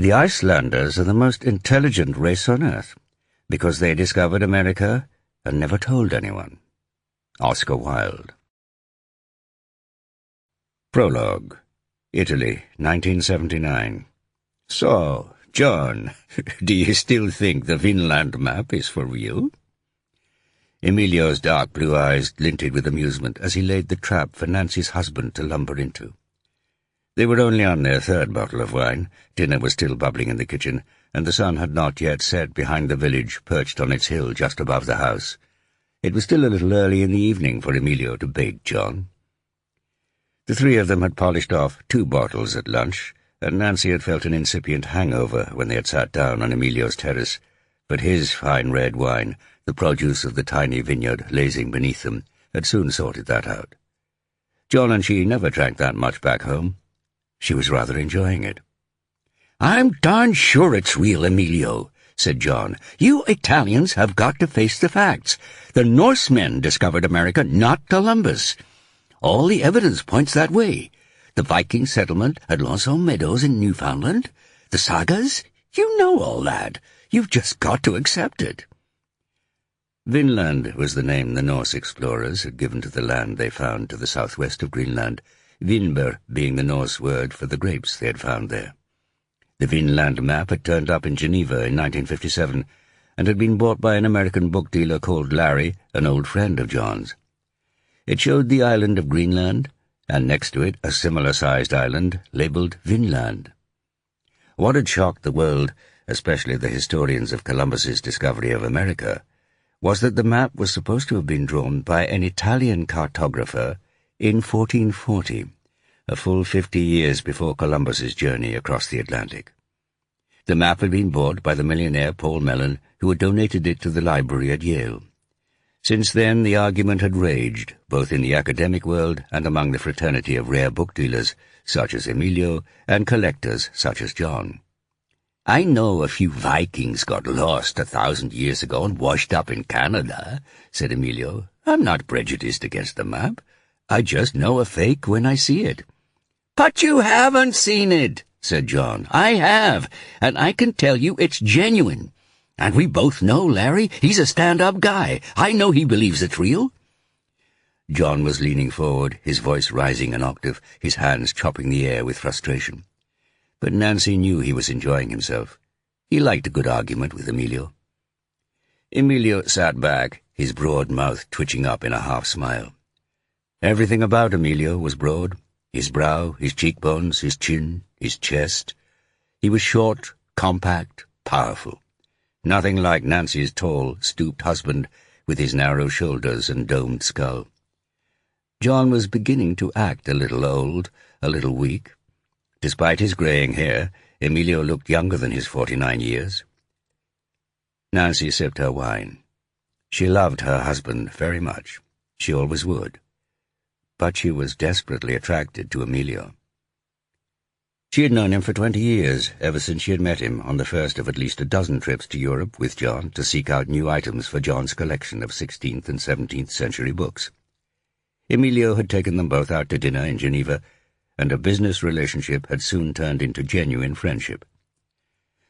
The Icelanders are the most intelligent race on Earth, because they discovered America and never told anyone. Oscar Wilde. Prologue. Italy, 1979. So, John, do you still think the Vinland map is for real? Emilio's dark blue eyes glinted with amusement as he laid the trap for Nancy's husband to lumber into. They were only on their third bottle of wine. Dinner was still bubbling in the kitchen, and the sun had not yet set behind the village perched on its hill just above the house. It was still a little early in the evening for Emilio to bait John. The three of them had polished off 2 bottles at lunch, and Nancy had felt an incipient hangover when they had sat down on Emilio's terrace, but his fine red wine, the produce of the tiny vineyard lazing beneath them, had soon sorted that out. John and she never drank that much back home. She was rather enjoying it. "I'm darn sure it's real, Emilio," said John. "You Italians have got to face the facts. The Norsemen discovered America, not Columbus. All the evidence points that way. The Viking settlement at Lonesome Meadows in Newfoundland, the sagas, you know all that. You've just got to accept it." Vinland was the name the Norse explorers had given to the land they found to the southwest of Greenland, Vinber being the Norse word for the grapes they had found there. The Vinland map had turned up in Geneva in 1957 and had been bought by an American book dealer called Larry, an old friend of John's. It showed the island of Greenland, and next to it a similar-sized island labelled Vinland. What had shocked the world, especially the historians of Columbus's discovery of America, was that the map was supposed to have been drawn by an Italian cartographer in 1440, a full 50 years before Columbus's journey across the Atlantic. The map had been bought by the millionaire Paul Mellon, who had donated it to the library at Yale. Since then the argument had raged, both in the academic world and among the fraternity of rare book dealers, such as Emilio, and collectors, such as John. "I know a few Vikings got lost 1,000 years ago and washed up in Canada," said Emilio. "I'm not prejudiced against the map. I just know a fake when I see it." "But you haven't seen it," said John. "I have, and I can tell you it's genuine. And we both know Larry. He's a stand-up guy. I know he believes it's real." John was leaning forward, his voice rising an octave, his hands chopping the air with frustration. But Nancy knew he was enjoying himself. He liked a good argument with Emilio. Emilio sat back, his broad mouth twitching up in a half-smile. Everything about Emilio was broad. His brow, his cheekbones, his chin, his chest. He was short, compact, powerful. Nothing like Nancy's tall, stooped husband with his narrow shoulders and domed skull. John was beginning to act a little old, a little weak. Despite his greying hair, Emilio looked younger than his 49 years. Nancy sipped her wine. She loved her husband very much. She always would. But she was desperately attracted to Emilio. She had known him for 20 years, ever since she had met him on the first of at least a dozen trips to Europe with John to seek out new items for John's collection of 16th and 17th century books. Emilio had taken them both out to dinner in Geneva, and a business relationship had soon turned into genuine friendship.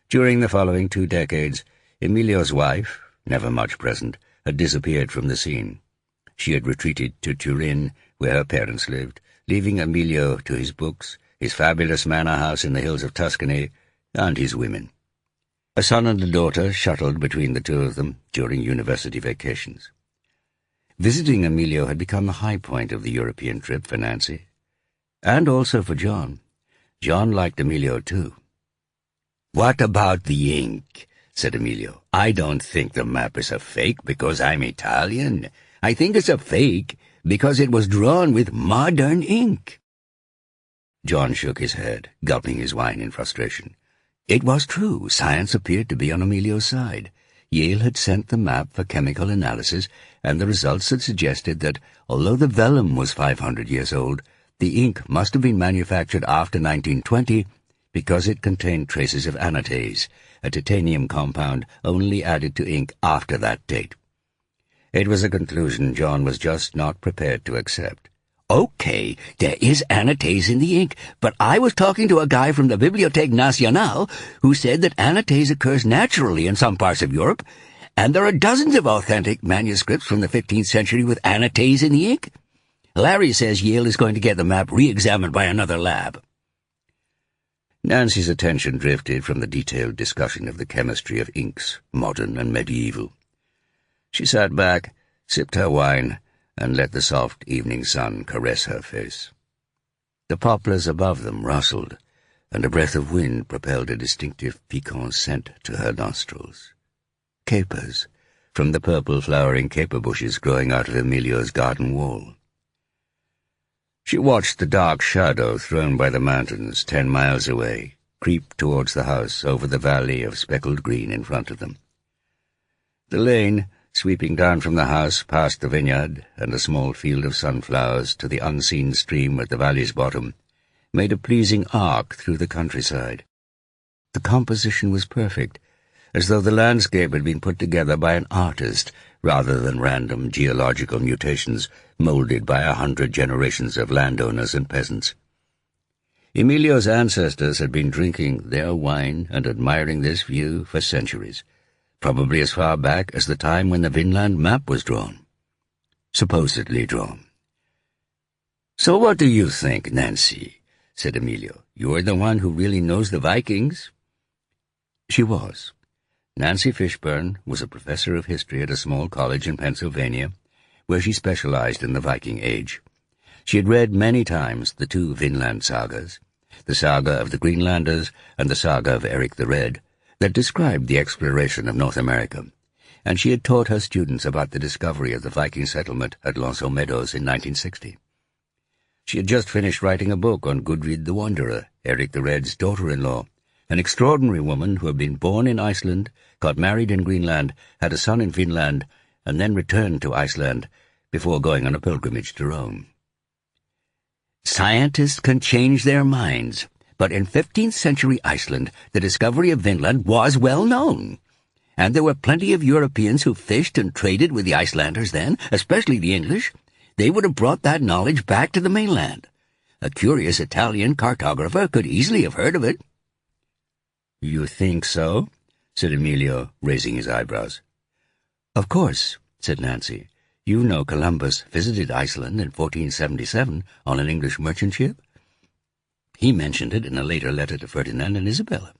During the following 2 decades, Emilio's wife, never much present, had disappeared from the scene. She had retreated to Turin, where her parents lived, leaving Emilio to his books, his fabulous manor house in the hills of Tuscany, and his women. A son and a daughter shuttled between the two of them during university vacations. Visiting Emilio had become the high point of the European trip for Nancy, and also for John. John liked Emilio too. "What about the ink?" said Emilio. "I don't think the map is a fake because I'm Italian. I think it's a fake because it was drawn with modern ink." John shook his head, gulping his wine in frustration. It was true. Science appeared to be on Emilio's side. Yale had sent the map for chemical analysis, and the results had suggested that, although the vellum was 500 years old, the ink must have been manufactured after 1920 because it contained traces of anatase, a titanium compound only added to ink after that date. It was a conclusion John was just not prepared to accept. Okay, there is anatase in the ink, but I was talking to a guy from the Bibliothèque Nationale who said that anatase occurs naturally in some parts of Europe, and there are dozens of authentic manuscripts from the 15th century with anatase in the ink. Larry says Yale is going to get the map re-examined by another lab. Nancy's attention drifted from the detailed discussion of the chemistry of inks, modern and medieval. She sat back, sipped her wine, and let the soft evening sun caress her face. The poplars above them rustled, and a breath of wind propelled a distinctive piquant scent to her nostrils. Capers, from the purple flowering caper bushes growing out of Emilio's garden wall. She watched the dark shadow thrown by the mountains 10 miles away creep towards the house over the valley of speckled green in front of them. The lane, sweeping down from the house past the vineyard and a small field of sunflowers to the unseen stream at the valley's bottom, made a pleasing arc through the countryside. The composition was perfect, as though the landscape had been put together by an artist rather than random geological mutations molded by 100 generations of landowners and peasants. Emilio's ancestors had been drinking their wine and admiring this view for centuries, probably as far back as the time when the Vinland map was drawn. Supposedly drawn. "So what do you think, Nancy?" said Emilio. "You're the one who really knows the Vikings?" She was. Nancy Fishburne was a professor of history at a small college in Pennsylvania, where she specialized in the Viking Age. She had read many times the 2 Vinland sagas, the saga of the Greenlanders and the saga of Eric the Red, that described the exploration of North America, and she had taught her students about the discovery of the Viking settlement at L'Anse aux Meadows in 1960. She had just finished writing a book on Gudrid the Wanderer, Eric the Red's daughter-in-law, an extraordinary woman who had been born in Iceland, got married in Greenland, had a son in Finland, and then returned to Iceland before going on a pilgrimage to Rome. Scientists can change their minds, but in 15th century Iceland, the discovery of Vinland was well known. And there were plenty of Europeans who fished and traded with the Icelanders then, especially the English. They would have brought that knowledge back to the mainland. A curious Italian cartographer could easily have heard of it. "You think so?" said Emilio, raising his eyebrows. "Of course," said Nancy. "You know Columbus visited Iceland in 1477 on an English merchant ship. He mentioned it in a later letter to Ferdinand and Isabella."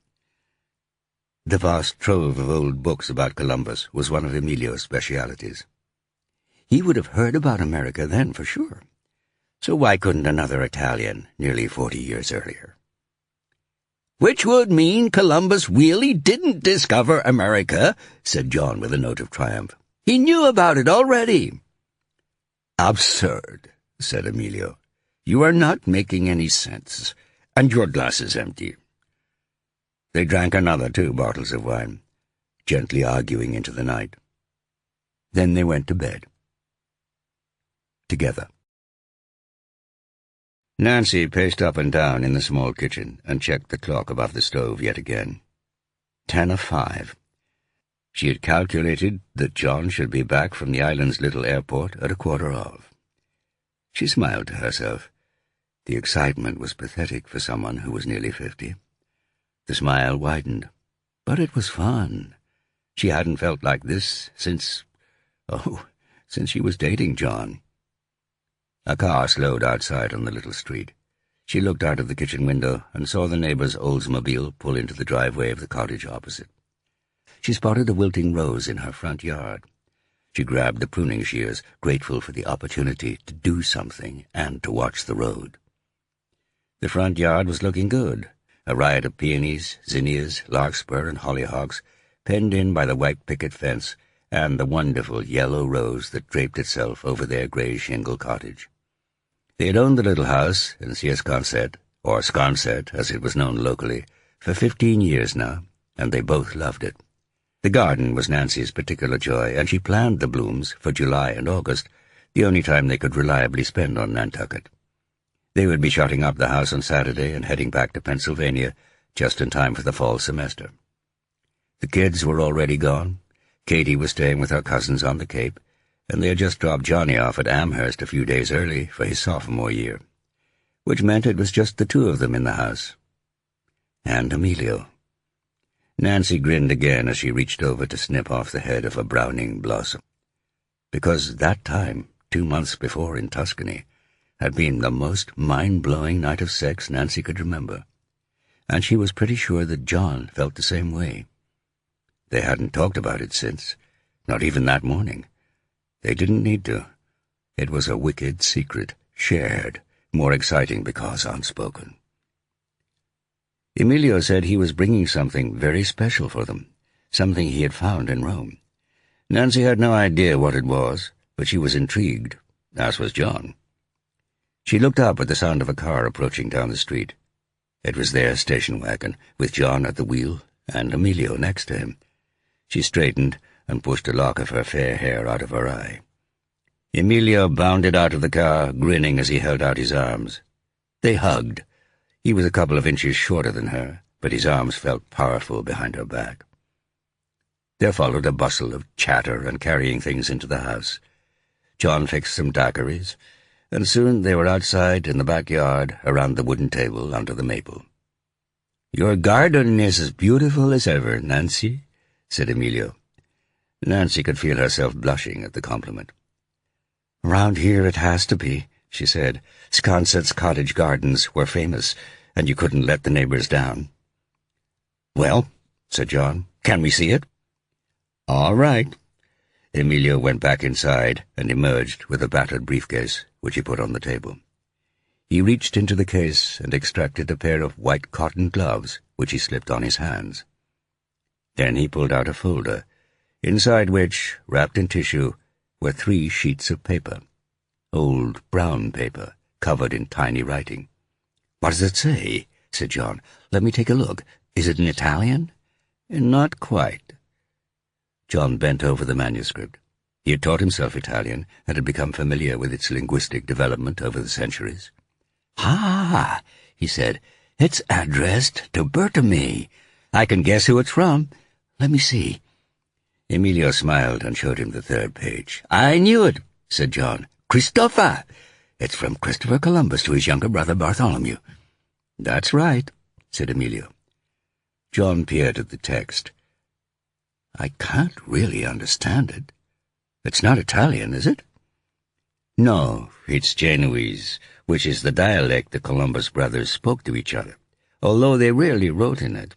The vast trove of old books about Columbus was one of Emilio's specialities. He would have heard about America then, for sure. So why couldn't another Italian, nearly 40 years earlier? "Which would mean Columbus really didn't discover America," said John with a note of triumph. "He knew about it already." "Absurd," said Emilio. "You are not making any sense, and your glass is empty." They drank another 2 bottles of wine, gently arguing into the night. Then they went to bed. Together. Nancy paced up and down in the small kitchen and checked the clock above the stove yet again. 5:10. She had calculated that John should be back from the island's little airport at 1:15. She smiled to herself. The excitement was pathetic for someone who was nearly 50. The smile widened. But it was fun. She hadn't felt like this since she was dating John. A car slowed outside on the little street. She looked out of the kitchen window and saw the neighbor's Oldsmobile pull into the driveway of the cottage opposite. She spotted a wilting rose in her front yard. She grabbed the pruning shears, grateful for the opportunity to do something and to watch the road. The front yard was looking good. A riot of peonies, zinnias, larkspur, and hollyhocks, penned in by the white picket fence, and the wonderful yellow rose that draped itself over their grey shingle cottage. They had owned the little house in Scarce, or Scarcet, as it was known locally, for 15 years now, and they both loved it. The garden was Nancy's particular joy, and she planned the blooms for July and August, the only time they could reliably spend on Nantucket. They would be shutting up the house on Saturday and heading back to Pennsylvania just in time for the fall semester. The kids were already gone. Katie was staying with her cousins on the Cape, and they had just dropped Johnny off at Amherst a few days early for his sophomore year, which meant it was just the two of them in the house. And Emilio. Nancy grinned again as she reached over to snip off the head of a browning blossom, because that time, 2 months before in Tuscany, had been the most mind-blowing night of sex Nancy could remember, and she was pretty sure that John felt the same way. They hadn't talked about it since, not even that morning. They didn't need to. It was a wicked secret, shared, more exciting because unspoken. Emilio said he was bringing something very special for them, something he had found in Rome. Nancy had no idea what it was, but she was intrigued, as was John. She looked up at the sound of a car approaching down the street. It was their station wagon, with John at the wheel and Emilio next to him. She straightened and pushed a lock of her fair hair out of her eye. Emilio bounded out of the car, grinning as he held out his arms. They hugged. He was a couple of inches shorter than her, but his arms felt powerful behind her back. There followed a bustle of chatter and carrying things into the house. John fixed some daiquiris, and soon they were outside in the backyard around the wooden table under the maple. "Your garden is as beautiful as ever, Nancy," said Emilio. Nancy could feel herself blushing at the compliment. "Round here it has to be," she said. "Sconset's cottage gardens were famous, and you couldn't let the neighbors down." "Well," said John, "can we see it?" "All right." Emilio went back inside and emerged with a battered briefcase, which he put on the table. He reached into the case and extracted a pair of white cotton gloves, which he slipped on his hands. Then he pulled out a folder, inside which, wrapped in tissue, were 3 sheets of paper. Old brown paper, covered in tiny writing. "What does it say?" said John. "Let me take a look. Is it in Italian?" "Not quite." John bent over the manuscript. He had taught himself Italian and had become familiar with its linguistic development over the centuries. "Ah," he said, "it's addressed to Bertami. I can guess who it's from. Let me see." Emilio smiled and showed him the 3rd page. "I knew it," said John. "Christopher! It's from Christopher Columbus to his younger brother Bartholomew." "That's right," said Emilio. John peered at the text. "I can't really understand it. It's not Italian, is it?" "No, it's Genoese, which is the dialect the Columbus brothers spoke to each other, although they rarely wrote in it.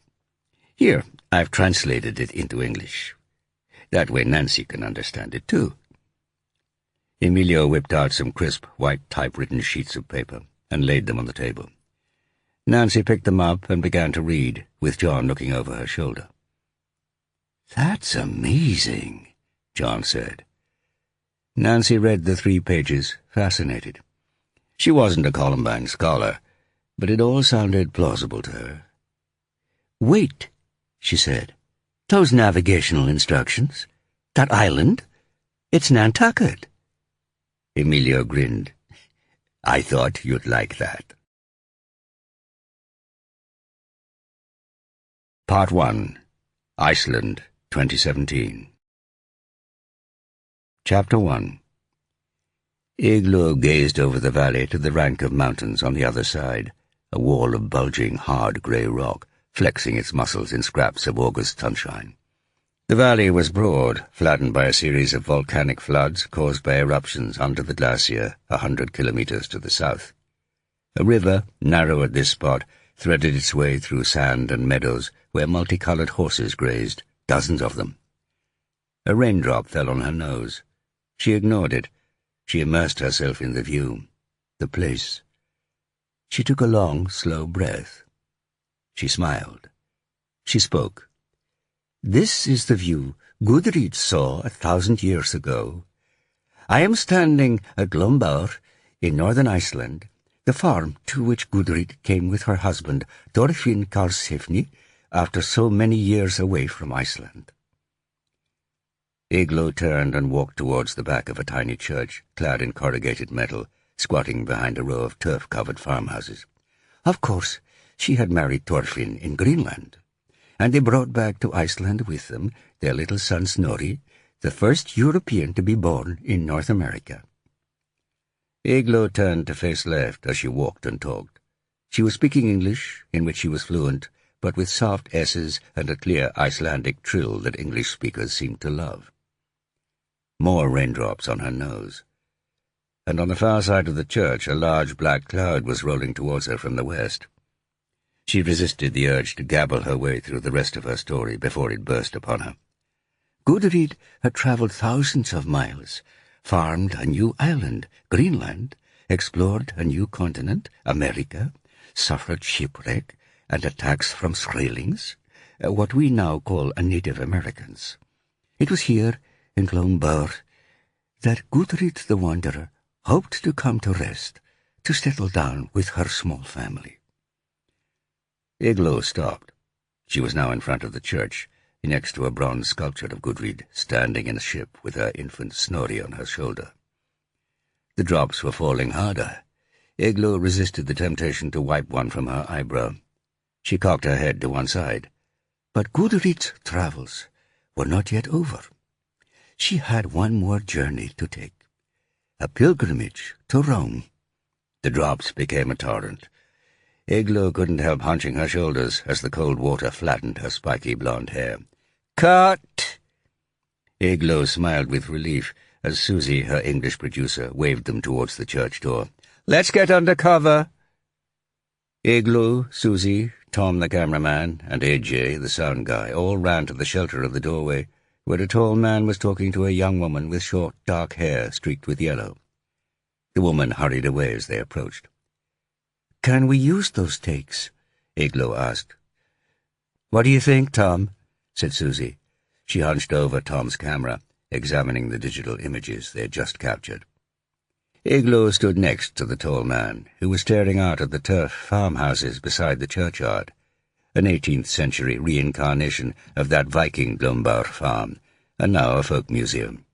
Here, I've translated it into English. That way Nancy can understand it, too." Emilio whipped out some crisp, white typewritten sheets of paper and laid them on the table. Nancy picked them up and began to read, with John looking over her shoulder. "That's amazing," John said. Nancy read the 3 pages, fascinated. She wasn't a Columbine scholar, but it all sounded plausible to her. "Wait," she said. "Those navigational instructions. That island. It's Nantucket." Emilio grinned. "I thought you'd like that." Part 1. Iceland, 2017. Chapter 1. Igloo gazed over the valley to the rank of mountains on the other side, a wall of bulging, hard grey rock, flexing its muscles in scraps of August sunshine. The valley was broad, flattened by a series of volcanic floods caused by eruptions under the glacier 100 kilometers to the south. A river, narrow at this spot, threaded its way through sand and meadows where multicolored horses grazed, dozens of them. A raindrop fell on her nose. She ignored it. She immersed herself in the view, the place. She took a long, slow breath. She smiled. She spoke. "This is the view Gudrid saw 1,000 years ago. I am standing at Lombaur, in northern Iceland, the farm to which Gudrid came with her husband, Thorfinn Karlsefni, after so many years away from Iceland." Igloo turned and walked towards the back of a tiny church, clad in corrugated metal, squatting behind a row of turf-covered farmhouses. Of course, she had married Thorfinn in Greenland, and they brought back to Iceland with them their little son Snorri, the first European to be born in North America. Eglo turned to face left as she walked and talked. She was speaking English, in which she was fluent, but with soft S's and a clear Icelandic trill that English speakers seemed to love. More raindrops on her nose. And on the far side of the church a large black cloud was rolling towards her from the west. She resisted the urge to gabble her way through the rest of her story before it burst upon her. Gudrid had travelled thousands of miles, farmed a new island, Greenland, explored a new continent, America, suffered shipwreck and attacks from Skraelings, what we now call Native Americans. It was here, in Glombar, that Gudrid the Wanderer hoped to come to rest, to settle down with her small family. Eglo stopped. She was now in front of the church, next to a bronze sculpture of Gudrid standing in a ship with her infant Snorri on her shoulder. The drops were falling harder. Eglo resisted the temptation to wipe one from her eyebrow. She cocked her head to one side. But Gudrid's travels were not yet over. She had one more journey to take, a pilgrimage to Rome. The drops became a torrent. Eglo couldn't help hunching her shoulders as the cold water flattened her spiky blonde hair. "Cut!" Eglo smiled with relief as Susie, her English producer, waved them towards the church door. "Let's get under cover." Eglo, Susie, Tom the cameraman, and AJ, the sound guy, all ran to the shelter of the doorway, where a tall man was talking to a young woman with short, dark hair streaked with yellow. The woman hurried away as they approached. "Can we use those takes?" Eglo asked. "What do you think, Tom?" said Susie. She hunched over Tom's camera, examining the digital images they had just captured. Eglo stood next to the tall man, who was staring out at the turf farmhouses beside the churchyard, an 18th-century reincarnation of that Viking Glombar farm, and now a folk museum.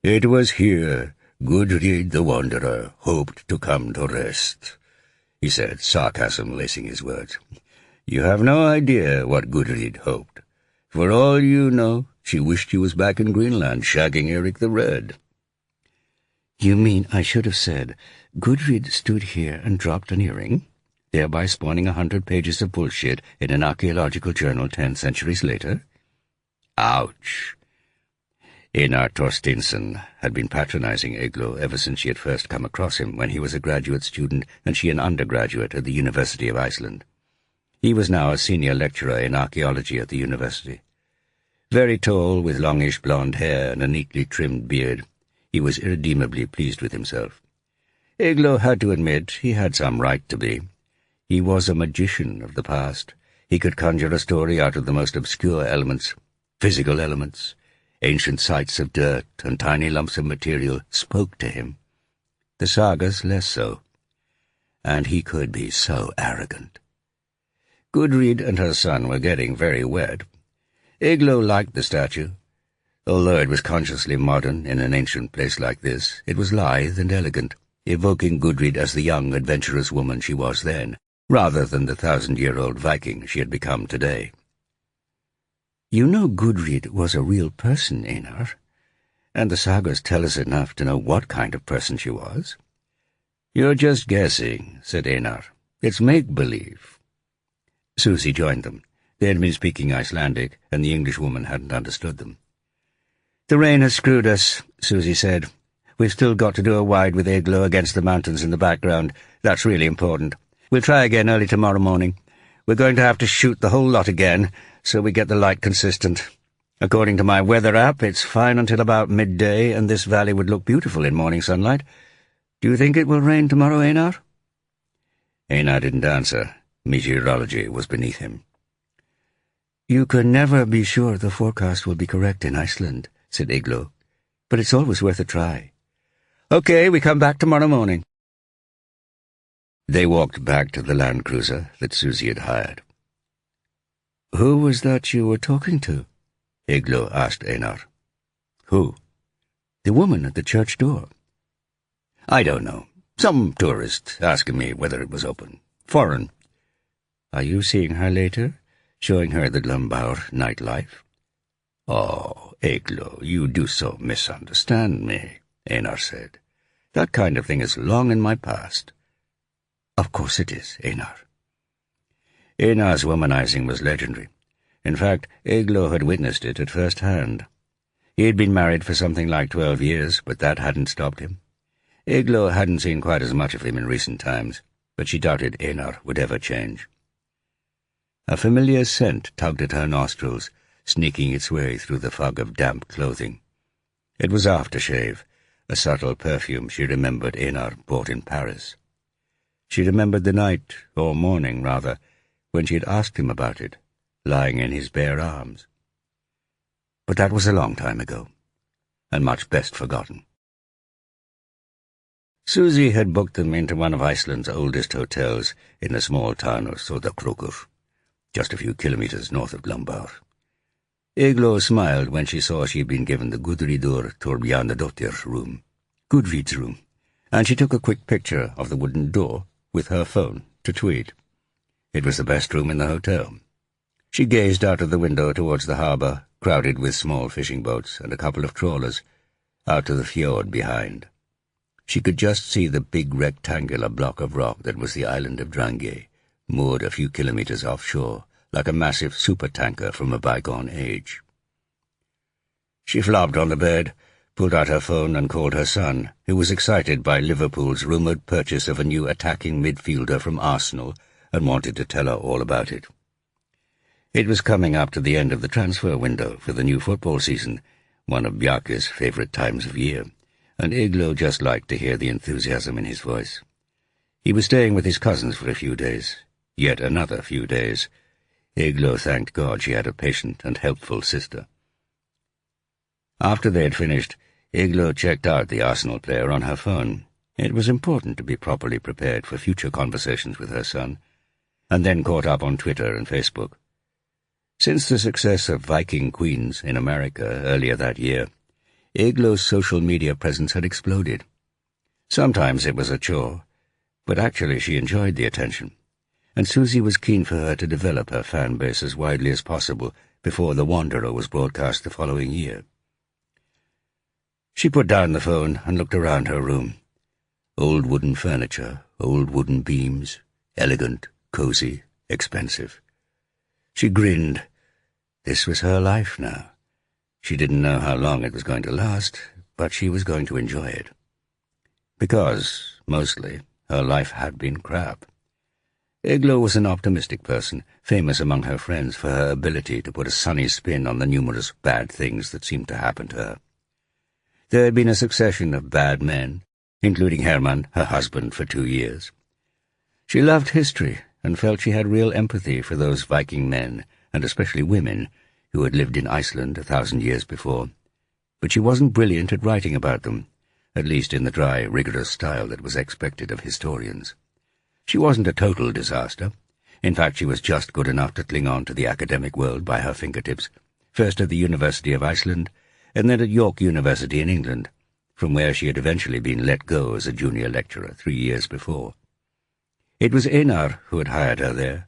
"It was here Gudrid the Wanderer hoped to come to rest," he said, sarcasm lacing his words. "You have no idea what Gudrid hoped. For all you know, she wished she was back in Greenland shagging Eric the Red." "You mean I should have said, Gudrid stood here and dropped an earring, thereby spawning 100 pages of bullshit in an archaeological journal 10 centuries later?" Ouch! Einar Torsteinsson had been patronizing Eglo ever since she had first come across him when he was a graduate student and she an undergraduate at the University of Iceland. He was now a senior lecturer in archaeology at the university. Very tall, with longish blonde hair and a neatly trimmed beard, he was irredeemably pleased with himself. Eglo had to admit he had some right to be. He was a magician of the past. He could conjure a story out of the most obscure elements, physical elements. Ancient sites of dirt and tiny lumps of material spoke to him. The sagas less so. And he could be so arrogant. Gudrid and her son were getting very wet. Eglo liked the statue. Although it was consciously modern in an ancient place like this, it was lithe and elegant, evoking Gudrid as the young, adventurous woman she was then, rather than the 1,000-year-old Viking she had become today. "You know Gudrid was a real person, Einar, and the sagas tell us enough to know what kind of person she was." "You're just guessing," said Einar. "It's make-believe." Susie joined them. They had been speaking Icelandic, and the Englishwoman hadn't understood them. "The rain has screwed us," Susie said. "We've still got to do a wide with Eglo against the mountains in the background. That's really important. We'll try again early tomorrow morning. We're going to have to shoot the whole lot again, so we get the light consistent. According to my weather app, it's fine until about midday, and this valley would look beautiful in morning sunlight. Do you think it will rain tomorrow, Einar?" Einar didn't answer. Meteorology was beneath him. "You can never be sure the forecast will be correct in Iceland," said Eglo, "but it's always worth a try." "Okay, we come back tomorrow morning." They walked back to the land cruiser that Susie had hired. "Who was that you were talking to?" Eglo asked Einar. "Who?" "The woman at the church door." "I don't know. Some tourist asking me whether it was open. Foreign." "Are you seeing her later? Showing her the Glombar nightlife?" "Oh, Eglo, you do so misunderstand me," Einar said. "That kind of thing is long in my past." "Of course it is, Einar." Einar's womanizing was legendary. In fact, Eglo had witnessed it at first hand. He had been married for something like 12 years, but that hadn't stopped him. Eglo hadn't seen quite as much of him in recent times, but she doubted Einar would ever change. A familiar scent tugged at her nostrils, sneaking its way through the fog of damp clothing. It was aftershave, a subtle perfume she remembered Einar bought in Paris. She remembered the night, or morning rather, when she had asked him about it, lying in his bare arms. But that was a long time ago, and much best forgotten. Susie had booked them into one of Iceland's oldest hotels in the small town of Sodakrokur, just a few kilometers north of Glumbar. Eglo smiled when she saw she had been given the Gudridur Torbjarnadottir room, Gudrid's room, and she took a quick picture of the wooden door with her phone to tweet. It was the best room in the hotel. She gazed out of the window towards the harbour, crowded with small fishing boats and a couple of trawlers, out to the fjord behind. She could just see the big rectangular block of rock that was the island of Drangey, moored a few kilometres offshore, like a massive supertanker from a bygone age. She flopped on the bed, pulled out her phone and called her son, who was excited by Liverpool's rumoured purchase of a new attacking midfielder from Arsenal and wanted to tell her all about it. It was coming up to the end of the transfer window for the new football season, one of Bjarke's favourite times of year, and Eglo just liked to hear the enthusiasm in his voice. He was staying with his cousins for a few days, yet another few days. Eglo thanked God she had a patient and helpful sister. After they had finished, Eglo checked out the Arsenal player on her phone. It was important to be properly prepared for future conversations with her son, and then caught up on Twitter and Facebook. Since the success of Viking Queens in America earlier that year, Eglo's social media presence had exploded. Sometimes it was a chore, but actually she enjoyed the attention, and Susie was keen for her to develop her fan base as widely as possible before The Wanderer was broadcast the following year. She put down the phone and looked around her room. Old wooden furniture, old wooden beams, elegant, cosy, expensive. She grinned. This was her life now. She didn't know how long it was going to last, but she was going to enjoy it. Because, mostly, her life had been crap. Eglo was an optimistic person, famous among her friends for her ability to put a sunny spin on the numerous bad things that seemed to happen to her. There had been a succession of bad men, including Hermann, her husband for 2 years. She loved history and felt she had real empathy for those Viking men, and especially women, who had lived in Iceland 1,000 years before. But she wasn't brilliant at writing about them, at least in the dry, rigorous style that was expected of historians. She wasn't a total disaster. In fact, she was just good enough to cling on to the academic world by her fingertips, first at the University of Iceland, and then at York University in England, from where she had eventually been let go as a junior lecturer 3 years before. It was Einar who had hired her there,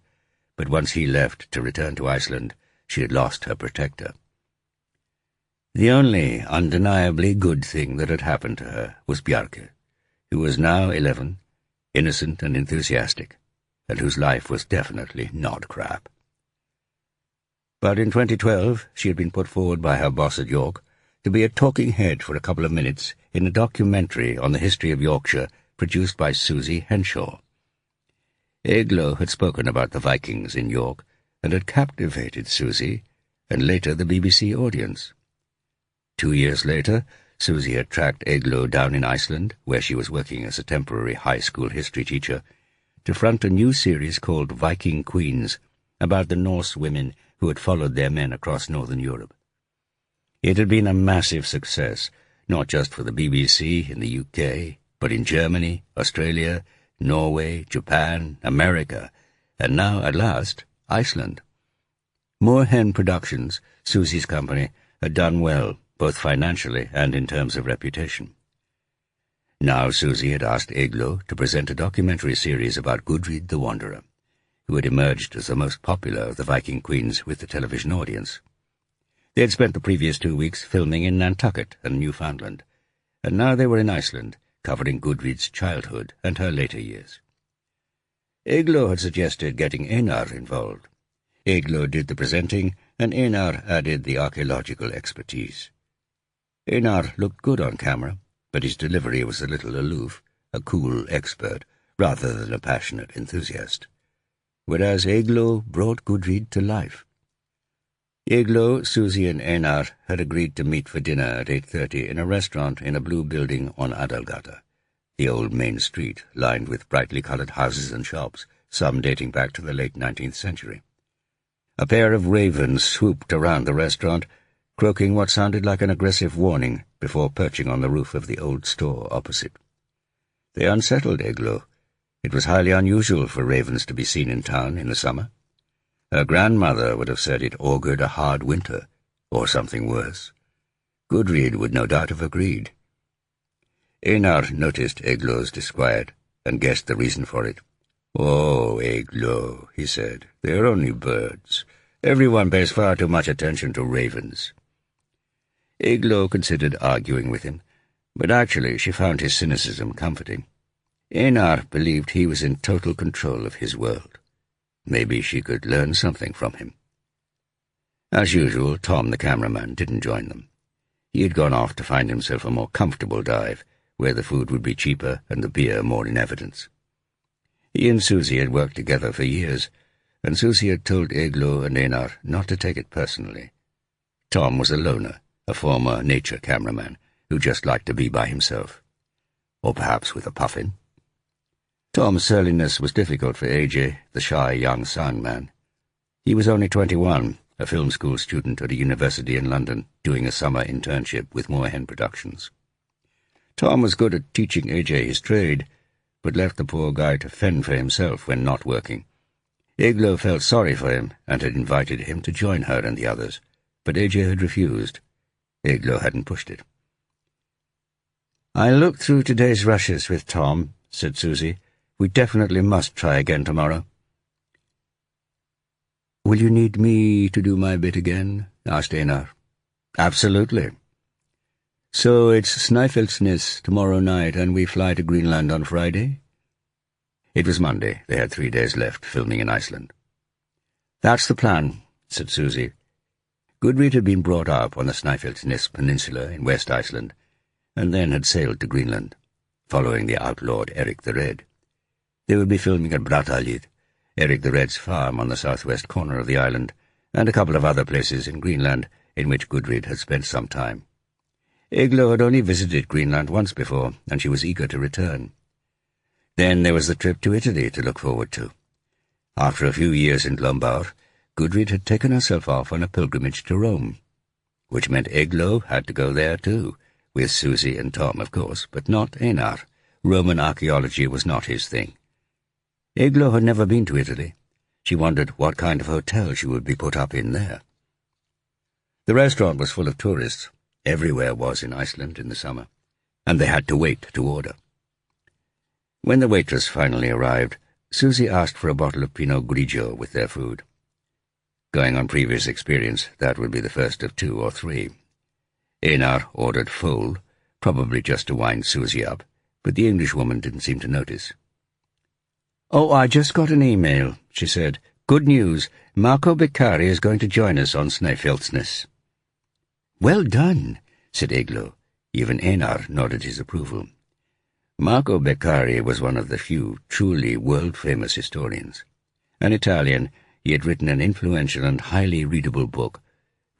but once he left to return to Iceland, she had lost her protector. The only undeniably good thing that had happened to her was Bjarke, who was now 11, innocent and enthusiastic, and whose life was definitely not crap. But in 2012, she had been put forward by her boss at York to be a talking head for a couple of minutes in a documentary on the history of Yorkshire produced by Susie Henshaw. Eglo had spoken about the Vikings in York and had captivated Susie, and later the BBC audience. 2 years later, Susie had tracked Eglo down in Iceland, where she was working as a temporary high school history teacher, to front a new series called Viking Queens, about the Norse women who had followed their men across northern Europe. It had been a massive success, not just for the BBC in the UK, but in Germany, Australia, Norway, Japan, America, and now, at last, Iceland. Moorhen Productions, Susie's company, had done well, both financially and in terms of reputation. Now Susie had asked Eglo to present a documentary series about Gudrid the Wanderer, who had emerged as the most popular of the Viking queens with the television audience. They had spent the previous 2 weeks filming in Nantucket and Newfoundland, and now they were in Iceland, covering Gudrid's childhood and her later years. Eygló had suggested getting Einar involved. Eygló did the presenting, and Einar added the archaeological expertise. Einar looked good on camera, but his delivery was a little aloof, a cool expert, rather than a passionate enthusiast. Whereas Eygló brought Gudrid to life. Eygló, Susie, and Einar had agreed to meet for dinner at 8:30 in a restaurant in a blue building on Adalgata, the old main street lined with brightly coloured houses and shops, some dating back to the late 19th century. A pair of ravens swooped around the restaurant, croaking what sounded like an aggressive warning before perching on the roof of the old store opposite. They unsettled Eygló. It was highly unusual for ravens to be seen in town in the summer. Her grandmother would have said it augured a hard winter, or something worse. Gudrid would no doubt have agreed. Einar noticed Eygló's disquiet and guessed the reason for it. "Oh, Eygló," he said, "they are only birds. Everyone pays far too much attention to ravens." Eygló considered arguing with him, but actually she found his cynicism comforting. Einar believed he was in total control of his world. Maybe she could learn something from him. As usual, Tom, the cameraman, didn't join them. He had gone off to find himself a more comfortable dive, where the food would be cheaper and the beer more in evidence. He and Susie had worked together for years, and Susie had told Eygló and Einar not to take it personally. Tom was a loner, a former nature cameraman, who just liked to be by himself. Or perhaps with a puffin. Tom's surliness was difficult for AJ, the shy young sound man. He was only 21, a film school student at a university in London, doing a summer internship with Moorhen Productions. Tom was good at teaching AJ his trade, but left the poor guy to fend for himself when not working. Eygló felt sorry for him and had invited him to join her and the others, but AJ had refused. Eygló hadn't pushed it. "I looked through today's rushes with Tom," said Susie. "We definitely must try again tomorrow." "Will you need me to do my bit again?" asked Einar. "Absolutely." "So it's Snæfellsnes tomorrow night, and we fly to Greenland on Friday?" It was Monday. They had 3 days left, filming in Iceland. "That's the plan," said Susie. Gudrid had been brought up on the Snæfellsnes Peninsula in West Iceland, and then had sailed to Greenland, following the outlawed Eric the Red. They would be filming at Brattahlid, Eric the Red's farm on the southwest corner of the island, and a couple of other places in Greenland in which Gudrid had spent some time. Eygló had only visited Greenland once before, and she was eager to return. Then there was the trip to Italy to look forward to. After a few years in Lombard, Gudrid had taken herself off on a pilgrimage to Rome, which meant Eygló had to go there too, with Susie and Tom, of course, but not Einar. Roman archaeology was not his thing. Eygló had never been to Italy. She wondered what kind of hotel she would be put up in there. The restaurant was full of tourists. Everywhere was in Iceland in the summer, and they had to wait to order. When the waitress finally arrived, Susie asked for a bottle of Pinot Grigio with their food. Going on previous experience, that would be the first of 2 or 3. Einar ordered foal, probably just to wind Susie up, but the Englishwoman didn't seem to notice. "Oh, I just got an email," she said. "Good news. Marco Beccari is going to join us on Snæfellsnes." "Well done," said Eygló. Even Einar nodded his approval. Marco Beccari was one of the few truly world-famous historians. An Italian, he had written an influential and highly readable book,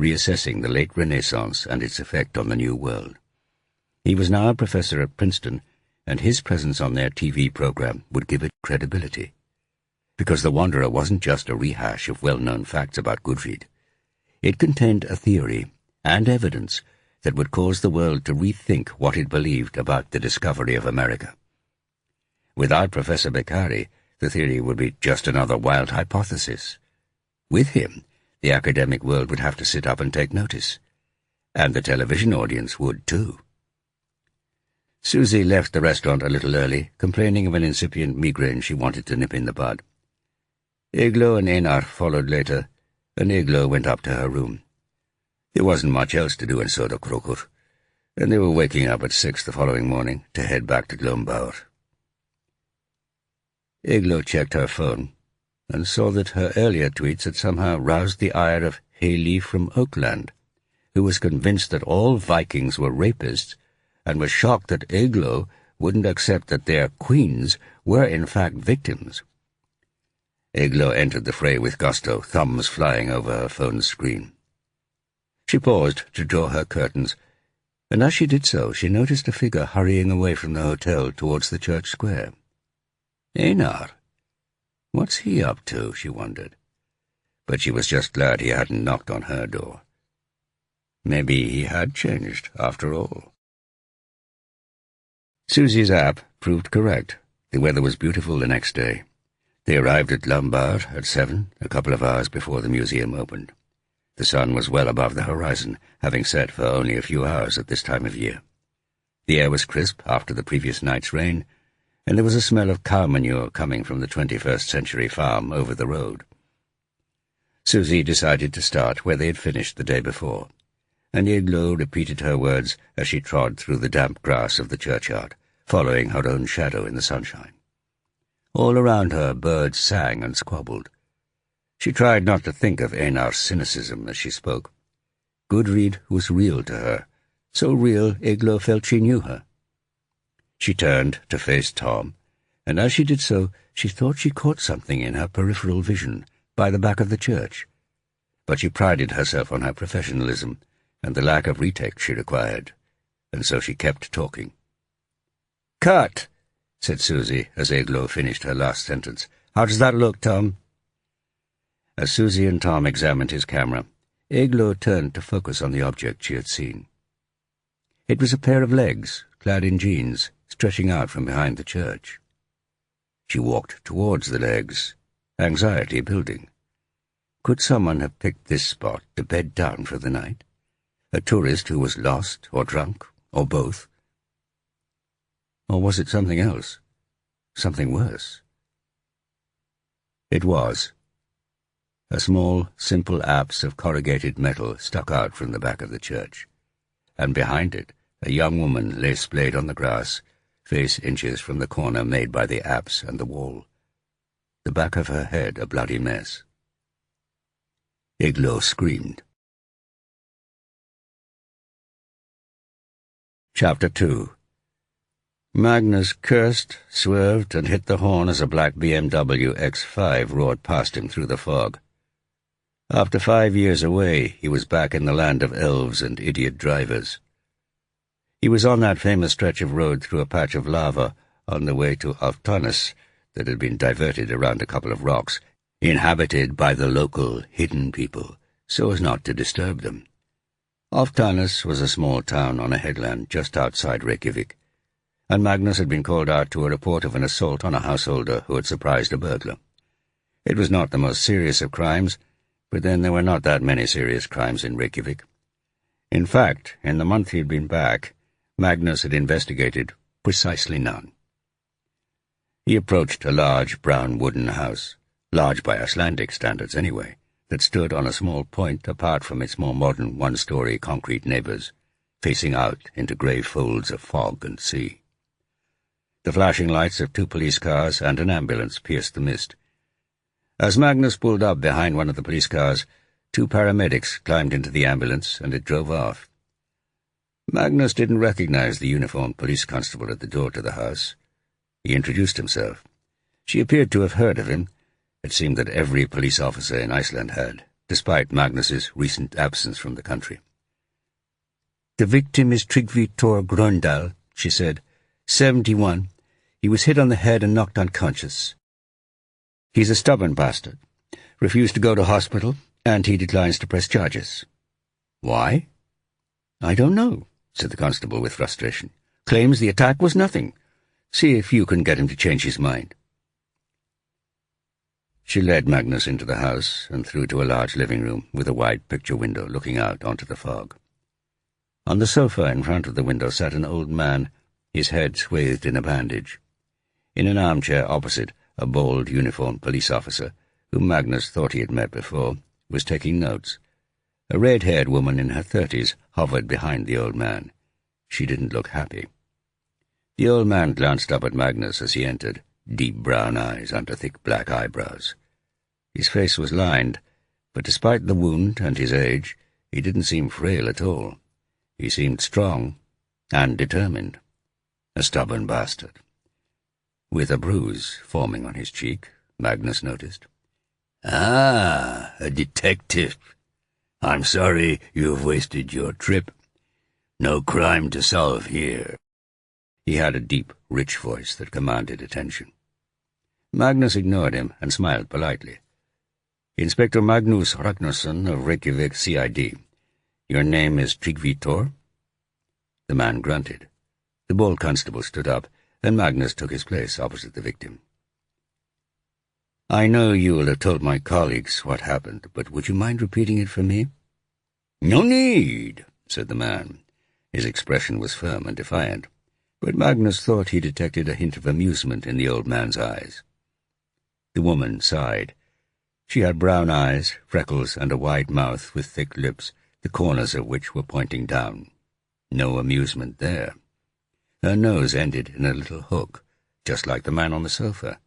reassessing the late Renaissance and its effect on the New World. He was now a professor at Princeton, and his presence on their TV program would give it credibility. Because The Wanderer wasn't just a rehash of well-known facts about Gudrid. It contained a theory and evidence that would cause the world to rethink what it believed about the discovery of America. Without Professor Beccari, the theory would be just another wild hypothesis. With him, the academic world would have to sit up and take notice. And the television audience would too. Susie left the restaurant a little early, complaining of an incipient migraine she wanted to nip in the bud. Eygló and Einar followed later, and Eygló went up to her room. There wasn't much else to do in Söderkrokur, and they were waking up at 6 the following morning to head back to Glombaur. Eglo checked her phone and saw that her earlier tweets had somehow roused the ire of Haley from Oakland, who was convinced that all Vikings were rapists and was shocked that Eglo wouldn't accept that their queens were in fact victims. Eglo entered the fray with gusto, thumbs flying over her phone's screen. She paused to draw her curtains, and as she did so she noticed a figure hurrying away from the hotel towards the church square. Einar. What's he up to, she wondered. But she was just glad he hadn't knocked on her door. Maybe he had changed, after all. Susie's app proved correct. The weather was beautiful the next day. They arrived at Lombard at 7, a couple of hours before the museum opened. The sun was well above the horizon, having set for only a few hours at this time of year. The air was crisp after the previous night's rain, and there was a smell of cow manure coming from the 21st century farm over the road. Susie decided to start where they had finished the day before, and Eglo repeated her words as she trod through the damp grass of the churchyard, following her own shadow in the sunshine. All around her birds sang and squabbled. She tried not to think of Einar's cynicism as she spoke. Gudrid was real to her, so real Eglo felt she knew her. She turned to face Tom, and as she did so, she thought she caught something in her peripheral vision by the back of the church. But she prided herself on her professionalism and the lack of retake she required, and so she kept talking. "Cut," said Susie as Eglo finished her last sentence. "How does that look, Tom?" As Susie and Tom examined his camera, Eglo turned to focus on the object she had seen. It was a pair of legs, clad in jeans, stretching out from behind the church. She walked towards the legs, anxiety building. Could someone have picked this spot to bed down for the night? A tourist who was lost, or drunk, or both? Or was it something else? Something worse? It was. A small, simple apse of corrugated metal stuck out from the back of the church, and behind it a young woman lay splayed on the grass, face inches from the corner made by the apse and the wall, the back of her head a bloody mess. Eglo screamed. Chapter 2. Magnus cursed, swerved, and hit the horn as a black BMW X5 roared past him through the fog. After 5 years away, he was back in the land of elves and idiot drivers. He was on that famous stretch of road through a patch of lava on the way to Alftanus that had been diverted around a couple of rocks, inhabited by the local hidden people, so as not to disturb them. Alftanus was a small town on a headland just outside Reykjavik, and Magnus had been called out to a report of an assault on a householder who had surprised a burglar. It was not the most serious of crimes, but then there were not that many serious crimes in Reykjavik. In fact, in the month he had been back, Magnus had investigated precisely none. He approached a large brown wooden house, large by Icelandic standards anyway, that stood on a small point apart from its more modern one-story concrete neighbours, facing out into grey folds of fog and sea. The flashing lights of 2 police cars and an ambulance pierced the mist. As Magnus pulled up behind one of the police cars, 2 paramedics climbed into the ambulance and it drove off. Magnus didn't recognize the uniformed police constable at the door to the house. He introduced himself. She appeared to have heard of him. It seemed that every police officer in Iceland had, despite Magnus's recent absence from the country. "The victim is Tryggvi Thor Gröndal," she said. 71. He was hit on the head and knocked unconscious. He's a stubborn bastard. Refused to go to hospital, and he declines to press charges. Why? I don't know, said the constable with frustration. Claims the attack was nothing. See if you can get him to change his mind. She led Magnus into the house and through to a large living room with a wide picture window looking out onto the fog. On the sofa in front of the window sat an old man, his head swathed in a bandage. In an armchair opposite, a bald, uniformed police officer, whom Magnus thought he had met before, was taking notes. A red-haired woman in her 30s hovered behind the old man. She didn't look happy. The old man glanced up at Magnus as he entered, deep brown eyes under thick black eyebrows. His face was lined, but despite the wound and his age, he didn't seem frail at all. He seemed strong and determined. A stubborn bastard. With a bruise forming on his cheek, Magnus noticed. "Ah, a detective. I'm sorry you've wasted your trip. No crime to solve here." He had a deep, rich voice that commanded attention. Magnus ignored him and smiled politely. "Inspector Magnus Ragnarsson of Reykjavik CID. Your name is Tryggvi. The man grunted. The bald constable stood up, and Magnus took his place opposite the victim. "I know you will have told my colleagues what happened, but would you mind repeating it for me?" "No need," said the man. His expression was firm and defiant, but Magnus thought he detected a hint of amusement in the old man's eyes. The woman sighed. She had brown eyes, freckles, and a wide mouth with thick lips, the corners of which were pointing down. No amusement there. Her nose ended in a little hook, just like the man on the sofa.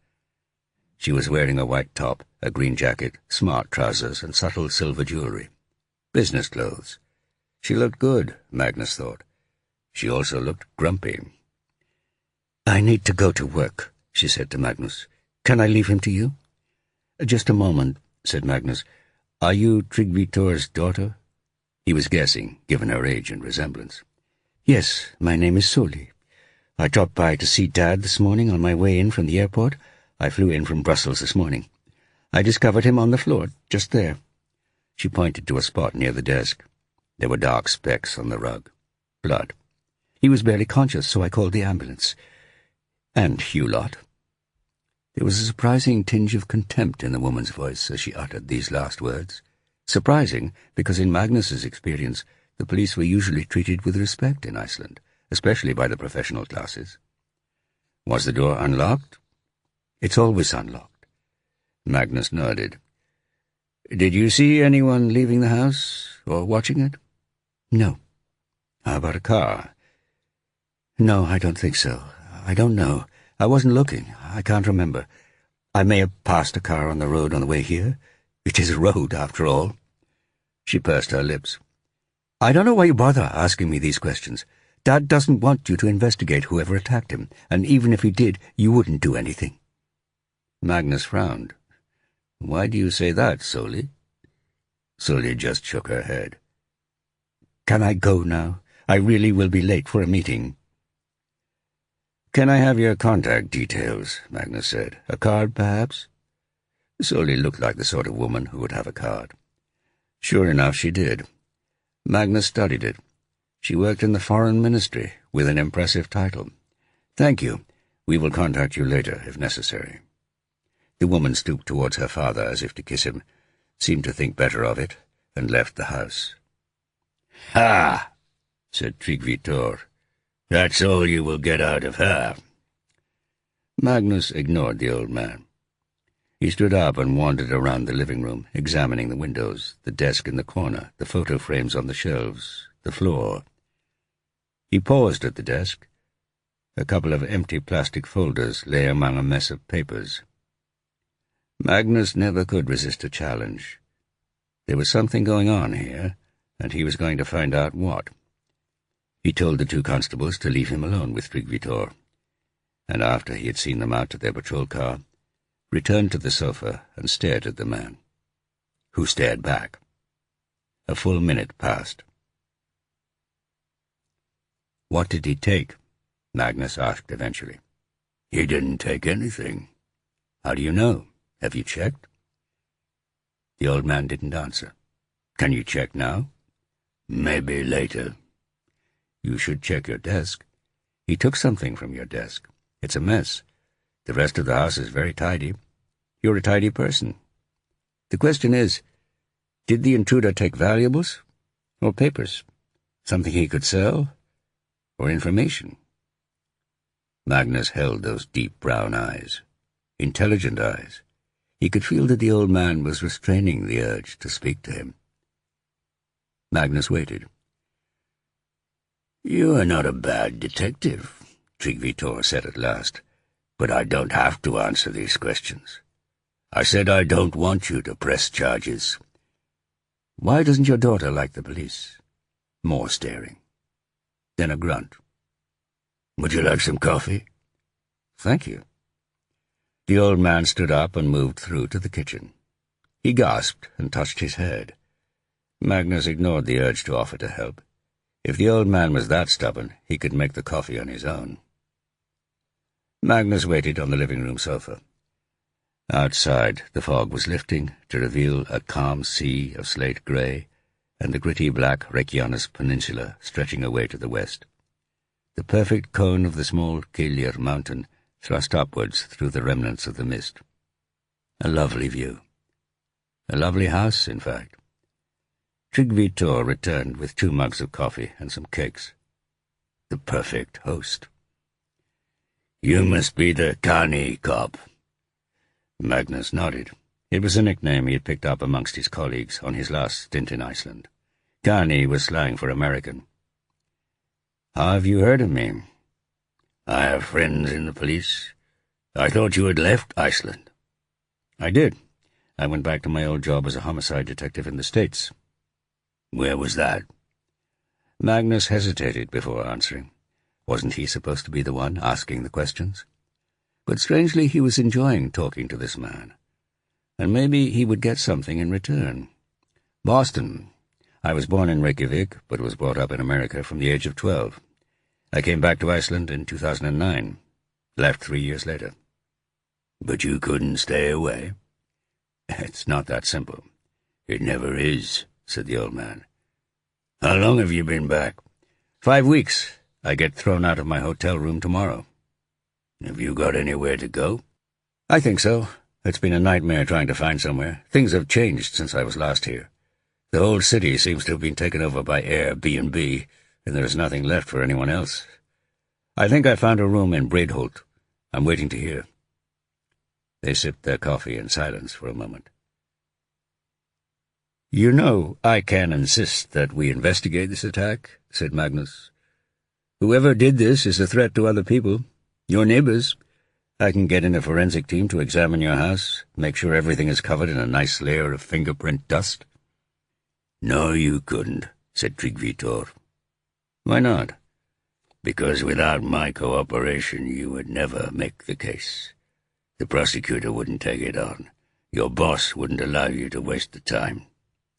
She was wearing a white top, a green jacket, smart trousers, and subtle silver jewelry. Business clothes. She looked good, Magnus thought. She also looked grumpy. "I need to go to work," she said to Magnus. "Can I leave him to you?" "Just a moment," said Magnus. "Are you Tryggvitor's daughter?" He was guessing, given her age and resemblance. "Yes, my name is Soli. I dropped by to see Dad this morning on my way in from the airport. I flew in from Brussels this morning. I discovered him on the floor, just there." She pointed to a spot near the desk. There were dark specks on the rug. Blood. "He was barely conscious, so I called the ambulance. And Hulot." There was a surprising tinge of contempt in the woman's voice as she uttered these last words. Surprising, because in Magnus's experience, the police were usually treated with respect in Iceland, especially by the professional classes. "Was the door unlocked?" "It's always unlocked." Magnus nodded. "Did you see anyone leaving the house, or watching it?" "No." "How about a car?" "No, I don't think so. I don't know. I wasn't looking. I can't remember. I may have passed a car on the road on the way here. It is a road, after all." She pursed her lips. "I don't know why you bother asking me these questions. Dad doesn't want you to investigate whoever attacked him, and even if he did, you wouldn't do anything." Magnus frowned. "Why do you say that, Soli?" Soli just shook her head. "Can I go now? I really will be late for a meeting." "Can I have your contact details?" Magnus said. "A card, perhaps?" Soli looked like the sort of woman who would have a card. Sure enough, she did. Magnus studied it. She worked in the foreign ministry, with an impressive title. "Thank you. We will contact you later, if necessary." The woman stooped towards her father as if to kiss him, seemed to think better of it, and left the house. "Ha!" said Tryggvitor. "That's all you will get out of her." Magnus ignored the old man. He stood up and wandered around the living room, examining the windows, the desk in the corner, the photo frames on the shelves, the floor. He paused at the desk. A couple of empty plastic folders lay among a mess of papers. Magnus never could resist a challenge. There was something going on here, and he was going to find out what. He told the two constables to leave him alone with Tryggvitor, and after he had seen them out to their patrol car, returned to the sofa and stared at the man, who stared back. A full minute passed. "What did he take?" Magnus asked eventually. "He didn't take anything." "How do you know? Have you checked?" The old man didn't answer. "Can you check now?" "Maybe later." "You should check your desk. He took something from your desk. It's a mess. The rest of the house is very tidy. You're a tidy person. The question is, did the intruder take valuables or papers? Something he could sell or information?" Magnus held those deep brown eyes, intelligent eyes. He could feel that the old man was restraining the urge to speak to him. Magnus waited. "You are not a bad detective," Treacherous said at last, "but I don't have to answer these questions. I said I don't want you to press charges." "Why doesn't your daughter like the police?" More staring. Then a grunt. "Would you like some coffee?" "Thank you." The old man stood up and moved through to the kitchen. He gasped and touched his head. Magnus ignored the urge to offer to help. If the old man was that stubborn, he could make the coffee on his own. Magnus waited on the living-room sofa. Outside, the fog was lifting to reveal a calm sea of slate grey and the gritty black Reykjanes Peninsula stretching away to the west. The perfect cone of the small Kyllir mountain thrust upwards through the remnants of the mist. A lovely view. A lovely house, in fact. Treacherous returned with 2 mugs of coffee and some cakes. The perfect host. "You must be the Kani cop." Magnus nodded. It was a nickname he had picked up amongst his colleagues on his last stint in Iceland. Kani was slang for American. "How have you heard of me?" "I have friends in the police. I thought you had left Iceland." "I did. I went back to my old job as a homicide detective in the States." "Where was that?" Magnus hesitated before answering. Wasn't he supposed to be the one asking the questions? But strangely he was enjoying talking to this man. And maybe he would get something in return. "Boston. I was born in Reykjavik, but was brought up in America from the age of 12. I came back to Iceland in 2009. Left 3 years later." "But you couldn't stay away?" "It's not that simple." "It never is," said the old man. "How long have you been back?" 5 weeks. I get thrown out of my hotel room tomorrow." "Have you got anywhere to go?" "I think so. It's been a nightmare trying to find somewhere. Things have changed since I was last here. The whole city seems to have been taken over by Airbnb, and there is nothing left for anyone else. I think I found a room in Breidholt. I'm waiting to hear." They sipped their coffee in silence for a moment. "You know, I can insist that we investigate this attack," said Magnus. "Whoever did this is a threat to other people. Your neighbors. I can get in a forensic team to examine your house, make sure everything is covered in a nice layer of fingerprint dust." "No, you couldn't," said Treacherous. "Why not?" "Because without my cooperation you would never make the case. The prosecutor wouldn't take it on. Your boss wouldn't allow you to waste the time.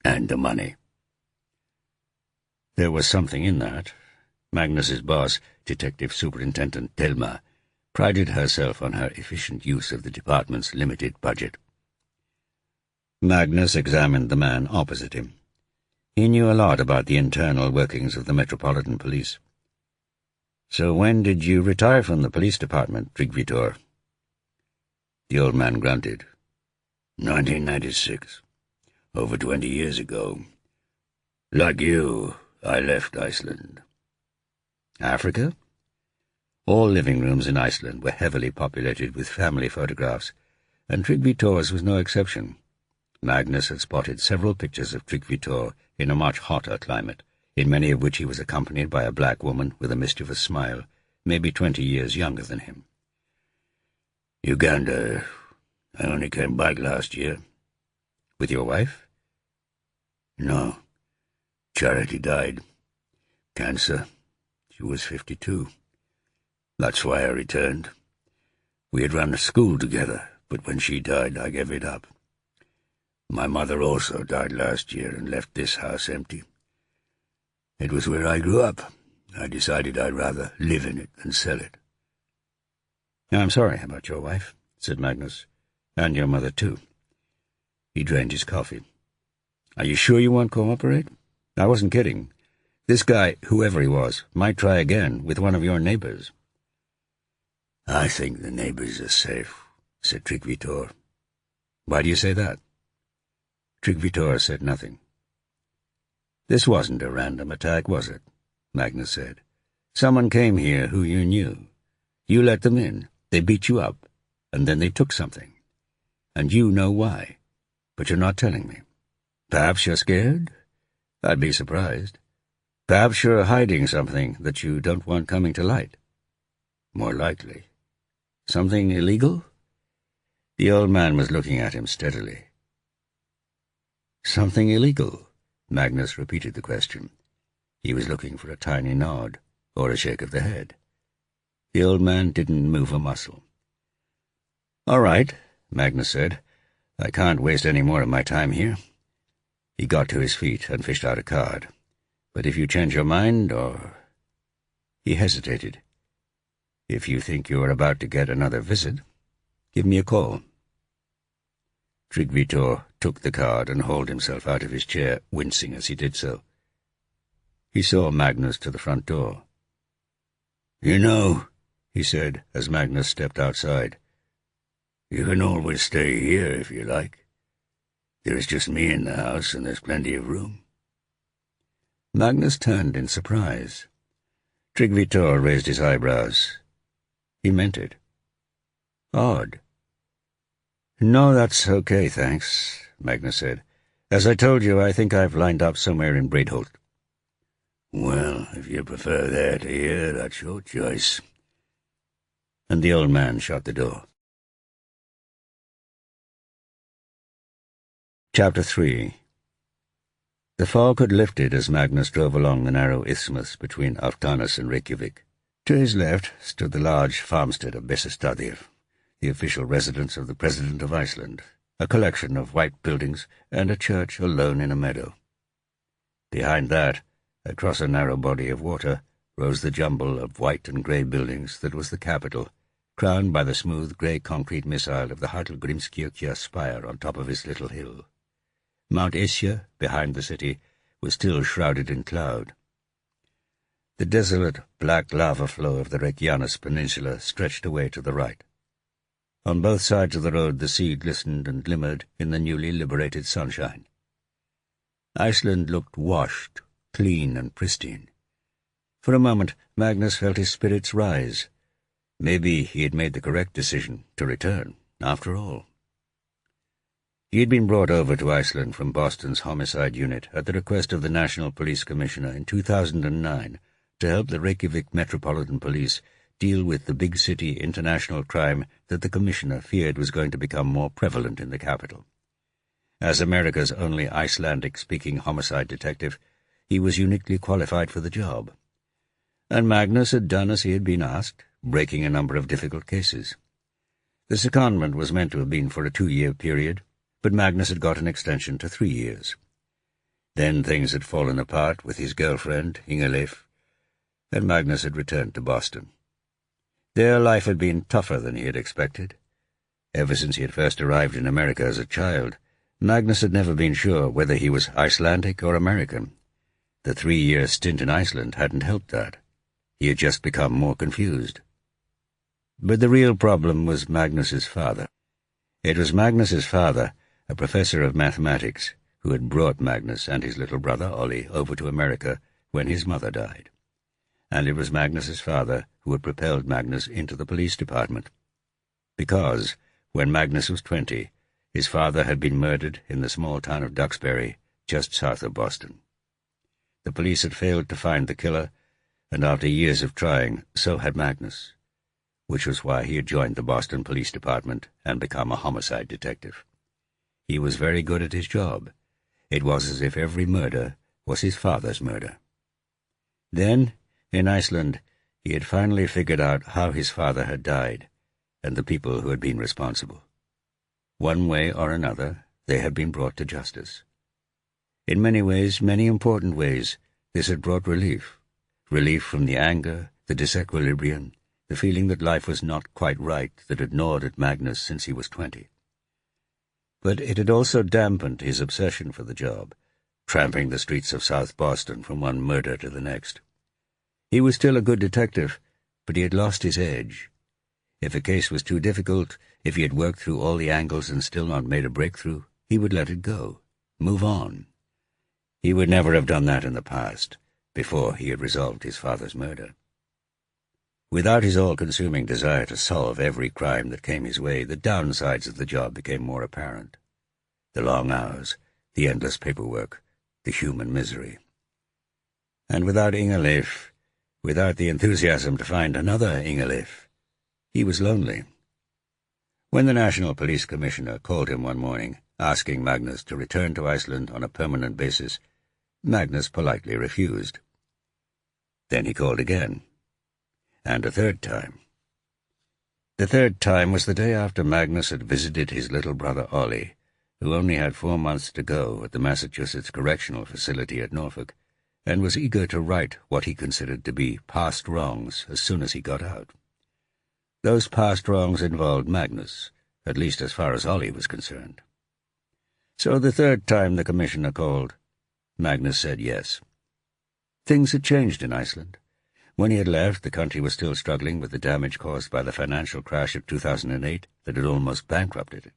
And the money." There was something in that. Magnus's boss, Detective Superintendent Thelma, prided herself on her efficient use of the department's limited budget. Magnus examined the man opposite him. He knew a lot about the internal workings of the Metropolitan Police. "So when did you retire from the police department, Treacherous?" The old man grunted. 1996. Over 20 years ago. Like you, I left Iceland." "Africa?" All living rooms in Iceland were heavily populated with family photographs, and Treacherous was no exception. Magnus had spotted several pictures of Treacherous in a much hotter climate, in many of which he was accompanied by a black woman with a mischievous smile, maybe 20 years younger than him. "Uganda. I only came back last year." "With your wife?" "No. Charity died. Cancer. She was 52. That's why I returned. We had run a school together, but when she died, I gave it up. My mother also died last year and left this house empty. It was where I grew up. I decided I'd rather live in it than sell it." "I'm sorry about your wife," said Magnus. "And your mother, too." He drained his coffee. "Are you sure you won't cooperate? I wasn't kidding. This guy, whoever he was, might try again with one of your neighbors." "I think the neighbors are safe," said Treacherous. "Why do you say that?" Treacherous said nothing. "This wasn't a random attack, was it?" Magnus said. "Someone came here who you knew. You let them in, they beat you up, and then they took something. And you know why. But you're not telling me. Perhaps you're scared? I'd be surprised. Perhaps you're hiding something that you don't want coming to light. More likely. Something illegal? The old man was looking at him steadily. Something illegal? Magnus repeated the question. He was looking for a tiny nod, or a shake of the head. The old man didn't move a muscle. "All right," Magnus said. "I can't waste any more of my time here." He got to his feet and fished out a card. "But if you change your mind, or—" He hesitated. "If you think you are about to get another visit, give me a call." Treacherous took the card and hauled himself out of his chair, wincing as he did so. He saw Magnus to the front door. "You know," he said as Magnus stepped outside, "you can always stay here if you like. There's just me in the house, and there's plenty of room." Magnus turned in surprise. Treacherous raised his eyebrows. He meant it. Odd. "No, that's okay, thanks," Magnus said. "As I told you, I think I've lined up somewhere in Braidholt." "Well, if you prefer that here, that's your choice." And the old man shut the door. Chapter 3. The fog had lifted as Magnus drove along the narrow isthmus between Alftanes and Reykjavik. To his left stood the large farmstead of Bessastaðir, the official residence of the President of Iceland, a collection of white buildings and a church alone in a meadow. Behind that, across a narrow body of water, rose the jumble of white and grey buildings that was the capital, crowned by the smooth grey concrete missile of the Hallgrímskirkja spire on top of its little hill. Mount Esja, behind the city, was still shrouded in cloud. The desolate, black lava flow of the Reykjanes Peninsula stretched away to the right. On both sides of the road the sea glistened and glimmered in the newly liberated sunshine. Iceland looked washed, clean and pristine. For a moment Magnus felt his spirits rise. Maybe he had made the correct decision to return, after all. He had been brought over to Iceland from Boston's homicide unit at the request of the National Police Commissioner in 2009 to help the Reykjavik Metropolitan Police deal with the big city international crime that the Commissioner feared was going to become more prevalent in the capital. As America's only Icelandic-speaking homicide detective, he was uniquely qualified for the job. And Magnus had done as he had been asked, breaking a number of difficult cases. The secondment was meant to have been for a 2-year period, but Magnus had got an extension to 3 years. Then things had fallen apart with his girlfriend, Inga-Leif, and Magnus had returned to Boston. There life had been tougher than he had expected. Ever since he had first arrived in America as a child, Magnus had never been sure whether he was Icelandic or American. The 3-year stint in Iceland hadn't helped that. He had just become more confused. But the real problem was Magnus's father. It was Magnus's father, a professor of mathematics, who had brought Magnus and his little brother, Ollie, over to America when his mother died. And it was Magnus's father who had propelled Magnus into the police department. Because, when Magnus was 20, his father had been murdered in the small town of Duxbury, just south of Boston. The police had failed to find the killer, and after years of trying, so had Magnus, which was why he had joined the Boston Police Department and become a homicide detective. He was very good at his job. It was as if every murder was his father's murder. Then, in Iceland, he had finally figured out how his father had died, and the people who had been responsible. One way or another, they had been brought to justice. In many ways, many important ways, this had brought relief. Relief from the anger, the disequilibrium, the feeling that life was not quite right that had gnawed at Magnus since he was 20. But it had also dampened his obsession for the job, tramping the streets of South Boston from one murder to the next. He was still a good detective, but he had lost his edge. If a case was too difficult, if he had worked through all the angles and still not made a breakthrough, he would let it go, move on. He would never have done that in the past, before he had resolved his father's murder. Without his all-consuming desire to solve every crime that came his way, the downsides of the job became more apparent. The long hours, the endless paperwork, the human misery. And without Ingeleif, without the enthusiasm to find another Ingeleif, he was lonely. When the National Police Commissioner called him one morning, asking Magnus to return to Iceland on a permanent basis, Magnus politely refused. Then he called again, and a third time. The third time was the day after Magnus had visited his little brother Ollie, who only had 4 months to go at the Massachusetts Correctional Facility at Norfolk, and was eager to right what he considered to be past wrongs as soon as he got out. Those past wrongs involved Magnus, at least as far as Ollie was concerned. So the third time the commissioner called, Magnus said yes. Things had changed in Iceland. When he had left, the country was still struggling with the damage caused by the financial crash of 2008 that had almost bankrupted it.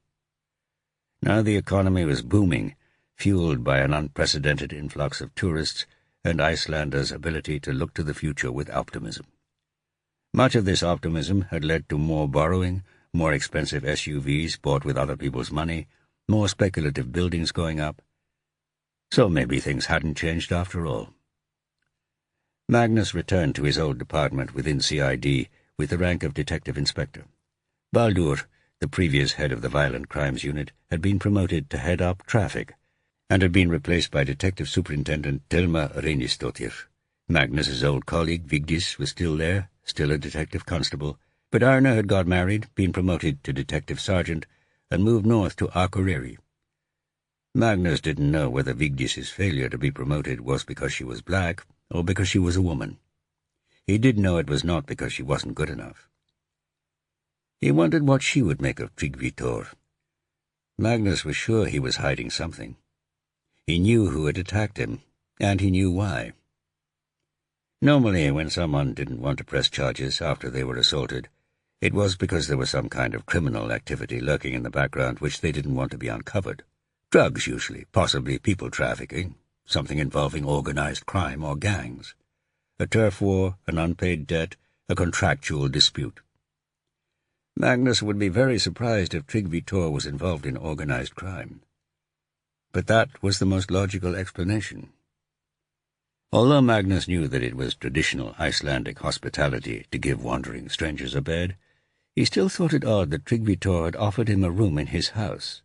Now the economy was booming, fueled by an unprecedented influx of tourists and Icelanders' ability to look to the future with optimism. Much of this optimism had led to more borrowing, more expensive SUVs bought with other people's money, more speculative buildings going up. So maybe things hadn't changed after all. Magnus returned to his old department within CID with the rank of detective inspector. Baldur, the previous head of the violent crimes unit, had been promoted to head up traffic, and had been replaced by Detective Superintendent Thelma Reynisdottir. Magnus's old colleague Vigdis was still there, still a detective constable, but Arne had got married, been promoted to detective sergeant, and moved north to Akureyri. Magnus didn't know whether Vigdis's failure to be promoted was because she was black or because she was a woman. He did know it was not because she wasn't good enough. He wondered what she would make of Tryggvi Thor. Magnus was sure he was hiding something. He knew who had attacked him, and he knew why. Normally, when someone didn't want to press charges after they were assaulted, it was because there was some kind of criminal activity lurking in the background which they didn't want to be uncovered. Drugs, usually, possibly people trafficking, something involving organized crime or gangs. A turf war, an unpaid debt, a contractual dispute. Magnus would be very surprised if Tryggvi Thor was involved in organized crime. But that was the most logical explanation. Although Magnus knew that it was traditional Icelandic hospitality to give wandering strangers a bed, he still thought it odd that Tryggvi Thor had offered him a room in his house.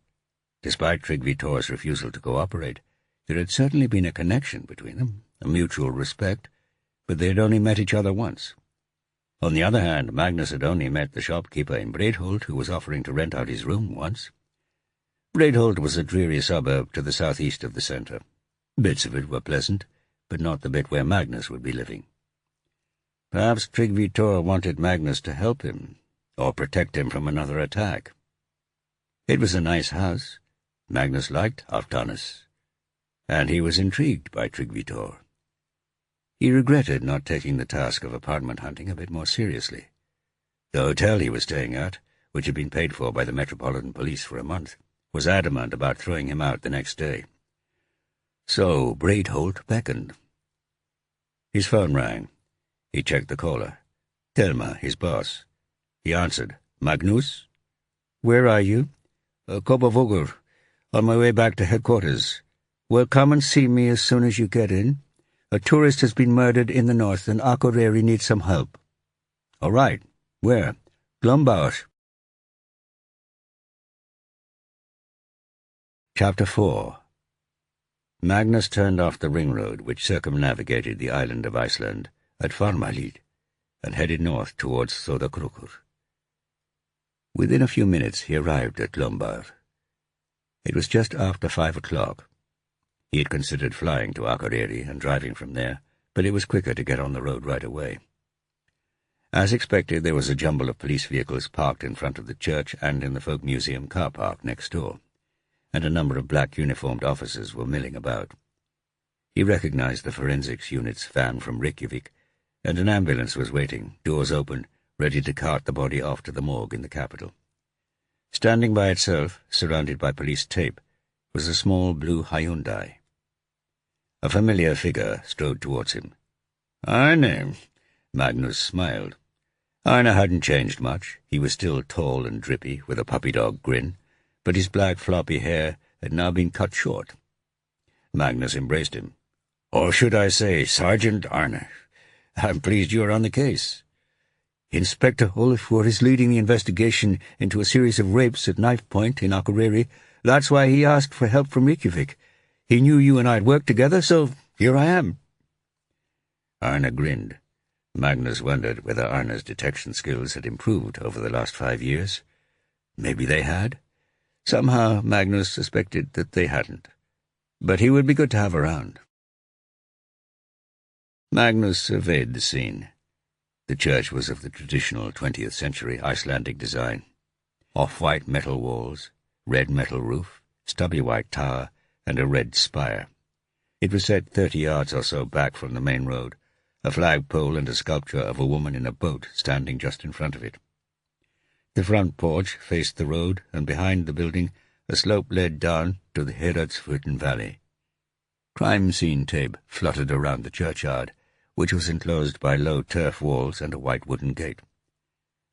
Despite Tryggvi Thor's refusal to cooperate, there had certainly been a connection between them, a mutual respect, but they had only met each other once. On the other hand, Magnus had only met the shopkeeper in Breidholt who was offering to rent out his room once. Breidholt was a dreary suburb to the southeast of the centre. Bits of it were pleasant, but not the bit where Magnus would be living. Perhaps Tryggvi Thor wanted Magnus to help him, or protect him from another attack. It was a nice house. Magnus liked Alftanes, and he was intrigued by Tryggvi Thor. He regretted not taking the task of apartment hunting a bit more seriously. The hotel he was staying at, which had been paid for by the Metropolitan Police for a month, was adamant about throwing him out the next day. So Breidholt beckoned. His phone rang. He checked the caller. Thelma, his boss. He answered. Magnus? Where are you? Kópavogur. On my way back to headquarters. Well, come and see me as soon as you get in. A tourist has been murdered in the north, and Akureyri needs some help. All right. Where? Glombaur. Chapter 4. Magnus turned off the ring road which circumnavigated the island of Iceland at Farmalid and headed north towards Þóðakrókur. Within a few minutes he arrived at Glombaur. It was just after 5 o'clock. He had considered flying to Akureyri and driving from there, but it was quicker to get on the road right away. As expected, there was a jumble of police vehicles parked in front of the church and in the Folk Museum car park next door, and a number of black uniformed officers were milling about. He recognized the forensics unit's van from Reykjavik, and an ambulance was waiting, doors open, ready to cart the body off to the morgue in the capital. Standing by itself, surrounded by police tape, was a small blue Hyundai. A familiar figure strode towards him. Arne, Magnus smiled. Arne hadn't changed much. He was still tall and drippy, with a puppy-dog grin, but his black floppy hair had now been cut short. Magnus embraced him. "Or should I say, Sergeant Arne? I'm pleased you are on the case. Inspector Olafur is leading the investigation into a series of rapes at Knife Point in Akureyri. That's why he asked for help from Reykjavik. He knew you and I'd worked together, so here I am." Arne grinned. Magnus wondered whether Arne's detection skills had improved over the last 5 years. Maybe they had. Somehow Magnus suspected that they hadn't. But he would be good to have around. Magnus surveyed the scene. The church was of the traditional 20th century Icelandic design. Off-white metal walls, red metal roof, stubby white tower, and a red spire. It was set 30 yards or so back from the main road, a flagpole and a sculpture of a woman in a boat standing just in front of it. The front porch faced the road, and behind the building a slope led down to the Heradsfjorden Valley. Crime scene tape fluttered around the churchyard, which was enclosed by low turf walls and a white wooden gate.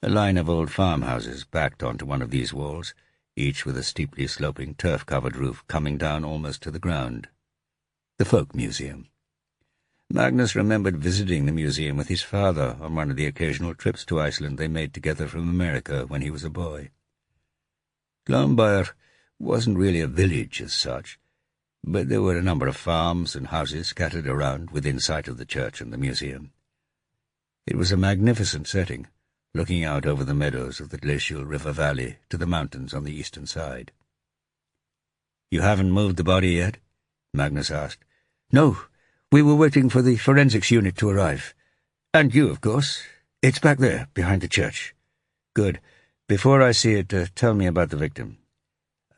A line of old farmhouses backed onto one of these walls, each with a steeply sloping turf-covered roof coming down almost to the ground. The Folk Museum. Magnus remembered visiting the museum with his father on one of the occasional trips to Iceland they made together from America when he was a boy. Glombyr wasn't really a village as such, but there were a number of farms and houses scattered around within sight of the church and the museum. It was a magnificent setting, looking out over the meadows of the glacial river valley to the mountains on the eastern side. "You haven't moved the body yet?" Magnus asked. "No, we were waiting for the forensics unit to arrive. And you, of course. It's back there, behind the church." "Good. Before I see it, tell me about the victim."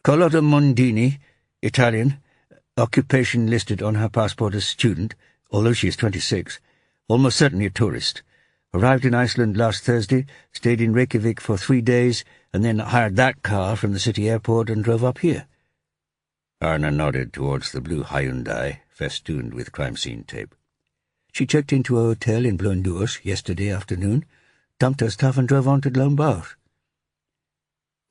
"Carlotta Mondini, Italian. Occupation listed on her passport as student, although she is 26. Almost certainly a tourist. Arrived in Iceland last Thursday, stayed in Reykjavik for 3 days, and then hired that car from the city airport and drove up here." Arne nodded towards the blue Hyundai, festooned with crime scene tape. "She checked into a hotel in Blönduós yesterday afternoon, dumped her stuff and drove on to Glombyr."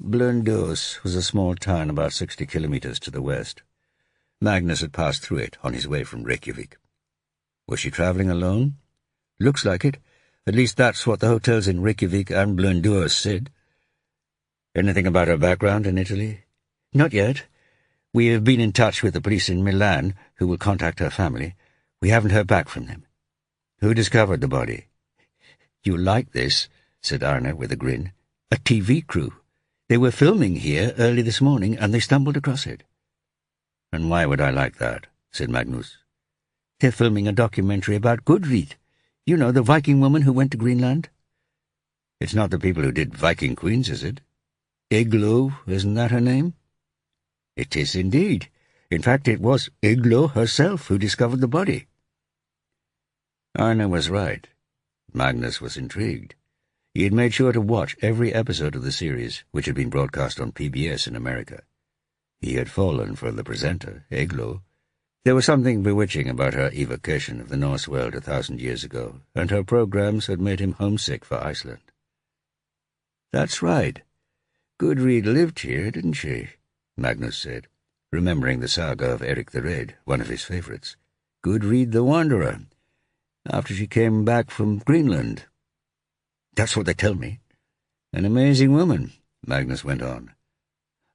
Blönduós was a small town about 60 kilometers to the west. Magnus had passed through it on his way from Reykjavik. Was she travelling alone? Looks like it. At least that's what the hotels in Reykjavik and Blönduós said. Anything about her background in Italy? Not yet. We have been in touch with the police in Milan, who will contact her family. We haven't heard back from them. Who discovered the body? "You'll like this," said Arne with a grin. "A TV crew. They were filming here early this morning, and they stumbled across it." "And why would I like that?" said Magnus. "They're filming a documentary about Gudrid. You know, the Viking woman who went to Greenland." "It's not the people who did Viking Queens, is it? Eglo, isn't that her name?" "It is indeed. In fact, it was Eglo herself who discovered the body." Arne was right. Magnus was intrigued. He had made sure to watch every episode of the series, which had been broadcast on PBS in America. He had fallen for the presenter, Eglo. There was something bewitching about her evocation of the Norse world 1,000 years ago, and her programs had made him homesick for Iceland. "That's right. Gudrid lived here, didn't she?" Magnus said, remembering the saga of Eric the Red, one of his favourites. Gudrid the Wanderer, after she came back from Greenland. "That's what they tell me." "An amazing woman," Magnus went on.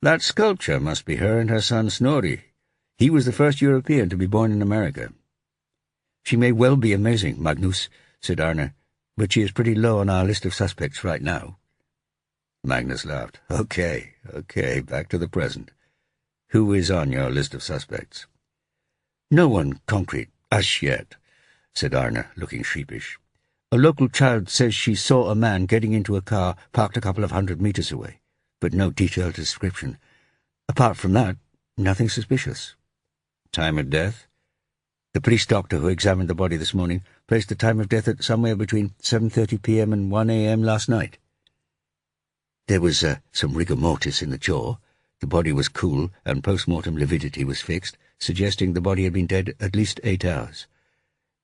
"That sculpture must be her and her son Snorri. He was the first European to be born in America." "She may well be amazing, Magnus," said Arne, "but she is pretty low on our list of suspects right now." Magnus laughed. Okay, back to the present. Who is on your list of suspects?" "No one concrete, as yet," said Arne, looking sheepish. "A local child says she saw a man getting into a car parked a couple of 100 meters away, but no detailed description. Apart from that, nothing suspicious." "Time of death?" "The police doctor who examined the body this morning placed the time of death at somewhere between 7:30 p.m. and 1 a.m. last night. There was some rigor mortis in the jaw. The body was cool, and post-mortem lividity was fixed, suggesting the body had been dead at least 8 hours.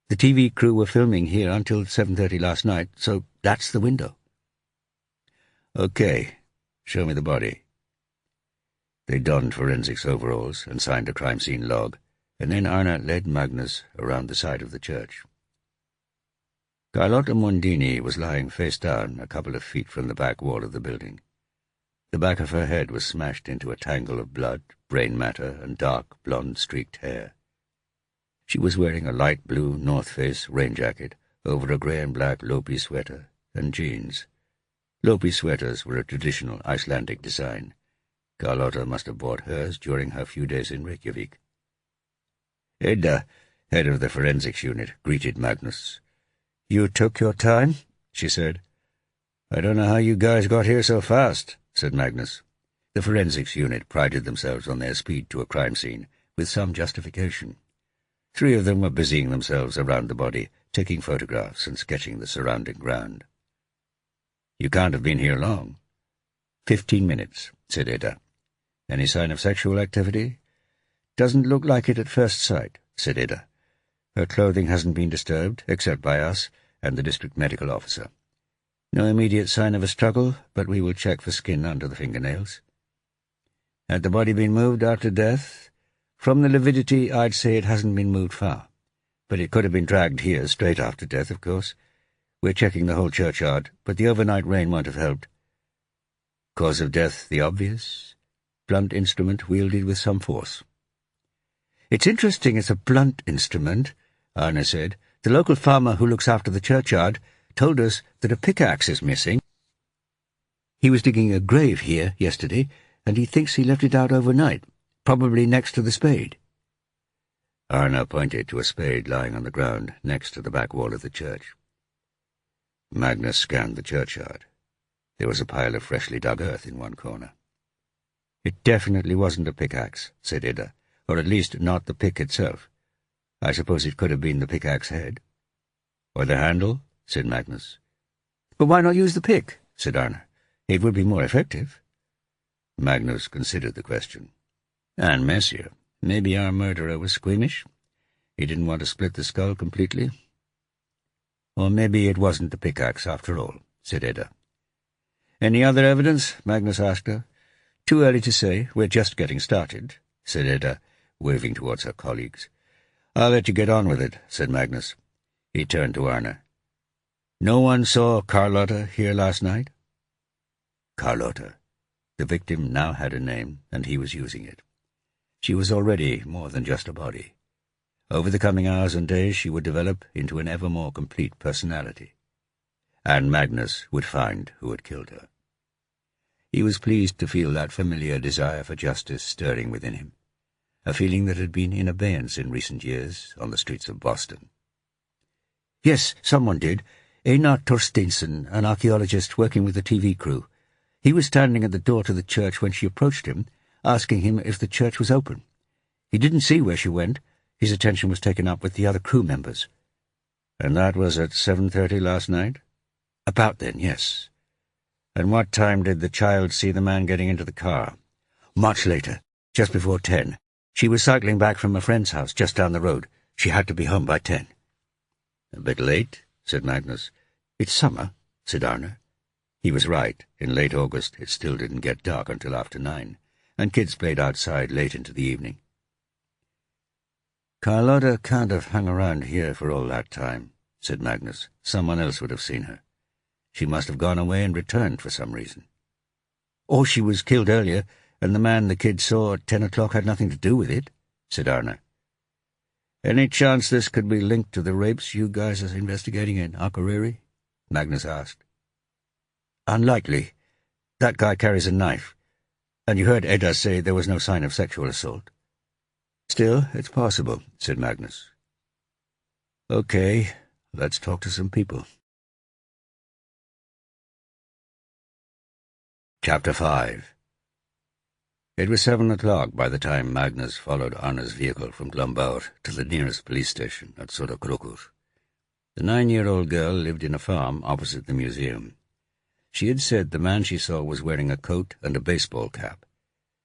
The TV crew were filming here until 7:30 last night, so that's the window." "Okay, show me the body." They donned forensics overalls and signed a crime scene log. and then Arna led Magnus around the side of the church. Carlotta Mondini was lying face down a couple of feet from the back wall of the building. The back of her head was smashed into a tangle of blood, brain matter, and dark, blonde-streaked hair. She was wearing a light blue North Face rain jacket over a grey and black Lopi sweater and jeans. Lopi sweaters were a traditional Icelandic design. Carlotta must have bought hers during her few days in Reykjavik. Edda, head of the forensics unit, greeted Magnus. "You took your time?" she said. "I don't know how you guys got here so fast," said Magnus. The forensics unit prided themselves on their speed to a crime scene, with some justification. 3 of them were busying themselves around the body, taking photographs and sketching the surrounding ground. "You can't have been here long." 15 minutes, said Edda. "Any sign of sexual activity?" "Doesn't look like it at first sight," said Edda. "Her clothing hasn't been disturbed, except by us and the district medical officer. No immediate sign of a struggle, but we will check for skin under the fingernails." "Had the body been moved after death?" "From the lividity, I'd say it hasn't been moved far. But it could have been dragged here straight after death, of course. We're checking the whole churchyard, but the overnight rain won't have helped." "Cause of death the obvious? Blunt instrument wielded with some force." "It's interesting it's a blunt instrument," Arna said. "The local farmer who looks after the churchyard told us that a pickaxe is missing. He was digging a grave here yesterday, and he thinks he left it out overnight, probably next to the spade." Arna pointed to a spade lying on the ground next to the back wall of the church. Magnus scanned the churchyard. There was a pile of freshly dug earth in one corner. "It definitely wasn't a pickaxe," said Edda, "or at least not the pick itself. I suppose it could have been the pickaxe head." "Or the handle," said Magnus. "But why not use the pick?" said Arna. "It would be more effective." Magnus considered the question. "And messier. Maybe our murderer was squeamish. He didn't want to split the skull completely." "Or maybe it wasn't the pickaxe after all," said Edda. "Any other evidence?" Magnus asked her. "Too early to say. We're just getting started," said Edda, waving towards her colleagues. "I'll let you get on with it," said Magnus. He turned to Arna. "No one saw Carlotta here last night?" Carlotta. The victim now had a name, and he was using it. She was already more than just a body. Over the coming hours and days she would develop into an ever more complete personality. And Magnus would find who had killed her. He was pleased to feel that familiar desire for justice stirring within him, a feeling that had been in abeyance in recent years on the streets of Boston. "Yes, someone did. Einar Torsteinsson, an archaeologist working with the TV crew. He was standing at the door to the church when she approached him, asking him if the church was open. He didn't see where she went. His attention was taken up with the other crew members." "And that was at 7:30 last night?" "About then, yes." "And what time did the child see the man getting into the car?" "Much later, just before 10. She was cycling back from a friend's house just down the road. She had to be home by 10. "A bit late," said Magnus. "It's summer," said Arna. He was right. In late August it still didn't get dark until after 9, and kids played outside late into the evening. "Carlotta can't have hung around here for all that time," said Magnus. "Someone else would have seen her. She must have gone away and returned for some reason." "Or she was killed earlier, and the man the kids saw at 10 o'clock had nothing to do with it," said Arna. "Any chance this could be linked to the rapes you guys are investigating in Akureyri?" Magnus asked. "Unlikely. That guy carries a knife. And you heard Edda say there was no sign of sexual assault." "Still, it's possible," said Magnus. "Okay, let's talk to some people." Chapter 5. It was 7 o'clock by the time Magnus followed Arna's vehicle from Glumbaur to the nearest police station at Sodakrokur. The 9-year-old girl lived in a farm opposite the museum. She had said the man she saw was wearing a coat and a baseball cap.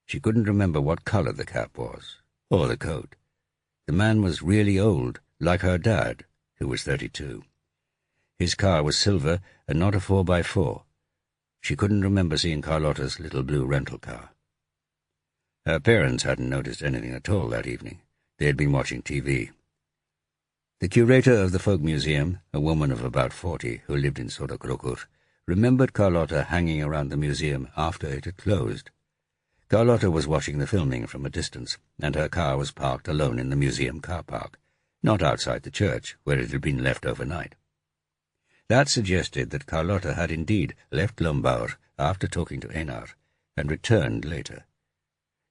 She couldn't remember what color the cap was, or the coat. The man was really old, like her dad, who was 32. His car was silver and not a 4x4. She couldn't remember seeing Carlotta's little blue rental car. Her parents hadn't noticed anything at all that evening. They had been watching TV. The curator of the Folk Museum, a woman of about 40 who lived in Sodakrokur, remembered Carlotta hanging around the museum after it had closed. Carlotta was watching the filming from a distance, and her car was parked alone in the museum car park, not outside the church, where it had been left overnight. That suggested that Carlotta had indeed left Lombaur after talking to Einar, and returned later.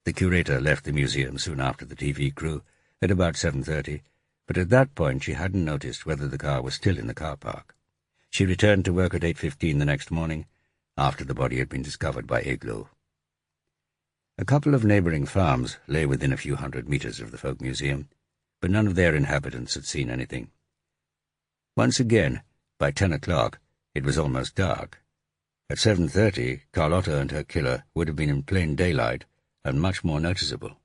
The curator left the museum soon after the TV crew, at about 7:30, but at that point she hadn't noticed whether the car was still in the car park. She returned to work at 8:15 the next morning, after the body had been discovered by Eglo. A couple of neighbouring farms lay within a few hundred metres of the Folk Museum, but none of their inhabitants had seen anything. Once again, by 10 o'clock, it was almost dark. At 7:30, Carlotta and her killer would have been in plain daylight and much more noticeable.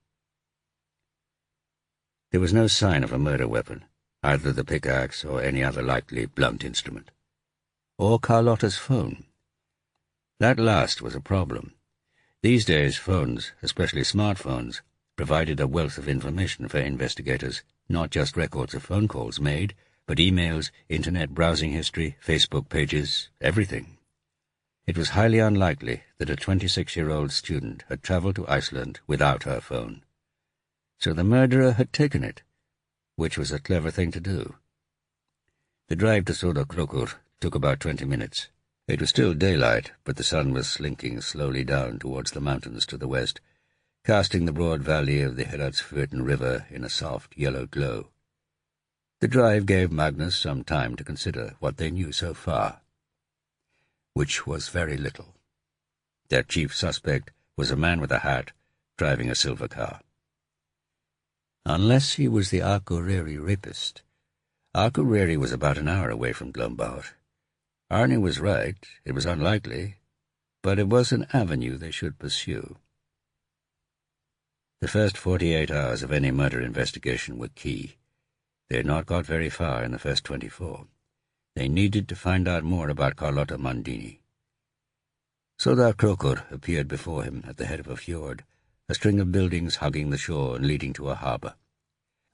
There was no sign of a murder weapon, either the pickaxe or any other likely blunt instrument. Or Carlotta's phone. That last was a problem. These days, phones, especially smartphones, provided a wealth of information for investigators, not just records of phone calls made, but emails, internet browsing history, Facebook pages, everything. It was highly unlikely that a 26-year-old student had travelled to Iceland without her phone. So the murderer had taken it, which was a clever thing to do. The drive to Sodakrokur took about 20 minutes. It was still daylight, but the sun was slinking slowly down towards the mountains to the west, casting the broad valley of the Heradsfjorden River in a soft yellow glow. The drive gave Magnus some time to consider what they knew so far, which was very little. Their chief suspect was a man with a hat, driving a silver car. Unless he was the Akureyri rapist. Akureyri was about an hour away from Glombaur. Arnie was right, it was unlikely, but it was an avenue they should pursue. The first 48 hours of any murder investigation were key. They had not got very far in the first 24. They needed to find out more about Carlotta Mandini. Sodakrokur appeared before him at the head of a fjord, a string of buildings hugging the shore and leading to a harbour.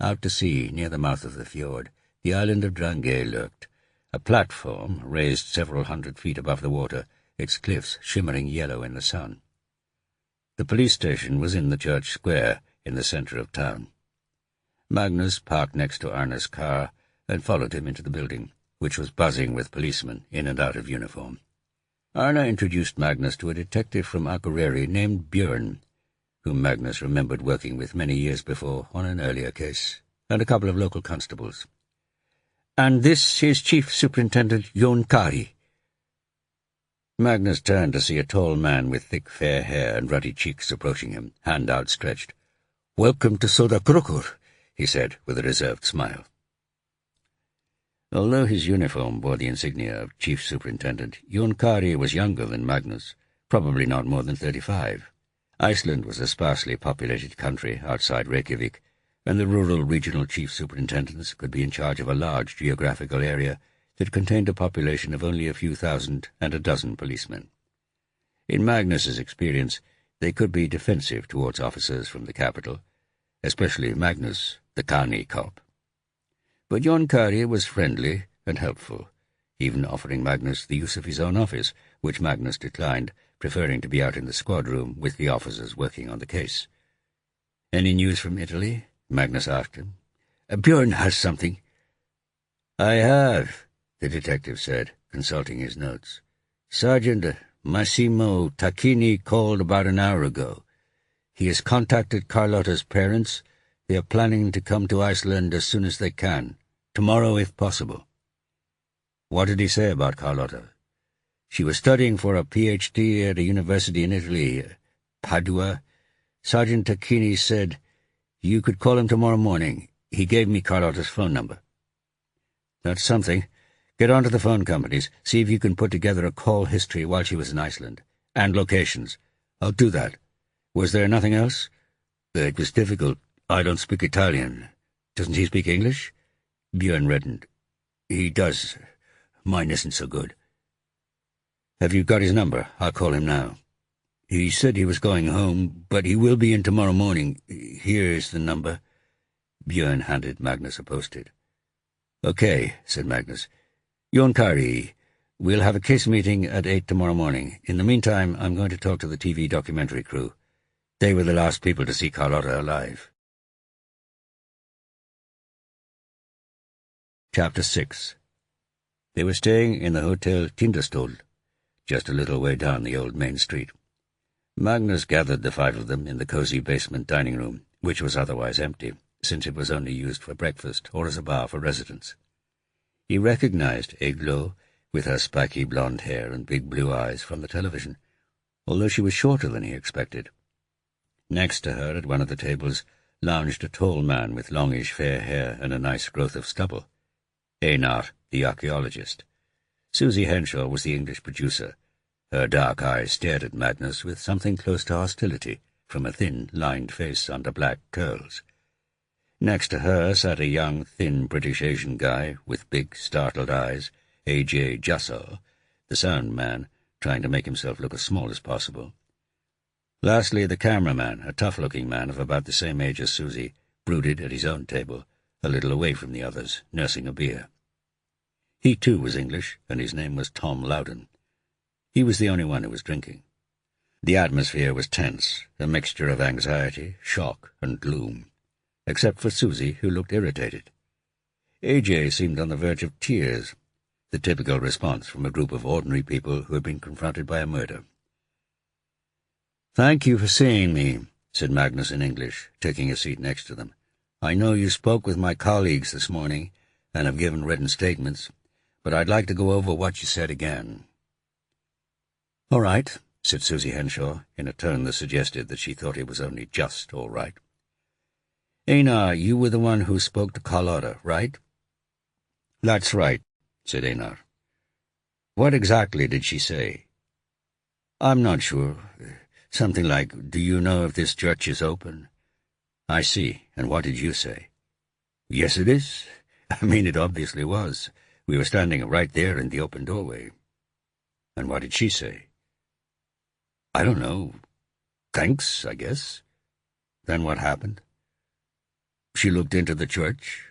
Out to sea, near the mouth of the fjord, the island of Drangey lurked, a platform raised several hundred feet above the water, its cliffs shimmering yellow in the sun. The police station was in the church square, in the centre of town. Magnus parked next to Arne's car and followed him into the building, which was buzzing with policemen in and out of uniform. Arne introduced Magnus to a detective from Akureyri named Björn, whom Magnus remembered working with many years before on an earlier case, and a couple of local constables. "And this is Chief Superintendent Jon Kari." Magnus turned to see a tall man with thick fair hair and ruddy cheeks approaching him, hand outstretched. "Welcome to Sodakrokur," he said with a reserved smile. Although his uniform bore the insignia of Chief Superintendent, Jon Kari was younger than Magnus, probably not more than 35. Iceland was a sparsely populated country outside Reykjavik, and the rural regional chief superintendents could be in charge of a large geographical area that contained a population of only a few thousand and a dozen policemen. In Magnus's experience, they could be defensive towards officers from the capital, especially Magnus, the Kani cop. But Jon Kari was friendly and helpful, even offering Magnus the use of his own office, which Magnus declined, preferring to be out in the squad room with the officers working on the case. "Any news from Italy?" Magnus asked him. "Björn has something." "I have," the detective said, consulting his notes. "Sergeant Massimo Tacchini called about an hour ago. He has contacted Carlotta's parents. They are planning to come to Iceland as soon as they can, tomorrow if possible." "What did he say about Carlotta?" "She was studying for a PhD at a university in Italy, Padua. Sergeant Tacchini said you could call him tomorrow morning. He gave me Carlotta's phone number." "That's something. Get on to the phone companies. See if you can put together a call history while she was in Iceland. And locations." "I'll do that. Was there nothing else?" "It was difficult. I don't speak Italian." "Doesn't he speak English?" Björn reddened. "He does. Mine isn't so good." "Have you got his number? I'll call him now." "He said he was going home, but he will be in tomorrow morning. Here is the number." Björn handed Magnus a post-it. "Okay," said Magnus. "Jon Kari, we'll have a case meeting at 8 tomorrow morning. In the meantime, I'm going to talk to the TV documentary crew. They were the last people to see Carlotta alive." Chapter 6. They were staying in the Hotel Tinderstol, just a little way down the old main street. Magnus gathered the five of them in the cosy basement dining room, which was otherwise empty, since it was only used for breakfast or as a bar for residents. He recognized Eglo, with her spiky blonde hair and big blue eyes, from the television, although she was shorter than he expected. Next to her, at one of the tables, lounged a tall man with longish fair hair and a nice growth of stubble. Einar, the archaeologist. Susie Henshaw was the English producer. Her dark eyes stared at Magnus with something close to hostility from a thin, lined face under black curls. Next to her sat a young, thin British Asian guy with big, startled eyes, A.J. Jasso, the sound man, trying to make himself look as small as possible. Lastly, the cameraman, a tough-looking man of about the same age as Susie, brooded at his own table, a little away from the others, nursing a beer. He, too, was English, and his name was Tom Loudon. He was the only one who was drinking. The atmosphere was tense, a mixture of anxiety, shock, and gloom, except for Susie, who looked irritated. A.J. seemed on the verge of tears, the typical response from a group of ordinary people who had been confronted by a murder. "Thank you for seeing me," said Magnus in English, taking a seat next to them. "I know you spoke with my colleagues this morning and have given written statements, but I'd like to go over what you said again." "All right," said Susie Henshaw, in a tone that suggested that she thought it was only just all right. "Einar, you were the one who spoke to Carlotta, right?" "That's right," said Einar. "What exactly did she say?" "I'm not sure. Something like, 'Do you know if this church is open?'" "I see. And what did you say?" "Yes, it is. I mean, it obviously was. We were standing right there in the open doorway." "And what did she say?" "I don't know. Thanks, I guess." "Then what happened?" "She looked into the church."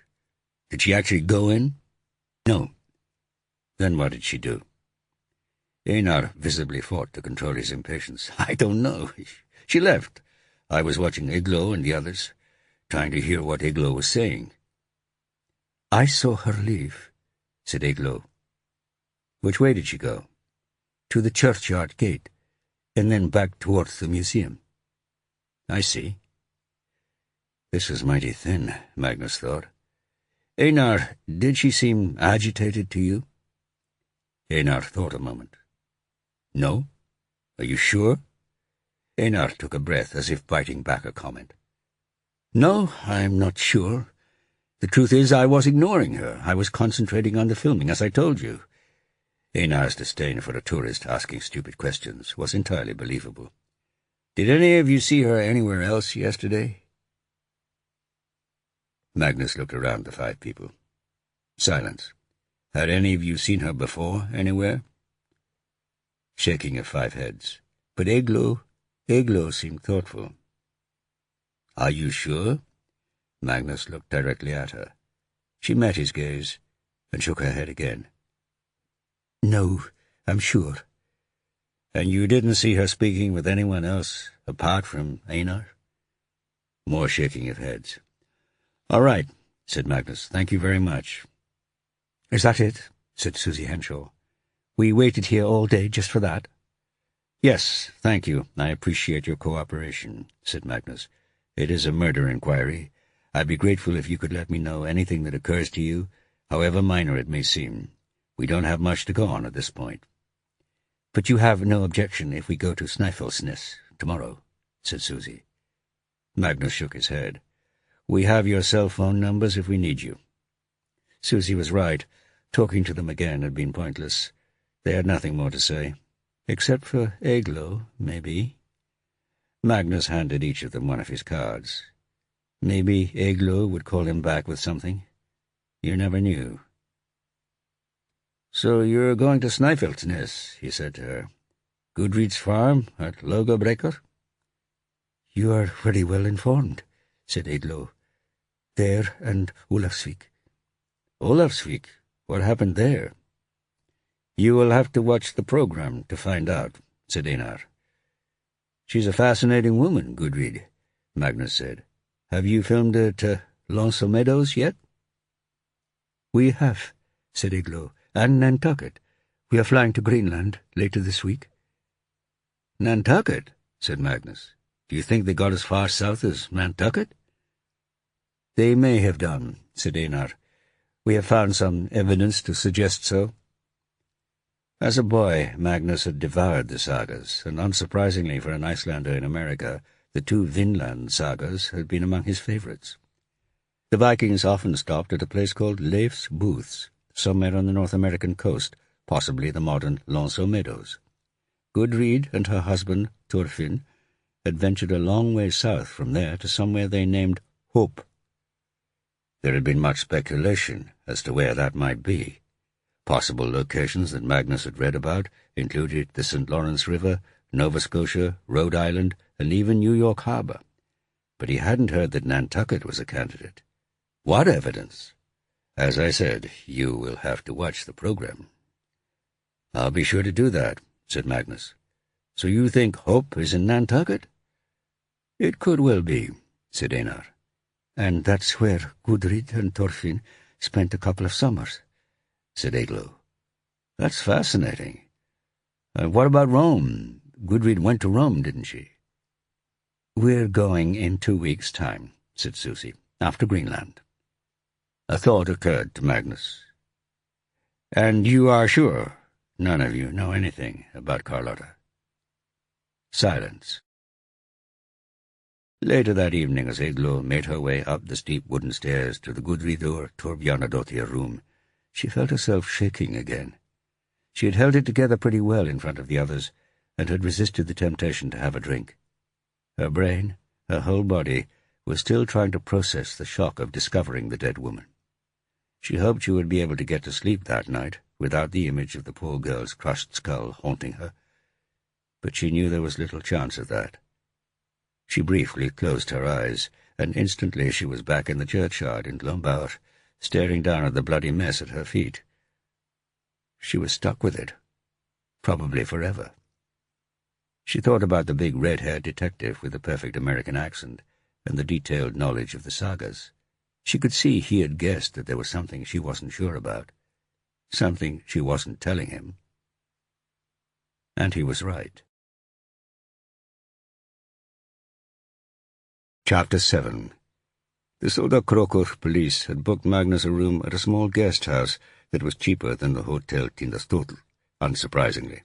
"Did she actually go in?" "No." "Then what did she do?" Einar visibly fought to control his impatience. "I don't know. She left. I was watching Eglo and the others, trying to hear what Eglo was saying." "I saw her leave," said Eglo. "Which way did she go?" "To the churchyard gate, and then back towards the museum." "I see." This was mighty thin, Magnus thought. "Einar, did she seem agitated to you?" Einar thought a moment. "No? Are you sure?" Einar took a breath, as if biting back a comment. "No, I'm not sure. The truth is, I was ignoring her. I was concentrating on the filming, as I told you." Einar's disdain for a tourist asking stupid questions was entirely believable. "Did any of you see her anywhere else yesterday?" Magnus looked around the five people. Silence. "Had any of you seen her before, anywhere?" Shaking of five heads. But Eglo seemed thoughtful. "Are you sure?" Magnus looked directly at her. She met his gaze and shook her head again. "No, I'm sure." "And you didn't see her speaking with anyone else, apart from Einar?" More shaking of heads. "All right," said Magnus. "Thank you very much." "Is that it?" said Susie Henshaw. "We waited here all day just for that?" "Yes, thank you. I appreciate your cooperation," said Magnus. "It is a murder inquiry. I'd be grateful if you could let me know anything that occurs to you, however minor it may seem. We don't have much to go on at this point." "But you have no objection if we go to Snæfellsnes tomorrow," said Susie. Magnus shook his head. "We have your cell phone numbers if we need you." Susie was right. Talking to them again had been pointless. They had nothing more to say. Except for Eglo, maybe. Magnus handed each of them one of his cards. Maybe Eglo would call him back with something. You never knew. "So you're going to Snæfellsnes," he said to her. "Goodreads Farm at Logabrekker?" "You are very well informed," said Eglo. There and Olafsvik. Olafsvik? What happened there? You will have to watch the program to find out, said Einar. She's a fascinating woman, Gudrid, Magnus said. Have you filmed at Lonso Meadows yet? We have, said Iglo, and Nantucket. We are flying to Greenland later this week. Nantucket, said Magnus. Do you think they got as far south as Nantucket? They may have done, said Einar. We have found some evidence to suggest so. As a boy, Magnus had devoured the sagas, and unsurprisingly for an Icelander in America, the two Vinland sagas had been among his favourites. The Vikings often stopped at a place called Leif's Booths, somewhere on the North American coast, possibly the modern Lonso Meadows. Gudrid and her husband, Thorfinn, had ventured a long way south from there to somewhere they named Hope. There had been much speculation as to where that might be. Possible locations that Magnus had read about included the St. Lawrence River, Nova Scotia, Rhode Island, and even New York Harbor. But he hadn't heard that Nantucket was a candidate. What evidence? As I said, you will have to watch the program. I'll be sure to do that, said Magnus. So you think Hope is in Nantucket? It could well be, said Einar. And that's where Gudrid and Thorfinn spent a couple of summers, said Eglo. That's fascinating. What about Rome? Gudrid went to Rome, didn't she? We're going in 2 weeks' time, said Susie, after Greenland. A thought occurred to Magnus. And you are sure none of you know anything about Carlotta? Silence. Later that evening, as Eglo made her way up the steep wooden stairs to the Gudridur Torbjarnadottir room, she felt herself shaking again. She had held it together pretty well in front of the others, and had resisted the temptation to have a drink. Her brain, her whole body, was still trying to process the shock of discovering the dead woman. She hoped she would be able to get to sleep that night without the image of the poor girl's crushed skull haunting her, but she knew there was little chance of that. She briefly closed her eyes, and instantly she was back in the churchyard in Glombaur, staring down at the bloody mess at her feet. She was stuck with it, probably forever. She thought about the big red-haired detective with the perfect American accent and the detailed knowledge of the sagas. She could see he had guessed that there was something she wasn't sure about, something she wasn't telling him. And he was right. Chapter 7. The Sodakrokur police had booked Magnus a room at a small guest house that was cheaper than the Hotel Tindastóttir, unsurprisingly.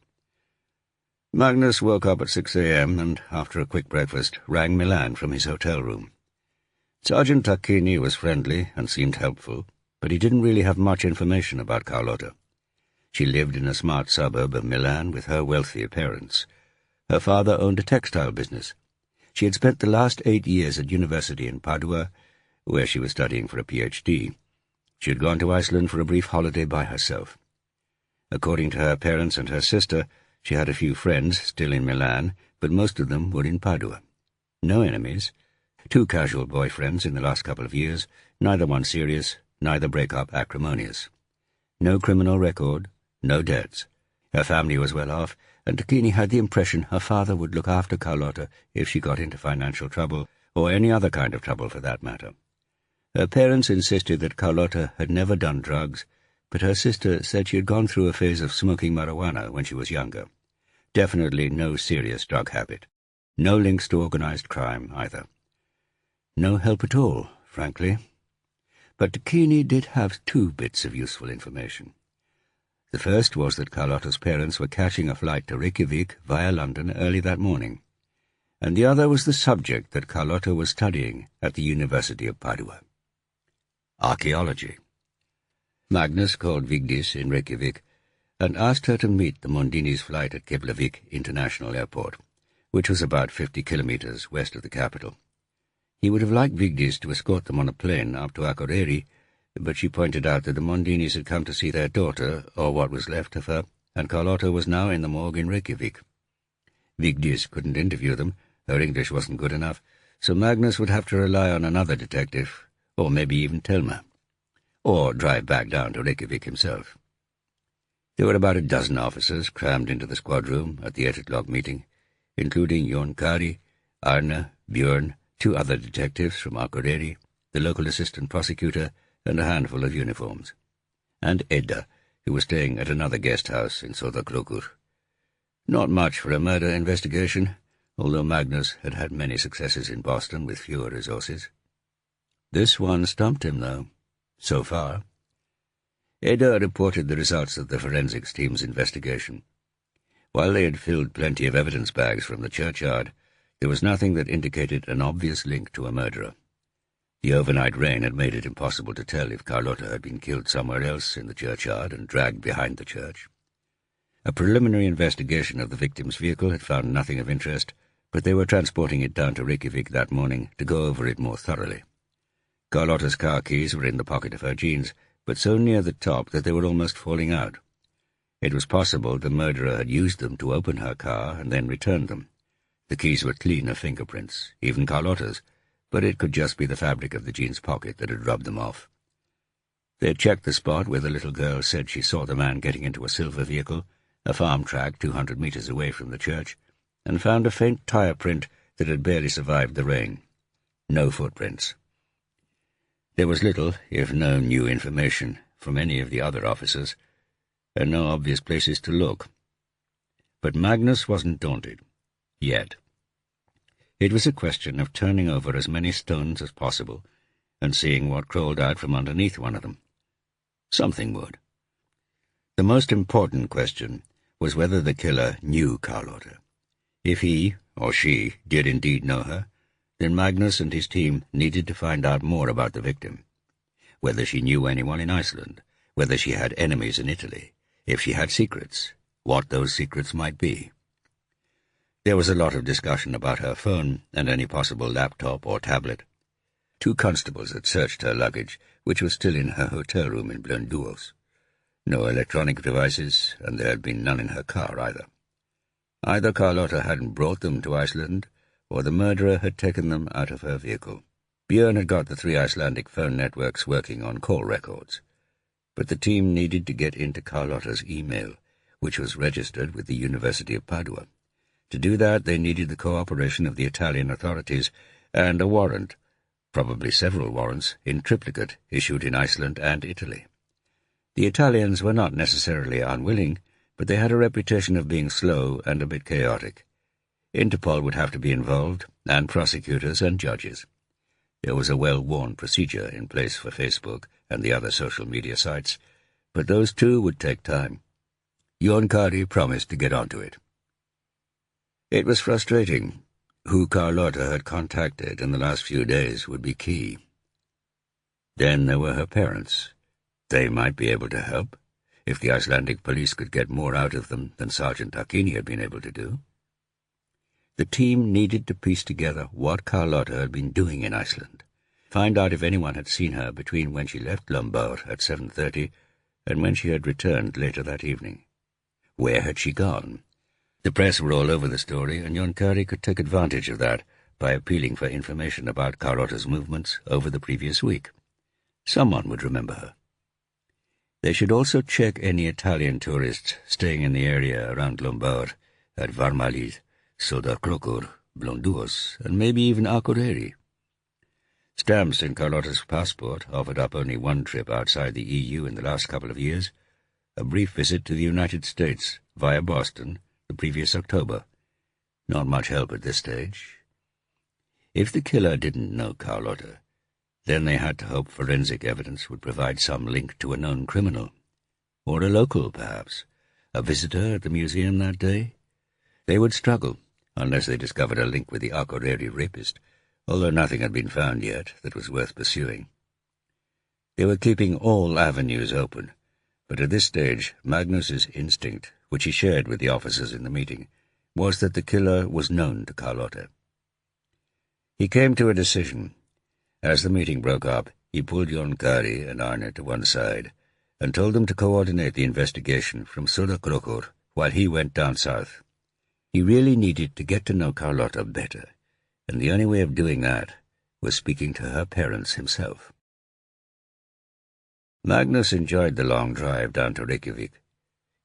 Magnus woke up at 6 a.m. and, after a quick breakfast, rang Milan from his hotel room. Sergeant Tacchini was friendly and seemed helpful, but he didn't really have much information about Carlotta. She lived in a smart suburb of Milan with her wealthy parents. Her father owned a textile business. She had spent the last 8 years at university in Padua, where she was studying for a Ph.D. She had gone to Iceland for a brief holiday by herself. According to her parents and her sister, she had a few friends still in Milan, but most of them were in Padua. No enemies. 2 casual boyfriends in the last couple of years, neither one serious, neither break-up acrimonious. No criminal record, no debts. Her family was well off, and Tacchini had the impression her father would look after Carlotta if she got into financial trouble, or any other kind of trouble for that matter. Her parents insisted that Carlotta had never done drugs, but her sister said she had gone through a phase of smoking marijuana when she was younger. Definitely no serious drug habit. No links to organized crime, either. No help at all, frankly. But Tacchini did have 2 bits of useful information. The first was that Carlotta's parents were catching a flight to Reykjavik via London early that morning, and the other was the subject that Carlotta was studying at the University of Padua. Archaeology. Magnus called Vigdis in Reykjavik and asked her to meet the Mondini's flight at Keflavik International Airport, which was about 50 kilometers west of the capital. He would have liked Vigdis to escort them on a plane up to Akureyri, but she pointed out that the Mondinis had come to see their daughter, or what was left of her, and Carlotta was now in the morgue in Reykjavik. Vigdis couldn't interview them, her English wasn't good enough, so Magnus would have to rely on another detective, or maybe even Telma, or drive back down to Reykjavik himself. There were about a dozen officers crammed into the squad room at the 8 o'clock meeting, including Jon Kari, Arne, Björn, 2 other detectives from Akureyri, the local assistant prosecutor, and a handful of uniforms, and Edda, who was staying at another guest house in Sodakrokur. Not much for a murder investigation, although Magnus had had many successes in Boston with fewer resources. This one stumped him, though, so far. Edda reported the results of the forensics team's investigation. While they had filled plenty of evidence bags from the churchyard, there was nothing that indicated an obvious link to a murderer. The overnight rain had made it impossible to tell if Carlotta had been killed somewhere else in the churchyard and dragged behind the church. A preliminary investigation of the victim's vehicle had found nothing of interest, but they were transporting it down to Reykjavik that morning to go over it more thoroughly. Carlotta's car keys were in the pocket of her jeans, but so near the top that they were almost falling out. It was possible the murderer had used them to open her car and then returned them. The keys were clean of fingerprints, even Carlotta's, but it could just be the fabric of the jeans pocket that had rubbed them off. They had checked the spot where the little girl said she saw the man getting into a silver vehicle, a farm track 200 meters away from the church, and found a faint tire print that had barely survived the rain. No footprints. There was little, if no new information, from any of the other officers, and no obvious places to look. But Magnus wasn't daunted. Yet. It was a question of turning over as many stones as possible and seeing what crawled out from underneath one of them. Something would. The most important question was whether the killer knew Carlotta. If he, or she, did indeed know her, then Magnus and his team needed to find out more about the victim. Whether she knew anyone in Iceland, whether she had enemies in Italy, if she had secrets, what those secrets might be. There was a lot of discussion about her phone and any possible laptop or tablet. 2 constables had searched her luggage, which was still in her hotel room in Blönduós. No electronic devices, and there had been none in her car either. Either Carlotta hadn't brought them to Iceland, or the murderer had taken them out of her vehicle. Björn had got the 3 Icelandic phone networks working on call records. But the team needed to get into Carlotta's email, which was registered with the University of Padua. To do that, they needed the cooperation of the Italian authorities and a warrant, probably several warrants, in triplicate issued in Iceland and Italy. The Italians were not necessarily unwilling, but they had a reputation of being slow and a bit chaotic. Interpol would have to be involved, and prosecutors and judges. There was a well-worn procedure in place for Facebook and the other social media sites, but those too would take time. Jon Kari promised to get onto it. It was frustrating. Who Carlotta had contacted in the last few days would be key. Then there were her parents. They might be able to help, if the Icelandic police could get more out of them than Sergeant Akini had been able to do. The team needed to piece together what Carlotta had been doing in Iceland, find out if anyone had seen her between when she left Lombard at 7:30 and when she had returned later that evening. Where had she gone? The press were all over the story, and Jon Kari could take advantage of that by appealing for information about Carlotta's movements over the previous week. Someone would remember her. They should also check any Italian tourists staying in the area around Lombard, at Varmalid, Sodakrokur, Blönduós, and maybe even Akureyri. Stamps in Carlotta's passport offered up only one trip outside the EU in the last couple of years, a brief visit to the United States via Boston the previous October. Not much help at this stage. If the killer didn't know Carlotta, then they had to hope forensic evidence would provide some link to a known criminal. Or a local, perhaps, a visitor at the museum that day. They would struggle, unless they discovered a link with the Akureyri rapist, although nothing had been found yet that was worth pursuing. They were keeping all avenues open, but at this stage Magnus's instinct, which he shared with the officers in the meeting, was that the killer was known to Carlotta. He came to a decision. As the meeting broke up, he pulled Jon Kari and Arne to one side and told them to coordinate the investigation from Sodakrokur while he went down south. He really needed to get to know Carlotta better, and the only way of doing that was speaking to her parents himself. Magnus enjoyed the long drive down to Reykjavik.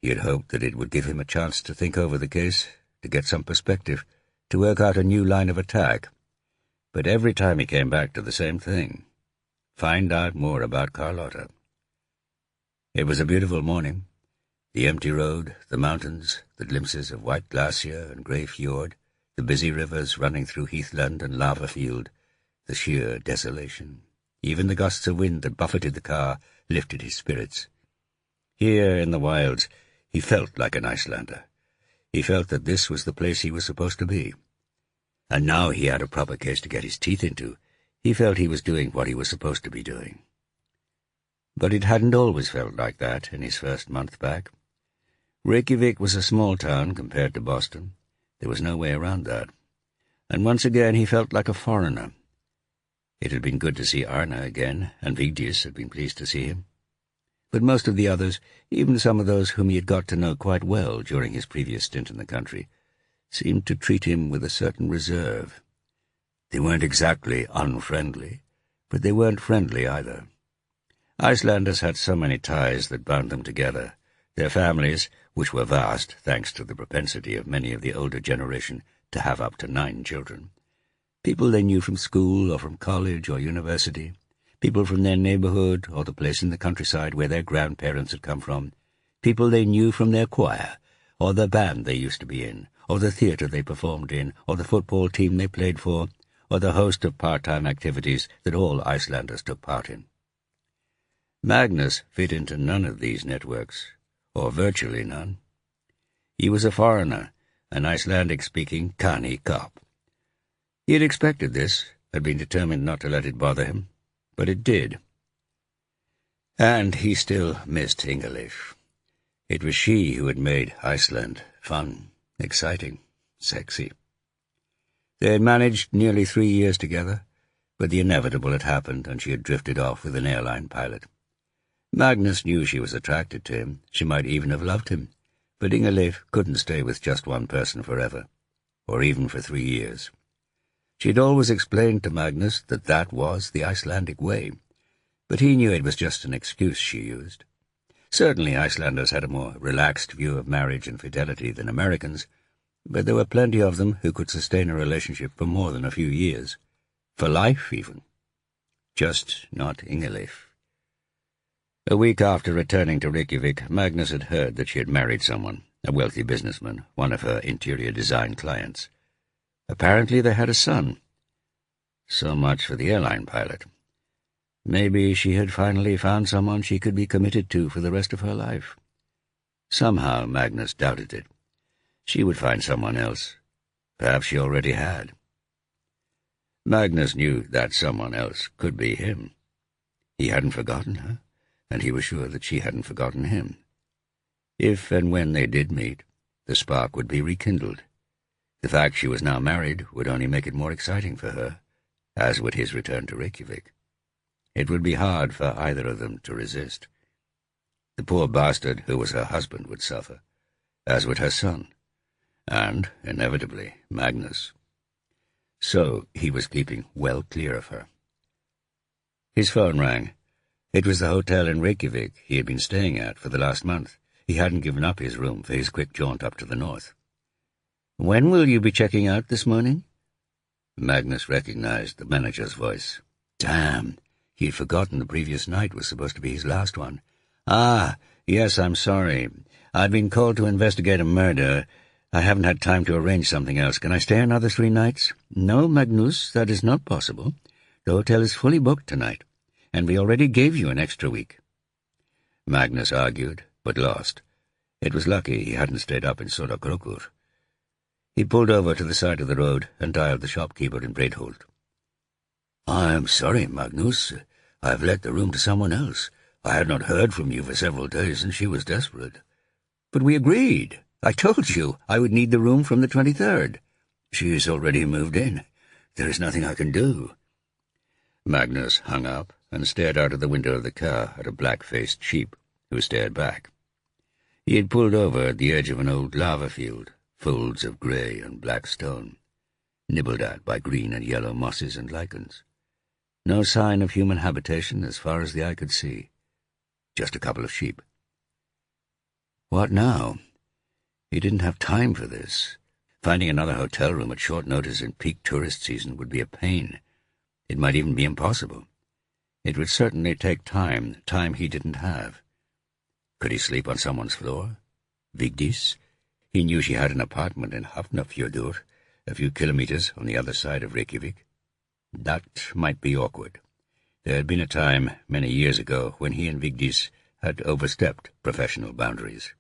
He had hoped that it would give him a chance to think over the case, to get some perspective, to work out a new line of attack. But every time he came back to the same thing: find out more about Carlotta. It was a beautiful morning. The empty road, the mountains, the glimpses of white glacier and grey fjord, the busy rivers running through heathland and lava field, the sheer desolation. Even the gusts of wind that buffeted the car lifted his spirits. Here in the wilds, he felt like an Icelander. He felt that this was the place he was supposed to be. And now he had a proper case to get his teeth into. He felt he was doing what he was supposed to be doing. But it hadn't always felt like that in his first month back. Reykjavik was a small town compared to Boston. There was no way around that. And once again he felt like a foreigner. It had been good to see Arna again, and Vigdis had been pleased to see him. But most of the others, even some of those whom he had got to know quite well during his previous stint in the country, seemed to treat him with a certain reserve. They weren't exactly unfriendly, but they weren't friendly either. Icelanders had so many ties that bound them together. Their families, which were vast thanks to the propensity of many of the older generation to have up to 9 children. People they knew from school or from college or university, people from their neighborhood or the place in the countryside where their grandparents had come from, people they knew from their choir, or the band they used to be in, or the theater they performed in, or the football team they played for, or the host of part-time activities that all Icelanders took part in. Magnus fit into none of these networks, or virtually none. He was a foreigner, an Icelandic-speaking Kani cop. He had expected this, had been determined not to let it bother him, but it did. And he still missed Ingalill. It was she who had made Iceland fun, exciting, sexy. They had managed nearly 3 years together, but the inevitable had happened, and she had drifted off with an airline pilot. Magnus knew she was attracted to him. She might even have loved him, but Ingalill couldn't stay with just one person forever, or even for 3 years. She had always explained to Magnus that that was the Icelandic way, but he knew it was just an excuse she used. Certainly Icelanders had a more relaxed view of marriage and fidelity than Americans, but there were plenty of them who could sustain a relationship for more than a few years, for life even. Just not Ingalill. A week after returning to Reykjavik, Magnus had heard that she had married someone, a wealthy businessman, one of her interior design clients. Apparently they had a son. So much for the airline pilot. Maybe she had finally found someone she could be committed to for the rest of her life. Somehow Magnus doubted it. She would find someone else. Perhaps she already had. Magnus knew that someone else could be him. He hadn't forgotten her, and he was sure that she hadn't forgotten him. If and when they did meet, the spark would be rekindled. The fact she was now married would only make it more exciting for her, as would his return to Reykjavik. It would be hard for either of them to resist. The poor bastard who was her husband would suffer, as would her son, and, inevitably, Magnus. So he was keeping well clear of her. His phone rang. It was the hotel in Reykjavik he had been staying at for the last month. He hadn't given up his room for his quick jaunt up to the north. "When will you be checking out this morning?" Magnus recognized the manager's voice. Damn, he had forgotten the previous night was supposed to be his last one. "Ah, yes, I'm sorry. I've been called to investigate a murder. I haven't had time to arrange something else. Can I stay another 3 nights? "No, Magnus, that is not possible. The hotel is fully booked tonight, and we already gave you an extra week." Magnus argued, but lost. It was lucky he hadn't stayed up in Sodakrokur. He pulled over to the side of the road and dialed the shopkeeper in Breidholt. "I'm sorry, Magnus. I've let the room to someone else. I had not heard from you for several days, and she was desperate." "But we agreed. I told you I would need the room from the 23rd. "She's already moved in. There is nothing I can do." Magnus hung up and stared out of the window of the car at a black-faced sheep, who stared back. He had pulled over at the edge of an old lava field, folds of grey and black stone, nibbled at by green and yellow mosses and lichens. No sign of human habitation as far as the eye could see. just a couple of sheep. What now? He didn't have time for this. Finding another hotel room at short notice in peak tourist season would be a pain. It might even be impossible. It would certainly take time he didn't have. Could he sleep on someone's floor? Vigdis? He knew she had an apartment in Hafnarfjordur, a few kilometers on the other side of Reykjavik. That might be awkward. There had been a time, many years ago, when he and Vigdis had overstepped professional boundaries.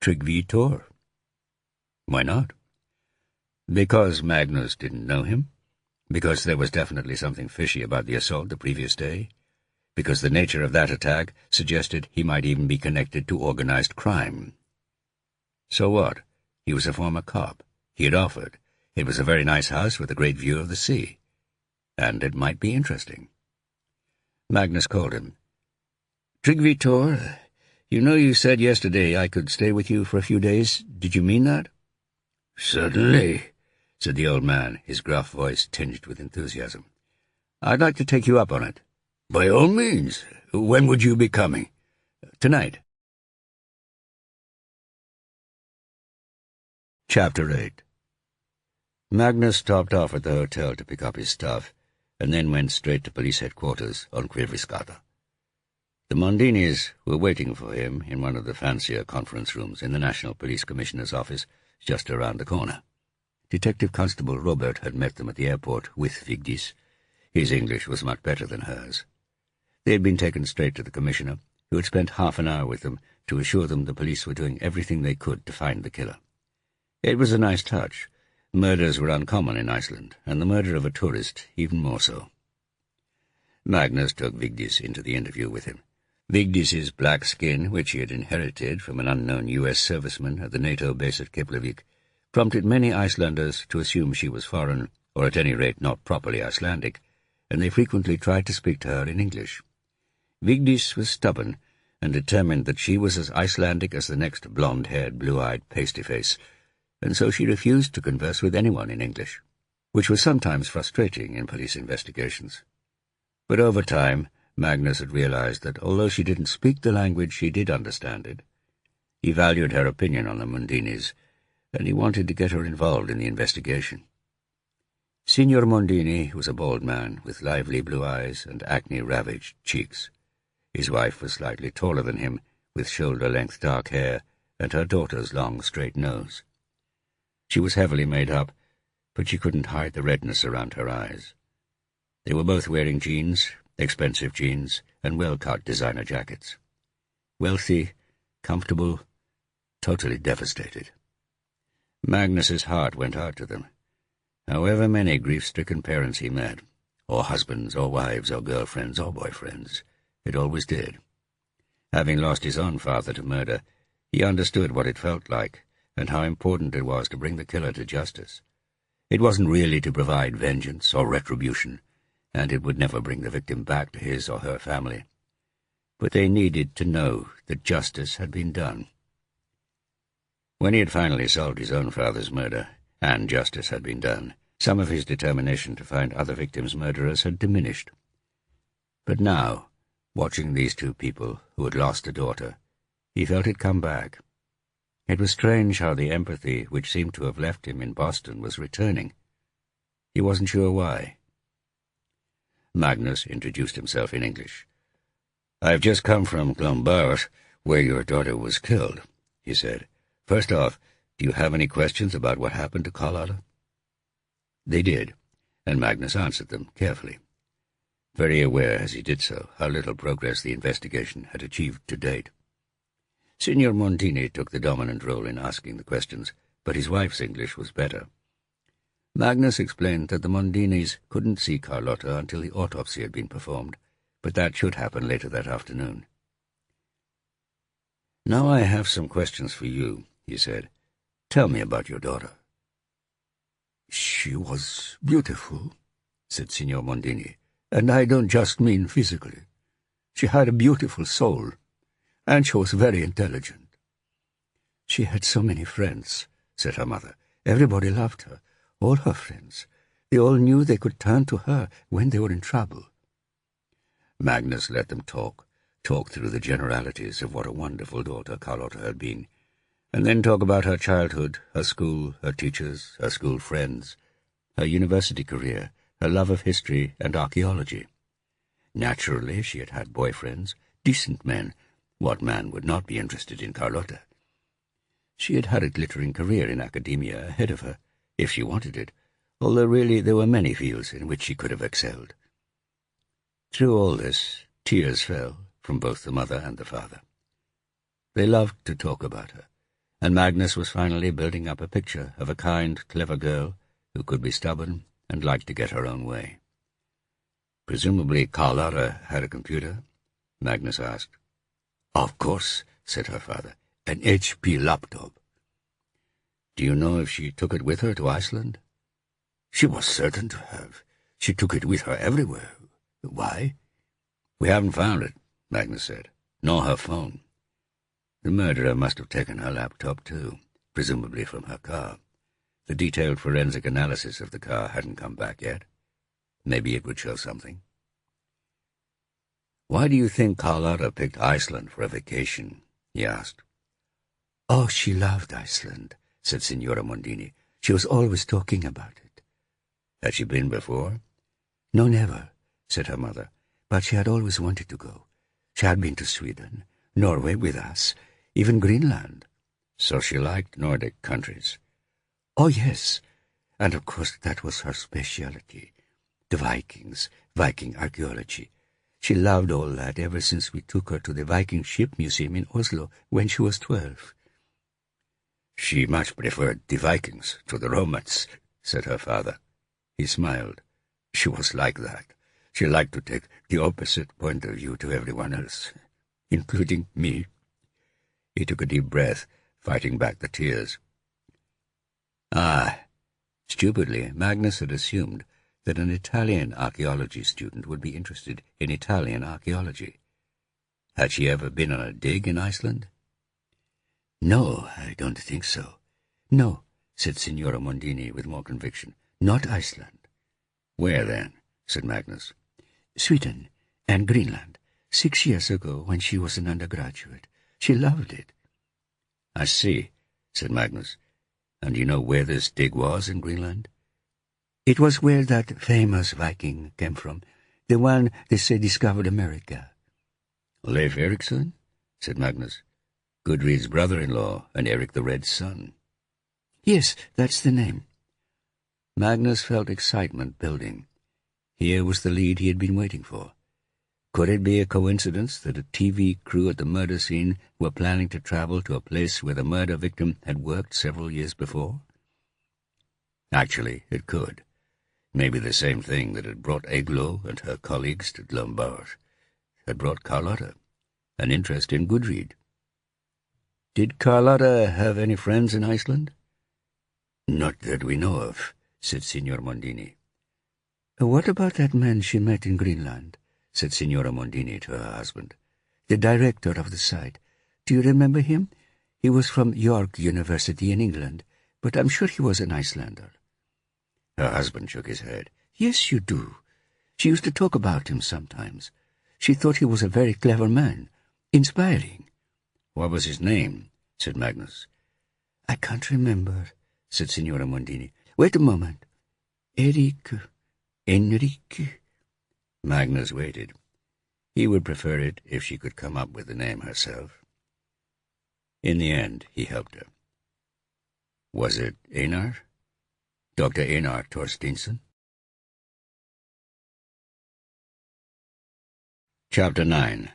Tryggvi Thor? Why not? Because Magnus didn't know him? Because there was definitely something fishy about the assault the previous day? Because the nature of that attack suggested he might even be connected to organized crime? So what? He was a former cop. He had offered. It was a very nice house with a great view of the sea. And it might be interesting. Magnus called him. Tryggvi Thor, you said yesterday I could stay with you for a few days. Did you mean that? Certainly, said the old man, his gruff voice tinged with enthusiasm. I'd like to take you up on it. By all means. When would you be coming? Tonight. Chapter 8. Magnus stopped off at the hotel to pick up his stuff, and then went straight to police headquarters on Kvivriskata. The Mondinis were waiting for him in one of the fancier conference rooms in the National Police Commissioner's office just around the corner. Detective Constable Robert had met them at the airport with Vigdis. His English was much better than hers. They had been taken straight to the Commissioner, who had spent half an hour with them to assure them the police were doing everything they could to find the killer. It was a nice touch. Murders were uncommon in Iceland, and the murder of a tourist even more so. Magnus took Vigdis into the interview with him. Vigdis's black skin, which he had inherited from an unknown U.S. serviceman at the NATO base at Keflavik, prompted many Icelanders to assume she was foreign, or at any rate not properly Icelandic, and they frequently tried to speak to her in English. Vigdis was stubborn, and determined that she was as Icelandic as the next blonde-haired, blue-eyed pasty-face, and so she refused to converse with anyone in English, which was sometimes frustrating in police investigations. But over time, Magnus had realized that although she didn't speak the language, she did understand it. He valued her opinion on the Mondinis, and he wanted to get her involved in the investigation. Signor Mondini was a bald man with lively blue eyes and acne-ravaged cheeks. His wife was slightly taller than him, with shoulder-length dark hair, and her daughter's long, straight nose. She was heavily made up, but she couldn't hide the redness around her eyes. They were both wearing jeans, expensive jeans, and well-cut designer jackets. Wealthy, comfortable, totally devastated. Magnus's heart went out to them. However many grief-stricken parents he met, or husbands, or wives, or girlfriends, or boyfriends, it always did. Having lost his own father to murder, he understood what it felt like, and how important it was to bring the killer to justice. It wasn't really to provide vengeance or retribution, and it would never bring the victim back to his or her family. But they needed to know that justice had been done. When he had finally solved his own father's murder, and justice had been done, some of his determination to find other victims' murderers had diminished. But now, watching these two people who had lost a daughter, he felt it come back. It was strange how the empathy which seemed to have left him in Boston was returning. He wasn't sure why. Magnus introduced himself in English. "I've just come from Glombarth, where your daughter was killed," he said. "First off, do you have any questions about what happened to Carlotta?" They did, and Magnus answered them carefully, very aware as he did so how little progress the investigation had achieved to date. Signor Mondini took the dominant role in asking the questions, but his wife's English was better. Magnus explained that the Mondinis couldn't see Carlotta until the autopsy had been performed, but that should happen later that afternoon. "Now I have some questions for you," he said. "Tell me about your daughter." "She was beautiful," said Signor Mondini, "and I don't just mean physically. She had a beautiful soul, and she was very intelligent." "She had so many friends," said her mother. "Everybody loved her, all her friends. They all knew they could turn to her when they were in trouble." Magnus let them talk, talk through the generalities of what a wonderful daughter Carlotta had been, and then talk about her childhood, her school, her teachers, her school friends, her university career, her love of history and archaeology. Naturally, she had had boyfriends, decent men. What man would not be interested in Carlotta? She had had a glittering career in academia ahead of her, if she wanted it, although really there were many fields in which she could have excelled. Through all this, tears fell from both the mother and the father. They loved to talk about her, and Magnus was finally building up a picture of a kind, clever girl who could be stubborn and liked to get her own way. "Presumably Carlotta had a computer?" Magnus asked. "Of course," said her father. "An HP laptop." "Do you know if she took it with her to Iceland?" "She was certain to have. She took it with her everywhere. Why?" "We haven't found it," Magnus said, "nor her phone. The murderer must have taken her laptop too, presumably from her car. The detailed forensic analysis of the car hadn't come back yet. Maybe it would show something." "Why do you think Carlotta picked Iceland for a vacation?" he asked. "Oh, she loved Iceland," said Signora Mondini. "She was always talking about it." "Had she been before?" "No, never," said her mother. "But she had always wanted to go. She had been to Sweden, Norway with us, even Greenland." "So she liked Nordic countries?" "Oh, yes. And of course that was her specialty. The Vikings, Viking archaeology. She loved all that ever since we took her to the Viking ship museum in Oslo when she was 12. "She much preferred the Vikings to the Romans," said her father. He smiled. "She was like that. She liked to take the opposite point of view to everyone else, including me." He took a deep breath, fighting back the tears. Stupidly, Magnus had assumed that an Italian archaeology student would be interested in Italian archaeology. Had she ever been on a dig in Iceland? "No, I don't think so." "No," said Signora Mondini with more conviction. "Not Iceland." "Where, then?" said Magnus. "Sweden and Greenland, 6 years ago when she was an undergraduate. She loved it." "I see," said Magnus. "And you know where this dig was in Greenland?" "It was where that famous Viking came from, the one they say discovered America." "Leif Erikson?" said Magnus. "Gudrid's brother-in-law and Eric the Red's son." "Yes, that's the name." Magnus felt excitement building. Here was the lead he had been waiting for. Could it be a coincidence that a TV crew at the murder scene were planning to travel to a place where the murder victim had worked several years before? Actually, it could. Maybe the same thing that had brought Eglo and her colleagues to Lombard had brought Carlotta an interest in Gudrid. "Did Carlotta have any friends in Iceland?" "Not that we know of," said Signor Mondini. "What about that man she met in Greenland?" said Signora Mondini to her husband. "The director of the site. Do you remember him? He was from York University in England, but I'm sure he was an Icelander." Her husband shook his head. "Yes, you do. She used to talk about him sometimes. She thought he was a very clever man. Inspiring." "What was his name?" said Magnus. "I can't remember," said Signora Mondini. "Wait a moment. Enrique." Magnus waited. He would prefer it if she could come up with the name herself. In the end, he helped her. "Was it Einar? Dr. Einar Torstensson?" Chapter 9.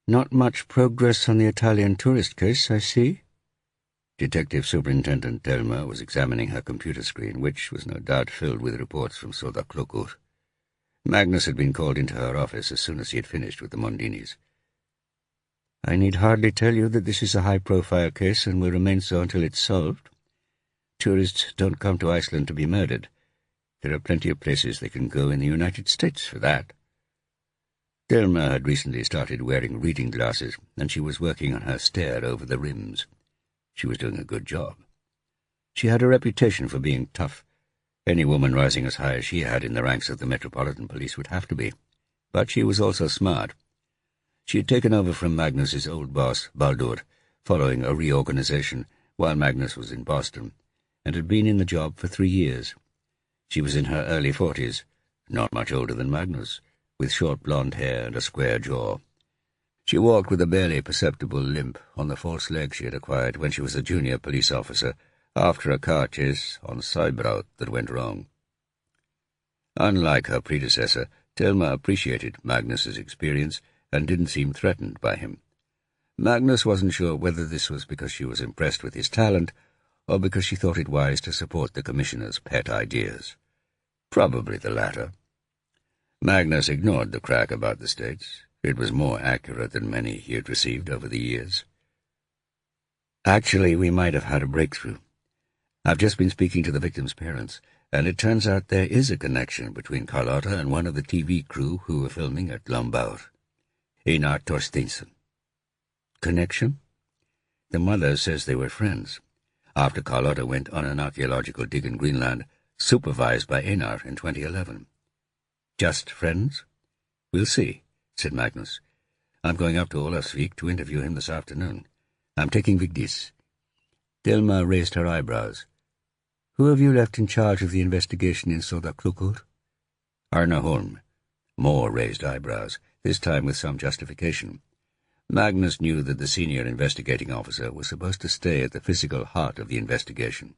"Not much progress on the Italian tourist case, I see." Detective Superintendent Delma was examining her computer screen, which was no doubt filled with reports from Soda Krokur. Magnus had been called into her office as soon as he had finished with the Mondinis. "I need hardly tell you that this is a high-profile case and will remain so until it's solved. Tourists don't come to Iceland to be murdered. There are plenty of places they can go in the United States for that." Delma had recently started wearing reading glasses, and she was working on her stare over the rims. She was doing a good job. She had a reputation for being tough. Any woman rising as high as she had in the ranks of the Metropolitan Police would have to be. But she was also smart. She had taken over from Magnus's old boss, Baldur, following a reorganization while Magnus was in Boston, and had been in the job for 3 years. She was in her early 40s, not much older than Magnus, with short blonde hair and a square jaw. She walked with a barely perceptible limp on the false leg she had acquired when she was a junior police officer after a car chase on Sybraut that went wrong. Unlike her predecessor, Thelma appreciated Magnus's experience and didn't seem threatened by him. Magnus wasn't sure whether this was because she was impressed with his talent or because she thought it wise to support the commissioner's pet ideas. Probably the latter. Magnus ignored the crack about the States. It was more accurate than many he had received over the years. Actually, we might have had a breakthrough. I've just been speaking to the victim's parents, and it turns out there is a connection between Carlotta and one of the TV crew who were filming at Lombard. Einar Torstensson. Connection? The mother says they were friends, after Carlotta went on an archaeological dig in Greenland, supervised by Einar in 2011. Just friends? We'll see, said Magnus. I'm going up to Olavsvik to interview him this afternoon. I'm taking Vigdis. Thelma raised her eyebrows. Who have you left in charge of the investigation in Sodaklukur? Arne Holm. More raised eyebrows, this time with some justification. Magnus knew that the senior investigating officer was supposed to stay at the physical heart of the investigation.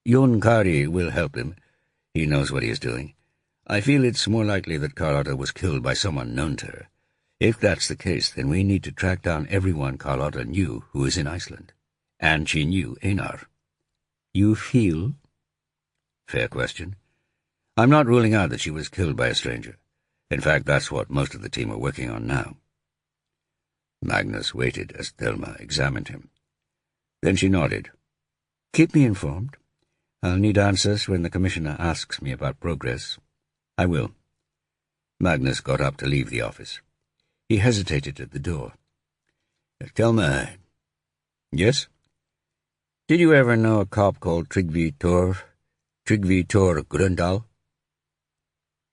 Jon Kari will help him. He knows what he is doing. I feel it's more likely that Carlotta was killed by someone known to her. If that's the case, then we need to track down everyone Carlotta knew who is in Iceland. And she knew Einar. You feel? Fair question. I'm not ruling out that she was killed by a stranger. In fact, that's what most of the team are working on now. Magnus waited as Thelma examined him. Then she nodded. Keep me informed. I'll need answers when the commissioner asks me about progress. I will. Magnus got up to leave the office. He hesitated at the door. Thelma. Yes? Did you ever know a cop called Tryggvi Tor Gröndal?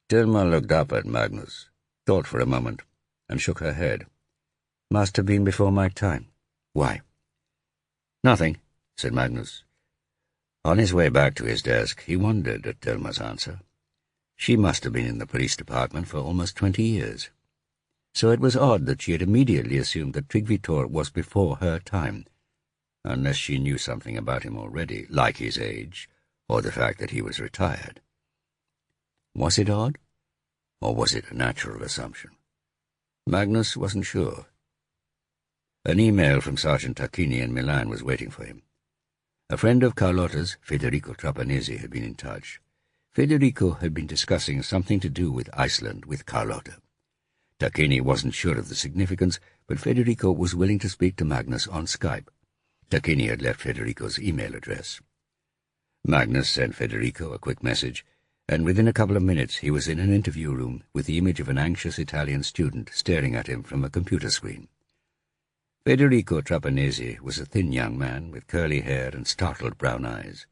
Thelma looked up at Magnus, thought for a moment, and shook her head. Must have been before my time. Why? Nothing, said Magnus. On his way back to his desk, he wondered at Thelma's answer. She must have been in the police department for almost 20 years. So it was odd that she had immediately assumed that Tryggvi Tor was before her time, unless she knew something about him already, like his age, or the fact that he was retired. Was it odd, or was it a natural assumption? Magnus wasn't sure. An email from Sergeant Tacchini in Milan was waiting for him. A friend of Carlotta's, Federico Trapanese, had been in touch. Federico had been discussing something to do with Iceland with Carlotta. Tacchini wasn't sure of the significance, but Federico was willing to speak to Magnus on Skype. Tacchini had left Federico's email address. Magnus sent Federico a quick message, and within a couple of minutes he was in an interview room with the image of an anxious Italian student staring at him from a computer screen. Federico Trapanese was a thin young man with curly hair and startled brown eyes.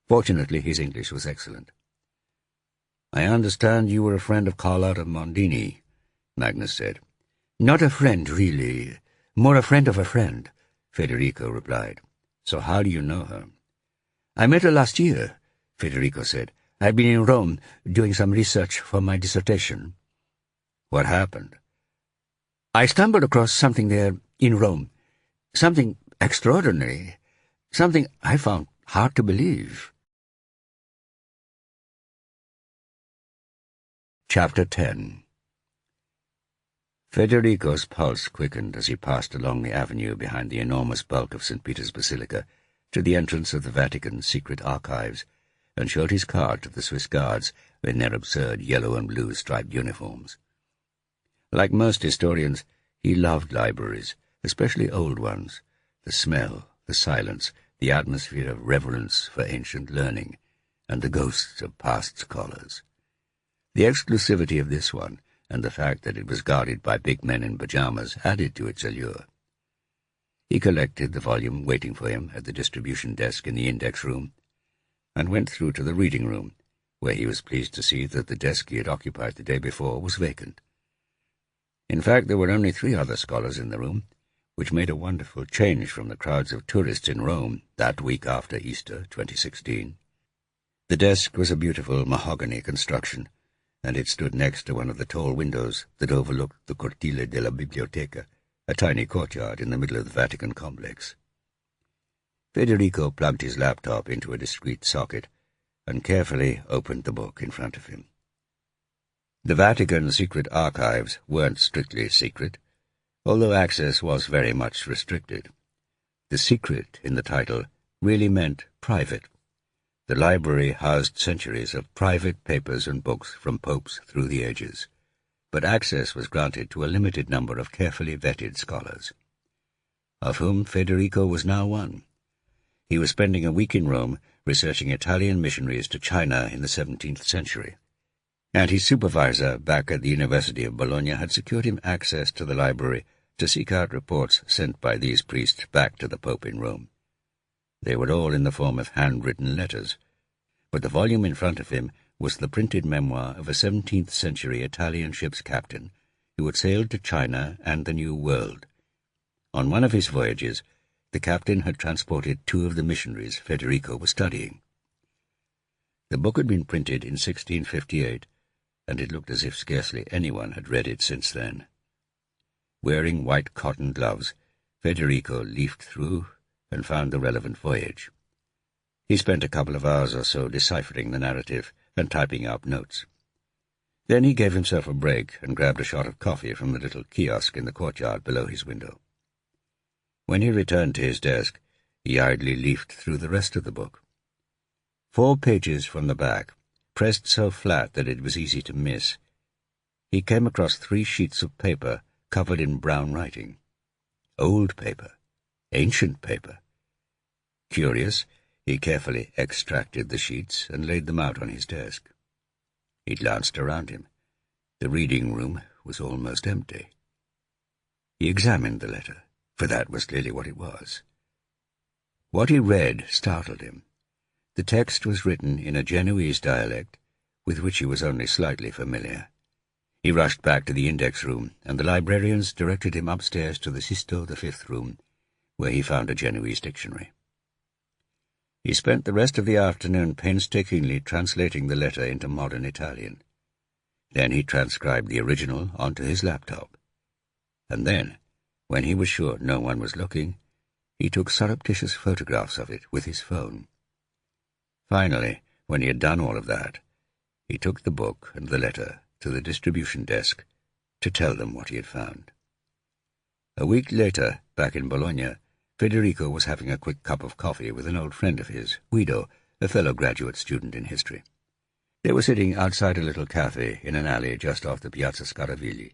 Fortunately, his English was excellent. I understand you were a friend of Carlotta Mondini, Magnus said. Not a friend, really. More a friend of a friend, Federico replied. So how do you know her? I met her last year, Federico said. I've been in Rome doing some research for my dissertation. What happened? I stumbled across something there in Rome. Something extraordinary. Something I found hard to believe. Chapter 10. Federico's pulse quickened as he passed along the avenue behind the enormous bulk of St. Peter's Basilica to the entrance of the Vatican's secret archives, and showed his card to the Swiss guards in their absurd yellow and blue striped uniforms. Like most historians, he loved libraries, especially old ones, the smell, the silence, the atmosphere of reverence for ancient learning, and the ghosts of past scholars. The exclusivity of this one, and the fact that it was guarded by big men in pajamas, added to its allure. He collected the volume waiting for him at the distribution desk in the index room, and went through to the reading room, where he was pleased to see that the desk he had occupied the day before was vacant. In fact, there were only 3 other scholars in the room, which made a wonderful change from the crowds of tourists in Rome that week after Easter 2016. The desk was a beautiful mahogany construction, and it stood next to one of the tall windows that overlooked the Cortile della Biblioteca, a tiny courtyard in the middle of the Vatican complex. Federico plugged his laptop into a discreet socket and carefully opened the book in front of him. The Vatican secret archives weren't strictly secret, although access was very much restricted. The secret in the title really meant private. The library housed centuries of private papers and books from popes through the ages, but access was granted to a limited number of carefully vetted scholars, of whom Federico was now one. He was spending a week in Rome researching Italian missionaries to China in the 17th century, and his supervisor back at the University of Bologna had secured him access to the library to seek out reports sent by these priests back to the Pope in Rome. They were all in the form of handwritten letters, but the volume in front of him was the printed memoir of a 17th-century Italian ship's captain who had sailed to China and the New World. On one of his voyages, the captain had transported 2 of the missionaries Federico was studying. The book had been printed in 1658, and it looked as if scarcely anyone had read it since then. Wearing white cotton gloves, Federico leafed through and found the relevant voyage. He spent a couple of hours or so deciphering the narrative and typing up notes. Then he gave himself a break and grabbed a shot of coffee from the little kiosk in the courtyard below his window. When he returned to his desk, he idly leafed through the rest of the book. 4 pages from the back, pressed so flat that it was easy to miss, he came across 3 sheets of paper covered in brown writing. Old paper. Ancient paper. Curious, he carefully extracted the sheets and laid them out on his desk. He glanced around him. The reading room was almost empty. He examined the letter, for that was clearly what it was. What he read startled him. The text was written in a Genoese dialect with which he was only slightly familiar. He rushed back to the index room, and the librarians directed him upstairs to the Sisto, the 5th room, where he found a Genoese dictionary. He spent the rest of the afternoon painstakingly translating the letter into modern Italian. Then he transcribed the original onto his laptop. And then, when he was sure no one was looking, he took surreptitious photographs of it with his phone. Finally, when he had done all of that, he took the book and the letter to the distribution desk to tell them what he had found. A week later, back in Bologna, Federico was having a quick cup of coffee with an old friend of his, Guido, a fellow graduate student in history. They were sitting outside a little cafe in an alley just off the Piazza Scaravigli,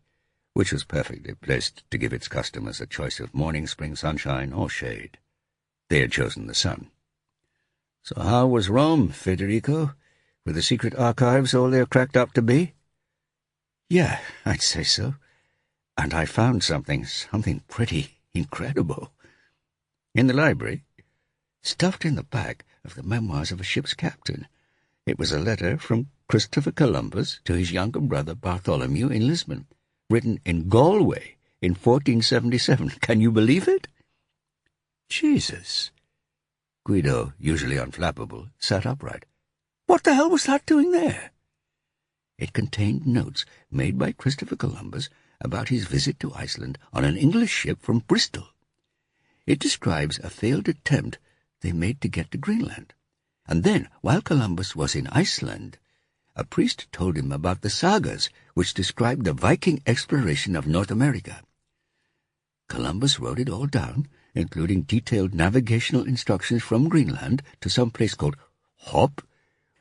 which was perfectly placed to give its customers a choice of morning spring sunshine or shade. They had chosen the sun. "So how was Rome, Federico? Were the secret archives all they're cracked up to be?" "Yeah, I'd say so. And I found something pretty incredible. In the library, stuffed in the back of the memoirs of a ship's captain. It was a letter from Christopher Columbus to his younger brother Bartholomew in Lisbon, written in Galway in 1477. Can you believe it?" "Jesus." Guido, usually unflappable, sat upright. "What the hell was that doing there?" It contained notes made by Christopher Columbus about his visit to Iceland on an English ship from Bristol. It describes a failed attempt they made to get to Greenland. And then, while Columbus was in Iceland, a priest told him about the sagas which described the Viking exploration of North America. Columbus wrote it all down, including detailed navigational instructions from Greenland to some place called Hop,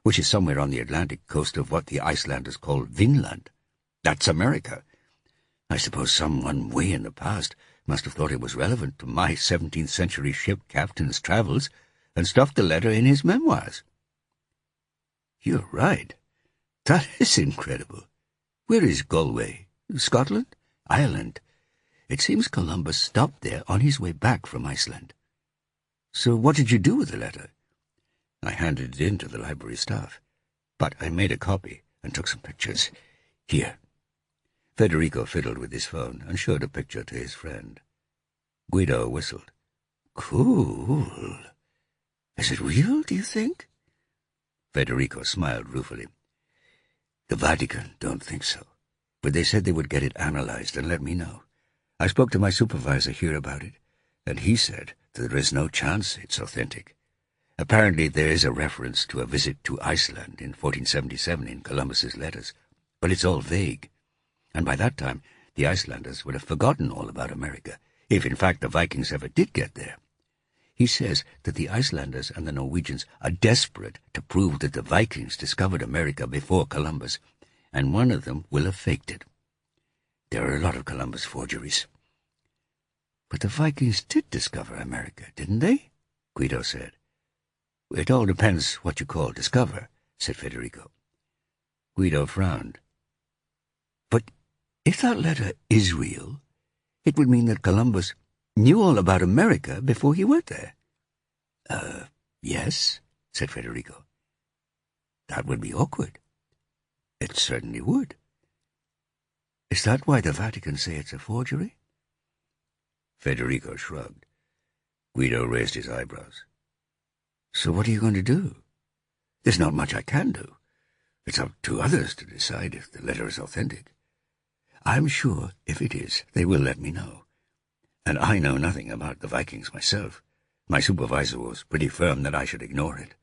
which is somewhere on the Atlantic coast of what the Icelanders call Vinland. That's America. I suppose someone way in the past must have thought it was relevant to my 17th-century ship captain's travels and stuffed the letter in his memoirs. You're right. That is incredible. Where is Galway? Scotland? Ireland? It seems Columbus stopped there on his way back from Iceland. So what did you do with the letter? I handed it in to the library staff. But I made a copy and took some pictures. Here." Federico fiddled with his phone and showed a picture to his friend. Guido whistled. "Cool. Is it real, do you think?" Federico smiled ruefully. "The Vatican don't think so, but they said they would get it analyzed and let me know. I spoke to my supervisor here about it, and he said that there is no chance it's authentic. Apparently there is a reference to a visit to Iceland in 1477 in Columbus's letters, but it's all vague. And by that time, the Icelanders would have forgotten all about America, if in fact the Vikings ever did get there. He says that the Icelanders and the Norwegians are desperate to prove that the Vikings discovered America before Columbus, and one of them will have faked it. There are a lot of Columbus forgeries." "But the Vikings did discover America, didn't they?" Guido said. "It all depends what you call discover," said Federico. Guido frowned. "But if that letter is real, it would mean that Columbus knew all about America before he went there." Yes," said Federico. "That would be awkward." "It certainly would." "Is that why the Vatican say it's a forgery?" Federico shrugged. Guido raised his eyebrows. "So what are you going to do?" "There's not much I can do. It's up to others to decide if the letter is authentic. I'm sure if it is, they will let me know. And I know nothing about the Vikings myself. My supervisor was pretty firm that I should ignore it."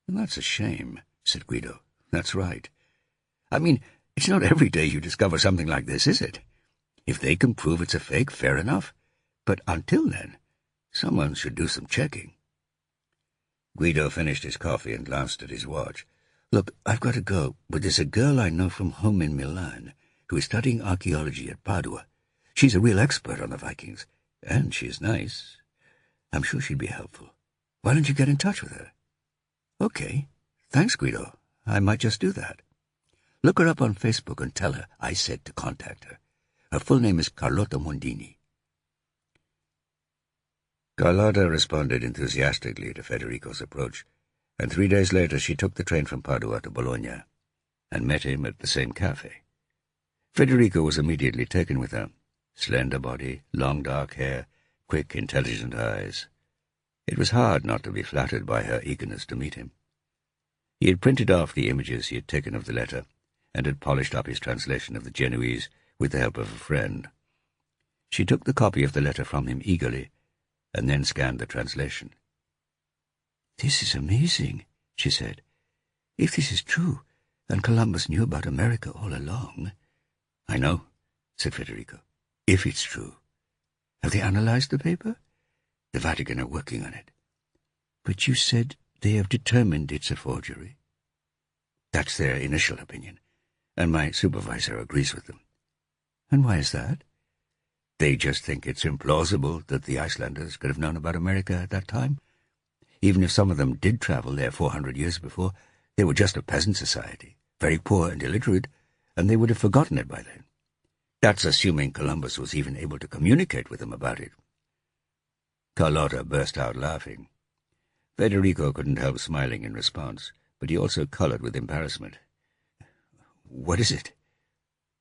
"That's a shame," said Guido. "That's right. I mean, it's not every day you discover something like this, is it? If they can prove it's a fake, fair enough. But until then, someone should do some checking." Guido finished his coffee and glanced at his watch. "Look, I've got to go, but there's a girl I know from home in Milan who is studying archaeology at Padua. She's a real expert on the Vikings, and she's nice. I'm sure she'd be helpful. Why don't you get in touch with her?" "Okay. Thanks, Guido. I might just do that. Look her up on Facebook and tell her I said to contact her. Her full name is Carlotta Mondini." Carlotta responded enthusiastically to Federico's approach, and 3 days later she took the train from Padua to Bologna, and met him at the same cafe. Federico was immediately taken with her. Slender body, long dark hair, quick, intelligent eyes. It was hard not to be flattered by her eagerness to meet him. He had printed off the images he had taken of the letter, and had polished up his translation of the Genoese with the help of a friend. She took the copy of the letter from him eagerly, and then scanned the translation. "This is amazing," she said. "If this is true, and Columbus knew about America all along—" "I know," said Federico. "If it's true. Have they analyzed the paper?" "The Vatican are working on it." "But you said they have determined it's a forgery." "That's their initial opinion, and my supervisor agrees with them." "And why is that?" "They just think it's implausible that the Icelanders could have known about America at that time. Even if some of them did travel there 400 years before, they were just a peasant society, very poor and illiterate, and they would have forgotten it by then. That's assuming Columbus was even able to communicate with them about it." Carlotta burst out laughing. Federico couldn't help smiling in response, but he also colored with embarrassment. "What is it?"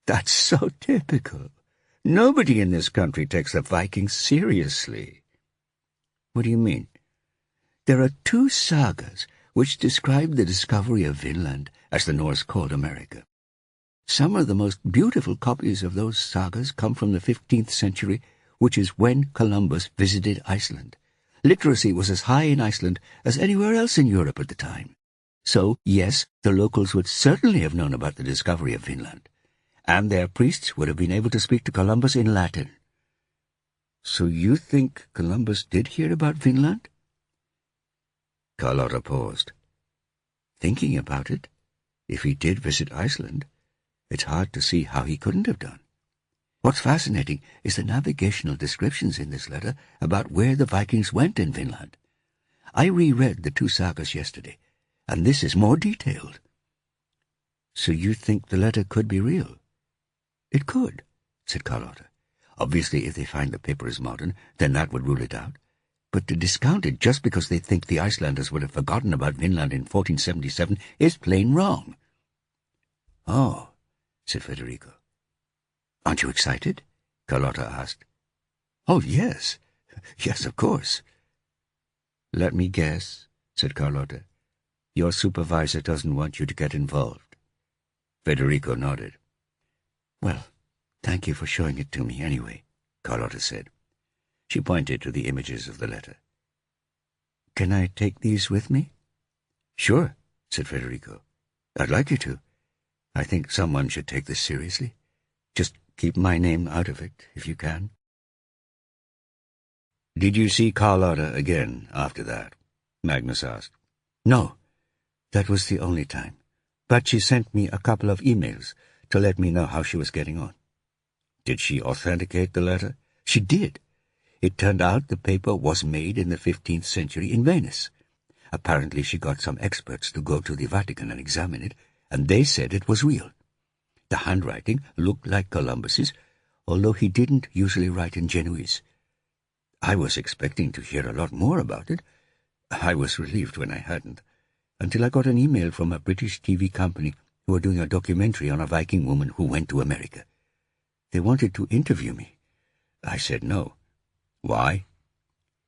"That's so typical. Nobody in this country takes the Vikings seriously." "What do you mean?" "There are 2 sagas which describe the discovery of Vinland, as the Norse called America. Some of the most beautiful copies of those sagas come from the 15th century, which is when Columbus visited Iceland. Literacy was as high in Iceland as anywhere else in Europe at the time. So, yes, the locals would certainly have known about the discovery of Vinland, and their priests would have been able to speak to Columbus in Latin." "So you think Columbus did hear about Vinland?" Carlotta paused. "Thinking about it, if he did visit Iceland, it's hard to see how he couldn't have done. What's fascinating is the navigational descriptions in this letter about where the Vikings went in Vinland. I reread the 2 sagas yesterday, and this is more detailed." "So you think the letter could be real?" "It could," said Carlotta. "Obviously, if they find the paper is modern, then that would rule it out. But to discount it just because they think the Icelanders would have forgotten about Vinland in 1477 is plain wrong. "Oh," said Federico. "Aren't you excited?" Carlotta asked. "Oh, yes. Yes, of course." "Let me guess," said Carlotta. "Your supervisor doesn't want you to get involved." Federico nodded. "Well, thank you for showing it to me anyway," Carlotta said. She pointed to the images of the letter. "Can I take these with me?" "Sure," said Federico. "I'd like you to. I think someone should take this seriously. Just keep my name out of it, if you can." "Did you see Carlotta again after that?" Magnus asked. "No, that was the only time. But she sent me a couple of emails to let me know how she was getting on." "Did she authenticate the letter?" "She did. It turned out the paper was made in the 15th century in Venice. Apparently she got some experts to go to the Vatican and examine it, and they said it was real. The handwriting looked like Columbus's, although he didn't usually write in Genoese. I was expecting to hear a lot more about it. I was relieved when I hadn't, until I got an email from a British TV company who were doing a documentary on a Viking woman who went to America. They wanted to interview me. I said no. Why?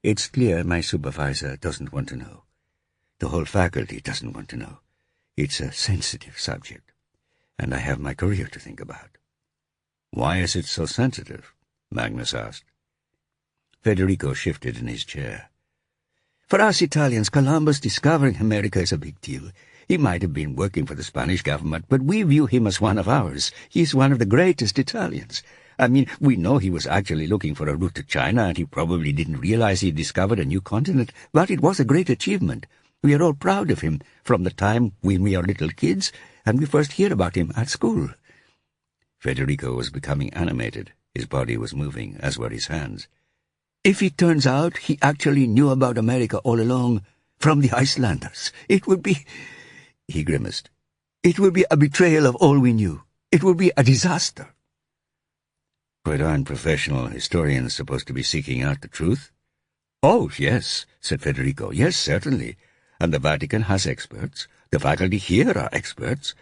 It's clear my supervisor doesn't want to know. The whole faculty doesn't want to know. It's a sensitive subject, and I have my career to think about." "Why is it so sensitive?" Magnus asked. Federico shifted in his chair. "For us Italians, Columbus discovering America is a big deal. He might have been working for the Spanish government, but we view him as one of ours. He's one of the greatest Italians. I mean, we know he was actually looking for a route to China, and he probably didn't realize he discovered a new continent, but it was a great achievement. We are all proud of him from the time when we are little kids, and we first hear about him at school." Federico was becoming animated. His body was moving, as were his hands. "If it turns out he actually knew about America all along, from the Icelanders, it would be—" He grimaced. "It would be a betrayal of all we knew. It would be a disaster." "But aren't professional historians supposed to be seeking out the truth?" "Oh, yes," said Federico. "Yes, certainly. And the Vatican has experts. The faculty here are experts.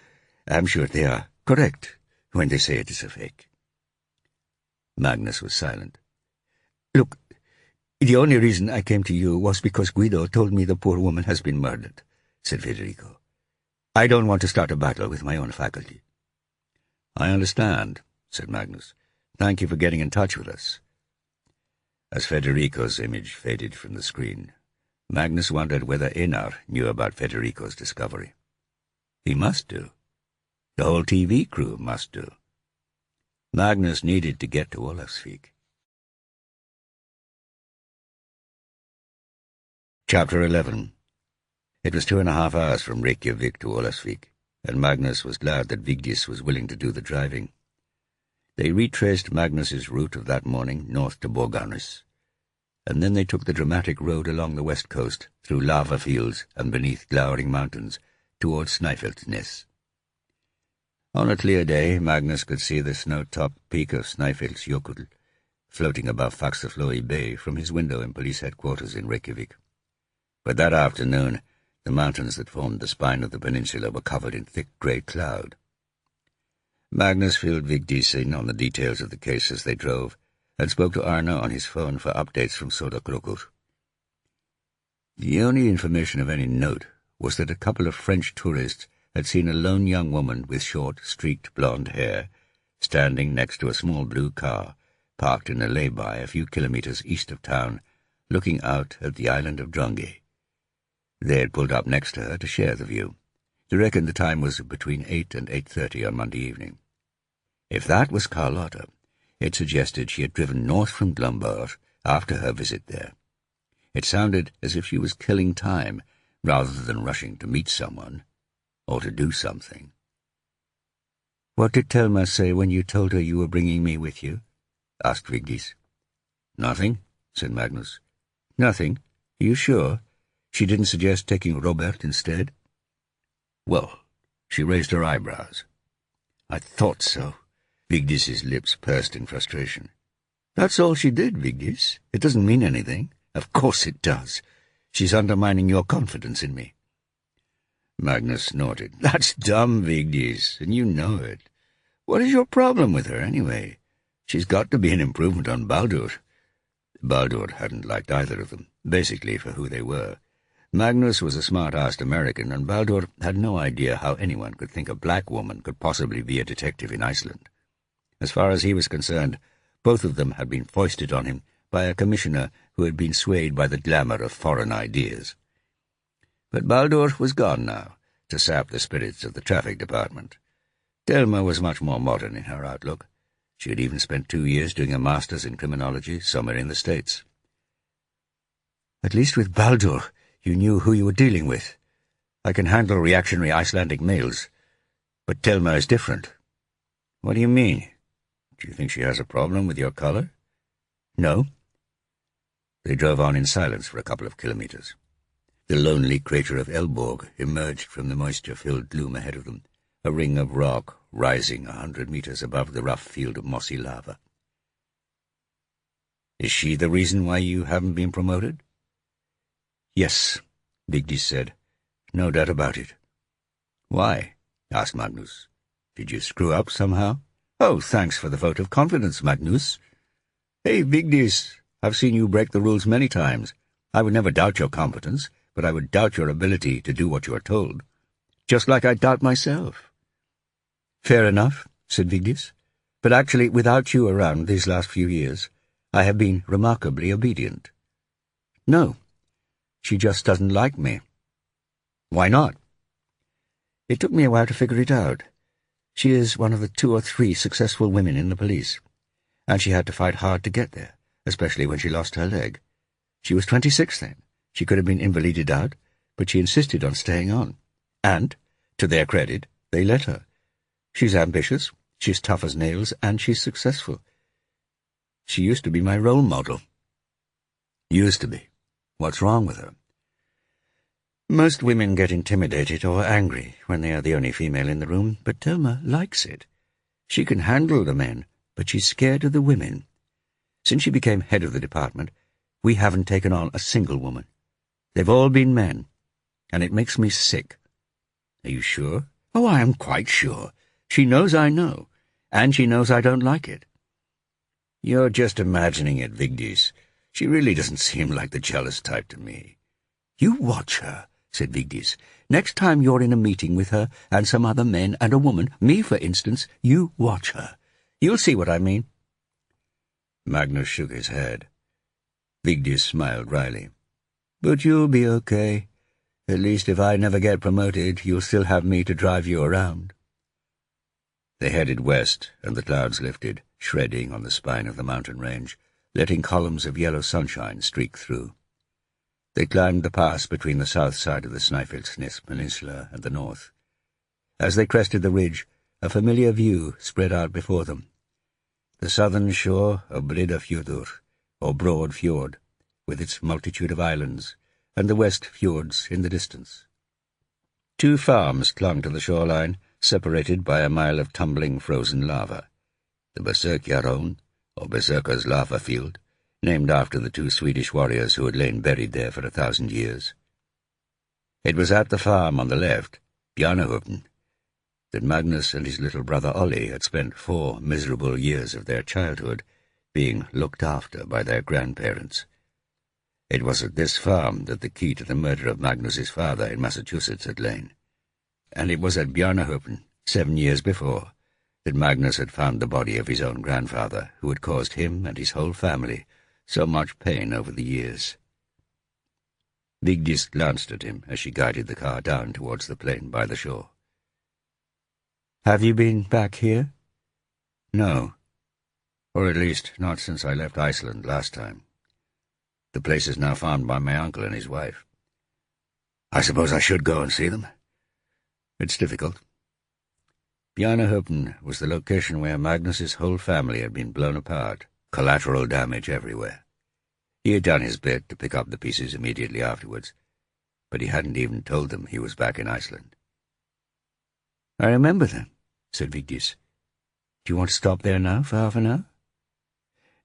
I'm sure they are correct when they say it is a fake." Magnus was silent. "Look, the only reason I came to you was because Guido told me the poor woman has been murdered," said Federico. "I don't want to start a battle with my own faculty." "I understand," said Magnus. "Thank you for getting in touch with us." As Federico's image faded from the screen, Magnus wondered whether Einar knew about Federico's discovery. He must do. The whole TV crew must do. Magnus needed to get to Ólafsvík. Chapter 11. It was 2.5 hours from Reykjavik to Ólafsvík, and Magnus was glad that Vigdis was willing to do the driving. They retraced Magnus's route of that morning north to Borgarnes, and then they took the dramatic road along the west coast, through lava fields and beneath glowering mountains, towards Snæfellsnes. On a clear day, Magnus could see the snow-topped peak of Snæfellsjökull floating above Faxaflói Bay from his window in police headquarters in Reykjavik. But that afternoon, the mountains that formed the spine of the peninsula were covered in thick grey cloud. Magnus filled Vigdis in on the details of the case as they drove, and spoke to Arno on his phone for updates from Sodakrokur. The only information of any note was that a couple of French tourists had seen a lone young woman with short, streaked blonde hair standing next to a small blue car parked in a lay-by a few kilometers east of town, looking out at the island of Drangey. They had pulled up next to her to share the view. They reckoned the time was between 8 and 8:30 on Monday evening. If that was Carlotta, it suggested she had driven north from Glumbar after her visit there. It sounded as if she was killing time, rather than rushing to meet someone, or to do something. "What did Thelma say when you told her you were bringing me with you?" asked Vigdis. "Nothing," said Magnus. "Nothing? Are you sure? She didn't suggest taking Robert instead?" "Well," she raised her eyebrows. "I thought so." Vigdis's lips pursed in frustration. "That's all she did, Vigdis. It doesn't mean anything. Of course it does. She's undermining your confidence in me. Magnus snorted. That's dumb, Vigdis, and you know it. What is your problem with her, anyway? She's got to be an improvement on Baldur. Baldur hadn't liked either of them, basically for who they were. Magnus was a smart-assed American, and Baldur had no idea how anyone could think a black woman could possibly be a detective in Iceland. As far as he was concerned, both of them had been foisted on him by a commissioner who had been swayed by the glamour of foreign ideas. But Baldur was gone now, to sap the spirits of the traffic department. Thelma was much more modern in her outlook. She had even spent 2 years doing a master's in criminology somewhere in the States. At least with Baldur, you knew who you were dealing with. I can handle reactionary Icelandic males, but Thelma is different. What do you mean? Do you think she has a problem with your color? No. They drove on in silence for a couple of kilometers. The lonely crater of Elborg emerged from the moisture-filled gloom ahead of them, a ring of rock rising 100 meters above the rough field of mossy lava. Is she the reason why you haven't been promoted? Yes, Vigdis said. No doubt about it. Why? Asked Magnus. Did you screw up somehow? Oh, thanks for the vote of confidence, Magnus. Hey, Vigdis, I've seen you break the rules many times. I would never doubt your competence, but I would doubt your ability to do what you are told. Just like I doubt myself. Fair enough, said Vigdis. But actually, without you around these last few years, I have been remarkably obedient. No. She just doesn't like me. Why not? It took me a while to figure it out. She is one of the 2 or 3 successful women in the police, and she had to fight hard to get there, especially when she lost her leg. She was 26 then. She could have been invalided out, but she insisted on staying on. And, to their credit, they let her. She's ambitious, she's tough as nails, and she's successful. She used to be my role model. Used to be. What's wrong with her? Most women get intimidated or angry when they are the only female in the room, but Thelma likes it. She can handle the men, but she's scared of the women. Since she became head of the department, we haven't taken on a single woman. They've all been men, and it makes me sick. Are you sure? Oh, I am quite sure. She knows I know, and she knows I don't like it. You're just imagining it, Vigdis. She really doesn't seem like the jealous type to me. You watch her, said Vigdis. Next time you're in a meeting with her and some other men and a woman, me for instance, you watch her. You'll see what I mean. Magnus shook his head. Vigdis smiled wryly. But you'll be okay. At least if I never get promoted, you'll still have me to drive you around. They headed west, and the clouds lifted, shredding on the spine of the mountain range, letting columns of yellow sunshine streak through. They climbed the pass between the south side of the Snæfellsnes Peninsula and the north. As they crested the ridge, a familiar view spread out before them. The southern shore of Breiðafjörður, or Broad Fjord, with its multitude of islands, and the west fjords in the distance. 2 farms clung to the shoreline, separated by a mile of tumbling frozen lava. The Berserkjaron, or Berserker's lava field, named after the 2 Swedish warriors who had lain buried there for 1,000 years. It was at the farm on the left, Bjarnahöfn, that Magnus and his little brother Ollie had spent 4 miserable years of their childhood being looked after by their grandparents. It was at this farm that the key to the murder of Magnus's father in Massachusetts had lain, and it was at Bjarnahöfn, 7 years before, that Magnus had found the body of his own grandfather, who had caused him and his whole family so much pain over the years. Vigdis glanced at him as she guided the car down towards the plain by the shore. "Have you been back here?" "No. Or at least not since I left Iceland last time. The place is now farmed by my uncle and his wife. I suppose I should go and see them. It's difficult." Bjarnahöfn was the location where Magnus's whole family had been blown apart, collateral damage everywhere. He had done his bit to pick up the pieces immediately afterwards, but he hadn't even told them he was back in Iceland. "I remember them," said Vigdis. "Do you want to stop there now for half an hour?"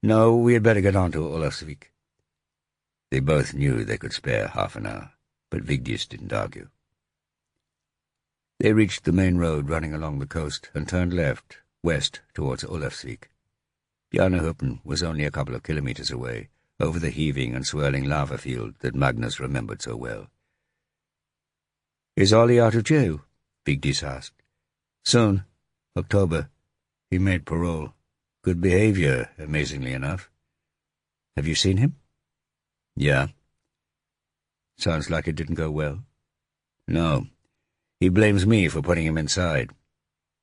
"No, we had better get on to Ólafsvík." They both knew they could spare half an hour, but Vigdis didn't argue. They reached the main road running along the coast and turned left, west towards Olafsvik. Bjarnehopen was only a couple of kilometers away, over the heaving and swirling lava field that Magnus remembered so well. "Is Ollie out of jail?" Vigdis asked. "Soon. October. He made parole. Good behavior, amazingly enough." "Have you seen him?" "Yeah." "Sounds like it didn't go well." "No. He blames me for putting him inside."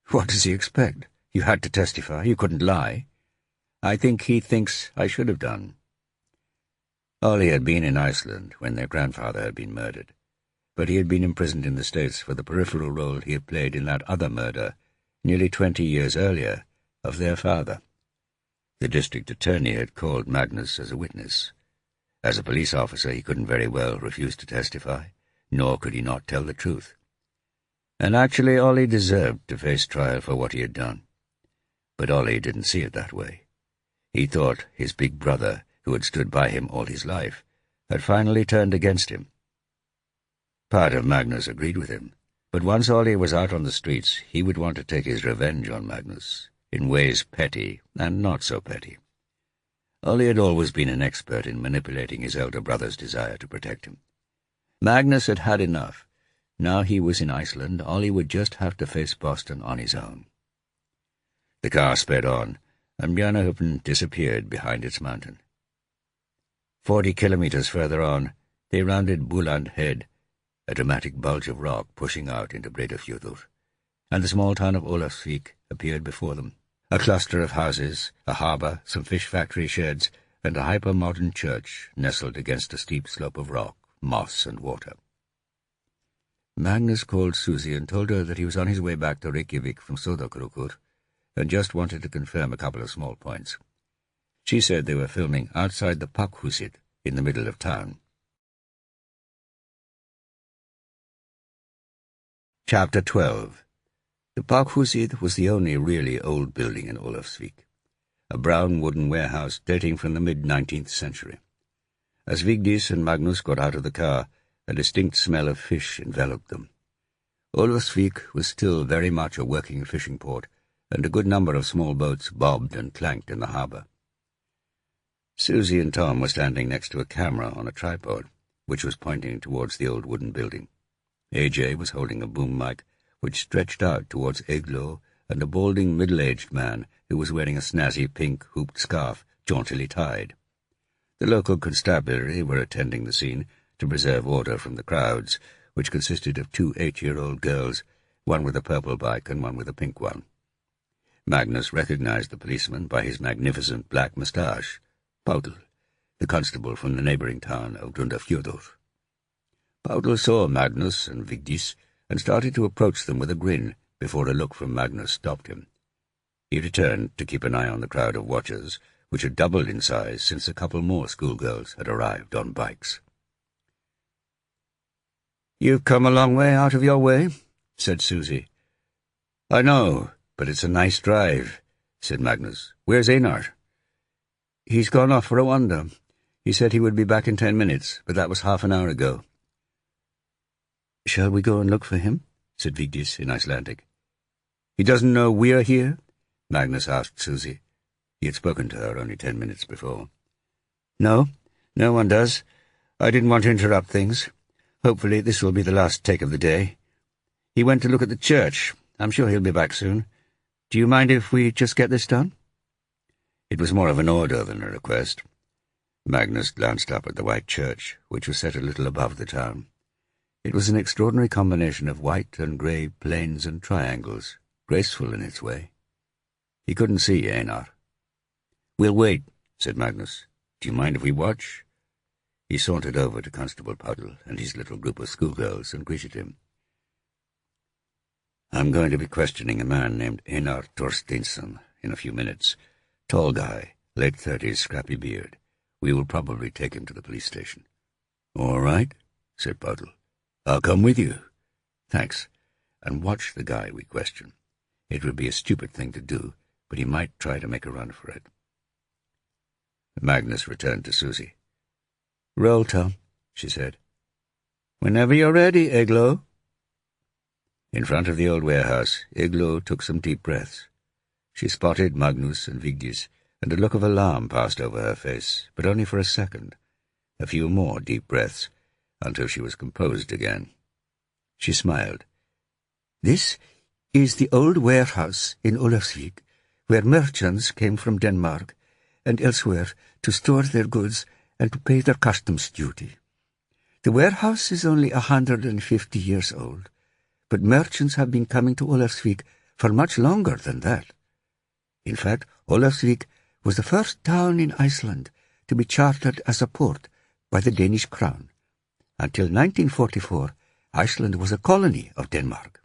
"What does he expect? You had to testify. You couldn't lie." "I think he thinks I should have done." Ollie had been in Iceland when their grandfather had been murdered, but he had been imprisoned in the States for the peripheral role he had played in that other murder, nearly 20 years earlier, of their father. The district attorney had called Magnus as a witness. As a police officer, he couldn't very well refuse to testify, nor could he not tell the truth. And actually, Ollie deserved to face trial for what he had done. But Ollie didn't see it that way. He thought his big brother, who had stood by him all his life, had finally turned against him. Part of Magnus agreed with him, but once Ollie was out on the streets, he would want to take his revenge on Magnus, in ways petty and not so petty. Ollie had always been an expert in manipulating his elder brother's desire to protect him. Magnus had had enough. Now he was in Iceland, Ollie would just have to face Boston on his own. The car sped on, and Bjarnehopen disappeared behind its mountain. 40 kilometers further on, they rounded Buland Head, a dramatic bulge of rock pushing out into Breiðafjörður, and the small town of Olafsvik appeared before them. A cluster of houses, a harbour, some fish factory sheds, and a hyper-modern church nestled against a steep slope of rock, moss and water. Magnus called Susie and told her that he was on his way back to Reykjavik from Sodakrokur, and just wanted to confirm a couple of small points. She said they were filming outside the Pakhuset in the middle of town. Chapter 12. The Pakhuset was the only really old building in Olafsvik, a brown wooden warehouse dating from the mid-19th century. As Vigdis and Magnus got out of the car, a distinct smell of fish enveloped them. Olafsvik was still very much a working fishing port, and a good number of small boats bobbed and clanked in the harbour. Susie and Tom were standing next to a camera on a tripod, which was pointing towards the old wooden building. AJ was holding a boom mic, which stretched out towards Eglo and a balding middle-aged man who was wearing a snazzy pink hooped scarf jauntily tied. The local constabulary were attending the scene to preserve order from the crowds, which consisted of 2 8-year-old girls, one with a purple bike and one with a pink one. Magnus recognized the policeman by his magnificent black moustache, Paudel, the constable from the neighboring town of Grundarfjörður. Paudel saw Magnus and Vigdis and started to approach them with a grin before a look from Magnus stopped him. He returned to keep an eye on the crowd of watchers, which had doubled in size since a couple more schoolgirls had arrived on bikes. "You've come a long way out of your way," said Susie. "I know, but it's a nice drive," said Magnus. "Where's Einar?" "He's gone off for a wander. He said he would be back in 10 minutes, but that was half an hour ago." "Shall we go and look for him?" said Vigdis in Icelandic. "He doesn't know we're here?" Magnus asked Susie. He had spoken to her only 10 minutes before. "No, no one does. I didn't want to interrupt things. Hopefully this will be the last take of the day. He went to look at the church. I'm sure he'll be back soon. Do you mind if we just get this done?" It was more of an order than a request. Magnus glanced up at the white church, which was set a little above the town. It was an extraordinary combination of white and grey planes and triangles, graceful in its way. He couldn't see Einar. "We'll wait," said Magnus. "Do you mind if we watch?" He sauntered over to Constable Paudel and his little group of schoolgirls and greeted him. "I'm going to be questioning a man named Einar Thorsteinsson in a few minutes. Tall guy, late 30s, scrappy beard. We will probably take him to the police station." "All right," said Paudel. "I'll come with you." "Thanks. And watch the guy we question. It would be a stupid thing to do, but he might try to make a run for it." Magnus returned to Susie. "Roll, Tom," she said. "Whenever you're ready, Eglo." In front of the old warehouse, Eglo took some deep breaths. She spotted Magnus and Vigdis, and a look of alarm passed over her face, but only for a second. A few more deep breaths, until she was composed again. She smiled. "This is the old warehouse in Olafsvik, where merchants came from Denmark and elsewhere to store their goods and to pay their customs duty. The warehouse is only 150 years old, but merchants have been coming to Olafsvik for much longer than that. In fact, Olafsvik was the first town in Iceland to be chartered as a port by the Danish crown. Until 1944, Iceland was a colony of Denmark."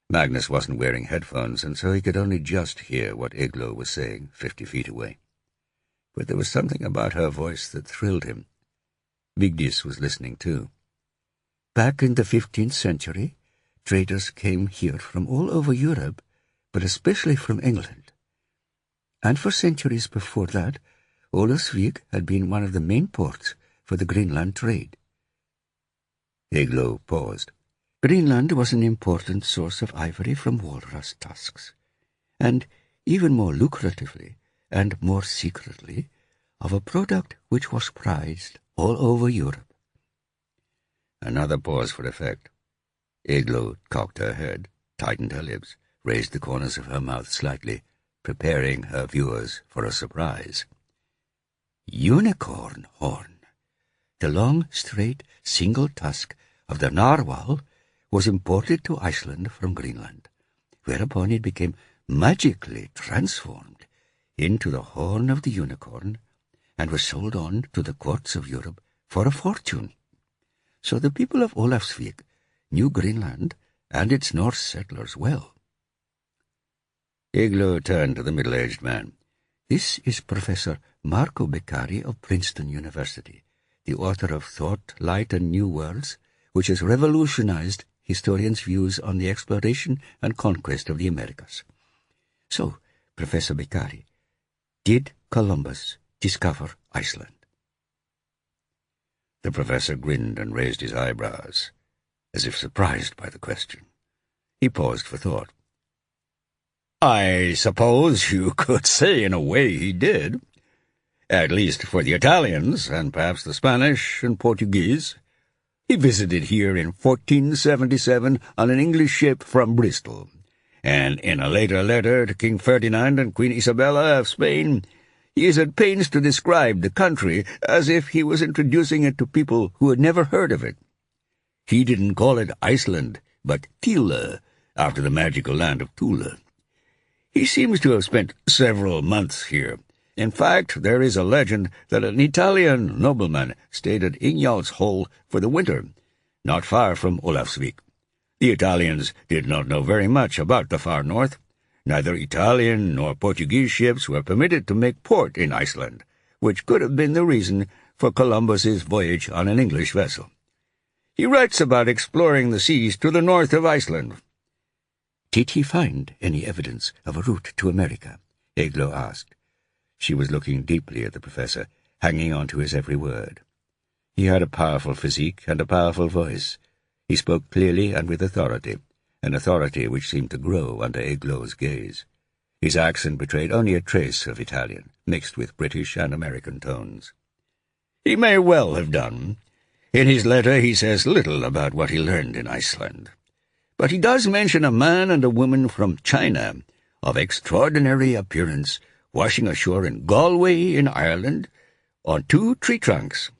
Magnus wasn't wearing headphones, and so he could only just hear what Eglo was saying 50 feet away. But there was something about her voice that thrilled him. Vigdis was listening too. "Back in the 15th century, traders came here from all over Europe, but especially from England. And for centuries before that, Olafsvik had been one of the main ports for the Greenland trade." Eglo paused. "Greenland was an important source of ivory from walrus tusks, and, even more lucratively and more secretly, of a product which was prized all over Europe." Another pause for effect. Eglo cocked her head, tightened her lips, raised the corners of her mouth slightly, preparing her viewers for a surprise. "Unicorn horn. The long, straight, single tusk of the narwhal was imported to Iceland from Greenland, whereupon it became magically transformed into the horn of the unicorn and was sold on to the courts of Europe for a fortune. So the people of Olafsvik knew Greenland and its Norse settlers well." Eglo turned to the middle-aged man. "This is Professor Marco Beccari of Princeton University, the author of Thought, Light, and New Worlds, which has revolutionized historians' views on the exploration and conquest of the Americas. So, Professor Beccari, did Columbus discover Iceland?" The professor grinned and raised his eyebrows, as if surprised by the question. He paused for thought. "I suppose you could say in a way he did. At least for the Italians, and perhaps the Spanish and Portuguese. He visited here in 1477 on an English ship from Bristol, and in a later letter to King Ferdinand and Queen Isabella of Spain, he is at pains to describe the country as if he was introducing it to people who had never heard of it. He didn't call it Iceland, but Tila, after the magical land of Tula. He seems to have spent several months here. In fact, there is a legend that an Italian nobleman stayed at Ingjald's Hole for the winter, not far from Olafsvik. The Italians did not know very much about the far north. Neither Italian nor Portuguese ships were permitted to make port in Iceland, which could have been the reason for Columbus's voyage on an English vessel. He writes about exploring the seas to the north of Iceland." "Did he find any evidence of a route to America?" Eglo asked. She was looking deeply at the professor, hanging on to his every word. He had a powerful physique and a powerful voice. He spoke clearly and with authority, an authority which seemed to grow under Eglo's gaze. His accent betrayed only a trace of Italian, mixed with British and American tones. "He may well have done. In his letter he says little about what he learned in Iceland. But he does mention a man and a woman from China, of extraordinary appearance, washing ashore in Galway in Ireland, on 2 tree trunks.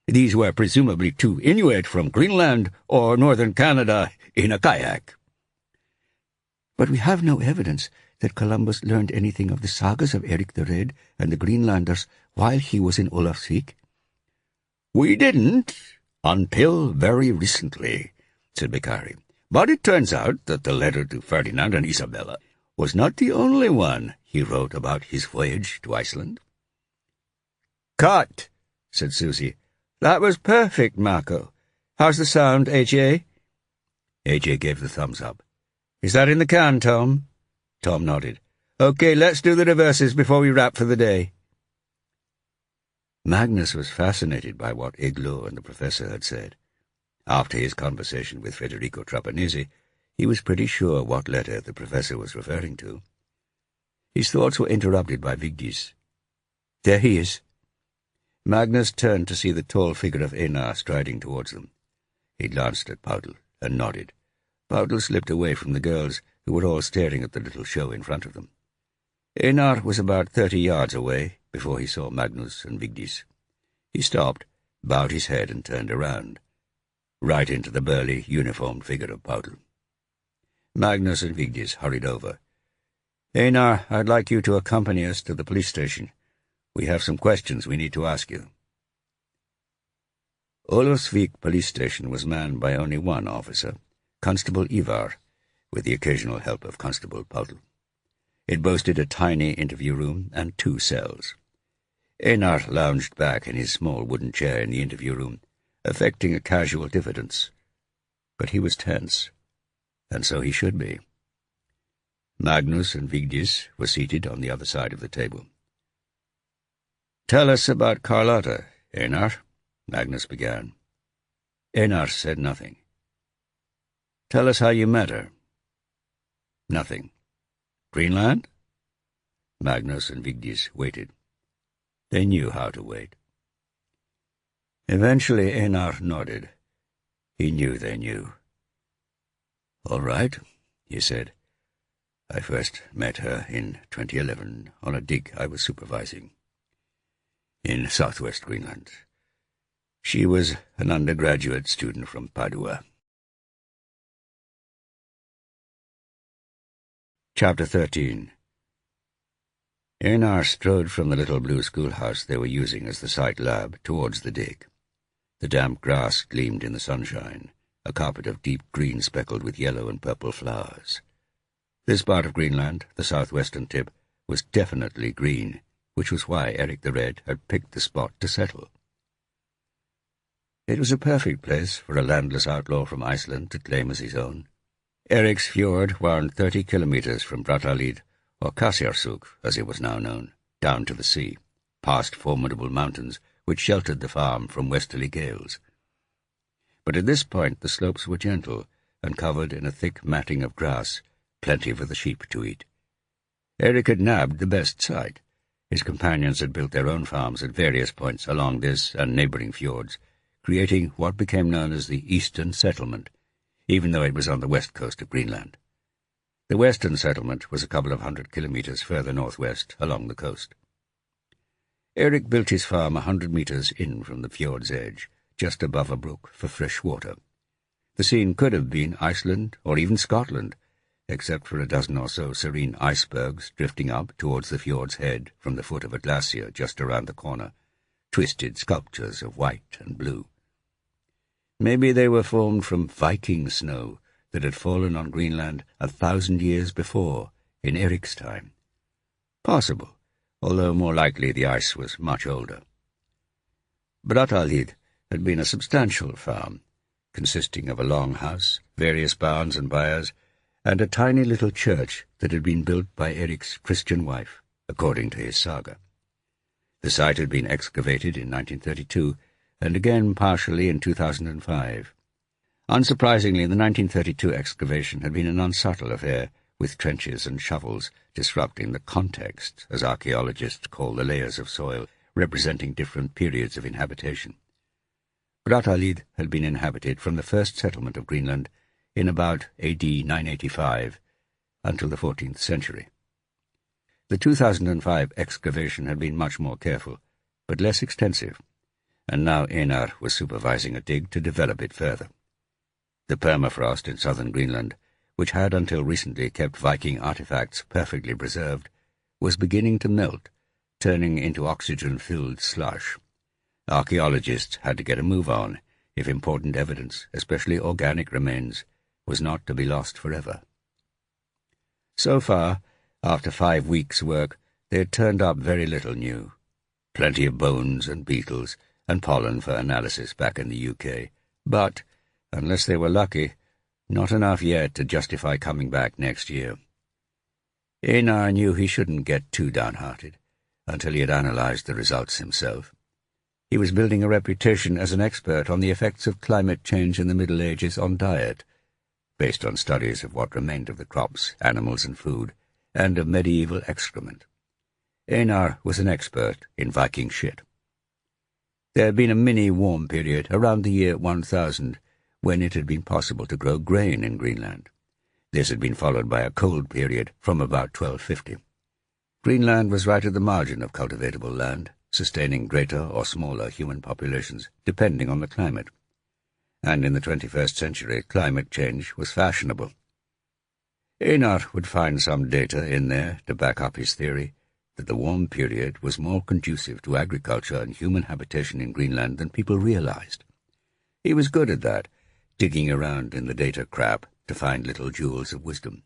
These were presumably 2 Inuit from Greenland or northern Canada in a kayak." "But we have no evidence that Columbus learned anything of the sagas of Eric the Red and the Greenlanders while he was in Olafsvik." "We didn't, until very recently," said Beccari. "But it turns out that the letter to Ferdinand and Isabella was not the only one he wrote about his voyage to Iceland." "Cut," said Susie. "That was perfect, Marco. How's the sound, AJ?" AJ gave the thumbs up. "Is that in the can, Tom?" Tom nodded. "Okay, let's do the reverses before we wrap for the day." Magnus was fascinated by what Igloo and the professor had said. After his conversation with Federico Trapanese, he was pretty sure what letter the professor was referring to. His thoughts were interrupted by Vigdis. "There he is." Magnus turned to see the tall figure of Einar striding towards them. He glanced at Paudel and nodded. Paudel slipped away from the girls, who were all staring at the little show in front of them. Einar was about 30 yards away before he saw Magnus and Vigdis. He stopped, bowed his head, and turned around, right into the burly, uniformed figure of Paudel. Magnus and Vigdis hurried over. "Einar, I'd like you to accompany us to the police station. We have some questions we need to ask you." Olofsvik police station was manned by only one officer, Constable Ivar, with the occasional help of Constable Paudel. It boasted a tiny interview room and 2 cells. Einar lounged back in his small wooden chair in the interview room, affecting a casual diffidence. But he was tense, and so he should be. Magnus and Vigdis were seated on the other side of the table. "Tell us about Carlotta, Einar," Magnus began. Einar said nothing. "Tell us how you met her." Nothing. "Greenland?" Magnus and Vigdis waited. They knew how to wait. Eventually Einar nodded. He knew they knew. "All right," he said. "I first met her in 2011 on a dig I was supervising in southwest Greenland. She was an undergraduate student from Padua." Chapter 13. Einar strode from the little blue schoolhouse they were using as the site lab towards the dig. The damp grass gleamed in the sunshine, a carpet of deep green speckled with yellow and purple flowers. This part of Greenland, the southwestern tip, was definitely green, which was why Eric the Red had picked the spot to settle. It was a perfect place for a landless outlaw from Iceland to claim as his own. Eric's fjord wound 30 kilometers from Brattahlid, or Kasjarsuk, as it was now known, down to the sea, past formidable mountains which sheltered the farm from westerly gales. But at this point the slopes were gentle and covered in a thick matting of grass, plenty for the sheep to eat. Eric had nabbed the best site. His companions had built their own farms at various points along this and neighbouring fjords, creating what became known as the Eastern Settlement, even though it was on the west coast of Greenland. The Western Settlement was a couple of 100 kilometers further northwest along the coast. Eric built his farm 100 meters in from the fjord's edge, just above a brook for fresh water. The scene could have been Iceland or even Scotland, except for a dozen or so serene icebergs drifting up towards the fjord's head from the foot of a glacier just around the corner, twisted sculptures of white and blue. Maybe they were formed from Viking snow that had fallen on Greenland 1,000 years before, in Eric's time. Possible, although more likely the ice was much older. Brattahlid had been a substantial farm, consisting of a long house, various barns and byres, and a tiny little church that had been built by Eric's Christian wife, according to his saga. The site had been excavated in 1932, and again partially in 2005. Unsurprisingly, the 1932 excavation had been an unsubtle affair, with trenches and shovels disrupting the context, as archaeologists call the layers of soil, representing different periods of inhabitation. Brattahlid had been inhabited from the first settlement of Greenland in about AD 985 until the 14th century. The 2005 excavation had been much more careful, but less extensive, and now Einar was supervising a dig to develop it further. The permafrost in southern Greenland, which had until recently kept Viking artifacts perfectly preserved, was beginning to melt, turning into oxygen-filled slush. Archaeologists had to get a move on if important evidence, especially organic remains, was not to be lost forever. So far, after 5 weeks' work, they had turned up very little new. Plenty of bones and beetles and pollen for analysis back in the UK, but, unless they were lucky, not enough yet to justify coming back next year. Einar knew he shouldn't get too downhearted until he had analysed the results himself. He was building a reputation as an expert on the effects of climate change in the Middle Ages on diet, based on studies of what remained of the crops, animals, and food, and of medieval excrement. Einar was an expert in Viking shit. There had been a mini-warm period around the year 1000 when it had been possible to grow grain in Greenland. This had been followed by a cold period from about 1250. Greenland was right at the margin of cultivatable land, sustaining greater or smaller human populations, depending on the climate. And in the 21st century, climate change was fashionable. Einar would find some data in there to back up his theory that the warm period was more conducive to agriculture and human habitation in Greenland than people realized. He was good at that, digging around in the data crap to find little jewels of wisdom.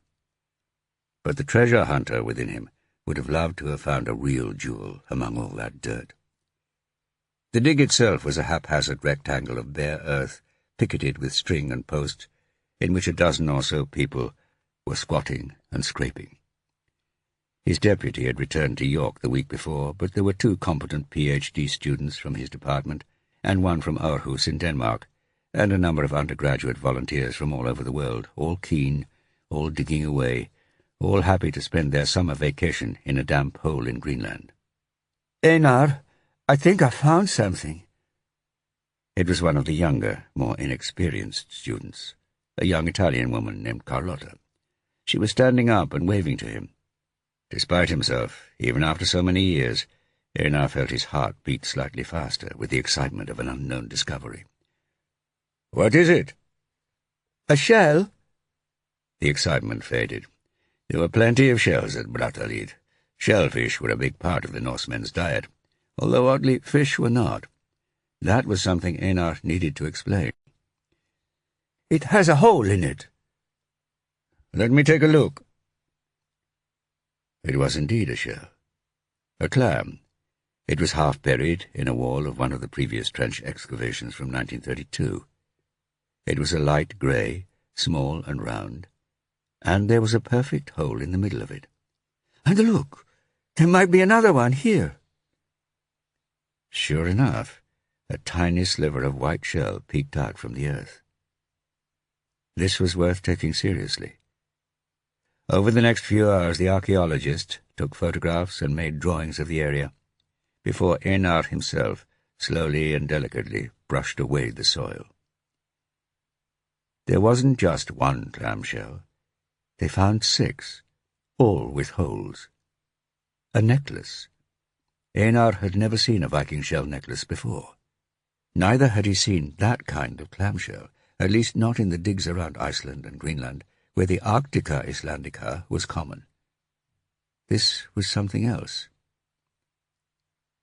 But the treasure hunter within him would have loved to have found a real jewel among all that dirt. The dig itself was a haphazard rectangle of bare earth, picketed with string and posts, in which a dozen or so people were squatting and scraping. His deputy had returned to York the week before, but there were 2 competent PhD students from his department, and one from Aarhus in Denmark, and a number of undergraduate volunteers from all over the world, all keen, all digging away, all happy to spend their summer vacation in a damp hole in Greenland. "Einar, I think I found something." It was one of the younger, more inexperienced students, a young Italian woman named Carlotta. She was standing up and waving to him. Despite himself, even after so many years, Einar felt his heart beat slightly faster with the excitement of an unknown discovery. "What is it?" "A shell." The excitement faded. There were plenty of shells at Brattahlid. Shellfish were a big part of the Norsemen's diet, although oddly fish were not. That was something Einar needed to explain. "It has a hole in it." "Let me take a look." It was indeed a shell. A clam. It was half buried in a wall of one of the previous trench excavations from 1932. It was a light grey, small and round, and there was a perfect hole in the middle of it. "And look, there might be another one here." Sure enough, a tiny sliver of white shell peeked out from the earth. This was worth taking seriously. Over the next few hours the archaeologist took photographs and made drawings of the area, before Einar himself slowly and delicately brushed away the soil. There wasn't just one clamshell. They found 6, all with holes. A necklace. Einar had never seen a Viking shell necklace before. Neither had he seen that kind of clamshell, at least not in the digs around Iceland and Greenland, where the Arctica Icelandica was common. This was something else.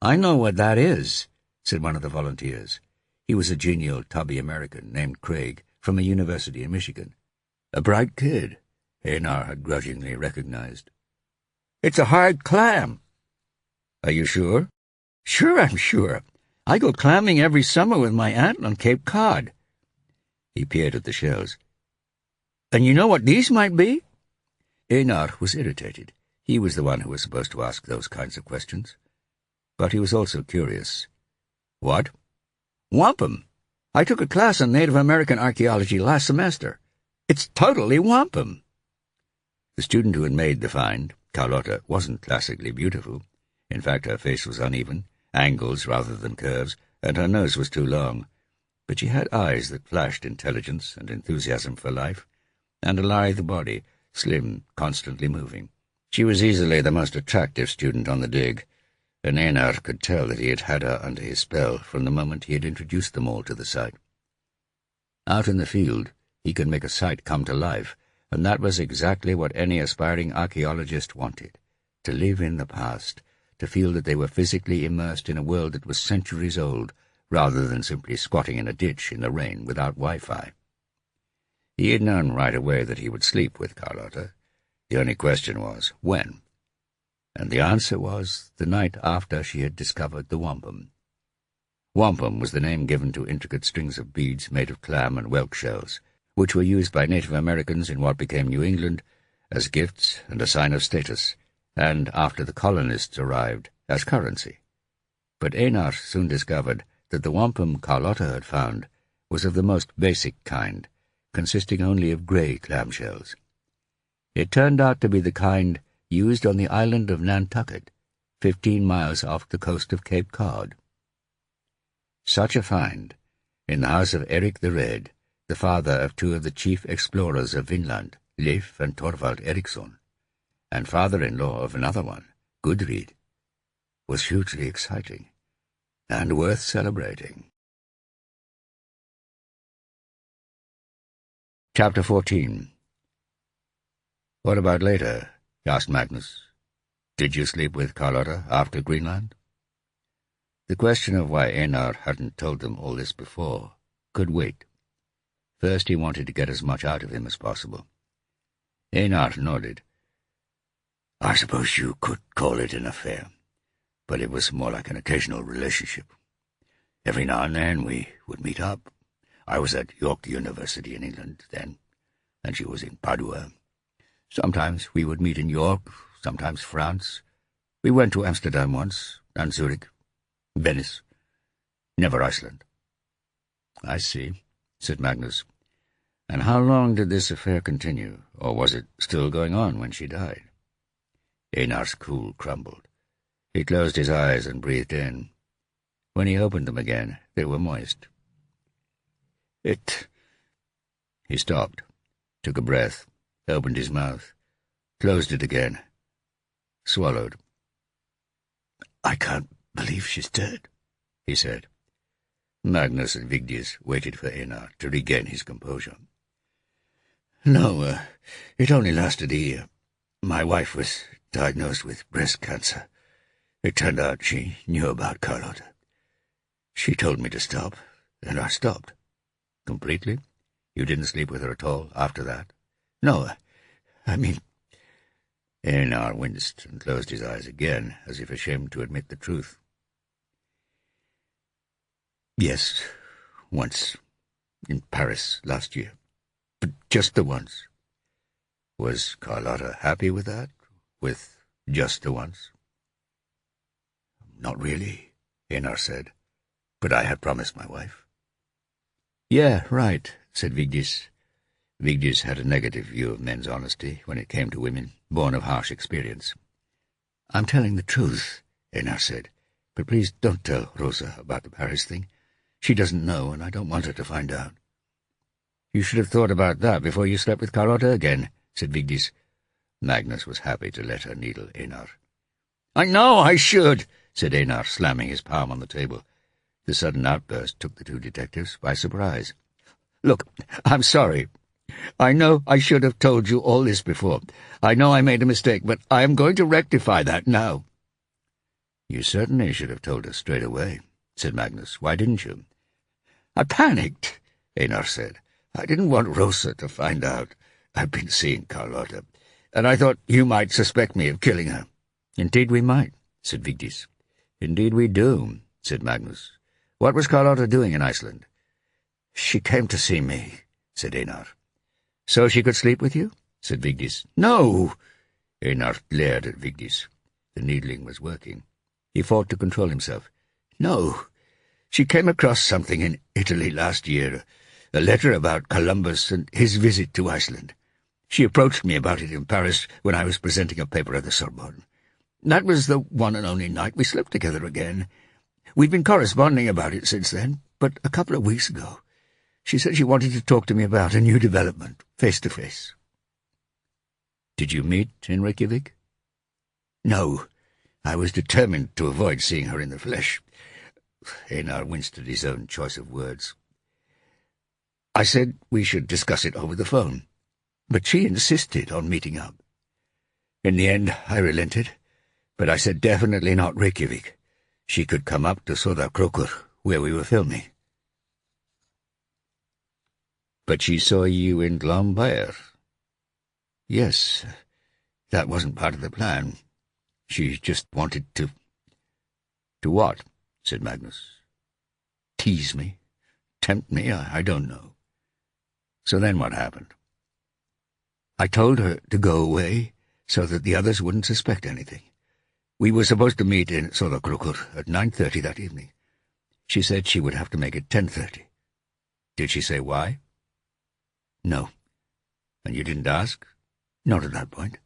"I know what that is," said one of the volunteers. He was a genial, tubby American named Craig from a university in Michigan. A bright kid, Einar had grudgingly recognized. "It's a hard clam." "Are you sure?" "Sure, I'm sure. I go clamming every summer with my aunt on Cape Cod." He peered at the shells. "And you know what these might be?" Einar was irritated. He was the one who was supposed to ask those kinds of questions. But he was also curious. "What?" "Wampum. I took a class on Native American archaeology last semester. It's totally wampum." The student who had made the find, Carlotta, wasn't classically beautiful. In fact, her face was uneven, angles rather than curves, and her nose was too long. But she had eyes that flashed intelligence and enthusiasm for life, and a lithe body, slim, constantly moving. She was easily the most attractive student on the dig, and Einar could tell that he had had her under his spell from the moment he had introduced them all to the site. Out in the field, he could make a site come to life, and that was exactly what any aspiring archaeologist wanted, to live in the past, to feel that they were physically immersed in a world that was centuries old, rather than simply squatting in a ditch in the rain without Wi-Fi. He had known right away that he would sleep with Carlotta. The only question was, when? And the answer was the night after she had discovered the wampum. Wampum was the name given to intricate strings of beads made of clam and whelk shells, which were used by Native Americans in what became New England as gifts and a sign of status, and after the colonists arrived, as currency. But Einar soon discovered that the wampum Carlotta had found was of the most basic kind, consisting only of grey clamshells. It turned out to be the kind used on the island of Nantucket, 15 miles off the coast of Cape Cod. Such a find, in the house of Erik the Red, the father of two of the chief explorers of Vinland, Leif and Torvald Eriksson, and father-in-law of another one, Gudrid, was hugely exciting and worth celebrating. Chapter 14. "What about later?" asked Magnus. "Did you sleep with Carlotta after Greenland?" The question of why Einar hadn't told them all this before could wait. First he wanted to get as much out of him as possible. Einar nodded. "I suppose you could call it an affair, but it was more like an occasional relationship. Every now and then we would meet up. I was at York University in England then, and she was in Padua. Sometimes we would meet in York, sometimes France. We went to Amsterdam once, and Zurich, Venice. Never Iceland." "I see," said Magnus. "And how long did this affair continue, or was it still going on when she died?" Einar's cool crumbled. He closed his eyes and breathed in. When he opened them again, they were moist. He stopped, took a breath, opened his mouth, closed it again, swallowed. "I can't believe she's dead," he said. Magnus and Vigdis waited for Einar to regain his composure. "No, it only lasted a year. My wife was diagnosed with breast cancer. It turned out she knew about Carlotta. She told me to stop, and I stopped." "Completely? You didn't sleep with her at all after that?" "No, I mean—" Einar winced and closed his eyes again, as if ashamed to admit the truth. "Yes, once, in Paris last year, but just the once." "Was Carlotta happy with that? With just the once?" "Not really," Einar said, "but I had promised my wife." "Yeah, right," said Vigdis. Vigdis had a negative view of men's honesty when it came to women, born of harsh experience. "I'm telling the truth," Einar said, "but please don't tell Rosa about the Paris thing. She doesn't know, and I don't want her to find out." "You should have thought about that before you slept with Carlotta again," said Vigdis. Magnus was happy to let her needle Einar. "I know I should," said Einar, slamming his palm on the table. The sudden outburst took the two detectives by surprise. "Look, I'm sorry. I know I should have told you all this before. I know I made a mistake, but I am going to rectify that now." "You certainly should have told us straight away," said Magnus. "Why didn't you?" "I panicked," Einar said. "I didn't want Rosa to find out I've been seeing Carlotta, and I thought you might suspect me of killing her." "Indeed we might," said Vigdis. "Indeed we do," said Magnus. "What was Carlotta doing in Iceland?" "She came to see me," said Einar. "So she could sleep with you?" said Vigdis. "No!" Einar glared at Vigdis. The needling was working. He fought to control himself. "No. She came across something in Italy last year, a letter about Columbus and his visit to Iceland. She approached me about it in Paris when I was presenting a paper at the Sorbonne. That was the one and only night we slept together again. We've been corresponding about it since then, but a couple of weeks ago she said she wanted to talk to me about a new development, face to face." "Did you meet in Reykjavik?" "No. I was determined to avoid seeing her in the flesh." Einar winced at his own choice of words. "I said we should discuss it over the phone, but she insisted on meeting up. In the end, I relented, but I said definitely not Reykjavik. She could come up to Sodakrokur, where we were filming." "But she saw you in Glombayr." "Yes, that wasn't part of the plan. She just wanted to—" "To what?" said Magnus. "Tease me, tempt me, I don't know." "So then what happened?" "I told her to go away so that the others wouldn't suspect anything. We were supposed to meet in Sodakrokur at 9:30 that evening. She said she would have to make it 10:30. Did she say why? No. And you didn't ask? Not at that point.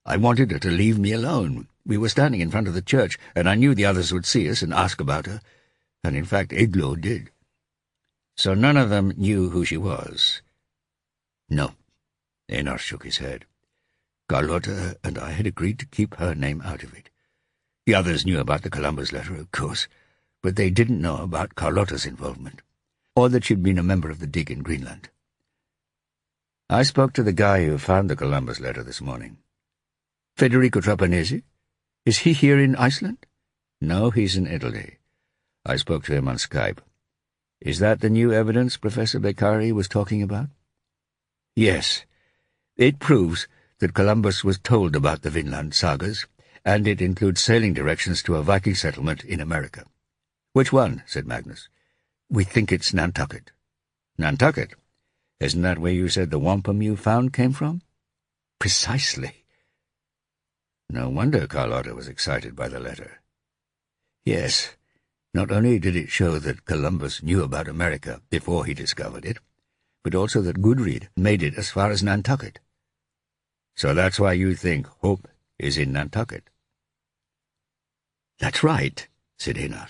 I wanted her to leave me alone. We were standing in front of the church, and I knew the others would see us and ask about her, and in fact Iglo did. So none of them knew who she was? No. Einar shook his head. Carlotta and I had agreed to keep her name out of it. The others knew about the Columbus letter, of course, but they didn't know about Carlotta's involvement, or that she'd been a member of the dig in Greenland. I spoke to the guy who found the Columbus letter this morning. Federico Trapanese? Is he here in Iceland? No, he's in Italy. I spoke to him on Skype. Is that the new evidence Professor Beccari was talking about? Yes. It proves that Columbus was told about the Vinland sagas, and it includes sailing directions to a Viking settlement in America. Which one? Said Magnus. We think it's Nantucket. Nantucket? Isn't that where you said the wampum you found came from? Precisely. No wonder Carlotta was excited by the letter. Yes, not only did it show that Columbus knew about America before he discovered it, but also that Gudrid made it as far as Nantucket. So that's why you think Hope is in Nantucket. That's right, said Einar.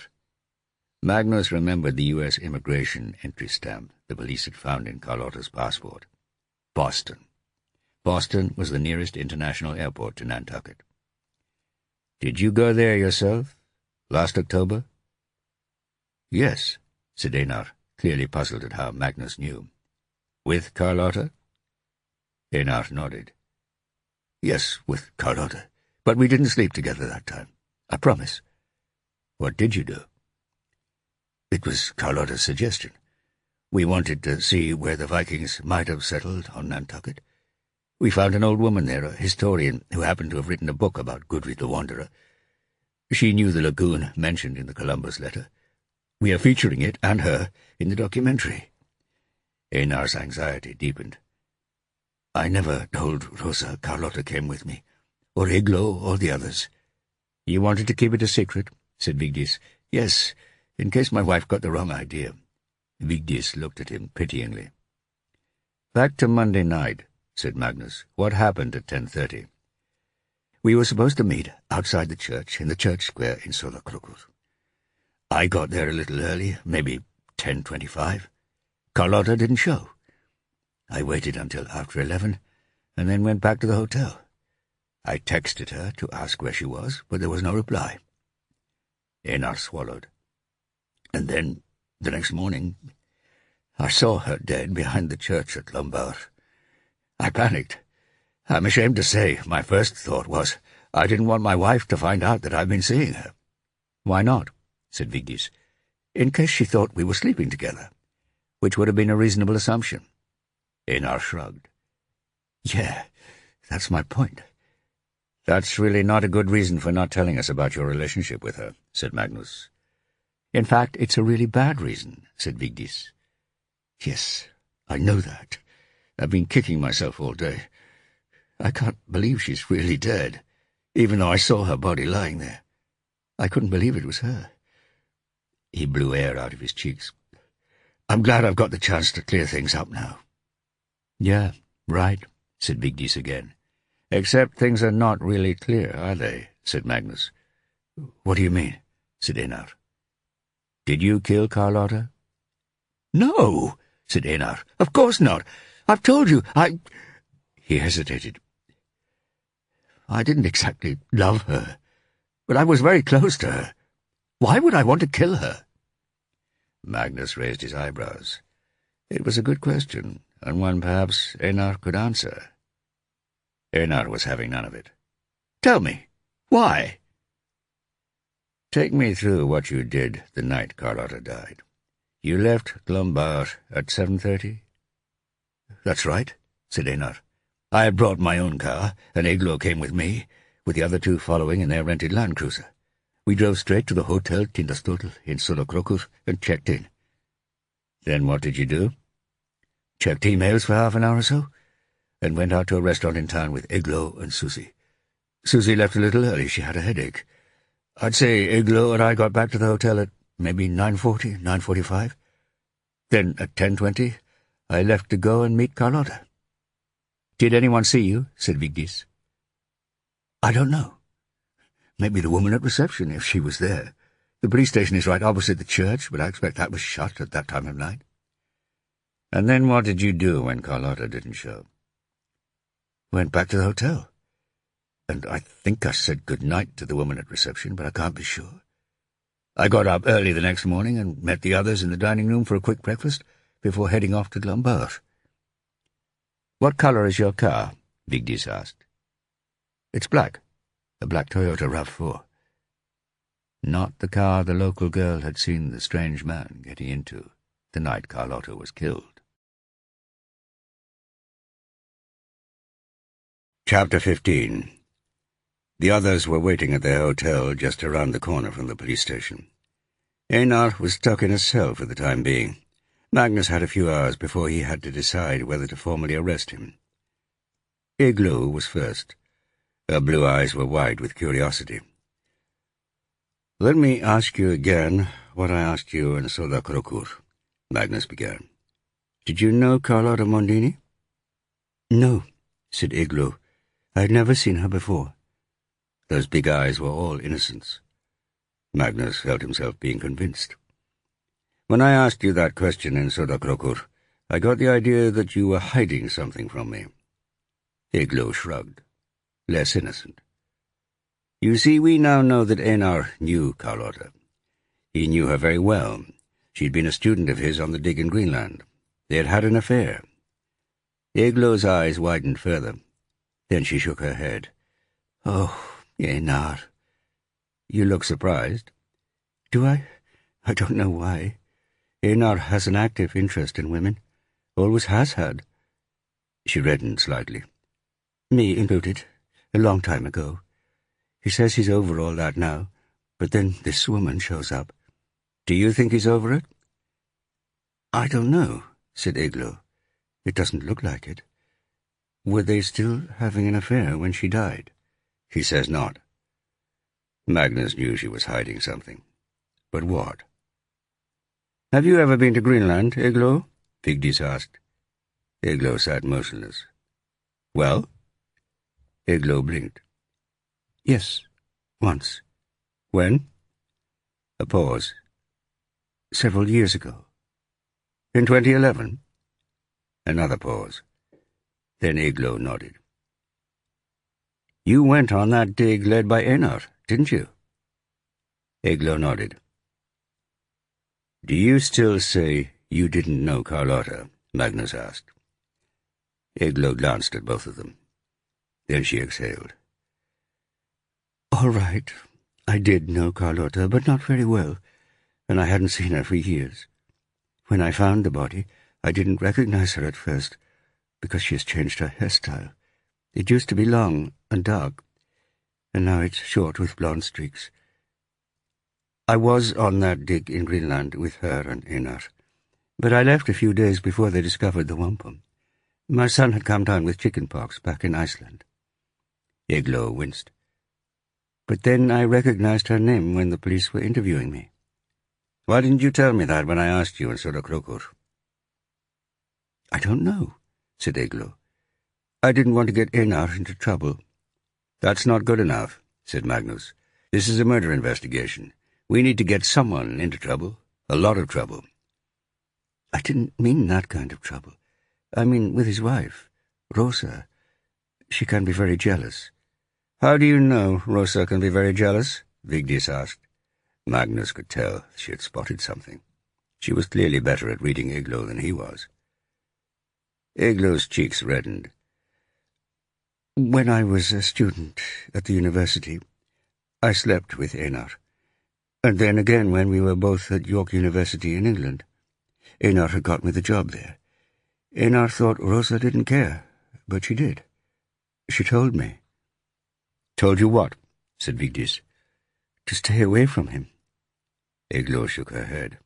Magnus remembered the U.S. immigration entry stamp the police had found in Carlotta's passport. Boston. Boston was the nearest international airport to Nantucket. Did you go there yourself, last October? Yes, said Einar, clearly puzzled at how Magnus knew. With Carlotta? Einar nodded. Yes, with Carlotta, but we didn't sleep together that time. I promise. What did you do? It was Carlotta's suggestion. We wanted to see where the Vikings might have settled on Nantucket. We found an old woman there, a historian, who happened to have written a book about Gudrid the Wanderer. She knew the lagoon mentioned in the Columbus letter. We are featuring it, and her, in the documentary. Einar's anxiety deepened. I never told Rosa Carlotta came with me, or Iglo, or the others. You wanted to keep it a secret, said Vigdis. Yes, in case my wife got the wrong idea. Vigdis looked at him pityingly. Back to Monday night, said Magnus. What happened at 10:30? We were supposed to meet outside the church, in the church square in Sólakrókur. I got there a little early, maybe 10:25. Carlotta didn't show. I waited until after 11, and then went back to the hotel. I texted her to ask where she was, but there was no reply. Einar swallowed. And then, the next morning, I saw her dead behind the church at Lombard. I panicked. I'm ashamed to say my first thought was I didn't want my wife to find out that I'd been seeing her. Why not? Said Vigdis. In case she thought we were sleeping together, which would have been a reasonable assumption. Einar shrugged. Yeah, that's my point. That's really not a good reason for not telling us about your relationship with her, said Magnus. In fact, it's a really bad reason, said Vigdis. Yes, I know that. I've been kicking myself all day. I can't believe she's really dead, even though I saw her body lying there. I couldn't believe it was her. He blew air out of his cheeks. I'm glad I've got the chance to clear things up now. Yeah, right, said Vigdis again. Except things are not really clear, are they? Said Magnus. What do you mean? Said Einar. Did you kill Carlotta? No, said Einar. Of course not. I've told you, He hesitated. I didn't exactly love her, but I was very close to her. Why would I want to kill her? Magnus raised his eyebrows. It was a good question, and one perhaps Einar could answer. Einar was having none of it. Tell me, why? Take me through what you did the night Carlotta died. You left Lombard at 7:30? That's right, said Einar. I had brought my own car, and Iglo came with me, with the other two following in their rented Land Cruiser. We drove straight to the Hotel Tindastóll in Sólakrókur and checked in. Then what did you do? Checked emails for half an hour or so, and went out to a restaurant in town with Iglo and Susie. Susie left a little early. She had a headache. I'd say Iglo and I got back to the hotel at maybe 9:40, 9:45. Then at 10:20, I left to go and meet Carlotta. Did anyone see you? Said Vigdis. I don't know. Maybe the woman at reception, if she was there. The police station is right opposite the church, but I expect that was shut at that time of night. And then what did you do when Carlotta didn't show? Went back to the hotel. And I think I said good night to the woman at reception, but I can't be sure. I got up early the next morning and met the others in the dining room for a quick breakfast before heading off to Glambour. What colour is your car? Vigdis asked. It's black. A black Toyota RAV4. Not the car the local girl had seen the strange man getting into the night Carlotta was killed. Chapter 15. The others were waiting at their hotel just around the corner from the police station. Einar was stuck in a cell for the time being. Magnus had a few hours before he had to decide whether to formally arrest him. Igloo was first. Her blue eyes were wide with curiosity. "Let me ask you again what I asked you in Soda Krokur," Magnus began. "Did you know Carlotta Mondini?" "No," said Igloo. I had never seen her before. Those big eyes were all innocence. Magnus felt himself being convinced. "When I asked you that question in Soda Krokur, I got the idea that you were hiding something from me." Igloo shrugged. Less innocent. "You see, we now know that Einar knew Carlotta. He knew her very well. She'd been a student of his on the dig in Greenland. They had had an affair." Igloo's eyes widened further. Then she shook her head. "Oh, Einar." "You look surprised." "Do I? I don't know why. Einar has an active interest in women. Always has had." She reddened slightly. "Me included. A long time ago. He says he's over all that now, but then this woman shows up." "Do you think he's over it?" "I don't know," said Igloo. "It doesn't look like it. Were they still having an affair when she died?" "He says not." Magnus knew she was hiding something. But what? "Have you ever been to Greenland, Igloo?" Vigdis asked. Igloo sat motionless. "Well?" Igloo blinked. "Yes, once." "When?" A pause. "Several years ago." "In 2011? Another pause. Then Igloo nodded. "You went on that dig led by Einar, didn't you?" Igloo nodded. "Do you still say you didn't know Carlotta?" Magnus asked. Igloo glanced at both of them. Then she exhaled. "All right, I did know Carlotta, but not very well, and I hadn't seen her for years. When I found the body, I didn't recognize her at first, because she has changed her hairstyle. It used to be long and dark, and now it's short with blonde streaks. I was on that dig in Greenland with her and Einar, but I left a few days before they discovered the wampum. My son had come down with chickenpox back in Iceland." Igloo winced. "But then I recognized her name when the police were interviewing me." "Why didn't you tell me that when I asked you in Soda Krokur?" "I don't know," said Igloo. "I didn't want to get Einar into trouble." "That's not good enough," said Magnus. "This is a murder investigation. We need to get someone into trouble. A lot of trouble." "I didn't mean that kind of trouble. I mean with his wife, Rosa. She can be very jealous." "How do you know Rosa can be very jealous?" Vigdis asked. Magnus could tell she had spotted something. She was clearly better at reading Igloo than he was. Igloo's cheeks reddened. "When I was a student at the university, I slept with Einar. And then again when we were both at York University in England. Einar had got me the job there. Einar thought Rosa didn't care, but she did. She told me." "Told you what?" said Vigdis. "To stay away from him." Igloo shook her head.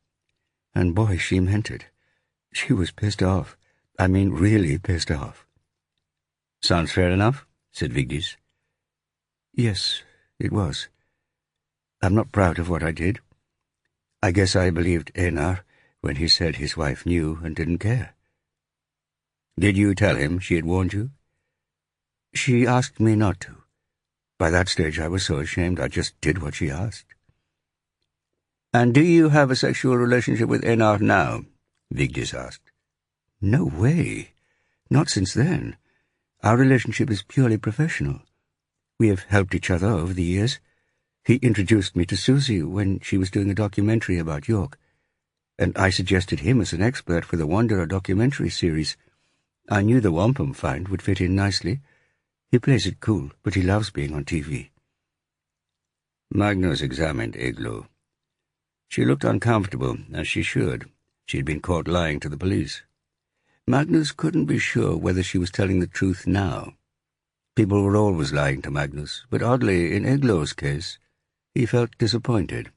And boy, she meant it. She was pissed off. I mean, really pissed off. "Sounds fair enough," said Vigdis. "Yes, it was. I'm not proud of what I did. I guess I believed Einar when he said his wife knew and didn't care. Did you tell him she had warned you? She asked me not to. By that stage I was so ashamed I just did what she asked. And do you have a sexual relationship with Einar now? Vigdis asked. No way. Not since then. Our relationship is purely professional. We have helped each other over the years. He introduced me to Susie when she was doing a documentary about York, and I suggested him as an expert for the Wanderer documentary series. I knew the wampum find would fit in nicely. He plays it cool, but he loves being on TV. Magnus examined Eglo. She looked uncomfortable, as she should. She had been caught lying to the police. Magnus couldn't be sure whether she was telling the truth now. People were always lying to Magnus, but oddly, in Eglo's case, he felt disappointed.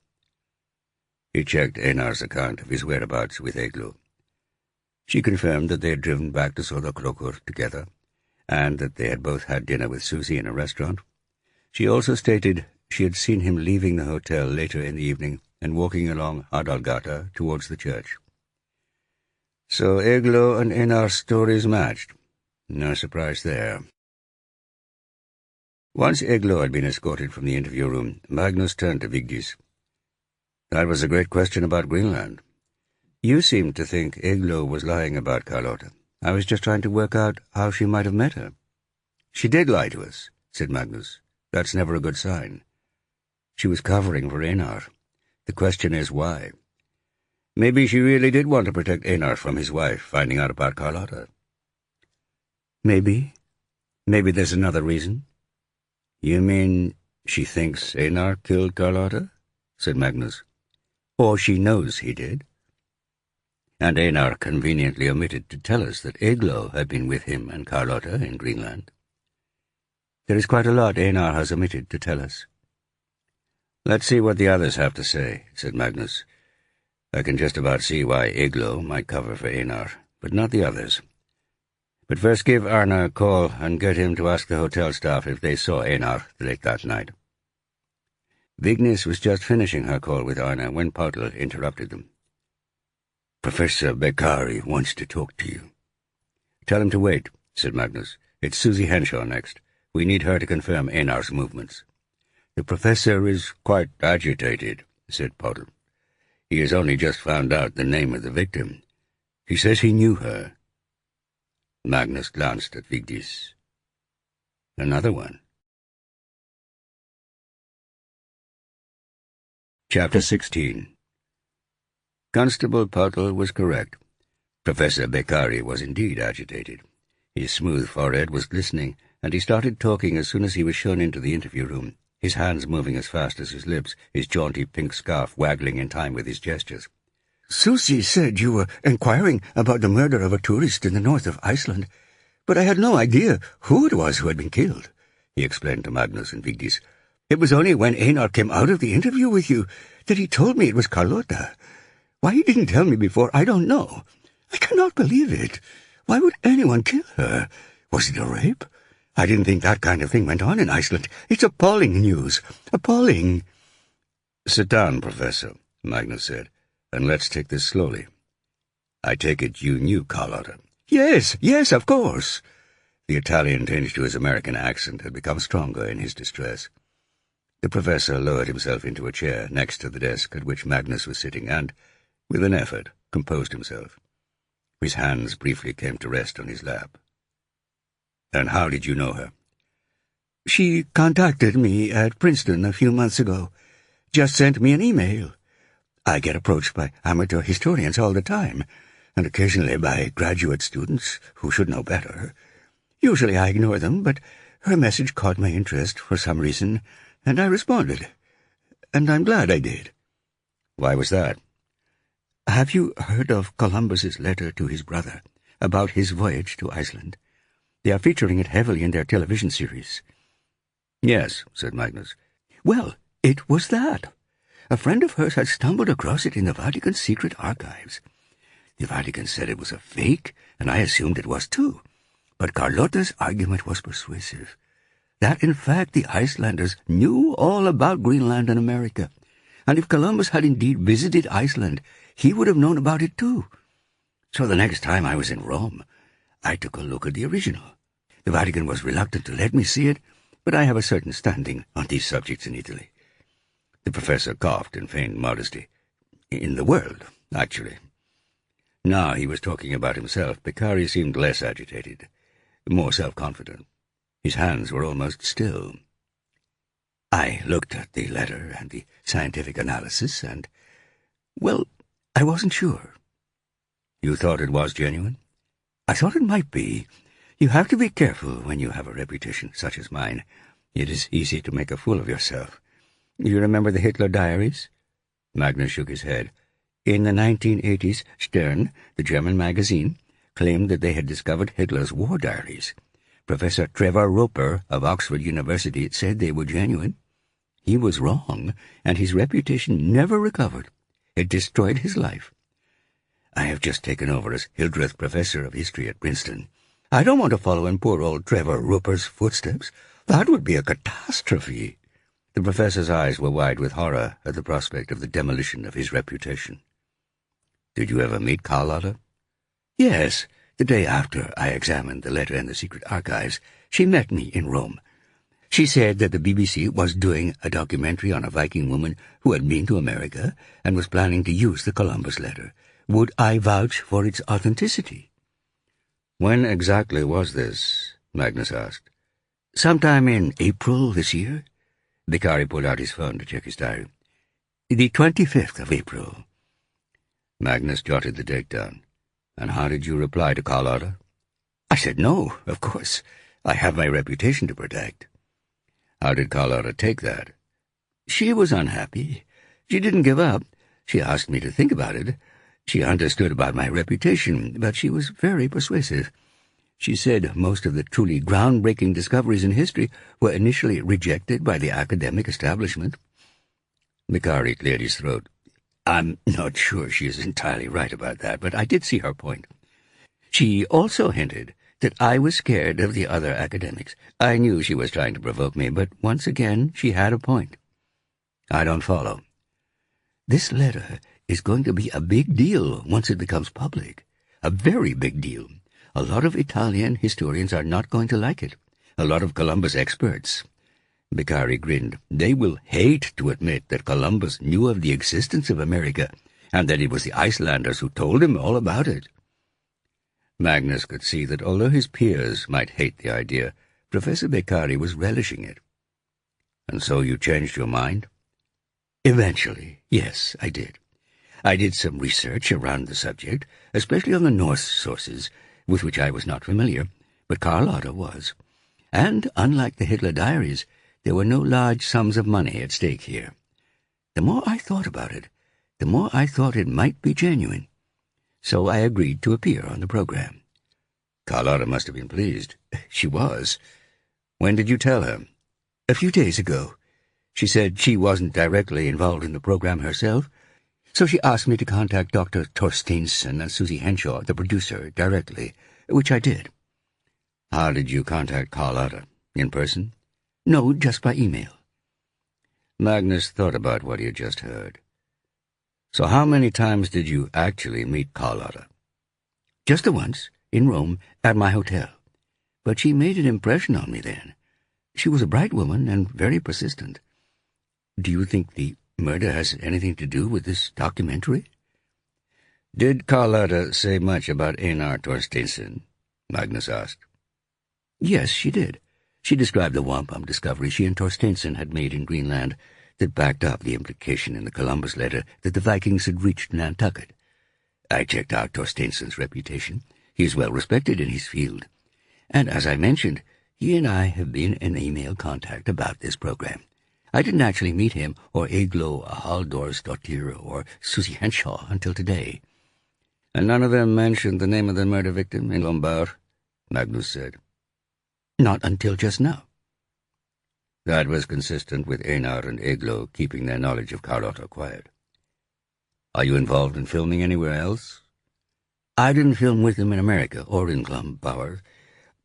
He checked Einar's account of his whereabouts with Eglo. She confirmed that they had driven back to Sodakrokur together, and that they had both had dinner with Susie in a restaurant. She also stated she had seen him leaving the hotel later in the evening and walking along Adalgata towards the church. So Eglo and Einar's stories matched. No surprise there. Once Eglo had been escorted from the interview room, Magnus turned to Vigdis. That was a great question about Greenland. You seemed to think Eglo was lying about Carlotta. I was just trying to work out how she might have met her. She did lie to us, said Magnus. That's never a good sign. She was covering for Einar. The question is why. Maybe she really did want to protect Einar from his wife finding out about Carlotta. Maybe. Maybe there's another reason. You mean she thinks Einar killed Carlotta? Said Magnus. Or she knows he did. And Einar conveniently omitted to tell us that Eglo had been with him and Carlotta in Greenland. There is quite a lot Einar has omitted to tell us. Let's see what the others have to say, said Magnus. I can just about see why Eglo might cover for Einar, but not the others. But first give Arne a call and get him to ask the hotel staff if they saw Einar late that night. Vigdis was just finishing her call with Arne when Poutel interrupted them. Professor Beccari wants to talk to you. Tell him to wait, said Magnus. It's Susie Henshaw next. We need her to confirm Einar's movements. The professor is quite agitated, said Poutel. He has only just found out the name of the victim. He says he knew her. Magnus glanced at Vigdis. Another one. Chapter 16. Constable Poutel was correct. Professor Beccari was indeed agitated. His smooth forehead was glistening, and he started talking as soon as he was shown into the interview room, his hands moving as fast as his lips, his jaunty pink scarf waggling in time with his gestures. Susie said you were inquiring about the murder of a tourist in the north of Iceland, but I had no idea who it was who had been killed, he explained to Magnus and Vigdis. It was only when Einar came out of the interview with you that he told me it was Carlotta. Why he didn't tell me before, I don't know. I cannot believe it. Why would anyone kill her? Was it a rape? I didn't think that kind of thing went on in Iceland. It's appalling news. Appalling. Sit down, Professor, Magnus said, and let's take this slowly. I take it you knew Carlotta. Yes, of course. The Italian tinge to his American accent had become stronger in his distress. The professor lowered himself into a chair next to the desk at which Magnus was sitting and, with an effort, composed himself. His hands briefly came to rest on his lap. And how did you know her? She contacted me at Princeton a few months ago. Just sent me an email. I get approached by amateur historians all the time, and occasionally by graduate students who should know better. Usually I ignore them, but her message caught my interest for some reason, and I responded. And I'm glad I did. Why was that? Have you heard of Columbus's letter to his brother about his voyage to Iceland? They are featuring it heavily in their television series. Yes, said Magnus. Well, it was that. A friend of hers had stumbled across it in the Vatican's secret archives. The Vatican said it was a fake, and I assumed it was too. But Carlotta's argument was persuasive. That, in fact, the Icelanders knew all about Greenland and America. and if Columbus had indeed visited Iceland, he would have known about it too. So the next time I was in Rome, I took a look at the original. The Vatican was reluctant to let me see it, but I have a certain standing on these subjects in Italy. The professor coughed and feigned modesty. In the world, actually. Now he was talking about himself. Beccari seemed less agitated, more self-confident. His hands were almost still. I looked at the letter and the scientific analysis, and, well, I wasn't sure. You thought it was genuine? I thought it might be. You have to be careful when you have a reputation such as mine. It is easy to make a fool of yourself. You remember the Hitler diaries? Magnus shook his head. In the 1980s, Stern, the German magazine, claimed that they had discovered Hitler's war diaries. Professor Trevor Roper of Oxford University said they were genuine. He was wrong, and his reputation never recovered. It destroyed his life. I have just taken over as Hildreth Professor of History at Princeton. I don't want to follow in poor old Trevor Roper's footsteps. That would be a catastrophe. The professor's eyes were wide with horror at the prospect of the demolition of his reputation. Did you ever meet Carlotta? Yes. The day after I examined the letter in the secret archives, she met me in Rome. She said that the BBC was doing a documentary on a Viking woman who had been to America and was planning to use the Columbus letter. Would I vouch for its authenticity? When exactly was this? Magnus asked. Sometime in April this year. Beccari pulled out his phone to check his diary. The 25th of April. Magnus jotted the date down. And how did you reply to Carlotta? I said no, of course. I have my reputation to protect. How did Carlotta take that? She was unhappy. She didn't give up. She asked me to think about it. She understood about my reputation, but she was very persuasive. She said most of the truly groundbreaking discoveries in history were initially rejected by the academic establishment. Beccari cleared his throat. I'm not sure she is entirely right about that, but I did see her point. She also hinted that I was scared of the other academics. I knew she was trying to provoke me, but once again she had a point. I don't follow. This letter is going to be a big deal once it becomes public. A very big deal. A lot of Italian historians are not going to like it. A lot of Columbus experts. Beccari grinned. They will hate to admit that Columbus knew of the existence of America, and that it was the Icelanders who told him all about it. Magnus could see that although his peers might hate the idea, Professor Beccari was relishing it. And so you changed your mind? Eventually, yes, I did. I did some research around the subject, especially on the Norse sources, with which I was not familiar, but Carlotta was. And, unlike the Hitler diaries, there were no large sums of money at stake here. The more I thought about it, the more I thought it might be genuine. So I agreed to appear on the program. Carlotta must have been pleased. She was. When did you tell her? A few days ago. She said she wasn't directly involved in the program herself, so she asked me to contact Dr. Torstensson and Susie Henshaw, the producer, directly, which I did. How did you contact Carlotta? In person? No, just by email. Magnus thought about what he had just heard. So how many times did you actually meet Carlotta? Just the once, in Rome, at my hotel. But she made an impression on me then. She was a bright woman and very persistent. Do you think the murder has anything to do with this documentary? Did Carlotta say much about Einar Torstensson? Magnus asked. Yes, she did. She described the wampum discovery she and Torstensson had made in Greenland that backed up the implication in the Columbus letter that the Vikings had reached Nantucket. I checked out Torstensson's reputation. He is well respected in his field. And as I mentioned, he and I have been in email contact about this program. I didn't actually meet him or Eglo Halldórsdóttir or Susie Henshaw until today. And none of them mentioned the name of the murder victim in Lombard, Magnus said. Not until just now. That was consistent with Einar and Eglo keeping their knowledge of Carlotta quiet. Are you involved in filming anywhere else? I didn't film with them in America or in Lombard.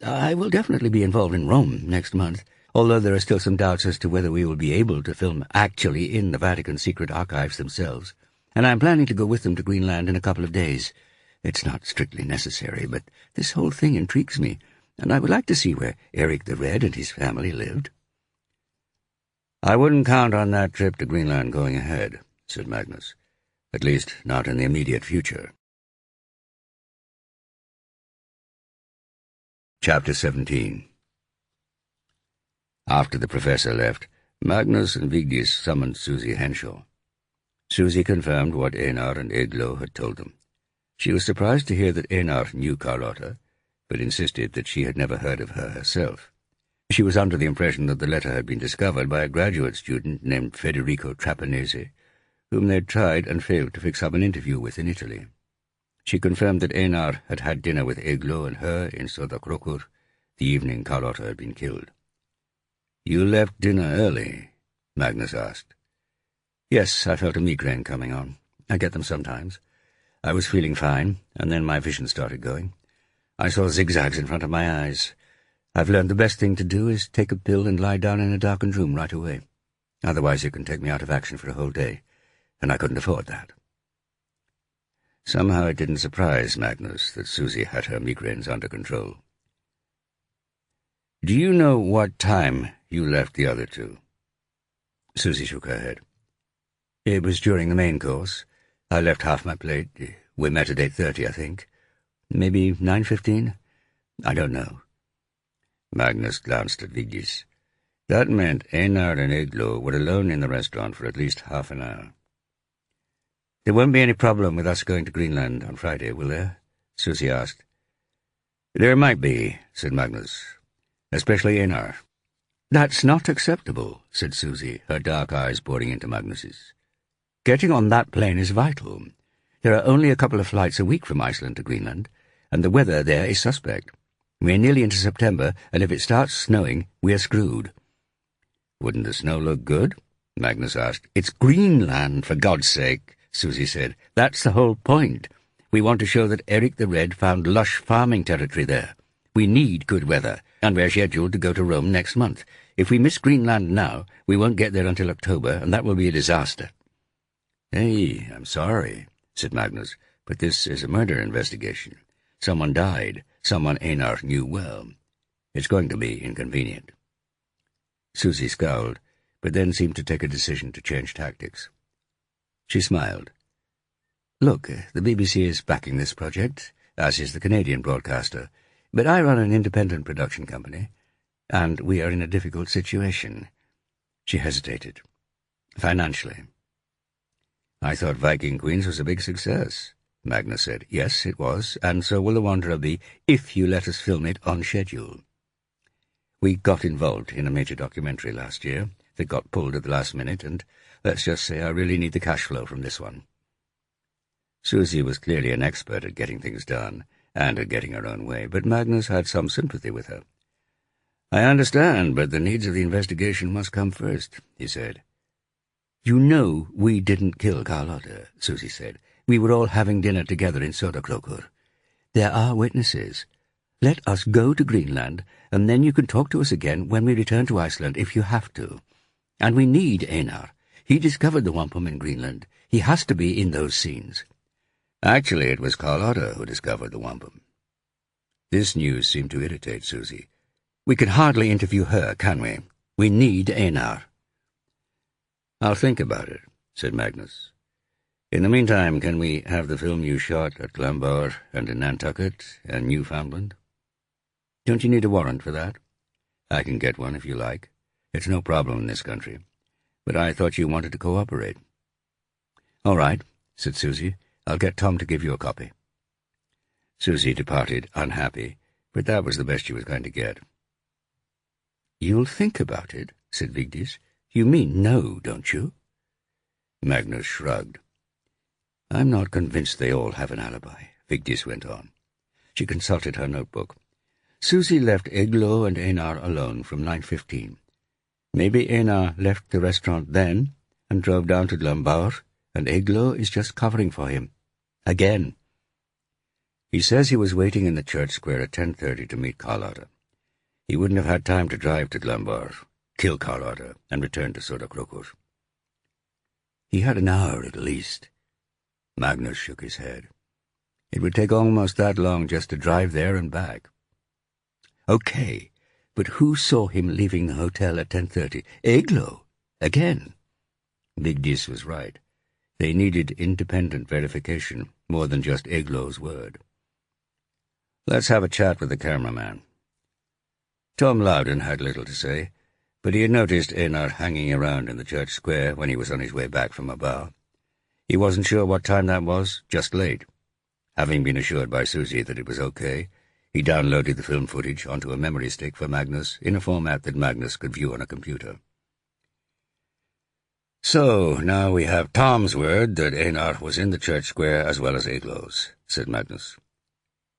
I will definitely be involved in Rome next month. although there are still some doubts as to whether we will be able to film actually in the Vatican secret archives themselves, and I'm planning to go with them to Greenland in a couple of days. It's not strictly necessary, but this whole thing intrigues me, and I would like to see where Eric the Red and his family lived." "I wouldn't count on that trip to Greenland going ahead," said Magnus. "At least not in the immediate future." Chapter 17. After the professor left, Magnus and Vigdis summoned Susie Henshaw. Susie confirmed what Einar and Eglo had told them. She was surprised to hear that Einar knew Carlotta, but insisted that she had never heard of her herself. She was under the impression that the letter had been discovered by a graduate student named Federico Trapanese, whom they had tried and failed to fix up an interview with in Italy. She confirmed that Einar had had dinner with Eglo and her in Söderkrokur the evening Carlotta had been killed. "You left dinner early?" Magnus asked. "Yes, I felt a migraine coming on. I get them sometimes. I was feeling fine, and then my vision started going. I saw zigzags in front of my eyes. I've learned the best thing to do is take a pill and lie down in a darkened room right away. Otherwise it can take me out of action for a whole day, and I couldn't afford that." Somehow it didn't surprise Magnus that Susie had her migraines under control. "Do you know what time you left the other two?" Susie shook her head. "It was during the main course. I left half my plate. We met at 8:30, I think. Maybe 9:15? I don't know." Magnus glanced at Vigdis. That meant Einar and Eglo were alone in the restaurant for at least half an hour. "There won't be any problem with us going to Greenland on Friday, will there?" Susie asked. "There might be," said Magnus. "Especially Einar." "That's not acceptable," said Susie, her dark eyes boring into Magnus's. "Getting on that plane is vital. There are only a couple of flights a week from Iceland to Greenland, and the weather there is suspect. We're nearly into September, and if it starts snowing, we're screwed." "Wouldn't the snow look good?" Magnus asked. "It's Greenland, for God's sake," Susie said. "That's the whole point. We want to show that Eric the Red found lush farming territory there. We need good weather, and we're scheduled to go to Rome next month. If we miss Greenland now, we won't get there until October, and that will be a disaster." "Hey, I'm sorry," said Magnus, "but this is a murder investigation. Someone died, someone Einar knew well. It's going to be inconvenient." Susie scowled, but then seemed to take a decision to change tactics. She smiled. "Look, the BBC is backing this project, as is the Canadian broadcaster, but I run an independent production company, and we are in a difficult situation." She hesitated. "Financially." "I thought Viking Queens was a big success," Magnus said. "Yes, it was, and so will The Wanderer be, if you let us film it on schedule. We got involved in a major documentary last year that got pulled at the last minute, and let's just say I really need the cash flow from this one." Susie was clearly an expert at getting things done, and at getting her own way, but Magnus had some sympathy with her. "I understand, but the needs of the investigation must come first," he said. "You know we didn't kill Carlotta," Susie said. "We were all having dinner together in Söderkrokur. There are witnesses. Let us go to Greenland, and then you can talk to us again when we return to Iceland, if you have to. And we need Einar. He discovered the wampum in Greenland. He has to be in those scenes." Actually, it was Carlotta who discovered the wampum. This news seemed to irritate Susie. "We can hardly interview her, can we? We need Einar." "I'll think about it," said Magnus. "In the meantime, can we have the film you shot at Glambauer and in Nantucket and Newfoundland?" "Don't you need a warrant for that?" "I can get one if you like. It's no problem in this country. But I thought you wanted to cooperate." "All right," said Susie. "I'll get Tom to give you a copy." Susie departed unhappy, but that was the best she was going to get. "You'll think about it," said Vigdis. "You mean no, don't you?" Magnus shrugged. "I'm not convinced they all have an alibi," Vigdis went on. She consulted her notebook. "Susie left Eglo and Einar alone from 9:15. Maybe Einar left the restaurant then and drove down to Glambauer, and Eglo is just covering for him. Again. He says he was waiting in the church square at 10:30 to meet Carlotta. He wouldn't have had time to drive to Glenbar, kill Carlotta, and return to Sodakrokur. He had an hour at least. Magnus shook his head. It would take almost that long just to drive there and back. Okay, but who saw him leaving the hotel at 10:30? Eglo? Again? Vigdis was right. They needed independent verification, more than just Eglo's word. Let's have a chat with the cameraman. Tom Loudon had little to say, but he had noticed Einar hanging around in the church square when he was on his way back from a bar. He wasn't sure what time that was, just late. Having been assured by Susie that it was okay, he downloaded the film footage onto a memory stick for Magnus in a format that Magnus could view on a computer. So, now we have Tom's word that Einar was in the church square as well as Eglo's, said Magnus.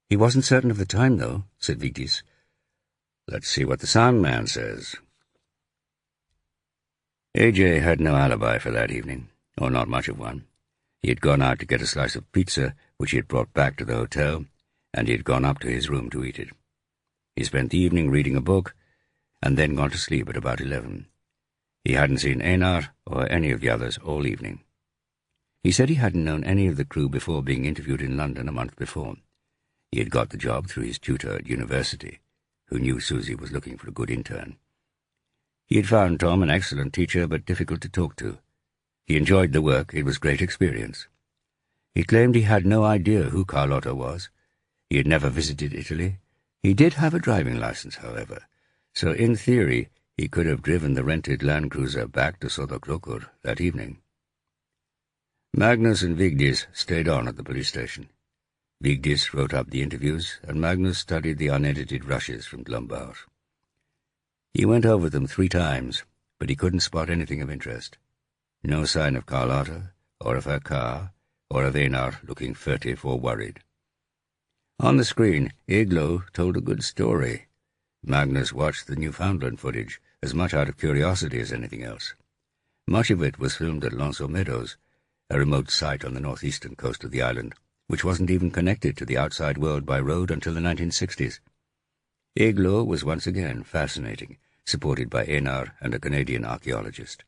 He wasn't certain of the time, though, said Vigdis. Let's see what the sound man says. AJ had no alibi for that evening, or not much of one. He had gone out to get a slice of pizza, which he had brought back to the hotel, and he had gone up to his room to eat it. He spent the evening reading a book, and then gone to sleep at about 11. He hadn't seen Einar or any of the others all evening. He said he hadn't known any of the crew before being interviewed in London a month before. He had got the job through his tutor at university, who knew Susie was looking for a good intern. He had found Tom an excellent teacher, but difficult to talk to. He enjoyed the work. It was great experience. He claimed he had no idea who Carlotta was. He had never visited Italy. He did have a driving license, however, so in theory he could have driven the rented Land Cruiser back to Sodakrokur that evening. Magnus and Vigdis stayed on at the police station. Vigdis wrote up the interviews, and Magnus studied the unedited rushes from Glumbar. He went over them 3 times, but he couldn't spot anything of interest. No sign of Carlotta, or of her car, or of Einar looking furtive or worried. On the screen, Eglo told a good story. Magnus watched the Newfoundland footage, as much out of curiosity as anything else. Much of it was filmed at Lonso Meadows, a remote site on the northeastern coast of the island, which wasn't even connected to the outside world by road until the 1960s. Eglo was once again fascinating, supported by Einar and a Canadian archaeologist.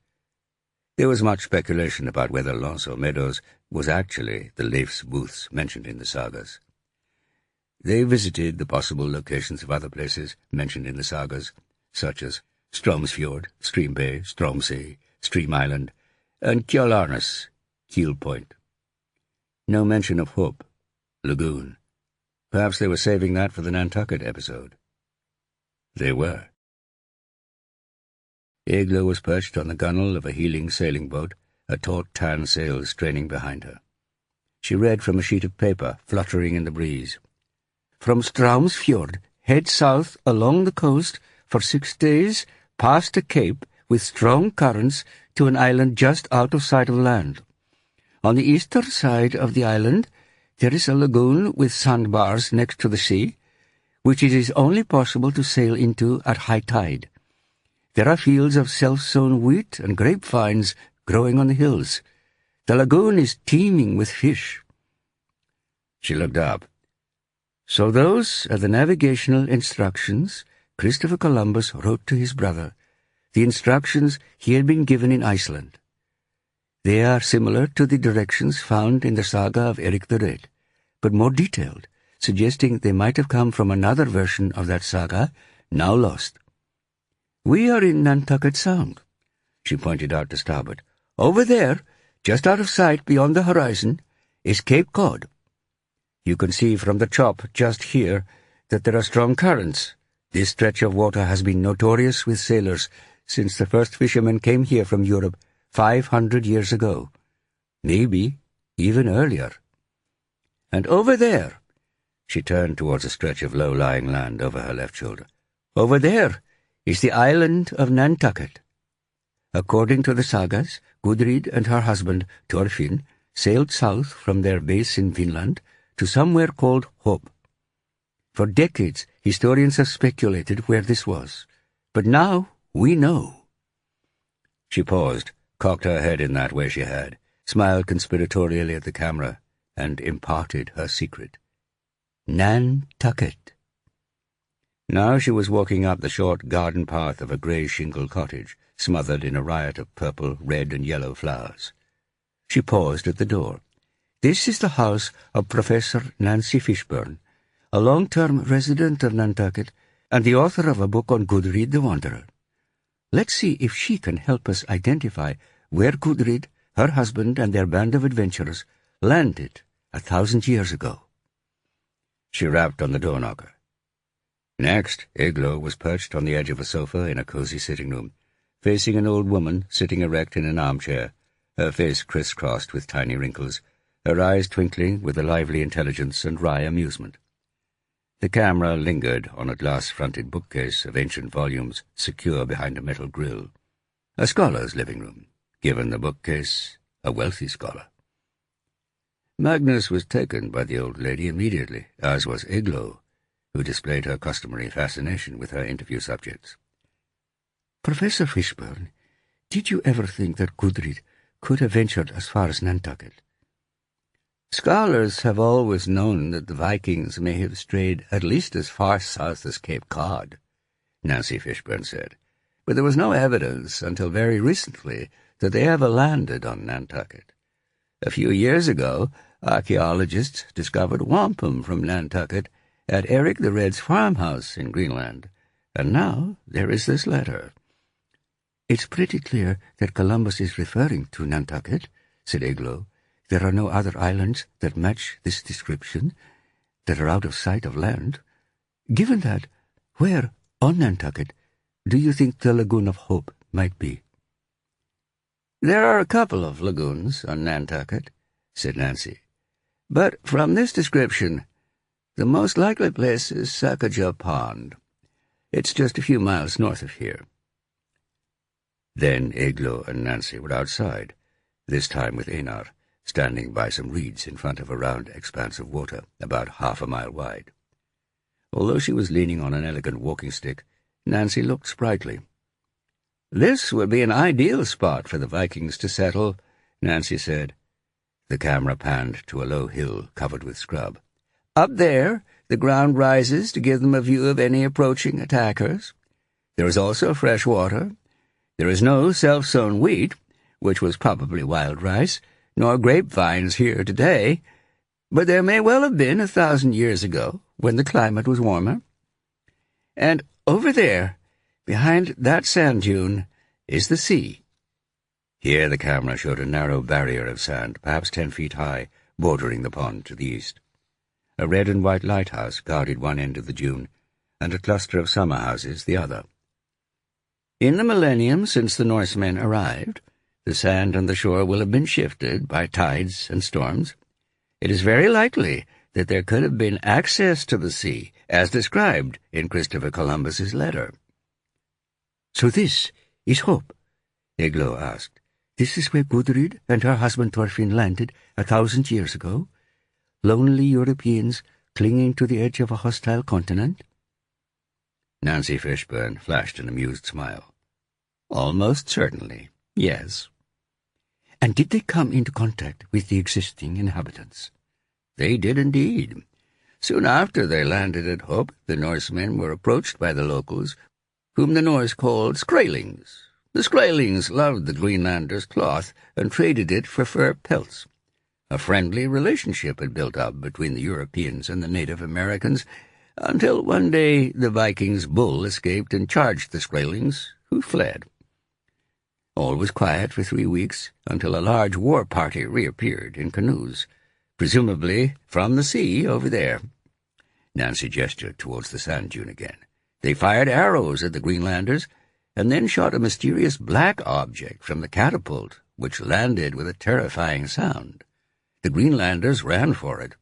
There was much speculation about whether Lonso Meadows was actually the Leif's booths mentioned in the sagas. They visited the possible locations of other places mentioned in the sagas, such as Stromsfjord, Stream Bay, Stromsey, Stream Island, and Kjalarnes, Keel Point. No mention of Hope, Lagoon. Perhaps they were saving that for the Nantucket episode. They were. Eglo was perched on the gunwale of a heeling sailing boat, a taut tan sail straining behind her. She read from a sheet of paper, fluttering in the breeze. From Stromsfjord, head south along the coast for 6 days, past a cape with strong currents to an island just out of sight of land. On the eastern side of the island, there is a lagoon with sandbars next to the sea, which it is only possible to sail into at high tide. There are fields of self-sown wheat and grapevines growing on the hills. The lagoon is teeming with fish. She looked up. So those are the navigational instructions Christopher Columbus wrote to his brother, the instructions he had been given in Iceland. They are similar to the directions found in the saga of Eric the Red, but more detailed, suggesting they might have come from another version of that saga, now lost. We are in Nantucket Sound, she pointed out to starboard. Over there, just out of sight beyond the horizon, is Cape Cod. You can see from the chop just here that there are strong currents. This stretch of water has been notorious with sailors since the first fishermen came here from Europe 500 years ago. Maybe even earlier. And over there, she turned towards a stretch of low-lying land over her left shoulder. Over there is the island of Nantucket. According to the sagas, Gudrid and her husband, Thorfinn, sailed south from their base in Finland to somewhere called Hope. For decades, historians have speculated where this was, but now we know. She paused, cocked her head in that way she had, smiled conspiratorially at the camera, and imparted her secret. Nantucket. Now she was walking up the short garden path of a grey-shingled cottage, smothered in a riot of purple, red, and yellow flowers. She paused at the door. "This is the house of Professor Nancy Fishburne, a long-term resident of Nantucket and the author of a book on Gudrid the Wanderer. Let's see if she can help us identify where Gudrid, her husband, and their band of adventurers landed 1,000 years ago." She rapped on the door knocker. Next, Igloo was perched on the edge of a sofa in a cozy sitting room, facing an old woman sitting erect in an armchair, her face crisscrossed with tiny wrinkles, her eyes twinkling with a lively intelligence and wry amusement. The camera lingered on a glass-fronted bookcase of ancient volumes secure behind a metal grille. A scholar's living room, given the bookcase, a wealthy scholar. Magnus was taken by the old lady immediately, as was Igloo, who displayed her customary fascination with her interview subjects. "Professor Fishburne, did you ever think that Gudrid could have ventured as far as Nantucket?" "Scholars have always known that the Vikings may have strayed at least as far south as Cape Cod," Nancy Fishburne said, "but there was no evidence until very recently that they ever landed on Nantucket. A few years ago, archaeologists discovered wampum from Nantucket at Eric the Red's farmhouse in Greenland, and now there is this letter." "It's pretty clear that Columbus is referring to Nantucket," said Igloo. "There are no other islands that match this description, that are out of sight of land. Given that, where, on Nantucket, do you think the Lagoon of Hope might be?" "There are a couple of lagoons on Nantucket," said Nancy. "But from this description, the most likely place is Sacajah Pond. It's just a few miles north of here." Then Igloo and Nancy were outside, this time with Einar, standing by some reeds in front of a round expanse of water about half a mile wide. Although she was leaning on an elegant walking stick, Nancy looked sprightly. "This would be an ideal spot for the Vikings to settle," Nancy said. The camera panned to a low hill covered with scrub. "Up there, the ground rises to give them a view of any approaching attackers. There is also fresh water. There is no self-sown wheat, which was probably wild rice, nor grapevines here today, but there may well have been 1,000 years ago, when the climate was warmer. And over there, behind that sand dune, is the sea." Here the camera showed a narrow barrier of sand, perhaps 10 feet high, bordering the pond to the east. A red and white lighthouse guarded one end of the dune, and a cluster of summer houses the other. "In the millennium since the Norsemen arrived, the sand on the shore will have been shifted by tides and storms. It is very likely that there could have been access to the sea, as described in Christopher Columbus's letter." "So this is Hope?" Igloo asked. "This is where Gudrid and her husband Thorfinn landed 1,000 years ago? Lonely Europeans clinging to the edge of a hostile continent?" Nancy Fishburne flashed an amused smile. "Almost certainly, yes." "And did they come into contact with the existing inhabitants?" "They did indeed. Soon after they landed at Hope, the Norsemen were approached by the locals, whom the Norse called Skraelings. The Skraelings loved the Greenlanders' cloth and traded it for fur pelts. A friendly relationship had built up between the Europeans and the Native Americans, until one day the Vikings' bull escaped and charged the Skraelings, who fled. All was quiet for 3 weeks, until a large war party reappeared in canoes, presumably from the sea over there." Nancy gestured towards the sand dune again. "They fired arrows at the Greenlanders, and then shot a mysterious black object from the catapult, which landed with a terrifying sound. The Greenlanders ran for it.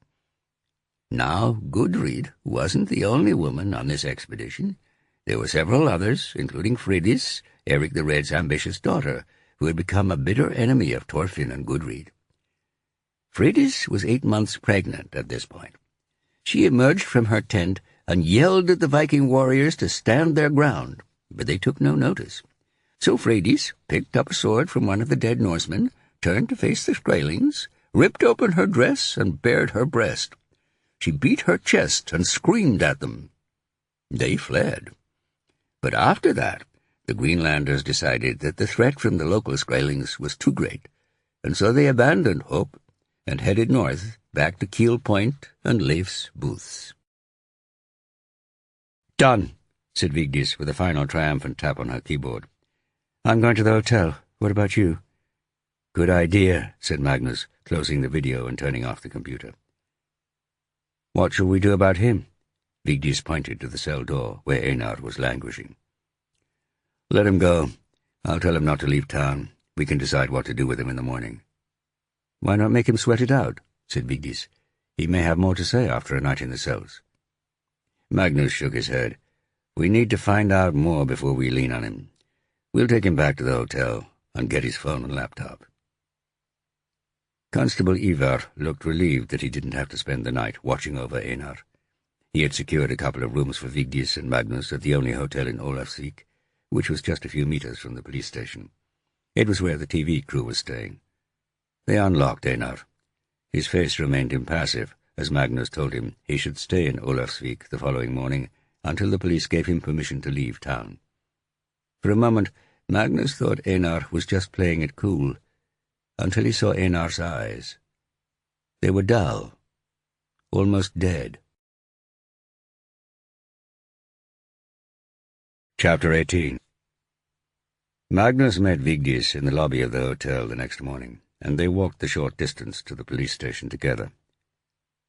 Now, Gudrid wasn't the only woman on this expedition. There were several others, including Freydis, Eric the Red's ambitious daughter, who had become a bitter enemy of Thorfinn and Gudrid. Freydis was 8 months pregnant at this point. She emerged from her tent and yelled at the Viking warriors to stand their ground, but they took no notice. So Freydis picked up a sword from one of the dead Norsemen, turned to face the Skraelings, ripped open her dress, and bared her breast. She beat her chest and screamed at them. They fled. But after that, the Greenlanders decided that the threat from the local Skrælings was too great, and so they abandoned hope and headed north, back to Keel Point and Leif's booths. "Done," said Vigdis, with a final triumphant tap on her keyboard. "I'm going to the hotel. What about you?" "Good idea," said Magnus, closing the video and turning off the computer. "What shall we do about him?" Vigdis pointed to the cell door, where Einar was languishing. "Let him go. I'll tell him not to leave town. We can decide what to do with him in the morning." "Why not make him sweat it out?" said Vigdis. "He may have more to say after a night in the cells." Magnus shook his head. "We need to find out more before we lean on him. We'll take him back to the hotel and get his phone and laptop." Constable Ivar looked relieved that he didn't have to spend the night watching over Einar. He had secured a couple of rooms for Vigdis and Magnus at the only hotel in Olafsvik, which was just a few meters from the police station. It was where the TV crew was staying. They unlocked Einar. His face remained impassive, as Magnus told him he should stay in Olafsvik the following morning until the police gave him permission to leave town. For a moment, Magnus thought Einar was just playing it cool, until he saw Einar's eyes. They were dull, almost dead. Chapter 18. Magnus met Vigdis in the lobby of the hotel the next morning, and they walked the short distance to the police station together.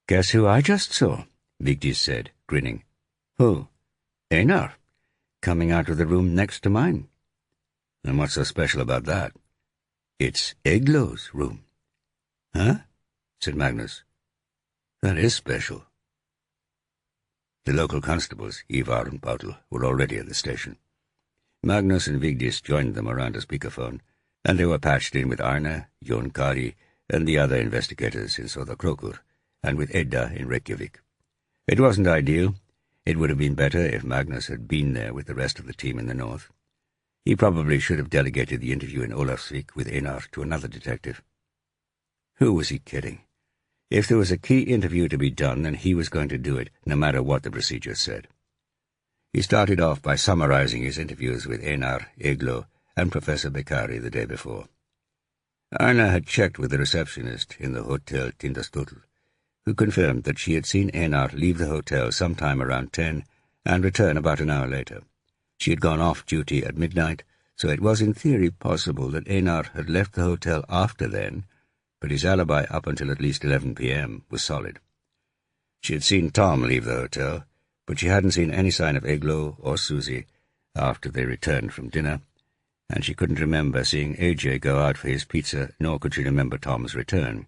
"Guess who I just saw?" Vigdis said, grinning. "Who?" "Einar, coming out of the room next to mine." "And what's so special about that?" "It's Eglo's room." "Huh?" said Magnus. "That is special." The local constables, Ivar and Pautel, were already at the station. Magnus and Vigdis joined them around a speakerphone, and they were patched in with Arne, Jon Kari, and the other investigators in Söderkrokur, and with Edda in Reykjavik. It wasn't ideal. It would have been better if Magnus had been there with the rest of the team in the north. He probably should have delegated the interview in Olafsvik with Einar to another detective. Who was he kidding? If there was a key interview to be done, then he was going to do it, no matter what the procedure said. He started off by summarizing his interviews with Einar, Eglo, and Professor Beccari the day before. Arne had checked with the receptionist in the Hotel Tindastóttir, who confirmed that she had seen Einar leave the hotel sometime around 10 and return about an hour later. She had gone off duty at midnight, so it was in theory possible that Einar had left the hotel after then, but his alibi up until at least 11 p.m. was solid. She had seen Tom leave the hotel, but she hadn't seen any sign of Eglo or Susie after they returned from dinner, and she couldn't remember seeing AJ go out for his pizza, nor could she remember Tom's return.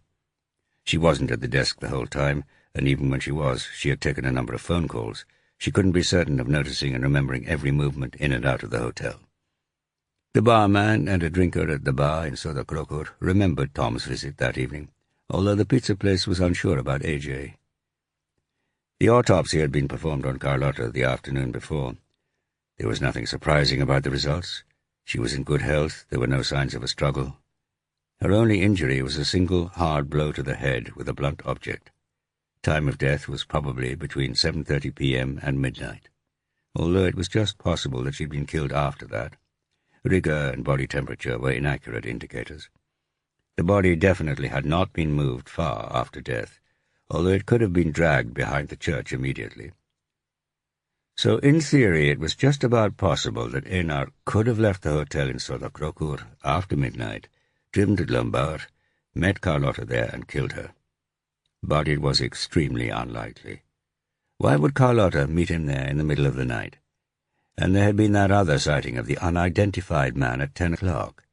She wasn't at the desk the whole time, and even when she was, she had taken a number of phone calls. She couldn't be certain of noticing and remembering every movement in and out of the hotel. The barman and a drinker at the bar in Söderkrokur remembered Tom's visit that evening, although the pizza place was unsure about AJ. The autopsy had been performed on Carlotta the afternoon before. There was nothing surprising about the results. She was in good health. There were no signs of a struggle. Her only injury was a single hard blow to the head with a blunt object. Time of death was probably between 7:30 p.m. and midnight, although it was just possible that she'd been killed after that. Rigor and body temperature were inaccurate indicators. The body definitely had not been moved far after death, although it could have been dragged behind the church immediately. So in theory it was just about possible that Einar could have left the hotel in Söderkrokur after midnight, driven to Glumbar, met Carlotta there and killed her. But it was extremely unlikely. Why would Carlotta meet him there in the middle of the night? And there had been that other sighting of the unidentified man at 10 o'clock.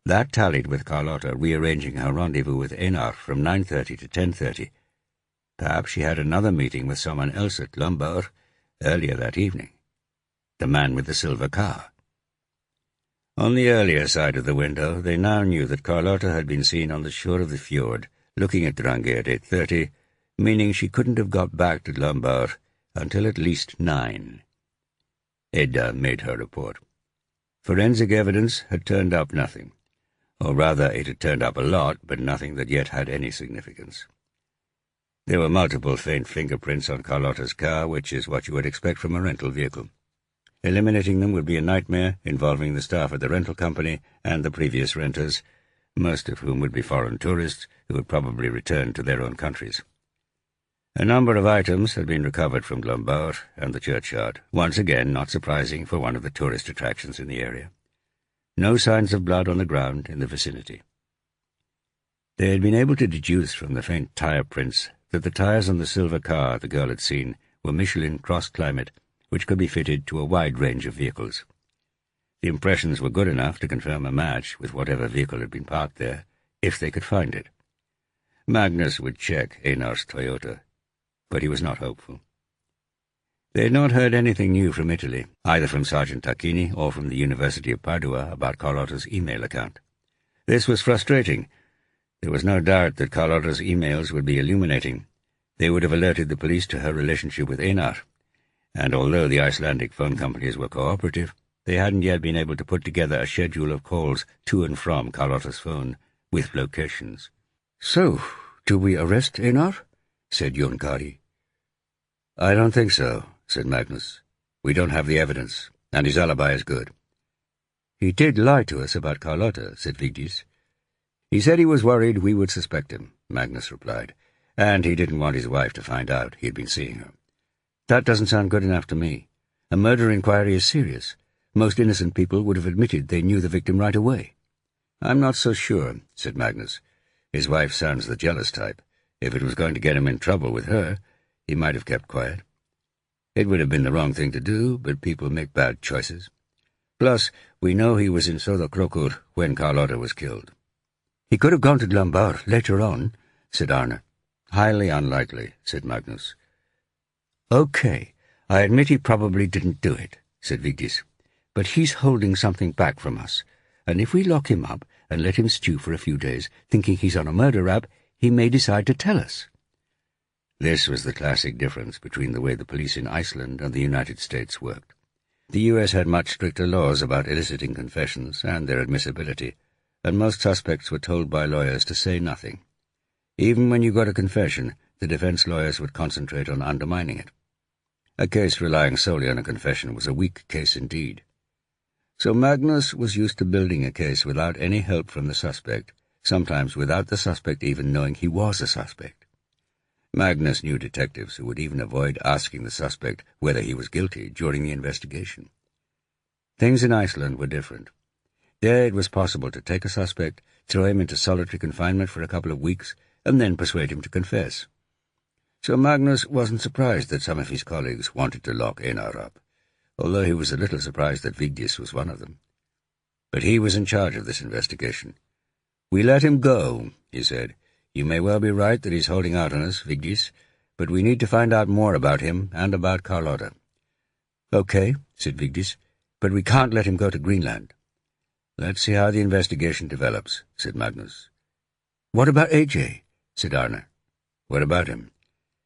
That tallied with Carlotta rearranging her rendezvous with Einar from 9:30 to 10:30. Perhaps she had another meeting with someone else at Glumbar earlier that evening. The man with the silver car. On the earlier side of the window, they now knew that Carlotta had been seen on the shore of the fjord, looking at Drangey at 8:30, meaning she couldn't have got back to Glumbar until at least 9. Edda made her report. Forensic evidence had turned up nothing. Or rather, it had turned up a lot, but nothing that yet had any significance. There were multiple faint fingerprints on Carlotta's car, which is what you would expect from a rental vehicle. Eliminating them would be a nightmare, involving the staff at the rental company and the previous renters, most of whom would be foreign tourists who would probably return to their own countries. A number of items had been recovered from Lombard and the churchyard, once again not surprising for one of the tourist attractions in the area. No signs of blood on the ground in the vicinity. They had been able to deduce from the faint tire prints that the tires on the silver car the girl had seen were Michelin cross-climate, which could be fitted to a wide range of vehicles. The impressions were good enough to confirm a match with whatever vehicle had been parked there, if they could find it. Magnus would check Einar's Toyota, but he was not hopeful. They had not heard anything new from Italy, either from Sergeant Tacchini or from the University of Padua about Carlotta's email account. This was frustrating. There was no doubt that Carlotta's emails would be illuminating. They would have alerted the police to her relationship with Einar, and although the Icelandic phone companies were cooperative, they hadn't yet been able to put together a schedule of calls to and from Carlotta's phone, with locations. "So, do we arrest Einar?" said Jonkari. "I don't think so," said Magnus. "We don't have the evidence, and his alibi is good." "He did lie to us about Carlotta," said Vigdis. "He said he was worried we would suspect him," Magnus replied, "and he didn't want his wife to find out he'd been seeing her. That doesn't sound good enough to me. A murder inquiry is serious. Most innocent people would have admitted they knew the victim right away." "I'm not so sure," said Magnus. "His wife sounds the jealous type. If it was going to get him in trouble with her, he might have kept quiet. It would have been the wrong thing to do, but people make bad choices. Plus, we know he was in Sodakrokur when Carlotta was killed." "He could have gone to Lombard later on," said Arne. "Highly unlikely," said Magnus. "Okay, I admit he probably didn't do it," said Vigdis. "But he's holding something back from us, and if we lock him up and let him stew for a few days, thinking he's on a murder rap, he may decide to tell us." This was the classic difference between the way the police in Iceland and the United States worked. The U.S. had much stricter laws about eliciting confessions and their admissibility, and most suspects were told by lawyers to say nothing. Even when you got a confession, the defense lawyers would concentrate on undermining it. A case relying solely on a confession was a weak case indeed. So Magnus was used to building a case without any help from the suspect, sometimes without the suspect even knowing he was a suspect. Magnus knew detectives who would even avoid asking the suspect whether he was guilty during the investigation. Things in Iceland were different. There it was possible to take a suspect, throw him into solitary confinement for a couple of weeks, and then persuade him to confess. So Magnus wasn't surprised that some of his colleagues wanted to lock Einar up, although he was a little surprised that Vigdis was one of them. But he was in charge of this investigation. "We let him go," he said. "You may well be right that he's holding out on us, Vigdis, but we need to find out more about him and about Carlotta." "Okay," said Vigdis, "but we can't let him go to Greenland." "Let's see how the investigation develops," said Magnus. "What about AJ?" said Arne. "What about him?"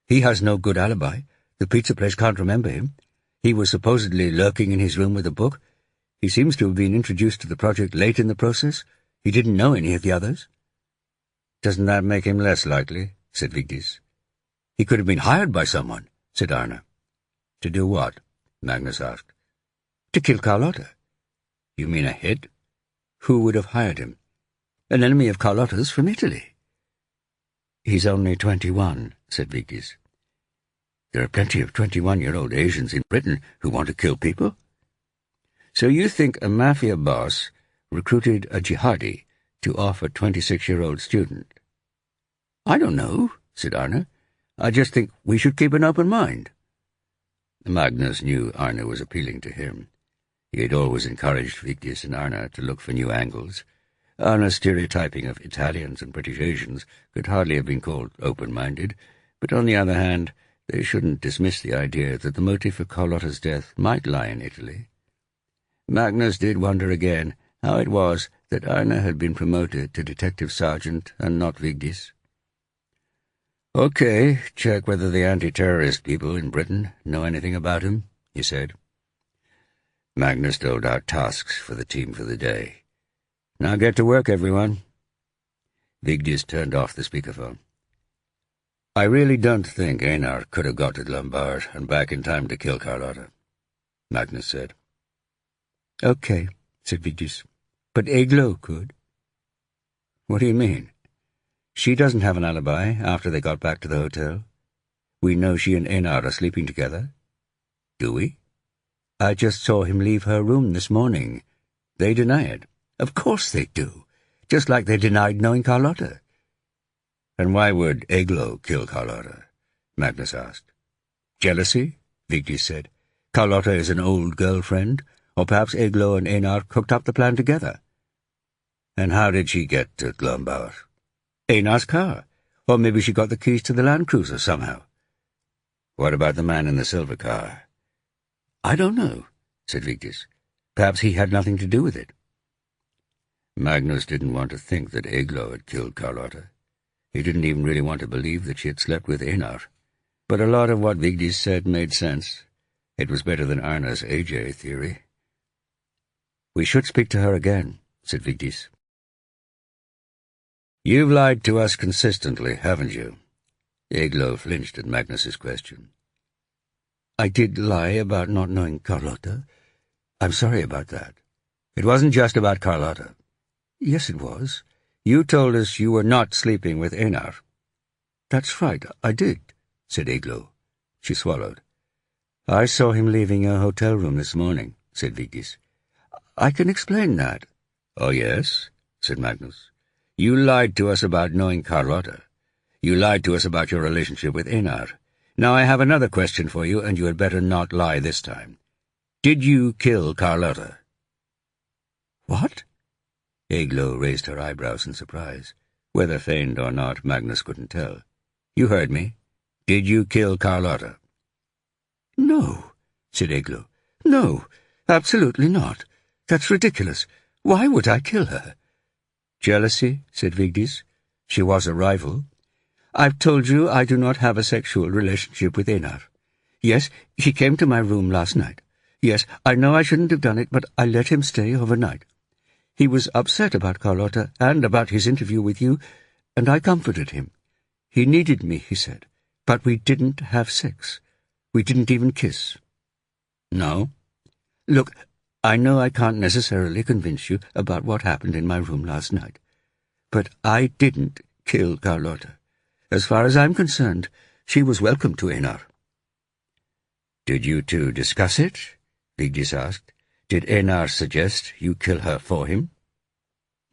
"He has no good alibi. The pizza place can't remember him. He was supposedly lurking in his room with a book. He seems to have been introduced to the project late in the process. He didn't know any of the others." "Doesn't that make him less likely?" said Vigdis. "He could have been hired by someone," said Arne. "To do what?" Magnus asked. "To kill Carlotta." "You mean a hit? Who would have hired him?" "An enemy of Carlotta's from Italy." "He's only 21, said Vigdis. "There are plenty of 21-year-old Asians in Britain who want to kill people." "So you think a mafia boss recruited a jihadi to off a 26-year-old student?" "I don't know," said Arne. "I just think we should keep an open mind." Magnus knew Arne was appealing to him. He had always encouraged Vigdis and Arne to look for new angles. Arne's stereotyping of Italians and British Asians could hardly have been called open-minded, but on the other hand, they shouldn't dismiss the idea that the motive for Carlotta's death might lie in Italy. Magnus did wonder again how it was that Arne had been promoted to detective sergeant and not Vigdis. "Okay, check whether the anti-terrorist people in Britain know anything about him," he said. Magnus doled out tasks for the team for the day. "Now get to work, everyone." Vigdis turned off the speakerphone. I really don't think Einar could have got to Lombard and back in time to kill Carlotta, Magnus said. Okay, said Vigdis. But Eglo could. What do you mean? She doesn't have an alibi after they got back to the hotel. We know she and Einar are sleeping together. Do we? I just saw him leave her room this morning. They deny it. Of course they do, just like they denied knowing Carlotta. And why would Eglo kill Carlotta? Magnus asked. Jealousy, Vigdis said. Carlotta is an old girlfriend, or perhaps Eglo and Einar cooked up the plan together. And how did she get to Glombaur? Einar's car, or maybe she got the keys to the Land Cruiser somehow. What about the man in the silver car? I don't know, said Vigdis. Perhaps he had nothing to do with it. Magnus didn't want to think that Eglo had killed Carlotta. He didn't even really want to believe that she had slept with Einar. But a lot of what Vigdis said made sense. It was better than Arna's AJ theory. We should speak to her again, said Vigdis. You've lied to us consistently, haven't you? Eglo flinched at Magnus's question. I did lie about not knowing Carlotta. I'm sorry about that. It wasn't just about Carlotta. Yes, it was. You told us you were not sleeping with Einar. That's right, I did, said Eglo. She swallowed. I saw him leaving a hotel room this morning, said Vigdis. I can explain that. Oh, yes, said Magnus. You lied to us about knowing Carlotta. You lied to us about your relationship with Einar. Now I have another question for you, and you had better not lie this time. Did you kill Carlotta? What? Eglo raised her eyebrows in surprise. Whether feigned or not, Magnus couldn't tell. You heard me. Did you kill Carlotta? No, said Eglo. No, absolutely not. That's ridiculous. Why would I kill her? Jealousy, said Vigdis. She was a rival. I've told you I do not have a sexual relationship with Einar. Yes, he came to my room last night. Yes, I know I shouldn't have done it, but I let him stay overnight. He was upset about Carlotta and about his interview with you, and I comforted him. He needed me, he said, but we didn't have sex. We didn't even kiss. No? Look, I know I can't necessarily convince you about what happened in my room last night, but I didn't kill Carlotta. As far as I'm concerned, she was welcome to Einar. Did you two discuss it? Vigdis asked. Did Einar suggest you kill her for him?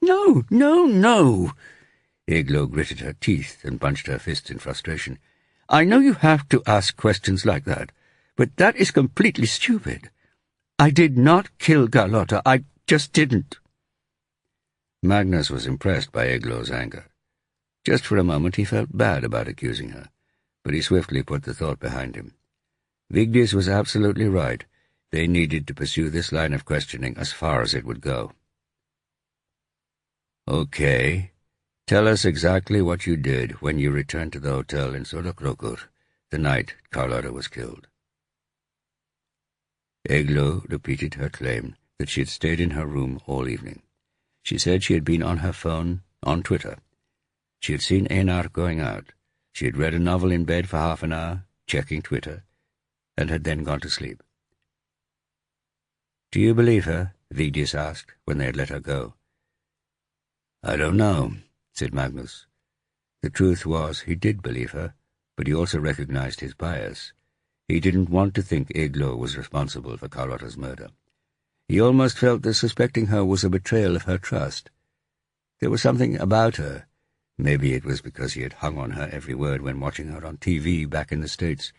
No, no, no. Eglo gritted her teeth and bunched her fists in frustration. I know you have to ask questions like that, but that is completely stupid. I did not kill Carlotta. I just didn't. Magnus was impressed by Eglo's anger. Just for a moment he felt bad about accusing her, but he swiftly put the thought behind him. Vigdis was absolutely right. They needed to pursue this line of questioning as far as it would go. Okay. Tell us exactly what you did when you returned to the hotel in Sodokrokur, the night Carlotta was killed. Eglo repeated her claim that she had stayed in her room all evening. She said she had been on her phone, on Twitter. She had seen Einar going out. She had read a novel in bed for half an hour, checking Twitter, and had then gone to sleep. "Do you believe her?" Vigdis asked, when they had let her go. "I don't know," said Magnus. The truth was, he did believe her, but he also recognized his bias. He didn't want to think Eglo was responsible for Carlotta's murder. He almost felt that suspecting her was a betrayal of her trust. There was something about her. Maybe it was because he had hung on her every word when watching her on TV back in the States.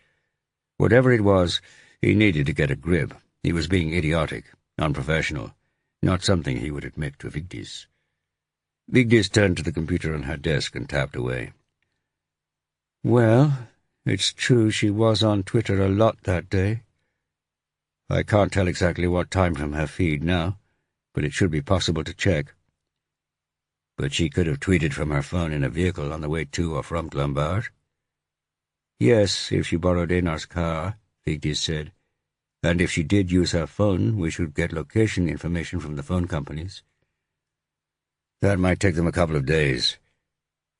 Whatever it was, he needed to get a grip. He was being idiotic, unprofessional, not something he would admit to Vigdis. Vigdis turned to the computer on her desk and tapped away. "Well, it's true she was on Twitter a lot that day. I can't tell exactly what time from her feed now, but it should be possible to check." "But she could have tweeted from her phone in a vehicle on the way to or from Lombard?" "Yes, if she borrowed Einar's car," Vigdis said. "And if she did use her phone, we should get location information from the phone companies." "That might take them a couple of days.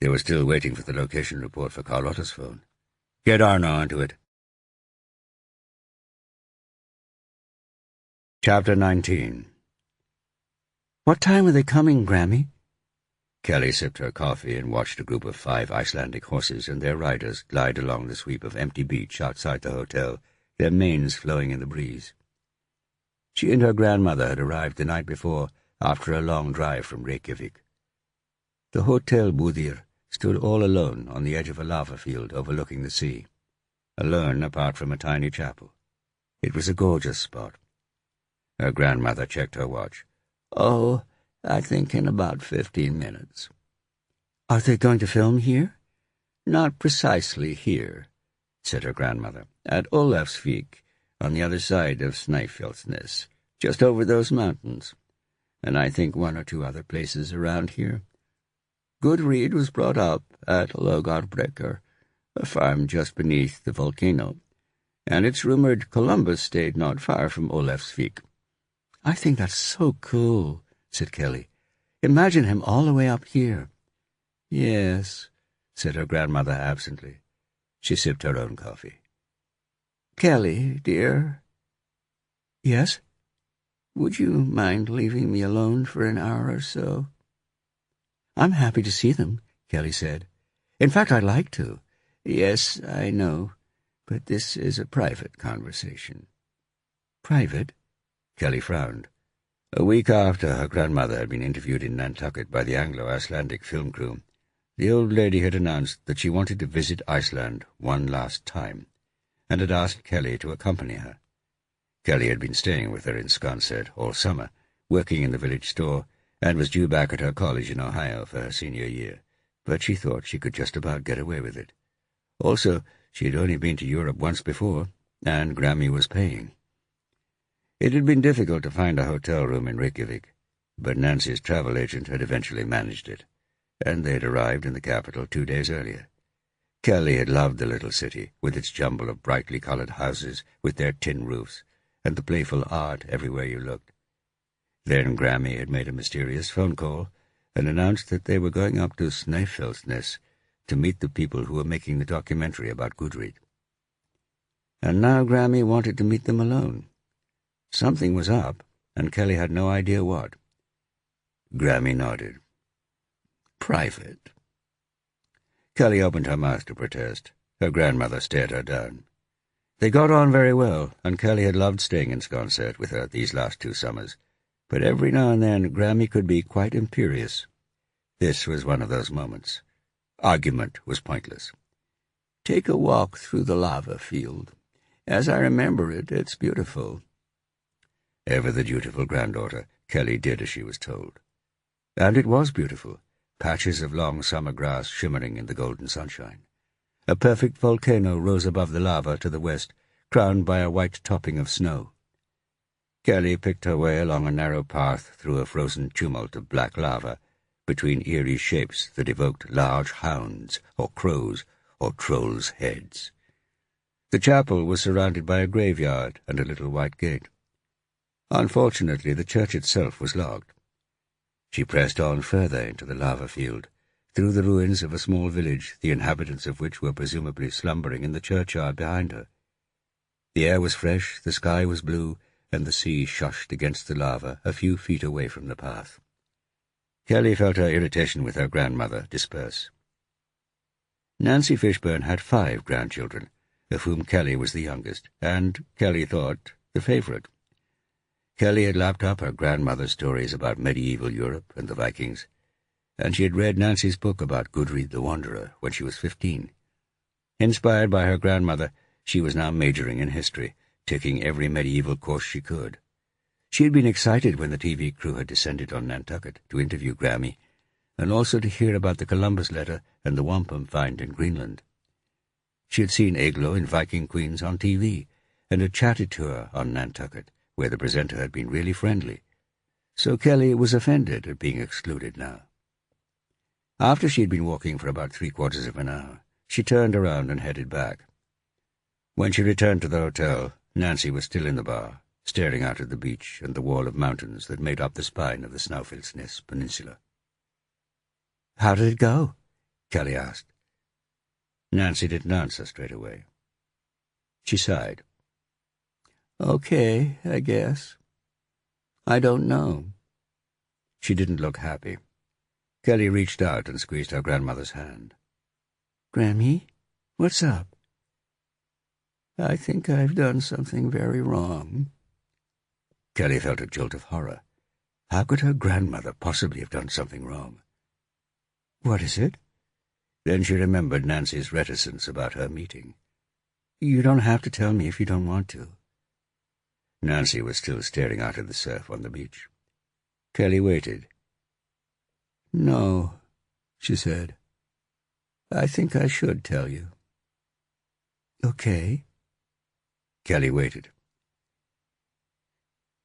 They were still waiting for the location report for Carlotta's phone. "Get Arno onto it." Chapter 19. "What time are they coming, Grammy?" Kelly sipped her coffee and watched a group of 5 Icelandic horses and their riders glide along the sweep of empty beach outside the hotel, their manes flowing in the breeze. She and her grandmother had arrived the night before, after a long drive from Reykjavik. The Hotel Búðir stood all alone on the edge of a lava field overlooking the sea, alone apart from a tiny chapel. It was a gorgeous spot. Her grandmother checked her watch. "Oh, I think in about 15 minutes. "Are they going to film here?" "Not precisely here," said her grandmother. "At Ólafsvík, on the other side of Snæfellsnes, just over those mountains. And I think 1 or 2 other places around here. Gudrid was brought up at Laugarbrekkur, a farm just beneath the volcano, and it's rumored Columbus stayed not far from Ólafsvík." "I think that's so cool," said Kelly. "Imagine him all the way up here." "Yes," said her grandmother absently. She sipped her own coffee. "Kelly, dear." "Yes?" "Would you mind leaving me alone for an hour or so?" "I'm happy to see them," Kelly said. "In fact, I'd like to." "Yes, I know, but this is a private conversation." "Private?" Kelly frowned. A week after her grandmother had been interviewed in Nantucket by the Anglo-Icelandic film crew, the old lady had announced that she wanted to visit Iceland one last time, and had asked Kelly to accompany her. Kelly had been staying with her in Scarce all summer, working in the village store, and was due back at her college in Ohio for her senior year, but she thought she could just about get away with it. Also, she had only been to Europe once before, and Grammy was paying. It had been difficult to find a hotel room in Reykjavik, but Nancy's travel agent had eventually managed it, and they had arrived in the capital 2 days earlier. Kelly had loved the little city, with its jumble of brightly colored houses with their tin roofs, and the playful art everywhere you looked. Then Grammy had made a mysterious phone call and announced that they were going up to Snæfellsnes to meet the people who were making the documentary about Gudrid. And now Grammy wanted to meet them alone. Something was up, and Kelly had no idea what. Grammy nodded. "Private." Kelly opened her mouth to protest. Her grandmother stared her down. They got on very well, and Kelly had loved staying in Sconset with her these last 2 summers, but every now and then Grammy could be quite imperious. This was one of those moments. Argument was pointless. "Take a walk through the lava field. As I remember it, it's beautiful." Ever the dutiful granddaughter, Kelly did as she was told. And it was beautiful, patches of long summer grass shimmering in the golden sunshine. A perfect volcano rose above the lava to the west, crowned by a white topping of snow. Kelly picked her way along a narrow path through a frozen tumult of black lava, between eerie shapes that evoked large hounds, or crows, or trolls' heads. The chapel was surrounded by a graveyard and a little white gate. Unfortunately, the church itself was locked. She pressed on further into the lava field, through the ruins of a small village, the inhabitants of which were presumably slumbering in the churchyard behind her. The air was fresh, the sky was blue, and the sea shushed against the lava a few feet away from the path. Kelly felt her irritation with her grandmother disperse. Nancy Fishburne had 5 grandchildren, of whom Kelly was the youngest, and, Kelly thought, the favorite. Kelly had lapped up her grandmother's stories about medieval Europe and the Vikings, and she had read Nancy's book about Gudrid the Wanderer when she was 15. Inspired by her grandmother, she was now majoring in history, taking every medieval course she could. She had been excited when the TV crew had descended on Nantucket to interview Grammy, and also to hear about the Columbus letter and the wampum find in Greenland. She had seen Eglo in Viking Queens on TV, and had chatted to her on Nantucket, where the presenter had been really friendly. So Kelly was offended at being excluded now. After she had been walking for about 3/4 of an hour, she turned around and headed back. When she returned to the hotel, Nancy was still in the bar, staring out at the beach and the wall of mountains that made up the spine of the Snæfellsnes Peninsula. "How did it go?" Kelly asked. Nancy didn't answer straight away. She sighed. "Okay, I guess. I don't know." She didn't look happy. Kelly reached out and squeezed her grandmother's hand. "Grammy, what's up?" "I think I've done something very wrong." Kelly felt a jolt of horror. How could her grandmother possibly have done something wrong? "What is it?" Then she remembered Nancy's reticence about her meeting. "You don't have to tell me if you don't want to." Nancy was still staring out at the surf on the beach. Kelly waited. "No," she said. "I think I should tell you." "Okay." Kelly waited.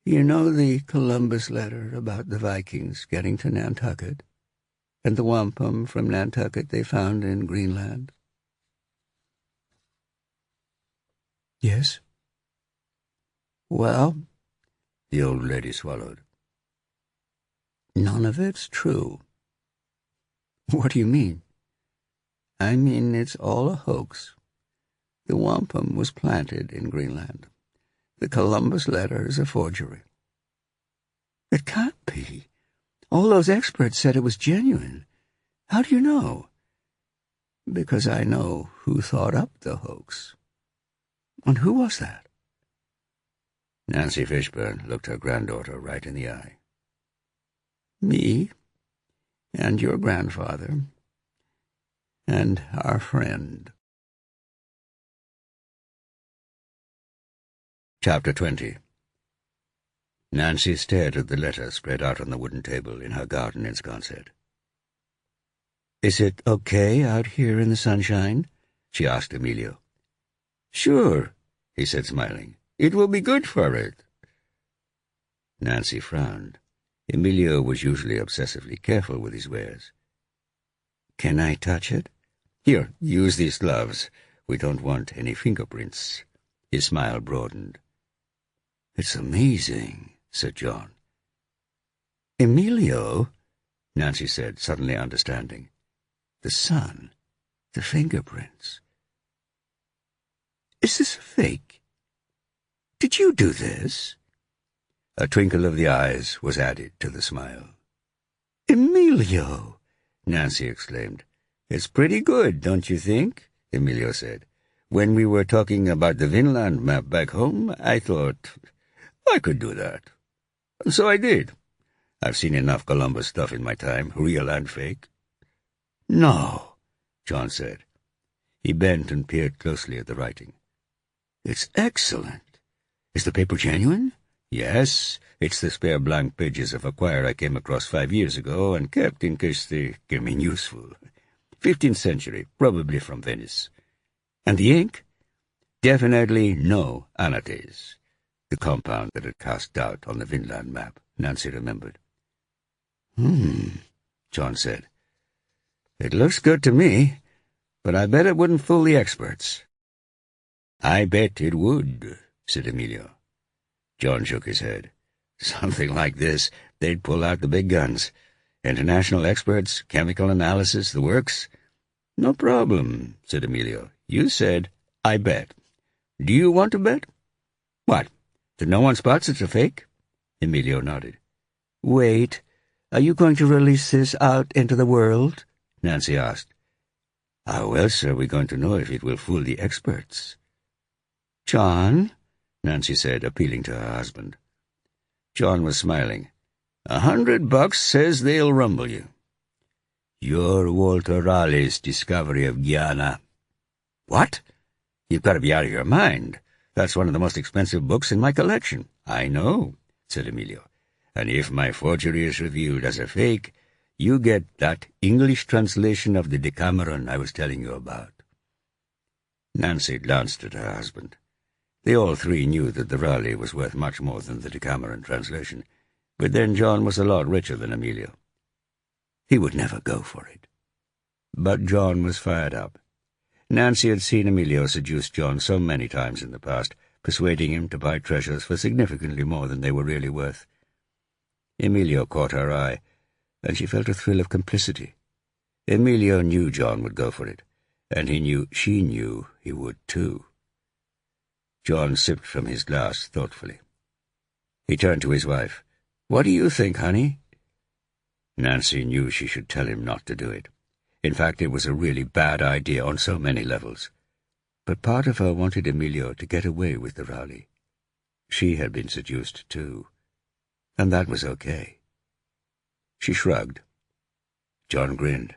"You know the Columbus letter about the Vikings getting to Nantucket, and the wampum from Nantucket they found in Greenland?" "Yes." "Well," the old lady swallowed, "none of it's true." "What do you mean?" "I mean it's all a hoax. The wampum was planted in Greenland. The Columbus letter is a forgery." "It can't be. All those experts said it was genuine. How do you know?" "Because I know who thought up the hoax." "And who was that?" Nancy Fishburne looked her granddaughter right in the eye. "Me, and your grandfather, and our friend." Chapter 20. Nancy stared at the letter spread out on the wooden table in her garden in Scarce. "Is it okay out here in the sunshine?" she asked Emilio. "Sure," he said, smiling. "It will be good for it." Nancy frowned. Emilio was usually obsessively careful with his wares. "Can I touch it?" "Here, use these gloves. We don't want any fingerprints." His smile broadened. "It's amazing," said John. "Emilio," Nancy said, suddenly understanding. "The sun, the fingerprints. Is this a fake? Did you do this?" A twinkle of the eyes was added to the smile. "Emilio!" Nancy exclaimed. "It's pretty good, don't you think?" Emilio said. "When we were talking about the Vinland map back home, I thought I could do that. So I did. I've seen enough Columbus stuff in my time, real and fake." "No," John said. He bent and peered closely at the writing. "It's excellent. Is the paper genuine?" "Yes, it's the spare blank pages of a quire I came across 5 years ago and kept in case they came in useful. 15th century, probably from Venice. And the ink? Definitely no anatase, the compound that had cast doubt on the Vinland map, Nancy remembered. John said. "It looks good to me, but I bet it wouldn't fool the experts." "I bet it would," said Emilio. John shook his head. "Something like this, they'd pull out the big guns. International experts, chemical analysis, the works." "No problem," said Emilio. "You said, I bet. Do you want to bet?" "What, that no one spots it's a fake?" Emilio nodded. "Wait, are you going to release this out into the world?" Nancy asked. "How else are we going to know if it will fool the experts?" "John," Nancy said, appealing to her husband. John was smiling. $100 says they'll rumble you." "You're Walter Raleigh's discovery of Guyana." "What? You've got to be out of your mind. That's one of the most expensive books in my collection." "I know," said Emilio. "And if my forgery is reviewed as a fake, you get that English translation of the Decameron I was telling you about." Nancy glanced at her husband. They all three knew that the Raleigh was worth much more than the Decameron translation, but then John was a lot richer than Emilio. He would never go for it. But John was fired up. Nancy had seen Emilio seduce John so many times in the past, persuading him to buy treasures for significantly more than they were really worth. Emilio caught her eye, and she felt a thrill of complicity. Emilio knew John would go for it, and he knew she knew he would too. John sipped from his glass thoughtfully. He turned to his wife. "What do you think, honey?" Nancy knew she should tell him not to do it. In fact, it was a really bad idea on so many levels. But part of her wanted Emilio to get away with the rally. She had been seduced too, and that was okay. She shrugged. John grinned.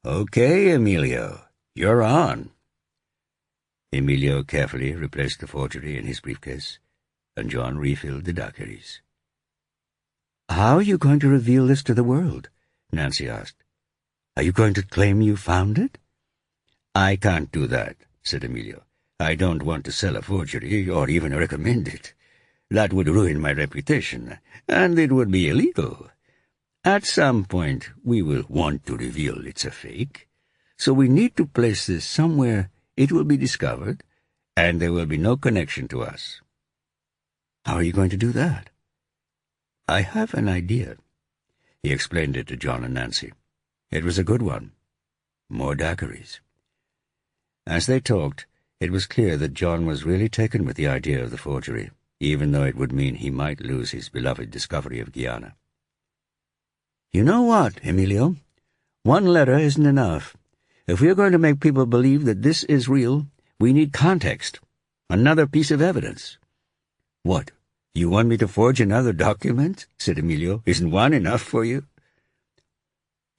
"Okay, Emilio, you're on." Emilio carefully replaced the forgery in his briefcase, and John refilled the daiquiris. "How are you going to reveal this to the world?" Nancy asked. "Are you going to claim you found it?" "I can't do that," said Emilio. "I don't want to sell a forgery, or even recommend it. That would ruin my reputation, and it would be illegal. At some point, we will want to reveal it's a fake, so we need to place this somewhere it will be discovered, and there will be no connection to us." "How are you going to do that?" "I have an idea." He explained it to John and Nancy. It was a good one. More daiquiris. As they talked, it was clear that John was really taken with the idea of the forgery, even though it would mean he might lose his beloved discovery of Guyana. "You know what, Emilio? One letter isn't enough. If we are going to make people believe that this is real, we need context, another piece of evidence." "What, you want me to forge another document?" said Emilio. "Isn't one enough for you?"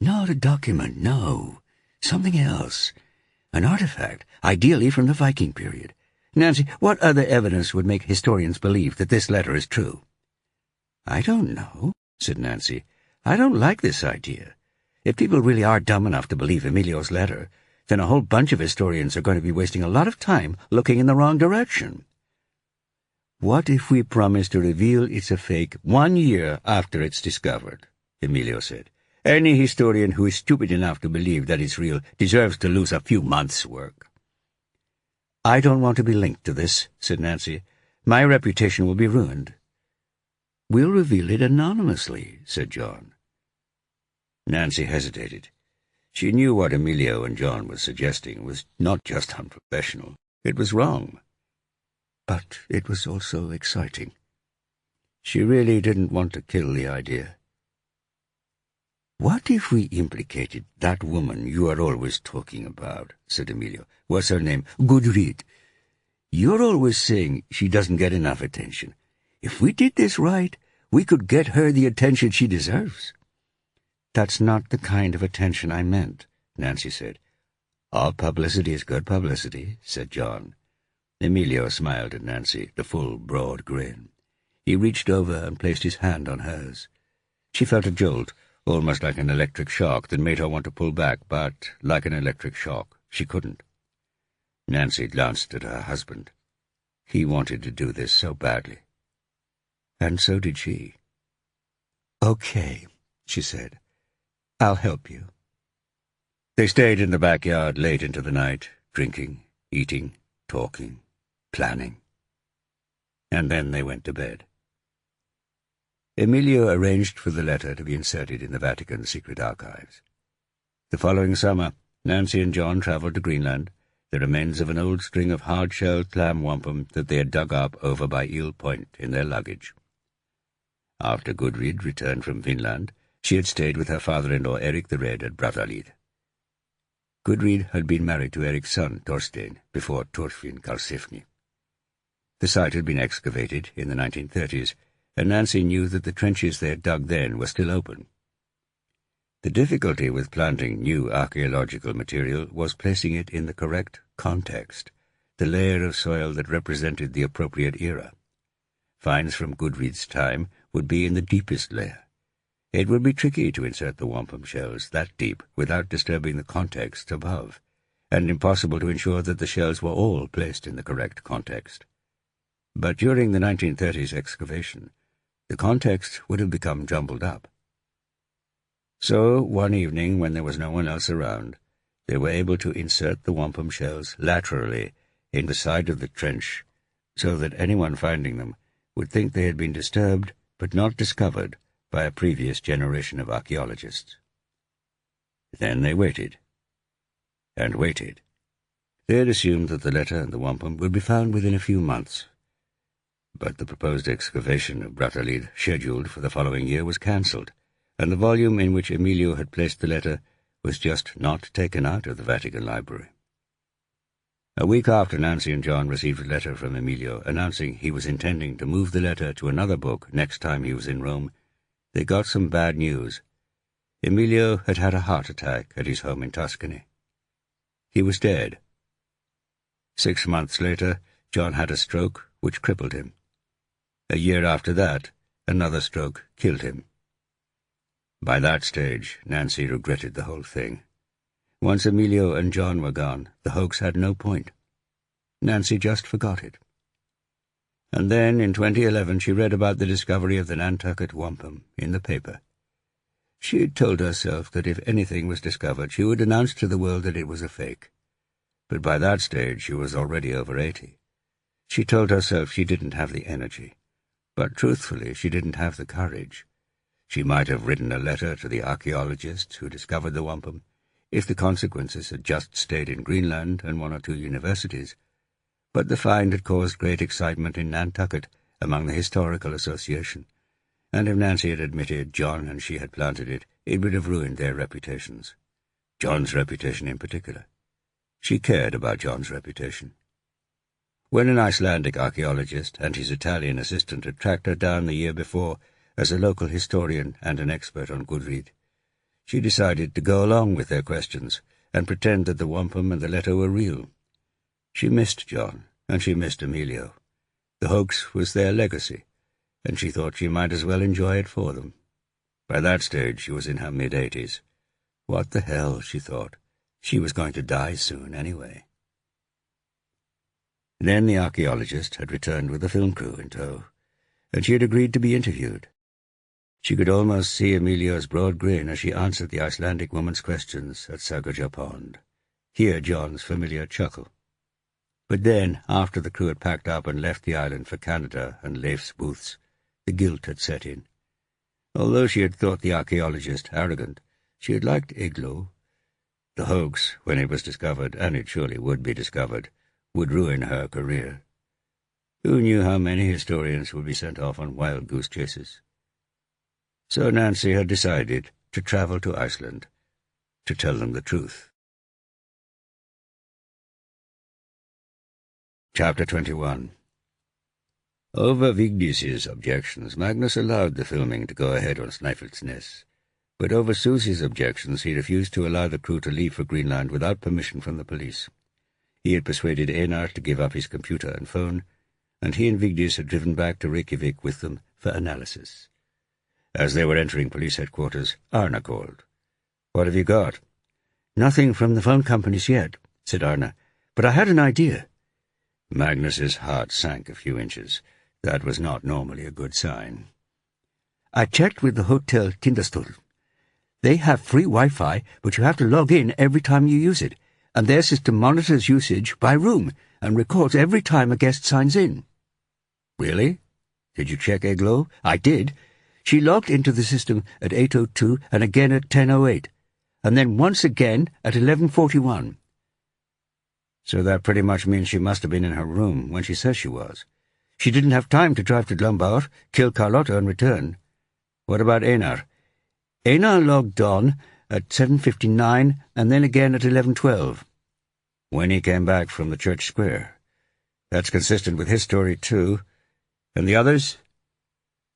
"Not a document, no. Something else. An artifact, ideally from the Viking period. Nancy, what other evidence would make historians believe that this letter is true?" "I don't know," said Nancy. "I don't like this idea. If people really are dumb enough to believe Emilio's letter, then a whole bunch of historians are going to be wasting a lot of time looking in the wrong direction." "What if we promise to reveal it's a fake 1 year after it's discovered?" Emilio said. "Any historian who is stupid enough to believe that it's real deserves to lose a few months' work." "I don't want to be linked to this," said Nancy. "My reputation will be ruined." "We'll reveal it anonymously," said John. Nancy hesitated. She knew what Emilio and John were suggesting was not just unprofessional. It was wrong. But it was also exciting. She really didn't want to kill the idea. "What if we implicated that woman you are always talking about?" said Emilio. "What's her name? Gudrid. You're always saying she doesn't get enough attention. If we did this right, we could get her the attention she deserves." "That's not the kind of attention I meant," Nancy said. "All publicity is good publicity," said John. Emilio smiled at Nancy, the full, broad grin. He reached over and placed his hand on hers. She felt a jolt, almost like an electric shock, that made her want to pull back, but, like an electric shock, she couldn't. Nancy glanced at her husband. He wanted to do this so badly. And so did she. "Okay," she said. "I'll help you." They stayed in the backyard late into the night, drinking, eating, talking, planning. And then they went to bed. Emilio arranged for the letter to be inserted in the Vatican secret archives. The following summer, Nancy and John travelled to Greenland, the remains of an old string of hard-shelled clam wampum that they had dug up over by Eel Point in their luggage. After Gudrid returned from Vinland, she had stayed with her father-in-law Erik the Red at Brattahlid. Gudrid had been married to Erik's son, Thorstein, before Thorfinn Karlsefni. The site had been excavated in the 1930s, and Nancy knew that the trenches they had dug then were still open. The difficulty with planting new archaeological material was placing it in the correct context, the layer of soil that represented the appropriate era. Finds from Gudrid's time would be in the deepest layer. It would be tricky to insert the wampum shells that deep without disturbing the context above, and impossible to ensure that the shells were all placed in the correct context. But during the 1930s excavation, the context would have become jumbled up. So, one evening, when there was no one else around, they were able to insert the wampum shells laterally in the side of the trench, so that anyone finding them would think they had been disturbed but not discovered by a previous generation of archaeologists. Then they waited. And waited. They had assumed that the letter and the wampum would be found within a few months. But the proposed excavation of Brattahlid, scheduled for the following year, was cancelled, and the volume in which Emilio had placed the letter was just not taken out of the Vatican Library. A week after Nancy and John received a letter from Emilio announcing he was intending to move the letter to another book next time he was in Rome, they got some bad news. Emilio had had a heart attack at his home in Tuscany. He was dead. 6 months later, John had a stroke which crippled him. A year after that, another stroke killed him. By that stage, Nancy regretted the whole thing. Once Emilio and John were gone, the hoax had no point. Nancy just forgot it. And then, in 2011, she read about the discovery of the Nantucket wampum in the paper. She had told herself that if anything was discovered, she would announce to the world that it was a fake. But by that stage, she was already over 80. She told herself she didn't have the energy. But truthfully, she didn't have the courage. She might have written a letter to the archaeologists who discovered the wampum, if the consequences had just stayed in Greenland and 1 or 2 universities. But the find had caused great excitement in Nantucket among the Historical Association, and if Nancy had admitted John and she had planted it, it would have ruined their reputations. John's reputation in particular. She cared about John's reputation. When an Icelandic archaeologist and his Italian assistant had tracked her down the year before as a local historian and an expert on Gudrid, she decided to go along with their questions and pretend that the wampum and the letter were real. She missed John, and she missed Emilio. The hoax was their legacy, and she thought she might as well enjoy it for them. By that stage she was in her mid-80s. What the hell, she thought. She was going to die soon anyway. Then the archaeologist had returned with a film crew in tow, and she had agreed to be interviewed. She could almost see Emilio's broad grin as she answered the Icelandic woman's questions at Sagaja Pond, hear John's familiar chuckle. But then, after the crew had packed up and left the island for Canada and Leif's booths, the guilt had set in. Although she had thought the archaeologist arrogant, she had liked Igloo. The hoax, when it was discovered, and it surely would be discovered, would ruin her career. Who knew how many historians would be sent off on wild goose chases? So Nancy had decided to travel to Iceland, to tell them the truth. Chapter 21. Over Vigdis's objections, Magnus allowed the filming to go ahead on Snæfellsnes, but over Susie's objections he refused to allow the crew to leave for Greenland without permission from the police. He had persuaded Einar to give up his computer and phone, and he and Vigdis had driven back to Reykjavik with them for analysis. As they were entering police headquarters, Arna called. "What have you got?" "Nothing from the phone companies yet," said Arna, "but I had an idea." Magnus's heart sank a few inches. That was not normally a good sign. "I checked with the Hotel Tindastóll. They have free Wi-Fi, but you have to log in every time you use it, and their system monitors usage by room and records every time a guest signs in." "Really? Did you check Eglo?" "I did. She logged into the system at 8:02 and again at 10:08, and then once again at 11:41. So that pretty much means she must have been in her room when she says she was. She didn't have time to drive to Glumbaur, kill Carlotta, and return. What about Einar?" "Einar logged on at 7:59 and then again at 11:12. "When he came back from the church square. That's consistent with his story, too. And the others?"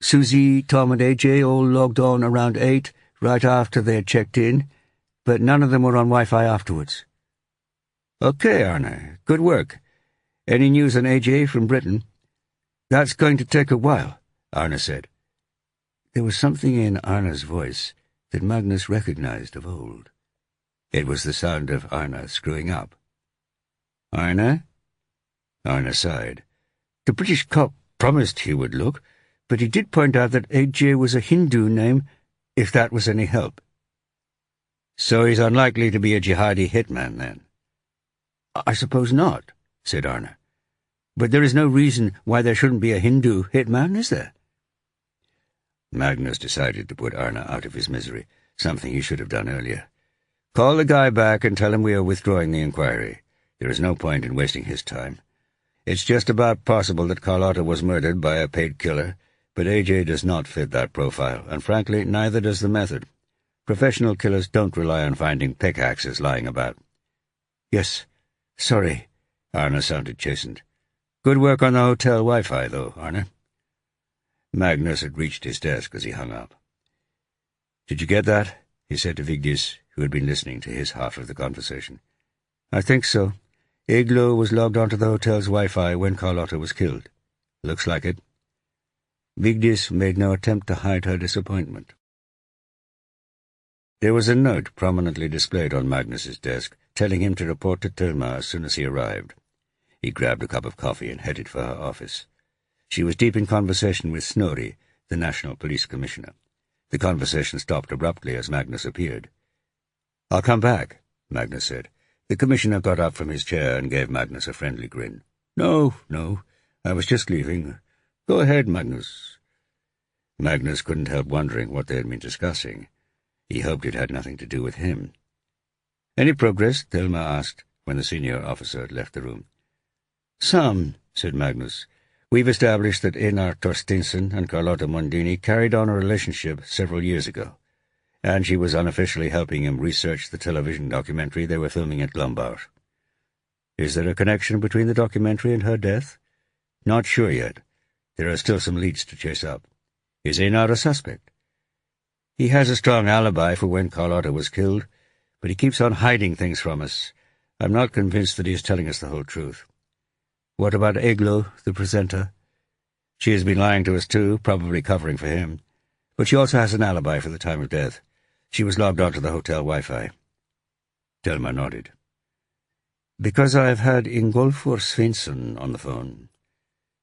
"Susie, Tom, and AJ all logged on around 8, right after they had checked in, but none of them were on Wi-Fi afterwards." "Okay, Arne. Good work. Any news on AJ from Britain?" "That's going to take a while," Arne said. There was something in Arne's voice that Magnus recognized of old. It was the sound of Arne screwing up. "Arne?" Arne sighed. "The British cop promised he would look, but he did point out that AJ was a Hindu name, if that was any help." "So he's unlikely to be a jihadi hitman, then?" "I suppose not," said Arne. "But there is no reason why there shouldn't be a Hindu hitman, is there?" Magnus decided to put Arne out of his misery, something he should have done earlier. Call the guy back and tell him we are withdrawing the inquiry. There is no point in wasting his time. It's just about possible that Carlotta was murdered by a paid killer, but AJ does not fit that profile, and frankly, neither does the method. Professional killers don't rely on finding pickaxes lying about. Yes, sorry, Arne sounded chastened. Good work on the hotel Wi-Fi, though, Arne. Magnus had reached his desk as he hung up. Did you get that? He said to Vigdis, who had been listening to his half of the conversation. I think so. Igloo was logged onto the hotel's Wi-Fi when Carlotta was killed. Looks like it. Vigdis made no attempt to hide her disappointment. There was a note prominently displayed on Magnus's desk, telling him to report to Thelma as soon as he arrived. He grabbed a cup of coffee and headed for her office. She was deep in conversation with Snorri, the National Police Commissioner. The conversation stopped abruptly as Magnus appeared. "I'll come back," Magnus said. The Commissioner got up from his chair and gave Magnus a friendly grin. No, I was just leaving. Go ahead, Magnus." Magnus couldn't help wondering what they had been discussing. He hoped it had nothing to do with him. "Any progress?" Thelma asked, when the senior officer had left the room. "Some," said Magnus. "We've established that Einar Torstensson and Carlotta Mondini carried on a relationship several years ago, and she was unofficially helping him research the television documentary they were filming at Glombar. Is there a connection between the documentary and her death? Not sure yet. There are still some leads to chase up. Is Einar a suspect? He has a strong alibi for when Carlotta was killed, but he keeps on hiding things from us. I'm not convinced that he is telling us the whole truth. What about Eglo, the presenter? She has been lying to us too, probably covering for him. But she also has an alibi for the time of death. She was logged onto the hotel Wi-Fi." Thelma nodded. "Because I've had Ingolfur Svensson on the phone."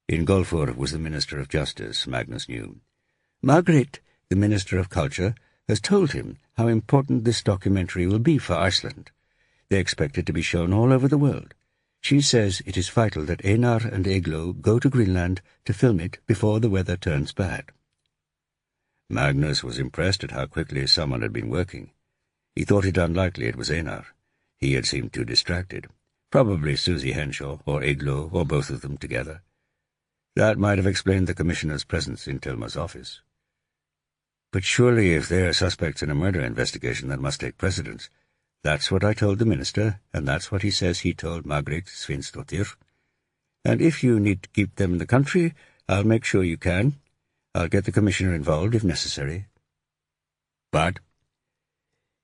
Ingolfur was the Minister of Justice, Magnus knew. "Margaret, the Minister of Culture, has told him how important this documentary will be for Iceland. They expect it to be shown all over the world. She says it is vital that Einar and Eglo go to Greenland to film it before the weather turns bad." Magnus was impressed at how quickly someone had been working. He thought it unlikely it was Einar. He had seemed too distracted. Probably Susie Henshaw, or Eglo, or both of them together. That might have explained the Commissioner's presence in Thelma's office. But surely if they are suspects in a murder investigation, that must take precedence. That's what I told the Minister, and that's what he says he told Margaret Svensdottir. And if you need to keep them in the country, I'll make sure you can. I'll get the Commissioner involved if necessary. But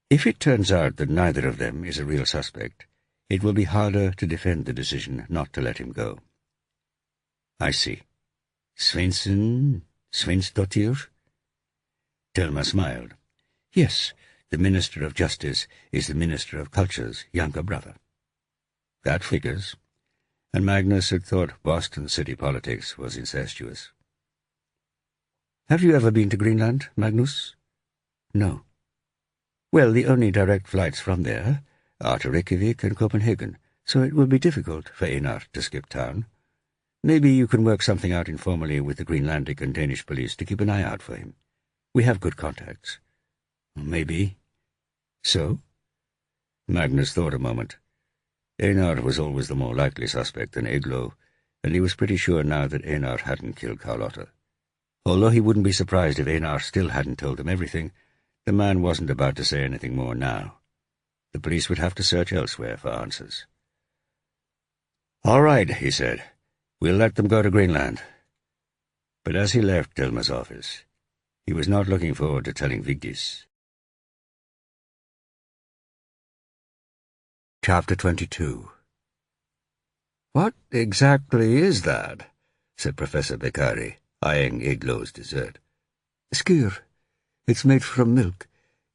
if it turns out that neither of them is a real suspect, it will be harder to defend the decision not to let him go. I see. Svensdottir? Thelma smiled. Yes, the Minister of Justice is the Minister of Culture's younger brother. That figures. And Magnus had thought Boston city politics was incestuous. Have you ever been to Greenland, Magnus? No. Well, the only direct flights from there are to Reykjavik and Copenhagen, so it will be difficult for Einar to skip town. Maybe you can work something out informally with the Greenlandic and Danish police to keep an eye out for him. We have good contacts. Maybe. So? Magnus thought a moment. Einar was always the more likely suspect than Eglo, and he was pretty sure now that Einar hadn't killed Carlotta. Although he wouldn't be surprised if Einar still hadn't told him everything, the man wasn't about to say anything more now. The police would have to search elsewhere for answers. "All right," he said. "We'll let them go to Greenland." But as he left Thelma's office, he was not looking forward to telling Vigdis. Chapter 22. "What exactly is that?" said Professor Beccari, eyeing Eglo's dessert. "Skyr. It's made from milk.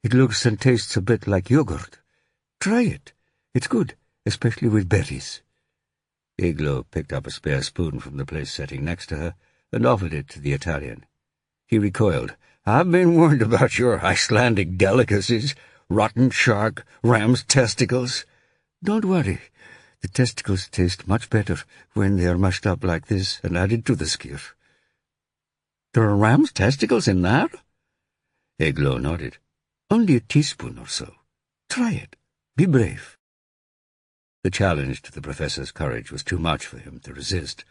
It looks and tastes a bit like yogurt. Try it. It's good, especially with berries." Eglo picked up a spare spoon from the place setting next to her and offered it to the Italian. He recoiled. "I've been warned about your Icelandic delicacies. Rotten shark, ram's testicles." "Don't worry. The testicles taste much better when they are mashed up like this and added to the skyr." "There are ram's testicles in that?" Eglo nodded. "Only a teaspoon or so. Try it." Be brave." The challenge to the professor's courage was too much for him to resist,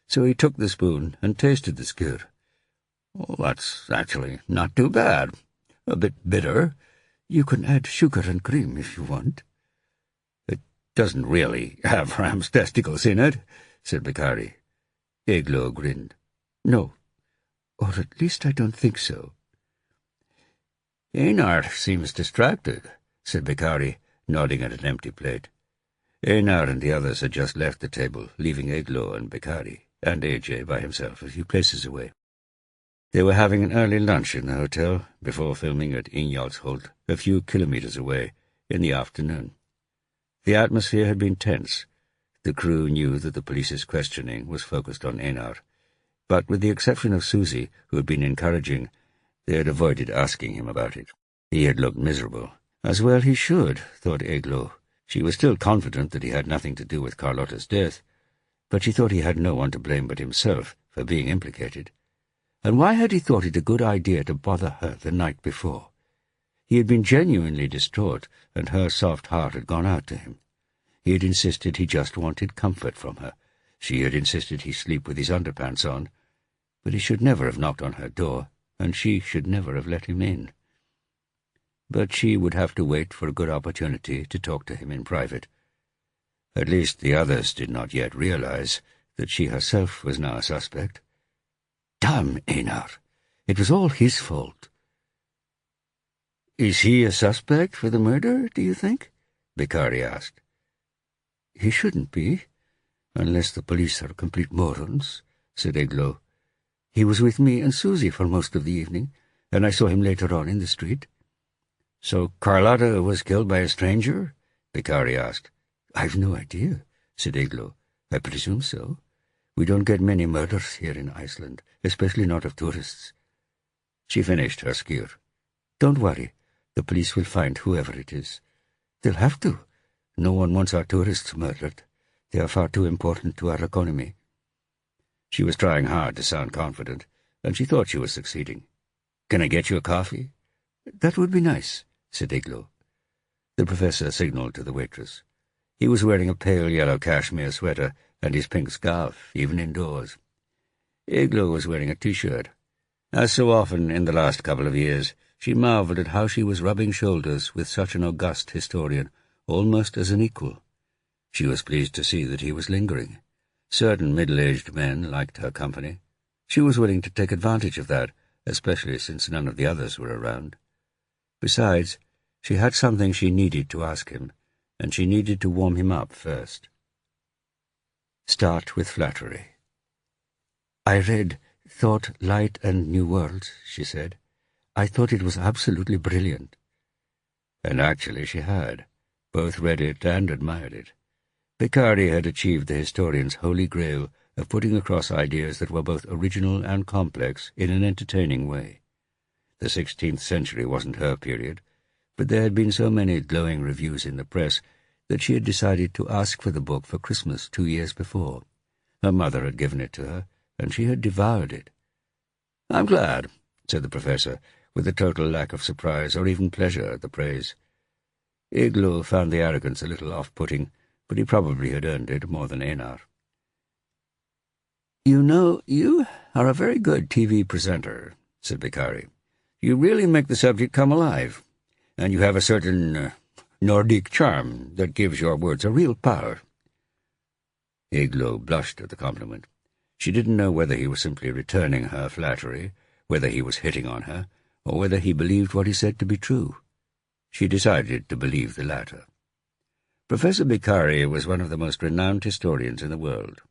so he took the spoon and tasted the skyr. "Oh, that's actually not too bad. A bit bitter. You can add sugar and cream if you want." "It doesn't really have ram's testicles in it," said Beccari. Eglo grinned. "No, or at least I don't think so." "Einar seems distracted," said Beccari, nodding at an empty plate. Einar and the others had just left the table, leaving Eglo and Beccari, and AJ by himself a few places away. They were having an early lunch in the hotel, before filming at Ingjaldholt, a few kilometres away, in the afternoon. The atmosphere had been tense. The crew knew that the police's questioning was focused on Einar, but with the exception of Susie, who had been encouraging, they had avoided asking him about it. He had looked miserable. As well he should, thought Eglo. She was still confident that he had nothing to do with Carlotta's death, but she thought he had no one to blame but himself for being implicated. And why had he thought it a good idea to bother her the night before? He had been genuinely distraught, and her soft heart had gone out to him. He had insisted he just wanted comfort from her. She had insisted he sleep with his underpants on, but he should never have knocked on her door, and she should never have let him in. But she would have to wait for a good opportunity to talk to him in private. At least the others did not yet realize that she herself was now a suspect. Damn Einar! It was all his fault. "Is he a suspect for the murder, do you think?" Beccari asked. "He shouldn't be, unless the police are complete morons," said Eglo. "He was with me and Susie for most of the evening, and I saw him later on in the street." "So Carlotta was killed by a stranger?" Beccari asked. "I've no idea," said Eglo. "I presume so. We don't get many murders here in Iceland, especially not of tourists." She finished her skyr. "Don't worry. The police will find whoever it is. They'll have to. No one wants our tourists murdered. They are far too important to our economy." She was trying hard to sound confident, and she thought she was succeeding. "Can I get you a coffee?" "That would be nice," said Eglo. The professor signalled to the waitress. He was wearing a pale yellow cashmere sweater and his pink scarf, even indoors. Eglo was wearing a T-shirt. As so often in the last couple of years, she marvelled at how she was rubbing shoulders with such an august historian, almost as an equal. She was pleased to see that he was lingering. Certain middle-aged men liked her company. She was willing to take advantage of that, especially since none of the others were around. Besides, she had something she needed to ask him, and she needed to warm him up first. Start with flattery. "I read Thought, Light and New Worlds," she said. "I thought it was absolutely brilliant." And actually she had. Both read it and admired it. Beccari had achieved the historian's holy grail of putting across ideas that were both original and complex in an entertaining way. The 16th century wasn't her period, but there had been so many glowing reviews in the press that she had decided to ask for the book for Christmas 2 years before. Her mother had given it to her, and she had devoured it. "I'm glad," said the professor, with a total lack of surprise or even pleasure at the praise. Eglo found the arrogance a little off-putting, but he probably had earned it more than Einar. "You know, you are a very good TV presenter," said Beccari. "You really make the subject come alive, and you have a certain Nordic charm that gives your words a real power." Eglo blushed at the compliment. She didn't know whether he was simply returning her flattery, whether he was hitting on her, or whether he believed what he said to be true. She decided to believe the latter. Professor Beccari was one of the most renowned historians in the world.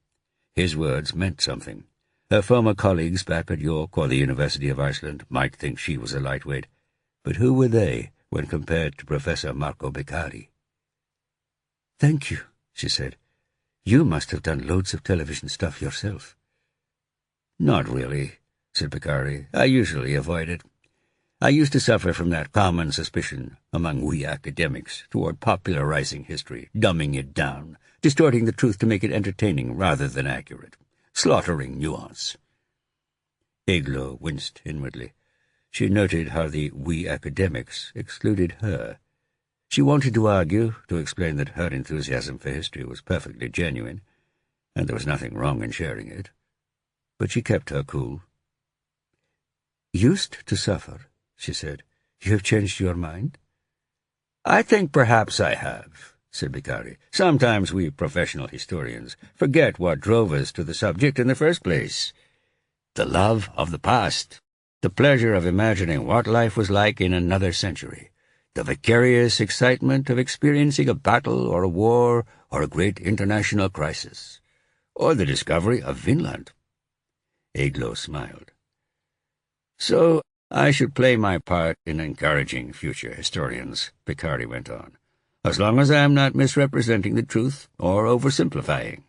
His words meant something. Her former colleagues back at York or the University of Iceland might think she was a lightweight, but who were they when compared to Professor Marco Beccari? "Thank you," she said. "You must have done loads of television stuff yourself." "Not really," said Beccari. "I usually avoid it. I used to suffer from that common suspicion among we academics toward popularizing history, dumbing it down, distorting the truth to make it entertaining rather than accurate, slaughtering nuance." Eglo winced inwardly. She noted how the we academics excluded her. She wanted to argue, to explain that her enthusiasm for history was perfectly genuine, and there was nothing wrong in sharing it. But she kept her cool. "Used to suffer," she said. "You have changed your mind?" "I think perhaps I have," said Beccari. "Sometimes we professional historians forget what drove us to the subject in the first place. The love of the past, the pleasure of imagining what life was like in another century, the vicarious excitement of experiencing a battle or a war or a great international crisis, or the discovery of Vinland." Eglo smiled. "So I should play my part in encouraging future historians," Beccari went on, "as long as I am not misrepresenting the truth or oversimplifying."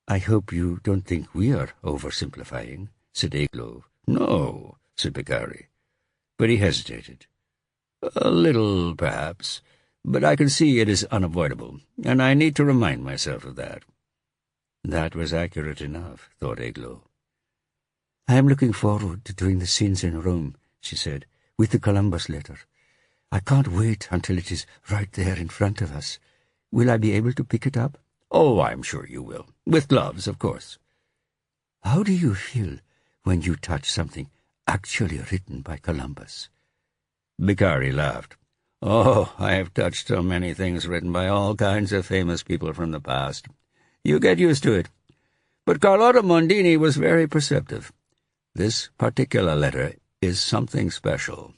"I hope you don't think we are oversimplifying," said Eglo. "No," said Beccari. But he hesitated. "A little, perhaps, but I can see it is unavoidable, and I need to remind myself of that." That was accurate enough, thought Eglo. "I am looking forward to doing the scenes in Rome," she said, "with the Columbus letter. I can't wait until it is right there in front of us. Will I be able to pick it up?" "Oh, I'm sure you will. With gloves, of course." "How do you feel when you touch something actually written by Columbus?" Beccari laughed. "Oh, I have touched so many things written by all kinds of famous people from the past. You get used to it. But Carlotta Mondini was very perceptive. This particular letter is something special."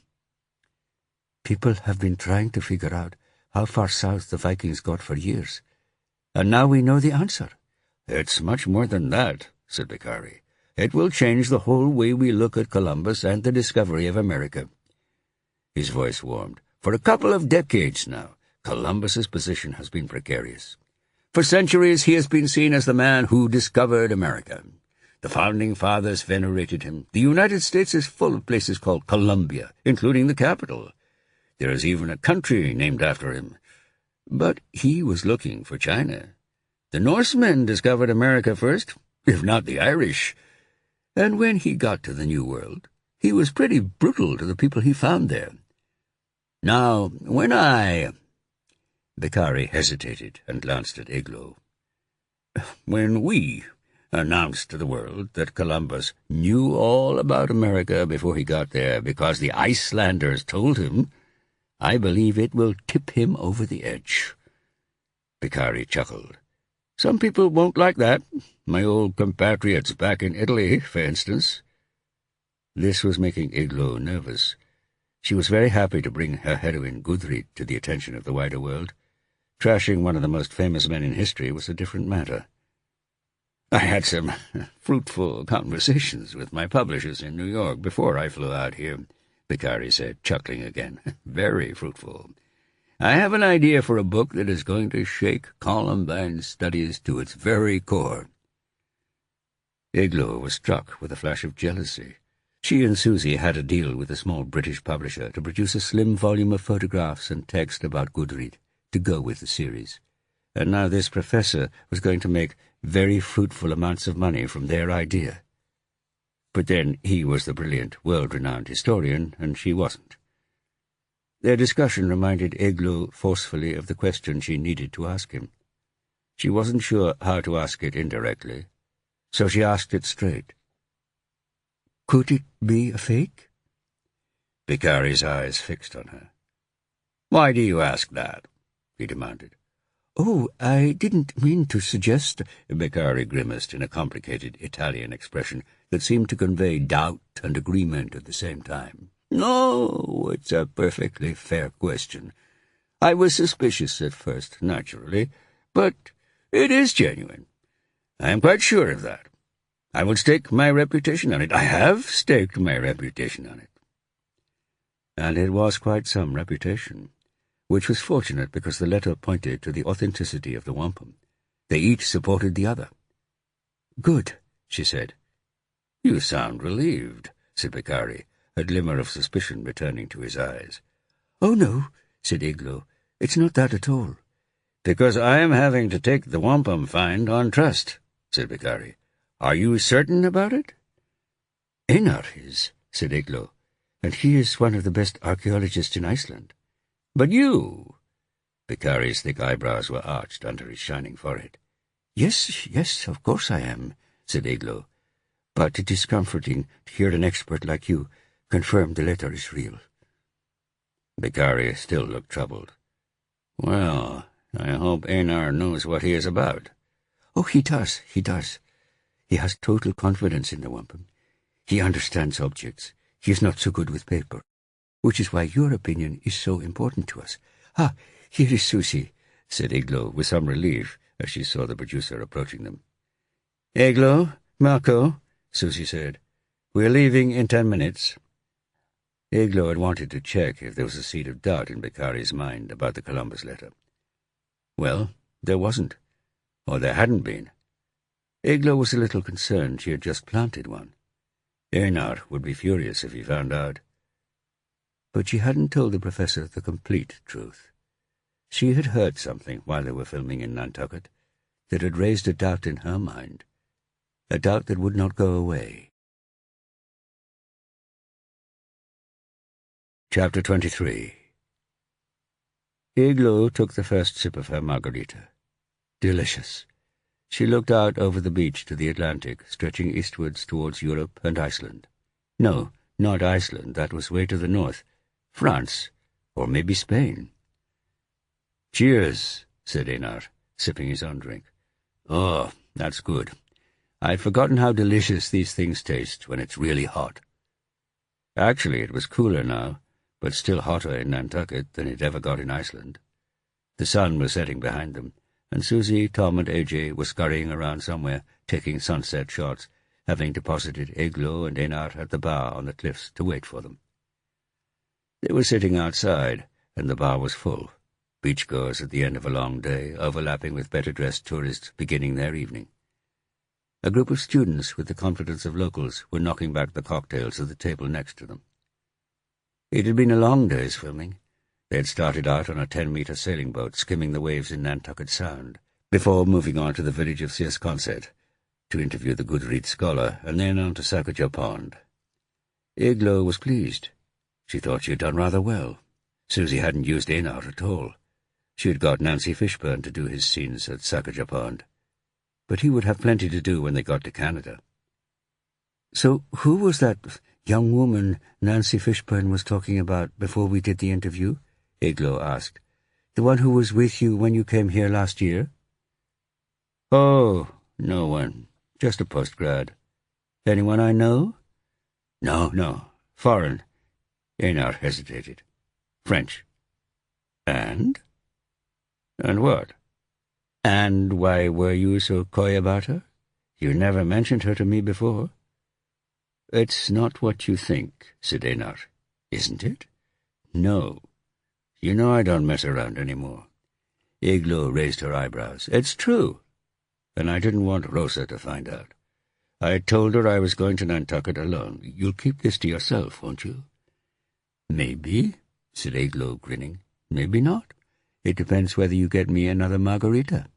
"People have been trying to figure out how far south the Vikings got for years, and now we know the answer." "It's much more than that," said Beccari. "It will change the whole way we look at Columbus and the discovery of America." His voice warmed. "For a couple of decades now, Columbus's position has been precarious. For centuries he has been seen as the man who discovered America. The Founding Fathers venerated him. The United States is full of places called Columbia, including the capital. There is even a country named after him. But he was looking for China. The Norsemen discovered America first, if not the Irish. And when he got to the New World, he was pretty brutal to the people he found there. Now, when Beccari hesitated and glanced at Eglo. "When we announced to the world that Columbus knew all about America before he got there because the Icelanders told him, I believe it will tip him over the edge." Beccari chuckled. "Some people won't like that. My old compatriots back in Italy, for instance." This was making Eglo nervous. She was very happy to bring her heroine Gudrid to the attention of the wider world. Trashing one of the most famous men in history was a different matter. "I had some fruitful conversations with my publishers in New York before I flew out here," Beccari said, chuckling again. "Very fruitful. I have an idea for a book that is going to shake Columbine's studies to its very core." Eglo was struck with a flash of jealousy. She and Susie had a deal with a small British publisher to produce a slim volume of photographs and text about Gudrid to go with the series, and now this professor was going to make very fruitful amounts of money from their idea. But then he was the brilliant, world-renowned historian, and she wasn't. Their discussion reminded Eglo forcefully of the question she needed to ask him. She wasn't sure how to ask it indirectly, so she asked it straight. "Could it be a fake?" Beccari's eyes fixed on her. "Why do you ask that?" he demanded. "Oh, I didn't mean to suggest—" Beccari grimaced in a complicated Italian expression that seemed to convey doubt and agreement at the same time. "No, it's a perfectly fair question. I was suspicious at first, naturally, but it is genuine. I am quite sure of that. I would stake my reputation on it. I have staked my reputation on it." And it was quite some reputation, which was fortunate because the letter pointed to the authenticity of the wampum. They each supported the other. "Good," she said. "You sound relieved," said Beccari, a glimmer of suspicion returning to his eyes. "Oh, no," said Eglo. "It's not that at all." "Because I am having to take the wampum find on trust," said Beccari. "Are you certain about it?" "Einar is," said Eglo, "and he is one of the best archaeologists in Iceland." But you—" Beccari's thick eyebrows were arched under his shining forehead. Yes, of course I am," said Eglo. "But it is comforting to hear an expert like you confirm the letter is real." Beccari still looked troubled. "Well, I hope Einar knows what he is about." "Oh, he does. He has total confidence in the wampum. He understands objects. He is not so good with paper, which is why your opinion is so important to us. Ah, here is Susie," said Eglo with some relief as she saw the producer approaching them. "Eglo, Marco," Susie said. "We're leaving in 10 minutes. Eglo had wanted to check if there was a seed of doubt in Beccari's mind about the Columbus letter. Well, there wasn't, or there hadn't been. Eglo was a little concerned she had just planted one. Einar would be furious if he found out. But she hadn't told the professor the complete truth. She had heard something while they were filming in Nantucket that had raised a doubt in her mind, a doubt that would not go away. Chapter 23. Eglo took the first sip of her margarita. Delicious. She looked out over the beach to the Atlantic, stretching eastwards towards Europe and Iceland. No, not Iceland, that was way to the north. France, or maybe Spain. "Cheers," said Einar, sipping his own drink. "Oh, that's good. I'd forgotten how delicious these things taste when it's really hot." Actually, it was cooler now, but still hotter in Nantucket than it ever got in Iceland. The sun was setting behind them, and Susie, Tom, and AJ were scurrying around somewhere, taking sunset shots, having deposited Eglo and Einar at the bar on the cliffs to wait for them. They were sitting outside, and the bar was full, beachgoers at the end of a long day, overlapping with better-dressed tourists beginning their evening. A group of students with the confidence of locals were knocking back the cocktails at the table next to them. It had been a long day's filming. They had started out on a 10-meter sailing boat skimming the waves in Nantucket Sound, before moving on to the village of Scarce to interview the Goodreads scholar, and then on to Sacagawea Pond. Eglo was pleased. She thought she had done rather well. Susie hadn't used Einar at all. She had got Nancy Fishburne to do his scenes at Sacagawea Pond. But he would have plenty to do when they got to Canada. "So who was that young woman Nancy Fishburne was talking about before we did the interview?" Eglo asked. "The one who was with you when you came here last year?" "Oh, no one. Just a postgrad." "Anyone I know?" No. Foreign." Einar hesitated. "French." "And?" "And what?" "And why were you so coy about her? You never mentioned her to me before." "It's not what you think," said Einar. "Isn't it?" "No. You know I don't mess around anymore." Eglo raised her eyebrows. "It's true. And I didn't want Rosa to find out. I told her I was going to Nantucket alone. You'll keep this to yourself, won't you?" "Maybe," said Eglo, grinning. "Maybe not. It depends whether you get me another margarita."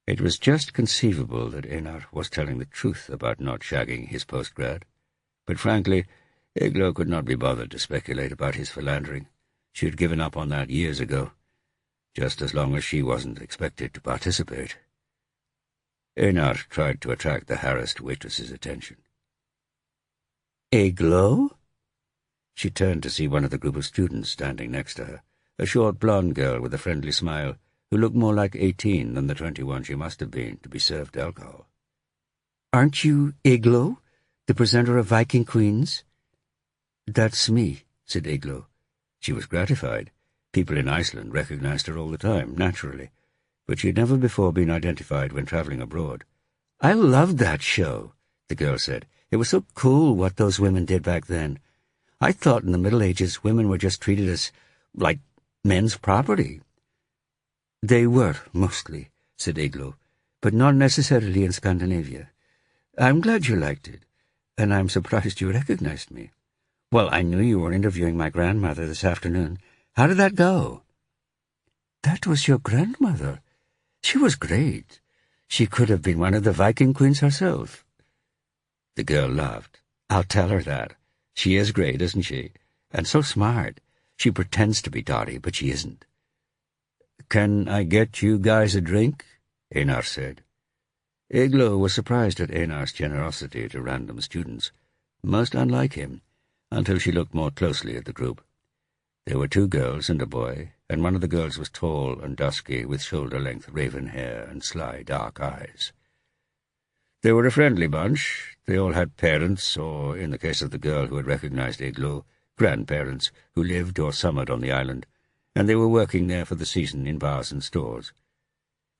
It was just conceivable that Einar was telling the truth about not shagging his postgrad, but frankly, Eglo could not be bothered to speculate about his philandering. She had given up on that years ago, just as long as she wasn't expected to participate. Einar tried to attract the harassed waitress's attention. "Eglo?" She turned to see one of the group of students standing next to her, a short blonde girl with a friendly smile, who looked more like 18 than the 21 she must have been to be served alcohol. "Aren't you Eglo, the presenter of Viking Queens?" "That's me," said Eglo. She was gratified. People in Iceland recognized her all the time, naturally, but she had never before been identified when traveling abroad. "I loved that show," the girl said. "It was so cool what those women did back then. I thought in the Middle Ages women were just treated as, like, men's property." "They were, mostly," said Eglo, "but not necessarily in Scandinavia. I'm glad you liked it, and I'm surprised you recognized me. Well, I knew you were interviewing my grandmother this afternoon. How did that go?" "That was your grandmother? She was great. She could have been one of the Viking Queens herself." The girl laughed. "I'll tell her that. She is great, isn't she? And so smart. She pretends to be dotty, but she isn't. "Can I get you guys a drink?" Einar said. Eglo was surprised at Einar's generosity to random students, most unlike him, until she looked more closely at the group. There were 2 girls and a boy, and one of the girls was tall and dusky, with shoulder-length raven hair and sly dark eyes. They were a friendly bunch. They all had parents, or, in the case of the girl who had recognized Eglo, grandparents who lived or summered on the island, and they were working there for the season in bars and stores.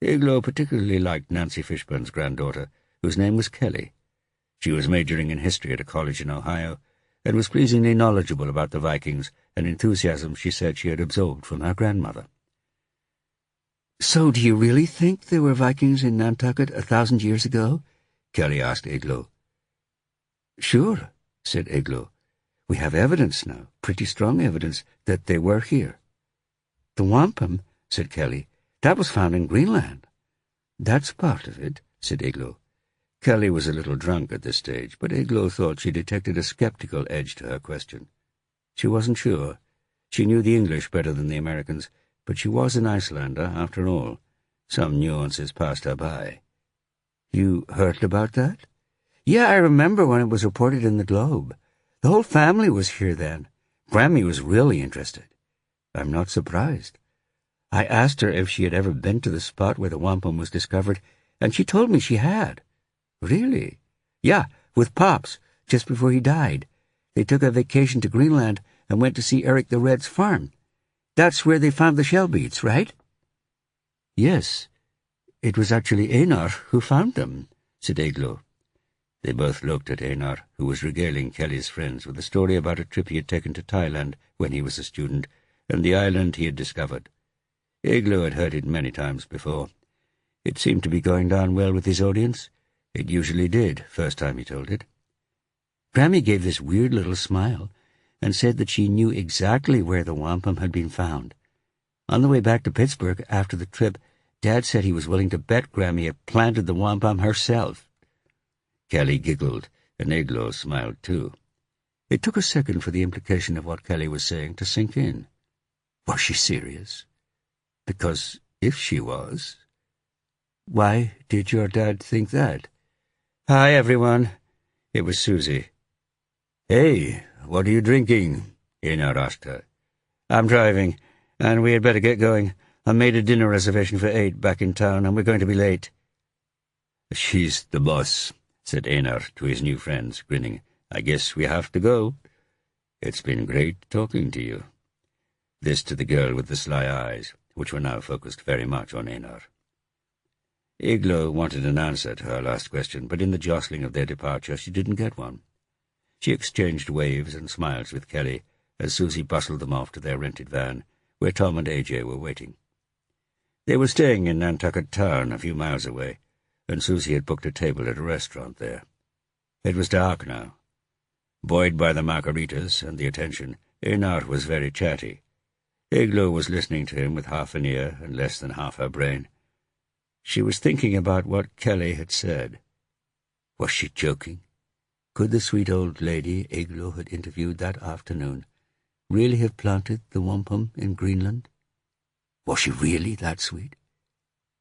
Eglo particularly liked Nancy Fishburne's granddaughter, whose name was Kelly. She was majoring in history at a college in Ohio, and was pleasingly knowledgeable about the Vikings, an enthusiasm she said she had absorbed from her grandmother. "So do you really think there were Vikings in Nantucket 1,000 years ago?" Kelly asked Eglo. "Sure," said Eglo. "We have evidence now, pretty strong evidence, that they were here." "The wampum," said Kelly, "that was found in Greenland." "That's part of it," said Eglo. Kelly was a little drunk at this stage, but Eglo thought she detected a skeptical edge to her question. She wasn't sure. She knew the English better than the Americans, but she was an Icelander, after all. Some nuances passed her by. "You heard about that?" "Yeah, I remember when it was reported in the Globe. The whole family was here then. Grammy was really interested." "I'm not surprised. I asked her if she had ever been to the spot where the wampum was discovered, and she told me she had." "Really?" "Yeah, with Pops, just before he died. They took a vacation to Greenland and went to see Eric the Red's farm. That's where they found the shell beads, right?" "Yes. It was actually Einar who found them," said Eglo. They both looked at Einar, who was regaling Kelly's friends with a story about a trip he had taken to Thailand when he was a student, and the island he had discovered. Eglo had heard it many times before. It seemed to be going down well with his audience. It usually did, first time he told it. Grammy gave this weird little smile and said that she knew exactly where the wampum had been found. On the way back to Pittsburgh after the trip, Dad said he was willing to bet Grammy had planted the wampum herself. Kelly giggled, and Eglo smiled too. It took a second for the implication of what Kelly was saying to sink in. Was she serious? Because if she was... "Why did your dad think that?" "Hi, everyone." It was Susie. "Hey, what are you drinking?" Einar asked her. "I'm driving, and we had better get going. I made a dinner reservation for 8 back in town, and we're going to be late." "She's the boss," said Einar to his new friends, grinning. "I guess we have to go. It's been great talking to you." This to the girl with the sly eyes, which were now focused very much on Einar. Eglo wanted an answer to her last question, but in the jostling of their departure she didn't get one. She exchanged waves and smiles with Kelly as Susie bustled them off to their rented van, where Tom and AJ were waiting. They were staying in Nantucket Town, a few miles away, and Susie had booked a table at a restaurant there. It was dark now. Buoyed by the margaritas and the attention, Einar was very chatty. Eglo was listening to him with half an ear and less than half her brain. She was thinking about what Kelly had said. Was she joking? Could the sweet old lady Eglo had interviewed that afternoon really have planted the wampum in Greenland? Was she really that sweet?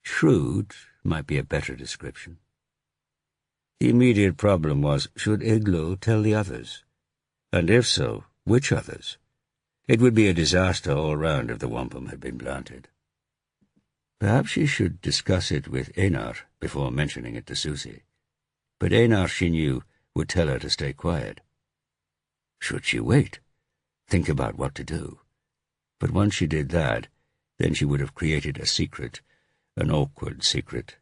Shrewd might be a better description. The immediate problem was, should Eglo tell the others? And if so, which others? It would be a disaster all round if the wampum had been planted. Perhaps she should discuss it with Einar before mentioning it to Susie. But Einar, she knew, would tell her to stay quiet. Should she wait? Think about what to do. But once she did that, then she would have created a secret, an awkward secret.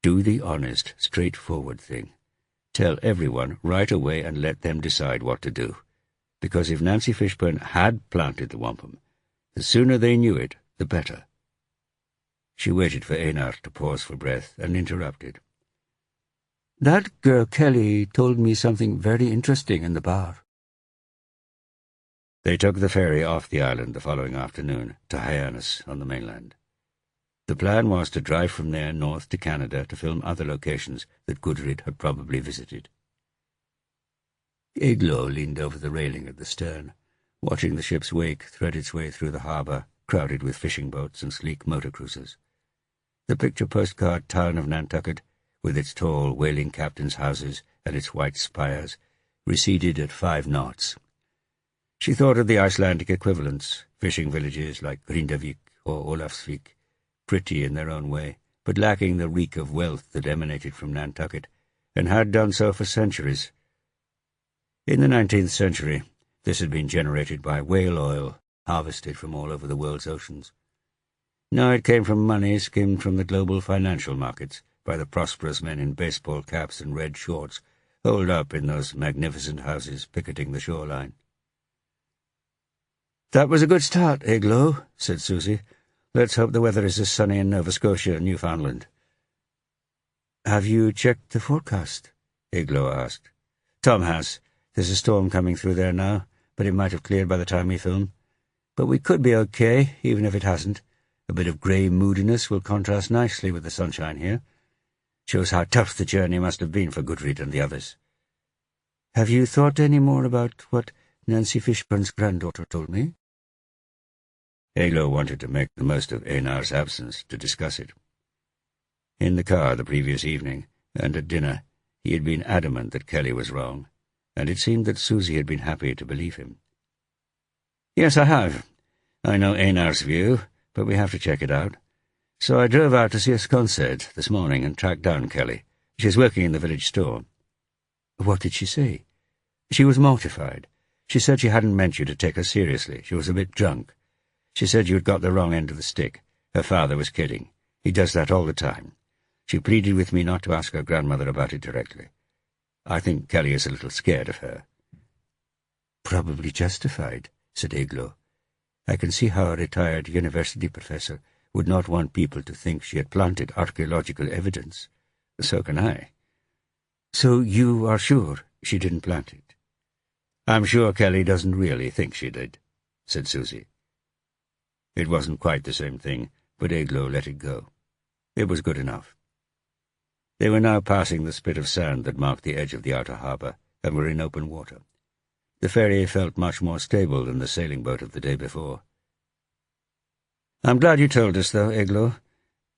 Do the honest, straightforward thing. Tell everyone right away and let them decide what to do. Because if Nancy Fishburne had planted the wampum, the sooner they knew it, the better. She waited for Einar to pause for breath and interrupted. "That girl Kelly told me something very interesting in the bar." They took the ferry off the island the following afternoon to Hyannis on the mainland. The plan was to drive from there north to Canada to film other locations that Gudrid had probably visited. Eglo leaned over the railing at the stern, watching the ship's wake thread its way through the harbour, crowded with fishing boats and sleek motor cruisers. The picture postcard town of Nantucket, with its tall, whaling captains' houses and its white spires, receded at 5 knots. She thought of the Icelandic equivalents, fishing villages like Grindavik or Ólafsvík, pretty in their own way, but lacking the reek of wealth that emanated from Nantucket, and had done so for centuries. In the 19th century, this had been generated by whale oil, harvested from all over the world's oceans. Now it came from money skimmed from the global financial markets by the prosperous men in baseball caps and red shorts, holed up in those magnificent houses picketing the shoreline. "That was a good start, Eglo," said Susie. "Let's hope the weather is as sunny in Nova Scotia and Newfoundland." "Have you checked the forecast?" Eglo asked. "Tom has. There's a storm coming through there now, but it might have cleared by the time we film. But we could be okay, even if it hasn't. A bit of grey moodiness will contrast nicely with the sunshine here. Shows how tough the journey must have been for Gudrid and the others. Have you thought any more about what Nancy Fishburn's granddaughter told me?" Eglo wanted to make the most of Einar's absence to discuss it. In the car the previous evening, and at dinner, he had been adamant that Kelly was wrong, and it seemed that Susie had been happy to believe him. "Yes, I have. I know Einar's view, but we have to check it out. So I drove out to see a concert this morning and tracked down Kelly. She's working in the village store." "What did she say?" "She was mortified. She said she hadn't meant you to take her seriously. She was a bit drunk. She said you'd got the wrong end of the stick. Her father was kidding. He does that all the time. She pleaded with me not to ask her grandmother about it directly. I think Kelly is a little scared of her." "Probably justified," said Eglo. "I can see how a retired university professor would not want people to think she had planted archaeological evidence. So can I." "So you are sure she didn't plant it?" "I'm sure Kelly doesn't really think she did," said Susie. It wasn't quite the same thing, but Eglo let it go. It was good enough. They were now passing the spit of sand that marked the edge of the outer harbour, and were in open water. The ferry felt much more stable than the sailing boat of the day before. "I'm glad you told us, though, Eglo.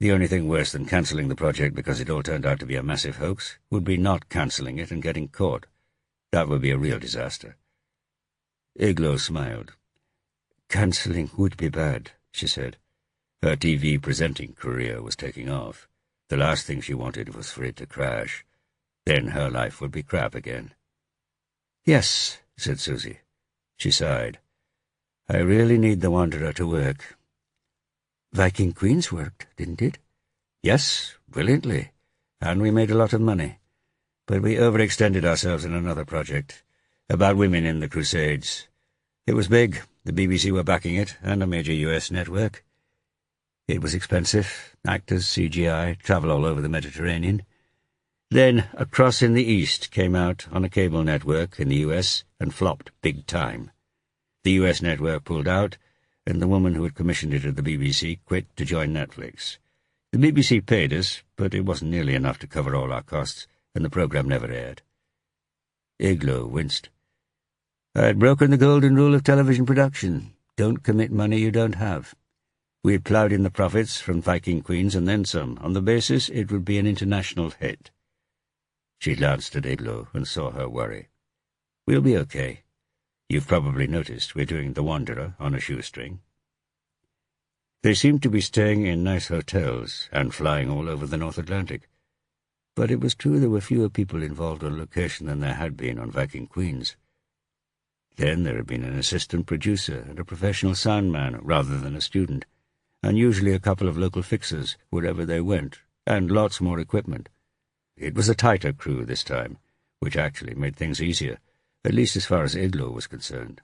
The only thing worse than cancelling the project because it all turned out to be a massive hoax would be not cancelling it and getting caught. That would be a real disaster." Eglo smiled. "Cancelling would be bad," she said. Her TV presenting career was taking off. The last thing she wanted was for it to crash. Then her life would be crap again. "Yes," said Susie. She sighed. "I really need the Wanderer to work." "Viking Queens worked, didn't it?" "Yes, brilliantly. And we made a lot of money. But we overextended ourselves in another project, about women in the Crusades. It was big. The BBC were backing it, and a major US network. It was expensive. Actors, CGI, travel all over the Mediterranean. Then Across in the East came out on a cable network in the US and flopped big time. The US network pulled out, and the woman who had commissioned it at the BBC quit to join Netflix. The BBC paid us, but it wasn't nearly enough to cover all our costs, and the programme never aired. Eglo winced. I had broken the golden rule of television production. Don't commit money you don't have. We had ploughed in the profits from Viking Queens and then some, on the basis it would be an international hit. She glanced at Eglo and saw her worry. "We'll be okay. You've probably noticed we're doing The Wanderer on a shoestring." They seemed to be staying in nice hotels and flying all over the North Atlantic. But it was true there were fewer people involved on location than there had been on Viking Queens. Then there had been an assistant producer and a professional soundman rather than a student, and usually a couple of local fixers wherever they went, and lots more equipment. It was a tighter crew this time, which actually made things easier, at least as far as Eglo was concerned.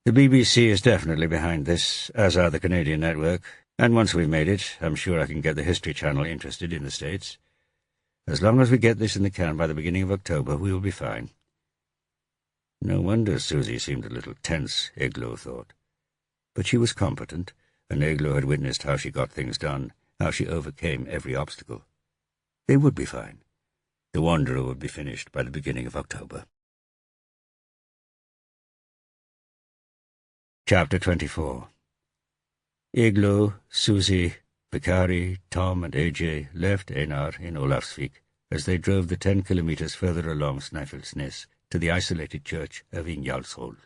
The BBC is definitely behind this, as are the Canadian network, and once we've made it, I'm sure I can get the History Channel interested in the States. As long as we get this in the can by the beginning of October, we will be fine. No wonder Susie seemed a little tense, Eglo thought. But she was competent, and Eglo had witnessed how she got things done, how she overcame every obstacle. They would be fine. The Wanderer would be finished by the beginning of October. Chapter 24. Igloo, Susie, Vicari, Tom and AJ left Einar in Olafsvik as they drove the 10 kilometres further along Snæfellsnes to the isolated church of Ingjaldsholt.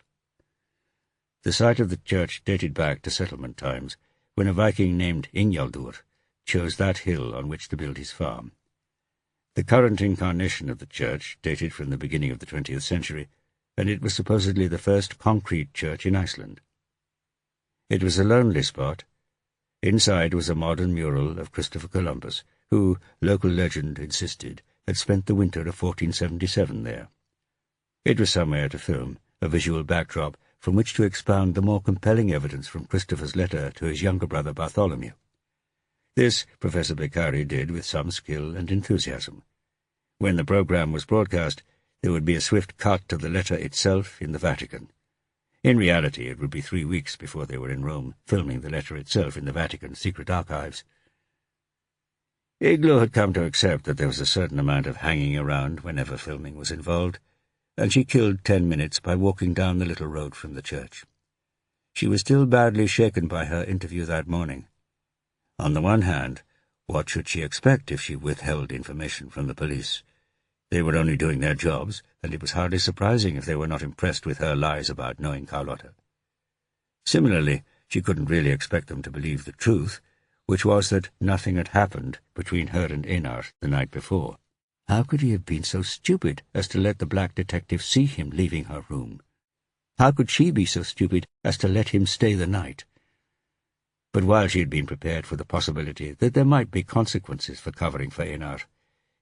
The site of the church dated back to settlement times, when a Viking named Ingjaldur chose that hill on which to build his farm. The current incarnation of the church dated from the beginning of the 20th century, and it was supposedly the first concrete church in Iceland. It was a lonely spot. Inside was a modern mural of Christopher Columbus, who, local legend insisted, had spent the winter of 1477 there. It was somewhere to film, a visual backdrop from which to expound the more compelling evidence from Christopher's letter to his younger brother Bartholomew. This Professor Beccari did with some skill and enthusiasm. When the program was broadcast, there would be a swift cut to the letter itself in the Vatican. In reality, it would be 3 weeks before they were in Rome, filming the letter itself in the Vatican's secret archives. Igloo had come to accept that there was a certain amount of hanging around whenever filming was involved, and she killed 10 minutes by walking down the little road from the church. She was still badly shaken by her interview that morning. On the one hand, what should she expect if she withheld information from the police? They were only doing their jobs, and it was hardly surprising if they were not impressed with her lies about knowing Carlotta. Similarly, she couldn't really expect them to believe the truth, which was that nothing had happened between her and Einar the night before. How could he have been so stupid as to let the black detective see him leaving her room? How could she be so stupid as to let him stay the night? But while she had been prepared for the possibility that there might be consequences for covering for Einar,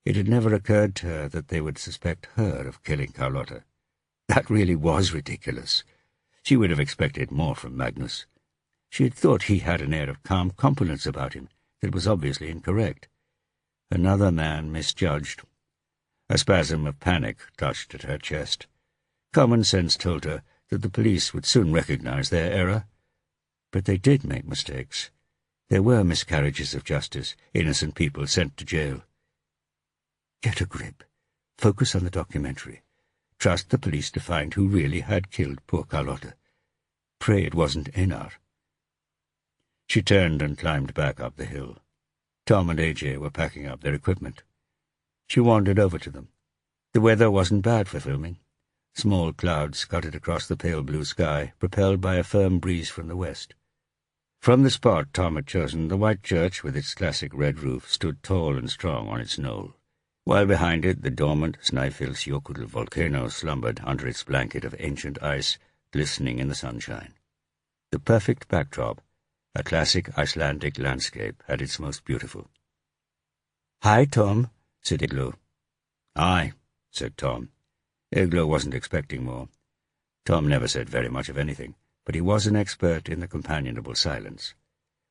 it had never occurred to her that they would suspect her of killing Carlotta. That really was ridiculous. She would have expected more from Magnus. She had thought he had an air of calm competence about him that was obviously incorrect. Another man misjudged. A spasm of panic touched at her chest. Common sense told her that the police would soon recognize their error. But they did make mistakes. There were miscarriages of justice, innocent people sent to jail. Get a grip. Focus on the documentary. Trust the police to find who really had killed poor Carlotta. Pray it wasn't Einar. She turned and climbed back up the hill. Tom and AJ were packing up their equipment. She wandered over to them. The weather wasn't bad for filming. Small clouds scudded across the pale blue sky, propelled by a firm breeze from the west. From the spot Tom had chosen, the white church with its classic red roof stood tall and strong on its knoll, while behind it the dormant Snæfellsjökull volcano slumbered under its blanket of ancient ice, glistening in the sunshine. The perfect backdrop, a classic Icelandic landscape, at its most beautiful. "Hi, Tom," said Igloo. "Aye," said Tom. Igloo wasn't expecting more. Tom never said very much of anything, but he was an expert in the companionable silence.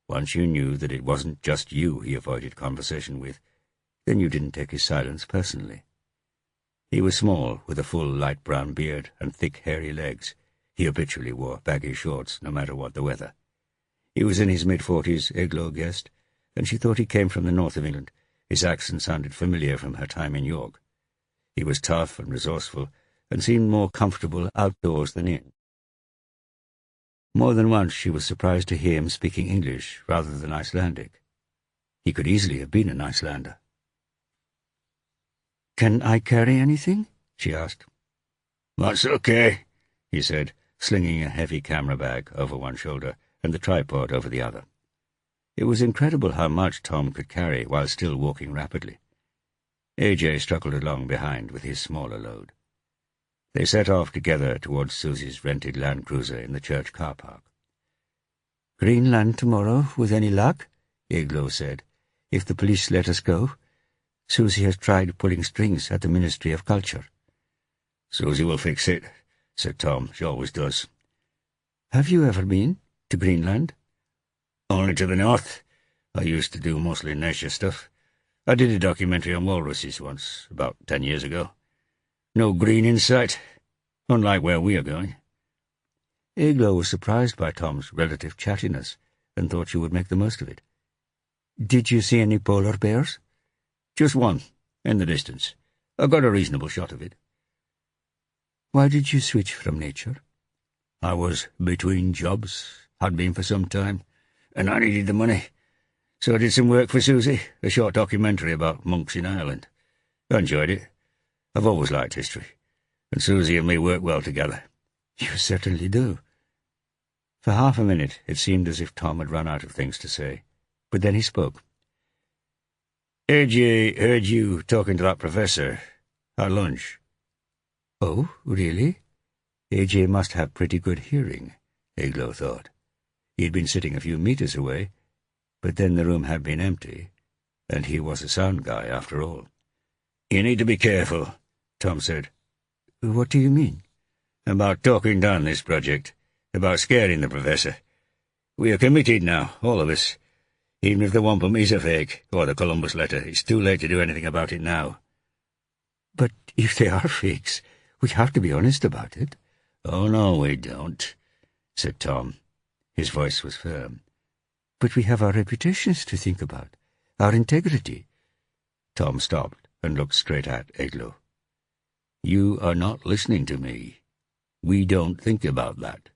Once you knew that it wasn't just you he avoided conversation with, then you didn't take his silence personally. He was small, with a full light brown beard and thick hairy legs. He habitually wore baggy shorts, no matter what the weather. He was in his mid-40s, Igloo guessed, and she thought he came from the north of England. His accent sounded familiar from her time in York. He was tough and resourceful, and seemed more comfortable outdoors than in. More than once she was surprised to hear him speaking English rather than Icelandic. He could easily have been an Icelander. "Can I carry anything?" she asked. "That's okay," he said, slinging a heavy camera bag over one shoulder and the tripod over the other. It was incredible how much Tom could carry while still walking rapidly. AJ struggled along behind with his smaller load. They set off together towards Susie's rented Land Cruiser in the church car park. "Greenland tomorrow, with any luck," Igloo said, "if the police let us go. Susie has tried pulling strings at the Ministry of Culture." "Susie will fix it," said Tom. "She always does." "Have you ever been to Greenland?" "Only to the north. I used to do mostly nature stuff. I did a documentary on walruses once, about 10 years ago. No green in sight, unlike where we are going." Igloo was surprised by Tom's relative chattiness and thought she would make the most of it. "Did you see any polar bears?" "Just one, in the distance. I got a reasonable shot of it." "Why did you switch from nature?" I was between jobs, had been for some time, and I needed the money. So I did some work for Susie, a short documentary about monks in Ireland. I enjoyed it. I've always liked history, and Susie and me work well together. You certainly do. For half a minute it seemed as if Tom had run out of things to say, but then he spoke. AJ heard you talking to that professor at lunch. Oh, really? AJ must have pretty good hearing, Eglo thought. He had been sitting a few meters away, but then the room had been empty, and he was a sound guy after all. You need to be careful, Tom said. What do you mean? About talking down this project, about scaring the professor. We are committed now, all of us. Even if the wampum is a fake, or the Columbus letter, it's too late to do anything about it now. But if they are fakes, we have to be honest about it. Oh, no, we don't, said Tom. His voice was firm. But we have our reputations to think about, our integrity. Tom stopped and looked straight at Eglo. You are not listening to me. We don't think about that.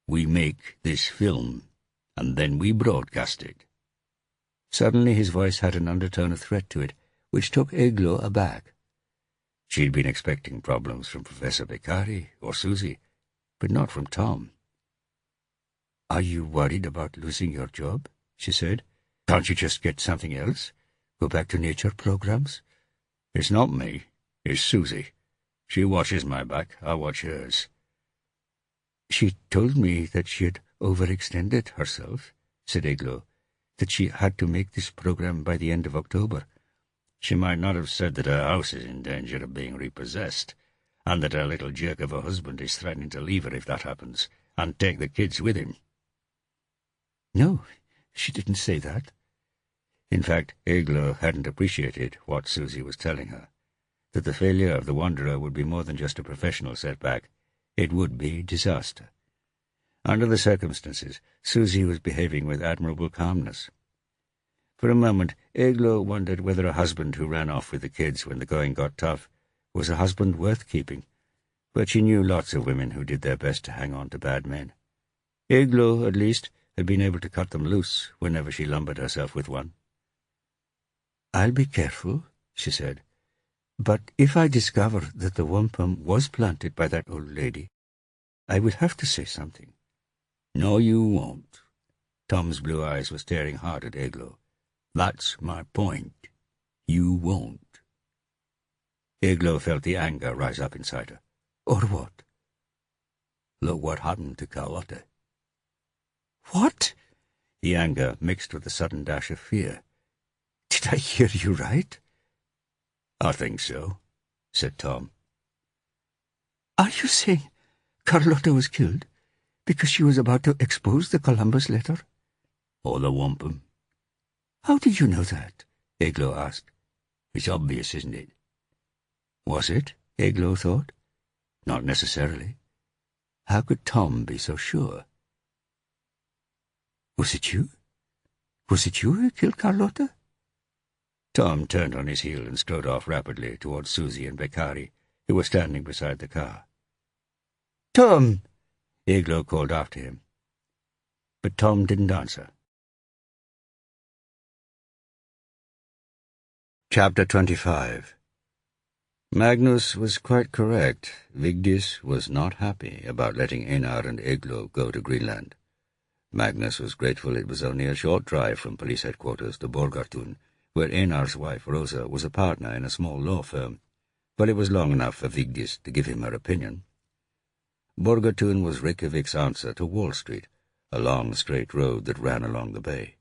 We make this film, and then we broadcast it. Suddenly his voice had an undertone of threat to it, which took Eglo aback. She'd been expecting problems from Professor Beccari or Susie, but not from Tom. Are you worried about losing your job? She said. Can't you just get something else? Go back to nature programs? It's not me. It's Susie. She watches my back. I watch hers. She told me that she had overextended herself, said Eglo, that she had to make this program by the end of October. She might not have said that her house is in danger of being repossessed, and that her little jerk of a husband is threatening to leave her if that happens, and take the kids with him. No, she didn't say that. In fact, Eglo hadn't appreciated what Susie was telling her, that the failure of the Wanderer would be more than just a professional setback. It would be disaster. Under the circumstances, Susie was behaving with admirable calmness. For a moment, Eglo wondered whether a husband who ran off with the kids when the going got tough was a husband worth keeping, but she knew lots of women who did their best to hang on to bad men. Eglo, at least, had been able to cut them loose whenever she lumbered herself with one. "I'll be careful," she said. "But if I discover that the wampum was planted by that old lady, I will have to say something." "No, you won't." Tom's blue eyes were staring hard at Eglo. "That's my point. You won't." Eglo felt the anger rise up inside her. "Or what?" "Look what happened to Carlotta." "What?" The anger mixed with a sudden dash of fear. "Did I hear you right?" "I think so," said Tom. "Are you saying Carlotta was killed because she was about to expose the Columbus letter?" "Or the wampum." "How did you know that?" Eglo asked. "It's obvious, isn't it?" Was it? Eglo thought. Not necessarily. How could Tom be so sure? "Was it you? Was it you who killed Carlotta?" Tom turned on his heel and strode off rapidly towards Susie and Beccari, who were standing beside the car. "Tom!" Eglo called after him. But Tom didn't answer. Chapter 25. Magnus was quite correct. Vigdis was not happy about letting Einar and Eglo go to Greenland. Magnus was grateful it was only a short drive from police headquarters to Borgartun, where Einar's wife, Rosa, was a partner in a small law firm, but it was long enough for Vigdis to give him her opinion. Borgartun was Reykjavik's answer to Wall Street, a long, straight road that ran along the bay.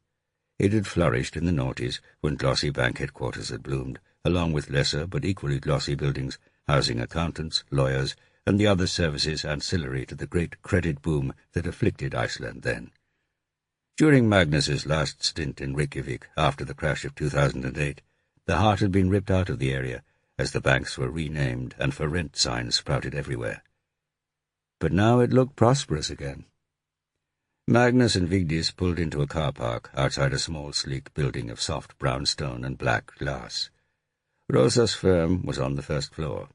It had flourished in the noughties when glossy bank headquarters had bloomed, along with lesser but equally glossy buildings, housing accountants, lawyers, and the other services ancillary to the great credit boom that afflicted Iceland then. During Magnus's last stint in Reykjavik after the crash of 2008, the heart had been ripped out of the area as the banks were renamed and for rent signs sprouted everywhere. But now it looked prosperous again. Magnus and Vigdis pulled into a car park outside a small, sleek building of soft brown stone and black glass. Rosa's firm was on the first floor.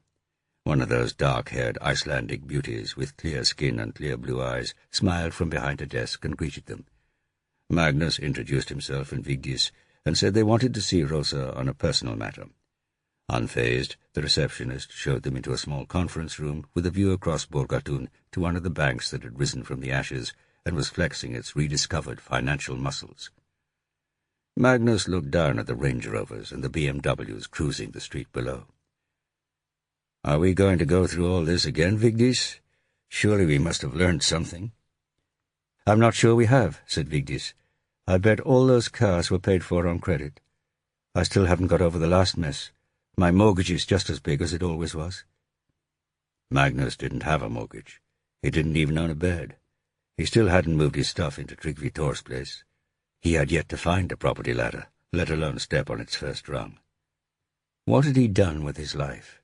One of those dark-haired Icelandic beauties with clear skin and clear blue eyes smiled from behind a desk and greeted them. Magnus introduced himself and Vigdis and said they wanted to see Rosa on a personal matter. Unfazed, the receptionist showed them into a small conference room with a view across Borgatun to one of the banks that had risen from the ashes and was flexing its rediscovered financial muscles. Magnus looked down at the Range Rovers and the BMWs cruising the street below. "Are we going to go through all this again, Vigdis? Surely we must have learned something." "I'm not sure we have," said Vigdis. "I bet all those cars were paid for on credit. I still haven't got over the last mess. My mortgage is just as big as it always was." Magnus didn't have a mortgage. He didn't even own a bed. He still hadn't moved his stuff into Tryggvi Thor's place. He had yet to find a property ladder, let alone step on its first rung. What had he done with his life?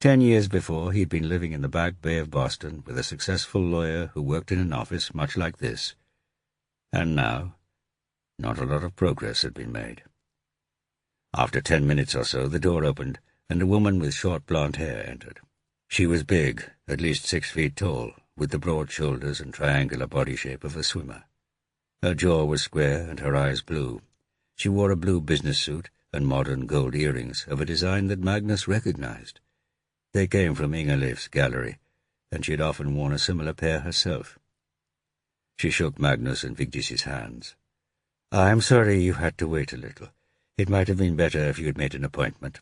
10 years before, he'd been living in the Back Bay of Boston with a successful lawyer who worked in an office much like this. And now, not a lot of progress had been made. After 10 minutes or so, the door opened, and a woman with short blonde hair entered. She was big, at least 6 feet tall, with the broad shoulders and triangular body shape of a swimmer. Her jaw was square and her eyes blue. She wore a blue business suit and modern gold earrings of a design that Magnus recognized. They came from Ingerleif's gallery, and she had often worn a similar pair herself. She shook Magnus and Vigdis's hands. "I'm sorry you had to wait a little. It might have been better if you had made an appointment."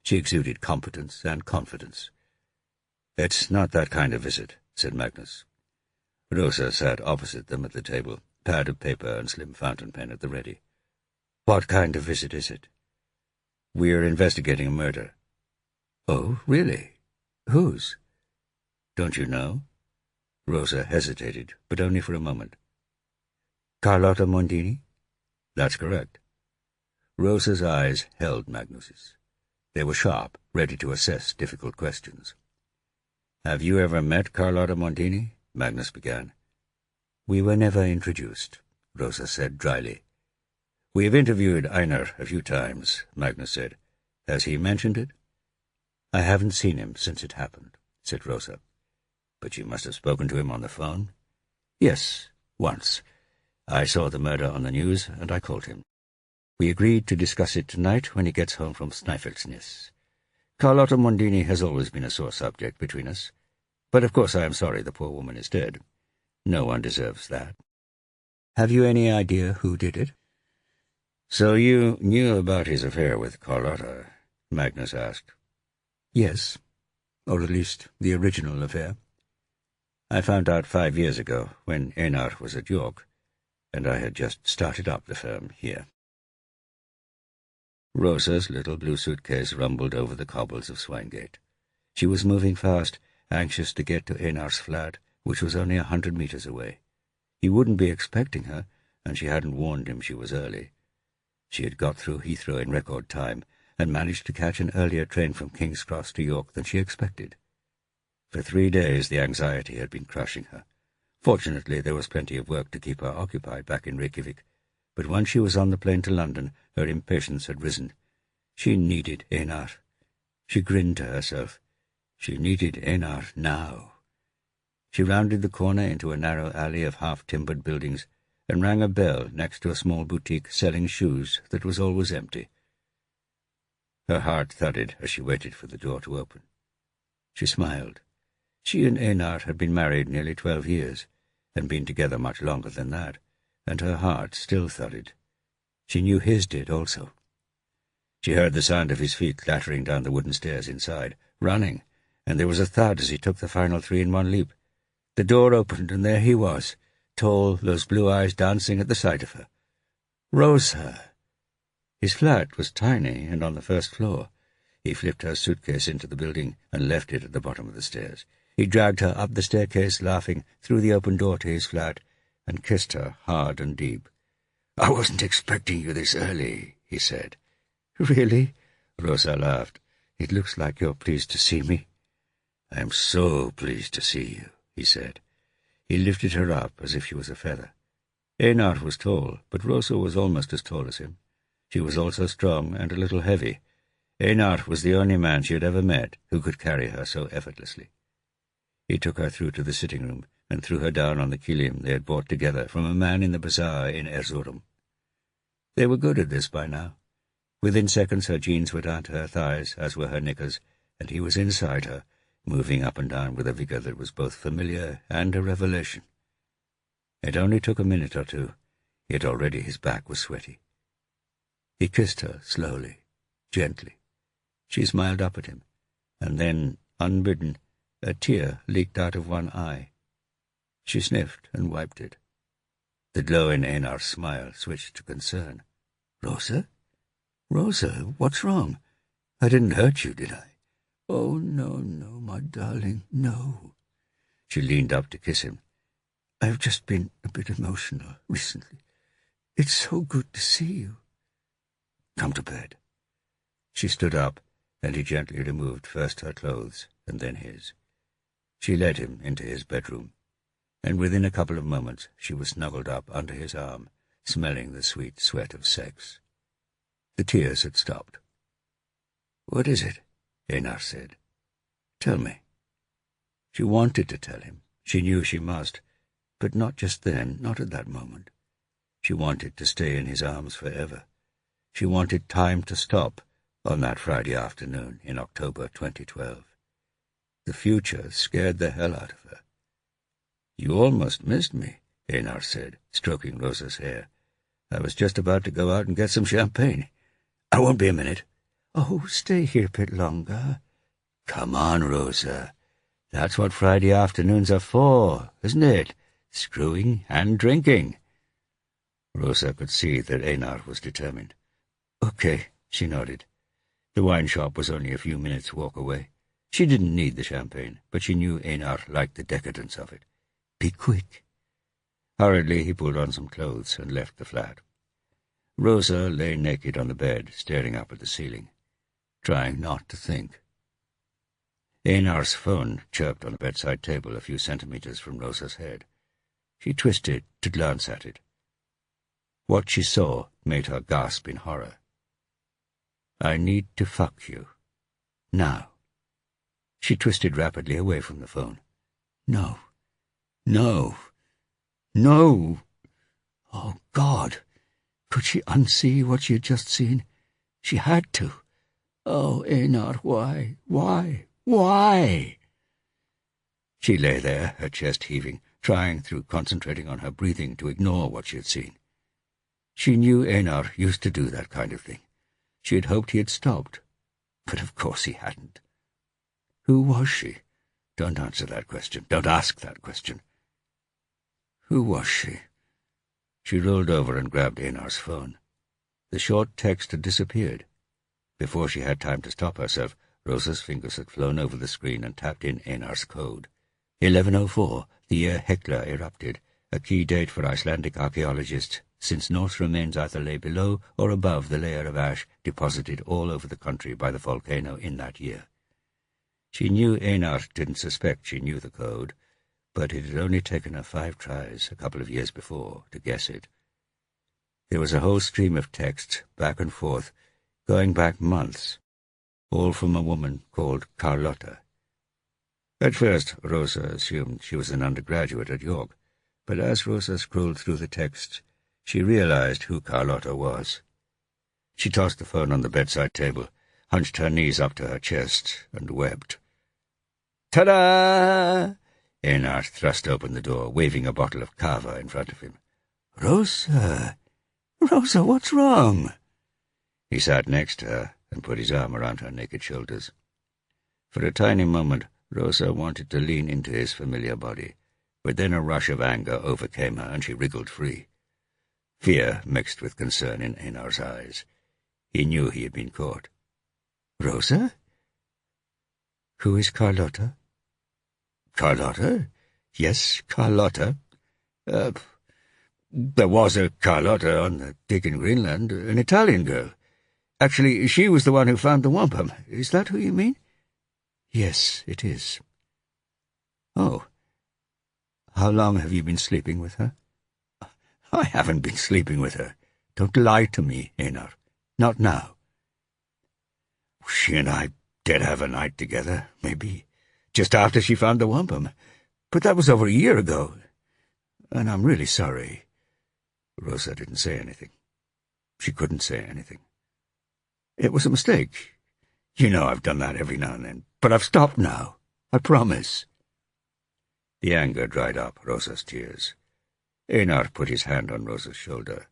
She exuded competence and confidence. "It's not that kind of visit," said Magnus. Rosa sat opposite them at the table, pad of paper and slim fountain pen at the ready. "What kind of visit is it?" "We're investigating a murder." "Oh, really? Whose?" "Don't you know?" Rosa hesitated, but only for a moment. "Carlotta Mondini?" "That's correct." Rosa's eyes held Magnus's. They were sharp, ready to assess difficult questions. "Have you ever met Carlotta Mondini?" Magnus began. "We were never introduced," Rosa said dryly. "We have interviewed Einar a few times," Magnus said. "Has he mentioned it?" "I haven't seen him since it happened," said Rosa. "But you must have spoken to him on the phone?" "Yes, once. I saw the murder on the news, and I called him. We agreed to discuss it tonight when he gets home from Snæfellsnes. Carlotta Mondini has always been a sore subject between us. But of course I am sorry the poor woman is dead. No one deserves that." "Have you any idea who did it?" "So you knew about his affair with Carlotta?" Magnus asked. "Yes, or at least the original affair. I found out 5 years ago, when Einar was at York, and I had just started up the firm here." Rosa's little blue suitcase rumbled over the cobbles of Swinegate. She was moving fast, anxious to get to Einar's flat, which was only 100 meters away. He wouldn't be expecting her, and she hadn't warned him she was early. She had got through Heathrow in record time, and managed to catch an earlier train from King's Cross to York than she expected. For 3 days the anxiety had been crushing her. Fortunately, there was plenty of work to keep her occupied back in Reykjavik, but once she was on the plane to London, her impatience had risen. She needed Einar. She grinned to herself. She needed Einar now. She rounded the corner into a narrow alley of half-timbered buildings and rang a bell next to a small boutique selling shoes that was always empty. Her heart thudded as she waited for the door to open. She smiled. She and Einar had been married nearly 12 years, and been together much longer than that, and her heart still thudded. She knew his did also. She heard the sound of his feet clattering down the wooden stairs inside, running, and there was a thud as he took the final 3 in one leap. The door opened, and there he was, tall, those blue eyes dancing at the sight of her. Rosa! His flat was tiny and on the first floor. He flipped her suitcase into the building and left it at the bottom of the stairs. He dragged her up the staircase, laughing, through the open door to his flat, and kissed her hard and deep. "I wasn't expecting you this early," he said. "Really?" Rosa laughed. "It looks like you're pleased to see me." "I am so pleased to see you," he said. He lifted her up as if she was a feather. Einar was tall, but Rosa was almost as tall as him. She was also strong and a little heavy, Einar was the only man she had ever met who could carry her so effortlessly. He took her through to the sitting-room and threw her down on the kilim they had bought together from a man in the bazaar in Erzurum. They were good at this by now. Within seconds her jeans were down to her thighs, as were her knickers, and he was inside her, moving up and down with a vigour that was both familiar and a revelation. It only took a minute or two, yet already his back was sweaty. He kissed her slowly, gently. She smiled up at him, and then, unbidden, a tear leaked out of one eye. She sniffed and wiped it. The glow in Einar's smile switched to concern. "Rosa? Rosa, what's wrong? I didn't hurt you, did I?" "Oh, no, no, my darling, no." She leaned up to kiss him. "I've just been a bit emotional recently. It's so good to see you." "Come to bed." She stood up, and he gently removed first her clothes and then his. She led him into his bedroom, and within a couple of moments she was snuggled up under his arm, smelling the sweet sweat of sex. The tears had stopped. "What is it?" Einar said. "Tell me." She wanted to tell him. She knew she must, but not just then, not at that moment. She wanted to stay in his arms forever. She wanted time to stop on that Friday afternoon in October 2012. The future scared the hell out of her. "You almost missed me," Einar said, stroking Rosa's hair. "I was just about to go out and get some champagne. I won't be a minute." "Oh, stay here a bit longer." "Come on, Rosa. That's what Friday afternoons are for, isn't it? Screwing and drinking." Rosa could see that Einar was determined. "Okay," she nodded. The wine shop was only a few minutes' walk away. She didn't need the champagne, but she knew Einar liked the decadence of it. "Be quick." Hurriedly he pulled on some clothes and left the flat. Rosa lay naked on the bed, staring up at the ceiling, trying not to think. Einar's phone chirped on the bedside table a few centimeters from Rosa's head. She twisted to glance at it. What she saw made her gasp in horror. "I need to fuck you. Now." She twisted rapidly away from the phone. "No. No. No." Oh, God! Could she unsee what she had just seen? She had to. Oh, Einar, why? Why? Why? She lay there, her chest heaving, trying through concentrating on her breathing to ignore what she had seen. She knew Einar used to do that kind of thing. She had hoped he had stopped, but of course he hadn't. Who was she? Don't answer that question. Don't ask that question. Who was she? She rolled over and grabbed Einar's phone. The short text had disappeared. Before she had time to stop herself, Rosa's fingers had flown over the screen and tapped in Einar's code. 1104, the year Hekla erupted, a key date for Icelandic archaeologists, since Norse remains either lay below or above the layer of ash deposited all over the country by the volcano in that year. She knew Einar didn't suspect she knew the code, but it had only taken her 5 tries a couple of years before to guess it. There was a whole stream of texts, back and forth, going back months, all from a woman called Carlotta. At first, Rosa assumed she was an undergraduate at York, but as Rosa scrolled through the texts, she realized who Carlotta was. She tossed the phone on the bedside table, hunched her knees up to her chest, and wept. "Ta-da!" Einar thrust open the door, waving a bottle of cava in front of him. "Rosa! Rosa, what's wrong?" He sat next to her and put his arm around her naked shoulders. For a tiny moment, Rosa wanted to lean into his familiar body, but then a rush of anger overcame her and she wriggled free. Fear mixed with concern in Einar's eyes. He knew he had been caught. "Rosa? Who is Carlotta?" "Carlotta? Yes, Carlotta. There was a Carlotta on the dig in Greenland, an Italian girl. Actually, she was the one who found the wampum. Is that who you mean?" "Yes, it is." "Oh. How long have you been sleeping with her?" "I haven't been sleeping with her. Don't lie to me, Einar. Not now." She and I did have a night together, maybe just after she found the wampum. But that was over a year ago, and I'm really sorry." Rosa didn't say anything. She couldn't say anything. "It was a mistake. You know I've done that every now and then, but I've stopped now. I promise." The anger dried up Rosa's tears. Einar put his hand on Rosa's shoulder.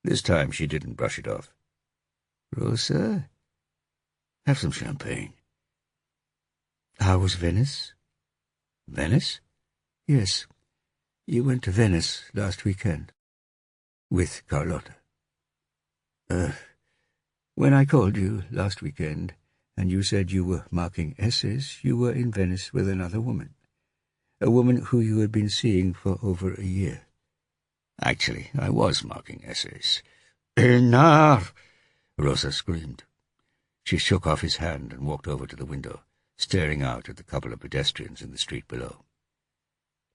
This time she didn't brush it off. "Rosa, have some champagne." "How was Venice?" "Venice?" "Yes, you went to Venice last weekend. With Carlotta." When I called you last weekend, and you said you were marking essays, you were in Venice with another woman. A woman who you had been seeing for over a year." "Actually, I was marking essays." "Einar!" Rosa screamed. She shook off his hand and walked over to the window, staring out at the couple of pedestrians in the street below.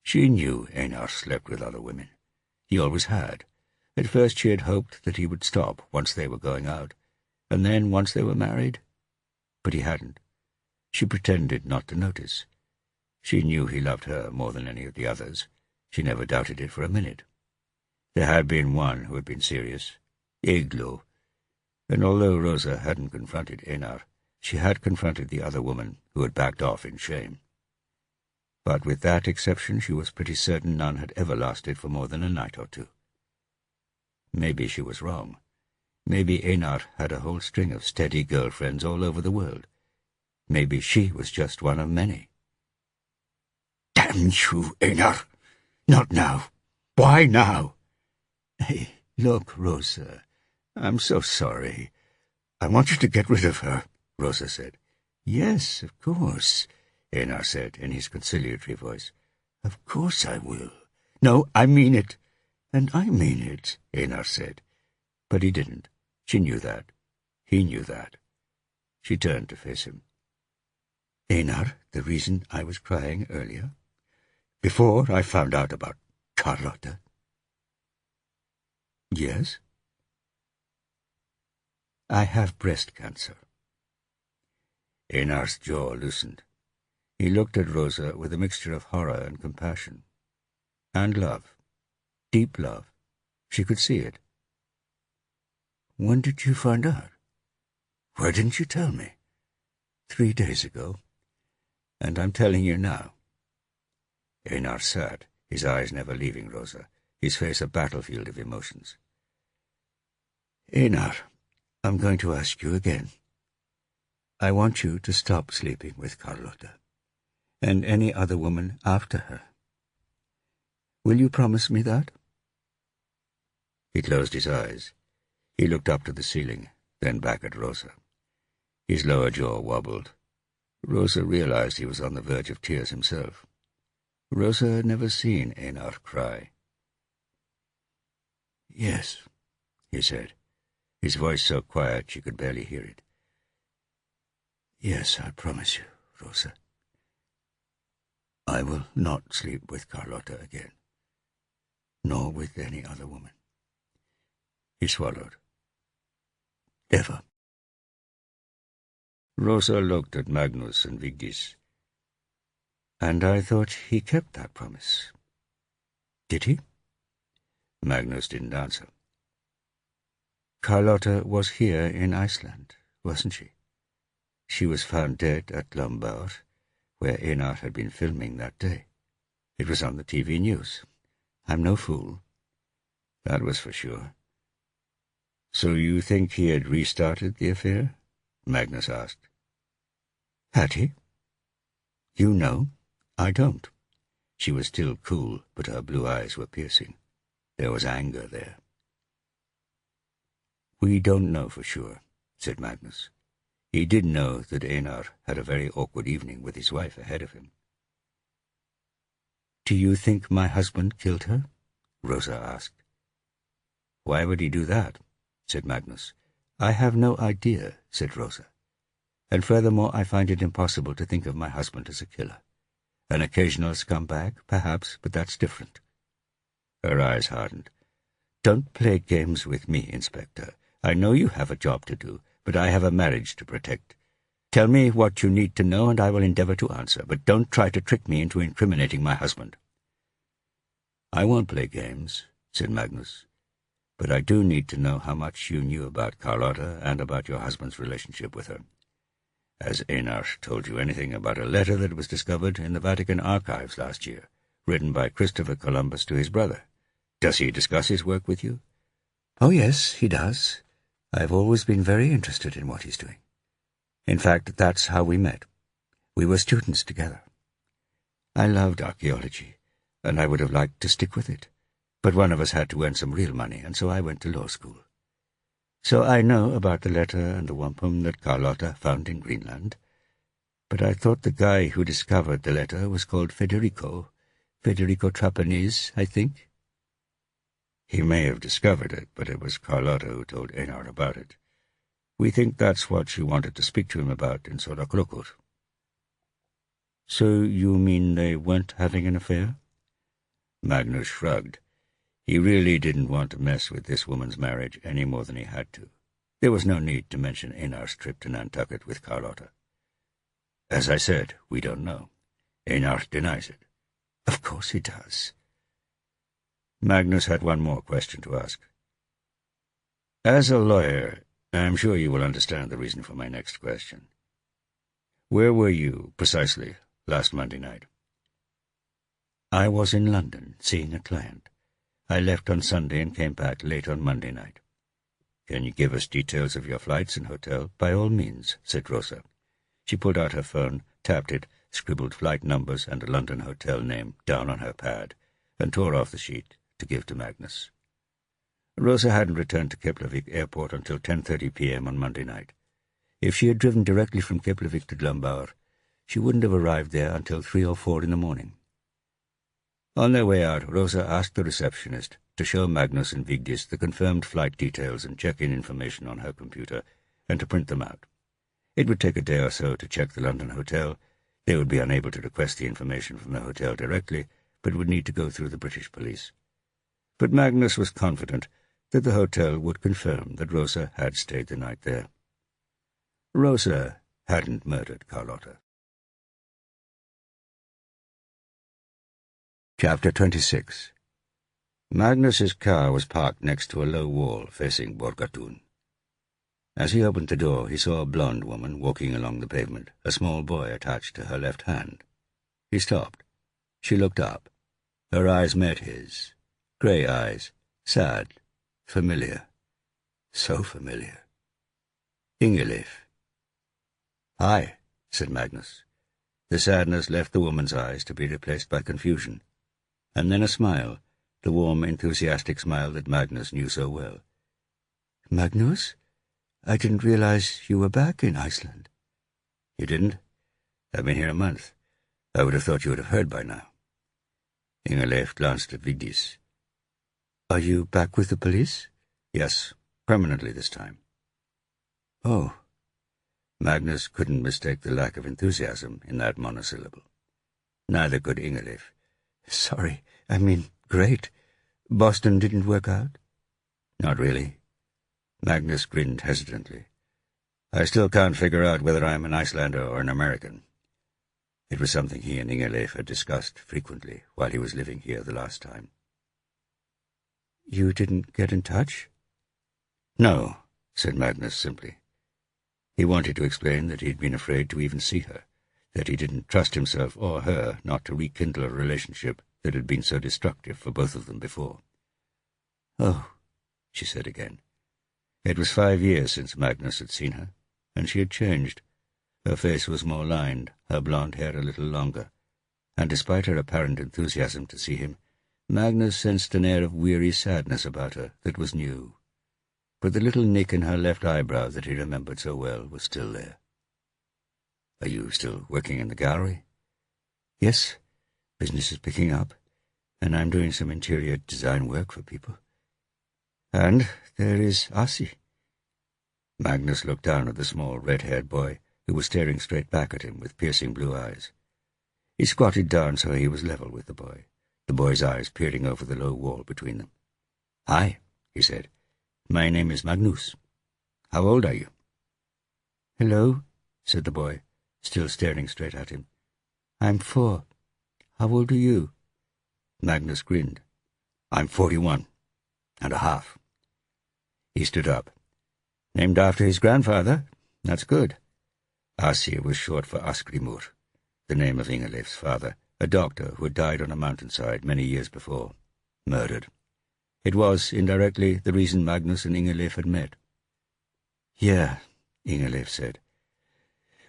She knew Einar slept with other women. He always had. At first she had hoped that he would stop once they were going out, and then once they were married. But he hadn't. She pretended not to notice. She knew he loved her more than any of the others. She never doubted it for a minute. There had been one who had been serious, Igloo, and although Rosa hadn't confronted Einar, she had confronted the other woman who had backed off in shame. But with that exception, she was pretty certain none had ever lasted for more than a night or two. Maybe she was wrong. Maybe Einar had a whole string of steady girlfriends all over the world. Maybe she was just one of many. "Damn you, Einar! Not now! Why now?" "Hey, look, Rosa, I'm so sorry. I want you to get rid of her," Rosa said. "Yes, of course," Einar said in his conciliatory voice. "Of course I will. No, I mean it. And I mean it," Einar said. But he didn't. She knew that. He knew that. She turned to face him. "Einar, the reason I was crying earlier, before I found out about Carlotta." "Yes?" "I have breast cancer." Einar's jaw loosened. He looked at Rosa with a mixture of horror and compassion. And love. Deep love. She could see it. "When did you find out? Why didn't you tell me?" 3 days ago. And I'm telling you now." Einar sat, his eyes never leaving Rosa, his face a battlefield of emotions. "Einar, I'm going to ask you again. I want you to stop sleeping with Carlotta, and any other woman after her. Will you promise me that?" He closed his eyes. He looked up to the ceiling, then back at Rosa. His lower jaw wobbled. Rosa realized he was on the verge of tears himself. Rosa had never seen Einar cry. "Yes," he said, his voice so quiet she could barely hear it. "Yes, I promise you, Rosa. I will not sleep with Carlotta again, nor with any other woman." He swallowed. "Never." Rosa looked at Magnus and Vigdis. "And I thought he kept that promise. Did he?" Magnus didn't answer. "Carlotta was here in Iceland, wasn't she? She was found dead at Lombard, where Einar had been filming that day. It was on the TV news. I'm no fool." "That was for sure." "So you think he had restarted the affair?" Magnus asked. "Had he?" "You know. I don't." She was still cool, but her blue eyes were piercing. There was anger there. "We don't know for sure," said Magnus. He did know that Einar had a very awkward evening with his wife ahead of him. "Do you think my husband killed her?" Rosa asked. "Why would he do that?" said Magnus. "I have no idea," said Rosa. "And furthermore, I find it impossible to think of my husband as a killer. An occasional scumbag, perhaps, but that's different." Her eyes hardened. "Don't play games with me, Inspector. I know you have a job to do, but I have a marriage to protect. Tell me what you need to know, and I will endeavor to answer, but don't try to trick me into incriminating my husband." "I won't play games," said Magnus, "but I do need to know how much you knew about Carlotta and about your husband's relationship with her. Has Einar told you anything about a letter that was discovered in the Vatican archives last year, written by Christopher Columbus to his brother? Does he discuss his work with you?" "Oh, yes, he does. I've always been very interested in what he's doing. In fact, that's how we met. We were students together. I loved archaeology, and I would have liked to stick with it, but one of us had to earn some real money, and so I went to law school. So I know about the letter and the wampum that Carlotta found in Greenland, but I thought the guy who discovered the letter was called Federico Trapanese, I think." "He may have discovered it, but it was Carlotta who told Einar about it. We think that's what she wanted to speak to him about in Sodakrokut." "So you mean they weren't having an affair?" Magnus shrugged. He really didn't want to mess with this woman's marriage any more than he had to. There was no need to mention Einar's trip to Nantucket with Carlotta. "As I said, we don't know. Einar denies it." "Of course he does." Magnus had one more question to ask. "As a lawyer, I'm sure you will understand the reason for my next question. Where were you, precisely, last Monday night?" "I was in London, seeing a client. I left on Sunday and came back late on Monday night." "Can you give us details of your flights and hotel?" "By all means," said Rosa. She pulled out her phone, tapped it, scribbled flight numbers and a London hotel name down on her pad, and tore off the sheet to give to Magnus. Rosa hadn't returned to Keflavik Airport until 10:30 p.m. on Monday night. If she had driven directly from Keflavik to Glumbaur, she wouldn't have arrived there until 3 or 4 in the morning. On their way out, Rosa asked the receptionist to show Magnus and Vigdis the confirmed flight details and check-in information on her computer, and to print them out. It would take a day or so to check the London hotel. They would be unable to request the information from the hotel directly, but would need to go through the British police. But Magnus was confident that the hotel would confirm that Rosa had stayed the night there. Rosa hadn't murdered Carlotta. Chapter 26. Magnus's car was parked next to a low wall facing Borgatun. As he opened the door, he saw a blonde woman walking along the pavement, a small boy attached to her left hand. He stopped. She looked up. Her eyes met his. Grey eyes, sad, familiar. So familiar. Ingeleif. "Hi," said Magnus. The sadness left the woman's eyes to be replaced by confusion, and then a smile, the warm, enthusiastic smile that Magnus knew so well. "Magnus? I didn't realize you were back in Iceland." "You didn't? I've been here a month. I would have thought you would have heard by now." Ingeleif glanced at Vigdis. "Are you back with the police?" "Yes, permanently this time." "Oh." Magnus couldn't mistake the lack of enthusiasm in that monosyllable. Neither could Ingeleif. "Sorry, I mean, great. Boston didn't work out?" "Not really." Magnus grinned hesitantly. "I still can't figure out whether I'm an Icelander or an American." It was something he and Ingeleif had discussed frequently while he was living here the last time. "You didn't get in touch?" "No," said Magnus simply. He wanted to explain that he'd been afraid to even see her, that he didn't trust himself or her not to rekindle a relationship that had been so destructive for both of them before. "Oh," she said again. It was 5 years since Magnus had seen her, and she had changed. Her face was more lined, her blonde hair a little longer, and despite her apparent enthusiasm to see him, Magnus sensed an air of weary sadness about her that was new. But the little nick in her left eyebrow that he remembered so well was still there. "Are you still working in the gallery?" "Yes. Business is picking up, and I'm doing some interior design work for people. And there is Asi." Magnus looked down at the small red-haired boy, who was staring straight back at him with piercing blue eyes. He squatted down so he was level with the boy's eyes peering over the low wall between them. "Hi," he said. "My name is Magnus. How old are you?" "Hello," said the boy, still staring straight at him. "I'm 4. How old are you?" Magnus grinned. "I'm 41 and a half." He stood up. "Named after his grandfather? That's good." Asi was short for Askrimur, the name of Ingerleif's father, a doctor who had died on a mountainside many years before, murdered. It was, indirectly, the reason Magnus and Ingerleif had met. "Yeah," Ingerleif said.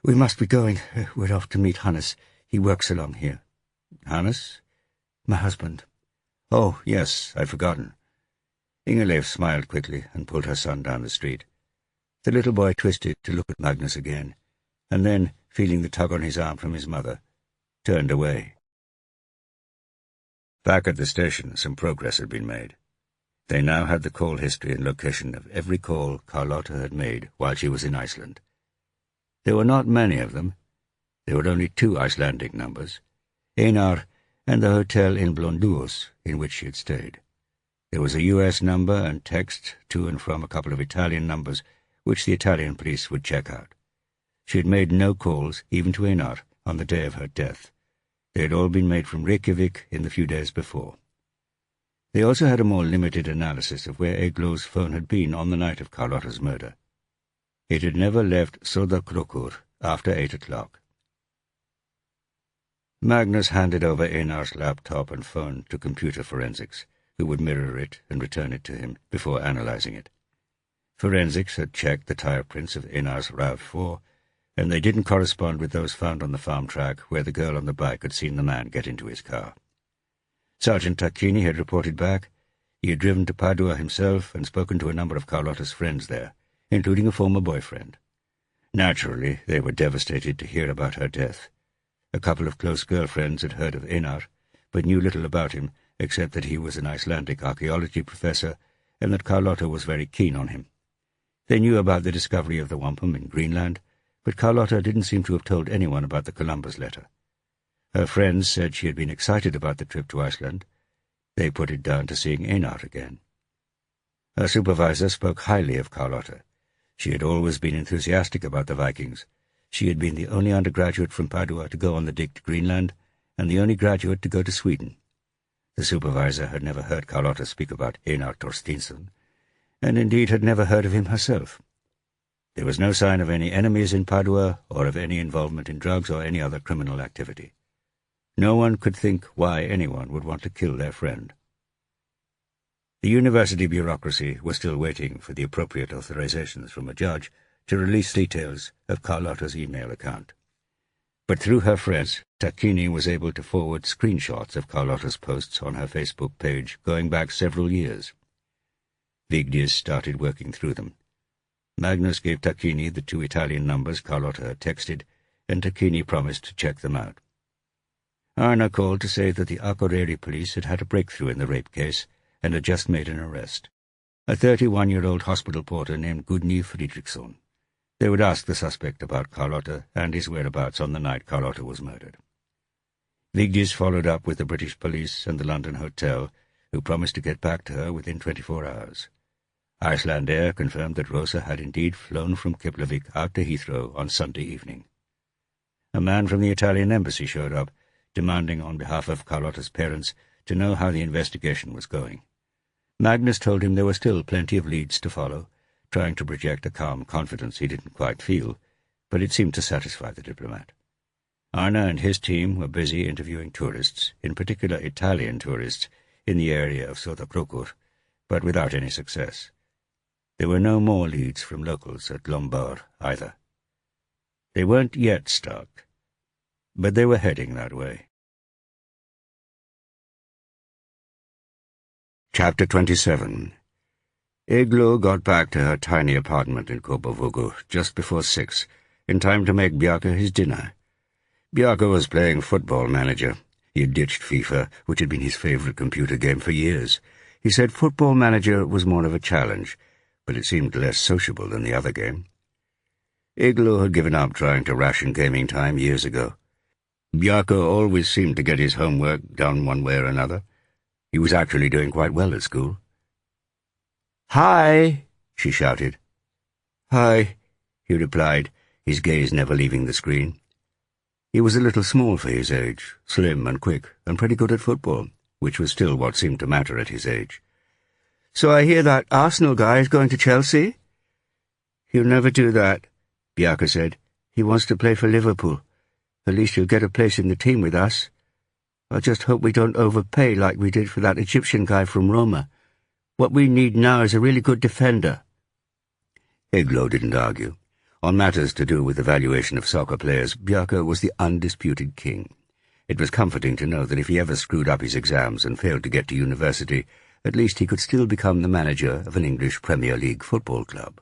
"We must be going. We're off to meet Hannes. He works along here." "Hannes?" "My husband." "Oh, yes, I'd forgotten." Ingerleif smiled quickly and pulled her son down the street. The little boy twisted to look at Magnus again, and then, feeling the tug on his arm from his mother, turned away. Back at the station, some progress had been made. They now had the call history and location of every call Carlotta had made while she was in Iceland. There were not many of them. There were only 2 Icelandic numbers, Einar and the hotel in Blönduós in which she had stayed. There was a U.S. number and text to and from a couple of Italian numbers, which the Italian police would check out. She had made no calls, even to Einar, on the day of her death. They had all been made from Reykjavik in the few days before. They also had a more limited analysis of where Eglo's phone had been on the night of Carlotta's murder. It had never left Sodakrokur after 8 o'clock. Magnus handed over Einar's laptop and phone to computer forensics, who would mirror it and return it to him before analyzing it. Forensics had checked the tire prints of Einar's RAV4, and they didn't correspond with those found on the farm track where the girl on the bike had seen the man get into his car. Sergeant Tacchini had reported back. He had driven to Padua himself and spoken to a number of Carlotta's friends there, including a former boyfriend. Naturally, they were devastated to hear about her death. A couple of close girlfriends had heard of Einar, but knew little about him except that he was an Icelandic archaeology professor and that Carlotta was very keen on him. They knew about the discovery of the wampum in Greenland, but Carlotta didn't seem to have told anyone about the Columbus letter. Her friends said she had been excited about the trip to Iceland. They put it down to seeing Einar again. Her supervisor spoke highly of Carlotta. She had always been enthusiastic about the Vikings. She had been the only undergraduate from Padua to go on the dig to Greenland, and the only graduate to go to Sweden. The supervisor had never heard Carlotta speak about Einar Thorsteinsson, and indeed had never heard of him herself. There was no sign of any enemies in Padua or of any involvement in drugs or any other criminal activity. No one could think why anyone would want to kill their friend. The university bureaucracy was still waiting for the appropriate authorizations from a judge to release details of Carlotta's email account. But through her friends, Tacchini was able to forward screenshots of Carlotta's posts on her Facebook page going back several years. Vigdis started working through them. Magnus gave Tacchini the 2 Italian numbers Carlotta had texted, and Tacchini promised to check them out. Arna called to say that the Akureyri police had had a breakthrough in the rape case and had just made an arrest. A 31-year-old hospital porter named Gudni Fridriksson. They would ask the suspect about Carlotta and his whereabouts on the night Carlotta was murdered. Vigdis followed up with the British police and the London hotel, who promised to get back to her within 24 hours. Icelandair confirmed that Rosa had indeed flown from Keflavik out to Heathrow on Sunday evening. A man from the Italian embassy showed up, demanding on behalf of Carlotta's parents to know how the investigation was going. Magnus told him there were still plenty of leads to follow, trying to project a calm confidence he didn't quite feel, but it seemed to satisfy the diplomat. Arna and his team were busy interviewing tourists, in particular Italian tourists, in the area of Sodakrokur, but without any success. There were no more leads from locals at Lombard either. They weren't yet stuck, but they were heading that way. Chapter 27. Eglo got back to her tiny apartment in Kópavogur just before 6, in time to make Bjarke his dinner. Bjarke was playing Football Manager. He had ditched FIFA, which had been his favorite computer game for years. He said Football Manager was more of a challenge, but it seemed less sociable than the other game. Eglo had given up trying to ration gaming time years ago. Bjarke always seemed to get his homework done one way or another. He was actually doing quite well at school. "Hi!" she shouted. "Hi," he replied, his gaze never leaving the screen. He was a little small for his age, slim and quick, and pretty good at football, which was still what seemed to matter at his age. "So I hear that Arsenal guy is going to Chelsea?" "He'll never do that," Bjarke said. "He wants to play for Liverpool. At least he'll get a place in the team with us. I just hope we don't overpay like we did for that Egyptian guy from Roma. What we need now is a really good defender." Eglo didn't argue. On matters to do with the valuation of soccer players, Bjarke was the undisputed king. It was comforting to know that if he ever screwed up his exams and failed to get to university, at least he could still become the manager of an English Premier League football club.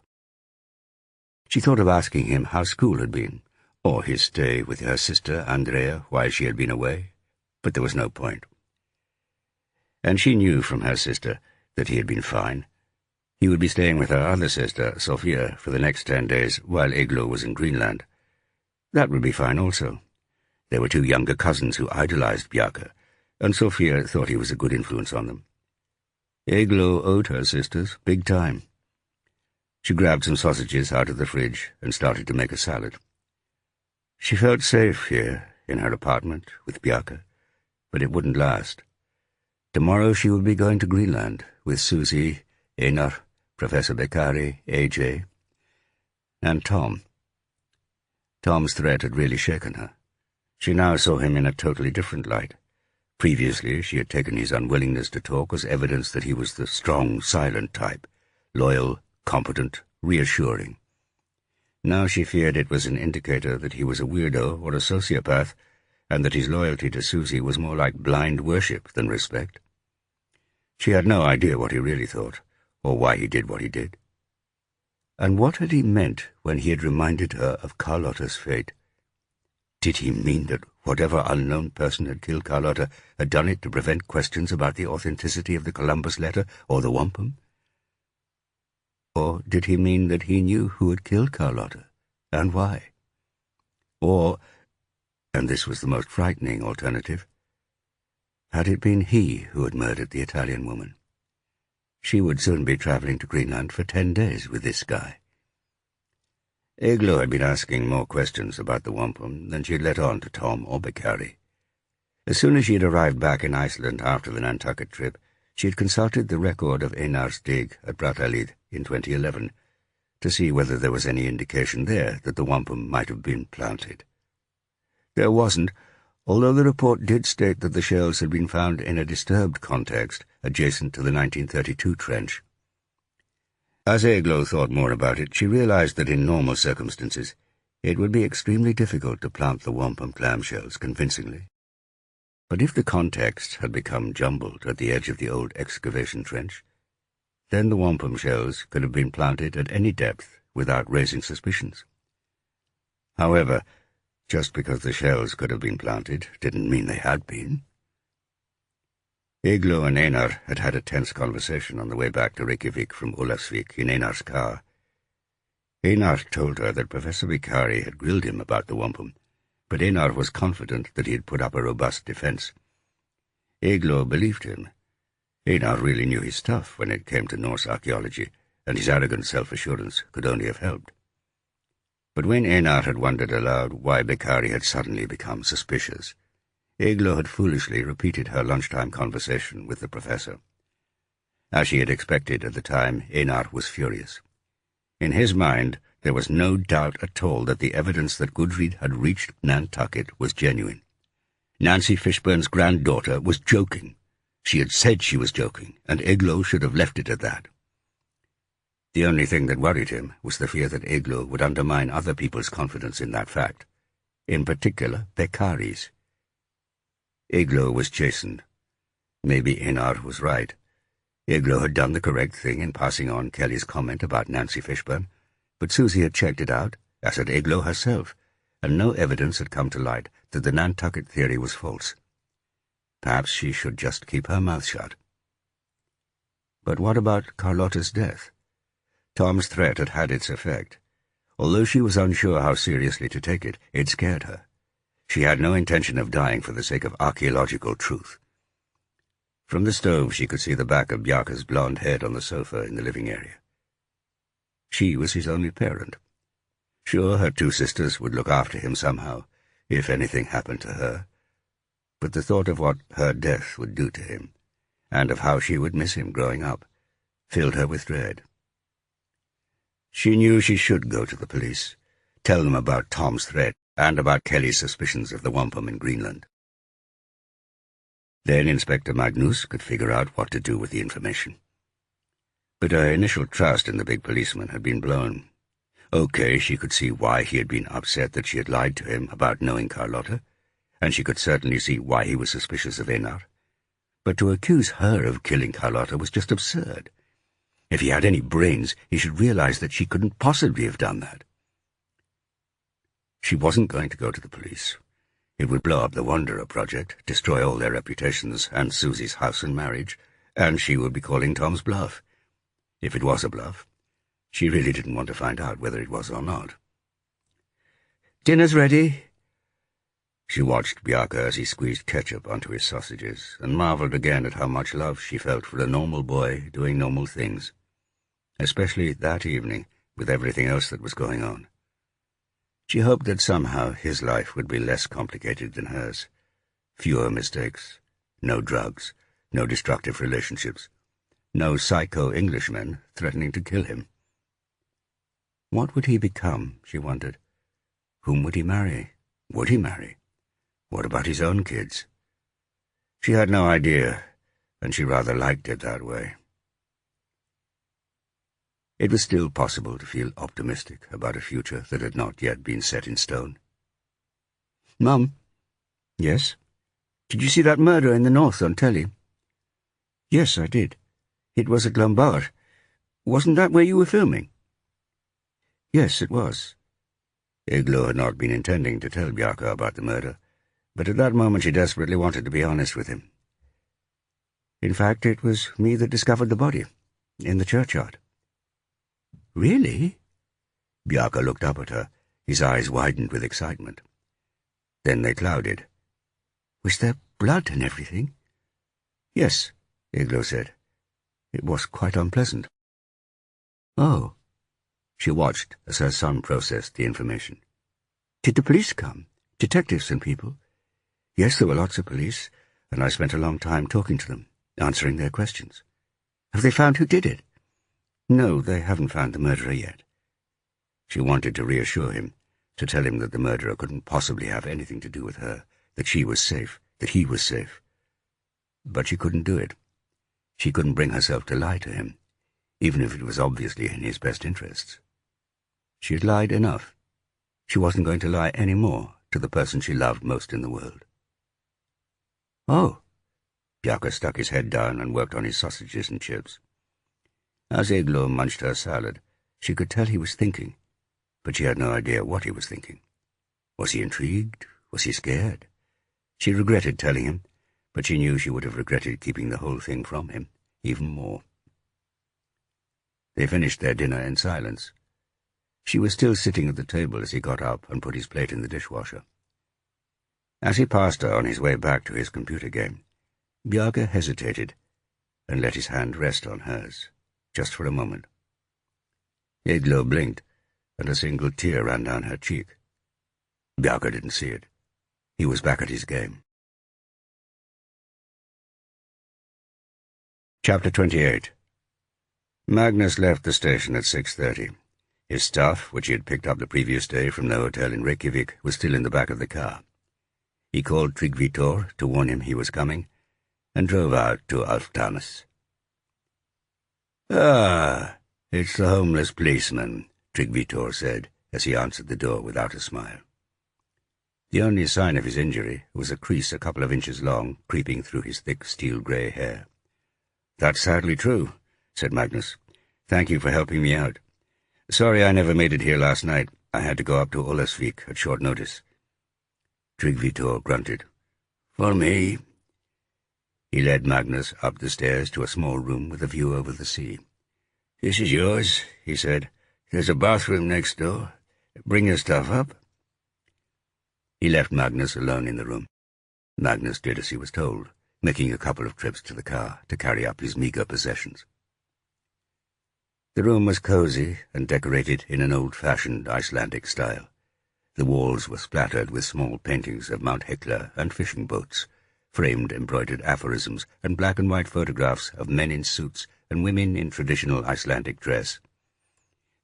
She thought of asking him how school had been, or his stay with her sister Andrea while she had been away, but there was no point. And she knew from her sister that he had been fine. He would be staying with her other sister, Sophia, for the next 10 days while Eglo was in Greenland. That would be fine also. There were 2 younger cousins who idolized Bjarke, and Sophia thought he was a good influence on them. Eglo owed her sisters big time. She grabbed some sausages out of the fridge and started to make a salad. She felt safe here, in her apartment, with Bjarke, but it wouldn't last. Tomorrow she would be going to Greenland, with Susie, Einar, Professor Beccari, AJ, and Tom. Tom's threat had really shaken her. She now saw him in a totally different light. Previously, she had taken his unwillingness to talk as evidence that he was the strong, silent type, loyal, competent, reassuring. Now she feared it was an indicator that he was a weirdo or a sociopath, and that his loyalty to Susie was more like blind worship than respect. She had no idea what he really thought, or why he did what he did. And what had he meant when he had reminded her of Carlotta's fate? Did he mean that whatever unknown person had killed Carlotta had done it to prevent questions about the authenticity of the Columbus letter or the wampum? Or did he mean that he knew who had killed Carlotta, and why? Or, and this was the most frightening alternative, had it been he who had murdered the Italian woman? She would soon be travelling to Greenland for 10 days with this guy. Eglo had been asking more questions about the wampum than she had let on to Tom or Beccari. As soon as she had arrived back in Iceland after the Nantucket trip, she had consulted the record of Einar's dig at Brattahlid in 2011 to see whether there was any indication there that the wampum might have been planted. There wasn't, although the report did state that the shells had been found in a disturbed context adjacent to the 1932 trench. As Eglo thought more about it, she realized that in normal circumstances it would be extremely difficult to plant the wampum clamshells convincingly. But if the context had become jumbled at the edge of the old excavation trench, then the wampum shells could have been planted at any depth without raising suspicions. However, just because the shells could have been planted didn't mean they had been. Eglo and Einar had had a tense conversation on the way back to Reykjavik from Ólafsvík in Einar's car. Einar told her that Professor Beccari had grilled him about the wampum, but Einar was confident that he had put up a robust defense. Eglo believed him. Einar really knew his stuff when it came to Norse archaeology, and his arrogant self-assurance could only have helped. But when Einar had wondered aloud why Beccari had suddenly become suspicious, Eglo had foolishly repeated her lunchtime conversation with the professor. As she had expected at the time, Einar was furious. In his mind, there was no doubt at all that the evidence that Gudrid had reached Nantucket was genuine. Nancy Fishburne's granddaughter was joking. She had said she was joking, and Eglo should have left it at that. The only thing that worried him was the fear that Eglo would undermine other people's confidence in that fact, in particular Beccari's. Eglo was chastened. Maybe Einar was right. Eglo had done the correct thing in passing on Kelly's comment about Nancy Fishburne, but Susie had checked it out, as had Eglo herself, and no evidence had come to light that the Nantucket theory was false. Perhaps she should just keep her mouth shut. But what about Carlotta's death? Tom's threat had had its effect. Although she was unsure how seriously to take it, it scared her. She had no intention of dying for the sake of archaeological truth. From the stove she could see the back of Bjarke's blonde head on the sofa in the living area. She was his only parent. Sure, her two sisters would look after him somehow, if anything happened to her. But the thought of what her death would do to him, and of how she would miss him growing up, filled her with dread. She knew she should go to the police, tell them about Tom's threat, and about Kelly's suspicions of the wampum in Greenland. Then Inspector Magnus could figure out what to do with the information. But her initial trust in the big policeman had been blown. Okay, she could see why he had been upset that she had lied to him about knowing Carlotta, and she could certainly see why he was suspicious of Einar. But to accuse her of killing Carlotta was just absurd. If he had any brains, he should realize that she couldn't possibly have done that. She wasn't going to go to the police. It would blow up the Wanderer project, destroy all their reputations and Susie's house and marriage, and she would be calling Tom's bluff. If it was a bluff, she really didn't want to find out whether it was or not. "Dinner's ready." She watched Bjarke as he squeezed ketchup onto his sausages, and marveled again at how much love she felt for a normal boy doing normal things, especially that evening with everything else that was going on. She hoped that somehow his life would be less complicated than hers. Fewer mistakes, no drugs, no destructive relationships, no psycho Englishmen threatening to kill him. What would he become, she wondered. Whom would he marry? Would he marry? What about his own kids? She had no idea, and she rather liked it that way. It was still possible to feel optimistic about a future that had not yet been set in stone. "Mum." "Yes?" "Did you see that murder in the north on telly?" "Yes, I did. It was at Lombard. Wasn't that where you were filming?" "Yes, it was." Eglo had not been intending to tell Bjarke about the murder, but at that moment she desperately wanted to be honest with him. "In fact, it was me that discovered the body, in the churchyard." "Really?" Bjarke looked up at her, his eyes widened with excitement. Then they clouded. "Was there blood and everything?" "Yes," Eglo said. "It was quite unpleasant." "Oh." She watched as her son processed the information. "Did the police come? Detectives and people?" "Yes, there were lots of police, and I spent a long time talking to them, answering their questions." "Have they found who did it?" "No, they haven't found the murderer yet." She wanted to reassure him, to tell him that the murderer couldn't possibly have anything to do with her, that she was safe, that he was safe. But she couldn't do it. She couldn't bring herself to lie to him, even if it was obviously in his best interests. She had lied enough. She wasn't going to lie any more to the person she loved most in the world. "Oh." Bjarke stuck his head down and worked on his sausages and chips. As Eglo munched her salad, she could tell he was thinking, but she had no idea what he was thinking. Was he intrigued? Was he scared? She regretted telling him, but she knew she would have regretted keeping the whole thing from him, even more. They finished their dinner in silence. She was still sitting at the table as he got up and put his plate in the dishwasher. As he passed her on his way back to his computer game, Bjarke hesitated and let his hand rest on hers, just for a moment. Eglo blinked, and a single tear ran down her cheek. Bjarke didn't see it. He was back at his game. Chapter 28. Magnus left the station at 6:30. His stuff, which he had picked up the previous day from the hotel in Reykjavik, was still in the back of the car. He called Tryggvi to warn him he was coming, and drove out to Alftanes. "Ah, it's the homeless policeman," Tryggvi said, as he answered the door without a smile. The only sign of his injury was a crease a couple of inches long, creeping through his thick steel-grey hair. "That's sadly true," said Magnus. "Thank you for helping me out. Sorry I never made it here last night. I had to go up to Olesvik at short notice." Tryggvi grunted. "For me." He led Magnus up the stairs to a small room with a view over the sea. "This is yours," he said. "There's a bathroom next door. Bring your stuff up." He left Magnus alone in the room. Magnus did as he was told, making a couple of trips to the car to carry up his meagre possessions. The room was cozy and decorated in an old-fashioned Icelandic style. The walls were splattered with small paintings of Mount Hekla and fishing boats, framed embroidered aphorisms, and black and white photographs of men in suits and women in traditional Icelandic dress.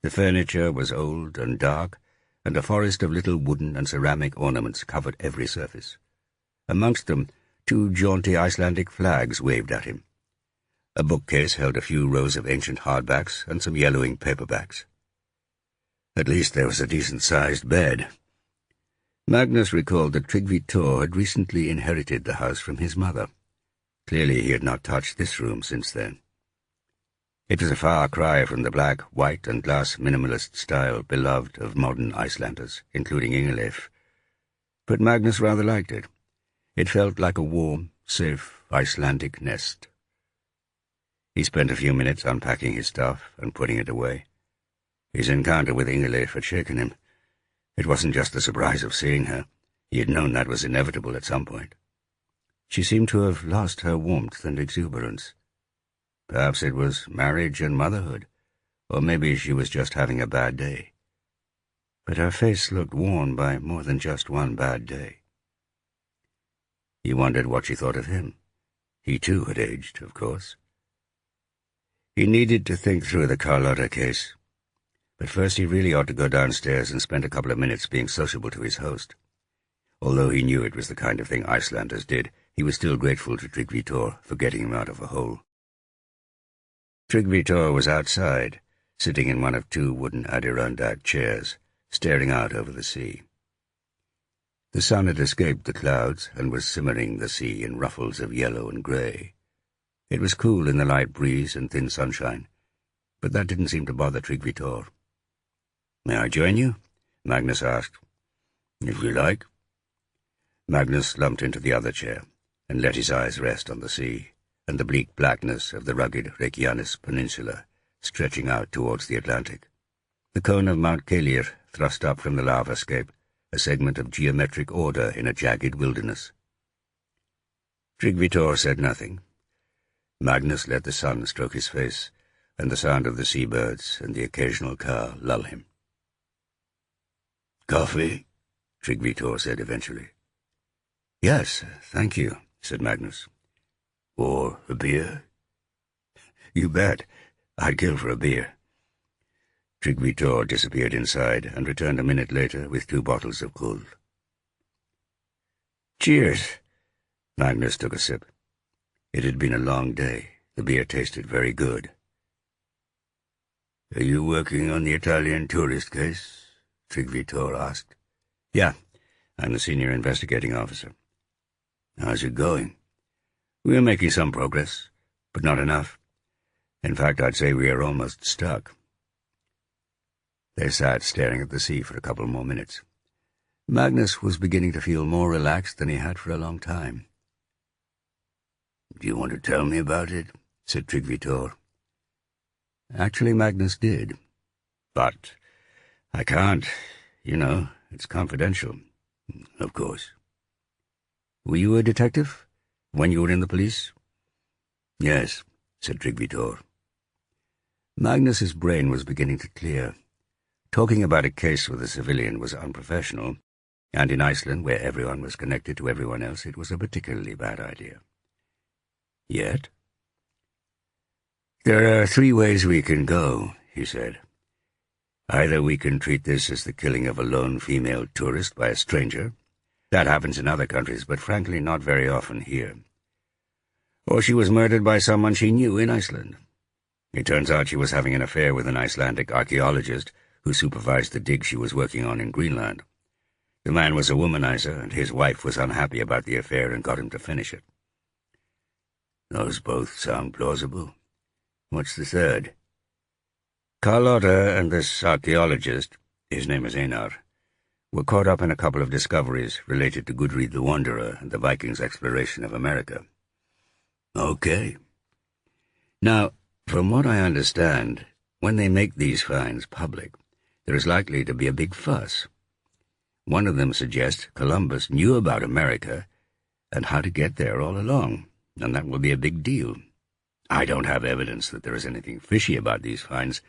The furniture was old and dark, and a forest of little wooden and ceramic ornaments covered every surface. Amongst them, 2 jaunty Icelandic flags waved at him. A bookcase held a few rows of ancient hardbacks and some yellowing paperbacks. At least there was a decent-sized bed. Magnus recalled that Tryggvi Thor had recently inherited the house from his mother. Clearly he had not touched this room since then. It was a far cry from the black, white, and glass minimalist style beloved of modern Icelanders, including Ingleif. But Magnus rather liked it. It felt like a warm, safe Icelandic nest. He spent a few minutes unpacking his stuff and putting it away. His encounter with Ingleif had shaken him. It wasn't just the surprise of seeing her. He had known that was inevitable at some point. She seemed to have lost her warmth and exuberance. Perhaps it was marriage and motherhood, or maybe she was just having a bad day. But her face looked worn by more than just one bad day. He wondered what she thought of him. He too had aged, of course. He needed to think through the Carlotta case. But first he really ought to go downstairs and spend a couple of minutes being sociable to his host. Although he knew it was the kind of thing Icelanders did, he was still grateful to Tryggvi Thor for getting him out of a hole. Tryggvi Thor was outside, sitting in one of 2 wooden Adirondack chairs, staring out over the sea. The sun had escaped the clouds and was simmering the sea in ruffles of yellow and grey. It was cool in the light breeze and thin sunshine, but that didn't seem to bother Tryggvi Thor. "May I join you?" Magnus asked. "If you like." Magnus slumped into the other chair and let his eyes rest on the sea and the bleak blackness of the rugged Reykjanes Peninsula stretching out towards the Atlantic. The cone of Mount Keilir thrust up from the lavascape, a segment of geometric order in a jagged wilderness. Tryggvi Thor said nothing. Magnus let the sun stroke his face, and the sound of the seabirds and the occasional car lull him. "Coffee?" Tryggvi Thor said eventually. "Yes, thank you," said Magnus. "Or a beer?" "You bet. I'd kill for a beer." Tryggvi Thor disappeared inside and returned a minute later with 2 bottles of kull. "Cheers." Magnus took a sip. It had been a long day. The beer tasted very good. "Are you working on the Italian tourist case?" Tryggvi Thor asked. "Yeah, I'm the senior investigating officer." "How's it going?" "We're making some progress, but not enough. In fact, I'd say we are almost stuck." They sat staring at the sea for a couple more minutes. Magnus was beginning to feel more relaxed than he had for a long time. "Do you want to tell me about it?" said Tryggvi Thor. Actually, Magnus did. "But I can't. You know, it's confidential." "Of course." "Were you a detective when you were in the police?" "Yes," said Tryggvi Thor. Magnus's brain was beginning to clear. Talking about a case with a civilian was unprofessional, and in Iceland, where everyone was connected to everyone else, it was a particularly bad idea. Yet? "There are 3 ways we can go," he said. "Either we can treat this as the killing of a lone female tourist by a stranger. That happens in other countries, but frankly not very often here. Or she was murdered by someone she knew in Iceland. It turns out she was having an affair with an Icelandic archaeologist who supervised the dig she was working on in Greenland. The man was a womanizer, and his wife was unhappy about the affair and got him to finish it." "Those both sound plausible. What's the third?" "Carlotta and this archaeologist, his name is Einar, were caught up in a couple of discoveries related to Gudrid the Wanderer and the Vikings' exploration of America." "Okay." "Now, from what I understand, when they make these finds public, there is likely to be a big fuss. One of them suggests Columbus knew about America and how to get there all along, and that will be a big deal. I don't have evidence that there is anything fishy about these finds,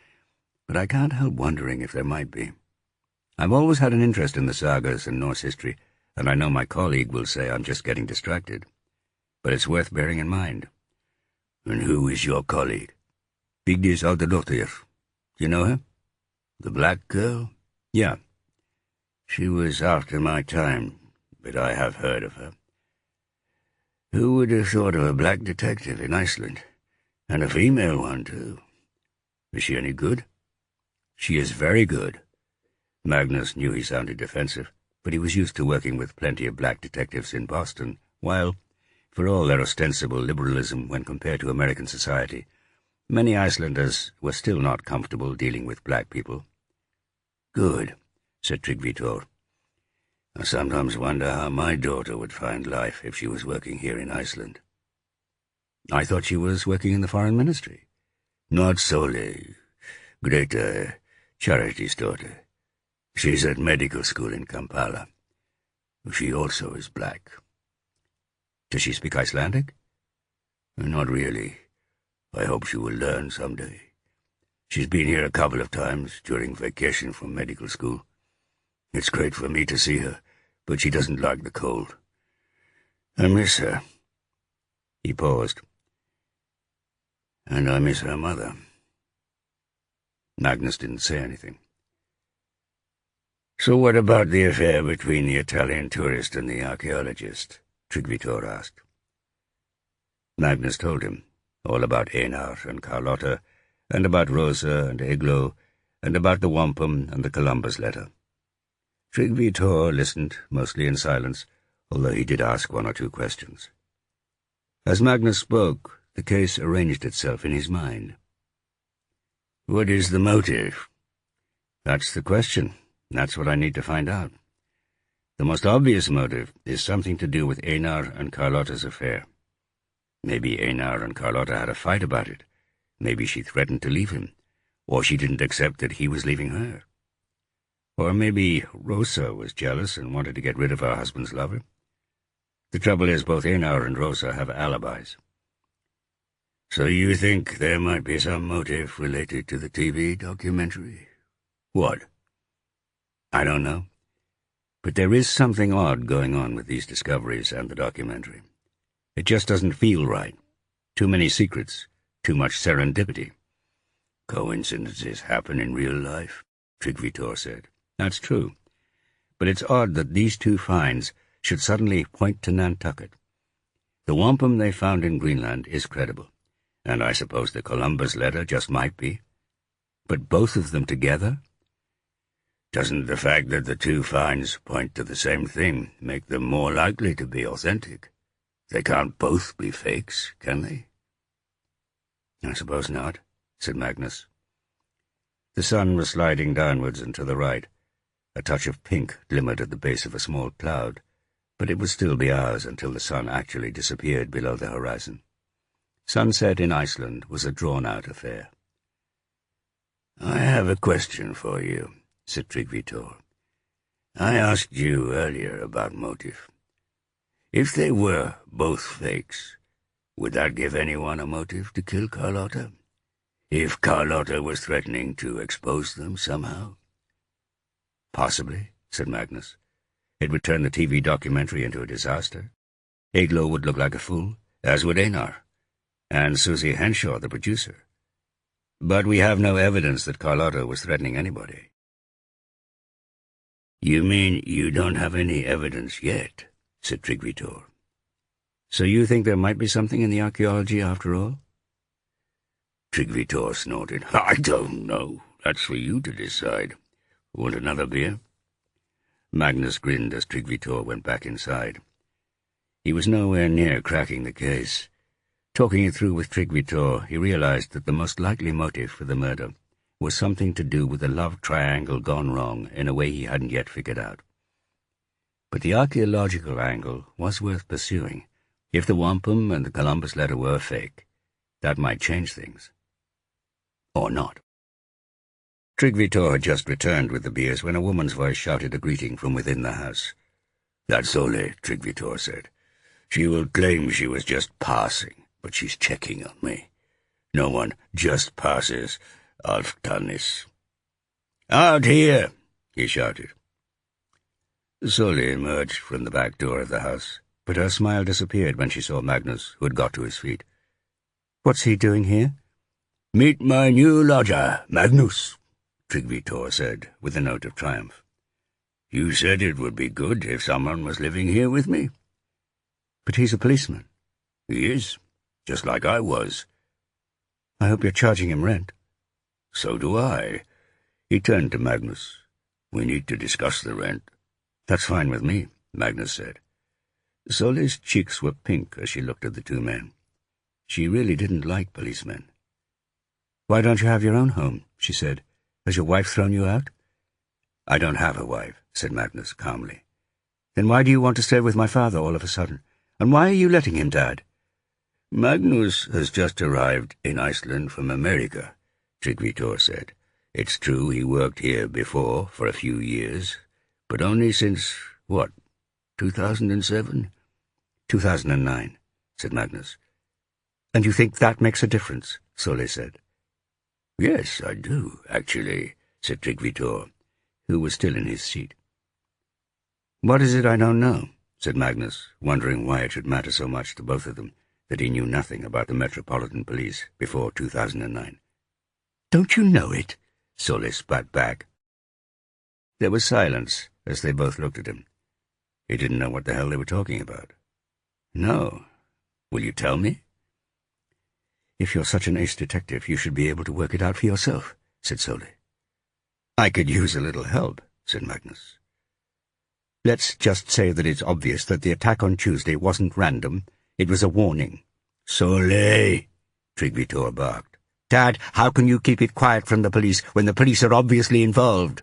but I can't help wondering if there might be. I've always had an interest in the sagas and Norse history, and I know my colleague will say I'm just getting distracted. But it's worth bearing in mind. And who is your colleague? Vigdis Aldadottir. Do you know her? The black girl? Yeah. She was after my time, but I have heard of her. Who would have thought of a black detective in Iceland? And a female one, too. Is she any good? She is very good. Magnus knew he sounded defensive, but he was used to working with plenty of black detectives in Boston, while, for all their ostensible liberalism when compared to American society, many Icelanders were still not comfortable dealing with black people. Good, said Tryggvi. I sometimes wonder how my daughter would find life if she was working here in Iceland. I thought she was working in the foreign ministry. Not solely. Greta, Charity's daughter. She's at medical school in Kampala. She also is black. Does she speak Icelandic? Not really. I hope she will learn someday. She's been here a couple of times during vacation from medical school. It's great for me to see her, but she doesn't like the cold. I miss her. He paused. And I miss her mother. Magnus didn't say anything. So what about the affair between the Italian tourist and the archaeologist? Tryggvi asked. Magnus told him all about Einar and Carlotta, and about Rosa and Eglo, and about the wampum and the Columbus letter. Tryggvi listened, mostly in silence, although he did ask one or two questions. As Magnus spoke, the case arranged itself in his mind. What is the motive? That's the question. That's what I need to find out. The most obvious motive is something to do with Einar and Carlotta's affair. Maybe Einar and Carlotta had a fight about it. Maybe she threatened to leave him, or she didn't accept that he was leaving her. Or maybe Rosa was jealous and wanted to get rid of her husband's lover. The trouble is, both Einar and Rosa have alibis. So you think there might be some motive related to the TV documentary? What? I don't know. But there is something odd going on with these discoveries and the documentary. It just doesn't feel right. Too many secrets, too much serendipity. Coincidences happen in real life, Tryggvi said. That's true. But it's odd that these two finds should suddenly point to Nantucket. The wampum they found in Greenland is credible, and I suppose the Columbus letter just might be. But both of them together? Doesn't the fact that the two finds point to the same thing make them more likely to be authentic? They can't both be fakes, can they? I suppose not, said Magnus. The sun was sliding downwards and to the right. A touch of pink glimmered at the base of a small cloud, but it would still be hours until the sun actually disappeared below the horizon. Sunset in Iceland was a drawn-out affair. I have a question for you, said Tryggvi. I asked you earlier about motive. If they were both fakes, would that give anyone a motive to kill Carlotta? If Carlotta was threatening to expose them somehow? Possibly, said Magnus. It would turn the TV documentary into a disaster. Eglo would look like a fool, as would Einar, and Susie Henshaw, the producer. But we have no evidence that Carlotta was threatening anybody. You mean you don't have any evidence yet? Said Tryggvi. So you think there might be something in the archaeology after all? Tryggvi snorted. I don't know. That's for you to decide. Want another beer? Magnus grinned as Tryggvi went back inside. He was nowhere near cracking the case. Talking it through with Tryggvi, he realized that the most likely motive for the murder was something to do with the love triangle gone wrong in a way he hadn't yet figured out. But the archaeological angle was worth pursuing. If the wampum and the Columbus letter were fake, that might change things. Or not. Tryggvi had just returned with the beers when a woman's voice shouted a greeting from within the house. That's Ole, Tryggvi said. She will claim she was just passing, but she's checking on me. No one just passes, Alf Tannis. "Out here!" he shouted. Solly emerged from the back door of the house, but her smile disappeared when she saw Magnus, who had got to his feet. "What's he doing here?" "Meet my new lodger, Magnus," Treacherous said, with a note of triumph. "You said it would be good if someone was living here with me." "But he's a policeman." "He is, just like I was." "I hope you're charging him rent." "So do I." He turned to Magnus. "We need to discuss the rent." "That's fine with me," Magnus said. Solly's cheeks were pink as she looked at the two men. She really didn't like policemen. "Why don't you have your own home?" she said. "Has your wife thrown you out?" "I don't have a wife," said Magnus calmly. "Then why do you want to stay with my father all of a sudden? And why are you letting him, Dad?" "Magnus has just arrived in Iceland from America," Treacherous said. "It's true he worked here before for a few years, but only since, 2007? 2009, said Magnus. "And you think that makes a difference?" Solly said. "Yes, I do, actually," said Treacherous, who was still in his seat. "What is it I don't know?" said Magnus, wondering why it should matter so much to both of them that he knew nothing about the Metropolitan Police before 2009. "Don't you know it?" Solly spat back. There was silence as they both looked at him. He didn't know what the hell they were talking about. "No. Will you tell me?" "If you're such an ace detective, you should be able to work it out for yourself," said Solly. "I could use a little help," said Magnus. "Let's just say that it's obvious that the attack on Tuesday wasn't random. It was a warning." "Solly!" Treacherous barked. "Dad, how can you keep it quiet from the police when the police are obviously involved?"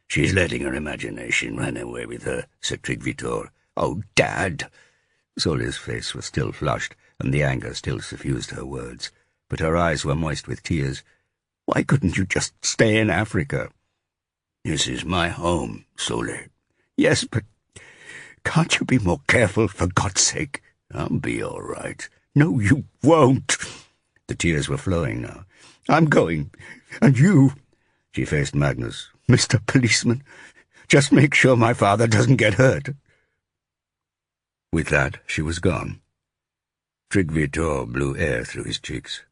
"She's letting her imagination run away with her," said Treacherous. "Oh, Dad!" Solly's face was still flushed, and the anger still suffused her words, but her eyes were moist with tears. "Why couldn't you just stay in Africa?" "This is my home, Solly." "Yes, but can't you be more careful, for God's sake?" "I'll be all right." "No, you won't." The tears were flowing now. "I'm going, and you—" She faced Magnus. "Mr. Policeman, just make sure my father doesn't get hurt." With that, she was gone. Treacherous blew air through his cheeks.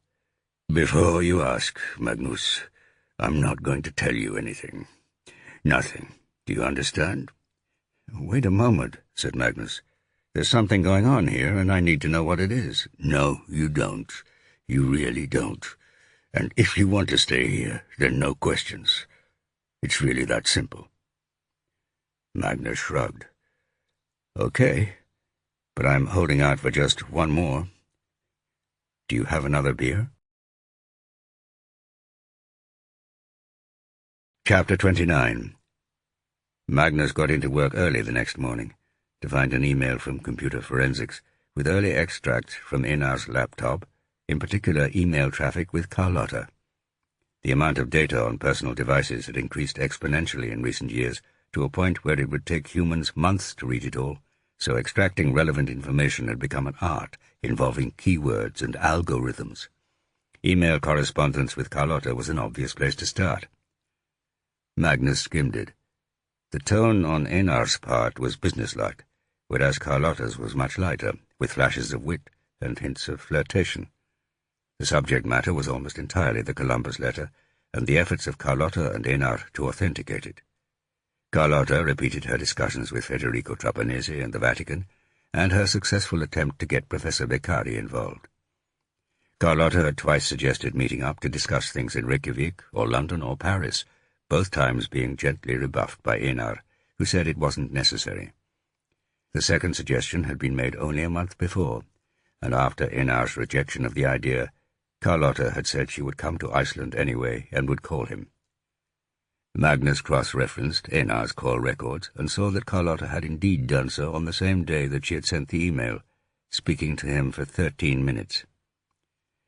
"Before you ask, Magnus, I'm not going to tell you anything. Nothing. Do you understand?" "Wait a moment," said Magnus. "There's something going on here, and I need to know what it is." "No, you don't. You really don't. And if you want to stay here, then no questions. It's really that simple." Magnus shrugged. "Okay, but I'm holding out for just one more. Do you have another beer?" Chapter 29. Magnus got into work early the next morning to find an email from Computer Forensics with early extracts from Einar's laptop, in particular email traffic with Carlotta. The amount of data on personal devices had increased exponentially in recent years to a point where it would take humans months to read it all, so extracting relevant information had become an art involving keywords and algorithms. Email correspondence with Carlotta was an obvious place to start. Magnus skimmed it. The tone on Einar's part was businesslike, whereas Carlotta's was much lighter, with flashes of wit and hints of flirtation. The subject matter was almost entirely the Columbus letter, and the efforts of Carlotta and Einar to authenticate it. Carlotta repeated her discussions with Federico Trapanese and the Vatican, and her successful attempt to get Professor Beccari involved. Carlotta had twice suggested meeting up to discuss things in Reykjavik, or London, or Paris, both times being gently rebuffed by Einar, who said it wasn't necessary. The second suggestion had been made only a month before, and after Einar's rejection of the idea, Carlotta had said she would come to Iceland anyway and would call him. Magnus cross-referenced Einar's call records and saw that Carlotta had indeed done so on the same day that she had sent the email, speaking to him for 13 minutes.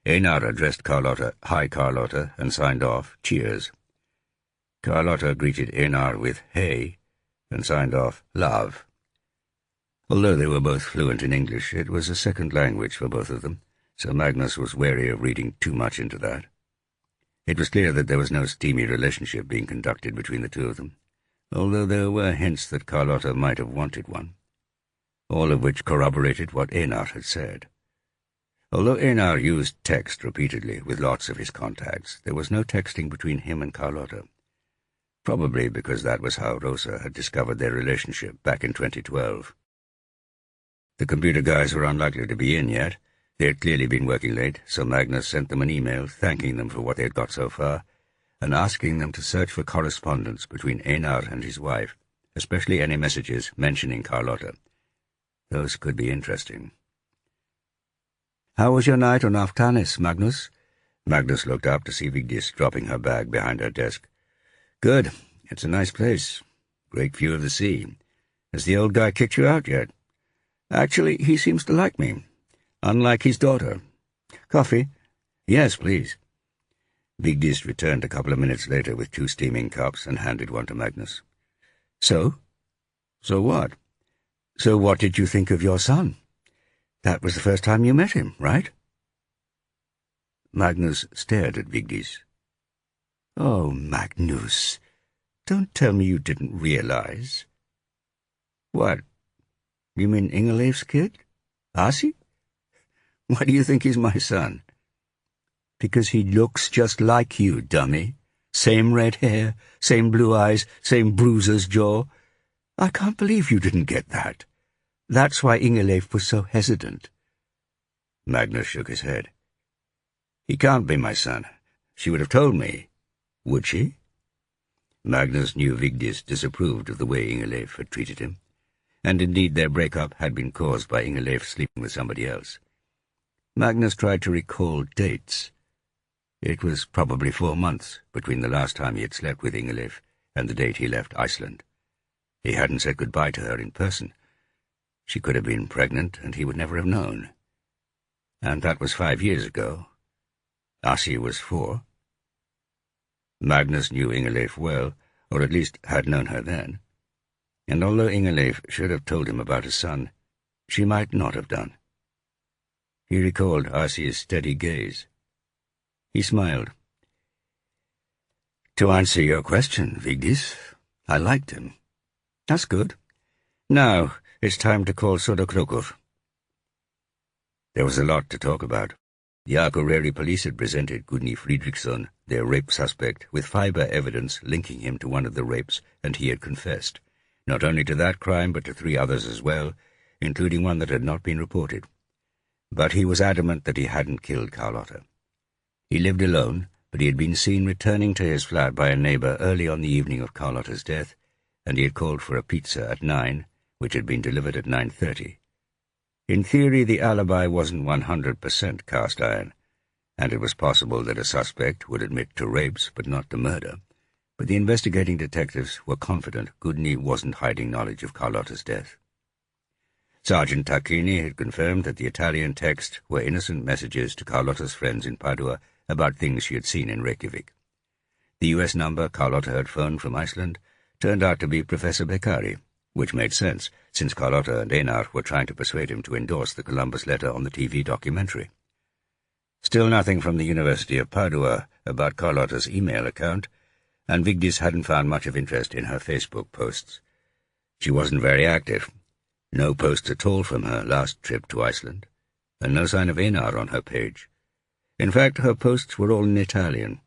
Einar addressed Carlotta, "Hi, Carlotta," and signed off, "Cheers." Carlotta greeted Einar with "Hey," and signed off, "Love." Although they were both fluent in English, it was a second language for both of them, so Magnus was wary of reading too much into that. It was clear that there was no steamy relationship being conducted between the two of them, although there were hints that Carlotta might have wanted one, all of which corroborated what Einar had said. Although Einar used text repeatedly with lots of his contacts, there was no texting between him and Carlotta, probably because that was how Rosa had discovered their relationship back in 2012. The computer guys were unlikely to be in yet. They had clearly been working late, so Magnus sent them an email thanking them for what they had got so far, and asking them to search for correspondence between Einar and his wife, especially any messages mentioning Carlotta. Those could be interesting. "How was your night on Afghanis, Magnus?" Magnus looked up to see Vigdis dropping her bag behind her desk. "Good. It's a nice place. Great view of the sea. Has the old guy kicked you out yet?" "Actually, he seems to like me. Unlike his daughter. Coffee?" "Yes, please." Vigdis returned a couple of minutes later with 2 steaming cups and handed one to Magnus. "So? So what? So what did you think of your son? That was the first time you met him, right?" Magnus stared at Vigdis. "Oh, Magnus, don't tell me you didn't realize." "What? You mean Ingeleif's kid? Asi? Why do you think he's my son?" "Because he looks just like you, dummy. Same red hair, same blue eyes, same bruiser's jaw. I can't believe you didn't get that. That's why Ingeleif was so hesitant." Magnus shook his head. "He can't be my son. She would have told me. Would she?" Magnus knew Vigdis disapproved of the way Ingeleif had treated him, and indeed their breakup had been caused by Ingeleif sleeping with somebody else. Magnus tried to recall dates. It was probably 4 months between the last time he had slept with Ingeleif and the date he left Iceland. He hadn't said goodbye to her in person. She could have been pregnant, and he would never have known. And that was 5 years ago. Asi was 4. Magnus knew Ingeleif well, or at least had known her then, and although Ingeleif should have told him about his son, she might not have done. He recalled Asi's steady gaze. He smiled. "To answer your question, Vigdis, I liked him." "That's good. Now, it's time to call Söderkrokor." There was a lot to talk about. The Akureyri police had presented Gudni Fridriksson, their rape suspect, with fiber evidence linking him to one of the rapes, and he had confessed, not only to that crime but to 3 others as well, including one that had not been reported. But he was adamant that he hadn't killed Carlotta. He lived alone, but he had been seen returning to his flat by a neighbor early on the evening of Carlotta's death, and he had called for a pizza at 9, which had been delivered at 9:30. In theory, the alibi wasn't 100% cast iron, and it was possible that a suspect would admit to rapes but not to murder, but the investigating detectives were confident Gudni wasn't hiding knowledge of Carlotta's death. Sergeant Tacchini had confirmed that the Italian texts were innocent messages to Carlotta's friends in Padua about things she had seen in Reykjavik. The U.S. number Carlotta had phoned from Iceland turned out to be Professor Beccari, which made sense, since Carlotta and Einar were trying to persuade him to endorse the Columbus letter on the TV documentary. Still nothing from the University of Padua about Carlotta's email account, and Vigdis hadn't found much of interest in her Facebook posts. She wasn't very active. No posts at all from her last trip to Iceland, and no sign of Einar on her page. In fact, her posts were all in Italian.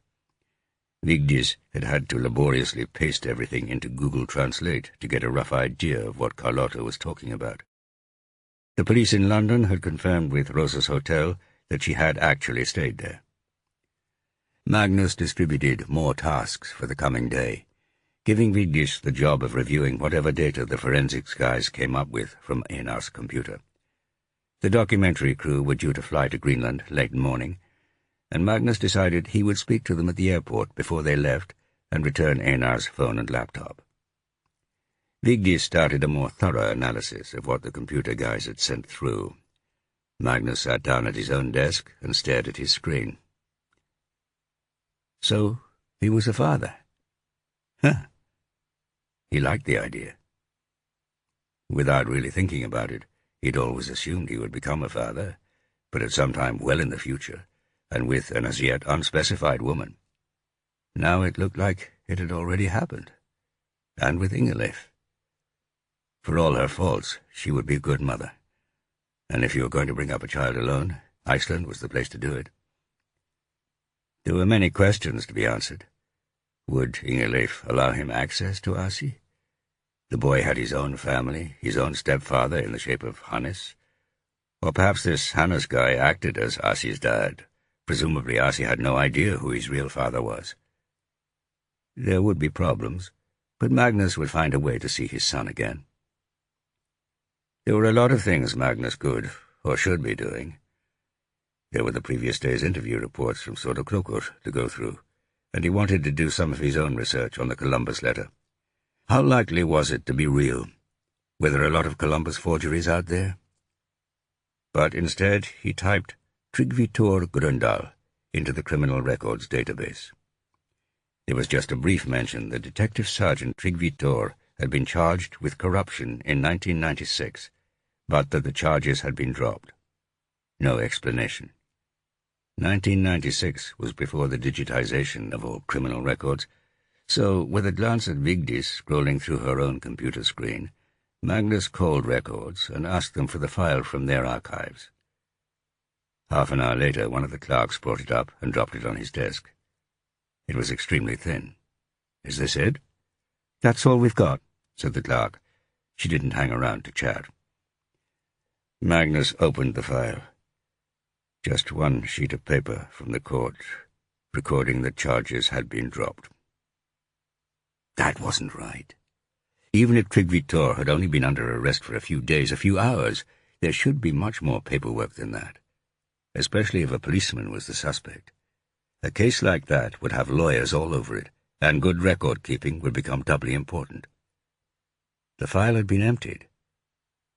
Vigdis had had to laboriously paste everything into Google Translate to get a rough idea of what Carlotta was talking about. The police in London had confirmed with Rosa's hotel that she had actually stayed there. Magnus distributed more tasks for the coming day, giving Vigdis the job of reviewing whatever data the forensics guys came up with from Einar's computer. The documentary crew were due to fly to Greenland late morning, and Magnus decided he would speak to them at the airport before they left and return Einar's phone and laptop. Vigdis started a more thorough analysis of what the computer guys had sent through. Magnus sat down at his own desk and stared at his screen. So he was a father. Huh. He liked the idea. Without really thinking about it, he'd always assumed he would become a father, but at some time well in the future, and with an as yet unspecified woman. Now it looked like it had already happened, and with Ingeleif. For all her faults, she would be a good mother, and if you were going to bring up a child alone, Iceland was the place to do it. There were many questions to be answered. Would Ingeleif allow him access to Asi? The boy had his own family, his own stepfather in the shape of Hannes. Or perhaps this Hannes guy acted as Asi's dad. Presumably Asi had no idea who his real father was. There would be problems, but Magnus would find a way to see his son again. There were a lot of things Magnus could, or should be doing. There were the previous day's interview reports from Sodokrokur to go through, and he wanted to do some of his own research on the Columbus letter. How likely was it to be real? Were there a lot of Columbus forgeries out there? But instead he typed Tryggvi Gröndal into the criminal records database. There was just a brief mention that Detective Sergeant Tryggvi had been charged with corruption in 1996, but that the charges had been dropped. No explanation. 1996 was before the digitization of all criminal records, so with a glance at Vigdis scrolling through her own computer screen, Magnus called records and asked them for the file from their archives. Half an hour later, one of the clerks brought it up and dropped it on his desk. It was extremely thin. "Is this it?" "That's all we've got," said the clerk. She didn't hang around to chat. Magnus opened the file. Just one sheet of paper from the court, recording that charges had been dropped. That wasn't right. Even if Tryggvi had only been under arrest for a few days, a few hours, there should be much more paperwork than that, especially if a policeman was the suspect. A case like that would have lawyers all over it, and good record-keeping would become doubly important. The file had been emptied.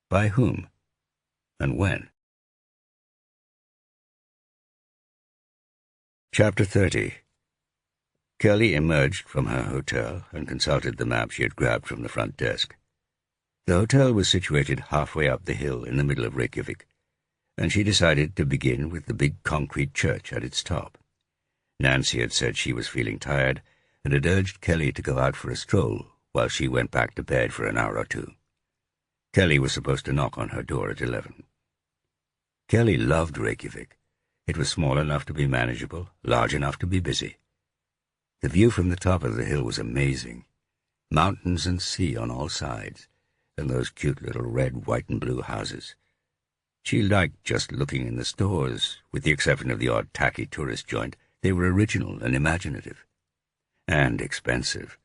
By whom? And when? Chapter 30. Kelly emerged from her hotel and consulted the map she had grabbed from the front desk. The hotel was situated halfway up the hill in the middle of Reykjavik, and she decided to begin with the big concrete church at its top. Nancy had said she was feeling tired and had urged Kelly to go out for a stroll while she went back to bed for an hour or two. Kelly was supposed to knock on her door at 11. Kelly loved Reykjavik. It was small enough to be manageable, large enough to be busy. The view from the top of the hill was amazing. Mountains and sea on all sides, and those cute little red, white, and blue houses. She liked just looking in the stores, with the exception of the odd tacky tourist joint. They were original and imaginative. And expensive.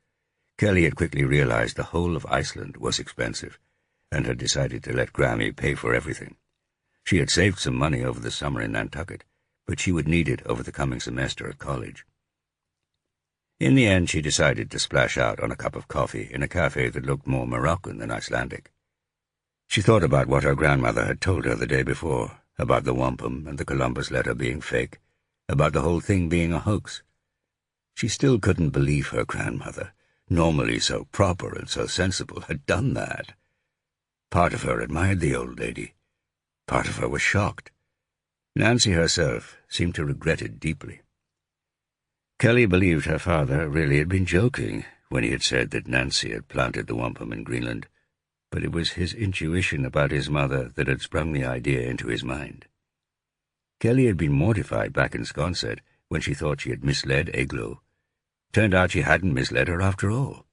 Kelly had quickly realized the whole of Iceland was expensive, and had decided to let Grammy pay for everything. She had saved some money over the summer in Nantucket, but she would need it over the coming semester at college. In the end, she decided to splash out on a cup of coffee in a cafe that looked more Moroccan than Icelandic. She thought about what her grandmother had told her the day before, about the wampum and the Columbus letter being fake, about the whole thing being a hoax. She still couldn't believe her grandmother, normally so proper and so sensible, had done that. Part of her admired the old lady. Part of her was shocked. Nancy herself seemed to regret it deeply. Kelly believed her father really had been joking when he had said that Nancy had planted the wampum in Greenland, but it was his intuition about his mother that had sprung the idea into his mind. Kelly had been mortified back in Sconset when she thought she had misled Eglo. Turned out she hadn't misled her after all.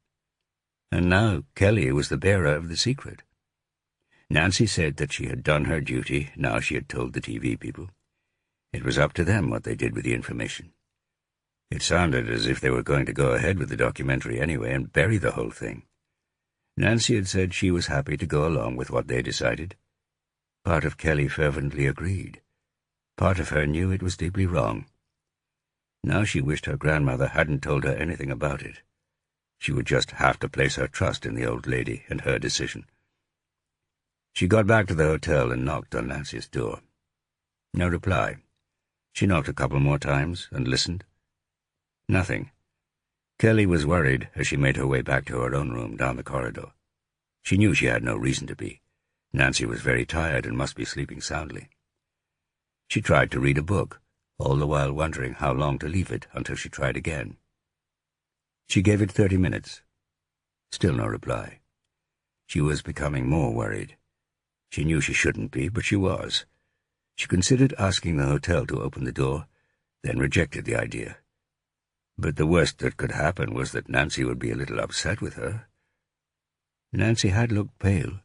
And now Kelly was the bearer of the secret. Nancy said that she had done her duty now she had told the TV people. It was up to them what they did with the information. It sounded as if they were going to go ahead with the documentary anyway and bury the whole thing. Nancy had said she was happy to go along with what they decided. Part of Kelly fervently agreed. Part of her knew it was deeply wrong. Now she wished her grandmother hadn't told her anything about it. She would just have to place her trust in the old lady and her decision. She got back to the hotel and knocked on Nancy's door. No reply. She knocked a couple more times and listened. Nothing. Kelly was worried as she made her way back to her own room down the corridor. She knew she had no reason to be. Nancy was very tired and must be sleeping soundly. She tried to read a book, all the while wondering how long to leave it until she tried again. She gave it 30 minutes. Still no reply. She was becoming more worried. She knew she shouldn't be, but she was. She considered asking the hotel to open the door, then rejected the idea. But the worst that could happen was that Nancy would be a little upset with her. Nancy had looked pale.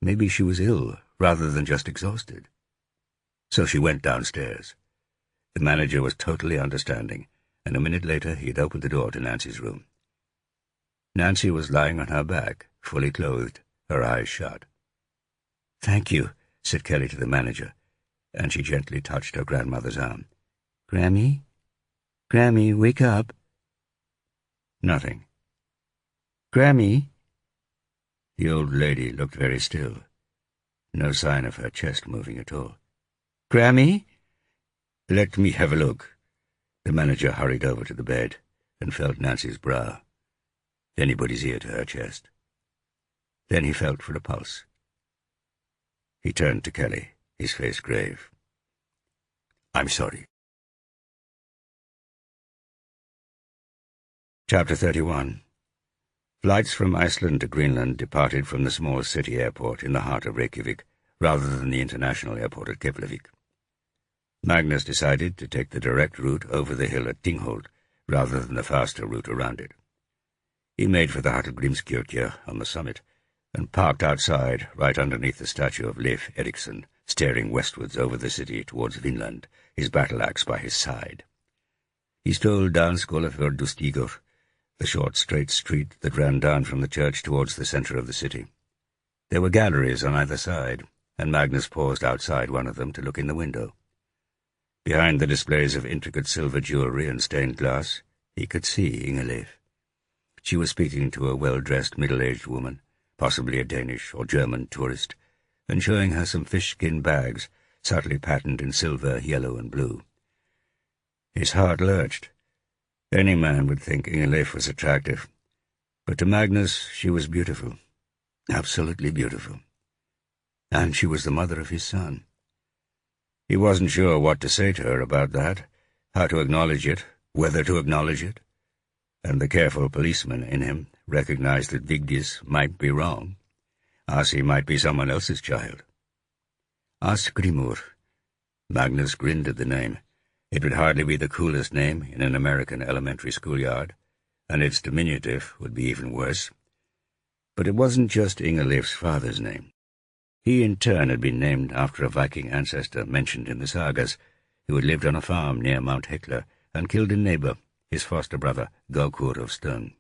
Maybe she was ill, rather than just exhausted. So she went downstairs. The manager was totally understanding, and a minute later he had opened the door to Nancy's room. Nancy was lying on her back, fully clothed, her eyes shut. "Thank you," said Kelly to the manager, and she gently touched her grandmother's arm. "Grammy? Grammy, wake up." Nothing. "Grammy?" The old lady looked very still. No sign of her chest moving at all. "Grammy?" "Let me have a look." The manager hurried over to the bed and felt Nancy's brow. Then he put his ear to her chest. Then he felt for a pulse. He turned to Kelly, his face grave. "I'm sorry." Chapter 31. Flights from Iceland to Greenland departed from the small city airport in the heart of Reykjavik, rather than the international airport at Keflavik. Magnus decided to take the direct route over the hill at Tingholt, rather than the faster route around it. He made for the Hallgrímskirkja on the summit, and parked outside, right underneath the statue of Leif Erikson, staring westwards over the city towards Vinland, his battle-axe by his side. He strolled down Skólafjörðustígur, the short, straight street that ran down from the church towards the centre of the city. There were galleries on either side, and Magnus paused outside one of them to look in the window. Behind the displays of intricate silver jewellery and stained glass, he could see Inga-Leif. She was speaking to a well-dressed middle-aged woman, possibly a Danish or German tourist, and showing her some fish-skin bags, subtly patterned in silver, yellow, and blue. His heart lurched. Any man would think Inga-Leif was attractive, but to Magnus she was beautiful, absolutely beautiful. And she was the mother of his son. He wasn't sure what to say to her about that, how to acknowledge it, whether to acknowledge it, and the careful policeman in him recognized that Vigdis might be wrong. Asi might be someone else's child. Asgrimur. Magnus grinned at the name. It would hardly be the coolest name in an American elementary schoolyard, and its diminutive would be even worse. But it wasn't just Inga-Leif's father's name. He in turn had been named after a Viking ancestor mentioned in the sagas, who had lived on a farm near Mount Hekla and killed a neighbour, his foster brother, Gaukur of Stone.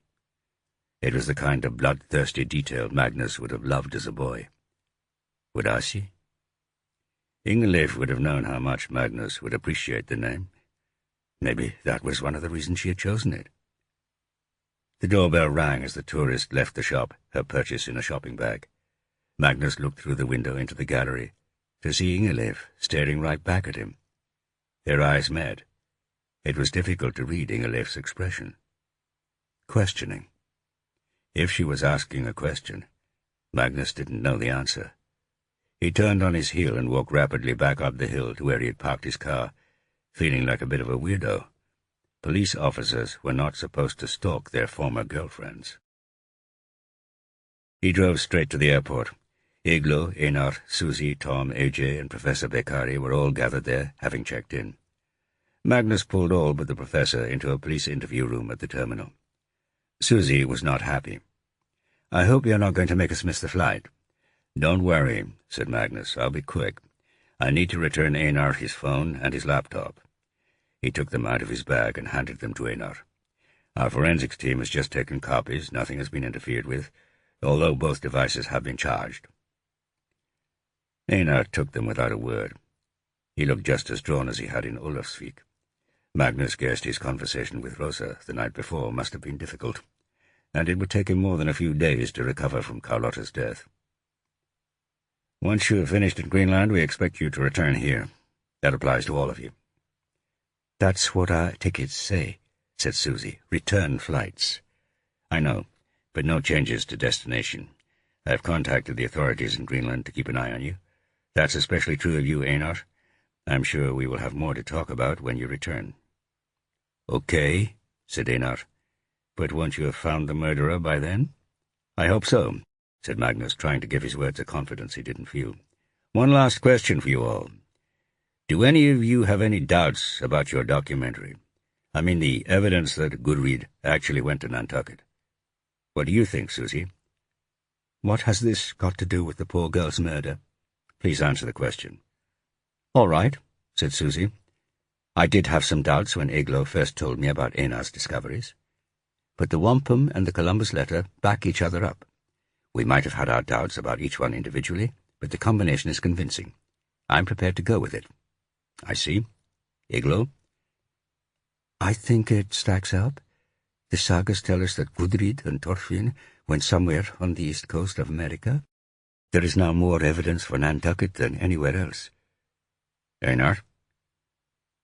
It was the kind of bloodthirsty detail Magnus would have loved as a boy. Would Asi? Inga-Leif would have known how much Magnus would appreciate the name. Maybe that was one of the reasons she had chosen it. The doorbell rang as the tourist left the shop, her purchase in a shopping bag. Magnus looked through the window into the gallery, to see Inga-Leif staring right back at him. Their eyes met. It was difficult to read Inga-Leif's expression. Questioning. If she was asking a question, Magnus didn't know the answer. He turned on his heel and walked rapidly back up the hill to where he had parked his car, feeling like a bit of a weirdo. Police officers were not supposed to stalk their former girlfriends. He drove straight to the airport. Iglo, Einar, Susie, Tom, AJ, and Professor Beccari were all gathered there, having checked in. Magnus pulled all but the professor into a police interview room at the terminal. Susie was not happy. "I hope you're not going to make us miss the flight." "Don't worry," said Magnus. "I'll be quick. I need to return Einar his phone and his laptop." He took them out of his bag and handed them to Einar. "Our forensics team has just taken copies. Nothing has been interfered with, although both devices have been charged." Einar took them without a word. He looked just as drawn as he had in Ólafsvík. Magnus guessed his conversation with Rosa the night before must have been difficult, and it would take him more than a few days to recover from Carlotta's death. "Once you have finished in Greenland, we expect you to return here. That applies to all of you." "That's what our tickets say," said Susie. "Return flights." "I know, but no changes to destination. I have contacted the authorities in Greenland to keep an eye on you. That's especially true of you, Einar. I'm sure we will have more to talk about when you return." "Okay," said Einar. But won't you have found the murderer by then? I hope so, said Magnus, trying to give his words a confidence he didn't feel. One last question for you all. Do any of you have any doubts about your documentary? I mean the evidence that Gudrid actually went to Nantucket. What do you think, Susie? What has this got to do with the poor girl's murder? Please answer the question. All right, said Susie. I did have some doubts when Eglo first told me about Einar's discoveries. But the wampum and the Columbus letter back each other up. We might have had our doubts about each one individually, but the combination is convincing. I'm prepared to go with it. I see. Eglo? I think it stacks up. The sagas tell us that Gudrid and Thorfinn went somewhere on the east coast of America. There is now more evidence for Nantucket than anywhere else. Einar?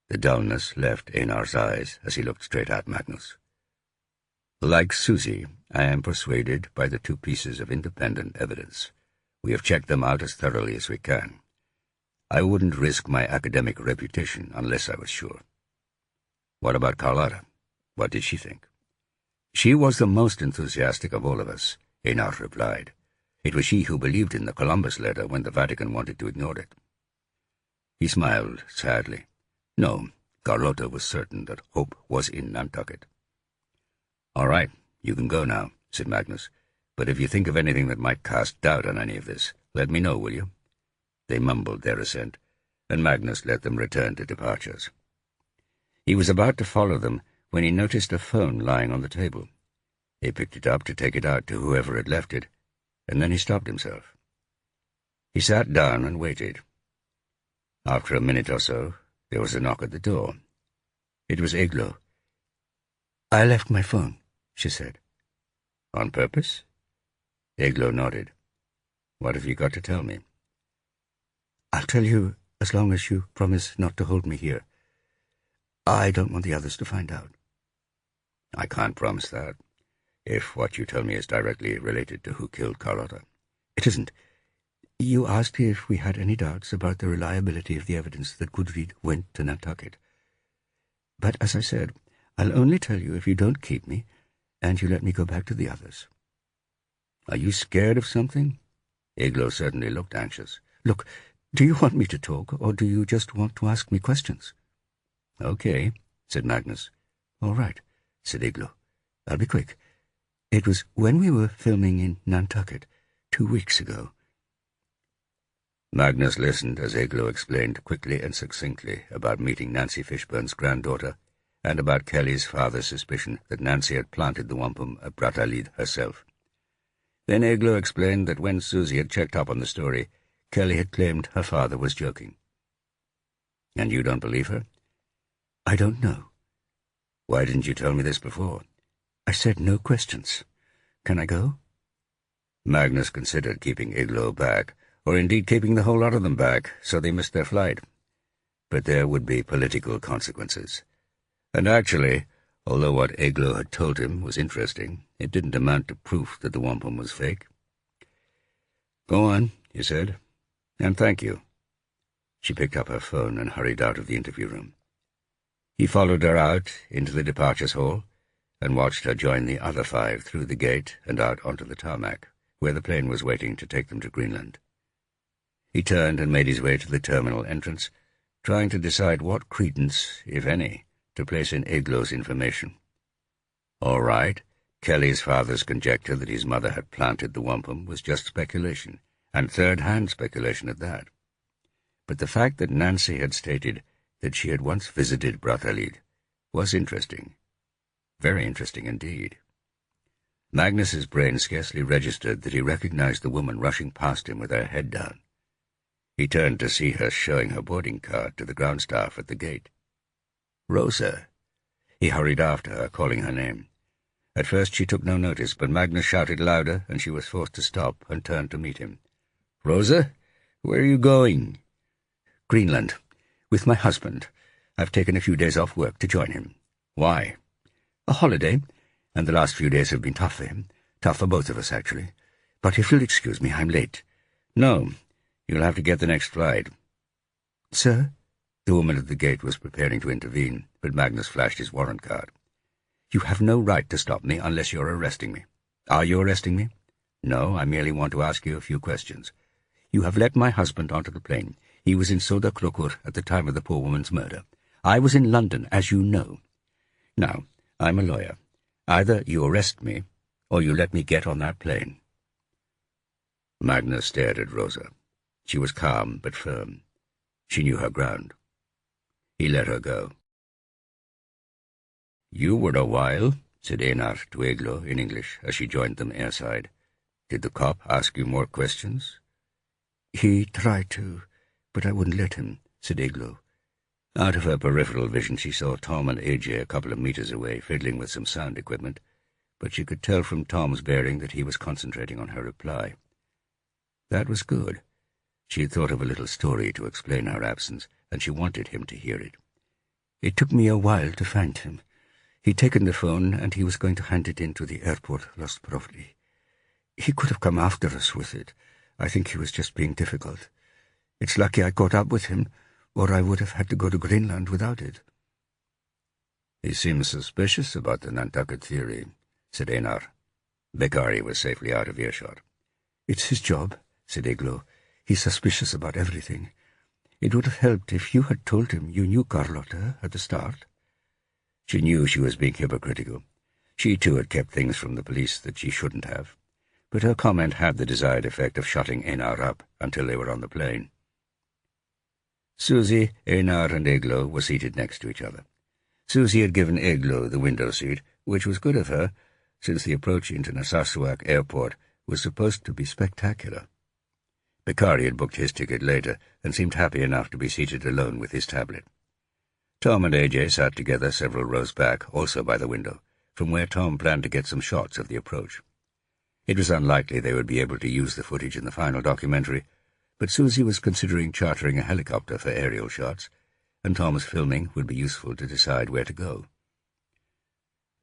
The dullness left Einar's eyes as he looked straight at Magnus. Like Susie, I am persuaded by the two pieces of independent evidence. We have checked them out as thoroughly as we can. I wouldn't risk my academic reputation unless I was sure. What about Carlotta? What did she think? She was the most enthusiastic of all of us, Einar replied. It was she who believed in the Columbus letter when the Vatican wanted to ignore it. He smiled sadly. No, Carlotta was certain that hope was in Nantucket. All right, you can go now, said Magnus. But if you think of anything that might cast doubt on any of this, let me know, will you? They mumbled their assent, and Magnus let them return to departures. He was about to follow them when he noticed a phone lying on the table. He picked it up to take it out to whoever had left it, and then he stopped himself. He sat down and waited. After a minute or so, there was a knock at the door. It was Eglo. I left my phone, she said. On purpose? Eglo nodded. What have you got to tell me? I'll tell you as long as you promise not to hold me here. I don't want the others to find out. I can't promise that, if what you tell me is directly related to who killed Carlotta. It isn't. You asked if we had any doubts about the reliability of the evidence that Gudrid went to Nantucket. But as I said, I'll only tell you if you don't keep me, and you let me go back to the others. Are you scared of something? Eglo certainly looked anxious. Look, do you want me to talk, or do you just want to ask me questions? Okay, said Magnus. All right, said Eglo. I'll be quick. It was when we were filming in Nantucket 2 weeks ago. Magnus listened as Eglo explained quickly and succinctly about meeting Nancy Fishburne's granddaughter and about Kelly's father's suspicion that Nancy had planted the wampum at Brattahlid herself. Then Eglo explained that when Susie had checked up on the story, Kelly had claimed her father was joking. And you don't believe her? I don't know. Why didn't you tell me this before? I said no questions. Can I go? Magnus considered keeping Eglo back, or indeed keeping the whole lot of them back, so they missed their flight. But there would be political consequences. And actually, although what Eglo had told him was interesting, it didn't amount to proof that the wampum was fake. Go on, he said, and thank you. She picked up her phone and hurried out of the interview room. He followed her out into the departures hall and watched her join the other 5 through the gate and out onto the tarmac, where the plane was waiting to take them to Greenland. He turned and made his way to the terminal entrance, trying to decide what credence, if any, to place in Eglo's information. All right, Kelly's father's conjecture that his mother had planted the wampum was just speculation, and third-hand speculation at that. But the fact that Nancy had stated that she had once visited Brattahlid was interesting. Very interesting indeed. Magnus's brain scarcely registered that he recognized the woman rushing past him with her head down. He turned to see her showing her boarding card to the ground staff at the gate. Rosa. He hurried after her, calling her name. At first she took no notice, but Magnus shouted louder, and she was forced to stop and turn to meet him. Rosa, where are you going? Greenland, with my husband. I've taken a few days off work to join him. Why? A holiday, and the last few days have been tough for him. Tough for both of us, actually. But if you'll excuse me, I'm late. No, you'll have to get the next flight. Sir? The woman at the gate was preparing to intervene, but Magnus flashed his warrant card. You have no right to stop me unless you're arresting me. Are you arresting me? No, I merely want to ask you a few questions. You have let my husband onto the plane. He was in Soda Krokur at the time of the poor woman's murder. I was in London, as you know. Now, I'm a lawyer. Either you arrest me, or you let me get on that plane." Magnus stared at Rosa. She was calm but firm. She knew her ground. He let her go. "You were a while," said Einar to Eglo in English as she joined them airside. "Did the cop ask you more questions?" "He tried to, but I wouldn't let him," said Eglo. Out of her peripheral vision she saw Tom and AJ a couple of meters away, fiddling with some sound equipment, but she could tell from Tom's bearing that he was concentrating on her reply. That was good. She had thought of a little story to explain her absence, and she wanted him to hear it. "It took me a while to find him. He'd taken the phone, and he was going to hand it in to the airport, lost properly. He could have come after us with it. I think he was just being difficult. It's lucky I caught up with him, or I would have had to go to Greenland without it." "He seems suspicious about the Nantucket theory," said Einar. Bekkari was safely out of earshot. "It's his job," said Eglo. "He's suspicious about everything. It would have helped if you had told him you knew Carlotta at the start." She knew she was being hypocritical. She too had kept things from the police that she shouldn't have, but her comment had the desired effect of shutting Einar up until they were on the plane. Susie, Einar, and Eglo were seated next to each other. Susie had given Eglo the window seat, which was good of her, since the approach into Narsarsuaq airport was supposed to be spectacular. Bekkari had booked his ticket later and seemed happy enough to be seated alone with his tablet. Tom and AJ sat together several rows back, also by the window, from where Tom planned to get some shots of the approach. It was unlikely they would be able to use the footage in the final documentary, but Susie was considering chartering a helicopter for aerial shots, and Tom's filming would be useful to decide where to go.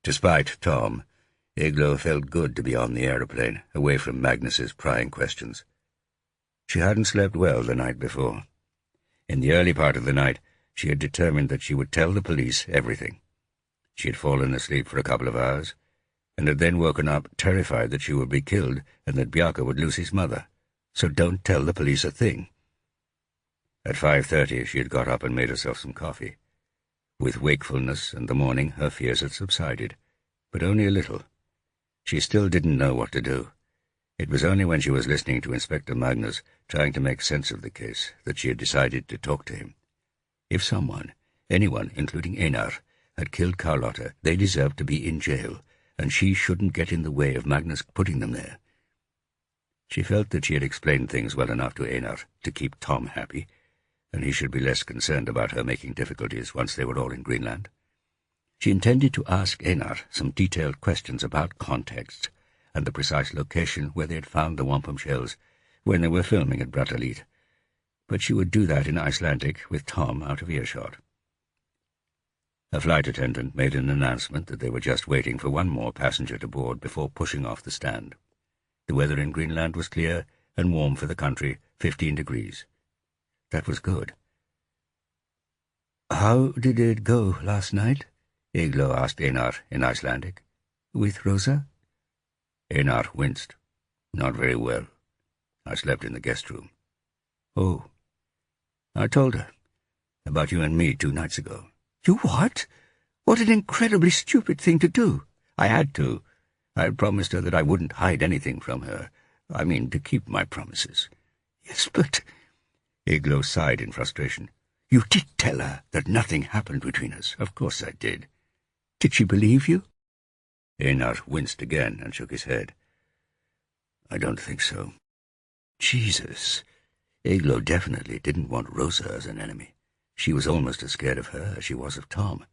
Despite Tom, Eglo felt good to be on the aeroplane, away from Magnus's prying questions. She hadn't slept well the night before. In the early part of the night, she had determined that she would tell the police everything. She had fallen asleep for a couple of hours, and had then woken up terrified that she would be killed and that Bjarke would lose his mother. So don't tell the police a thing. At 5:30 she had got up and made herself some coffee. With wakefulness and the morning her fears had subsided, but only a little. She still didn't know what to do. It was only when she was listening to Inspector Magnus trying to make sense of the case that she had decided to talk to him. If someone, anyone, including Einar, had killed Carlotta, they deserved to be in jail, and she shouldn't get in the way of Magnus putting them there. She felt that she had explained things well enough to Einar to keep Tom happy, and he should be less concerned about her making difficulties once they were all in Greenland. She intended to ask Einar some detailed questions about context and the precise location where they had found the wampum shells when they were filming at Brattahlid, but she would do that in Icelandic with Tom out of earshot. A flight attendant made an announcement that they were just waiting for one more passenger to board before pushing off the stand. The weather in Greenland was clear and warm for the country, 15 degrees. That was good. "How did it go last night?" Eglo asked Einar in Icelandic. "With Rosa?" Einar winced. "Not very well. I slept in the guest room." "Oh." "I told her about you and me 2 nights ago." "You what? What an incredibly stupid thing to do." "I had to. I had promised her that I wouldn't hide anything from her. I mean, to keep my promises." "Yes, but—" Eglo sighed in frustration. "You did tell her that nothing happened between us." "Of course I did." "Did she believe you?" Einar winced again and shook his head. "I don't think so." Jesus. Eglo definitely didn't want Rosa as an enemy. She was almost as scared of her as she was of Tom.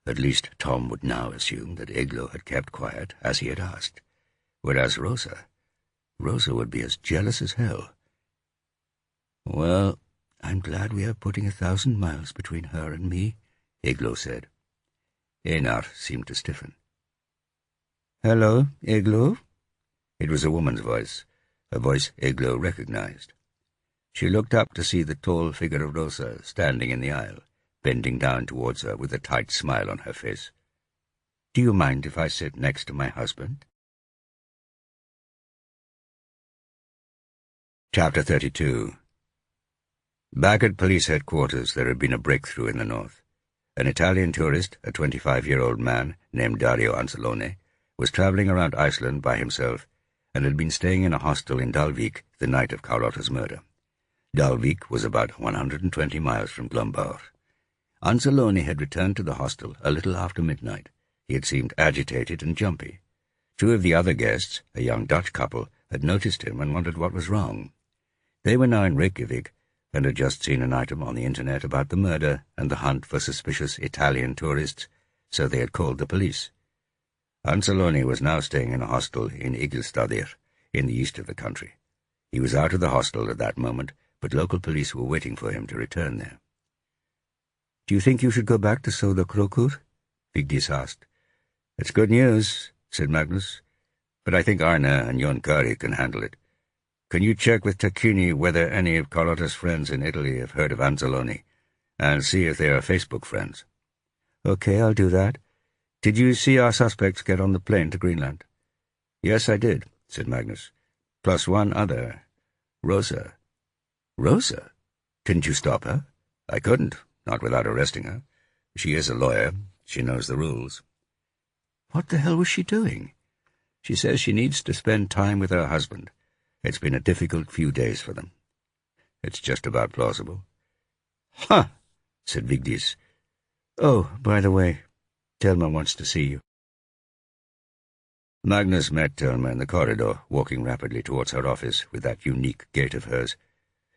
At least Tom would now assume that Eglo had kept quiet, as he had asked. Whereas Rosa would be as jealous as hell. "Well, I'm glad we are putting 1,000 miles between her and me," Eglo said. Einar seemed to stiffen. "Hello, Eglo?" It was a woman's voice, a voice Eglo recognized. She looked up to see the tall figure of Rosa standing in the aisle, bending down towards her with a tight smile on her face. Do you mind if I sit next to my husband? Chapter 32. Back at police headquarters, there had been a breakthrough in the north. An Italian tourist, a 25-year-old man named Dario Anzalone, was travelling around Iceland by himself and had been staying in a hostel in Dalvik the night of Carlotta's murder. Dalvik was about 120 miles from Glumbaur. Anzalone had returned to the hostel a little after midnight. He had seemed agitated and jumpy. Two of the other guests, a young Dutch couple, had noticed him and wondered what was wrong. They were now in Reykjavik and had just seen an item on the internet about the murder and the hunt for suspicious Italian tourists, so they had called the police. Anzalone was now staying in a hostel in Igilstadir, in the east of the country. He was out of the hostel at that moment, but local police were waiting for him to return there. "Do you think you should go back to Söderkrokur?" Vigdis asked. "It's good news," said Magnus, "but I think Arne and Jon Kari can handle it. Can you check with Tacchini whether any of Carlotta's friends in Italy have heard of Anzalone, and see if they are Facebook friends?" "Okay, I'll do that. Did you see our suspects get on the plane to Greenland?" "Yes, I did," said Magnus. "Plus one other. Rosa." "Rosa? Couldn't you stop her?" "I couldn't, not without arresting her. She is a lawyer. She knows the rules." "What the hell was she doing?" "She says she needs to spend time with her husband. It's been a difficult few days for them." "It's just about plausible." "Huh," said Vigdis. "Oh, by the way, Thelma wants to see you." Magnus met Thelma in the corridor, walking rapidly towards her office with that unique gait of hers.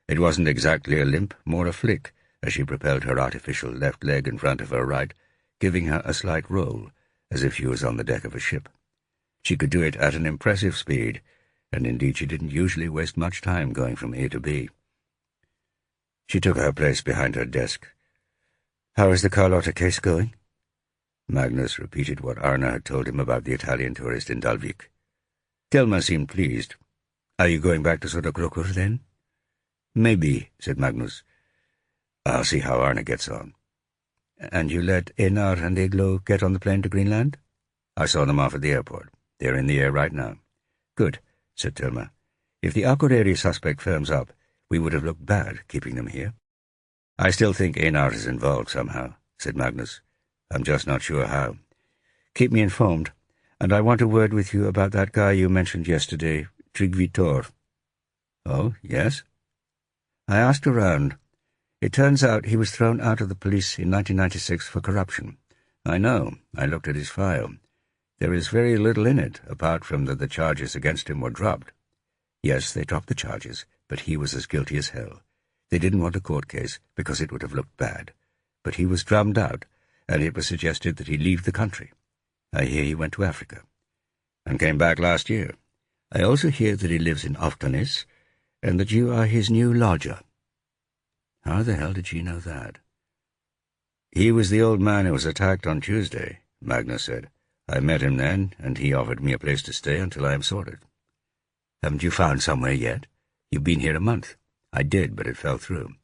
It wasn't exactly a limp, more a flick, as she propelled her artificial left leg in front of her right, giving her a slight roll, as if she was on the deck of a ship. She could do it at an impressive speed, and indeed she didn't usually waste much time going from A to B. She took her place behind her desk. "How is the Carlotta case going?" Magnus repeated what Arne had told him about the Italian tourist in Dalvik. Thelma seemed pleased. "Are you going back to Söderkrokur, then?" "Maybe," said Magnus. "I'll see how Arne gets on." "And you let Einar and Eglo get on the plane to Greenland?" "I saw them off at the airport. They're in the air right now." "Good," said Thelma. "If the Akureyri suspect firms up, we would have looked bad keeping them here." "I still think Einar is involved somehow," said Magnus. "I'm just not sure how. Keep me informed, and I want a word with you about that guy you mentioned yesterday, Tryggvi Thor." "Oh, yes?" "I asked around. It turns out he was thrown out of the police in 1996 for corruption. I know. I looked at his file. There is very little in it, apart from that the charges against him were dropped. Yes, they dropped the charges, but he was as guilty as hell. They didn't want a court case, because it would have looked bad. But he was drummed out, and it was suggested that he leave the country. I hear he went to Africa, and came back last year. I also hear that he lives in Alftanes, and that you are his new lodger." How the hell did she know that? "He was the old man who was attacked on Tuesday," Magnus said. "I met him then, and he offered me a place to stay until I am sorted." "Haven't you found somewhere yet? You've been here a month." "I did, but it fell through."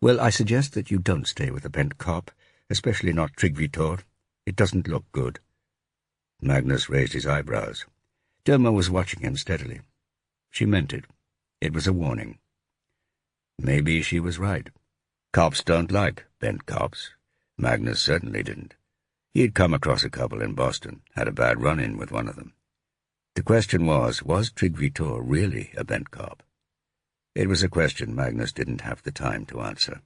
"Well, I suggest that you don't stay with a bent cop, especially not Tryggvi Thor. It doesn't look good." Magnus raised his eyebrows. Thelma was watching him steadily. She meant it. It was a warning. Maybe she was right. Cops don't like bent cops. Magnus certainly didn't. He had come across a couple in Boston, had a bad run-in with one of them. The question was Tryggvi Thor really a bent cop? It was a question Magnus didn't have the time to answer.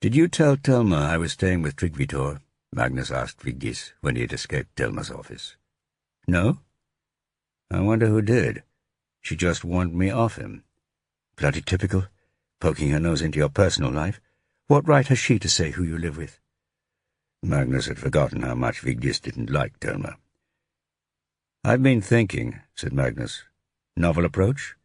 "Did you tell Thelma I was staying with Tryggvi Thor?" Magnus asked Vigdis when he had escaped Thelma's office. "No?" "I wonder who did. She just warned me off him." "Bloody typical, poking her nose into your personal life. What right has she to say who you live with?" Magnus had forgotten how much Vigdis didn't like Thelma. "I've been thinking," said Magnus. "Novel approach?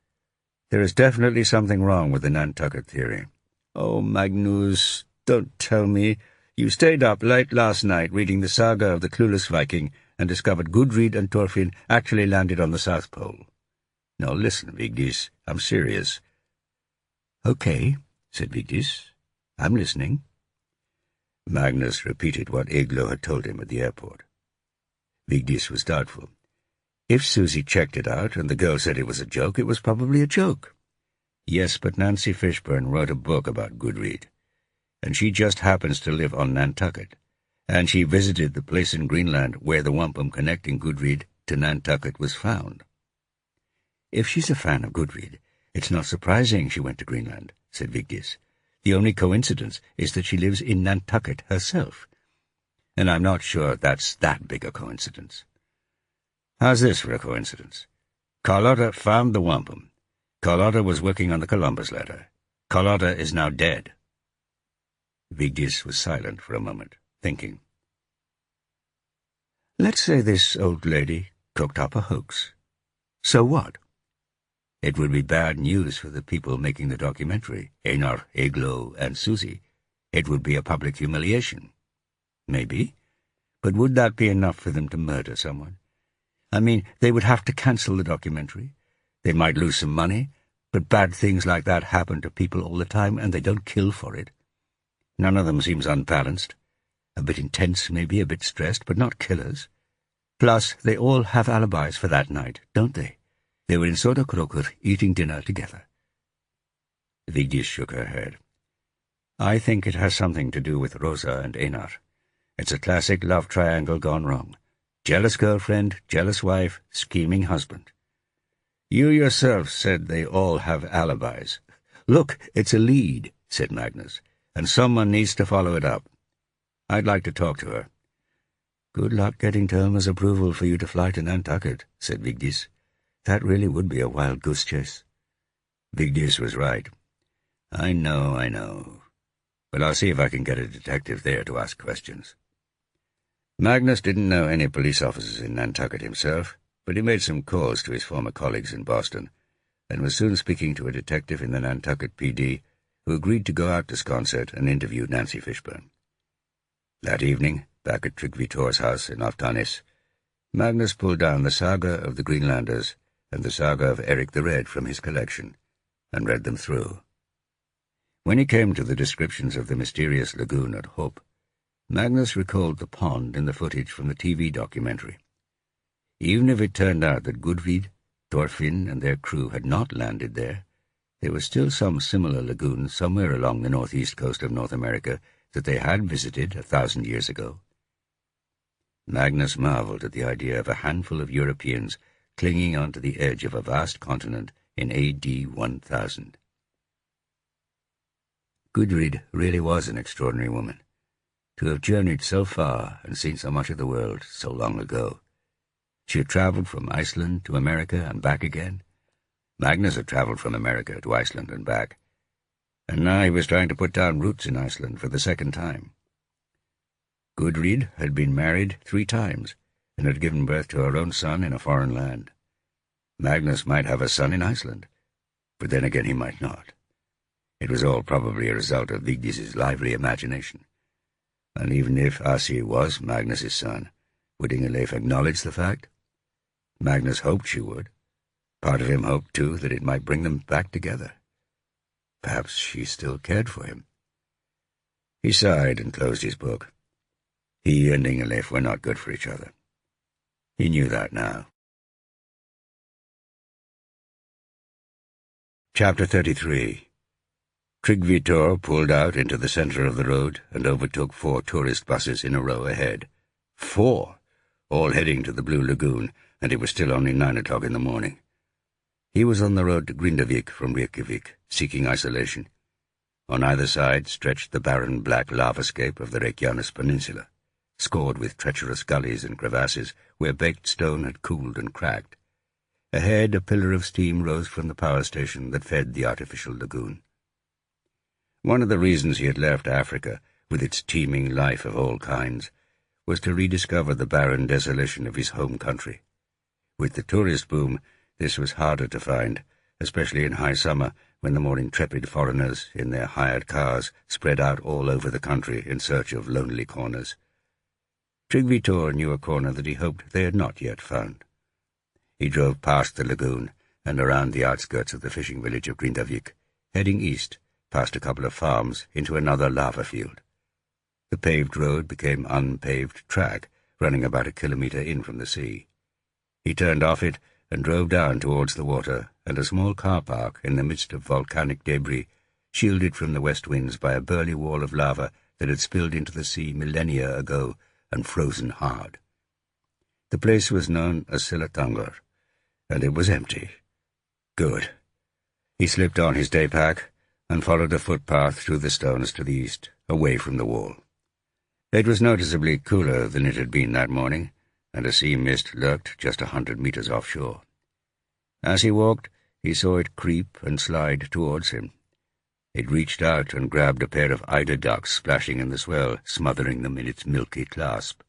There is definitely something wrong with the Nantucket theory." "Oh, Magnus, don't tell me. You stayed up late last night reading the saga of the clueless Viking and discovered Gudrid and Thorfinn actually landed on the South Pole." "No, listen, Vigdis, I'm serious." "Okay," said Vigdis. "I'm listening." Magnus repeated what Eglo had told him at the airport. Vigdis was doubtful. If Susie checked it out and the girl said it was a joke, it was probably a joke. Yes, but Nancy Fishburne wrote a book about Gudrid, and she just happens to live on Nantucket, and she visited the place in Greenland where the wampum connecting Gudrid to Nantucket was found. If she's a fan of Gudrid, it's not surprising she went to Greenland, said Vigdis. The only coincidence is that she lives in Nantucket herself, and I'm not sure that's that big a coincidence. How's this for a coincidence? Carlotta found the wampum. Carlotta was working on the Columbus letter. Carlotta is now dead. Vigdis was silent for a moment, thinking. Let's say this old lady cooked up a hoax. So what? It would be bad news for the people making the documentary, Einar, Eglo, and Susie. It would be a public humiliation. Maybe. But would that be enough for them to murder someone? I mean, they would have to cancel the documentary. They might lose some money, but bad things like that happen to people all the time, and they don't kill for it. None of them seems unbalanced. A bit intense, maybe, a bit stressed, but not killers. Plus, they all have alibis for that night, don't they? They were in Sodakrokur eating dinner together. Vigdis shook her head. I think it has something to do with Rosa and Einar. It's a classic love triangle gone wrong. Jealous girlfriend, jealous wife, scheming husband. You yourself said they all have alibis. Look, it's a lead, said Magnus, and someone needs to follow it up. I'd like to talk to her. Good luck getting Thelma's approval for you to fly to Nantucket, said Vigdis. That really would be a wild goose chase. Vigdis was right. I know. But I'll see if I can get a detective there to ask questions. Magnus didn't know any police officers in Nantucket himself, but he made some calls to his former colleagues in Boston, and was soon speaking to a detective in the Nantucket PD who agreed to go out to Sconset and interview Nancy Fishburne. That evening, back at Tryggvi Thor's house in Alftanis, Magnus pulled down the Saga of the Greenlanders and the Saga of Eric the Red from his collection, and read them through. When he came to the descriptions of the mysterious lagoon at Hope, Magnus recalled the pond in the footage from the TV documentary. Even if it turned out that Gudrid, Thorfinn, and their crew had not landed there was still some similar lagoon somewhere along the northeast coast of North America that they had visited 1,000 years ago. Magnus marveled at the idea of a handful of Europeans clinging onto the edge of a vast continent in A.D. 1000. Gudrid really was an extraordinary woman, to have journeyed so far and seen so much of the world so long ago. She had travelled from Iceland to America and back again. Magnus had travelled from America to Iceland and back, and now he was trying to put down roots in Iceland for the second time. Gudrid had been married 3 times, and had given birth to her own son in a foreign land. Magnus might have a son in Iceland, but then again he might not. It was all probably a result of Vigdis's lively imagination. And even if Asi was Magnus's son, would Inga-Leif acknowledge the fact? Magnus hoped she would. Part of him hoped, too, that it might bring them back together. Perhaps she still cared for him. He sighed and closed his book. He and Inga-Leif were not good for each other. He knew that now. Chapter 33. Tryggvi Thor pulled out into the center of the road and overtook 4 tourist buses in a row ahead. 4! All heading to the Blue Lagoon, and it was still only 9 o'clock in the morning. He was on the road to Grindavik from Reykjavik, seeking isolation. On either side stretched the barren black lavascape of the Reykjanes Peninsula, scored with treacherous gullies and crevasses where baked stone had cooled and cracked. Ahead, a pillar of steam rose from the power station that fed the artificial lagoon. One of the reasons he had left Africa, with its teeming life of all kinds, was to rediscover the barren desolation of his home country. With the tourist boom, this was harder to find, especially in high summer, when the more intrepid foreigners, in their hired cars, spread out all over the country in search of lonely corners. Tryggvi Thor knew a corner that he hoped they had not yet found. He drove past the lagoon and around the outskirts of the fishing village of Grindavik, heading east, past a couple of farms, into another lava field. The paved road became unpaved track, running about a kilometre in from the sea. He turned off it and drove down towards the water and a small car park in the midst of volcanic debris, shielded from the west winds by a burly wall of lava that had spilled into the sea millennia ago and frozen hard. The place was known as Silatangar, and it was empty. Good. He slipped on his day pack and followed a footpath through the stones to the east, away from the wall. It was noticeably cooler than it had been that morning, and a sea mist lurked just 100 meters offshore. As he walked, he saw it creep and slide towards him. It reached out and grabbed a pair of eider ducks splashing in the swell, smothering them in its milky clasp.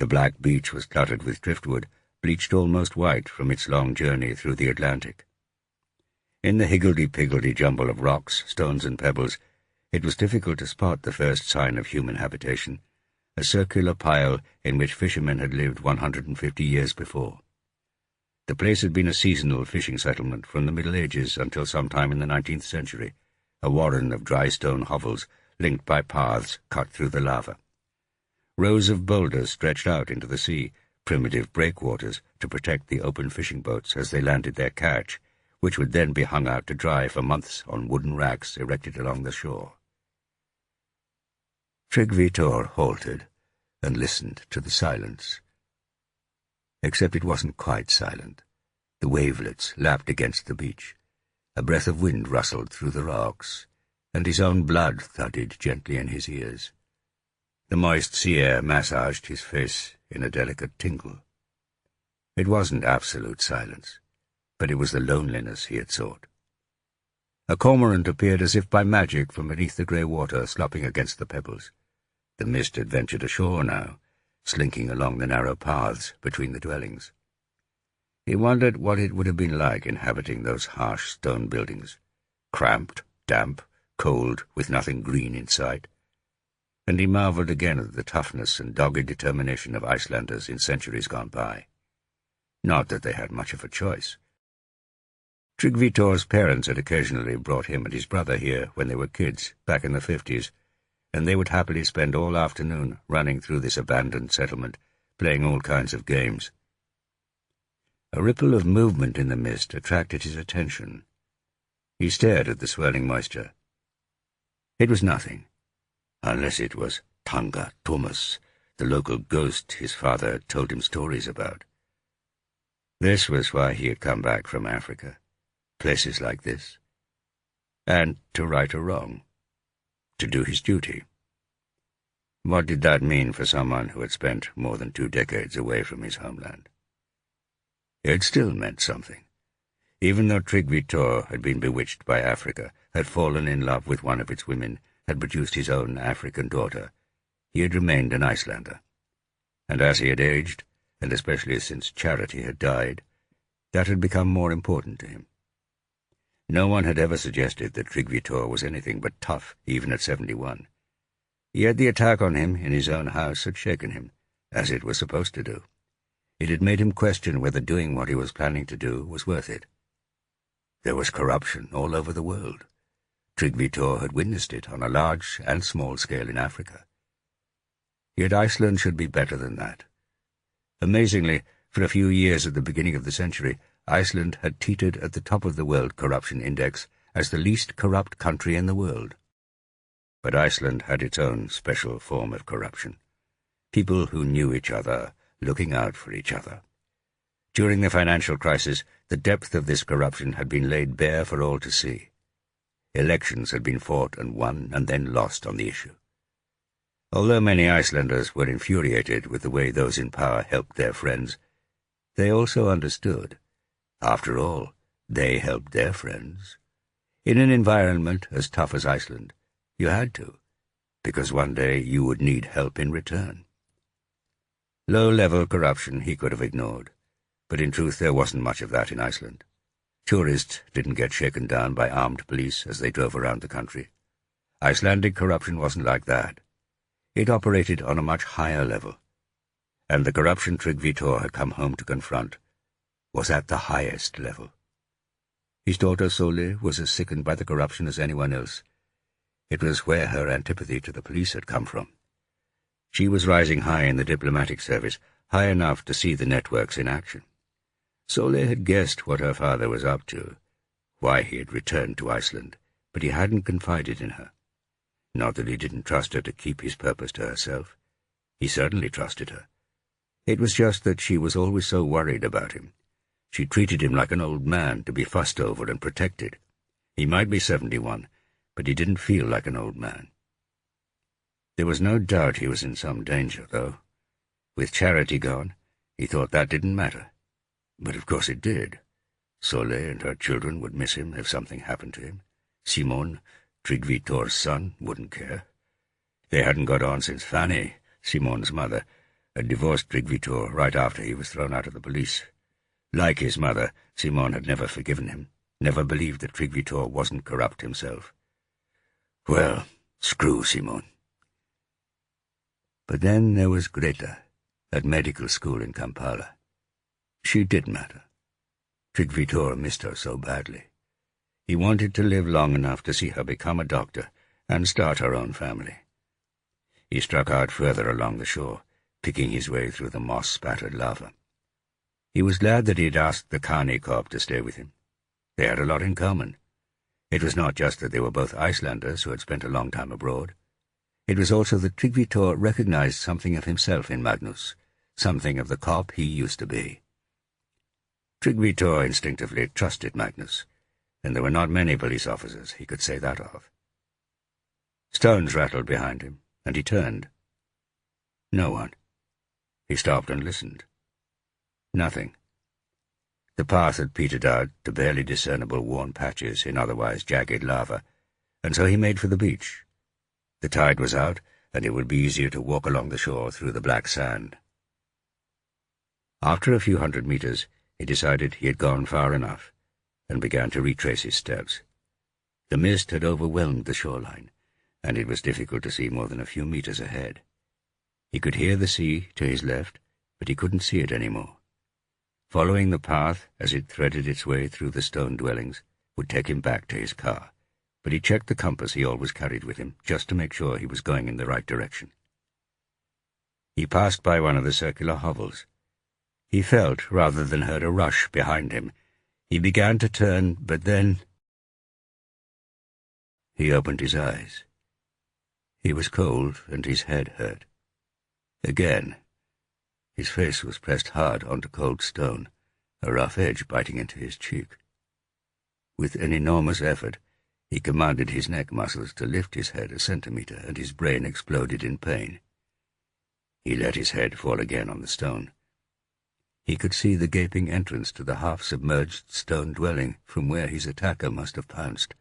The black beach was cluttered with driftwood, bleached almost white from its long journey through the Atlantic. In the higgledy-piggledy jumble of rocks, stones and pebbles, it was difficult to spot the first sign of human habitation, a circular pile in which fishermen had lived 150 years before. The place had been a seasonal fishing settlement from the Middle Ages until sometime in the 19th century, a warren of dry stone hovels linked by paths cut through the lava. Rows of boulders stretched out into the sea, primitive breakwaters to protect the open fishing boats as they landed their catch, which would then be hung out to dry for months on wooden racks erected along the shore. Tryggvi halted and listened to the silence. Except it wasn't quite silent. The wavelets lapped against the beach. A breath of wind rustled through the rocks, and his own blood thudded gently in his ears. The moist sea air massaged his face in a delicate tingle. It wasn't absolute silence, but it was the loneliness he had sought. A cormorant appeared as if by magic from beneath the grey water slopping against the pebbles. The mist had ventured ashore now, slinking along the narrow paths between the dwellings. He wondered what it would have been like inhabiting those harsh stone buildings, cramped, damp, cold, with nothing green in sight. And he marvelled again at the toughness and dogged determination of Icelanders in centuries gone by. Not that they had much of a choice. Tryggvi's parents had occasionally brought him and his brother here when they were kids, back in the 50s, and they would happily spend all afternoon running through this abandoned settlement, playing all kinds of games. A ripple of movement in the mist attracted his attention. He stared at the swirling moisture. It was nothing, unless it was Tanga Thomas, the local ghost his father had told him stories about. This was why he had come back from Africa, places like this, and to right a wrong, to do his duty. What did that mean for someone who had spent more than 2 decades away from his homeland? It still meant something. Even though Tryggvi had been bewitched by Africa, had fallen in love with one of its women, had produced his own African daughter, he had remained an Icelander. And as he had aged, and especially since Charity had died, that had become more important to him. No one had ever suggested that Tryggvi was anything but tough, even at 71. Yet the attack on him in his own house had shaken him, as it was supposed to do. It had made him question whether doing what he was planning to do was worth it. There was corruption all over the world. Tryggvi had witnessed it on a large and small scale in Africa. Yet Iceland should be better than that. Amazingly, for a few years at the beginning of the century, Iceland had teetered at the top of the World Corruption Index as the least corrupt country in the world. But Iceland had its own special form of corruption. People who knew each other, looking out for each other. During the financial crisis, the depth of this corruption had been laid bare for all to see. Elections had been fought and won and then lost on the issue. Although many Icelanders were infuriated with the way those in power helped their friends, they also understood. After all, they helped their friends. In an environment as tough as Iceland, you had to, because one day you would need help in return. Low-level corruption he could have ignored, but in truth there wasn't much of that in Iceland. Tourists didn't get shaken down by armed police as they drove around the country. Icelandic corruption wasn't like that. It operated on a much higher level, and the corruption Tryggvi had come home to confront was at the highest level. His daughter Sole was as sickened by the corruption as anyone else. It was where her antipathy to the police had come from. She was rising high in the diplomatic service, high enough to see the networks in action. Sole had guessed what her father was up to, why he had returned to Iceland, but he hadn't confided in her. Not that he didn't trust her to keep his purpose to herself. He certainly trusted her. It was just that she was always so worried about him. She treated him like an old man to be fussed over and protected. He might be 71, but he didn't feel like an old man. There was no doubt he was in some danger, though. With Charity gone, he thought that didn't matter. But of course it did. Sole and her children would miss him if something happened to him. Simon, Tryggvi Thor's son, wouldn't care. They hadn't got on since Fanny, Simon's mother, had divorced Tryggvi Thor right after he was thrown out of the police. Like his mother, Simon had never forgiven him, never believed that Tryggvi Thor wasn't corrupt himself. Well, screw Simon. But then there was Greta, at medical school in Kampala. She did matter. Tryggvi Thor missed her so badly. He wanted to live long enough to see her become a doctor and start her own family. He struck out further along the shore, picking his way through the moss-spattered lava. He was glad that he had asked the Kani Corps to stay with him. They had a lot in common. It was not just that they were both Icelanders who had spent a long time abroad. It was also that Tryggvi Thor recognized something of himself in Magnus, something of the cop he used to be. Tryggvi Thor instinctively trusted Magnus, and there were not many police officers he could say that of. Stones rattled behind him, and he turned. No one. He stopped and listened. Nothing. The path had petered out to barely discernible worn patches in otherwise jagged lava, and so he made for the beach. The tide was out, and it would be easier to walk along the shore through the black sand. After a few hundred meters, he decided he had gone far enough, and began to retrace his steps. The mist had overwhelmed the shoreline, and it was difficult to see more than a few meters ahead. He could hear the sea to his left, but he couldn't see it any more. Following the path as it threaded its way through the stone dwellings would take him back to his car, but he checked the compass he always carried with him, just to make sure he was going in the right direction. He passed by one of the circular hovels. He felt, rather than heard, a rush behind him. He began to turn, but then he opened his eyes. He was cold, and his head hurt. Again. His face was pressed hard onto cold stone, a rough edge biting into his cheek. With an enormous effort, he commanded his neck muscles to lift his head a centimeter, and his brain exploded in pain. He let his head fall again on the stone. He could see the gaping entrance to the half-submerged stone dwelling from where his attacker must have pounced.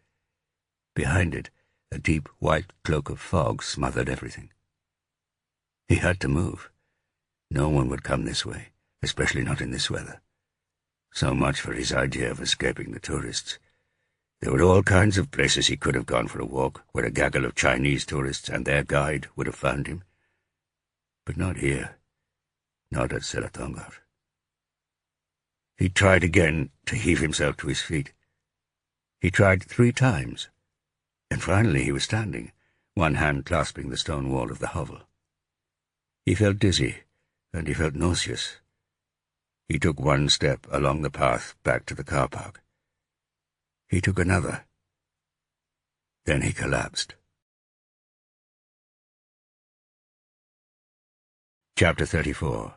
Behind it, a deep white cloak of fog smothered everything. He had to move. No one would come this way, especially not in this weather. So much for his idea of escaping the tourists. There were all kinds of places he could have gone for a walk, where a gaggle of Chinese tourists and their guide would have found him. But not here. Not at Selatongar. He tried again to heave himself to his feet. He tried 3 times, and finally he was standing, one hand clasping the stone wall of the hovel. He felt dizzy, and he felt nauseous. He took 1 step along the path back to the car park. He took another. Then he collapsed. Chapter 34.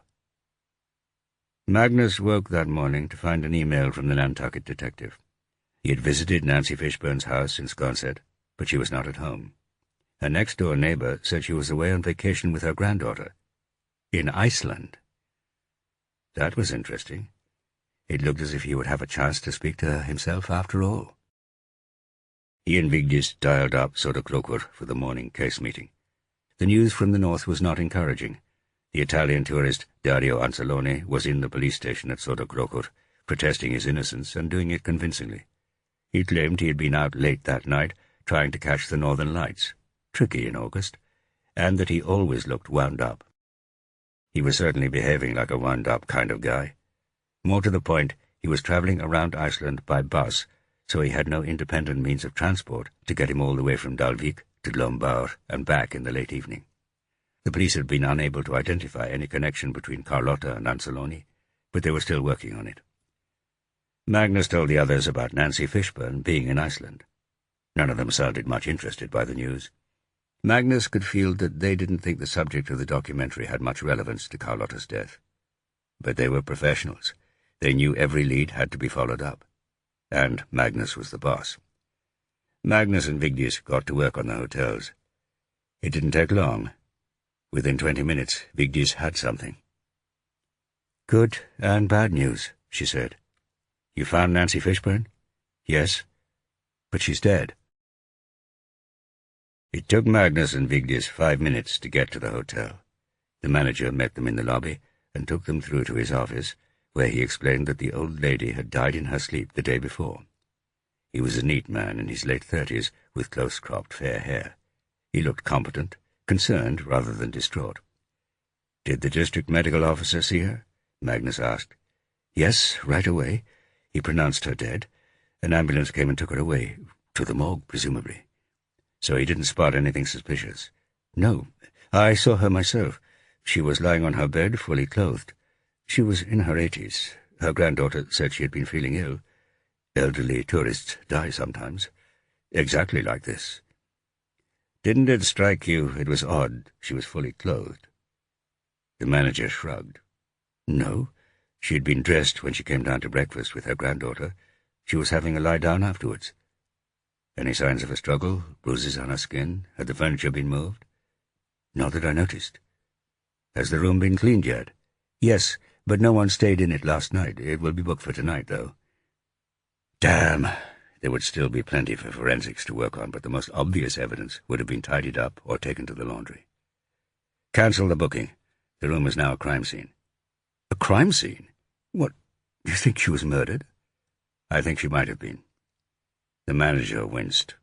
Magnus woke that morning to find an email from the Nantucket detective. He had visited Nancy Fishburne's house in Sconset, but she was not at home. Her next-door neighbor said she was away on vacation with her granddaughter. In Iceland. That was interesting. It looked as if he would have a chance to speak to her himself after all. He and Vigdis dialed up Söderkrókur for the morning case meeting. The news from the north was not encouraging. The Italian tourist Dario Anzalone was in the police station at Söderkrókur, protesting his innocence and doing it convincingly. He claimed he had been out late that night, trying to catch the northern lights, tricky in August, and that he always looked wound up. He was certainly behaving like a wound-up kind of guy. More to the point, he was travelling around Iceland by bus, so he had no independent means of transport to get him all the way from Dalvík to Glombaur and back in the late evening. The police had been unable to identify any connection between Carlotta and Anzalone, but they were still working on it. Magnus told the others about Nancy Fishburne being in Iceland. None of them sounded much interested by the news. Magnus could feel that they didn't think the subject of the documentary had much relevance to Carlotta's death. But they were professionals. They knew every lead had to be followed up. And Magnus was the boss. Magnus and Vigdis got to work on the hotels. It didn't take long. Within 20 minutes, Vigdis had something. "Good and bad news," she said. "You found Nancy Fishburne?" "Yes, but she's dead." It took Magnus and Vigdis 5 minutes to get to the hotel. The manager met them in the lobby and took them through to his office, where he explained that the old lady had died in her sleep the day before. He was a neat man in his late 30s, with close-cropped fair hair. He looked competent, concerned rather than distraught. "Did the district medical officer see her?" Magnus asked. "Yes, right away. He pronounced her dead. An ambulance came and took her away, to the morgue, presumably." "So he didn't spot anything suspicious?" "No. I saw her myself. She was lying on her bed, fully clothed. She was in her 80s. Her granddaughter said she had been feeling ill. Elderly tourists die sometimes. Exactly like this." "Didn't it strike you it was odd she was fully clothed?" The manager shrugged. "No. She had been dressed when she came down to breakfast with her granddaughter. She was having a lie down afterwards." "Any signs of a struggle? Bruises on her skin? Had the furniture been moved?" "Not that I noticed." "Has the room been cleaned yet?" "Yes, but no one stayed in it last night. It will be booked for tonight, though." Damn! There would still be plenty for forensics to work on, but the most obvious evidence would have been tidied up or taken to the laundry. "Cancel the booking. The room is now a crime scene." "A crime scene? What, you think she was murdered?" "I think she might have been." The manager winced.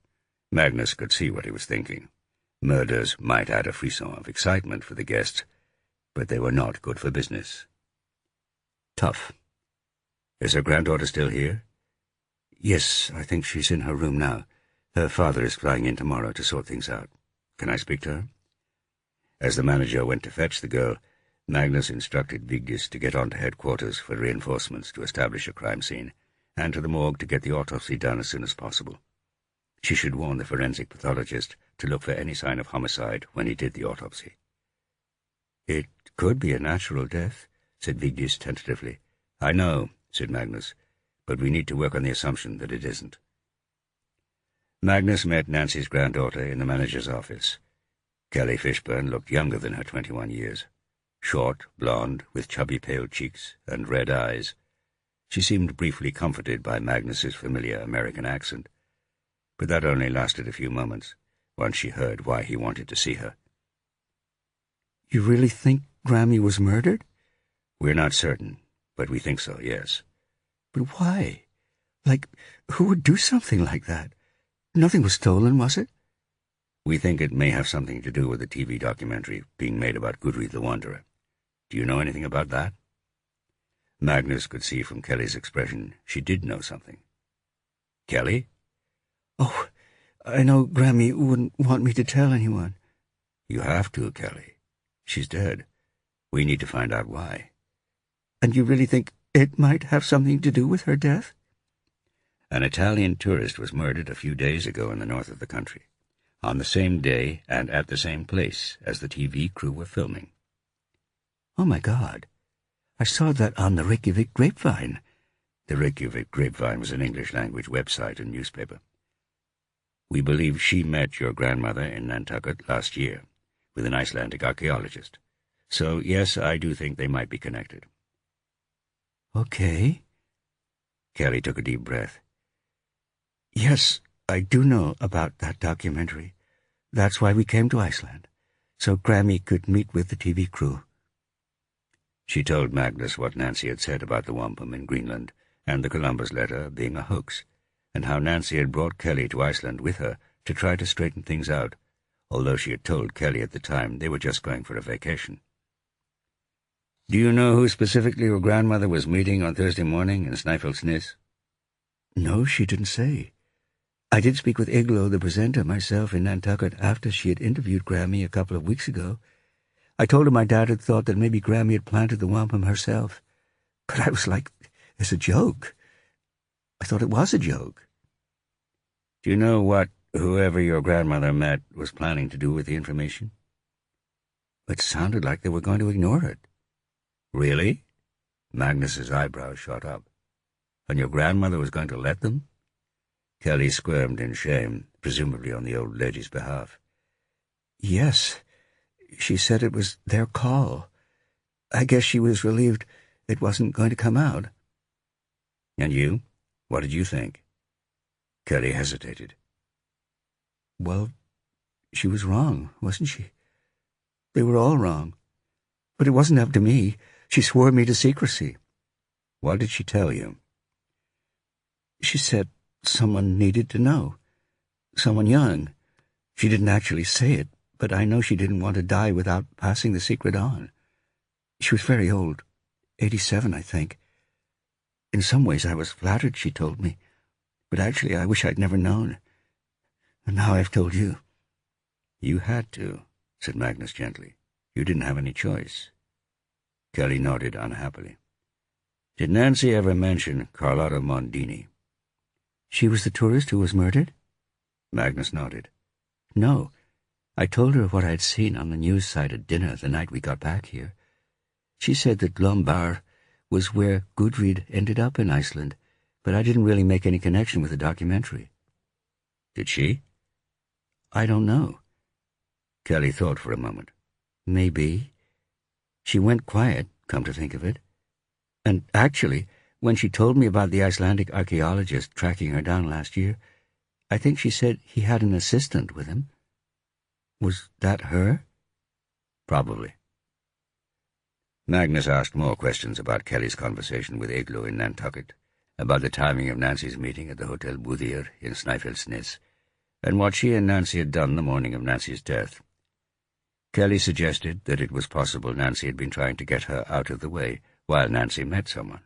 Magnus could see what he was thinking. Murders might add a frisson of excitement for the guests, but they were not good for business. Tough. "Is her granddaughter still here?" "Yes, I think she's in her room now. Her father is flying in tomorrow to sort things out. Can I speak to her?" As the manager went to fetch the girl, Magnus instructed Vigdis to get on to headquarters for reinforcements to establish a crime scene, and to the morgue to get the autopsy done as soon as possible. She should warn the forensic pathologist to look for any sign of homicide when he did the autopsy. "It could be a natural death," said Vigdis tentatively. "I know," said Magnus, "but we need to work on the assumption that it isn't." Magnus met Nancy's granddaughter in the manager's office. Kelly Fishburne looked younger than her 21 years. Short, blonde, with chubby pale cheeks and red eyes. She seemed briefly comforted by Magnus's familiar American accent, but that only lasted a few moments, once she heard why he wanted to see her. "You really think Grammy was murdered?" "We're not certain, but we think so, yes." "But why? Like, who would do something like that? Nothing was stolen, was it?" "We think it may have something to do with the TV documentary being made about Gudrid the Wanderer. Do you know anything about that?" Magnus could see from Kelly's expression she did know something. "Kelly?" "Oh, I know Grammy wouldn't want me to tell anyone." "You have to, Kelly. She's dead. We need to find out why." "And you really think it might have something to do with her death?" "An Italian tourist was murdered a few days ago in the north of the country, on the same day and at the same place as the TV crew were filming." "Oh, my God. I saw that on the Reykjavik Grapevine." The Reykjavik Grapevine was an English-language website and newspaper. "We believe she met your grandmother in Nantucket last year with an Icelandic archaeologist. So, yes, I do think they might be connected." "Okay." Kelly took a deep breath. "Yes, I do know about that documentary. That's why we came to Iceland, so Grammy could meet with the TV crew." She told Magnus what Nancy had said about the wampum in Greenland and the Columbus letter being a hoax, and how Nancy had brought Kelly to Iceland with her to try to straighten things out, although she had told Kelly at the time they were just going for a vacation. "Do you know who specifically your grandmother was meeting on Thursday morning in Snæfellsnes?" "No, she didn't say. I did speak with Iglo, the presenter, myself in Nantucket after she had interviewed Grammy a couple of weeks ago. I told her my dad had thought that maybe Grammy had planted the wampum herself. But I was like, it's a joke. I thought it was a joke. Do you know what whoever your grandmother met was planning to do with the information? It sounded like they were going to ignore it. Really? Magnus's eyebrows shot up. And your grandmother was going to let them? Kelly squirmed in shame, presumably on the old lady's behalf. Yes. She said it was their call. I guess she was relieved it wasn't going to come out. And you? What did you think? Kelly hesitated. Well, she was wrong, wasn't she? They were all wrong. But it wasn't up to me. She swore me to secrecy. What did she tell you? She said someone needed to know. Someone young. She didn't actually say it, but I know she didn't want to die without passing the secret on. She was very old. 87, I think. In some ways I was flattered, she told me. But actually I wish I'd never known. And now I've told you. You had to, said Magnus gently. You didn't have any choice. Kelly nodded unhappily. Did Nancy ever mention Carlotta Mondini? She was the tourist who was murdered? Magnus nodded. No. I told her what I'd seen on the news site at dinner the night we got back here. She said that Glombar was where Gudrid ended up in Iceland, but I didn't really make any connection with the documentary. Did she? I don't know. Kelly thought for a moment. Maybe. She went quiet, come to think of it. And actually, when she told me about the Icelandic archaeologist tracking her down last year, I think she said he had an assistant with him. Was that her? Probably. Magnus asked more questions about Kelly's conversation with Eglo in Nantucket, about the timing of Nancy's meeting at the Hotel Búðir in Snæfellsnes, and what she and Nancy had done the morning of Nancy's death. Kelly suggested that it was possible Nancy had been trying to get her out of the way while Nancy met someone.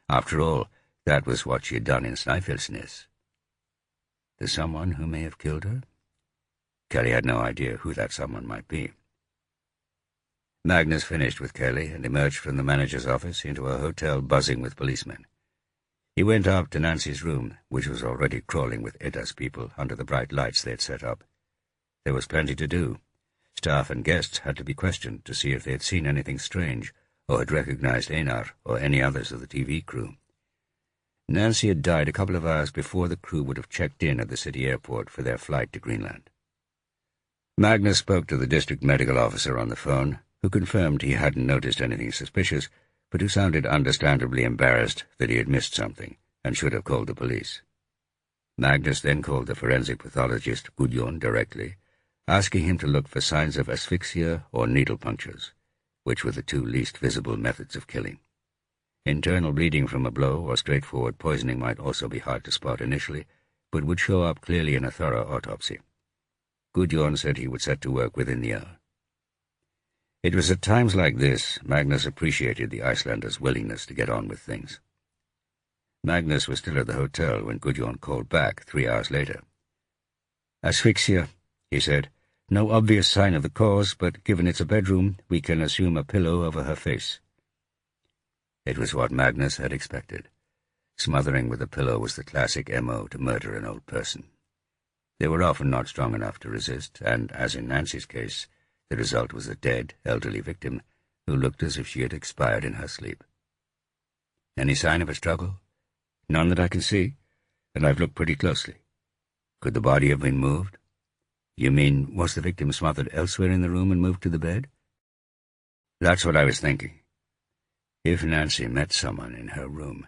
After all, that was what she had done in Snæfellsnes. The someone who may have killed her? Kelly had no idea who that someone might be. Magnus finished with Kelly and emerged from the manager's office into a hotel buzzing with policemen. He went up to Nancy's room, which was already crawling with Edda's people under the bright lights they had set up. There was plenty to do. Staff and guests had to be questioned to see if they had seen anything strange or had recognized Einar or any others of the TV crew. Nancy had died a couple of hours before the crew would have checked in at the city airport for their flight to Greenland. Magnus spoke to the district medical officer on the phone, who confirmed he hadn't noticed anything suspicious, but who sounded understandably embarrassed that he had missed something and should have called the police. Magnus then called the forensic pathologist Gudjon directly, asking him to look for signs of asphyxia or needle punctures, which were the two least visible methods of killing. Internal bleeding from a blow or straightforward poisoning might also be hard to spot initially, but would show up clearly in a thorough autopsy. Gudjon said he would set to work within the hour. It was at times like this Magnus appreciated the Icelander's willingness to get on with things. Magnus was still at the hotel when Gudjon called back 3 hours later. "Asphyxia," he said. "No obvious sign of the cause, but given it's a bedroom, we can assume a pillow over her face." It was what Magnus had expected. Smothering with a pillow was the classic MO to murder an old person. They were often not strong enough to resist, and, as in Nancy's case, the result was a dead, elderly victim who looked as if she had expired in her sleep. "Any sign of a struggle?" "None that I can see, and I've looked pretty closely." "Could the body have been moved?" "You mean, was the victim smothered elsewhere in the room and moved to the bed?" "That's what I was thinking. If Nancy met someone in her room,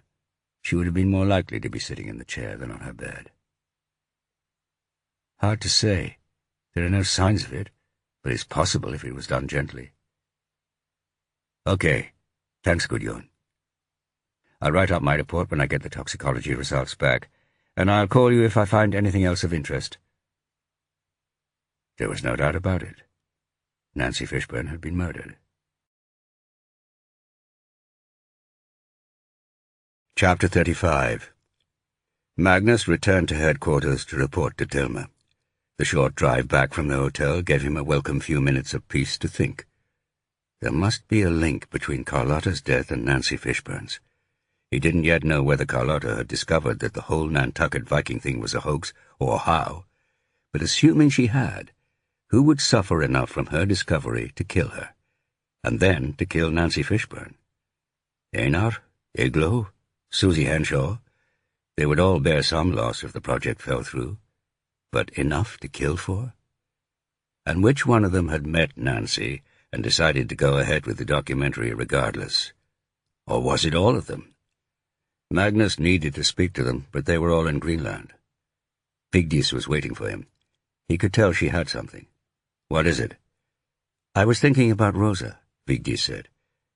she would have been more likely to be sitting in the chair than on her bed." "Hard to say. There are no signs of it, but it's possible if it was done gently." "Okay. Thanks, Gudjon. I'll write up my report when I get the toxicology results back, and I'll call you if I find anything else of interest." There was no doubt about it. Nancy Fishburne had been murdered. Chapter 35. Magnus returned to headquarters to report to Tilma. The short drive back from the hotel gave him a welcome few minutes of peace to think. There must be a link between Carlotta's death and Nancy Fishburne's. He didn't yet know whether Carlotta had discovered that the whole Nantucket Viking thing was a hoax, or how, but assuming she had, who would suffer enough from her discovery to kill her, and then to kill Nancy Fishburne? Einar, Iglo, Susie Henshaw. They would all bear some loss if the project fell through, but enough to kill for? And which one of them had met Nancy and decided to go ahead with the documentary regardless? Or was it all of them? Magnus needed to speak to them, but they were all in Greenland. Vigdis was waiting for him. He could tell she had something. What is it? I was thinking about Rosa, Vigdis said.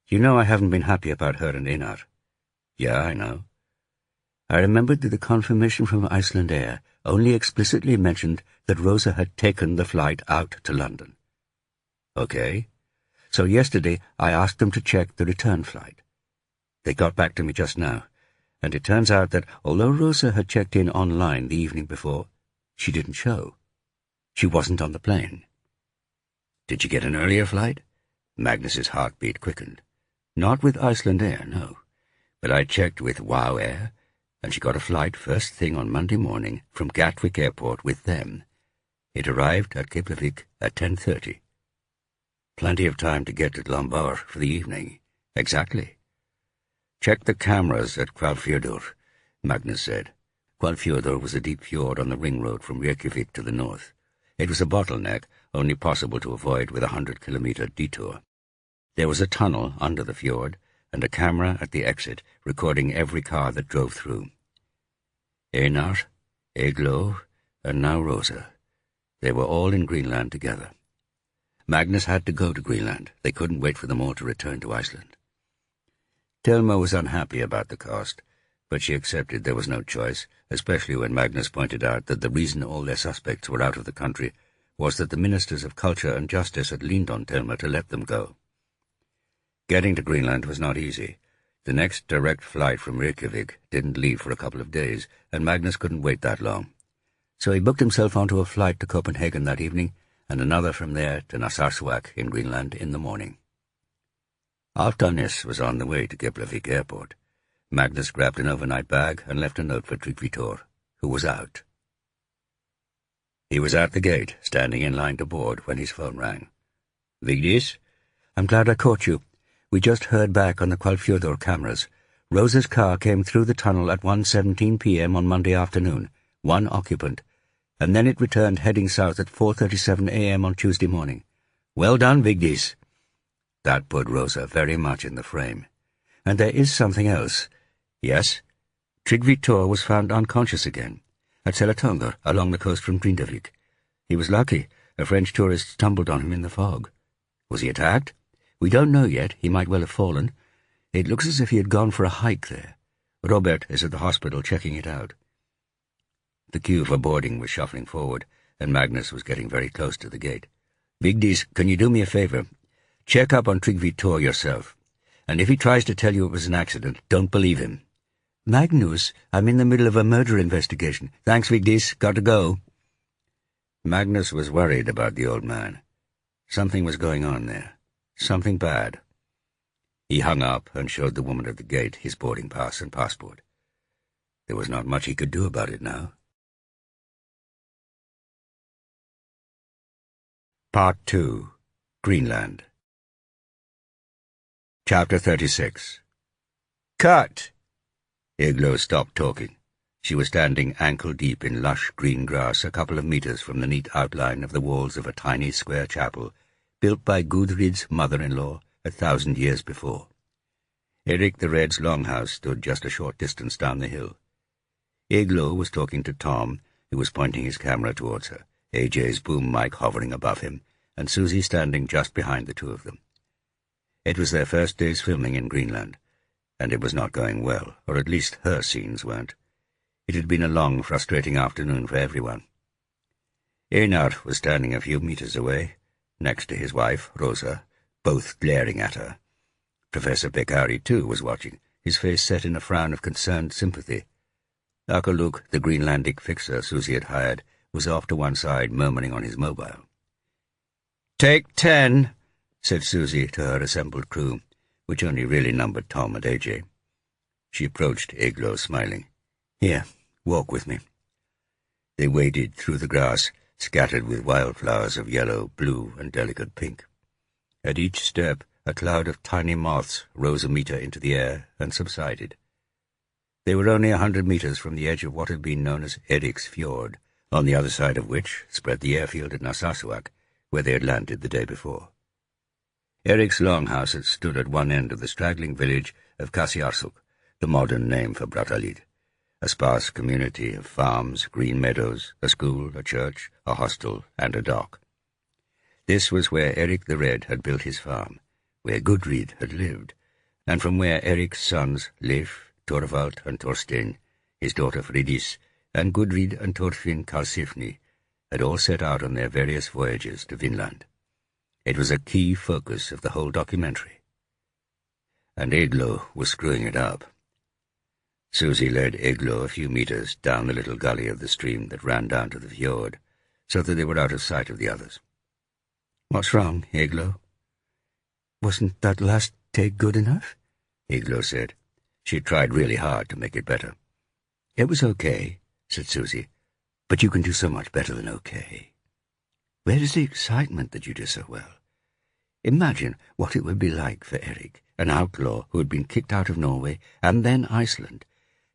You know I haven't been happy about her and Einar. Yeah, I know. I remembered that the confirmation from Iceland Air only explicitly mentioned that Rosa had taken the flight out to London. Okay. So yesterday I asked them to check the return flight. They got back to me just now, and it turns out that although Rosa had checked in online the evening before, she didn't show. She wasn't on the plane. Did she get an earlier flight? Magnus's heartbeat quickened. Not with Iceland Air, no. But I checked with WOW Air, and she got a flight first thing on Monday morning from Gatwick Airport with them. It arrived at Keflavik at 10:30. Plenty of time to get to Lombard for the evening. Exactly. Check the cameras at Hvalfjordur, Magnus said. Hvalfjordur was a deep fjord on the ring road from Reykjavik to the north. It was a bottleneck, only possible to avoid with a 100-kilometer detour. There was a tunnel under the fjord, and a camera at the exit recording every car that drove through. Einar, Eglo, and now Rosa. They were all in Greenland together. Magnus had to go to Greenland. They couldn't wait for them all to return to Iceland. Thelma was unhappy about the cost, but she accepted there was no choice, especially when Magnus pointed out that the reason all their suspects were out of the country was that the ministers of culture and justice had leaned on Thelma to let them go. Getting to Greenland was not easy. The next direct flight from Reykjavik didn't leave for a couple of days, and Magnus couldn't wait that long. So he booked himself onto a flight to Copenhagen that evening, and another from there to Narsarsuaq in Greenland in the morning. Altanis was on the way to Keflavik Airport. Magnus grabbed an overnight bag and left a note for Tryggvi, who was out. He was at the gate, standing in line to board, when his phone rang. Vigdis? I'm glad I caught you. We just heard back on the Hvalfjordur cameras. Rosa's car came through the tunnel at 1:17 p.m. on Monday afternoon, one occupant, and then it returned heading south at 4:37 a.m. on Tuesday morning. Well done, Vigdis. That put Rosa very much in the frame. And there is something else. Yes? Tryggvi was found unconscious again, at Selatongar, along the coast from Grindavik. He was lucky. A French tourist stumbled on him in the fog. Was he attacked? We don't know yet. He might well have fallen. It looks as if he had gone for a hike there. Robert is at the hospital checking it out. The queue for boarding was shuffling forward, and Magnus was getting very close to the gate. Vigdis, can you do me a favor? Check up on Tryggvi yourself. And if he tries to tell you it was an accident, don't believe him. Magnus, I'm in the middle of a murder investigation. Thanks, Vigdis. Got to go. Magnus was worried about the old man. Something was going on there. Something bad. He hung up and showed the woman at the gate his boarding pass and passport. There was not much he could do about it now. Part 2. Greenland. Chapter 36. Cut! Iglo stopped talking. She was standing ankle-deep in lush green grass a couple of meters from the neat outline of the walls of a tiny square chapel built by Gudrid's mother-in-law 1,000 years before. Erik the Red's longhouse stood just a short distance down the hill. Iglo was talking to Tom, who was pointing his camera towards her, AJ's boom mic hovering above him, and Susie standing just behind the two of them. It was their first day's filming in Greenland, and it was not going well, or at least her scenes weren't. It had been a long, frustrating afternoon for everyone. Einar was standing a few meters away, next to his wife, Rosa, both glaring at her. Professor Beccari, too, was watching, his face set in a frown of concerned sympathy. Akaluk, the Greenlandic fixer Susie had hired, was off to one side, murmuring on his mobile. "Take 10," said Susie to her assembled crew, which only really numbered Tom and AJ. She approached Eglo, smiling. "Here, walk with me." They waded through the grass, scattered with wildflowers of yellow, blue, and delicate pink. At each step, a cloud of tiny moths rose a meter into the air and subsided. They were only 100 meters from the edge of what had been known as Eric's Fjord, on the other side of which spread the airfield at Narsarsuaq, where they had landed the day before. Eric's longhouse had stood at one end of the straggling village of Kasiarsuk, the modern name for Brattahlid, a sparse community of farms, green meadows, a school, a church, a hostel, and a dock. This was where Eric the Red had built his farm, where Gudrid had lived, and from where Eric's sons, Leif, Torvald, and Thorstein, his daughter Fridis, and Gudrid and Thorfinn Karlsefni had all set out on their various voyages to Vinland. It was a key focus of the whole documentary. And Eglo was screwing it up. Susie led Eglo a few meters down the little gully of the stream that ran down to the fjord, so that they were out of sight of the others. "What's wrong, Eglo?" "Wasn't that last take good enough?" Eglo said. She tried really hard to make it better. "It was okay," said Susie, "but you can do so much better than okay. Where is the excitement that you do so well? Imagine what it would be like for Eric, an outlaw who had been kicked out of Norway and then Iceland,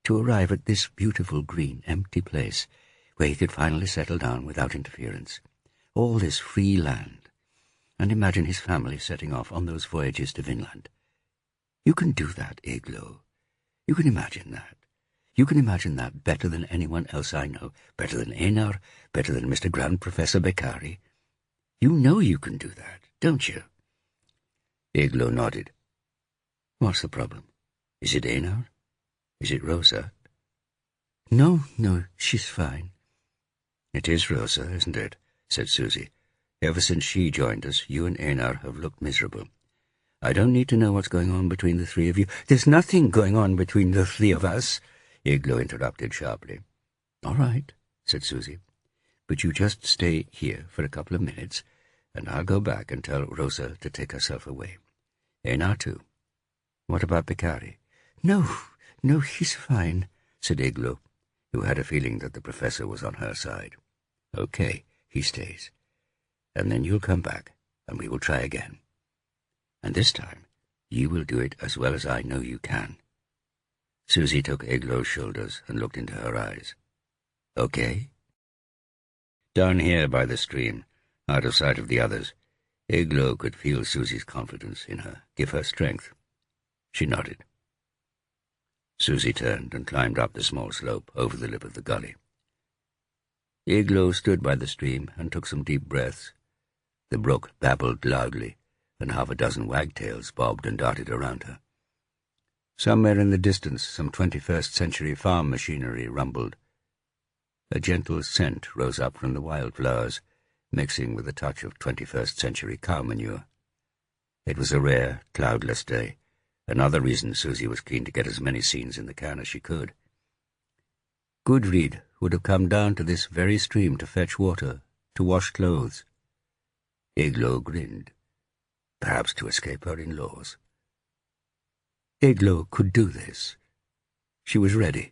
to arrive at this beautiful, green, empty place where he could finally settle down without interference. All this free land. And imagine his family setting off on those voyages to Vinland. You can do that, Eglo. You can imagine that. You can imagine that better than anyone else I know, better than Einar, better than Mr. Grand Professor Beccari. You know you can do that, don't you?" Eglo nodded. "What's the problem? Is it Einar? Is it Rosa?" No, she's fine." "It is Rosa, isn't it?" said Susie. "Ever since she joined us, you and Einar have looked miserable. I don't need to know what's going on between the three of you." "There's nothing going on between the three of us," Eglo interrupted sharply. "All right," said Susie, "but you just stay here for a couple of minutes, and I'll go back and tell Rosa to take herself away. Einar, too. What about Beccari?" No, he's fine," said Eglo, who had a feeling that the professor was on her side. "Okay, he stays. And then you'll come back, and we will try again. And this time, you will do it as well as I know you can." Susie took Eglo's shoulders and looked into her eyes. "Okay?" Down here by the stream, out of sight of the others, Eglo could feel Susie's confidence in her, give her strength. She nodded. Susie turned and climbed up the small slope over the lip of the gully. Eglo stood by the stream and took some deep breaths. The brook babbled loudly, and half a dozen wagtails bobbed and darted around her. Somewhere in the distance, some 21st century farm machinery rumbled. A gentle scent rose up from the wildflowers, mixing with a touch of 21st century cow manure. It was a rare, cloudless day, another reason Susie was keen to get as many scenes in the can as she could. Gudrid would have come down to this very stream to fetch water, to wash clothes. Eglo grinned, perhaps to escape her in-laws. Eglo could do this. She was ready.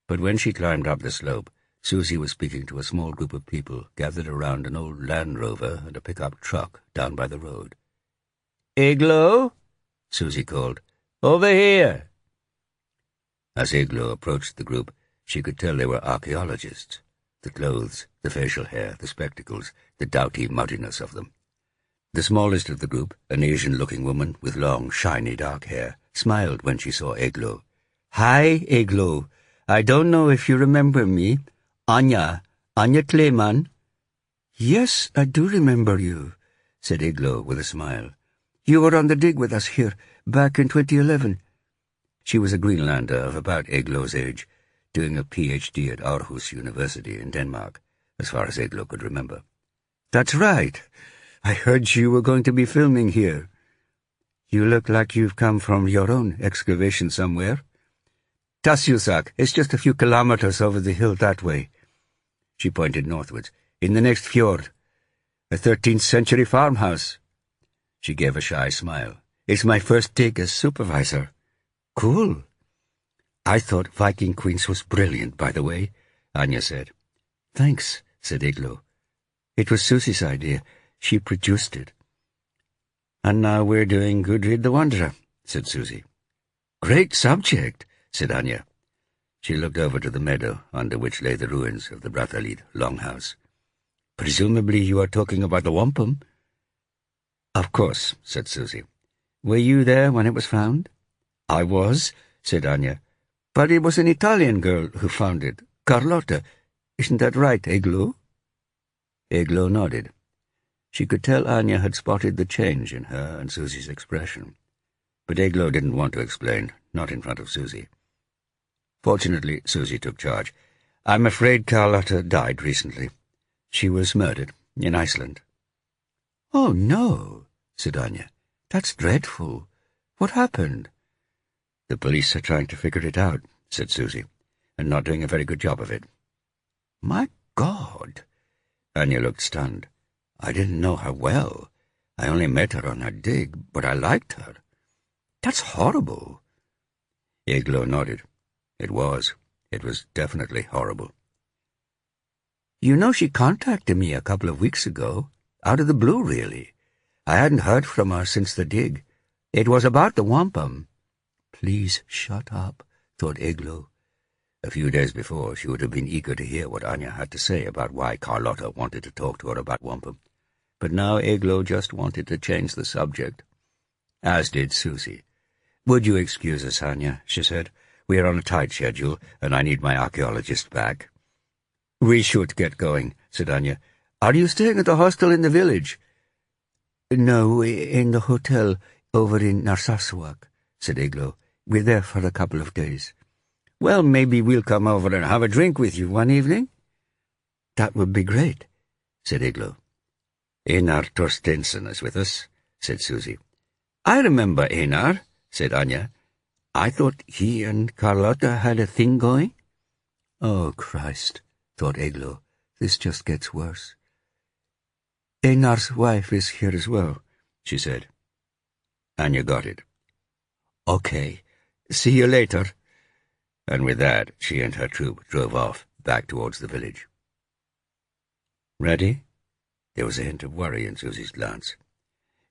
But when she climbed up the slope, Susie was speaking to a small group of people gathered around an old Land Rover and a pickup truck down by the road. "Eglo?" Susie called. "Over here!" As Eglo approached the group, she could tell they were archaeologists. The clothes, the facial hair, the spectacles, the doughty muddiness of them. The smallest of the group, an Asian-looking woman with long, shiny dark hair, smiled when she saw Eglo. "Hi, Eglo. I don't know if you remember me. Anya Kleeman." "Yes, I do remember you," said Eglo with a smile. "You were on the dig with us here, back in 2011. She was a Greenlander of about Eglo's age, doing a Ph.D. at Aarhus University in Denmark, as far as Eglo could remember. "That's right. I heard you were going to be filming here. You look like you've come from your own excavation somewhere." "Tasjusak, it's just a few kilometers over the hill that way." She pointed northwards. "In the next fjord. A 13th century farmhouse. She gave a shy smile. "It's my first dig as supervisor." "Cool." "I thought Viking Queens was brilliant, by the way," Anya said. "Thanks," said Igloo. "It was Susie's idea. She produced it." "And now we're doing Gudrid the Wanderer," said Susie. "Great subject," said Anya. She looked over to the meadow, under which lay the ruins of the Brathalid longhouse. "Presumably you are talking about the wampum?" "Of course," said Susie. "Were you there when it was found?" "I was," said Anya. "But it was an Italian girl who found it, Carlotta. Isn't that right, Igloo?" Igloo nodded. She could tell Anya had spotted the change in her and Susie's expression. But Igloo didn't want to explain, not in front of Susie. Fortunately, Susie took charge. "I'm afraid Carlotta died recently. She was murdered in Iceland." "Oh, no," said Anya. "That's dreadful. What happened?" "The police are trying to figure it out," said Susie, "and not doing a very good job of it." "My God!" Anya looked stunned. "I didn't know her well. I only met her on her dig, but I liked her. That's horrible." Igloo nodded. It was. It was definitely horrible. "You know, she contacted me a couple of weeks ago. Out of the blue, really. I hadn't heard from her since the dig. It was about the wampum." "Please shut up," thought Igloo. A few days before, she would have been eager to hear what Anya had to say about why Carlotta wanted to talk to her about wampum. But now Igloo just wanted to change the subject. As did Susie. "Would you excuse us, Anya?" she said. "We are on a tight schedule, and I need my archaeologist back." "We should get going," said Anya. "Are you staying at the hostel in the village?" "No, in the hotel over in Narsarsuaq," said Igloo. "We're there for a couple of days." "Well, maybe we'll come over and have a drink with you one evening." "That would be great," said Igloo. "Einar Torstensen is with us," said Susie. "I remember Einar," said Anya. "I thought he and Carlotta had a thing going." "Oh, Christ," thought Igloo. "This just gets worse." "Einar's wife is here as well," she said. Anya got it. "Okay. See you later." And with that, she and her troop drove off, back towards the village. "Ready?" There was a hint of worry in Susie's glance.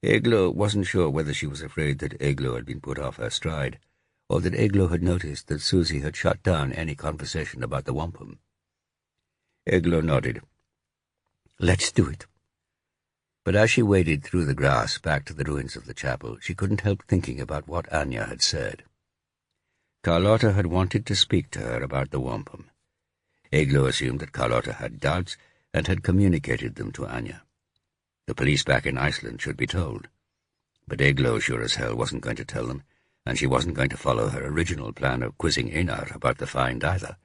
Igloo wasn't sure whether she was afraid that Igloo had been put off her stride, or that Igloo had noticed that Susie had shut down any conversation about the wampum. Igloo nodded. "Let's do it." But as she waded through the grass back to the ruins of the chapel, she couldn't help thinking about what Anya had said. Carlotta had wanted to speak to her about the wampum. Igloo assumed that Carlotta had doubts and had communicated them to Anya. The police back in Iceland should be told. But Igloo sure as hell wasn't going to tell them, and she wasn't going to follow her original plan of quizzing Einar about the find either.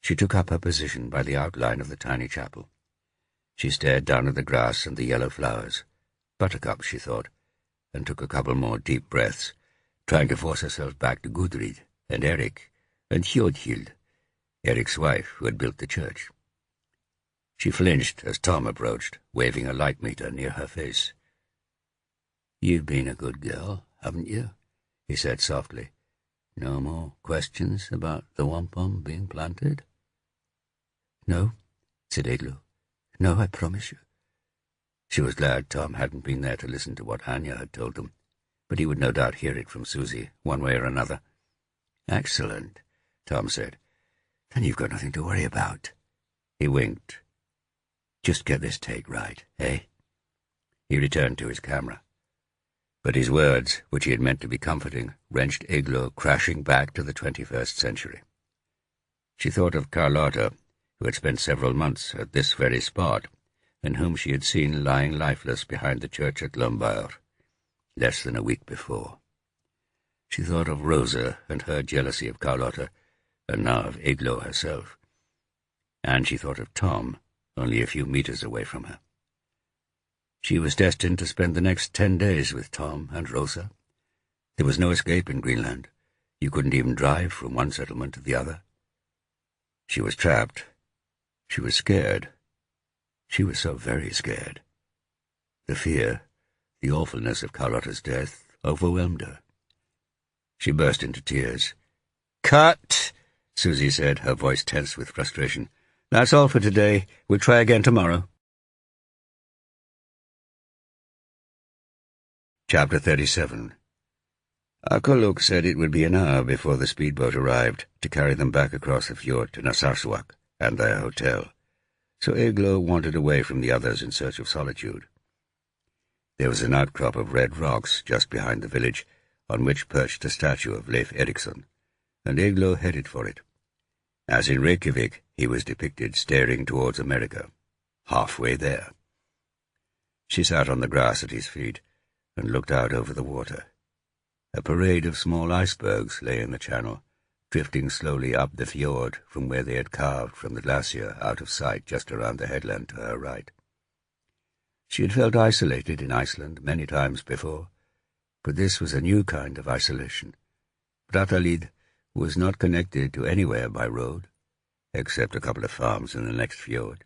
She took up her position by the outline of the tiny chapel. She stared down at the grass and the yellow flowers. Buttercups, she thought, and took a couple more deep breaths, trying to force herself back to Gudrid and Eric and Hjodhild, Eric's wife who had built the church. She flinched as Tom approached, waving a light meter near her face. "You've been a good girl, haven't you?" he said softly. "No more questions about the wampum being planted?" "No," said Igloo. "No, I promise you." She was glad Tom hadn't been there to listen to what Anya had told them, but he would no doubt hear it from Susie, one way or another. "Excellent," Tom said. "Then you've got nothing to worry about." He winked. "Just get this take right, eh?" He returned to his camera. But his words, which he had meant to be comforting, wrenched Igloo crashing back to the 21st century. She thought of Carlotta, who had spent several months at this very spot, and whom she had seen lying lifeless behind the church at Lombaur, less than a week before. She thought of Rosa and her jealousy of Carlotta, and now of Igloo herself. And she thought of Tom, only a few meters away from her. She was destined to spend the next 10 days with Tom and Rosa. There was no escape in Greenland. You couldn't even drive from one settlement to the other. She was trapped. She was scared. She was so very scared. The fear, The awfulness of Carlotta's death overwhelmed her. She burst into tears. "Cut!" Susie said, her voice tense with frustration. "That's all for today. We'll try again tomorrow." Chapter 37. Akoluk said it would be an hour before the speedboat arrived to carry them back across the fjord to Narsarsuaq and their hotel, so Eglo wandered away from the others in search of solitude. There was an outcrop of red rocks just behind the village, on which perched a statue of Leif Erikson, and Eglo headed for it. As in Reykjavik, he was depicted staring towards America, halfway there. She sat on the grass at his feet and looked out over the water. A parade of small icebergs lay in the channel, drifting slowly up the fjord from where they had carved from the glacier out of sight just around the headland to her right. She had felt isolated in Iceland many times before, but this was a new kind of isolation. Brattahlid was not connected to anywhere by road, except a couple of farms in the next fjord.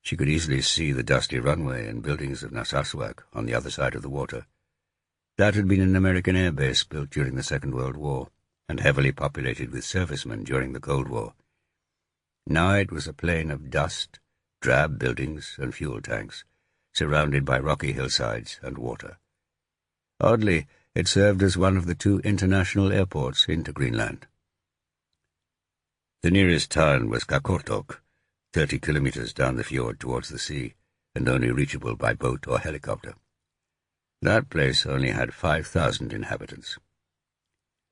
She could easily see the dusty runway and buildings of Narsarsuaq on the other side of the water. That had been an American air base built during the Second World War, and heavily populated with servicemen during the Cold War. Now it was a plain of dust, drab buildings, and fuel tanks, surrounded by rocky hillsides and water. Oddly, it served as one of the 2 international airports into Greenland. The nearest town was Kakortok, 30 kilometers down the fjord towards the sea, and only reachable by boat or helicopter. That place only had 5,000 inhabitants.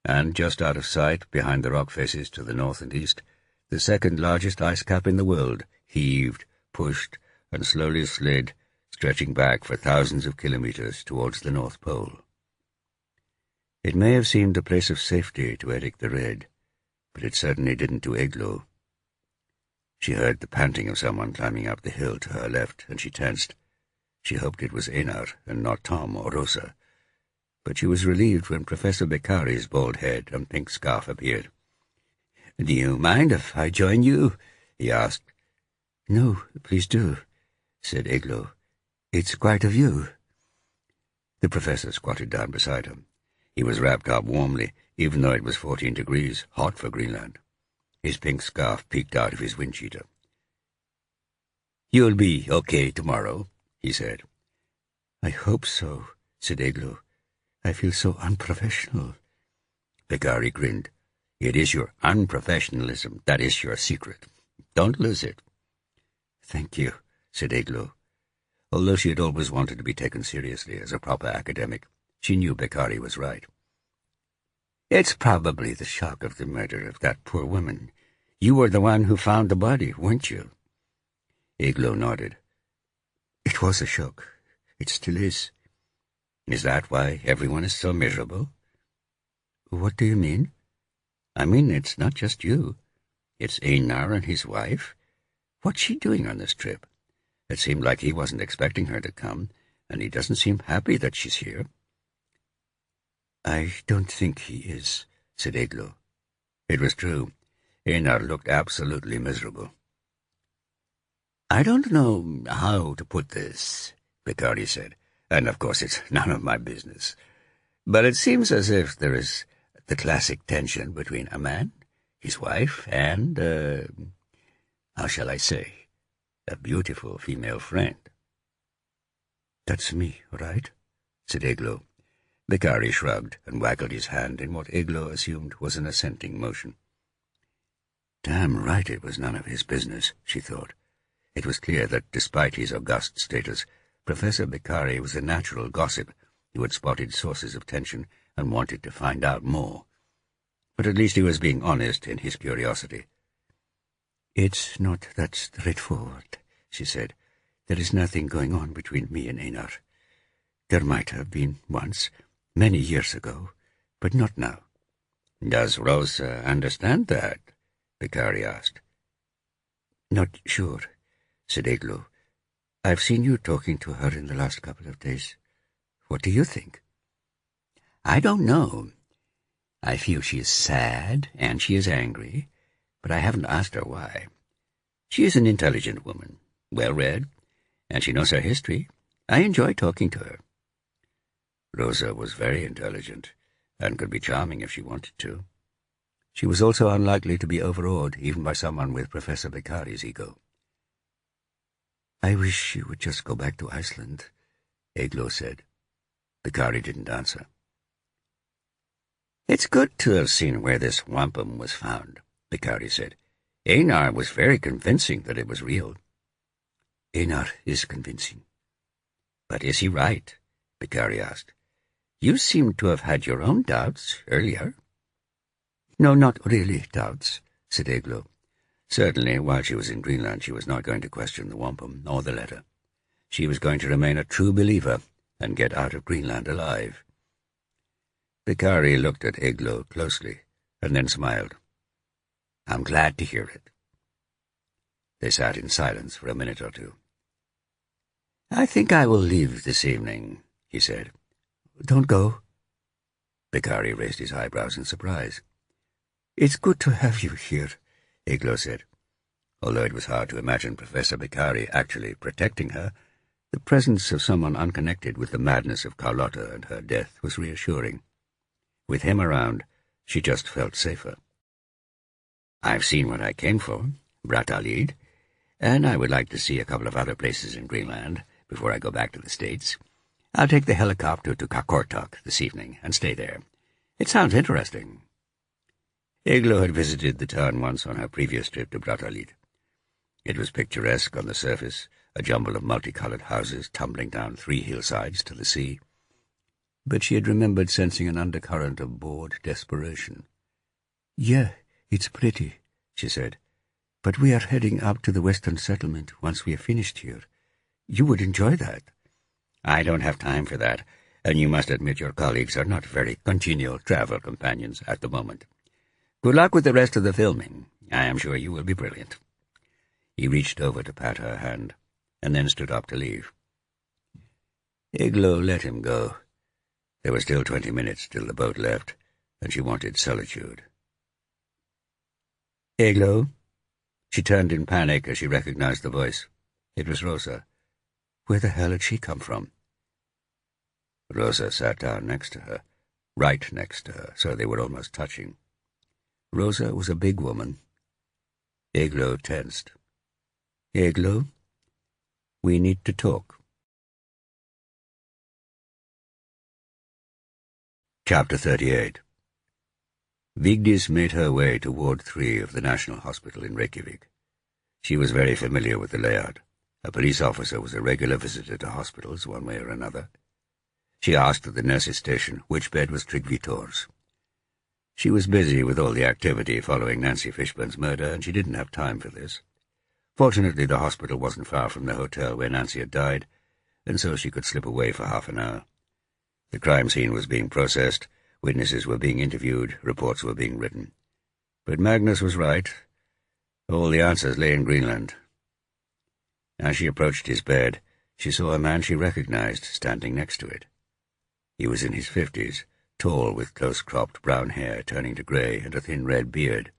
And just out of sight, behind the rock faces to the north and east, the second-largest ice cap in the world heaved, pushed, and slowly slid, stretching back for thousands of kilometers towards the North Pole. It may have seemed a place of safety to Eric the Red, but it certainly didn't to Eglo. She heard the panting of someone climbing up the hill to her left, and she tensed. She hoped it was Einar and not Tom or Rosa, but she was relieved when Professor Beccari's bald head and pink scarf appeared. "Do you mind if I join you?" he asked. "No, please do," said Eglo. "It's quite of you." The professor squatted down beside him. He was wrapped up warmly, even though it was 14 degrees, hot for Greenland. His pink scarf peeked out of his wind cheater. "You'll be okay tomorrow," he said. "I hope so," said Eglo. "I feel so unprofessional." Beccari grinned. "It is your unprofessionalism that is your secret. Don't lose it." "Thank you," said Eglo. Although she had always wanted to be taken seriously as a proper academic, she knew Beccari was right. "It's probably the shock of the murder of that poor woman. You were the one who found the body, weren't you?" Eglo nodded. "It was a shock. It still is." "Is that why everyone is so miserable?" "What do you mean?" "I mean, it's not just you. It's Einar and his wife. What's she doing on this trip? It seemed like he wasn't expecting her to come, and he doesn't seem happy that she's here." "I don't think he is," said Eglo. It was true. Einar looked absolutely miserable. "I don't know how to put this," Beccari said, "and of course it's none of my business. But it seems as if there is the classic tension between a man, his wife, and, how shall I say, a beautiful female friend." "That's me, right?" said Eglo. Beccari shrugged and waggled his hand in what Eglo assumed was an assenting motion. Damn right it was none of his business, she thought. It was clear that, despite his august status, Professor Beccari was a natural gossip who had spotted sources of tension and wanted to find out more. But at least he was being honest in his curiosity. "It's not that straightforward," she said. "There is nothing going on between me and Einar. There might have been once, many years ago, but not now." "Does Rosa understand that?" Beccari asked. "Not sure," said Eglo. "I've seen you talking to her in the last couple of days. What do you think?" "I don't know. I feel she is sad and she is angry, but I haven't asked her why. She is an intelligent woman, well-read, and she knows her history. I enjoy talking to her. Rosa was very intelligent, and could be charming if she wanted to. She was also unlikely to be overawed, even by someone with Professor Beccari's ego. "I wish you would just go back to Iceland," Eglo said. Beccari didn't answer. "It's good to have seen where this wampum was found," Beccari said. "Einar was very convincing that it was real." "Einar is convincing." "But is he right?" Beccari asked. "You seem to have had your own doubts earlier." "No, not really doubts," said Eglo. Certainly, while she was in Greenland, she was not going to question the wampum or the letter. She was going to remain a true believer and get out of Greenland alive. Beccari looked at Eglo closely, and then smiled. "I'm glad to hear it." They sat in silence for a minute or two. "I think I will leave this evening," he said. "Don't go." Beccari raised his eyebrows in surprise. "It's good to have you here," Eglo said. Although it was hard to imagine Professor Beccari actually protecting her, the presence of someone unconnected with the madness of Carlotta and her death was reassuring. With him around, she just felt safer. "I've seen what I came for, Brattahlid, and I would like to see a couple of other places in Greenland before I go back to the States. I'll take the helicopter to Qaqortoq this evening and stay there. It sounds interesting." Eglo had visited the town once on her previous trip to Brattahlid. It was picturesque on the surface, a jumble of multicolored houses tumbling down 3 hillsides to the sea. But she had remembered sensing an undercurrent of bored desperation. "Yeah, it's pretty," she said. "But we are heading up to the western settlement once we are finished here. You would enjoy that." "I don't have time for that, and you must admit your colleagues are not very congenial travel companions at the moment. Good luck with the rest of the filming. I am sure you will be brilliant." He reached over to pat her hand, and then stood up to leave. Eglo let him go. There were still 20 minutes till the boat left, and she wanted solitude. "Eglo?" She turned in panic as she recognized the voice. It was Rosa. Where the hell had she come from? Rosa sat down next to her, right next to her, so they were almost touching. Rosa was a big woman. Eglo tensed. "Eglo, we need to talk." Chapter 38. Vigdis made her way to Ward 3 of the National Hospital in Reykjavik. She was very familiar with the layout. A police officer was a regular visitor to hospitals, one way or another. She asked at the nurse's station which bed was Tryggvi Thor's. She was busy with all the activity following Nancy Fishburne's murder, and she didn't have time for this. Fortunately, the hospital wasn't far from the hotel where Nancy had died, and so she could slip away for half an hour. The crime scene was being processed, witnesses were being interviewed, reports were being written. But Magnus was right. All the answers lay in Greenland. As she approached his bed, she saw a man she recognized standing next to it. He was in his 50s, tall with close-cropped brown hair turning to grey and a thin red beard.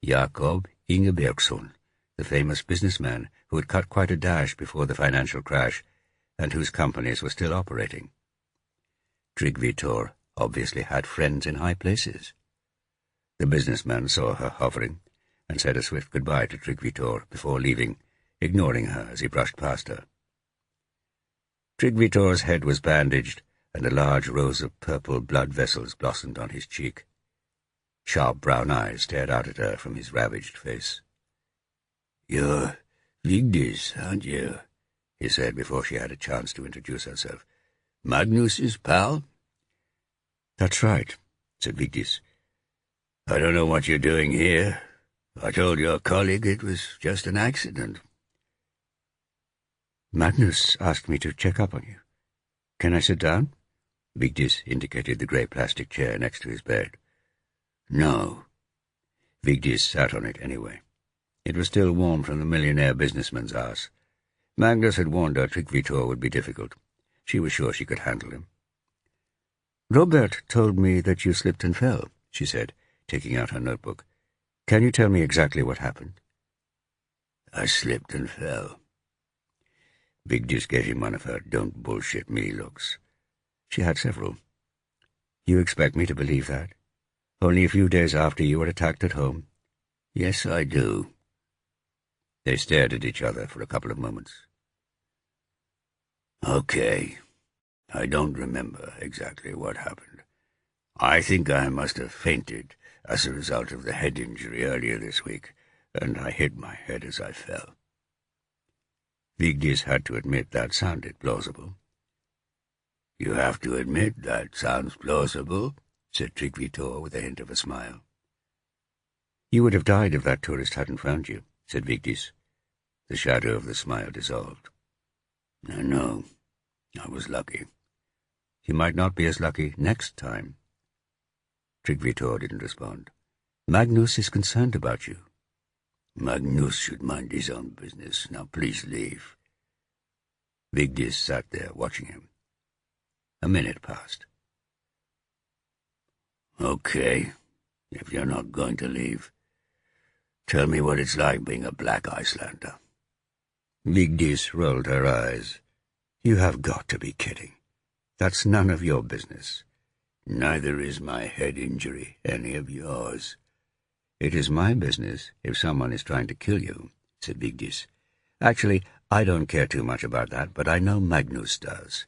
Jakob Ingebergsson, the famous businessman who had cut quite a dash before the financial crash and whose companies were still operating. Tryggvi Thor obviously had friends in high places. The businessman saw her hovering and said a swift goodbye to Tryggvi Thor before leaving, ignoring her as he brushed past her. Tryggvi Thor's head was bandaged, and a large rows of purple blood vessels blossomed on his cheek. Sharp brown eyes stared out at her from his ravaged face. "You're Vigdis, aren't you?" he said before she had a chance to introduce herself. "Magnus's pal?" "That's right," said Vigdis. "I don't know what you're doing here. I told your colleague it was just an accident." "Magnus asked me to check up on you. Can I sit down?" Vigdis indicated the grey plastic chair next to his bed. "No." Vigdis sat on it anyway. It was still warm from the millionaire businessman's ass. Magnus had warned her Tryggvi Thor would be difficult. She was sure she could handle him. "Robert told me that you slipped and fell," she said, taking out her notebook. "Can you tell me exactly what happened?" "I slipped and fell." Vigdis gave him one of her don't-bullshit-me looks. She had several. You expect me to believe that? Only a few days after you were attacked at home? Yes, I do. They stared at each other for a couple of moments. Okay. I don't remember exactly what happened. I think I must have fainted as a result of the head injury earlier this week, and I hit my head as I fell. Vigdis had to admit that sounded plausible. You have to admit that sounds plausible, said Tryggvi with a hint of a smile. You would have died if that tourist hadn't found you, said Vigdis. The shadow of the smile dissolved. I know. I was lucky. You might not be as lucky next time. Tryggvi didn't respond. Magnus is concerned about you. Magnus should mind his own business. Now please leave. Vigdis sat there watching him. A minute passed. Okay, if you're not going to leave, tell me what it's like being a black Icelander. Vigdis rolled her eyes. You have got to be kidding. That's none of your business. Neither is my head injury any of yours. It is my business if someone is trying to kill you, said Vigdis. Actually, I don't care too much about that, but I know Magnus does.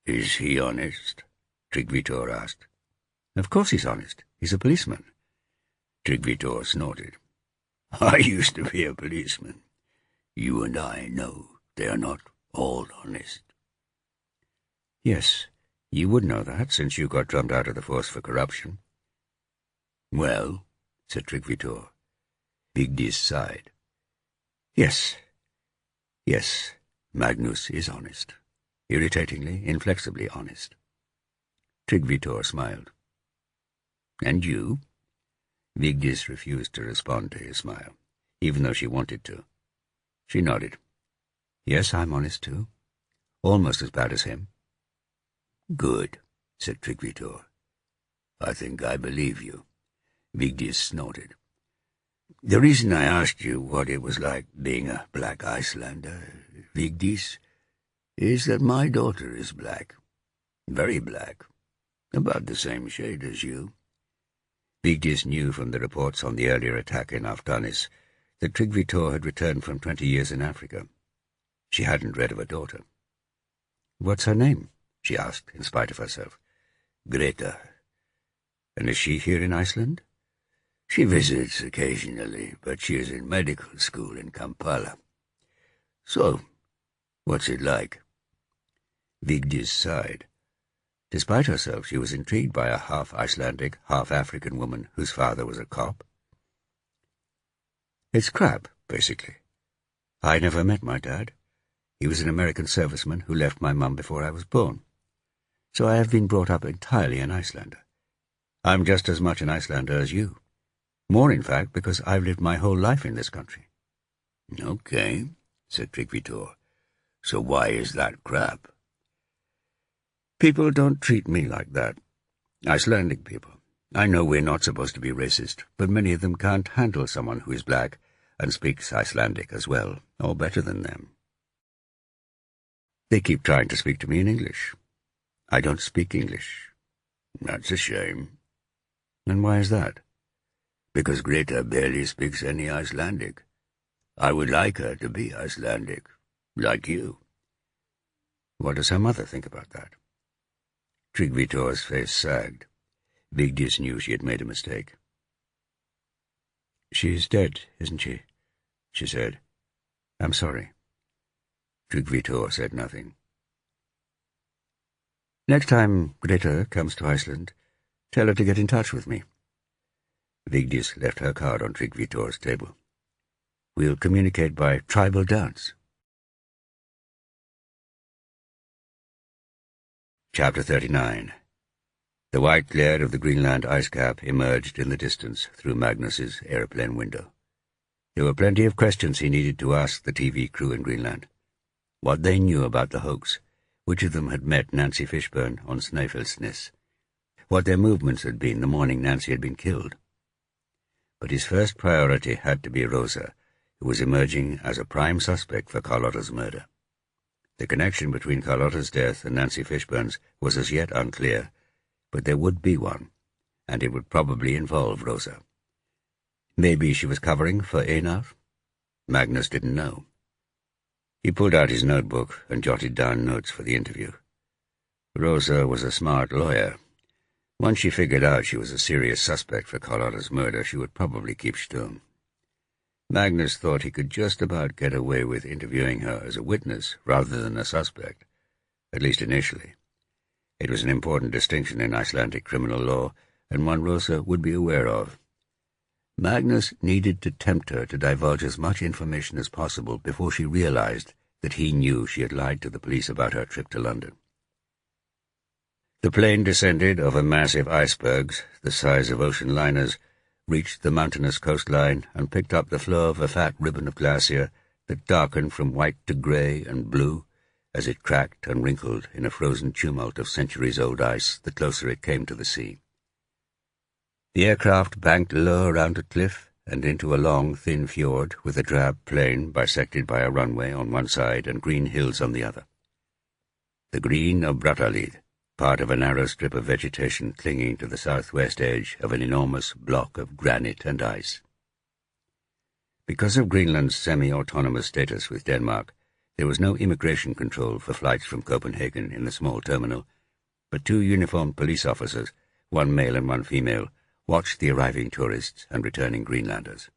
Is he honest? Tryggvi asked. Of course he's honest. He's a policeman. Tryggvi snorted. I used to be a policeman. You and I know they are not all honest. Yes, you would know that, since you got drummed out of the force for corruption. Well, said Tryggvi. Vigdis sighed. Yes, Magnus is honest. Irritatingly, inflexibly honest. Tryggvi smiled. And you? Vigdis refused to respond to his smile, even though she wanted to. She nodded. Yes, I'm honest too. Almost as bad as him. Good, said Tryggvi. I think I believe you. Vigdis snorted. The reason I asked you what it was like being a black Icelander, Vigdis, is that my daughter is black. Very black. About the same shade as you. Vigdis knew from the reports on the earlier attack in Afghanis that Tryggvi had returned from 20 years in Africa. She hadn't read of a daughter. What's her name? She asked, in spite of herself. Greta. And is she here in Iceland? She visits occasionally, but she is in medical school in Kampala. So, what's it like? Vigdis sighed. Despite herself, she was intrigued by a half-Icelandic, half-African woman whose father was a cop. It's crap, basically. I never met my dad. He was an American serviceman who left my mum before I was born. So I have been brought up entirely an Icelander. I'm just as much an Icelander as you. More, in fact, because I've lived my whole life in this country. Okay, said Tryggvi. So why is that crap? People don't treat me like that. Icelandic people. I know we're not supposed to be racist, but many of them can't handle someone who is black and speaks Icelandic as well, or better than them. They keep trying to speak to me in English. I don't speak English. That's a shame. And why is that? Because Greta barely speaks any Icelandic. I would like her to be Icelandic, like you. What does her mother think about that? Tryggvi face sagged. Vigdis knew she had made a mistake. She's dead, isn't she? She said. I'm sorry. Tryggvi said nothing. Next time Greta comes to Iceland, tell her to get in touch with me. Vigdis left her card on Tryggvi table. We'll communicate by tribal dance. Chapter 39. The white glare of the Greenland ice cap emerged in the distance through Magnus's aeroplane window. There were plenty of questions he needed to ask the TV crew in Greenland. What they knew about the hoax, which of them had met Nancy Fishburne on Snæfellsnes, what their movements had been the morning Nancy had been killed. But his first priority had to be Rosa, who was emerging as a prime suspect for Carlotta's murder. The connection between Carlotta's death and Nancy Fishburne's was as yet unclear, but there would be one, and it would probably involve Rosa. Maybe she was covering for Einar? Magnus didn't know. He pulled out his notebook and jotted down notes for the interview. Rosa was a smart lawyer. Once she figured out she was a serious suspect for Carlotta's murder, she would probably keep stum. Magnus thought he could just about get away with interviewing her as a witness rather than a suspect, at least initially. It was an important distinction in Icelandic criminal law, and one Rosa would be aware of. Magnus needed to tempt her to divulge as much information as possible before she realized that he knew she had lied to the police about her trip to London. The plane descended over massive icebergs, the size of ocean liners, reached the mountainous coastline, and picked up the flow of a fat ribbon of glacier that darkened from white to grey and blue as it cracked and wrinkled in a frozen tumult of centuries-old ice the closer it came to the sea. The aircraft banked low around a cliff and into a long, thin fjord with a drab plain bisected by a runway on one side and green hills on the other. The green of Brattahlid, part of a narrow strip of vegetation clinging to the southwest edge of an enormous block of granite and ice. Because of Greenland's semi-autonomous status with Denmark, there was no immigration control for flights from Copenhagen in the small terminal, but 2 uniformed police officers, one male and one female, watched the arriving tourists and returning Greenlanders.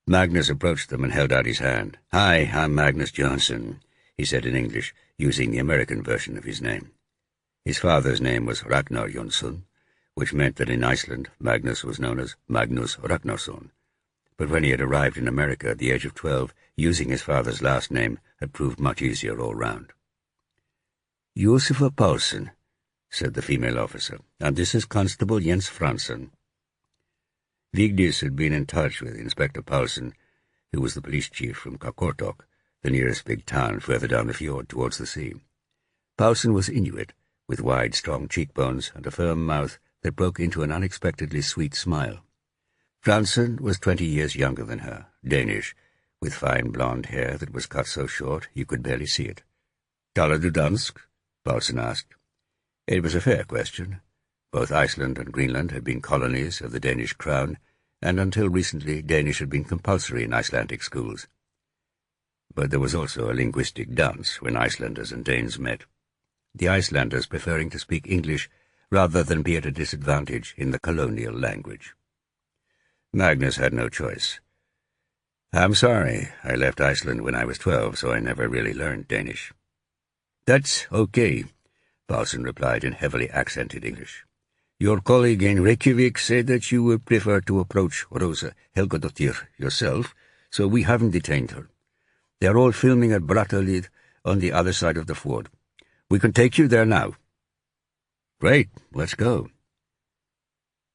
Magnus approached them and held out his hand. "Hi, I'm Magnus Johnson," he said in English, using the American version of his name. His father's name was Ragnar Jonsson, which meant that in Iceland Magnus was known as Magnus Ragnarsson. But when he had arrived in America at the age of 12, using his father's last name had proved much easier all round. "Josefa Paulsen," said the female officer, "and this is Constable Jens Fransson." Vigdis had been in touch with Inspector Paulsen, who was the police chief from Kakortok, the nearest big town further down the fjord towards the sea. Paulsen was Inuit, with wide, strong cheekbones and a firm mouth that broke into an unexpectedly sweet smile. Fransson was 20 years younger than her, Danish, with fine blonde hair that was cut so short you could barely see it. "Taler du dansk?" Paulsen asked. It was a fair question. Both Iceland and Greenland had been colonies of the Danish crown, and until recently Danish had been compulsory in Icelandic schools. But there was also a linguistic dance when Icelanders and Danes met, the Icelanders preferring to speak English rather than be at a disadvantage in the colonial language. Magnus had no choice. "I'm sorry, I left Iceland when I was 12, so I never really learned Danish." "That's okay," Paulsen replied in heavily accented English. "Your colleague in Reykjavik said that you would prefer to approach Rosa Helgadottir yourself, so we haven't detained her. They are all filming at Brattahlid on the other side of the fjord. We can take you there now." "Great, let's go."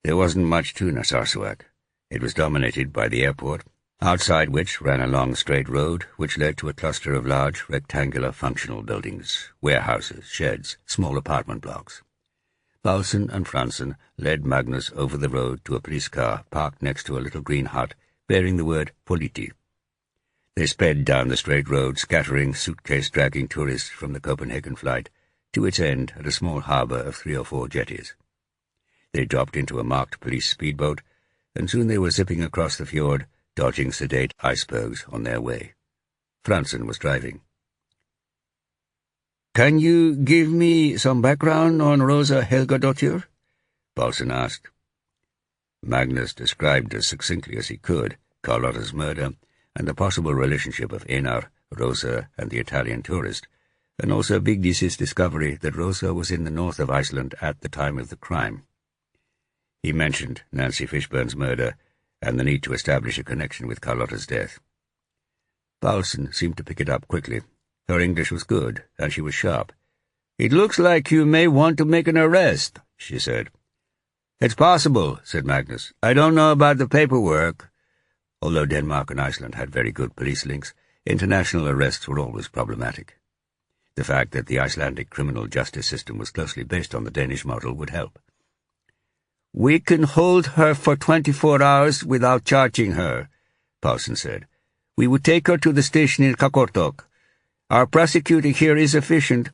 There wasn't much to Narsarsuaq. It was dominated by the airport, outside which ran a long straight road which led to a cluster of large, rectangular functional buildings, warehouses, sheds, small apartment blocks. Paulsen and Fransson led Magnus over the road to a police car parked next to a little green hut bearing the word Politi. They sped down the straight road, scattering suitcase-dragging tourists from the Copenhagen flight to its end at a small harbour of 3 or 4 jetties. They dropped into a marked police speedboat, and soon they were zipping across the fjord, dodging sedate icebergs on their way. Fransson was driving. "Can you give me some background on Rosa Helgadottir?" Paulsen asked. Magnus described as succinctly as he could Carlotta's murder and the possible relationship of Einar, Rosa, and the Italian tourist, and also Vigdis's discovery that Rosa was in the north of Iceland at the time of the crime. He mentioned Nancy Fishburne's murder and the need to establish a connection with Carlotta's death. Paulsen seemed to pick it up quickly. Her English was good, and she was sharp. "It looks like you may want to make an arrest," she said. "It's possible," said Magnus. "I don't know about the paperwork." Although Denmark and Iceland had very good police links, international arrests were always problematic. The fact that the Icelandic criminal justice system was closely based on the Danish model would help. "We can hold her for 24 hours without charging her," Paulsen said. "We would take her to the station in Kakortok. Our prosecutor here is efficient.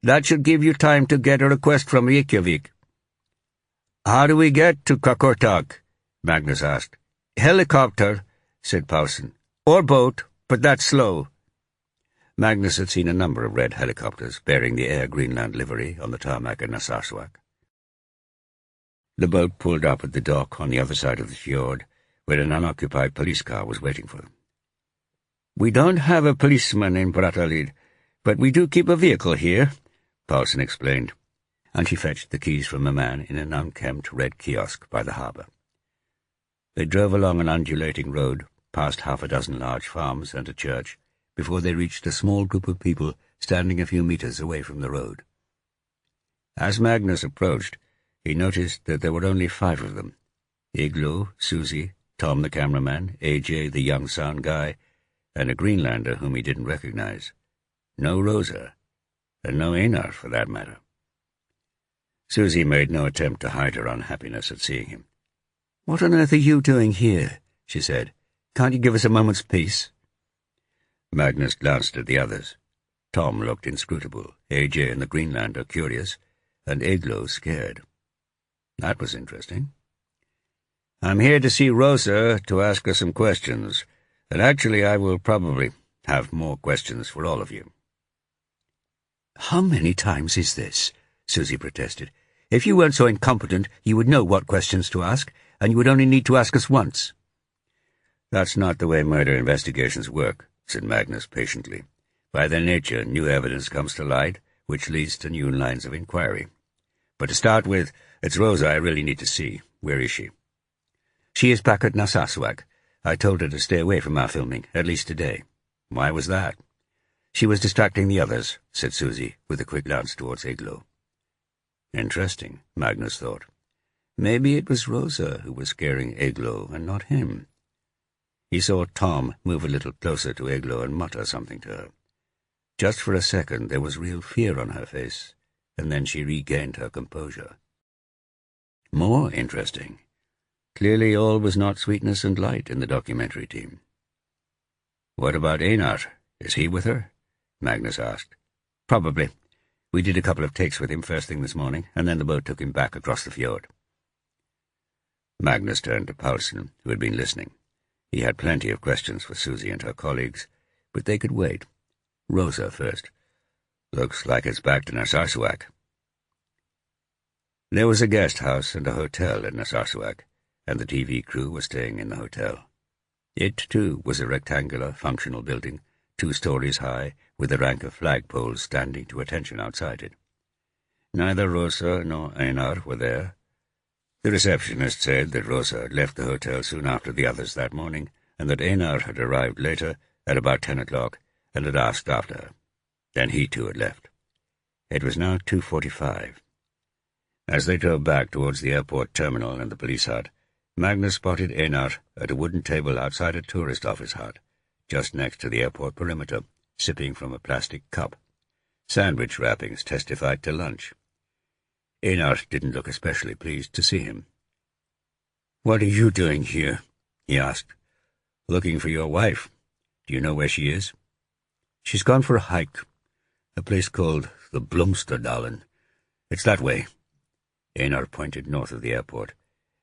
That should give you time to get a request from Reykjavik." "How do we get to Kakortok?" Magnus asked. "Helicopter," said Paulson. "Or boat, but that's slow." Magnus had seen a number of red helicopters bearing the Air Greenland livery on the tarmac at Narsarsuaq. The boat pulled up at the dock on the other side of the fjord, where an unoccupied police car was waiting for them. "We don't have a policeman in Brattahlid, but we do keep a vehicle here," Paulson explained, and she fetched the keys from a man in an unkempt red kiosk by the harbour. They drove along an undulating road, past half a dozen large farms and a church, before they reached a small group of people standing a few metres away from the road. As Magnus approached, he noticed that there were only 5 of them: Igloo, Susie, Tom the cameraman, AJ the young sound guy, and a Greenlander whom he didn't recognize. No Rosa, and no Einar for that matter. Susie made no attempt to hide her unhappiness at seeing him. "What on earth are you doing here?" she said. "Can't you give us a moment's peace?" Magnus glanced at the others. Tom looked inscrutable, AJ and the Greenlander curious, and Igloo scared. That was interesting. "I'm here to see Rosa to ask her some questions, and actually I will probably have more questions for all of you." "How many times is this?" Susie protested. "If you weren't so incompetent, you would know what questions to ask, and you would only need to ask us once." "That's not the way murder investigations work," said Magnus patiently. "By their nature, new evidence comes to light, which leads to new lines of inquiry. But to start with, it's Rosa I really need to see. Where is she?" "She is back at Narsarsuaq. I told her to stay away from our filming, at least today." "Why was that?" "She was distracting the others," said Susie, with a quick glance towards Igloo. Interesting, Magnus thought. Maybe it was Rosa who was scaring Igloo and not him. He saw Tom move a little closer to Igloo and mutter something to her. Just for a second there was real fear on her face, and then she regained her composure. More interesting. Clearly all was not sweetness and light in the documentary team. "What about Einar? Is he with her?" Magnus asked. "Probably. We did a couple of takes with him first thing this morning, and then the boat took him back across the fjord." Magnus turned to Paulson, who had been listening. He had plenty of questions for Susie and her colleagues, but they could wait. Rosa first. "Looks like it's back to Narsarsuaq." There was a guest house and a hotel at Narsarsuaq, and the TV crew was staying in the hotel. It, too, was a rectangular, functional building, 2 stories high, with a rank of flagpoles standing to attention outside it. Neither Rosa nor Einar were there. The receptionist said that Rosa had left the hotel soon after the others that morning, and that Einar had arrived later, at about 10 o'clock, and had asked after her. Then he too had left. It was now 2:45. As they drove back towards the airport terminal and the police hut, Magnus spotted Einar at a wooden table outside a tourist office hut, just next to the airport perimeter, sipping from a plastic cup. Sandwich wrappings testified to lunch. Einar didn't look especially pleased to see him. "What are you doing here?" he asked. "Looking for your wife. Do you know where she is?" "She's gone for a hike. A place called the Blomsterdalen. It's that way." Einar pointed north of the airport,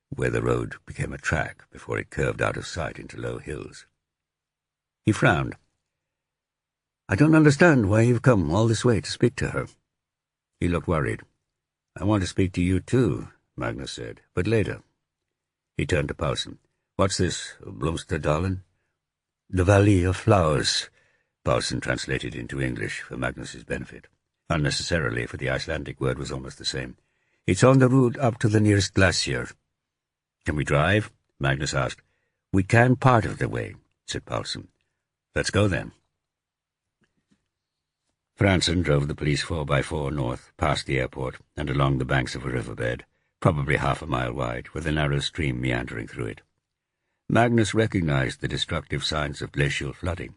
where the road became a track before it curved out of sight into low hills. He frowned. "I don't understand why you've come all this way to speak to her." He looked worried. "I want to speak to you too," Magnus said, "but later." He turned to Paulson. "What's this, Blomsterdalen?" "The Valley of Flowers," Paulson translated into English for Magnus's benefit. Unnecessarily, for the Icelandic word was almost the same. "It's on the route up to the nearest glacier." "Can we drive?" Magnus asked. "We can part of the way," said Paulson. "Let's go then." Franson drove the police 4x4 north, past the airport, and along the banks of a riverbed, probably half a mile wide, with a narrow stream meandering through it. Magnus recognized the destructive signs of glacial flooding.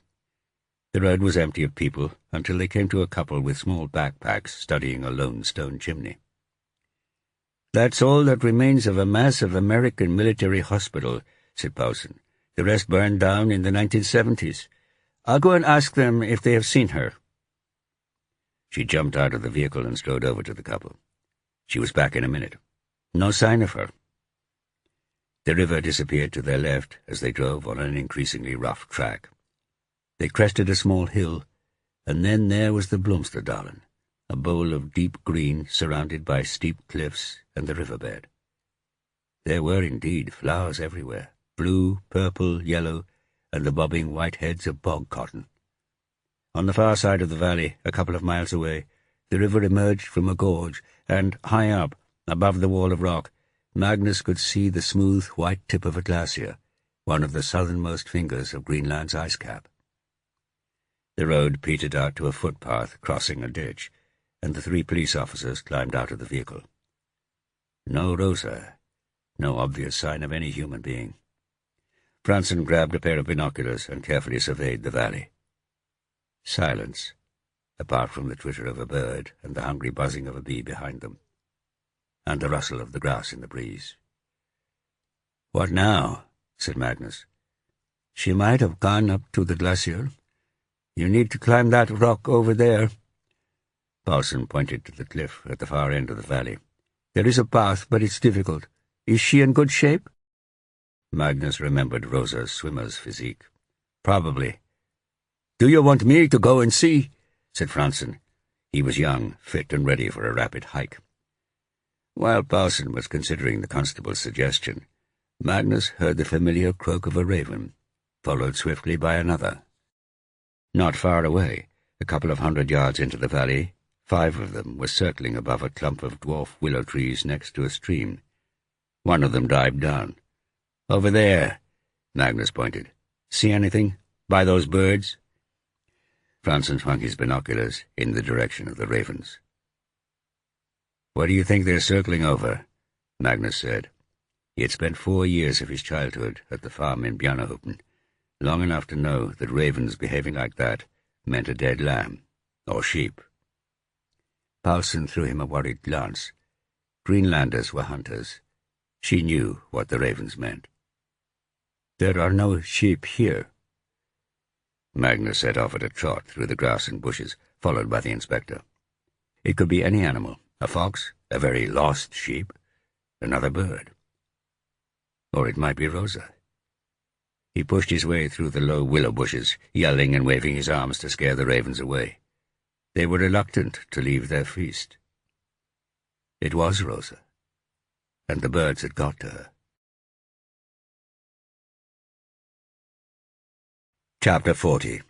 The road was empty of people until they came to a couple with small backpacks studying a lone stone chimney. "That's all that remains of a massive American military hospital," said Paulson. "The rest burned down in the 1970s. I'll go and ask them if they have seen her." She jumped out of the vehicle and strode over to the couple. She was back in a minute. No sign of her. The river disappeared to their left as they drove on an increasingly rough track. They crested a small hill, and then there was the Blomsterdalen, a bowl of deep green surrounded by steep cliffs and the riverbed. There were indeed flowers everywhere, blue, purple, yellow, and the bobbing white heads of bog cotton. On the far side of the valley, a couple of miles away, the river emerged from a gorge, and high up, above the wall of rock, Magnus could see the smooth white tip of a glacier, one of the southernmost fingers of Greenland's ice cap. The road petered out to a footpath crossing a ditch, and the 3 police officers climbed out of the vehicle. No Rosa, no obvious sign of any human being. Franson grabbed a pair of binoculars and carefully surveyed the valley. Silence, apart from the twitter of a bird and the hungry buzzing of a bee behind them, and the rustle of the grass in the breeze. "What now?" said Magnus. "She might have gone up to the glacier. You need to climb that rock over there." Paulson pointed to the cliff at the far end of the valley. "There is a path, but it's difficult. Is she in good shape?" Magnus remembered Rosa's swimmer's physique. "Probably." "Do you want me to go and see?" said Franson. He was young, fit, and ready for a rapid hike. While Paulson was considering the constable's suggestion, Magnus heard the familiar croak of a raven, followed swiftly by another. Not far away, a couple of 100 yards into the valley, 5 of them were circling above a clump of dwarf willow trees next to a stream. One of them dived down. "Over there," Magnus pointed. "See anything? By those birds?" Franson swung his binoculars in the direction of the ravens. "What do you think they're circling over?" Magnus said. He had spent 4 years of his childhood at the farm in Bjarnehopen, long enough to know that ravens behaving like that meant a dead lamb, or sheep. Paulson threw him a worried glance. Greenlanders were hunters. She knew what the ravens meant. "There are no sheep here." Magnus set off at a trot through the grass and bushes, followed by the inspector. It could be any animal, a fox, a very lost sheep, another bird. Or it might be Rosa. He pushed his way through the low willow bushes, yelling and waving his arms to scare the ravens away. They were reluctant to leave their feast. It was Rosa, and the birds had got to her. Chapter 40.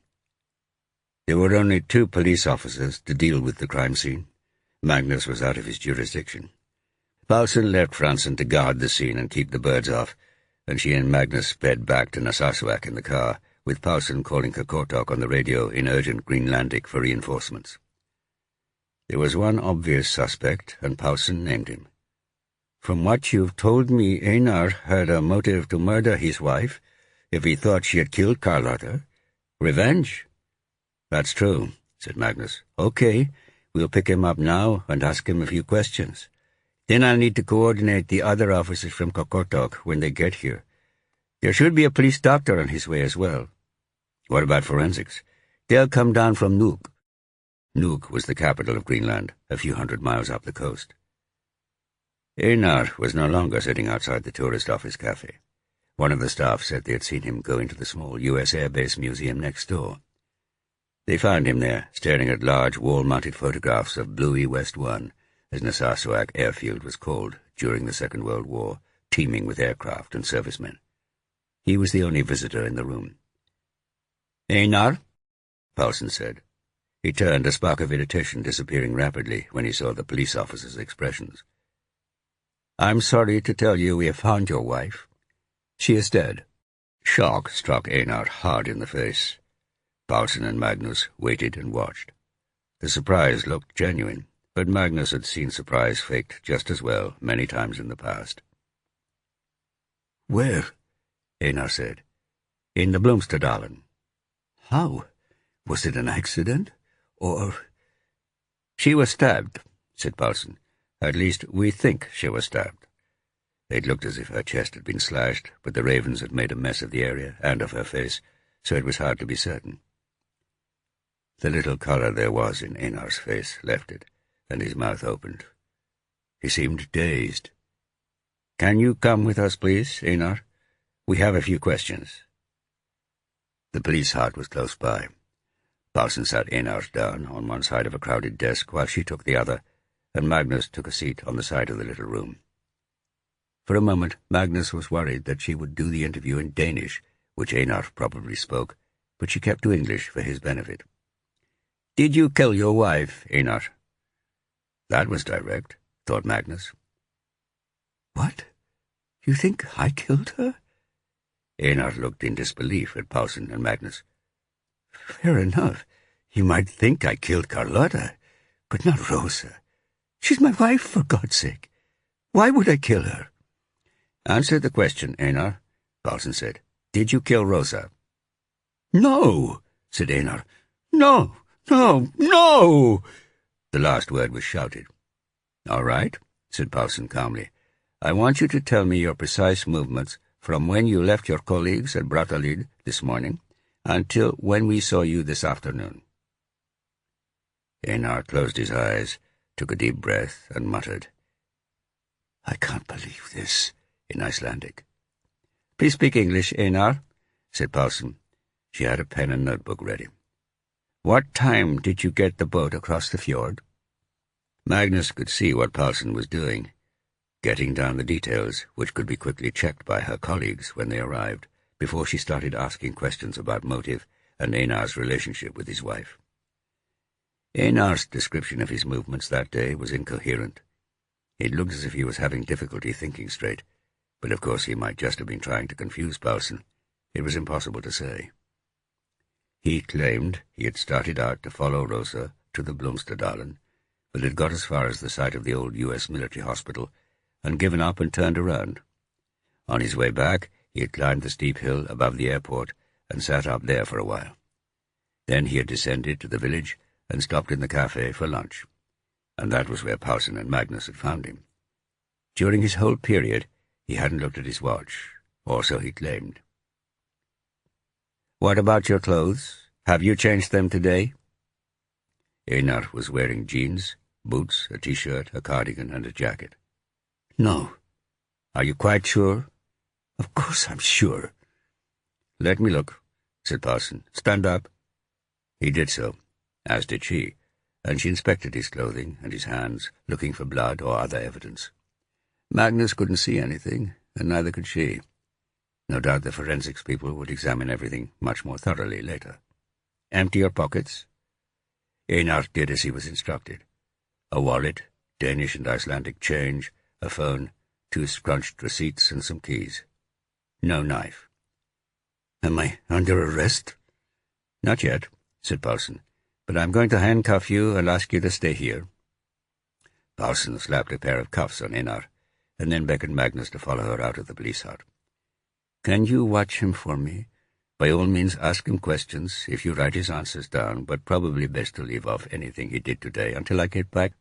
There were only 2 police officers to deal with the crime scene. Magnus was out of his jurisdiction. Paulson left Franson to guard the scene and keep the birds off, and she and Magnus sped back to Narsarsuaq in the car, with Paulson calling Kokortok on the radio in urgent Greenlandic for reinforcements. There was one obvious suspect, and Paulson named him. "From what you've told me, Einar had a motive to murder his wife, if he thought she had killed Carlotta. Revenge?" "That's true," said Magnus. "Okay, we'll pick him up now and ask him a few questions. Then I'll need to coordinate the other officers from Kokortok when they get here. There should be a police doctor on his way as well." "What about forensics?" "They'll come down from Nuuk." Nuuk was the capital of Greenland, a few 100 miles up the coast. Einar was no longer sitting outside the tourist office cafe. One of the staff said they had seen him go into the small U.S. Air Base museum next door. They found him there, staring at large wall-mounted photographs of Bluey West 1, as Narsarsuaq Airfield was called during the Second World War, teeming with aircraft and servicemen. He was the only visitor in the room. "Einar?" Paulson said. He turned, a spark of irritation disappearing rapidly when he saw the police officer's expressions. "I'm sorry to tell you we have found your wife. She is dead." Shock struck Einar hard in the face. Paulson and Magnus waited and watched. The surprise looked genuine, but Magnus had seen surprise faked just as well many times in the past. "Where?" Einar said. "In the Blomsterdalen." "How? Was it an accident? Or—" "She was stabbed," said Paulson. "At least, we think she was stabbed." It looked as if her chest had been slashed, but the ravens had made a mess of the area and of her face, so it was hard to be certain. The little colour there was in Einar's face left it, and his mouth opened. He seemed dazed. "Can you come with us, please, Einar? We have a few questions." The police hut was close by. Paulsen sat Einar down on one side of a crowded desk while she took the other, and Magnus took a seat on the side of the little room. For a moment Magnus was worried that she would do the interview in Danish, which Einar probably spoke, but she kept to English for his benefit. "Did you kill your wife, Einar?" That was direct, thought Magnus. "What? You think I killed her?" Einar looked in disbelief at Paulsen and Magnus. "Fair enough. You might think I killed Carlotta, but not Rosa. She's my wife, for God's sake. Why would I kill her?" "Answer the question, Einar," Paulsen said. "Did you kill Rosa?" "No," said Einar. "No, no, no!" The last word was shouted. "All right," said Paulsen calmly. "I want you to tell me your precise movements from when you left your colleagues at Bratalid this morning until when we saw you this afternoon." Einar closed his eyes, took a deep breath, and muttered, "I can't believe this," in Icelandic. "Please speak English, Einar," said Paulsen. She had a pen and notebook ready. "What time did you get the boat across the fjord?" Magnus could see what Paulsen was doing, getting down the details, which could be quickly checked by her colleagues when they arrived, before she started asking questions about motive and Einar's relationship with his wife. Einar's description of his movements that day was incoherent. It looked as if he was having difficulty thinking straight, but of course he might just have been trying to confuse Paulsen. It was impossible to say. He claimed he had started out to follow Rosa to the Blomsterdalen, but had got as far as the site of the old U.S. military hospital and given up and turned around. On his way back, he had climbed the steep hill above the airport and sat up there for a while. Then he had descended to the village and stopped in the cafe for lunch, and that was where Paulsen and Magnus had found him. During his whole period, he hadn't looked at his watch, or so he claimed. "What about your clothes? Have you changed them today?" Einar was wearing jeans, boots, a T-shirt, a cardigan, and a jacket. "No." "Are you quite sure?" "Of course I'm sure." "Let me look," said Paulsen. "Stand up." He did so, as did she, and she inspected his clothing and his hands, looking for blood or other evidence. Magnus couldn't see anything, and neither could she. No doubt the forensics people would examine everything much more thoroughly later. "Empty your pockets." Einar did as he was instructed. A wallet, Danish and Icelandic change, a phone, 2 scrunched receipts, and some keys. No knife. "Am I under arrest?" "Not yet," said Paulsen, "but I'm going to handcuff you and ask you to stay here." Paulsen slapped a pair of cuffs on Einar, and then beckoned Magnus to follow her out of the police hut. "Can you watch him for me? By all means ask him questions if you write his answers down, but probably best to leave off anything he did today until I get back.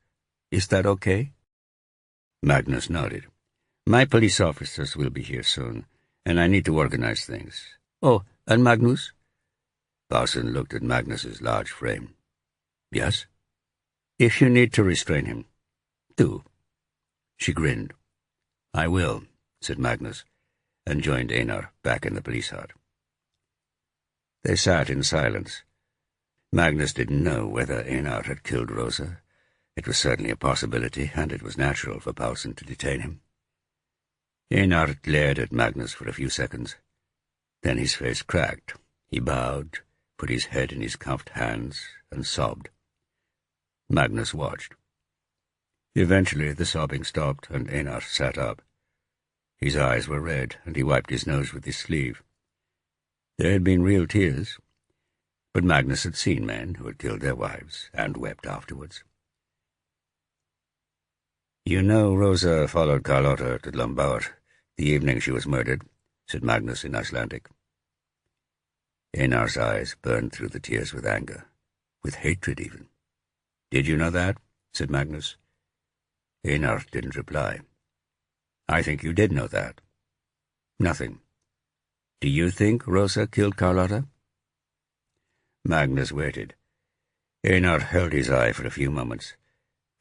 Is that okay?" Magnus nodded. "My police officers will be here soon, and I need to organize things. Oh, and Magnus?" Paulsen looked at Magnus's large frame. "Yes?" "If you need to restrain him, do." She grinned. "I will," said Magnus, and joined Einar back in the police hut. They sat in silence. Magnus didn't know whether Einar had killed Rosa. It was certainly a possibility, and it was natural for Paulsen to detain him. Einar glared at Magnus for a few seconds. Then his face cracked. He bowed, put his head in his cuffed hands, and sobbed. Magnus watched. Eventually the sobbing stopped, and Einar sat up. His eyes were red, and he wiped his nose with his sleeve. There had been real tears, but Magnus had seen men who had killed their wives and wept afterwards. "You know Rosa followed Carlotta to Lambauer the evening she was murdered," said Magnus in Icelandic. Einar's eyes burned through the tears with anger, with hatred even. "Did you know that?" said Magnus. Einar didn't reply. "I think you did know that." "Nothing. Do you think Rosa killed Carlotta?" Magnus waited. Einar held his eye for a few moments,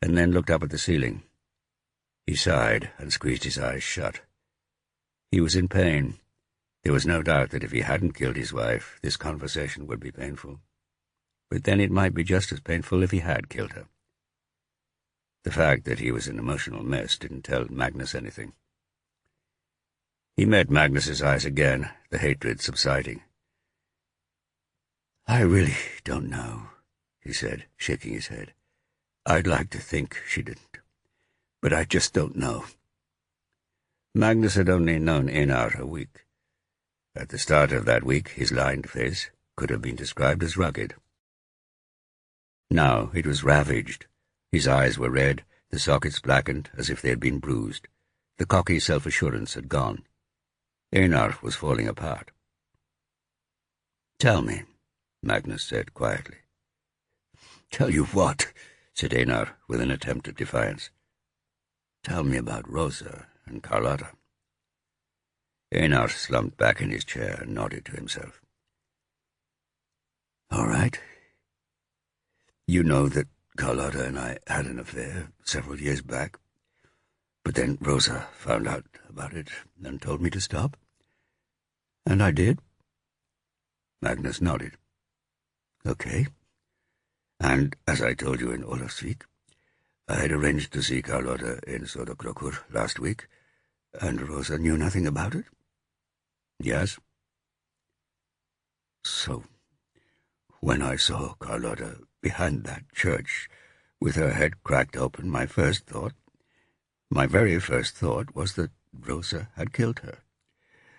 and then looked up at the ceiling. He sighed and squeezed his eyes shut. He was in pain. There was no doubt that if he hadn't killed his wife, this conversation would be painful. But then it might be just as painful if he had killed her. The fact that he was an emotional mess didn't tell Magnus anything. He met Magnus's eyes again, the hatred subsiding. "I really don't know," he said, shaking his head. "I'd like to think she didn't, but I just don't know." Magnus had only known Einar a week. At the start of that week, his lined face could have been described as rugged. Now it was ravaged. His eyes were red, the sockets blackened as if they had been bruised. The cocky self-assurance had gone. Einar was falling apart. "Tell me," Magnus said quietly. "Tell you what?" said Einar with an attempt at defiance. "Tell me about Rosa and Carlotta." Einar slumped back in his chair and nodded to himself. "All right. You know that Carlotta and I had an affair several years back, but then Rosa found out about it and told me to stop. And I did." Magnus nodded. "Okay. And as I told you in Olafsvik, I had arranged to see Carlotta in Sodakrokur last week, and Rosa knew nothing about it?" "Yes." "So, when I saw Carlotta behind that church, with her head cracked open, my very first thought was that Rosa had killed her.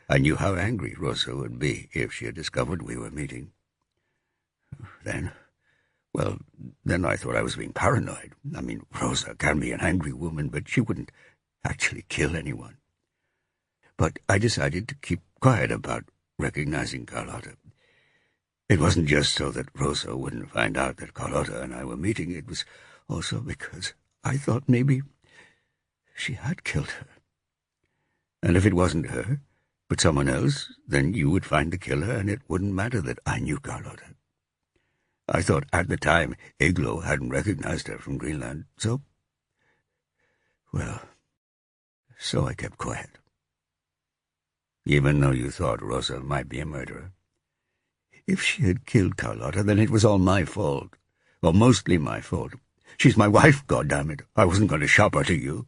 I knew how angry Rosa would be if she had discovered we were meeting. Then I thought I was being paranoid. I mean, Rosa can be an angry woman, but she wouldn't actually kill anyone. But I decided to keep quiet about recognizing Carlotta. It wasn't just so that Rosa wouldn't find out that Carlotta and I were meeting. It was also because I thought maybe she had killed her. And if it wasn't her, but someone else, then you would find the killer, and it wouldn't matter that I knew Carlotta. I thought at the time Iglo hadn't recognized her from Greenland, so I kept quiet. Even though you thought Rosa might be a murderer. If she had killed Carlotta, then it was all my fault. Or mostly my fault. She's my wife, goddammit. I wasn't going to shop her to you."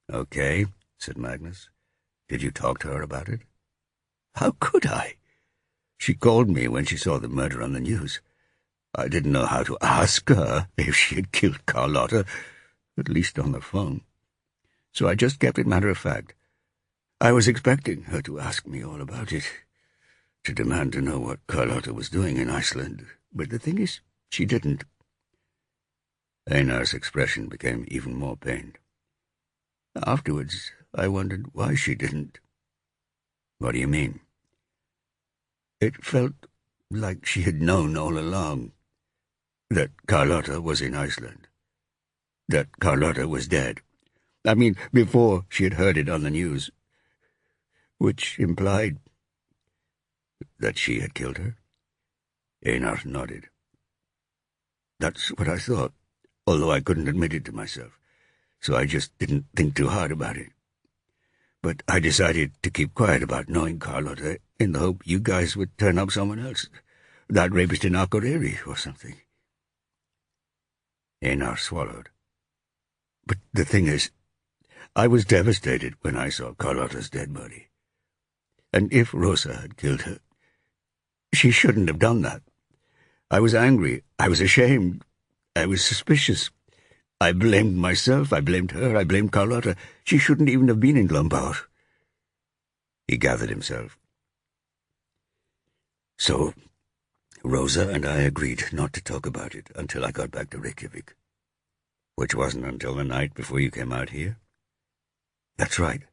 "Okay," said Magnus. "Did you talk to her about it?" "How could I? She called me when she saw the murder on the news. I didn't know how to ask her if she had killed Carlotta, at least on the phone. So I just kept it matter of fact. I was expecting her to ask me all about it, to demand to know what Carlotta was doing in Iceland, but the thing is, she didn't." Einar's expression became even more pained. "Afterwards, I wondered why she didn't." "What do you mean?" "It felt like she had known all along that Carlotta was in Iceland, that Carlotta was dead. I mean, before she had heard it on the news, which implied that she had killed her." Einar nodded. "That's what I thought, although I couldn't admit it to myself, so I just didn't think too hard about it. But I decided to keep quiet about knowing Carlotta in the hope you guys would turn up someone else, that rapist in Akureyri or something." Einar swallowed. "But the thing is, I was devastated when I saw Carlotta's dead body. And if Rosa had killed her, she shouldn't have done that. I was angry. I was ashamed. I was suspicious. I blamed myself. I blamed her. I blamed Carlotta. She shouldn't even have been in Glombaur." He gathered himself. "So Rosa and I agreed not to talk about it until I got back to Reykjavik." "Which wasn't until the night before you came out here?" "That's right."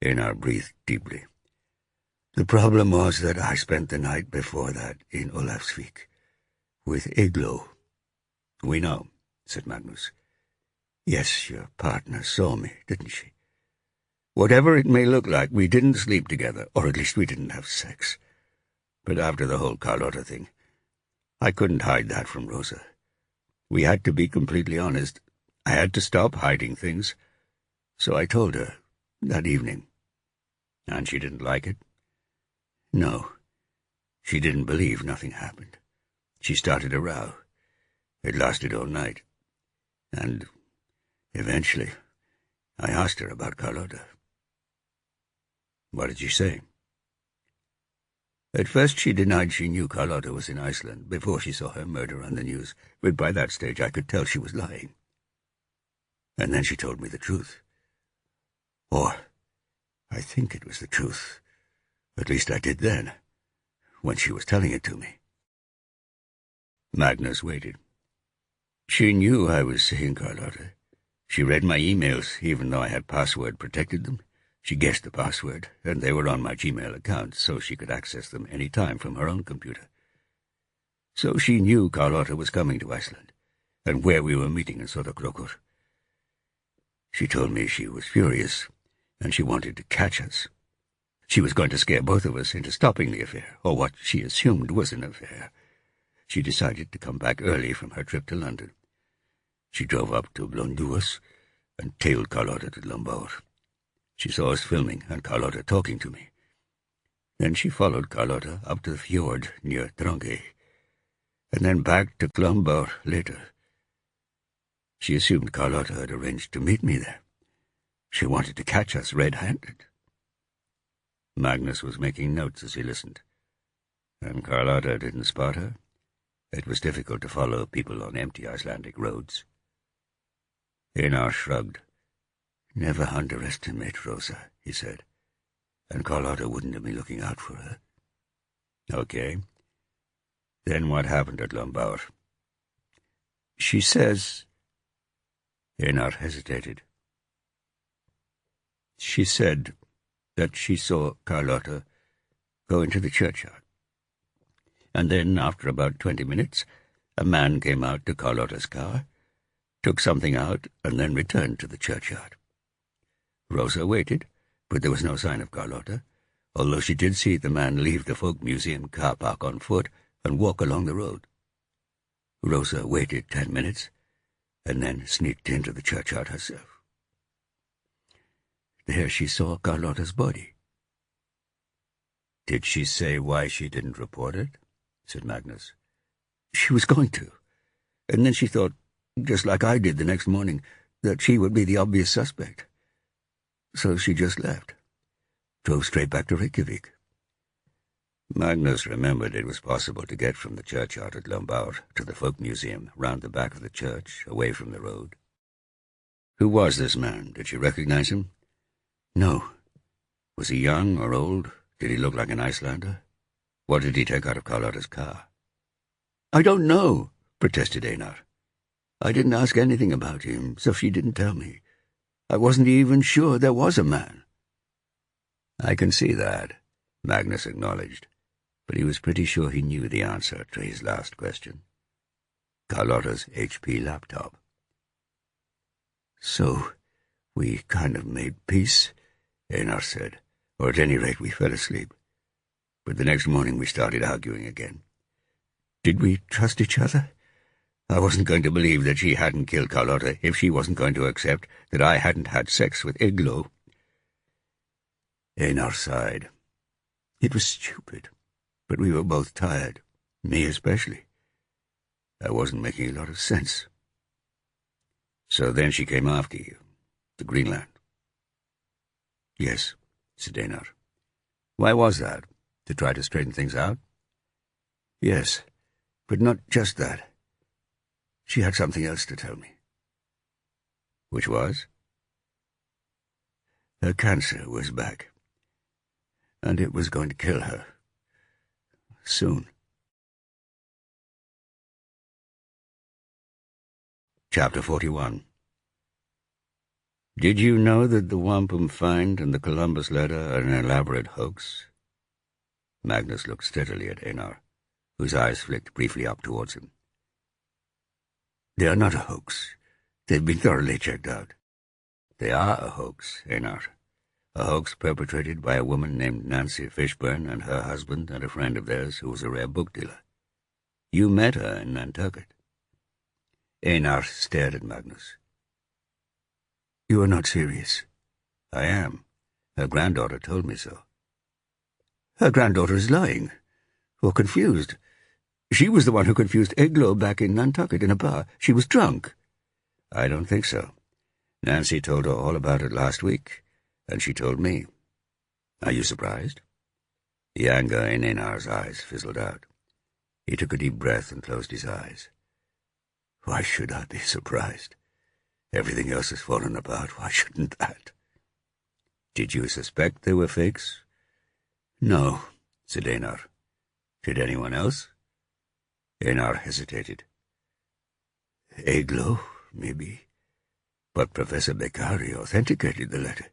Einar breathed deeply. "The problem was that I spent the night before that in Olafsvik with Iglo." "We know," said Magnus. "Yes, your partner saw me, didn't she? Whatever it may look like, we didn't sleep together, or at least we didn't have sex. But after the whole Carlotta thing, I couldn't hide that from Rosa. We had to be completely honest. I had to stop hiding things. So I told her, that evening. And she didn't like it? No. She didn't believe nothing happened. She started a row. It lasted all night. And eventually, I asked her about Carlotta. What did she say? At first she denied she knew Carlotta was in Iceland before she saw her murder on the news, but by that stage I could tell she was lying. And then she told me the truth. Or, I think it was the truth. At least I did then, when she was telling it to me. Magnus waited. She knew I was seeing Carlotta. She read my emails, even though I had password-protected them. She guessed the password, and they were on my Gmail account, so she could access them any time from her own computer. So she knew Carlotta was coming to Iceland, and where we were meeting in Sotokrokur. She told me she was furious, and she wanted to catch us. She was going to scare both of us into stopping the affair, or what she assumed was an affair. She decided to come back early from her trip to London. She drove up to Blonduas and tailed Carlotta to Lombaur. She saw us filming and Carlotta talking to me. Then she followed Carlotta up to the fjord near Drangey, and then back to Lombaur later. She assumed Carlotta had arranged to meet me there. She wanted to catch us red-handed. Magnus was making notes as he listened. And Carlotta didn't spot her? It was difficult to follow people on empty Icelandic roads. Einar shrugged. Never underestimate Rosa, he said. And Carlotta wouldn't have been looking out for her. Okay. Then what happened at Lombaur? She says... Einar hesitated. She said that she saw Carlotta go into the churchyard. And then, after about 20 minutes, a man came out to Carlotta's car, took something out, and then returned to the churchyard. Rosa waited, but there was no sign of Carlotta, although she did see the man leave the folk museum car park on foot and walk along the road. Rosa waited 10 minutes, and then sneaked into the churchyard herself. There she saw Carlotta's body. Did she say why she didn't report it? Said Magnus. She was going to, and then she thought, just like I did the next morning, that she would be the obvious suspect. So she just left, drove straight back to Reykjavik. Magnus remembered it was possible to get from the churchyard at Lombaur to the folk museum, round the back of the church, away from the road. Who was this man? Did she recognize him? No. Was he young or old? Did he look like an Icelander? What did he take out of Carlotta's car? I don't know, protested Einar. I didn't ask anything about him, so she didn't tell me. I wasn't even sure there was a man. I can see that, Magnus acknowledged, but he was pretty sure he knew the answer to his last question. Carlotta's HP laptop. So, we kind of made peace, Einar said, or at any rate we fell asleep. But the next morning we started arguing again. Did we trust each other? I wasn't going to believe that she hadn't killed Carlotta if she wasn't going to accept that I hadn't had sex with Igloo. Einar sighed. It was stupid, but we were both tired, me especially. I wasn't making a lot of sense. So then she came after you, to Greenland. Yes, said Einar. Why was that? To try to straighten things out? Yes, but not just that. She had something else to tell me. Which was? Her cancer was back, and it was going to kill her. Soon. Chapter 41. Did you know that the wampum find and the Columbus letter are an elaborate hoax? Magnus looked steadily at Einar, whose eyes flicked briefly up towards him. They are not a hoax. They've been thoroughly checked out. They are a hoax, Einar. A hoax perpetrated by a woman named Nancy Fishburne and her husband and a friend of theirs who was a rare book dealer. You met her in Nantucket." Einar stared at Magnus. "You are not serious." "I am. Her granddaughter told me so." "Her granddaughter is lying, or confused. She was the one who confused Eglo back in Nantucket in a bar. She was drunk." "I don't think so. Nancy told her all about it last week, and she told me. Are you surprised?" The anger in Einar's eyes fizzled out. He took a deep breath and closed his eyes. "Why should I be surprised? Everything else has fallen apart. Why shouldn't that?" "Did you suspect they were fakes?" "No," said Einar. "Did anyone else?" Einar hesitated. "Eglo, maybe. But Professor Beccari authenticated the letter,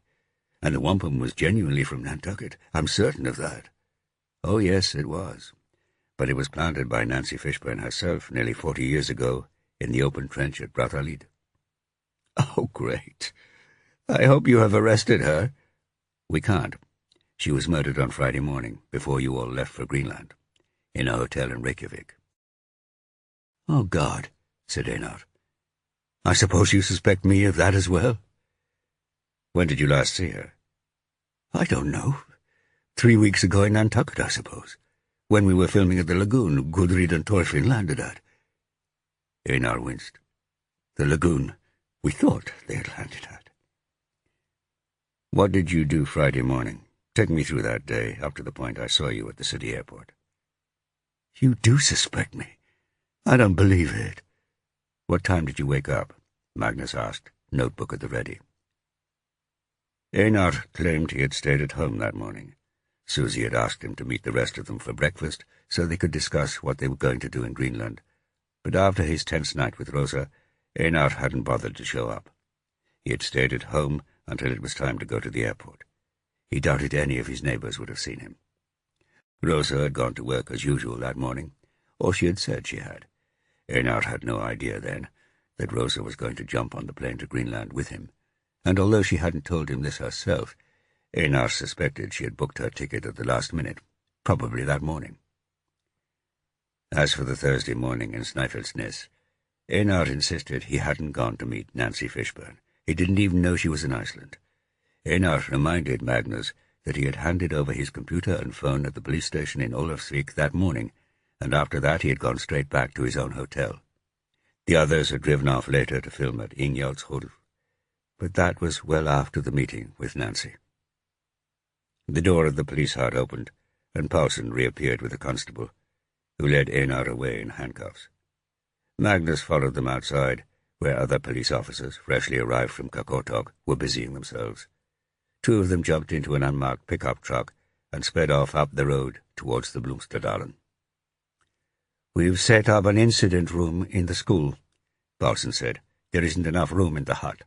and the wampum was genuinely from Nantucket. I'm certain of that." "Oh, yes, it was. But it was planted by Nancy Fishburne herself nearly 40 years ago in the open trench at Brattahlid." "Oh, great. I hope you have arrested her." "We can't. She was murdered on Friday morning, before you all left for Greenland, in a hotel in Reykjavik." "Oh, God," said Einar. "I suppose you suspect me of that as well?" "When did you last see her?" "I don't know. 3 weeks ago in Nantucket, I suppose, when we were filming at the lagoon Gudrid and Thorfinn landed at." Einar winced. "The lagoon we thought they had landed at." "What did you do Friday morning? Take me through that day, up to the point I saw you at the city airport." "You do suspect me? I don't believe it." "What time did you wake up?" Magnus asked, notebook at the ready. Einar claimed he had stayed at home that morning. Susie had asked him to meet the rest of them for breakfast so they could discuss what they were going to do in Greenland. But after his tense night with Rosa, Einar hadn't bothered to show up. He had stayed at home until it was time to go to the airport. He doubted any of his neighbors would have seen him. Rosa had gone to work as usual that morning, or she had said she had. Einar had no idea then that Rosa was going to jump on the plane to Greenland with him, and although she hadn't told him this herself, Einar suspected she had booked her ticket at the last minute, probably that morning. As for the Thursday morning in Snæfellsnes, Einar insisted he hadn't gone to meet Nancy Fishburne. He didn't even know she was in Iceland. Einar reminded Magnus that he had handed over his computer and phone at the police station in Ólafsvík that morning, and after that he had gone straight back to his own hotel. The others had driven off later to film at Ingjaldsholt, but that was well after the meeting with Nancy. The door of the police hut opened, and Paulsen reappeared with a constable, who led Einar away in handcuffs. Magnus followed them outside, where other police officers, freshly arrived from Qaqortoq, were busying themselves. 2 of them jumped into an unmarked pickup truck and sped off up the road towards the Blomsterdalen. "We've set up an incident room in the school," Paulsen said. "There isn't enough room in the hut."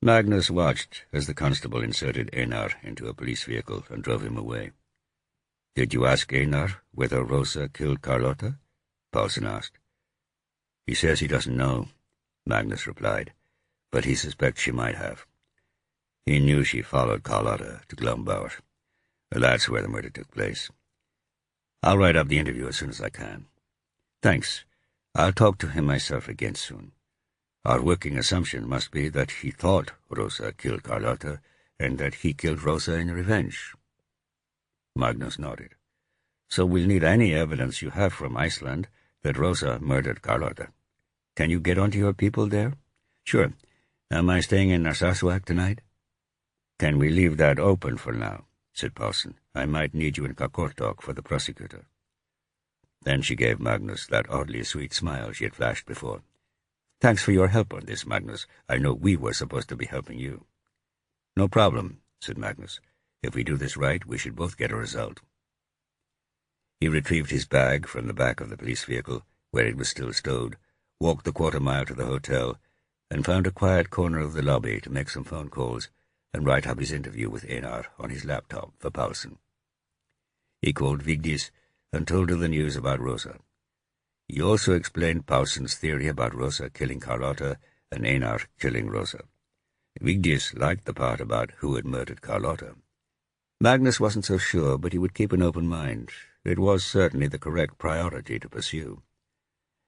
Magnus watched as the constable inserted Einar into a police vehicle and drove him away. "Did you ask Einar whether Rosa killed Carlotta?" Paulsen asked. "He says he doesn't know," Magnus replied, "but he suspects she might have. He knew she followed Carlotta to Glombaur. That's where the murder took place. I'll write up the interview as soon as I can." "Thanks. I'll talk to him myself again soon. Our working assumption must be that he thought Rosa killed Carlotta, and that he killed Rosa in revenge." Magnus nodded. "So we'll need any evidence you have from Iceland that Rosa murdered Carlotta. Can you get onto your people there?" "Sure. Am I staying in Narsarsuaq tonight?" "Can we leave that open for now?" said Paulsen. "I might need you in Qaqortoq for the prosecutor." Then she gave Magnus that oddly sweet smile she had flashed before. "Thanks for your help on this, Magnus. I know we were supposed to be helping you." "No problem," said Magnus. "If we do this right, we should both get a result." He retrieved his bag from the back of the police vehicle, where it was still stowed, walked the quarter-mile to the hotel, and found a quiet corner of the lobby to make some phone calls and write up his interview with Einar on his laptop for Paulsen. He called Vigdis and told her the news about Rosa. He also explained Paulsen's theory about Rosa killing Carlotta and Einar killing Rosa. Vigdis liked the part about who had murdered Carlotta. Magnus wasn't so sure, but he would keep an open mind. It was certainly the correct priority to pursue.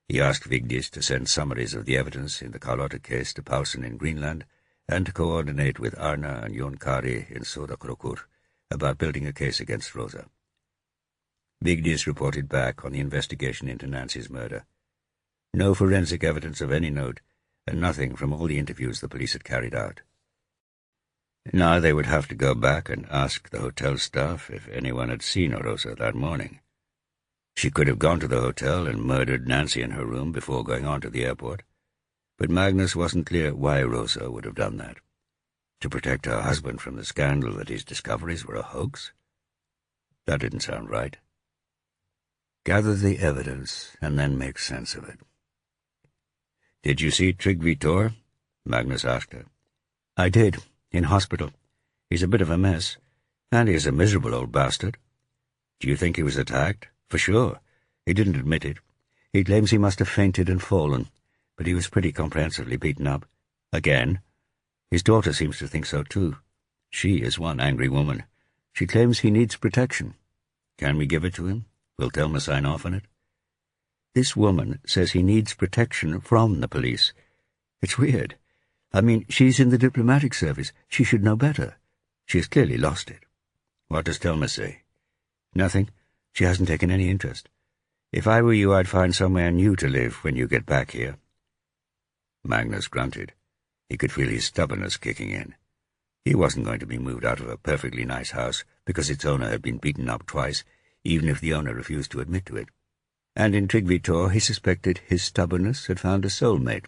He asked Vigdis to send summaries of the evidence in the Carlotta case to Paulsen in Greenland, and to coordinate with Arna and Jon Kari in Sodakrokur about building a case against Rosa. Vigdis reported back on the investigation into Nancy's murder. No forensic evidence of any note, and nothing from all the interviews the police had carried out. Now they would have to go back and ask the hotel staff if anyone had seen Rosa that morning. She could have gone to the hotel and murdered Nancy in her room before going on to the airport, but Magnus wasn't clear why Rosa would have done that. To protect her husband from the scandal that his discoveries were a hoax? That didn't sound right. Gather the evidence and then make sense of it. "Did you see Tryggvi Tor?" Magnus asked her. "I did, in hospital. He's a bit of a mess, and he's a miserable old bastard." "Do you think he was attacked?" "For sure. He didn't admit it. He claims he must have fainted and fallen, but he was pretty comprehensively beaten up. Again. His daughter seems to think so too. She is one angry woman. She claims he needs protection. Can we give it to him? Will Thelma sign off on it?" "This woman says he needs protection from the police. It's weird. I mean, she's in the diplomatic service. She should know better. She has clearly lost it." "What does Thelma say?" "Nothing. She hasn't taken any interest. If I were you, I'd find somewhere new to live when you get back here." Magnus grunted. He could feel his stubbornness kicking in. He wasn't going to be moved out of a perfectly nice house because its owner had been beaten up twice, even if the owner refused to admit to it. And in Tryggvi Tor he suspected his stubbornness had found a soulmate.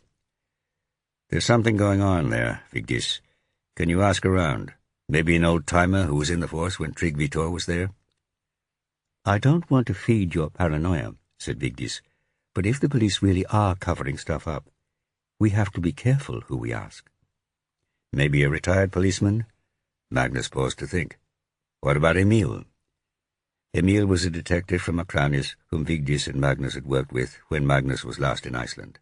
"There's something going on there, Vigdis. Can you ask around? Maybe an old-timer who was in the force when Tryggvi Tor was there?" "I don't want to feed your paranoia," said Vigdis, "but if the police really are covering stuff up, we have to be careful who we ask." "Maybe a retired policeman?" Magnus paused to think. "What about Emil?" Emil was a detective from Akranes whom Vigdis and Magnus had worked with when Magnus was last in Iceland.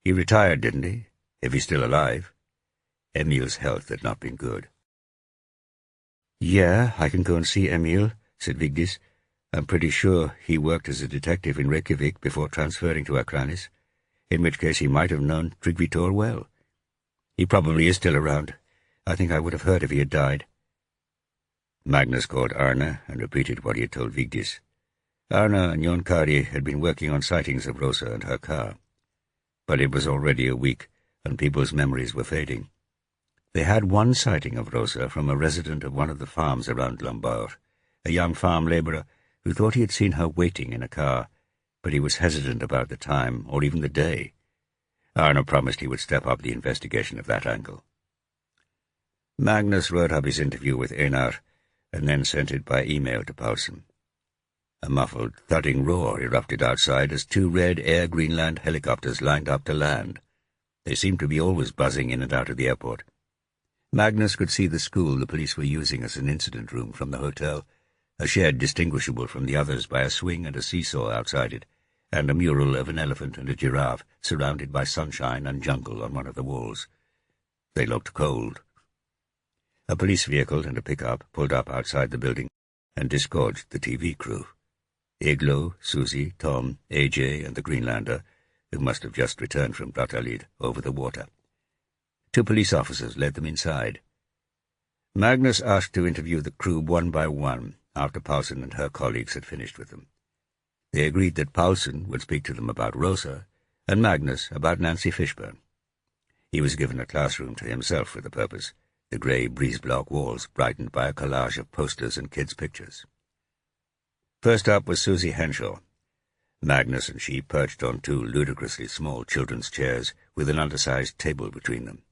He retired, didn't he? If he's still alive. Emil's health had not been good. "Yeah, I can go and see Emil," said Vigdis. "I'm pretty sure he worked as a detective in Reykjavik before transferring to Akranes, in which case he might have known Tryggvi Tor well. He probably is still around. I think I would have heard if he had died." Magnus called Arna and repeated what he had told Vigdis. Arna and Jon Kari had been working on sightings of Rosa and her car. But it was already a week, and people's memories were fading. They had one sighting of Rosa from a resident of one of the farms around Lombaur, a young farm labourer who thought he had seen her waiting in a car, but he was hesitant about the time or even the day. Arna promised he would step up the investigation of that angle. Magnus wrote up his interview with Einar, and then sent it by email to Paulsen. A muffled, thudding roar erupted outside as 2 red Air Greenland helicopters lined up to land. They seemed to be always buzzing in and out of the airport. Magnus could see the school the police were using as an incident room from the hotel, a shed distinguishable from the others by a swing and a seesaw outside it, and a mural of an elephant and a giraffe surrounded by sunshine and jungle on one of the walls. They looked cold. A police vehicle and a pickup pulled up outside the building and disgorged the TV crew. Iglo, Susie, Tom, AJ, and the Greenlander, who must have just returned from Brattahlid, over the water. 2 police officers led them inside. Magnus asked to interview the crew one by one after Paulsen and her colleagues had finished with them. They agreed that Paulsen would speak to them about Rosa, and Magnus about Nancy Fishburne. He was given a classroom to himself for the purpose, the grey breeze-block walls brightened by a collage of posters and kids' pictures. First up was Susie Henshaw. Magnus and she perched on 2 ludicrously small children's chairs with an undersized table between them.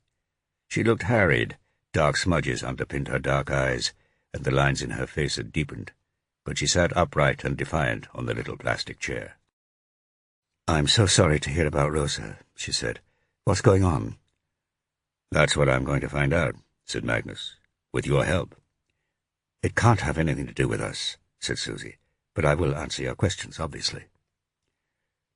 She looked harried, dark smudges underpinned her dark eyes, and the lines in her face had deepened, but she sat upright and defiant on the little plastic chair. "I'm so sorry to hear about Rosa," she said. "What's going on?" "That's what I'm going to find out," said Magnus, "with your help." "It can't have anything to do with us," said Susie, "but I will answer your questions, obviously."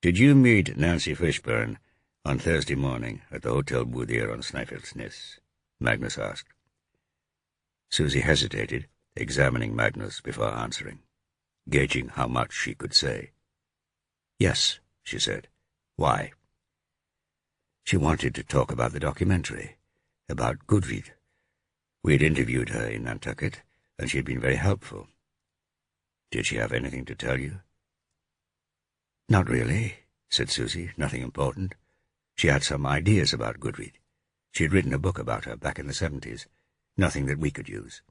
"Did you meet Nancy Fishburne on Thursday morning at the Hotel Boudir on Snæfellsnes?" Magnus asked. Susie hesitated, examining Magnus before answering, gauging how much she could say. "Yes," she said. "Why?" She wanted to talk about the documentary, about Gudrid. We had interviewed her in Nantucket, and she had been very helpful. Did she have anything to tell you? "Not really," said Susie. "Nothing important. She had some ideas about Gudrid. She had written a book about her back in the 70s. Nothing that we could use."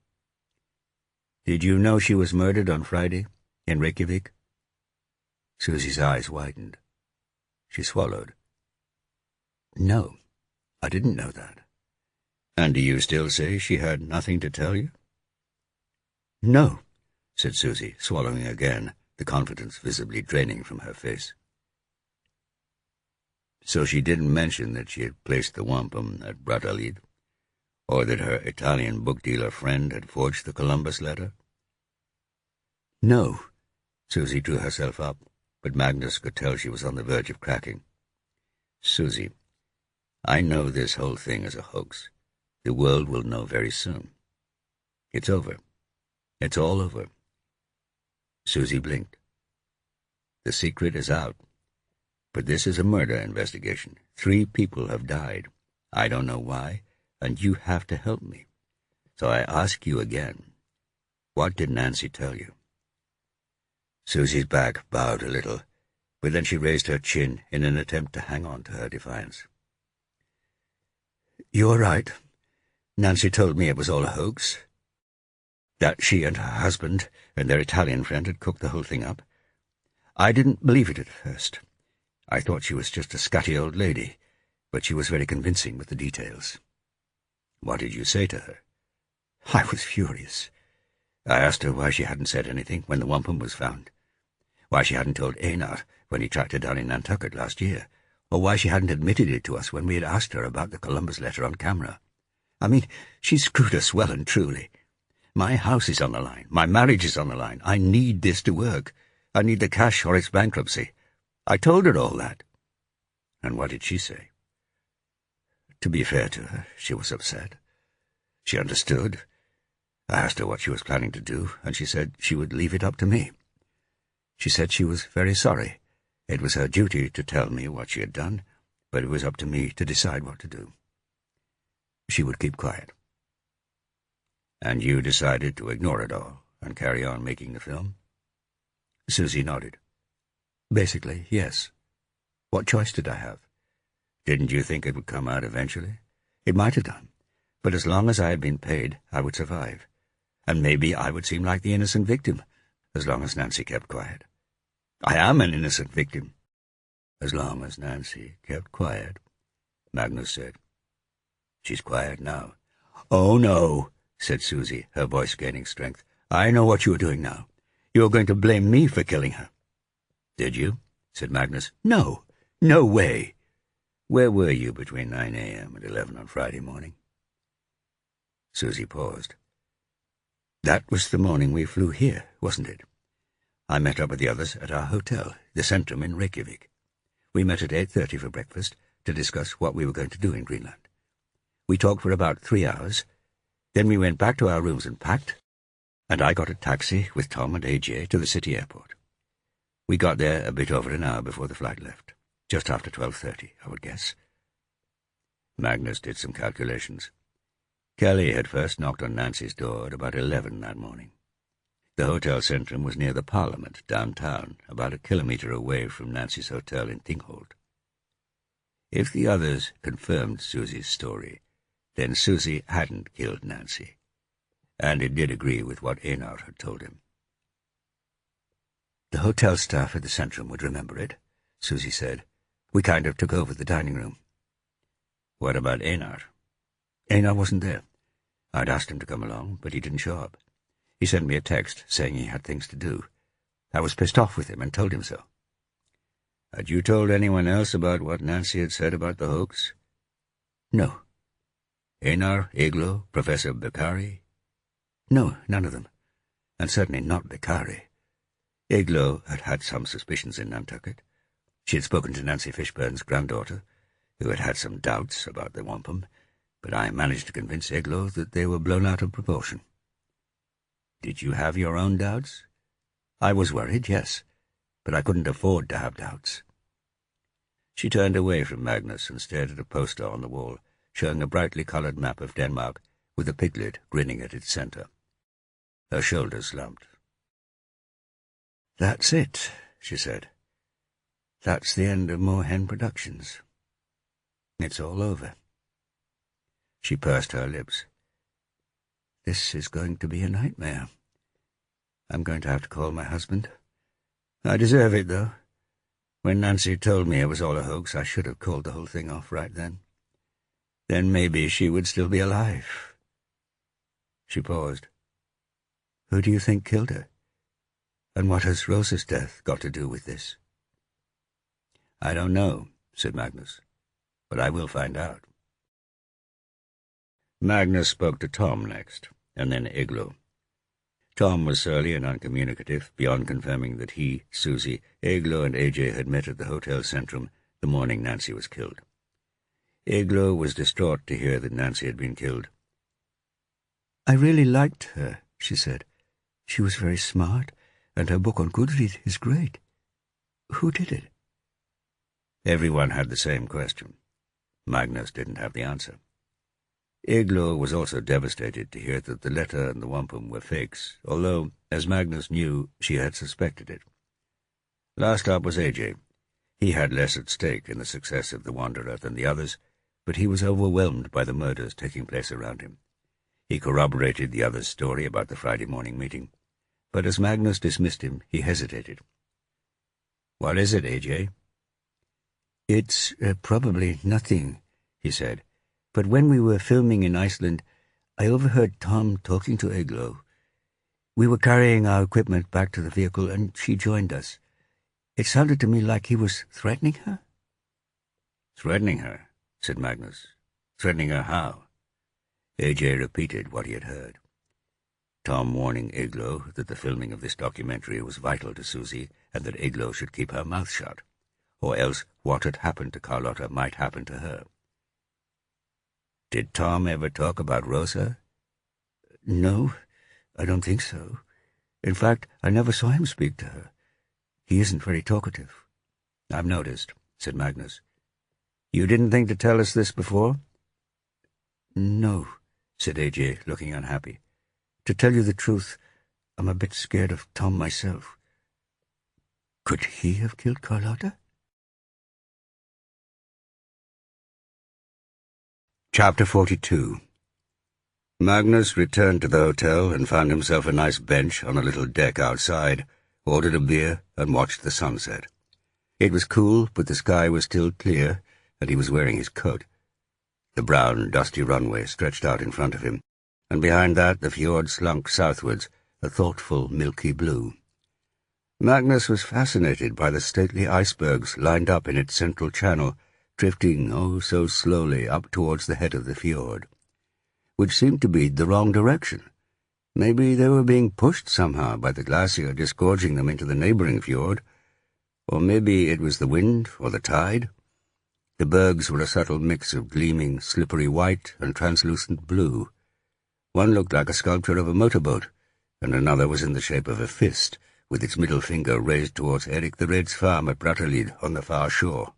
"Did you know she was murdered on Friday, in Reykjavik?" Susie's eyes widened. She swallowed. "No, I didn't know that." "And do you still say she had nothing to tell you?" "No," said Susie, swallowing again, the confidence visibly draining from her face. "So she didn't mention that she had placed the wampum at Brattahlid, or that her Italian book-dealer friend had forged the Columbus letter?" "No." Susie drew herself up, but Magnus could tell she was on the verge of cracking. "Susie, I know this whole thing is a hoax. The world will know very soon. It's over. It's all over." Susie blinked. "The secret is out. But this is a murder investigation. 3 people have died. I don't know why, and you have to help me. So I ask you again, what did Nancy tell you?" Susie's back bowed a little, but then she raised her chin in an attempt to hang on to her defiance. "You're right. Nancy told me it was all a hoax. That she and her husband and their Italian friend had cooked the whole thing up. I didn't believe it at first. I thought she was just a scatty old lady, but she was very convincing with the details." "What did you say to her?" "I was furious. I asked her why she hadn't said anything when the wampum was found, why she hadn't told Einar when he tracked her down in Nantucket last year, or why she hadn't admitted it to us when we had asked her about the Columbus letter on camera. I mean, she screwed us well and truly. My house is on the line. My marriage is on the line. I need this to work. I need the cash or it's bankruptcy. I told her all that." "And what did she say?" "To be fair to her, she was upset. She understood. I asked her what she was planning to do, and she said she would leave it up to me. She said she was very sorry. It was her duty to tell me what she had done, but it was up to me to decide what to do. She would keep quiet." "And you decided to ignore it all and carry on making the film?" Susie nodded. "Basically, yes. What choice did I have? Didn't you think it would come out eventually? It might have done, but as long as I had been paid, I would survive. And maybe I would seem like the innocent victim, as long as Nancy kept quiet. I am an innocent victim." "As long as Nancy kept quiet," Magnus said. "She's quiet now." "Oh, no," said Susie, her voice gaining strength. "I know what you are doing now. You are going to blame me for killing her." "Did you?" said Magnus. "No. No way." "Where were you between 9 a.m. and 11 on Friday morning?" Susie paused. "That was the morning we flew here, wasn't it? I met up with the others at our hotel, the Centrum in Reykjavik. We met at 8:30 for breakfast to discuss what we were going to do in Greenland. We talked for about 3 hours. Then we went back to our rooms and packed, and I got a taxi with Tom and AJ to the city airport. We got there a bit over an hour before the flight left, just after 12:30, I would guess." Magnus did some calculations. Kelly had first knocked on Nancy's door at about 11 that morning. The Hotel Centrum was near the Parliament, downtown, about a kilometre away from Nancy's hotel in Thingholt. If the others confirmed Susie's story, then Susie hadn't killed Nancy, and it did agree with what Einar had told him. "The hotel staff at the Centrum would remember it," Susie said. "We kind of took over the dining room." "What about Einar?" "Einar wasn't there. I'd asked him to come along, but he didn't show up. He sent me a text saying he had things to do. I was pissed off with him and told him so." "Had you told anyone else about what Nancy had said about the hoax?" "No." "Einar, Eglo, Professor Beccari?" "No, none of them, and certainly not Beccari. Eglo had had some suspicions in Nantucket. She had spoken to Nancy Fishburne's granddaughter, who had had some doubts about the wampum, but I managed to convince Eglo that they were blown out of proportion." Did you have your own doubts? I was worried, yes, but I couldn't afford to have doubts. She turned away from Magnus and stared at a poster on the wall, showing a brightly coloured map of Denmark, with a piglet grinning at its centre. Her shoulders slumped. "That's it," she said. "That's the end of Moorhen Productions. It's all over." She pursed her lips. "This is going to be a nightmare. I'm going to have to call my husband. I deserve it, though. When Nancy told me it was all a hoax, I should have called the whole thing off right then. Then maybe she would still be alive." She paused. "Who do you think killed her? And what has Rosa's death got to do with this?" "I don't know," said Magnus, "but I will find out." Magnus spoke to Tom next, and then Igloo. Tom was surly and uncommunicative, beyond confirming that he, Susie, Igloo, and AJ had met at the Hotel Centrum the morning Nancy was killed. Igloo was distraught to hear that Nancy had been killed. "I really liked her," she said. "She was very smart, and her book on Goodreads is great. Who did it?" Everyone had the same question. Magnus didn't have the answer. Igloo was also devastated to hear that the letter and the wampum were fakes, although, as Magnus knew, she had suspected it. Last up was AJ. He had less at stake in the success of the Wanderer than the others, but he was overwhelmed by the murders taking place around him. He corroborated the other's story about the Friday morning meeting, but as Magnus dismissed him, he hesitated. "What is it, AJ?" "It's probably nothing," he said. "But when we were filming in Iceland, I overheard Tom talking to Igloo. We were carrying our equipment back to the vehicle, and she joined us. It sounded to me like he was threatening her." "Threatening her?" said Magnus. "Threatening her how?" AJ repeated what he had heard. Tom warning Igloo that the filming of this documentary was vital to Susie, and that Igloo should keep her mouth shut, or else what had happened to Carlotta might happen to her. "Did Tom ever talk about Rosa?" "No, I don't think so. In fact, I never saw him speak to her. He isn't very talkative." "I've noticed," said Magnus. "You didn't think to tell us this before?" "No," said AJ, looking unhappy. "To tell you the truth, I'm a bit scared of Tom myself. Could he have killed Carlotta?" Chapter 42. Magnus returned to the hotel and found himself a nice bench on a little deck outside, ordered a beer, and watched the sunset. It was cool, but the sky was still clear, and he was wearing his coat. The brown, dusty runway stretched out in front of him, and behind that the fjord slunk southwards, a thoughtful, milky blue. Magnus was fascinated by the stately icebergs lined up in its central channel, drifting oh so slowly up towards the head of the fjord, which seemed to be the wrong direction. Maybe they were being pushed somehow by the glacier disgorging them into the neighbouring fjord, or maybe it was the wind or the tide. The bergs were a subtle mix of gleaming, slippery white and translucent blue. One looked like a sculpture of a motorboat, and another was in the shape of a fist, with its middle finger raised towards Erik the Red's farm at Brattahlid on the far shore.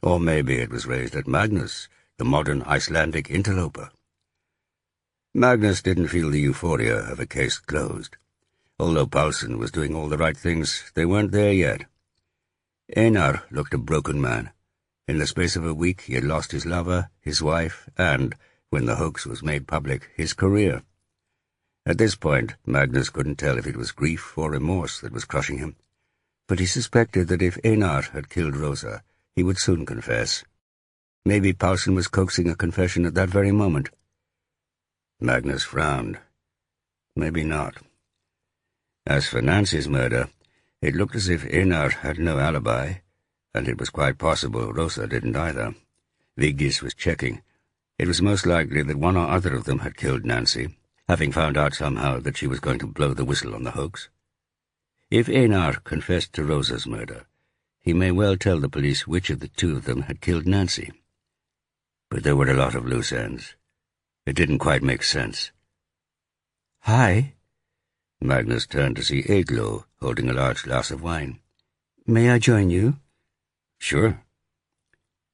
Or maybe it was raised at Magnus, the modern Icelandic interloper. Magnus didn't feel the euphoria of a case closed. Although Paulsen was doing all the right things, they weren't there yet. Einar looked a broken man. In the space of a week he had lost his lover, his wife, and, when the hoax was made public, his career. At this point, Magnus couldn't tell if it was grief or remorse that was crushing him, but he suspected that if Einar had killed Rosa, he would soon confess. Maybe Paulsen was coaxing a confession at that very moment. Magnus frowned. Maybe not. As for Nancy's murder, it looked as if Einar had no alibi, and it was quite possible Rosa didn't either. Vigdis was checking. It was most likely that one or other of them had killed Nancy, having found out somehow that she was going to blow the whistle on the hoax. If Einar confessed to Rosa's murder, he may well tell the police which of the two of them had killed Nancy. But there were a lot of loose ends. It didn't quite make sense. "Hi," Magnus turned to see Eglo holding a large glass of wine. "May I join you?" "Sure."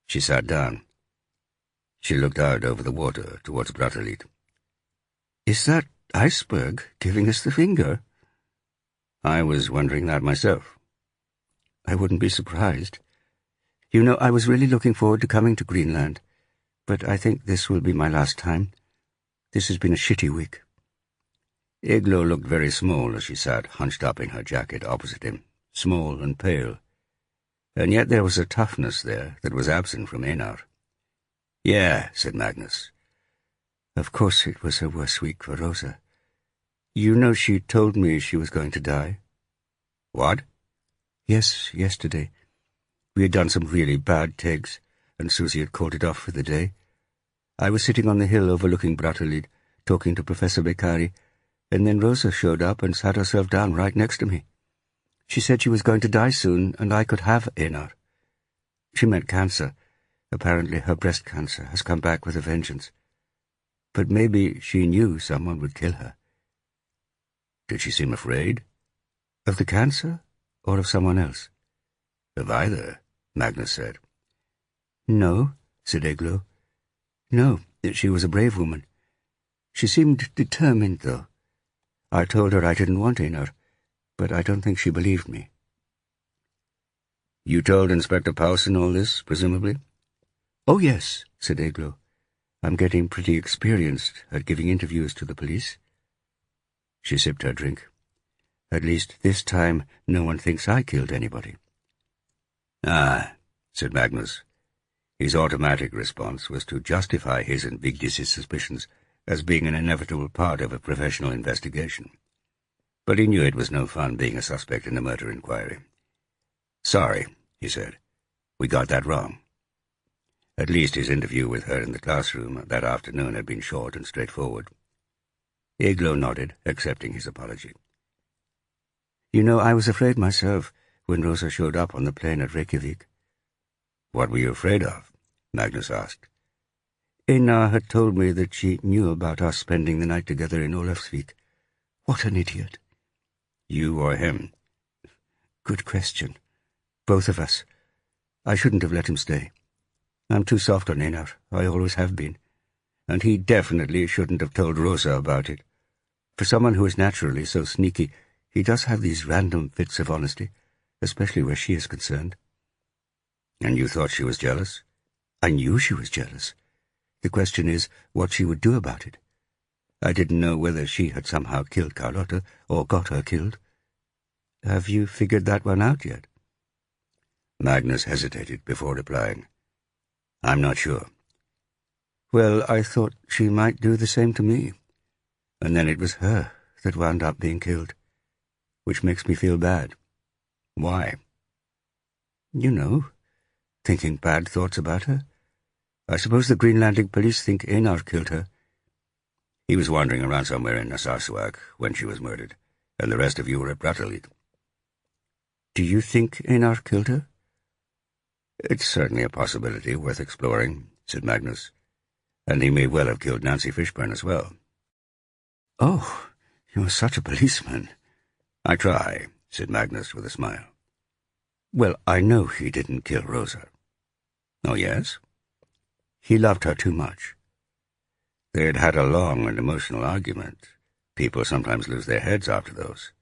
She sat down. She looked out over the water towards Brattahlid. "Is that iceberg giving us the finger?" "I was wondering that myself." "I wouldn't be surprised. You know, I was really looking forward to coming to Greenland, but I think this will be my last time. This has been a shitty week." Eglo looked very small as she sat hunched up in her jacket opposite him, small and pale. And yet there was a toughness there that was absent from Einar. "Yeah," said Magnus. "Of course it was a worse week for Rosa. You know, she told me she was going to die." "What?" "Yes, yesterday. We had done some really bad takes, and Susie had called it off for the day. I was sitting on the hill overlooking Brattahlid, talking to Professor Beccari, and then Rosa showed up and sat herself down right next to me. She said she was going to die soon, and I could have Einar. She meant cancer. Apparently her breast cancer has come back with a vengeance. But maybe she knew someone would kill her." "Did she seem afraid?" "Of the cancer, or of someone else?" "Of either," Magnus said. "No," said Eglo. "No, she was a brave woman. She seemed determined, though. I told her I didn't want Einar, but I don't think she believed me." "You told Inspector Paulson all this, presumably?" "Oh, yes," said Eglo. "I'm getting pretty experienced at giving interviews to the police." She sipped her drink. "At least this time no one thinks I killed anybody." "Ah," said Magnus. His automatic response was to justify his and Vigdis's suspicions as being an inevitable part of a professional investigation. But he knew it was no fun being a suspect in a murder inquiry. "Sorry," he said. "We got that wrong." At least his interview with her in the classroom that afternoon had been short and straightforward. Eglo nodded, accepting his apology. "You know, I was afraid myself when Rosa showed up on the plane at Reykjavik." "What were you afraid of?" Magnus asked. Einar had told me that she knew about us spending the night together in Olafsvik. What an idiot. "You or him?" "Good question. Both of us. I shouldn't have let him stay. I'm too soft on Einar. I always have been. And he definitely shouldn't have told Rosa about it. For someone who is naturally so sneaky, he does have these random fits of honesty, especially where she is concerned." "And you thought she was jealous?" "I knew she was jealous. The question is what she would do about it. I didn't know whether she had somehow killed Carlotta or got her killed. Have you figured that one out yet?" Magnus hesitated before replying. "I'm not sure." "Well, I thought she might do the same to me. And then it was her that wound up being killed. Which makes me feel bad." "Why?" "You know, thinking bad thoughts about her. I suppose the Greenlandic police think Einar killed her." "He was wandering around somewhere in Narsarsuaq when she was murdered, and the rest of you were at Brattahlid." "Do you think Einar killed her?" "It's certainly a possibility worth exploring," said Magnus. "And he may well have killed Nancy Fishburne as well." "Oh, you're such a policeman." "I try," said Magnus with a smile. "Well, I know he didn't kill Rosa." "Oh, yes?" "He loved her too much." They had had a long and emotional argument. People sometimes lose their heads after those,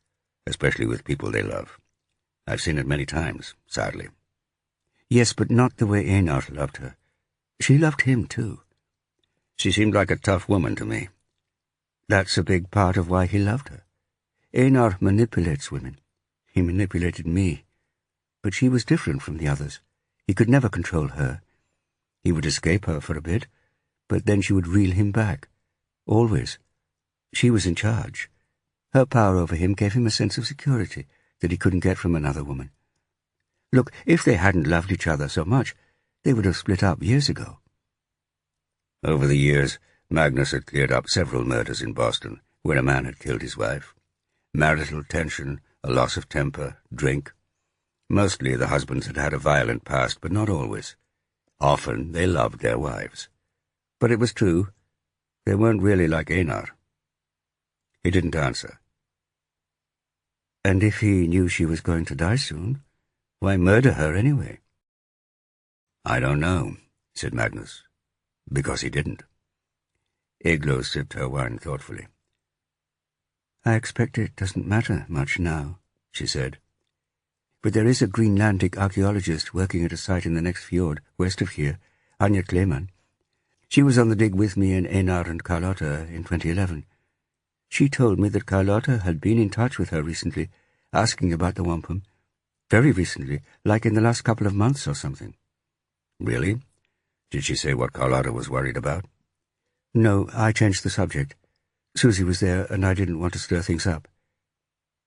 especially with people they love. I've seen it many times, sadly. "Yes, but not the way Einar loved her. She loved him, too." "She seemed like a tough woman to me." "That's a big part of why he loved her. Einar manipulates women. He manipulated me. But she was different from the others. He could never control her. He would escape her for a bit, but then she would reel him back. Always. She was in charge. Her power over him gave him a sense of security that he couldn't get from another woman. Look, if they hadn't loved each other so much, they would have split up years ago." Over the years, Magnus had cleared up several murders in Boston where a man had killed his wife. Marital tension, a loss of temper, drink. Mostly the husbands had had a violent past, but not always. Often they loved their wives. But it was true, they weren't really like Einar. He didn't answer. And if he knew she was going to die soon, why murder her anyway? I don't know, said Magnus, because he didn't. Eglo sipped her wine thoughtfully. I expect it doesn't matter much now, she said. But there is a Greenlandic archaeologist working at a site in the next fjord, west of here, Anja Kleeman. She was on the dig with me and Einar and Carlotta in 2011. She told me that Carlotta had been in touch with her recently, asking about the wampum. Very recently, like in the last couple of months or something. Really? Did she say what Carlotta was worried about? No, I changed the subject. Susie was there, and I didn't want to stir things up.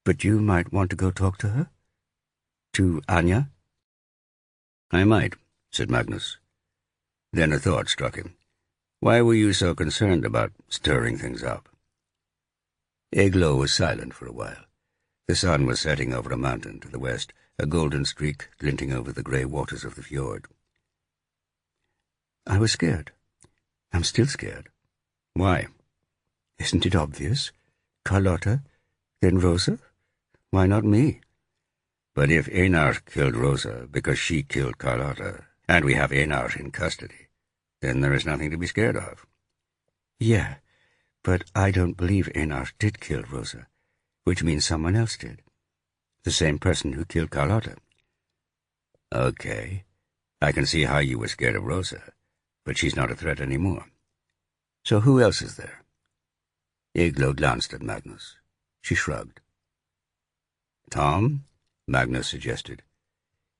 But you might want to go talk to her? To Anja? I might, said Magnus. Then a thought struck him. Why were you so concerned about stirring things up? Eglo was silent for a while. The sun was setting over a mountain to the west, a golden streak glinting over the grey waters of the fjord. I was scared. I'm still scared. Why? Isn't it obvious? Carlotta, then Rosa. Why not me? But if Einar killed Rosa because she killed Carlotta, and we have Einar in custody, then there is nothing to be scared of. Yeah, but I don't believe Einar did kill Rosa, which means someone else did. The same person who killed Carlotta. Okay, I can see how you were scared of Rosa, but she's not a threat anymore. So who else is there? Eglo glanced at Magnus. She shrugged. Tom? Magnus suggested.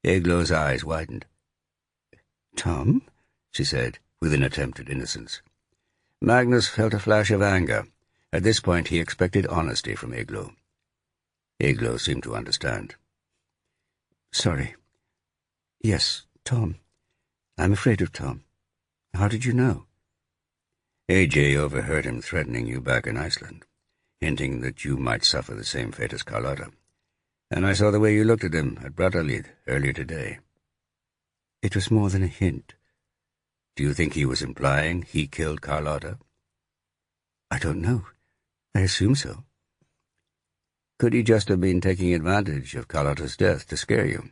Eglo's eyes widened. Tom? She said, with an attempt at innocence. Magnus felt a flash of anger. At this point he expected honesty from Eglo. Eglo seemed to understand. Sorry. Yes, Tom. I'm afraid of Tom. How did you know? AJ overheard him threatening you back in Iceland, hinting that you might suffer the same fate as Carlotta. And I saw the way you looked at him at Brattahlid earlier today. It was more than a hint. Do you think he was implying he killed Carlotta? I don't know. I assume so. Could he just have been taking advantage of Carlotta's death to scare you?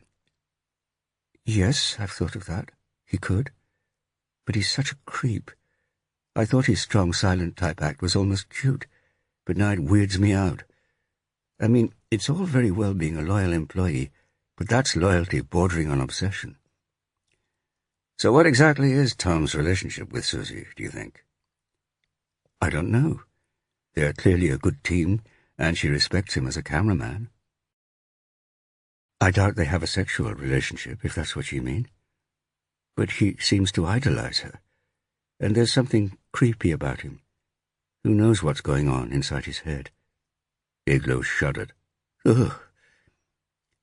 Yes, I've thought of that. He could. But he's such a creep. I thought his strong, silent type act was almost cute, but now it weirds me out. I mean, it's all very well being a loyal employee, but that's loyalty bordering on obsession. So what exactly is Tom's relationship with Susie, do you think? I don't know. They're clearly a good team, and she respects him as a cameraman. I doubt they have a sexual relationship, if that's what you mean. But he seems to idolize her, and there's something creepy about him. Who knows what's going on inside his head? Eglo shuddered. Ugh.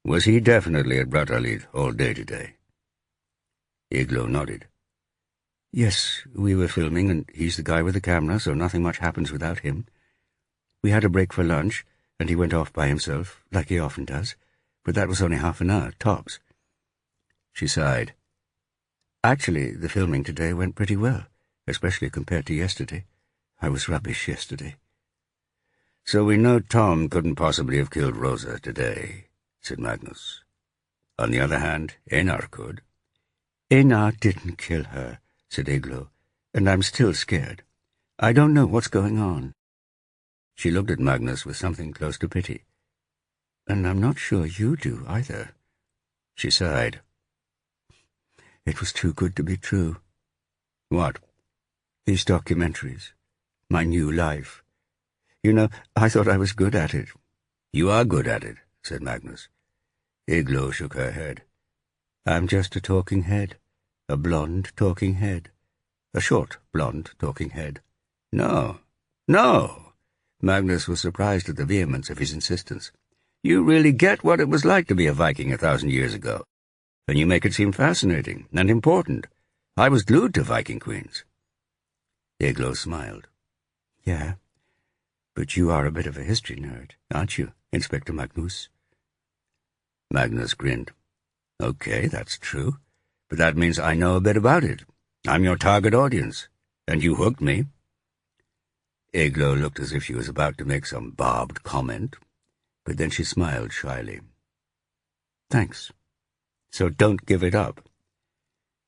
Was he definitely at Brattahlid all day today? Eglo nodded. Yes, we were filming, and he's the guy with the camera, so nothing much happens without him. We had a break for lunch, and he went off by himself, like he often does, but that was only half an hour, tops. She sighed. Actually, the filming today went pretty well, especially compared to yesterday. I was rubbish yesterday. So we know Tom couldn't possibly have killed Rosa today, said Magnus. On the other hand, Einar could. Einar didn't kill her, said Eglo, and I'm still scared. I don't know what's going on. She looked at Magnus with something close to pity. And I'm not sure you do, either. She sighed. It was too good to be true. What? These documentaries. My new life. You know, I thought I was good at it. You are good at it, said Magnus. Eglo shook her head. I'm just a talking head. A blonde talking head. A short, blonde talking head. No. No! Magnus was surprised at the vehemence of his insistence. You really get what it was like to be a Viking 1,000 years ago. And you make it seem fascinating and important. I was glued to Viking queens. Eglo smiled. Yeah, but you are a bit of a history nerd, aren't you, Inspector Magnus? Magnus grinned. Okay, that's true, but that means I know a bit about it. I'm your target audience, and you hooked me. Eglo looked as if she was about to make some barbed comment. But then she smiled shyly. "Thanks. So don't give it up."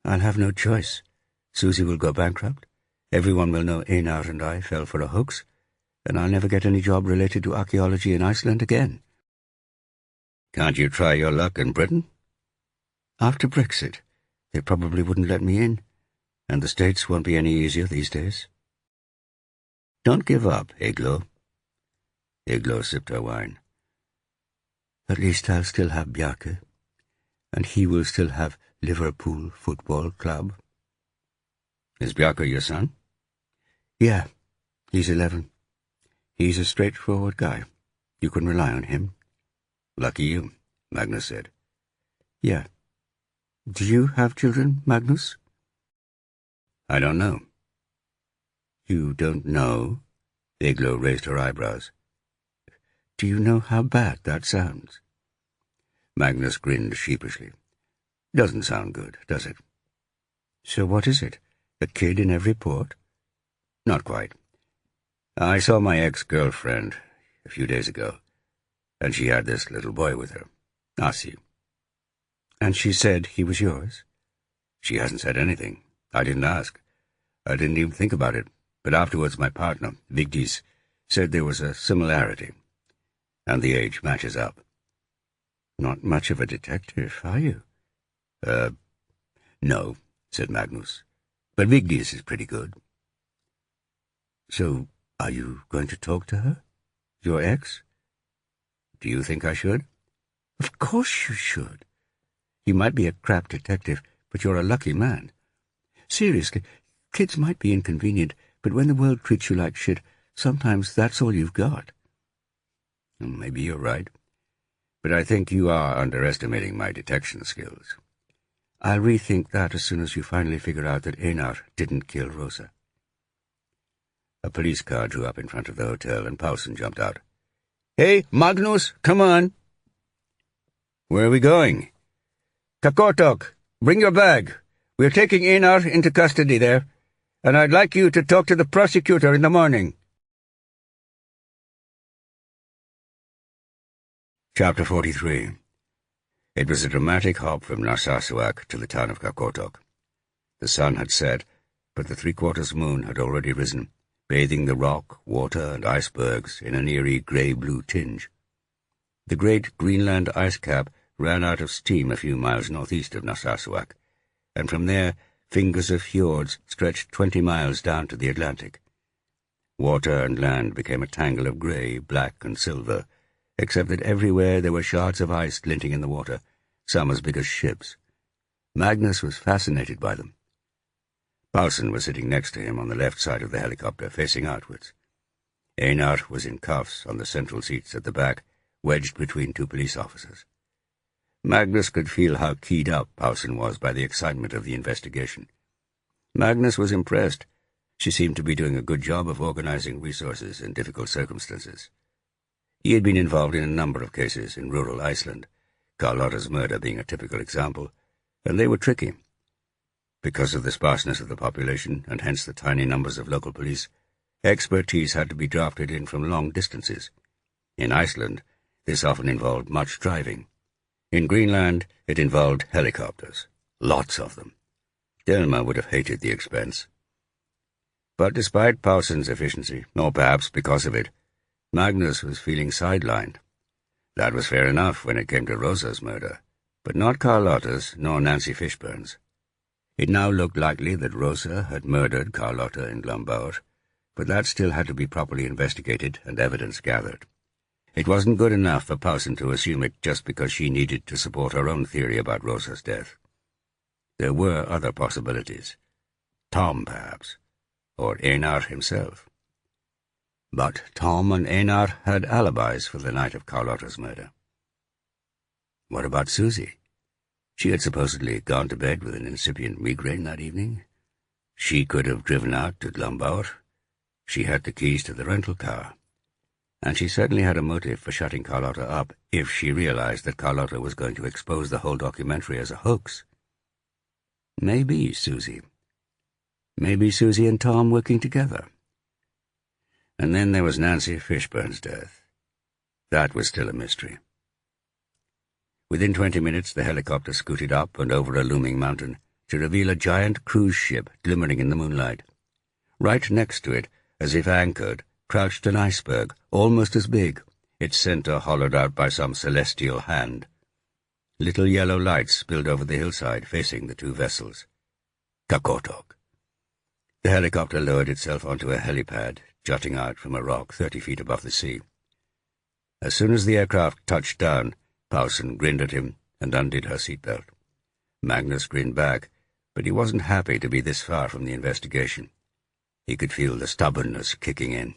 "I'll have no choice. Susie will go bankrupt. Everyone will know Einar and I fell for a hoax, and I'll never get any job related to archaeology in Iceland again." "Can't you try your luck in Britain?" "After Brexit, they probably wouldn't let me in, and the States won't be any easier these days." "Don't give up, Eglo." Eglo sipped her wine. "At least I'll still have Bjarke, and he will still have Liverpool Football Club." "Is Bjarke your son?" "Yeah, he's 11. He's a straightforward guy. You can rely on him." "Lucky you," Magnus said. "Yeah. Do you have children, Magnus?" "I don't know." "You don't know?" Eglo raised her eyebrows. "Do you know how bad that sounds?" Magnus grinned sheepishly. "Doesn't sound good, does it?" "So what is it? A kid in every port?" "Not quite. I saw my ex-girlfriend a few days ago, and she had this little boy with her, Asi." "And she said he was yours?" "She hasn't said anything. I didn't ask. I didn't even think about it, but afterwards my partner, Vigdis, said there was a similarity, and the age matches up." "Not much of a detective, are you?" No," said Magnus, "but Vigdis is pretty good." "So are you going to talk to her? Your ex?" "Do you think I should?" "Of course you should. You might be a crap detective, but you're a lucky man. Seriously, kids might be inconvenient, but when the world treats you like shit, sometimes that's all you've got." "Maybe you're right, but I think you are underestimating my detection skills." "I'll rethink that as soon as you finally figure out that Einar didn't kill Rosa." A police car drew up in front of the hotel, and Paulson jumped out. "Hey, Magnus, come on!" "Where are we going?" "Kakotok. Bring your bag. We're taking Einar into custody there, and I'd like you to talk to the prosecutor in the morning." Chapter 43. It was a dramatic hop from Narsarsuaq to the town of Kakotok. The sun had set, but the three-quarters moon had already risen, bathing the rock, water, and icebergs in an eerie grey-blue tinge. The great Greenland ice cap ran out of steam a few miles northeast of Narsarsuaq, and from there fingers of fjords stretched 20 miles down to the Atlantic. Water and land became a tangle of grey, black, and silver, except that everywhere there were shards of ice glinting in the water, some as big as ships. Magnus was fascinated by them. Paulson was sitting next to him on the left side of the helicopter, facing outwards. Einar was in cuffs on the central seats at the back, wedged between two police officers. Magnus could feel how keyed up Paulson was by the excitement of the investigation. Magnus was impressed. She seemed to be doing a good job of organizing resources in difficult circumstances. He had been involved in a number of cases in rural Iceland, Carlotta's murder being a typical example, and they were tricky. Because of the sparseness of the population, and hence the tiny numbers of local police, expertise had to be drafted in from long distances. In Iceland, this often involved much driving. In Greenland, it involved helicopters. Lots of them. Delma would have hated the expense. But despite Paulson's efficiency, or perhaps because of it, Magnus was feeling sidelined. That was fair enough when it came to Rosa's murder, but not Carlotta's nor Nancy Fishburne's. It now looked likely that Rosa had murdered Carlotta in Glumbaur, but that still had to be properly investigated and evidence gathered. It wasn't good enough for Paulson to assume it just because she needed to support her own theory about Rosa's death. There were other possibilities. Tom, perhaps, or Einar himself. But Tom and Einar had alibis for the night of Carlotta's murder. What about Susie? She had supposedly gone to bed with an incipient migraine that evening. She could have driven out to Glumbaur. She had the keys to the rental car. And she certainly had a motive for shutting Carlotta up if she realized that Carlotta was going to expose the whole documentary as a hoax. Maybe Susie. Maybe Susie and Tom working together. And then there was Nancy Fishburne's death. That was still a mystery. Within 20 minutes the helicopter scooted up and over a looming mountain to reveal a giant cruise ship glimmering in the moonlight. Right next to it, as if anchored, crouched an iceberg, almost as big, its center hollowed out by some celestial hand. Little yellow lights spilled over the hillside, facing the two vessels. Kakotok. The helicopter lowered itself onto a helipad, jutting out from a rock 30 feet above the sea. As soon as the aircraft touched down, Paulson grinned at him and undid her seatbelt. Magnus grinned back, but he wasn't happy to be this far from the investigation. He could feel the stubbornness kicking in.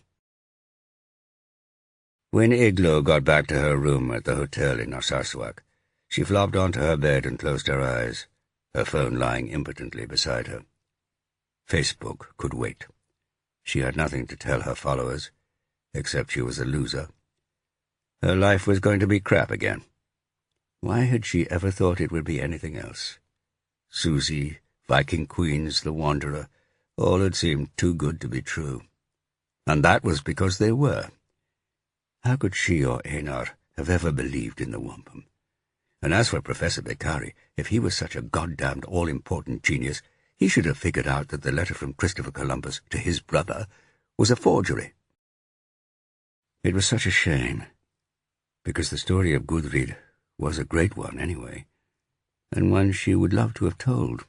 When Iglo got back to her room at the hotel in Narsarsuaq, she flopped onto her bed and closed her eyes, her phone lying impotently beside her. Facebook could wait. She had nothing to tell her followers, except she was a loser. Her life was going to be crap again. Why had she ever thought it would be anything else? Susie, Viking Queens, the Wanderer, all had seemed too good to be true. And that was because they were. How could she or Einar have ever believed in the wampum? And as for Professor Beccari, if he was such a goddamned all-important genius, he should have figured out that the letter from Christopher Columbus to his brother was a forgery. It was such a shame, because the story of Gudrid was a great one anyway, and one she would love to have told.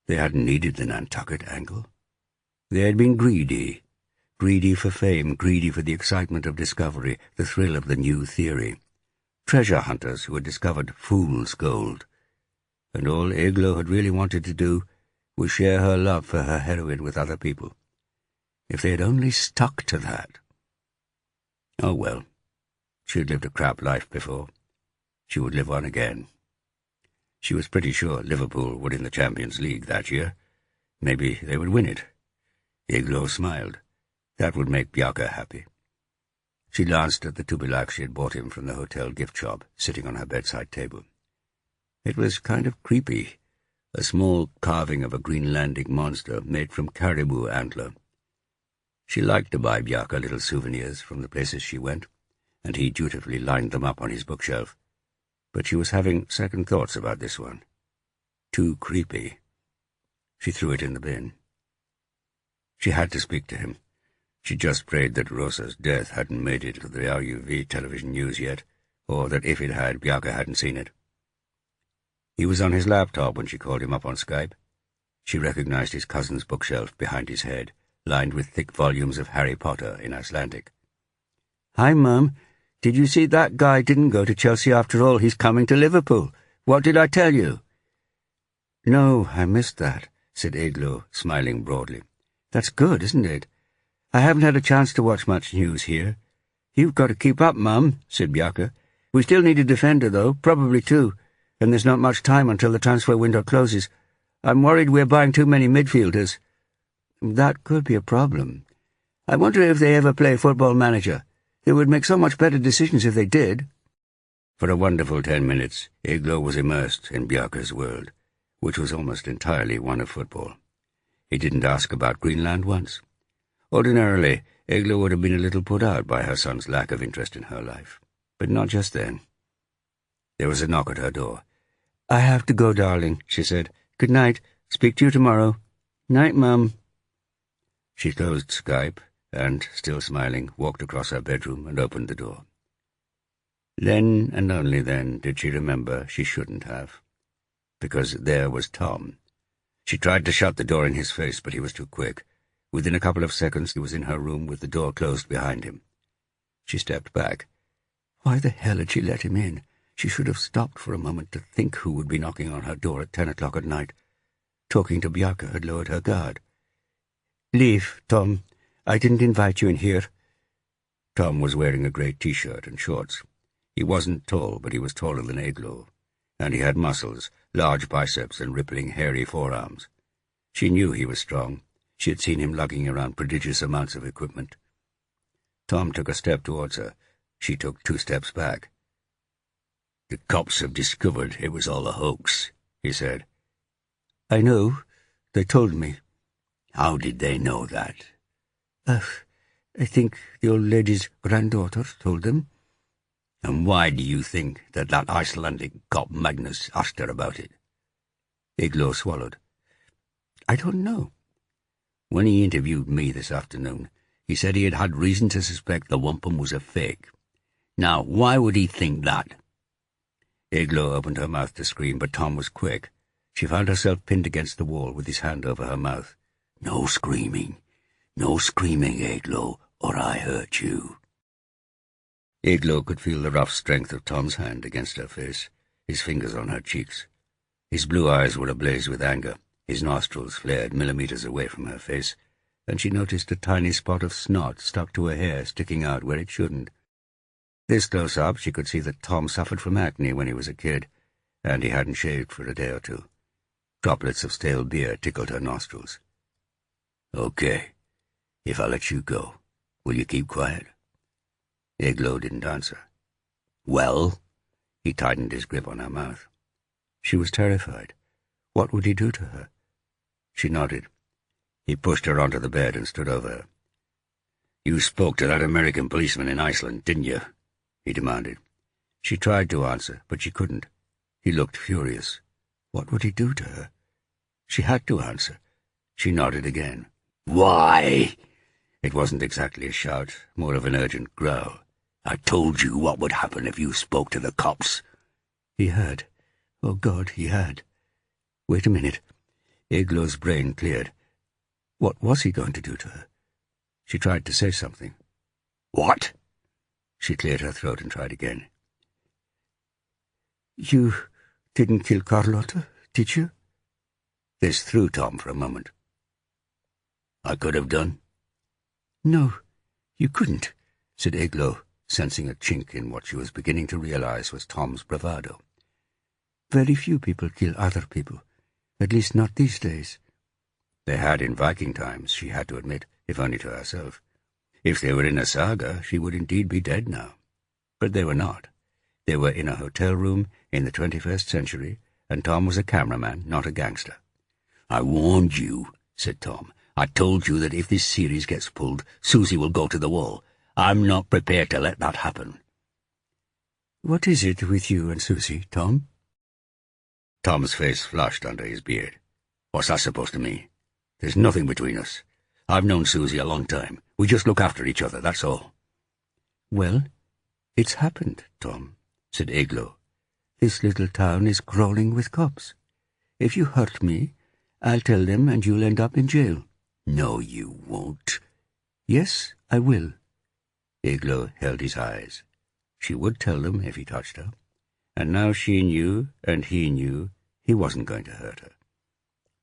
They hadn't needed the Nantucket angle. They had been greedy for fame, greedy for the excitement of discovery, the thrill of the new theory. Treasure hunters who had discovered fool's gold. And all Iglo had really wanted to do was share her love for her heroine with other people. If they had only stuck to that. Oh well, she had lived a crap life before. She would live on again. She was pretty sure Liverpool would win the Champions League that year. Maybe they would win it. Iglo smiled. That would make Bjarke happy. She glanced at the tubilak she had bought him from the hotel gift shop, sitting on her bedside table. It was kind of creepy, a small carving of a Greenlandic monster made from caribou antler. She liked to buy Bjarke little souvenirs from the places she went, and he dutifully lined them up on his bookshelf. But she was having second thoughts about this one. Too creepy. She threw it in the bin. She had to speak to him. She just prayed that Rosa's death hadn't made it to the RUV television news yet, or that if it had, Bjarke hadn't seen it. He was on his laptop when she called him up on Skype. She recognized his cousin's bookshelf behind his head, lined with thick volumes of Harry Potter in Icelandic. "Hi, Mum. Did you see that guy didn't go to Chelsea after all? He's coming to Liverpool. What did I tell you?" "No, I missed that," said Iglo, smiling broadly. "That's good, isn't it? I haven't had a chance to watch much news here." "You've got to keep up, Mum," said Bjarke. "We still need a defender, though, probably two, and there's not much time until the transfer window closes. I'm worried we're buying too many midfielders." "That could be a problem. I wonder if they ever play Football Manager. They would make so much better decisions if they did." For a wonderful 10 minutes, Iglo was immersed in Bjarke's world, which was almost entirely one of football. He didn't ask about Greenland once. Ordinarily, Iglo would have been a little put out by her son's lack of interest in her life, but not just then. There was a knock at her door. "I have to go, darling," she said. "Good night. Speak to you tomorrow." "Night, Mum." She closed Skype and, still smiling, walked across her bedroom and opened the door. Then, and only then, did she remember she shouldn't have. Because there was Tom. She tried to shut the door in his face, but he was too quick. Within a couple of seconds he was in her room with the door closed behind him. She stepped back. Why the hell had she let him in? She should have stopped for a moment to think who would be knocking on her door at 10 o'clock at night. Talking to Bjarke had lowered her guard. "Leave, Tom. I didn't invite you in here." Tom was wearing a grey T-shirt and shorts. He wasn't tall, but he was taller than Iglo, and he had muscles, large biceps and rippling hairy forearms. She knew he was strong. She had seen him lugging around prodigious amounts of equipment. Tom took a step towards her. She took 2 steps back. "The cops have discovered it was all a hoax," he said. "I know. They told me." "How did they know that?" I think the old lady's granddaughter told them." And why do you think that Icelandic cop Magnus asked her about it? Igloo swallowed. I don't know. When he interviewed me this afternoon, he said he had had reason to suspect the wampum was a fake. Now, why would he think that? Igloo opened her mouth to scream, but Tom was quick. She found herself pinned against the wall with his hand over her mouth. No screaming. No screaming, Igloo, or I hurt you. Igloo could feel the rough strength of Tom's hand against her face, his fingers on her cheeks. His blue eyes were ablaze with anger. His nostrils flared millimeters away from her face, and she noticed a tiny spot of snot stuck to her hair sticking out where it shouldn't. This close up, she could see that Tom suffered from acne when he was a kid, and he hadn't shaved for a day or two. Droplets of stale beer tickled her nostrils. Okay. If I let you go, will you keep quiet? Igloo didn't answer. Well? He tightened his grip on her mouth. She was terrified. What would he do to her? She nodded. He pushed her onto the bed and stood over her. You spoke to that American policeman in Iceland, didn't you? He demanded. She tried to answer, but she couldn't. He looked furious. What would he do to her? She had to answer. She nodded again. Why? It wasn't exactly a shout, more of an urgent growl. I told you what would happen if you spoke to the cops. He had. Oh, God, he had. Wait a minute. Igloo's brain cleared. What was he going to do to her? She tried to say something. What? She cleared her throat and tried again. You didn't kill Carlotta, did you? This threw Tom for a moment. I could have done. No, you couldn't, said Igloo, sensing a chink in what she was beginning to realize was Tom's bravado. Very few people kill other people, at least not these days. They had in Viking times, she had to admit, if only to herself. If they were in a saga, she would indeed be dead now. But they were not. They were in a hotel room in the 21st century, and Tom was a cameraman, not a gangster. I warned you, said Tom. I told you that if this series gets pulled, Susie will go to the wall. I'm not prepared to let that happen. What is it with you and Susie, Tom? Tom's face flushed under his beard. What's that supposed to mean? There's nothing between us. I've known Susie a long time. We just look after each other, that's all. Well, it's happened, Tom, said Igloo. This little town is crawling with cops. If you hurt me, I'll tell them and you'll end up in jail. No, you won't. Yes, I will. Igloo held his eyes. She would tell them if he touched her. And now she knew, and he knew, he wasn't going to hurt her.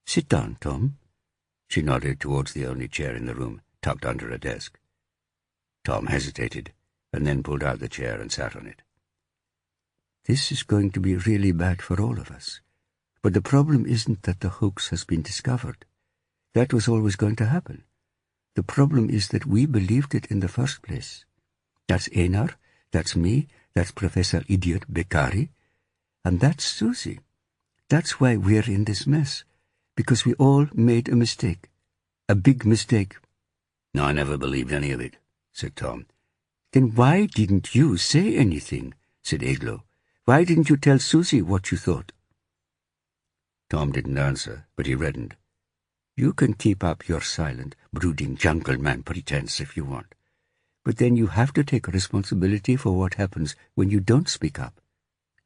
Sit down, Tom. She nodded towards the only chair in the room, tucked under a desk. Tom hesitated, and then pulled out the chair and sat on it. This is going to be really bad for all of us. But the problem isn't that the hoax has been discovered. That was always going to happen. The problem is that we believed it in the first place. That's Einar, that's me, that's Professor Idiot Beccari, and that's Susie. That's why we're in this mess, because we all made a mistake. A big mistake. I never believed any of it, said Tom. Then why didn't you say anything, said Igloo. Why didn't you tell Susie what you thought? Tom didn't answer, but he reddened. You can keep up your silent, brooding gentleman pretense if you want. But then you have to take responsibility for what happens when you don't speak up.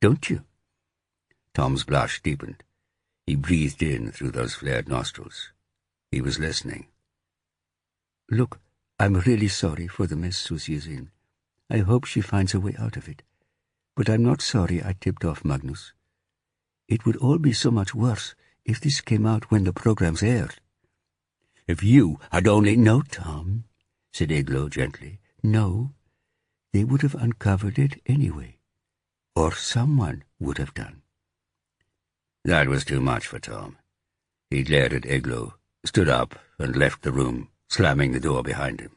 Don't you? Tom's blush deepened. He breathed in through those flared nostrils. He was listening. Look, I'm really sorry for the mess Susie is in. I hope she finds a way out of it. But I'm not sorry I tipped off Magnus. It would all be so much worse if this came out when the programs aired. If you had only... No, Tom, said Igloo gently. No, they would have uncovered it anyway. Or someone would have done. That was too much for Tom. He glared at Igloo, stood up, and left the room, slamming the door behind him.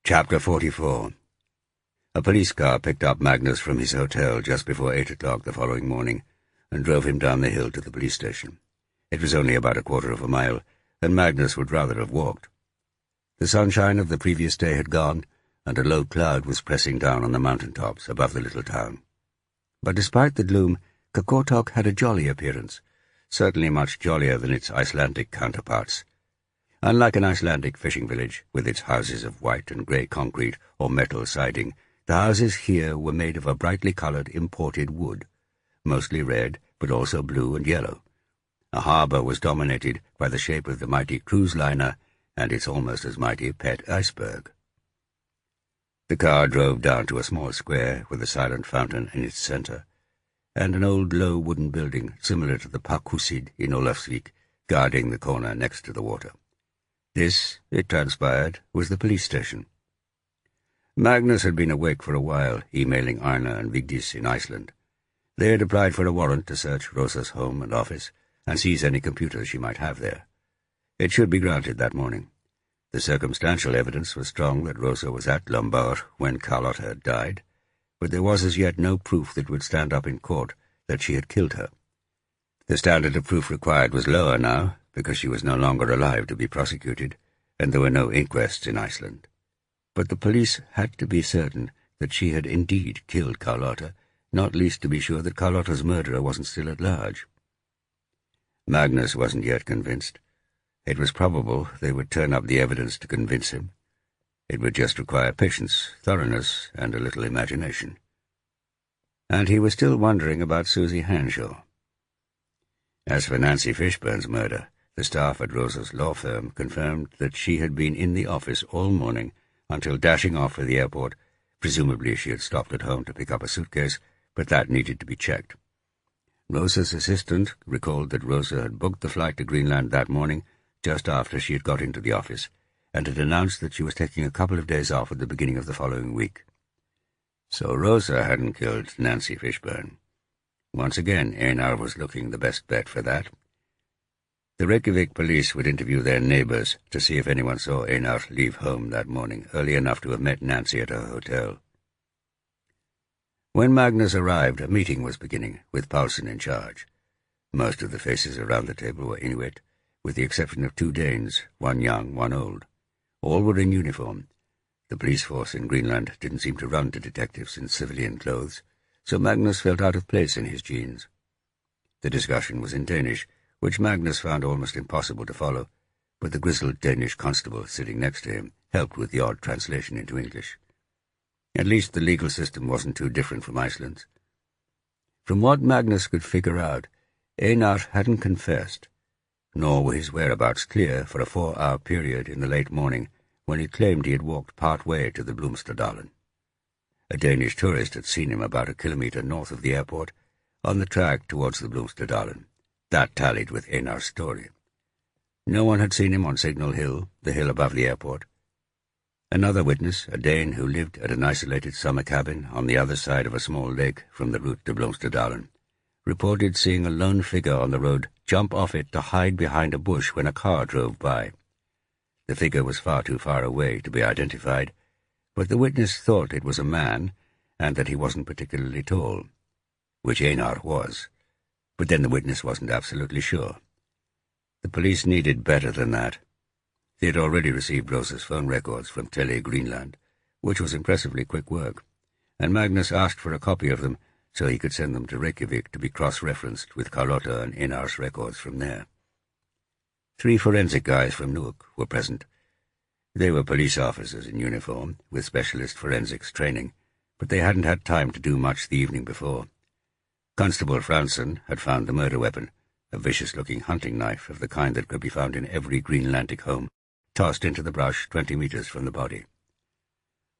Chapter 44. A police car picked up Magnus from his hotel just before 8 o'clock the following morning and drove him down the hill to the police station. It was only about a quarter of a mile, and Magnus would rather have walked. The sunshine of the previous day had gone, and a low cloud was pressing down on the mountain tops above the little town. But despite the gloom, Kokotok had a jolly appearance, certainly much jollier than its Icelandic counterparts. Unlike an Icelandic fishing village, with its houses of white and grey concrete or metal siding, the houses here were made of a brightly coloured imported wood, mostly red, but also blue and yellow. A harbour was dominated by the shape of the mighty cruise liner and its almost as mighty pet iceberg. The car drove down to a small square with a silent fountain in its centre, and an old low wooden building similar to the Pakhusid in Ólafsvík, guarding the corner next to the water. This, it transpired, was the police station. Magnus had been awake for a while, emailing Arna and Vigdis in Iceland. They had applied for a warrant to search Rosa's home and office, and seize any computers she might have there. It should be granted that morning. The circumstantial evidence was strong that Rosa was at Lombard when Carlotta had died, but there was as yet no proof that would stand up in court that she had killed her. The standard of proof required was lower now, because she was no longer alive to be prosecuted, and there were no inquests in Iceland. But the police had to be certain that she had indeed killed Carlotta, not least to be sure that Carlotta's murderer wasn't still at large. Magnus wasn't yet convinced. It was probable they would turn up the evidence to convince him. It would just require patience, thoroughness, and a little imagination. And he was still wondering about Susie Hanshaw. As for Nancy Fishburne's murder, the staff at Rosa's law firm confirmed that she had been in the office all morning until dashing off for the airport. Presumably she had stopped at home to pick up a suitcase, but that needed to be checked. Rosa's assistant recalled that Rosa had booked the flight to Greenland that morning, just after she had got into the office, and had announced that she was taking a couple of days off at the beginning of the following week. So Rosa hadn't killed Nancy Fishburne. Once again, Einar was looking the best bet for that. The Reykjavik police would interview their neighbours to see if anyone saw Einar leave home that morning, early enough to have met Nancy at her hotel. When Magnus arrived, a meeting was beginning, with Paulsen in charge. Most of the faces around the table were Inuit, with the exception of 2 Danes, one young, one old. All were in uniform. The police force in Greenland didn't seem to run to detectives in civilian clothes, so Magnus felt out of place in his jeans. The discussion was in Danish, which Magnus found almost impossible to follow, but the grizzled Danish constable sitting next to him helped with the odd translation into English. At least the legal system wasn't too different from Iceland's. From what Magnus could figure out, Einar hadn't confessed, nor were his whereabouts clear for a 4-hour period in the late morning when he claimed he had walked part way to the Blomsterdalen. A Danish tourist had seen him about a kilometre north of the airport, on the track towards the Blomsterdalen. That tallied with Einar's story. No one had seen him on Signal Hill, the hill above the airport. Another witness, a Dane who lived at an isolated summer cabin on the other side of a small lake from the route to Blomsterdalen, reported seeing a lone figure on the road jump off it to hide behind a bush when a car drove by. The figure was far too far away to be identified, but the witness thought it was a man, and that he wasn't particularly tall, which Einar was. But then the witness wasn't absolutely sure. The police needed better than that. They had already received Rosa's phone records from Tele Greenland, which was impressively quick work, and Magnus asked for a copy of them so he could send them to Reykjavik to be cross-referenced with Carlotta and Einar's records from there. 3 forensic guys from Nuuk were present. They were police officers in uniform, with specialist forensics training, but they hadn't had time to do much the evening before. Constable Franson had found the murder weapon, a vicious-looking hunting knife of the kind that could be found in every Greenlandic home, tossed into the brush 20 meters from the body.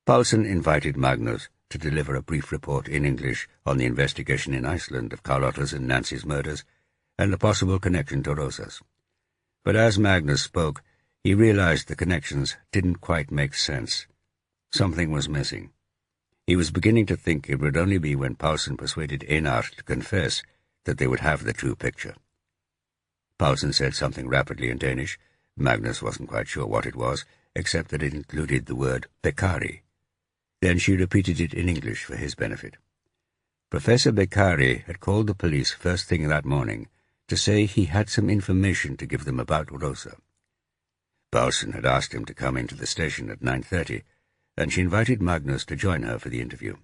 Paulsen invited Magnus to deliver a brief report in English on the investigation in Iceland of Carlotta's and Nancy's murders and the possible connection to Rosa's. But as Magnus spoke, he realized the connections didn't quite make sense. Something was missing. He was beginning to think it would only be when Paulsen persuaded Einar to confess that they would have the true picture. Paulsen said something rapidly in Danish. Magnus wasn't quite sure what it was, except that it included the word Beccari. Then she repeated it in English for his benefit. Professor Beccari had called the police first thing that morning to say he had some information to give them about Rosa. Paulsen had asked him to come into the station at 9:30, and she invited Magnus to join her for the interview.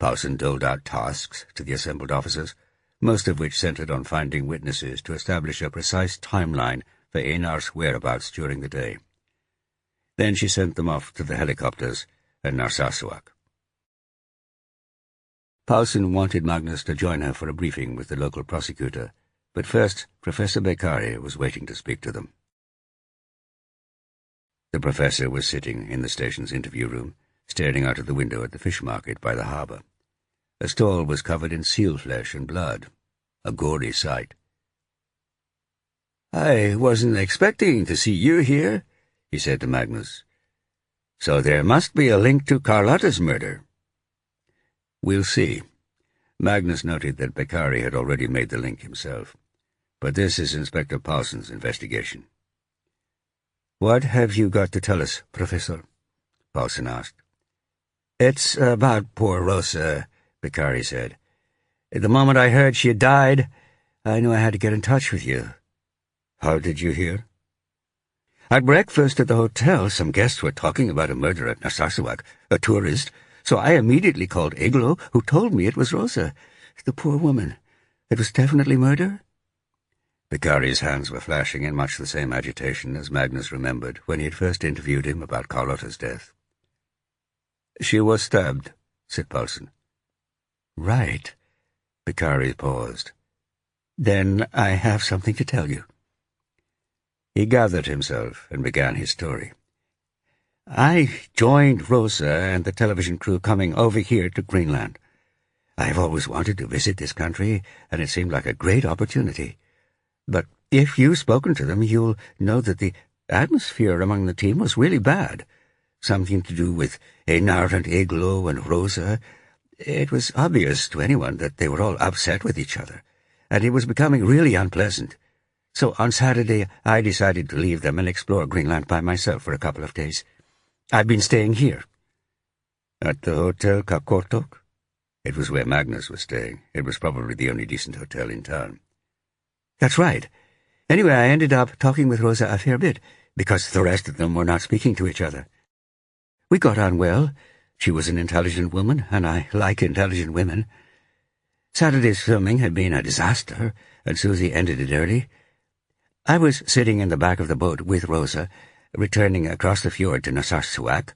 Paulsen doled out tasks to the assembled officers, most of which centered on finding witnesses to establish a precise timeline for Einar's whereabouts during the day. Then she sent them off to the helicopters and Narsarsuaq. Paulsen wanted Magnus to join her for a briefing with the local prosecutor, but first Professor Beccari was waiting to speak to them. The professor was sitting in the station's interview room, staring out of the window at the fish market by the harbour. A stall was covered in seal flesh and blood, a gory sight. "I wasn't expecting to see you here," he said to Magnus. "So there must be a link to Carlotta's murder." "We'll see." Magnus noted that Beccari had already made the link himself. "But this is Inspector Paulsen's investigation." "What have you got to tell us, Professor?" Paulsen asked. "It's about poor Rosa," Beccari said. "The moment I heard she had died, I knew I had to get in touch with you." "How did you hear?" "At breakfast at the hotel, some guests were talking about a murder at Narsarsuaq, a tourist, so I immediately called Iglo, who told me it was Rosa. The poor woman. It was definitely murder?" Beccari's hands were flashing in much the same agitation as Magnus remembered when he had first interviewed him about Carlotta's death. "She was stabbed," said Paulsen. "Right." Beccari paused. "Then I have something to tell you." He gathered himself and began his story. "I joined Rosa and the television crew coming over here to Greenland. I've always wanted to visit this country, and it seemed like a great opportunity. But if you've spoken to them, you'll know that the atmosphere among the team was really bad. Something to do with Einar and Iglo and Rosa. It was obvious to anyone that they were all upset with each other, and it was becoming really unpleasant. So on Saturday I decided to leave them and explore Greenland by myself for a couple of days. I've been staying here." "At the Hotel Kakortok?" It was where Magnus was staying. It was probably the only decent hotel in town. "That's right. Anyway, I ended up talking with Rosa a fair bit, because the rest of them were not speaking to each other. We got on well. She was an intelligent woman, and I like intelligent women. Saturday's filming had been a disaster, and Susie ended it early. I was sitting in the back of the boat with Rosa, returning across the fjord to Narsarsuaq.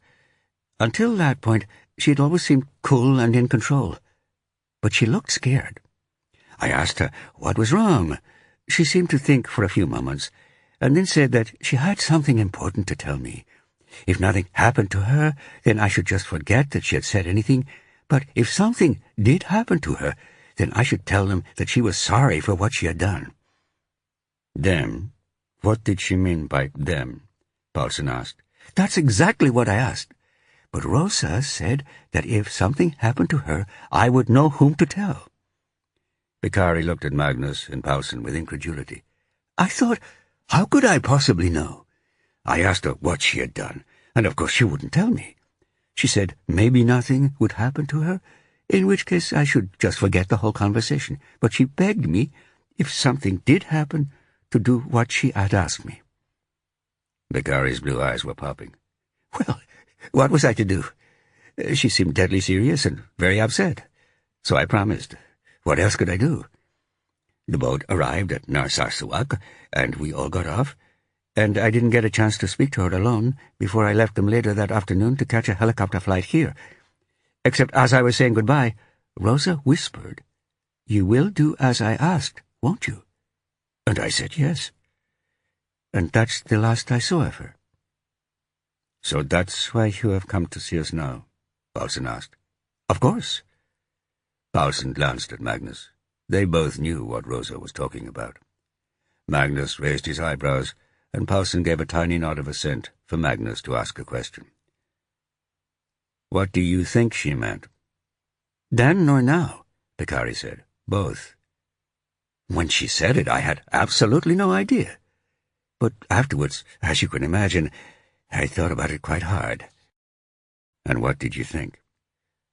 Until that point, she had always seemed cool and in control. But she looked scared. I asked her what was wrong. She seemed to think for a few moments, and then said that she had something important to tell me. If nothing happened to her, then I should just forget that she had said anything, but if something did happen to her, then I should tell them that she was sorry for what she had done." "Them? What did she mean by them?" Paulsen asked. "That's exactly what I asked. But Rosa said that if something happened to her, I would know whom to tell." Beccari looked at Magnus and Paulsen with incredulity. "I thought, how could I possibly know? I asked her what she had done, and of course she wouldn't tell me. She said maybe nothing would happen to her, in which case I should just forget the whole conversation, but she begged me, if something did happen, to do what she had asked me." Beccari's blue eyes were popping. "Well, what was I to do? She seemed deadly serious and very upset, so I promised. What else could I do? The boat arrived at Narsarsuaq, and we all got off, and I didn't get a chance to speak to her alone before I left them later that afternoon to catch a helicopter flight here. Except as I was saying goodbye, Rosa whispered, 'You will do as I asked, won't you?' And I said yes. And that's the last I saw of her." "So that's why you have come to see us now?" Paulsen asked. "Of course." Paulsen glanced at Magnus. They both knew what Rosa was talking about. Magnus raised his eyebrows, and Paulsen gave a tiny nod of assent for Magnus to ask a question. "What do you think she meant?" "Then or now," Beccari said. "Both." "When she said it, I had absolutely no idea. But afterwards, as you can imagine, I thought about it quite hard." "And what did you think?"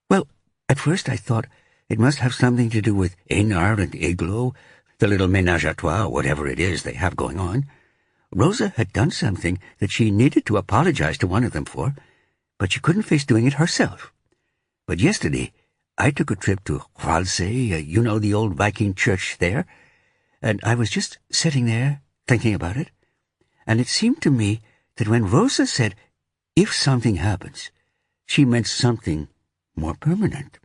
"Well, at first I thought it must have something to do with Einar and Iglo, the little ménage à trois, whatever it is they have going on. Rosa had done something that she needed to apologize to one of them for, but she couldn't face doing it herself. But yesterday, I took a trip to Hvalsey, you know, the old Viking church there, and I was just sitting there thinking about it, and it seemed to me that when Rosa said, if something happens, she meant something more permanent.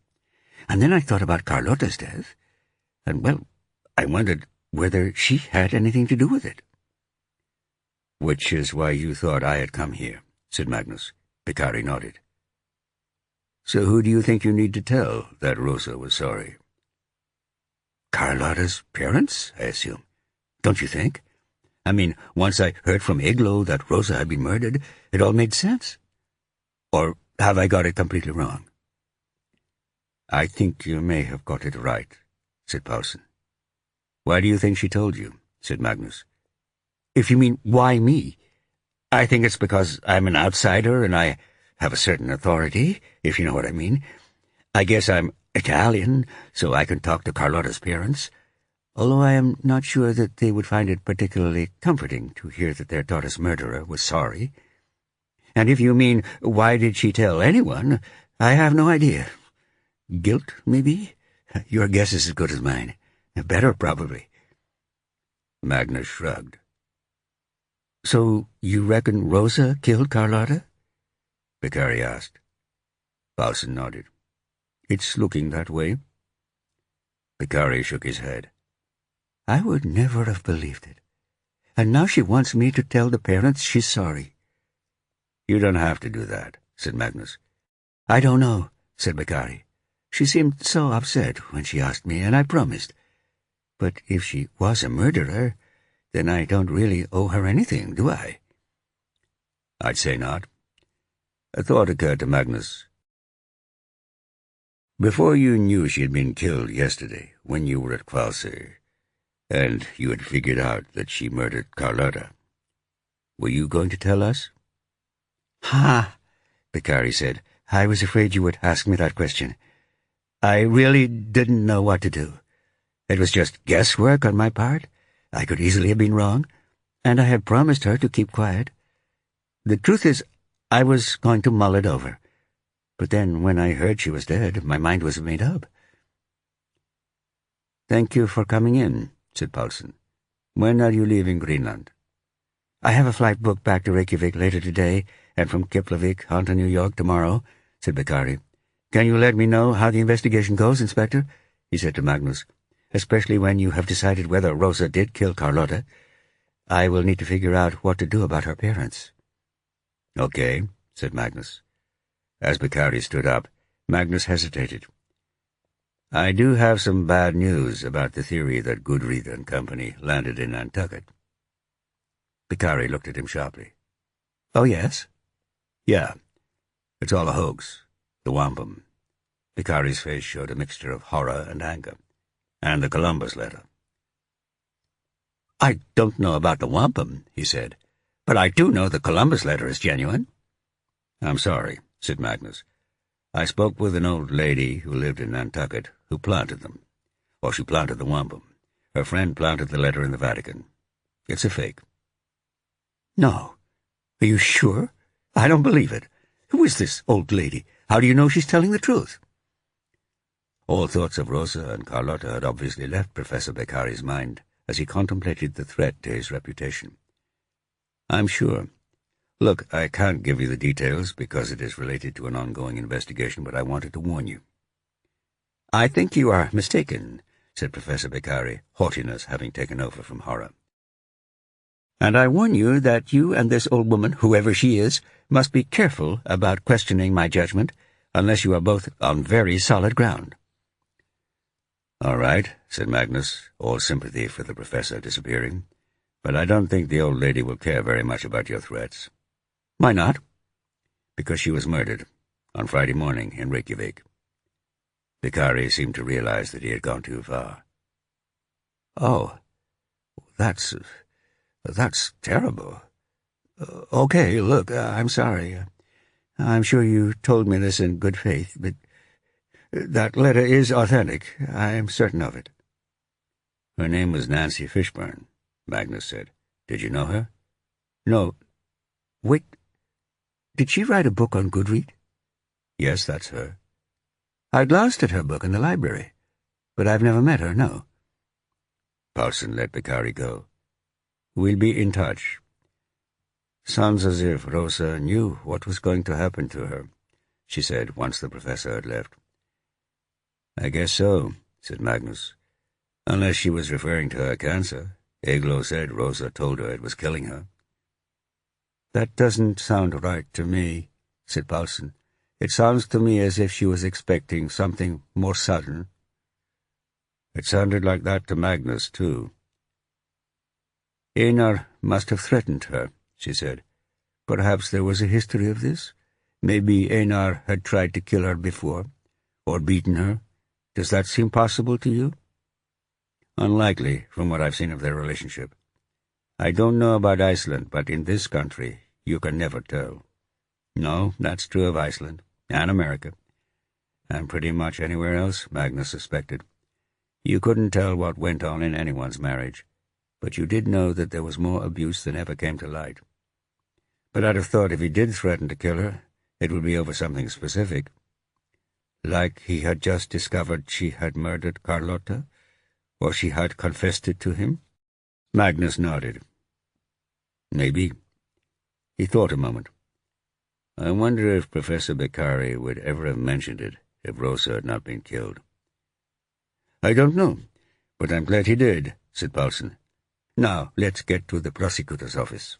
And then I thought about Carlotta's death, and, well, I wondered whether she had anything to do with it. Which is why you thought I had come here, said Magnus. Beccari nodded. So who do you think you need to tell that Rosa was sorry? Carlotta's parents, I assume. Don't you think? I mean, once I heard from Iglo that Rosa had been murdered, it all made sense. Or have I got it completely wrong? I think you may have got it right, said Paulson. Why do you think she told you? Said Magnus. If you mean, why me? I think it's because I'm an outsider and I have a certain authority, if you know what I mean. I guess I'm Italian, so I can talk to Carlotta's parents, although I am not sure that they would find it particularly comforting to hear that their daughter's murderer was sorry. And if you mean, why did she tell anyone, I have no idea. Guilt, maybe? Your guess is as good as mine. Better, probably. Magnus shrugged. So you reckon Rosa killed Carlotta? Beccari asked. Paulson nodded. It's looking that way. Beccari shook his head. I would never have believed it. And now she wants me to tell the parents she's sorry. You don't have to do that, said Magnus. I don't know, said Beccari. She seemed so upset when she asked me, and I promised. But if she was a murderer, then I don't really owe her anything, do I? I'd say not. A thought occurred to Magnus. Before you knew she had been killed yesterday, when you were at Hvalsey, and you had figured out that she murdered Carlotta, were you going to tell us? Ha! Beccari said. I was afraid you would ask me that question. I really didn't know what to do. It was just guesswork on my part. I could easily have been wrong, and I had promised her to keep quiet. The truth is, I was going to mull it over. But then, when I heard she was dead, my mind was made up. Thank you for coming in, said Paulson. When are you leaving Greenland? I have a flight booked back to Reykjavik later today, and from Keflavik on to New York tomorrow, said Beccari. Can you let me know how the investigation goes, Inspector? He said to Magnus. Especially when you have decided whether Rosa did kill Carlotta. I will need to figure out what to do about her parents. Okay, said Magnus. As Beccari stood up, Magnus hesitated. I do have some bad news about the theory that Gudrid and company landed in Nantucket. Beccari looked at him sharply. Oh, yes? Yeah. It's all a hoax. The wampum. Beccari's face showed a mixture of horror and anger. And the Columbus letter. I don't know about the wampum, he said, but I do know the Columbus letter is genuine. I'm sorry, said Magnus. I spoke with an old lady who lived in Nantucket who planted them. Or she planted the wampum. Her friend planted the letter in the Vatican. It's a fake. No. Are you sure? I don't believe it. Who is this old lady? How do you know she's telling the truth? All thoughts of Rosa and Carlotta had obviously left Professor Beccari's mind as he contemplated the threat to his reputation. I'm sure. Look, I can't give you the details because it is related to an ongoing investigation, but I wanted to warn you. I think you are mistaken, said Professor Beccari, haughtiness having taken over from horror. And I warn you that you and this old woman, whoever she is, must be careful about questioning my judgment, unless you are both on very solid ground. All right, said Magnus, all sympathy for the professor disappearing. But I don't think the old lady will care very much about your threats. Why not? Because she was murdered on Friday morning in Reykjavik. Beccari seemed to realize that he had gone too far. Oh, that's terrible. Okay, look, I'm sorry. I'm sure you told me this in good faith, but that letter is authentic. I am certain of it. Her name was Nancy Fishburne, Magnus said. Did you know her? No. Wait. Did she write a book on Goodread? Yes, that's her. I glanced at her book in the library, but I've never met her, no. Paulson let Beccari go. We'll be in touch. Sounds as if Rosa knew what was going to happen to her, she said once the professor had left. I guess so, said Magnus. Unless she was referring to her cancer. Eglo said Rosa told her it was killing her. That doesn't sound right to me, said Paulson. It sounds to me as if she was expecting something more sudden. It sounded like that to Magnus, too. Einar must have threatened her, she said. Perhaps there was a history of this. Maybe Einar had tried to kill her before, or beaten her. Does that seem possible to you? Unlikely, from what I've seen of their relationship. I don't know about Iceland, but in this country you can never tell. No, that's true of Iceland, and America, and pretty much anywhere else, Magnus suspected. You couldn't tell what went on in anyone's marriage, but you did know that there was more abuse than ever came to light. But I'd have thought if he did threaten to kill her, it would be over something specific. Like he had just discovered she had murdered Carlotta, or she had confessed it to him? Magnus nodded. Maybe. He thought a moment. I wonder if Professor Beccari would ever have mentioned it if Rosa had not been killed. I don't know, but I'm glad he did, said Paulson. Now, let's get to the prosecutor's office.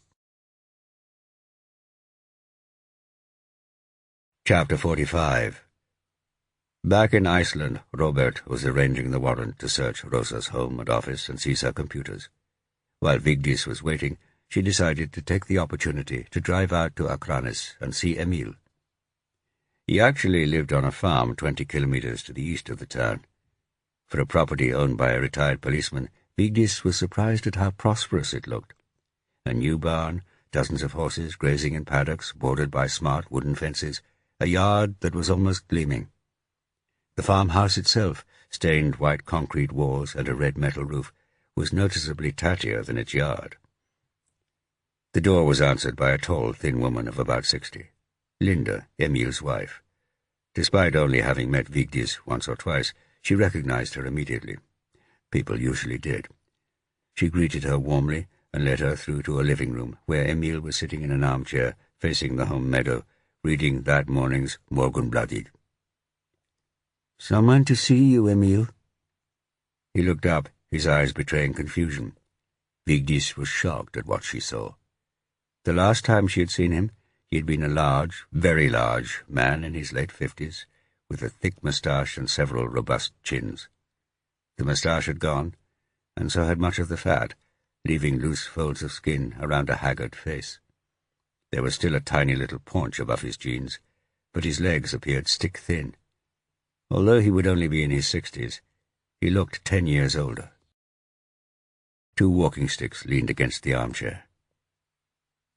Chapter 45. Back in Iceland, Robert was arranging the warrant to search Rosa's home and office and seize her computers. While Vigdis was waiting, she decided to take the opportunity to drive out to Akranes and see Emil. He actually lived on a farm 20 kilometers to the east of the town. For a property owned by a retired policeman, Vigdis was surprised at how prosperous it looked. A new barn, dozens of horses grazing in paddocks bordered by smart wooden fences, a yard that was almost gleaming. The farmhouse itself, stained white concrete walls and a red metal roof, was noticeably tattier than its yard. The door was answered by a tall, thin woman of about 60, Linda, Emil's wife. Despite only having met Vigdis once or twice, she recognized her immediately. People usually did. She greeted her warmly and led her through to a living room where Emil was sitting in an armchair facing the home meadow, reading that morning's Morgunbladet. "Someone to see you, Emil." He looked up, his eyes betraying confusion. Vigdis was shocked at what she saw. The last time she had seen him, he had been a large, very large, man in his late 50s, with a thick moustache and several robust chins. The moustache had gone, and so had much of the fat, leaving loose folds of skin around a haggard face. There was still a tiny little paunch above his jeans, but his legs appeared stick-thin. Although he would only be in his 60s, he looked 10 years older. 2 walking sticks leaned against the armchair.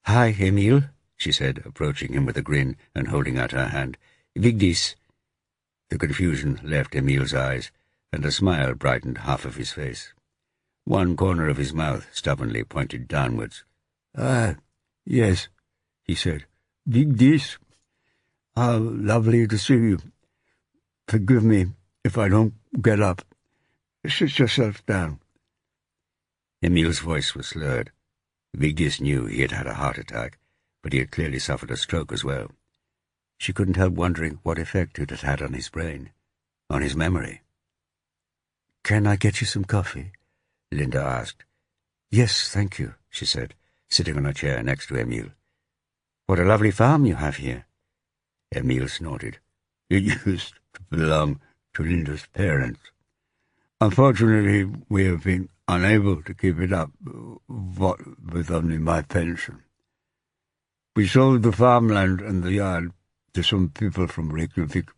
"Hi, Emil," she said, approaching him with a grin and holding out her hand. "Vigdis." The confusion left Emil's eyes, and a smile brightened half of his face. One corner of his mouth stubbornly pointed downwards. "Ah, yes," he said. "Vigdis. How lovely to see you. Forgive me if I don't get up. Sit yourself down." Emil's voice was slurred. Vigdis knew he had had a heart attack, but he had clearly suffered a stroke as well. She couldn't help wondering what effect it had had on his brain, on his memory. "Can I get you some coffee?" Linda asked. "Yes, thank you," she said, sitting on a chair next to Emil. "What a lovely farm you have here." Emil snorted. "It used to belong to Linda's parents. Unfortunately, we have been unable to keep it up, what with only my pension. We sold the farmland and the yard to some people from Reykjavik,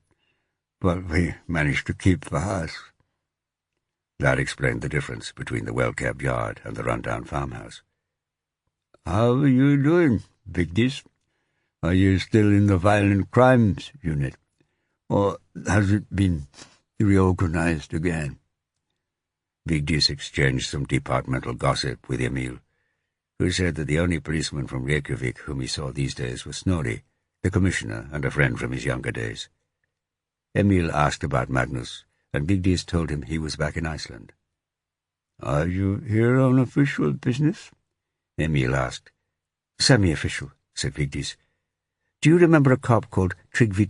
but we managed to keep the house." That explained the difference between the well-kept yard and the run-down farmhouse. "How are you doing, Vigdis? Are you still in the violent crimes unit, or has it been reorganized again?" Vigdis exchanged some departmental gossip with Emil. who said that the only policeman from Reykjavik whom he saw these days was Snorri, the commissioner and a friend from his younger days. Emil asked about Magnus, and Vigdis told him he was back in Iceland. "Are you here on official business?" Emil asked. "Semi-official," said Vigdis. "Do you remember a cop called Tryggvi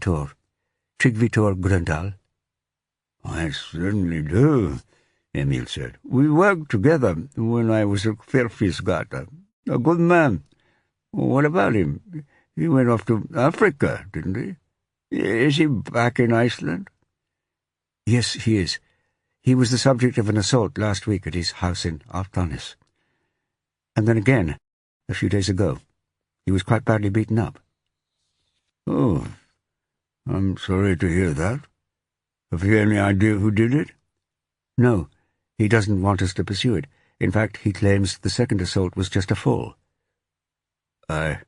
Gröndal?" "I certainly do," Emil said. "We worked together when I was at Fairfiskgata. A good man. What about him? He went off to Africa, didn't he? Is he back in Iceland?" "Yes, he is. He was the subject of an assault last week at his house in Altanis. And then again, a few days ago. He was quite badly beaten up." "Oh, I'm sorry to hear that. Have you any idea who did it?" "No, he doesn't want us to pursue it. In fact, he claims the second assault was just a fall." "I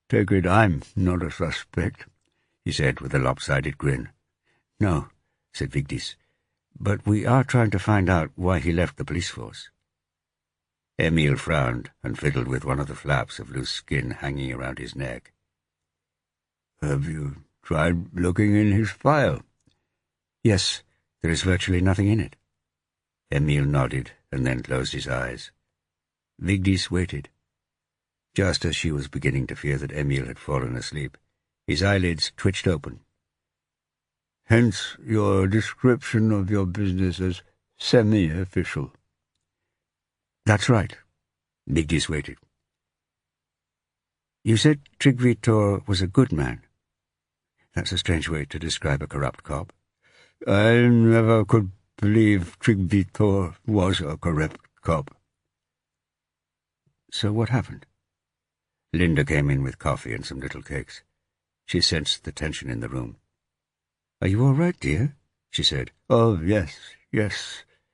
take it I'm not a suspect," he said with a lopsided grin. "No," said Vigdis, "but we are trying to find out why he left the police force." Emil frowned and fiddled with one of the flaps of loose skin hanging around his neck. "Have you tried looking in his file?" "Yes, there is virtually nothing in it." Emil nodded and then closed his eyes. Vigdis waited. Just as she was beginning to fear that Emil had fallen asleep, his eyelids twitched open. "Hence your description of your business as semi-official." "That's right." Vigdis waited. "You said Tryggvi was a good man. That's a strange way to describe a corrupt cop." "I never could believe Tryggvi was a corrupt cop." "So what happened?" Linda came in with coffee and some little cakes. She sensed the tension in the room. "Are you all right, dear?" she said. "Oh, yes,"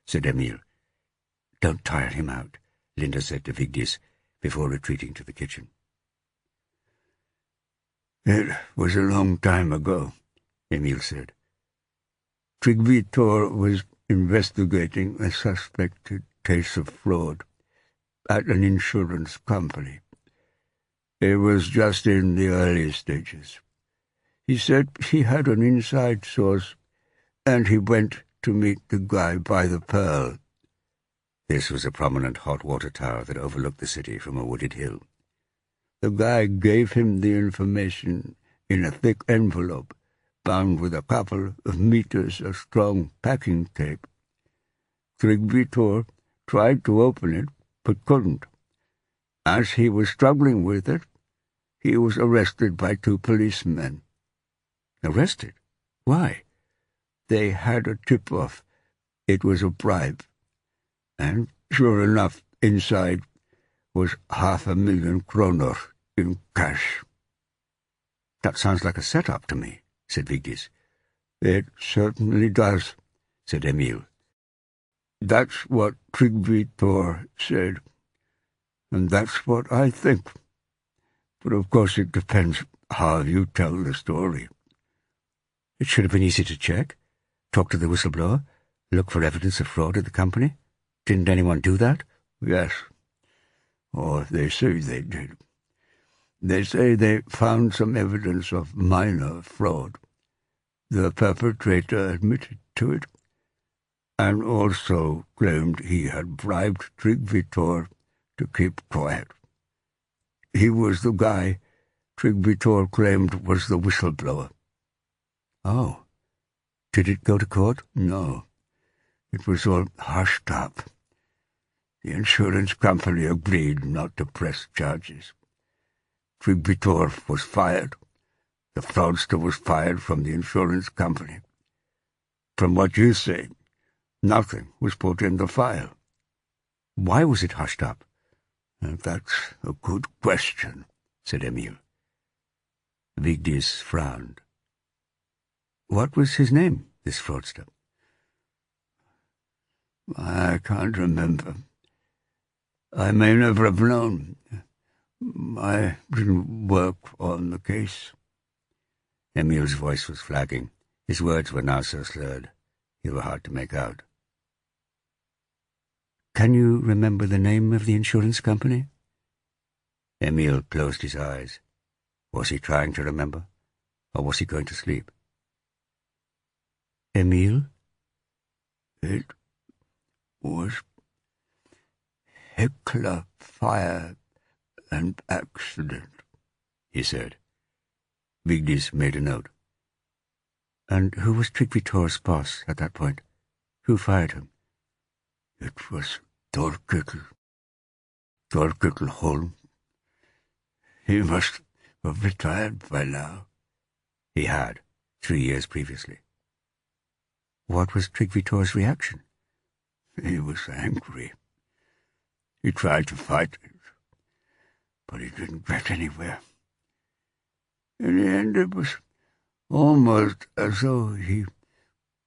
said Emil. "Don't tire him out," Linda said to Vigdis before retreating to the kitchen. "It was a long time ago," Emil said. "Tryggvi was investigating a suspected case of fraud at an insurance company. It was just in the early stages. He said he had an inside source, and he went to meet the guy by the Pearl." This was a prominent hot water tower that overlooked the city from a wooded hill. "The guy gave him the information in a thick envelope, bound with a couple of meters of strong packing tape. Tryggvi tried to open it, but couldn't. As he was struggling with it, he was arrested by 2 policemen. "Arrested? Why?" "They had a tip-off. It was a bribe. And sure enough, inside was 500,000 kroner in cash." "That sounds like a setup to me," said Vigdis. "It certainly does," said Emil. "That's what Tryggvi said, and that's what I think. But of course it depends how you tell the story." "It should have been easy to check. Talk to the whistleblower. Look for evidence of fraud at the company. Didn't anyone do that?" "Yes. Or they say they did. They say they found some evidence of minor fraud. The perpetrator admitted to it, and also claimed he had bribed Tryggvi to keep quiet. He was the guy Tryggvi claimed was the whistleblower." "Oh. Did it go to court?" "No. It was all hushed up. The insurance company agreed not to press charges. Tryggvi was fired. The fraudster was fired from the insurance company. From what you say, nothing was put in the file." "Why was it hushed up?" "That's a good question," said Emil. Vigdis frowned. "What was his name, this fraudster?" "I can't remember. I may never have known. I didn't work on the case." Emil's voice was flagging. His words were now so slurred, they were hard to make out. "Can you remember the name of the insurance company?" Emil closed his eyes. Was he trying to remember, or was he going to sleep? Emil? It was Heckler fire and accident, he said. Vigdis made a note. And who was Tryggvitor's boss at that point? Who fired him? It was Thorkell Holm. He must have retired by now. He had, 3 years previously. What was Tryggvitor's reaction? He was angry. He tried to fight it, but he didn't get anywhere. In the end, it was almost as though he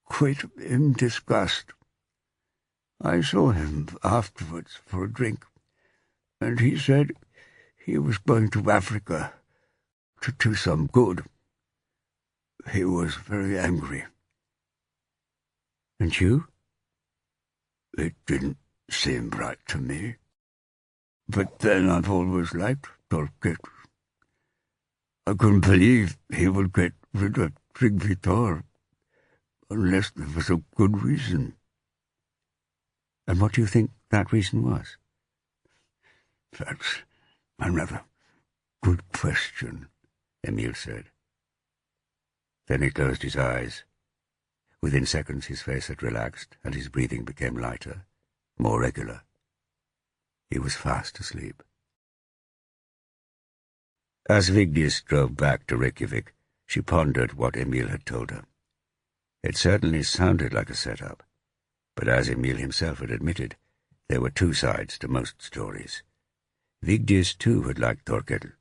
quit in disgust. I saw him afterwards for a drink, and he said he was going to Africa to do some good. He was very angry. And you? It didn't seem right to me. But then I've always liked Thorkell. I couldn't believe he would get rid of Tryggvitor unless there was a good reason. And what do you think that reason was? That's another good question, Emil said. Then he closed his eyes. Within seconds his face had relaxed, and his breathing became lighter, more regular. He was fast asleep. As Vigdis drove back to Reykjavik, she pondered what Emil had told her. It certainly sounded like a setup, but as Emil himself had admitted, there were two sides to most stories. Vigdis, too, had liked Thorkell.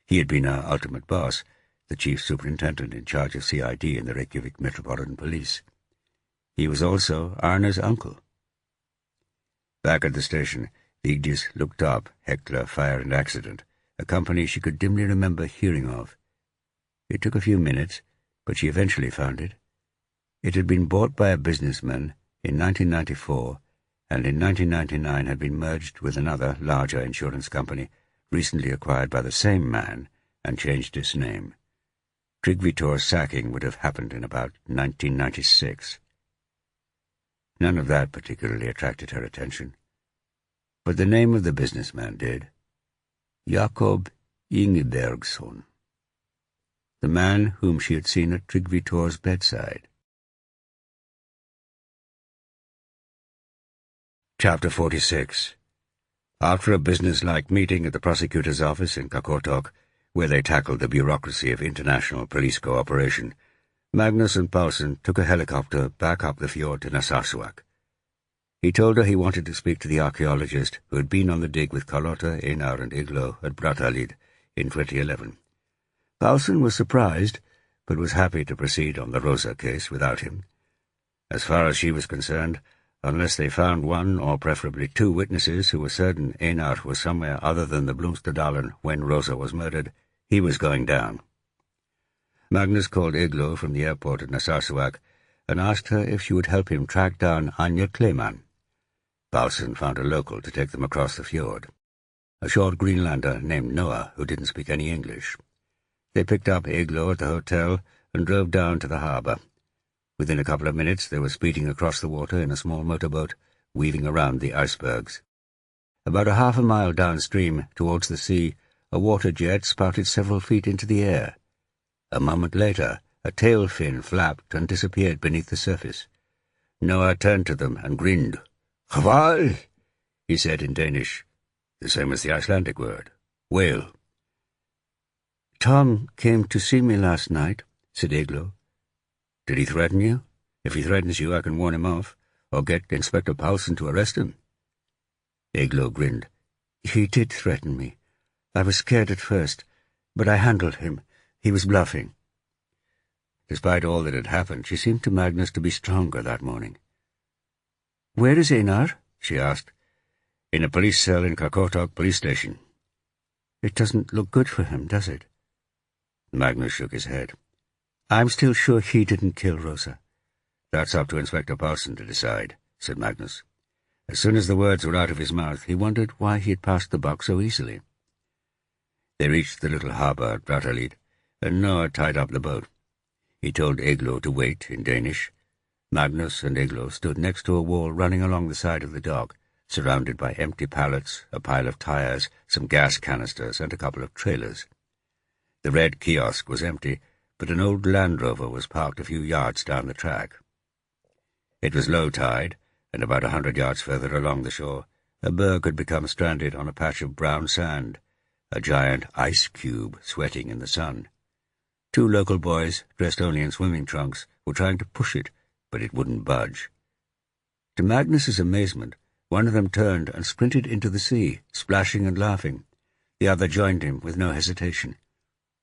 He had been her ultimate boss, the chief superintendent in charge of CID in the Reykjavik Metropolitan Police. He was also Arna's uncle. Back at the station, Vigdis looked up Heckler Fire and Accident, a company she could dimly remember hearing of. It took a few minutes, but she eventually found it. It had been bought by a businessman in 1994, and in 1999 had been merged with another, larger insurance company, recently acquired by the same man, and changed its name. Tryggvitor's sacking would have happened in about 1996. None of that particularly attracted her attention. But the name of the businessman did. Jakob Ingebergsson. The man whom she had seen at Tryggvitor's bedside. Chapter 46. After a business-like meeting at the prosecutor's office in Qaqortoq, where they tackled the bureaucracy of international police cooperation, Magnus and Paulsen took a helicopter back up the fjord to Narsarsuaq. He told her he wanted to speak to the archaeologist who had been on the dig with Carlotta, Einar, and Iglo at Brattahlid in 2011. Paulsen was surprised, but was happy to proceed on the Rosa case without him. As far as she was concerned, unless they found one or preferably two witnesses who were certain Einar was somewhere other than the Blomsterdalen when Rosa was murdered, he was going down. Magnus called Iglo from the airport at Narsarsuaq and asked her if she would help him track down Anja Kleeman. Paulsen found a local to take them across the fjord, a short Greenlander named Noah who didn't speak any English. They picked up Iglo at the hotel and drove down to the harbour. Within a couple of minutes they were speeding across the water in a small motorboat, weaving around the icebergs. About a half a mile downstream, towards the sea, a water jet spouted several feet into the air. A moment later, a tail fin flapped and disappeared beneath the surface. Noah turned to them and grinned. "Hval," he said in Danish, the same as the Icelandic word, whale. "Tom came to see me last night," said Iglo. "Did he threaten you? If he threatens you, I can warn him off, or get Inspector Paulsen to arrest him." Iglo grinned. "He did threaten me. I was scared at first, but I handled him. He was bluffing." Despite all that had happened, she seemed to Magnus to be stronger that morning. "Where is Einar?" she asked. "In a police cell in Qaqortoq police station." "It doesn't look good for him, does it?" Magnus shook his head. "I'm still sure he didn't kill Rosa." "That's up to Inspector Paulsen to decide," said Magnus. As soon as the words were out of his mouth, he wondered why he had passed the buck so easily. They reached the little harbour at Brattahlid, and Noah tied up the boat. He told Eglo to wait, in Danish. Magnus and Eglo stood next to a wall running along the side of the dock, surrounded by empty pallets, a pile of tires, some gas canisters, and a couple of trailers. The red kiosk was empty, but an old Land Rover was parked a few yards down the track. It was low tide, and about 100 yards further along the shore, a berg had become stranded on a patch of brown sand, a giant ice cube sweating in the sun. 2 local boys, dressed only in swimming trunks, were trying to push it, but it wouldn't budge. To Magnus's amazement, one of them turned and sprinted into the sea, splashing and laughing. The other joined him with no hesitation.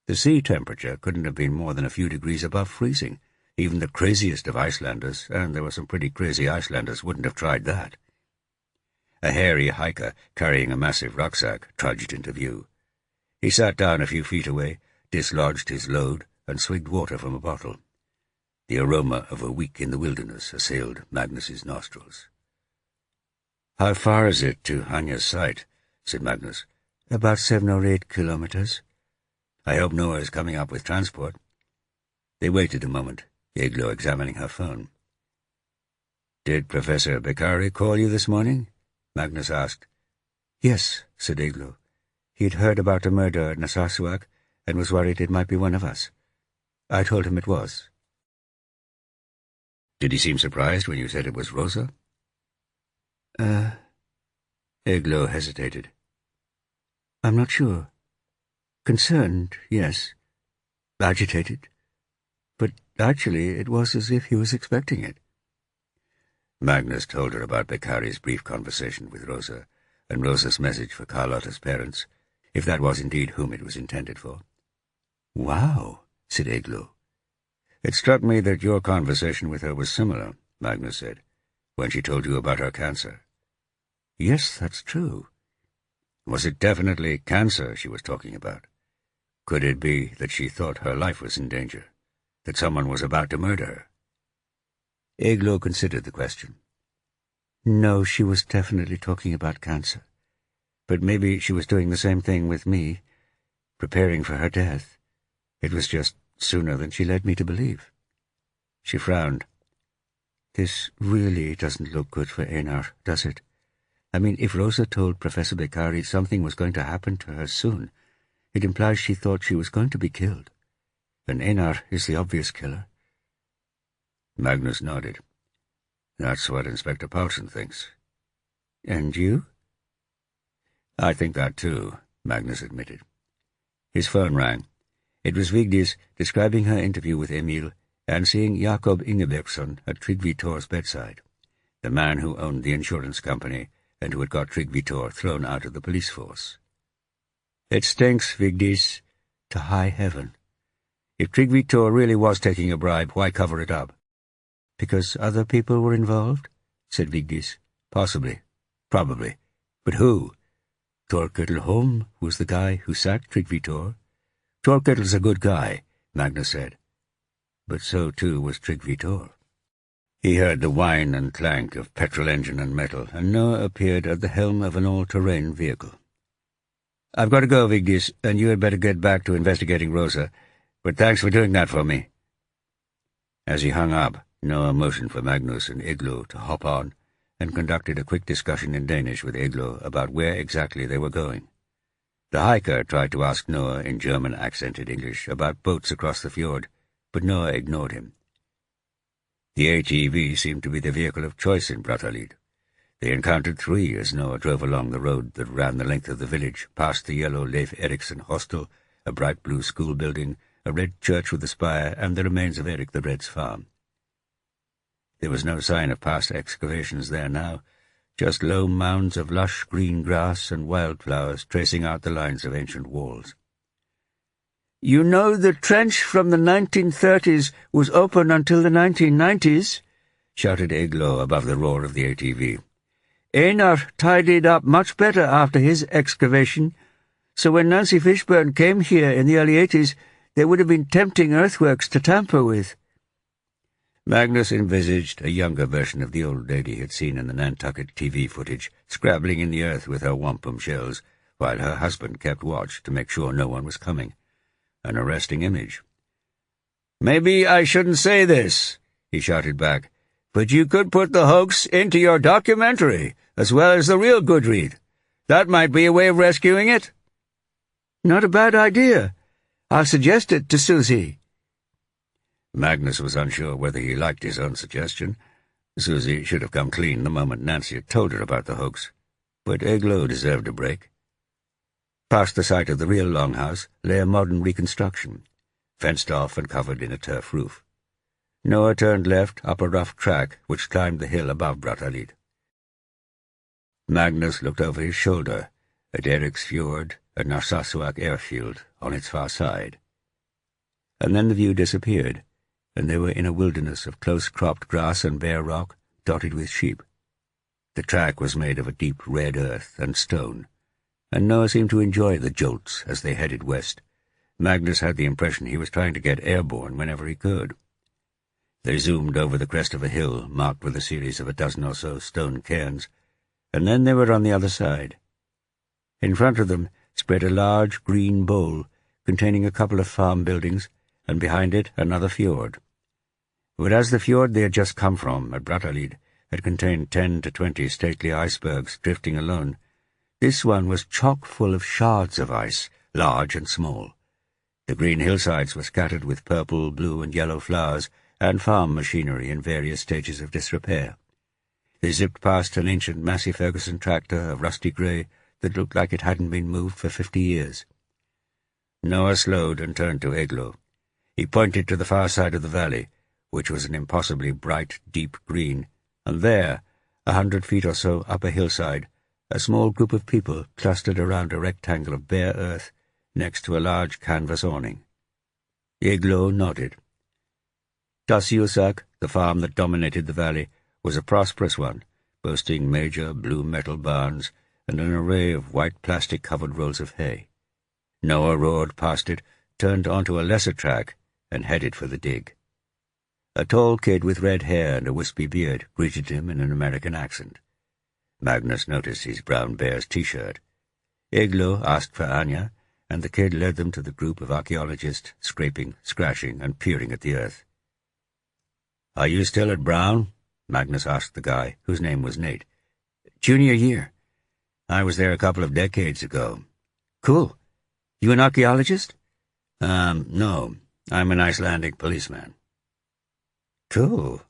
The sea temperature couldn't have been more than a few degrees above freezing. Even the craziest of Icelanders, and there were some pretty crazy Icelanders, wouldn't have tried that. A hairy hiker, carrying a massive rucksack, trudged into view. He sat down a few feet away, dislodged his load, and swigged water from a bottle. The aroma of a week in the wilderness assailed Magnus's nostrils. "How far is it to Hanya's site?" said Magnus. "About 7 or 8 kilometers. I hope Noah is coming up with transport." They waited a moment, Eglo examining her phone. "Did Professor Beccari call you this morning?" Magnus asked. "Yes," said Eglo. "He'd heard about a murder at Narsarsuaq and was worried it might be one of us. I told him it was." "Did he seem surprised when you said it was Rosa?" Eglo hesitated. "I'm not sure. Concerned, yes. Agitated. But actually it was as if he was expecting it." Magnus told her about Beccari's brief conversation with Rosa, and Rosa's message for Carlotta's parents, if that was indeed whom it was intended for. "Wow," said Eglo. "It struck me that your conversation with her was similar," Magnus said, "when she told you about her cancer." "Yes, that's true." "Was it definitely cancer she was talking about? Could it be that she thought her life was in danger, that someone was about to murder her?" Eglo considered the question. "No, she was definitely talking about cancer. But maybe she was doing the same thing with me, preparing for her death. It was just sooner than she led me to believe." She frowned. "This really doesn't look good for Einar, does it? I mean, if Rosa told Professor Beccari something was going to happen to her soon, it implies she thought she was going to be killed. And Einar is the obvious killer." Magnus nodded. "That's what Inspector Paulsen thinks." "And you?" "I think that too," Magnus admitted. His phone rang. It was Vigdis describing her interview with Emil and seeing Jakob Ingebergsson at Tryggvi Thor's bedside, the man who owned the insurance company and who had got Tryggvi Thor thrown out of the police force. "It stinks, Vigdis, to high heaven. If Tryggvi Thor really was taking a bribe, why cover it up?" "Because other people were involved?" said Vigdis. "Possibly. Probably. But who? Thorkell Holm was the guy who sacked Tryggvi Thor. Thorkell's a good guy," Magnus said. But so too was Tryggvi Thor. He heard the whine and clank of petrol engine and metal, and Noah appeared at the helm of an all-terrain vehicle. "I've got to go, Vigdis, and you had better get back to investigating Rosa, but thanks for doing that for me." As he hung up, Noah motioned for Magnus and Eglo to hop on, and conducted a quick discussion in Danish with Eglo about where exactly they were going. The hiker tried to ask Noah in German-accented English about boats across the fjord, but Noah ignored him. The ATV seemed to be the vehicle of choice in Brattahlid. They encountered 3 as Noah drove along the road that ran the length of the village, past the yellow Leif Erikson hostel, a bright blue school building, a red church with a spire, and the remains of Erik the Red's farm. There was no sign of past excavations there now, just low mounds of lush green grass and wildflowers tracing out the lines of ancient walls. "You know the trench from the 1930s was open until the 1990s, shouted Eglo above the roar of the ATV. "Einar tidied up much better after his excavation, so when Nancy Fishburne came here in the early 80s, there would have been tempting earthworks to tamper with." Magnus envisaged a younger version of the old lady he had seen in the Nantucket TV footage, scrabbling in the earth with her wampum shells, while her husband kept watch to make sure no one was coming. An arresting image. "Maybe I shouldn't say this," he shouted back, "but you could put the hoax into your documentary, as well as the real good read. That might be a way of rescuing it." "Not a bad idea. I'll suggest it to Susie." Magnus was unsure whether he liked his own suggestion. Susie should have come clean the moment Nancy had told her about the hoax, but Eglo deserved a break. Past the site of the real longhouse lay a modern reconstruction, fenced off and covered in a turf roof. Noah turned left up a rough track which climbed the hill above Brattahlid. Magnus looked over his shoulder at Eric's Fjord and Narsarsuaq airfield on its far side. And then the view disappeared, and they were in a wilderness of close-cropped grass and bare rock dotted with sheep. The track was made of a deep red earth and stone, and Noah seemed to enjoy the jolts as they headed west. Magnus had the impression he was trying to get airborne whenever he could. They zoomed over the crest of a hill marked with a series of a dozen or so stone cairns, and then they were on the other side. In front of them spread a large green bowl containing a couple of farm buildings, and behind it another fjord. Whereas the fjord they had just come from at Brattahlid had contained 10 to 20 stately icebergs drifting alone, this one was chock full of shards of ice, large and small. The green hillsides were scattered with purple, blue, and yellow flowers, and farm machinery in various stages of disrepair. They zipped past an ancient Massey Ferguson tractor of rusty grey that looked like it hadn't been moved for 50 years. Noah slowed and turned to Eglo. He pointed to the far side of the valley, which was an impossibly bright, deep green, and there, 100 feet or so up a hillside, a small group of people clustered around a rectangle of bare earth next to a large canvas awning. Eglo nodded. Tasiusak, the farm that dominated the valley, was a prosperous one, boasting major blue metal barns and an array of white plastic-covered rolls of hay. Noah roared past it, turned onto a lesser track, and headed for the dig. A tall kid with red hair and a wispy beard greeted him in an American accent. Magnus noticed his brown bear's T-shirt. Eglo asked for Anya, and the kid led them to the group of archaeologists, scraping, scratching, and peering at the earth. "Are you still at Brown?" Magnus asked the guy, whose name was Nate. "Junior year. I was there a couple of decades ago." "Cool. You an archaeologist?" No. I'm an Icelandic policeman." "Cool."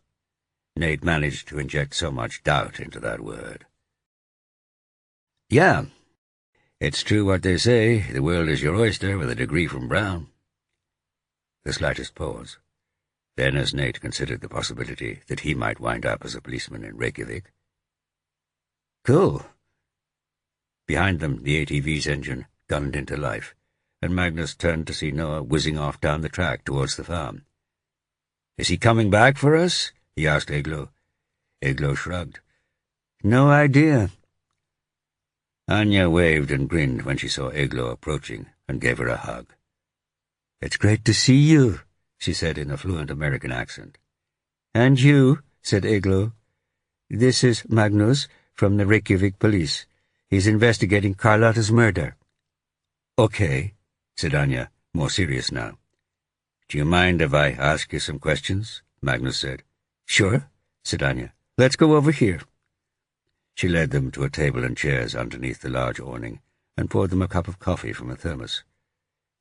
Nate managed to inject so much doubt into that word. "Yeah. It's true what they say, the world is your oyster with a degree from Brown." The slightest pause. Then, as Nate considered the possibility that he might wind up as a policeman in Reykjavik. "Cool." Behind them, the ATV's engine gunned into life, and Magnus turned to see Noah whizzing off down the track towards the farm. "Is he coming back for us?" he asked Eglo. Eglo shrugged. "No idea." Anya waved and grinned when she saw Eglo approaching and gave her a hug. "It's great to see you," she said in a fluent American accent. "And you," said Eglo. "This is Magnus from the Reykjavik police. He's investigating Carlotta's murder." "Okay," said Anya, more serious now. "Do you mind if I ask you some questions?" Magnus said. "Sure," said Anya. "Let's go over here." She led them to a table and chairs underneath the large awning and poured them a cup of coffee from a thermos.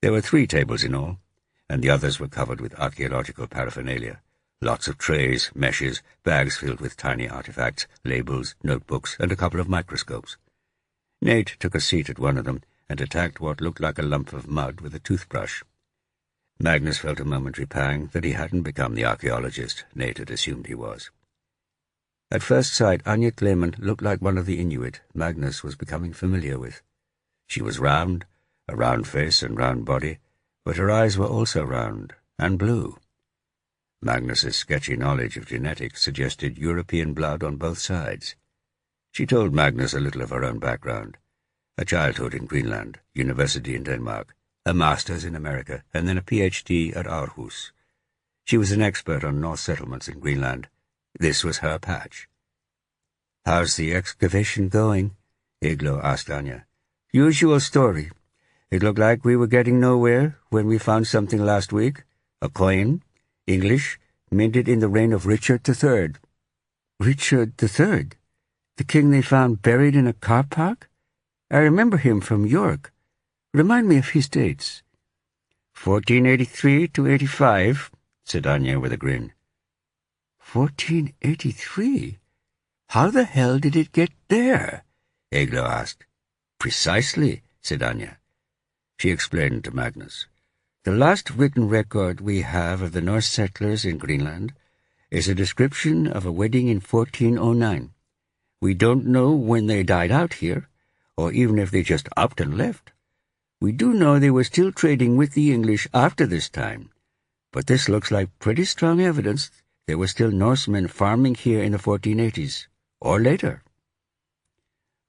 There were 3 tables in all, and the others were covered with archaeological paraphernalia, lots of trays, meshes, bags filled with tiny artifacts, labels, notebooks, and a couple of microscopes. Nate took a seat at one of them and attacked what looked like a lump of mud with a toothbrush. Magnus felt a momentary pang that he hadn't become the archaeologist Nate had assumed he was. At first sight, Anya Clement looked like one of the Inuit Magnus was becoming familiar with. She was round, a round face and round body, but her eyes were also round and blue. Magnus's sketchy knowledge of genetics suggested European blood on both sides. She told Magnus a little of her own background: a childhood in Greenland, university in Denmark, a master's in America, and then a PhD at Aarhus. She was an expert on Norse settlements in Greenland. This was her patch. "How's the excavation going?" Eglo asked Anya. Usual story. It looked like we were getting nowhere when we found something last week. A coin, English, minted in the reign of Richard III. Richard III? The king they found buried in a car park? I remember him from York. Remind me of his dates. 1483 to 85, said Anya with a grin. 1483? How the hell did it get there? Eglo asked. Precisely, said Anya. She explained to Magnus. The last written record we have of the Norse settlers in Greenland is a description of a wedding in 1409. We don't know when they died out here, or even if they just upped and left. We do know they were still trading with the English after this time, but this looks like pretty strong evidence there were still Norsemen farming here in the 1480s, or later.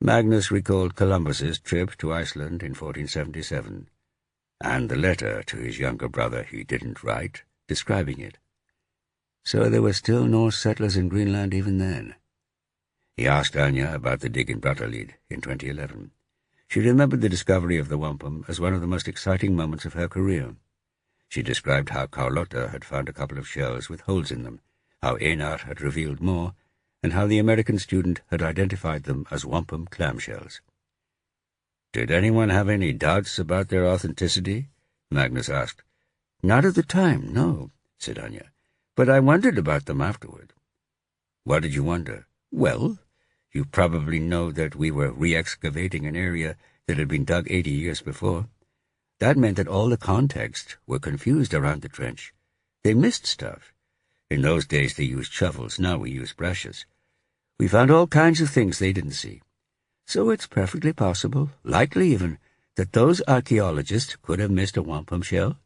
Magnus recalled Columbus's trip to Iceland in 1477, and the letter to his younger brother he didn't write, describing it. So there were still Norse settlers in Greenland even then. He asked Anya about the dig in Brattahlid in 2011. She remembered the discovery of the wampum as one of the most exciting moments of her career. She described how Carlotta had found a couple of shells with holes in them, how Einar had revealed more, and how the American student had identified them as wampum clamshells. "Did anyone have any doubts about their authenticity?" Magnus asked. "Not at the time, no," said Anya, "but I wondered about them afterward." "What did you wonder?" "Well, you probably know that we were re-excavating an area that had been dug 80 years before. That meant that all the contexts were confused around the trench. They missed stuff. In those days they used shovels, now we use brushes. We found all kinds of things they didn't see. So it's perfectly possible, likely even, that those archaeologists could have missed a wampum shell.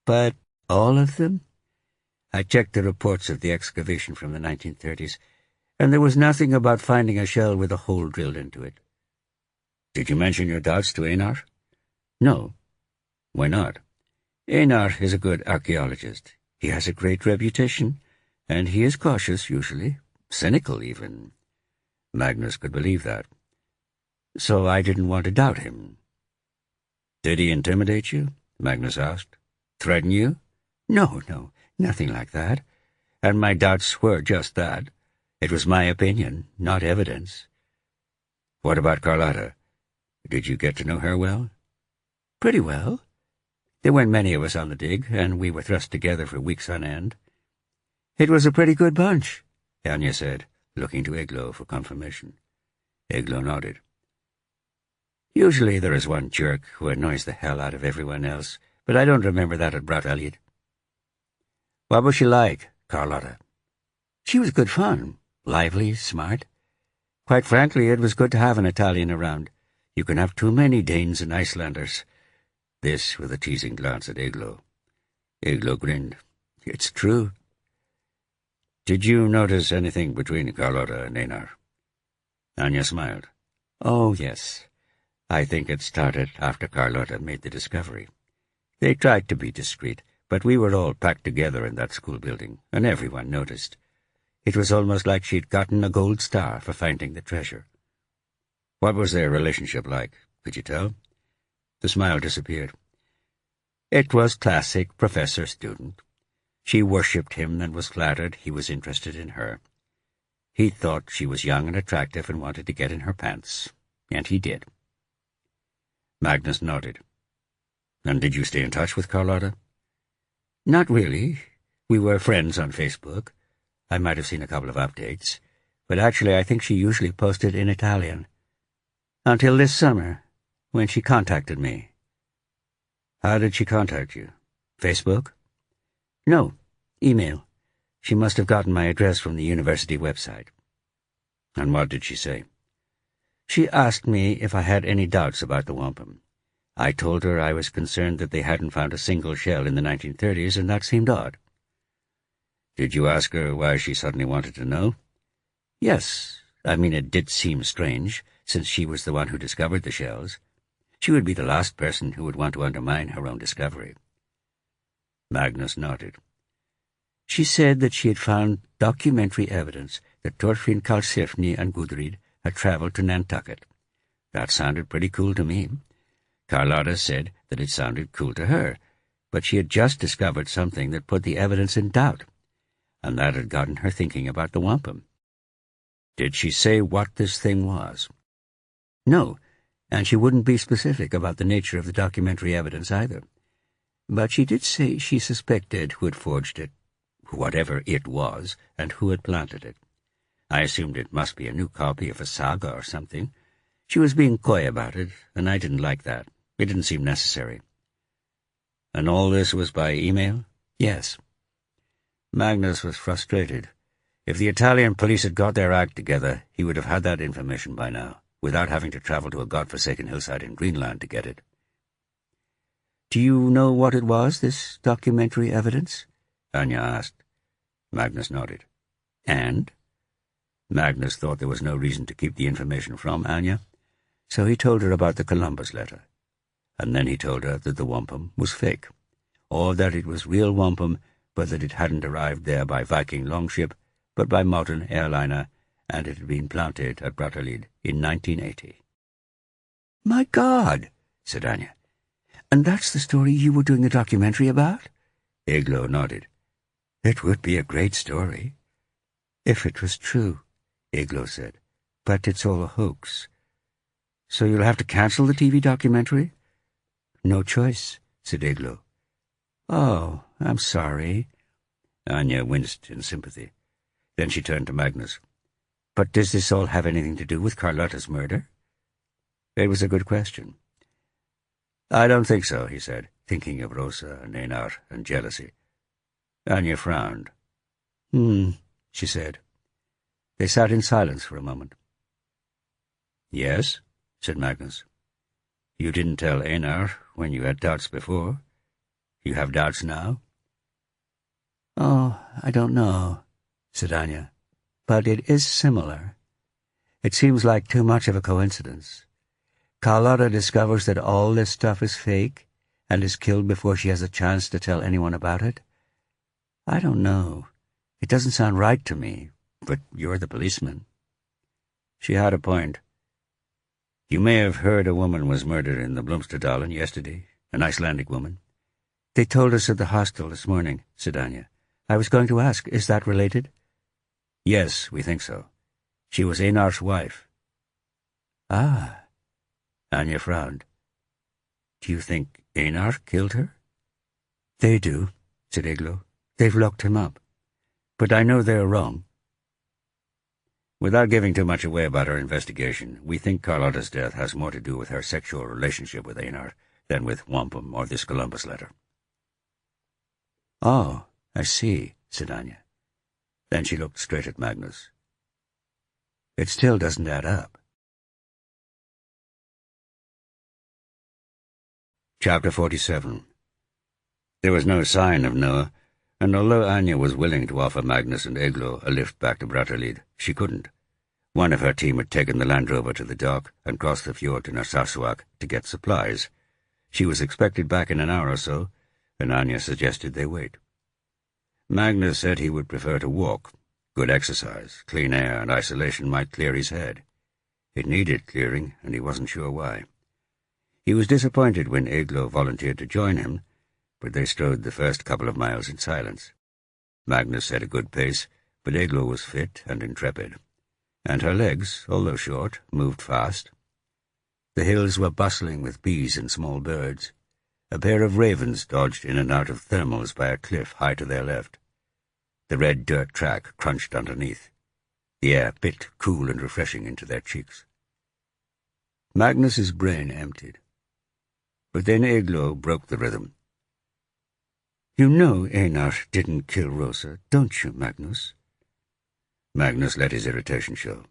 But all of them? I checked the reports of the excavation from the 1930s, and there was nothing about finding a shell with a hole drilled into it." "Did you mention your doubts to Einar?" "No." "Why not?" "Einar is a good archaeologist. He has a great reputation, and he is cautious, usually. Cynical, even." Magnus could believe that. "So I didn't want to doubt him." "Did he intimidate you?" Magnus asked. "Threaten you?" No, nothing like that. And my doubts were just that. It was my opinion, not evidence." "What about Carlotta? Did you get to know her well?" "Pretty well. There weren't many of us on the dig, and we were thrust together for weeks on end. It was a pretty good bunch," Anya said, looking to Eglo for confirmation. Eglo nodded. "Usually there is one jerk who annoys the hell out of everyone else, but I don't remember that at Brattahlid." "What was she like, Carlotta?" "She was good fun. Lively, smart. Quite frankly, it was good to have an Italian around. You can have too many Danes and Icelanders." This with a teasing glance at Eglo. Eglo grinned. "It's true." "Did you notice anything between Carlotta and Einar?" Anya smiled. "Oh, yes. I think it started after Carlotta made the discovery. They tried to be discreet, but we were all packed together in that school building, and everyone noticed. It was almost like she'd gotten a gold star for finding the treasure." "What was their relationship like? Could you tell?" The smile disappeared. "It was classic professor-student. She worshipped him and was flattered he was interested in her. He thought she was young and attractive and wanted to get in her pants, and he did." Magnus nodded. "And did you stay in touch with Carlotta?" "Not really. We were friends on Facebook. I might have seen a couple of updates, but actually I think she usually posted in Italian. Until this summer, when she contacted me." "How did she contact you? Facebook?" "No, email. She must have gotten my address from the university website." "And what did she say?" "She asked me if I had any doubts about the wampum. I told her I was concerned that they hadn't found a single shell in the 1930s, and that seemed odd." "Did you ask her why she suddenly wanted to know?" "Yes. I mean, it did seem strange, since she was the one who discovered the shells. She would be the last person who would want to undermine her own discovery." Magnus nodded. "She said that she had found documentary evidence that Thorfinn Karlsefni and Gudrid had traveled to Nantucket. That sounded pretty cool to me. Carlotta said that it sounded cool to her, but she had just discovered something that put the evidence in doubt, and that had gotten her thinking about the wampum. Did she say what this thing was? No, and she wouldn't be specific about the nature of the documentary evidence either. But she did say she suspected who had forged it, whatever it was, and who had planted it. I assumed it must be a new copy of a saga or something. She was being coy about it, and I didn't like that. It didn't seem necessary. And all this was by email? Yes. Magnus was frustrated. If the Italian police had got their act together, he would have had that information by now, without having to travel to a godforsaken hillside in Greenland to get it. Do you know what it was, this documentary evidence? Anya asked. Magnus nodded. And? Magnus thought there was no reason to keep the information from Anya, so he told her about the Columbus letter. And then he told her that the wampum was fake, or that it was real wampum, but that it hadn't arrived there by Viking longship, but by modern airliner, and it had been planted at Brattahlid in 1980. My God, said Anya. And that's the story you were doing a documentary about? Eglo nodded. It would be a great story. If it was true, Eglo said. But it's all a hoax. So you'll have to cancel the TV documentary? No choice, said Eglo. Oh, I'm sorry. Anya winced in sympathy. Then she turned to Magnus. But does this all have anything to do with Carlotta's murder? It was a good question. I don't think so, he said, thinking of Rosa and Einar and jealousy. Anya frowned. She said. They sat in silence for a moment. Yes, said Magnus. You didn't tell Einar when you had doubts before. You have doubts now? Oh, I don't know, said Anya. But it is similar. It seems like too much of a coincidence. Carlotta discovers that all this stuff is fake and is killed before she has a chance to tell anyone about it. I don't know. It doesn't sound right to me, but you're the policeman. She had a point. You may have heard a woman was murdered in the Blomsterdalen yesterday, an Icelandic woman. They told us at the hostel this morning, said Anya. I was going to ask, is that related? Yes, we think so. She was Einar's wife. Ah. Anya frowned. Do you think Einar killed her? They do, said Eglo. They've locked him up. But I know they're wrong. Without giving too much away about our investigation, we think Carlotta's death has more to do with her sexual relationship with Einar than with wampum or this Columbus letter. Oh, I see, said Anya. Then she looked straight at Magnus. It still doesn't add up. Chapter 47. There was no sign of Noah, and although Anya was willing to offer Magnus and Eglo a lift back to Brattahlid, she couldn't. One of her team had taken the Land Rover to the dock and crossed the fjord to Narsarsuaq to get supplies. She was expected back in an hour or so, and Anya suggested they wait. Magnus said he would prefer to walk. Good exercise, clean air, and isolation might clear his head. It needed clearing, and he wasn't sure why. He was disappointed when Eglo volunteered to join him, but they strode the first couple of miles in silence. Magnus set a good pace, but Eglo was fit and intrepid, and her legs, although short, moved fast. The hills were bustling with bees and small birds. A pair of ravens dodged in and out of thermals by a cliff high to their left. The red dirt track crunched underneath. The air bit cool and refreshing into their cheeks. Magnus's brain emptied. But then Eglo broke the rhythm. You know Einar didn't kill Rosa, don't you, Magnus? Magnus let his irritation show.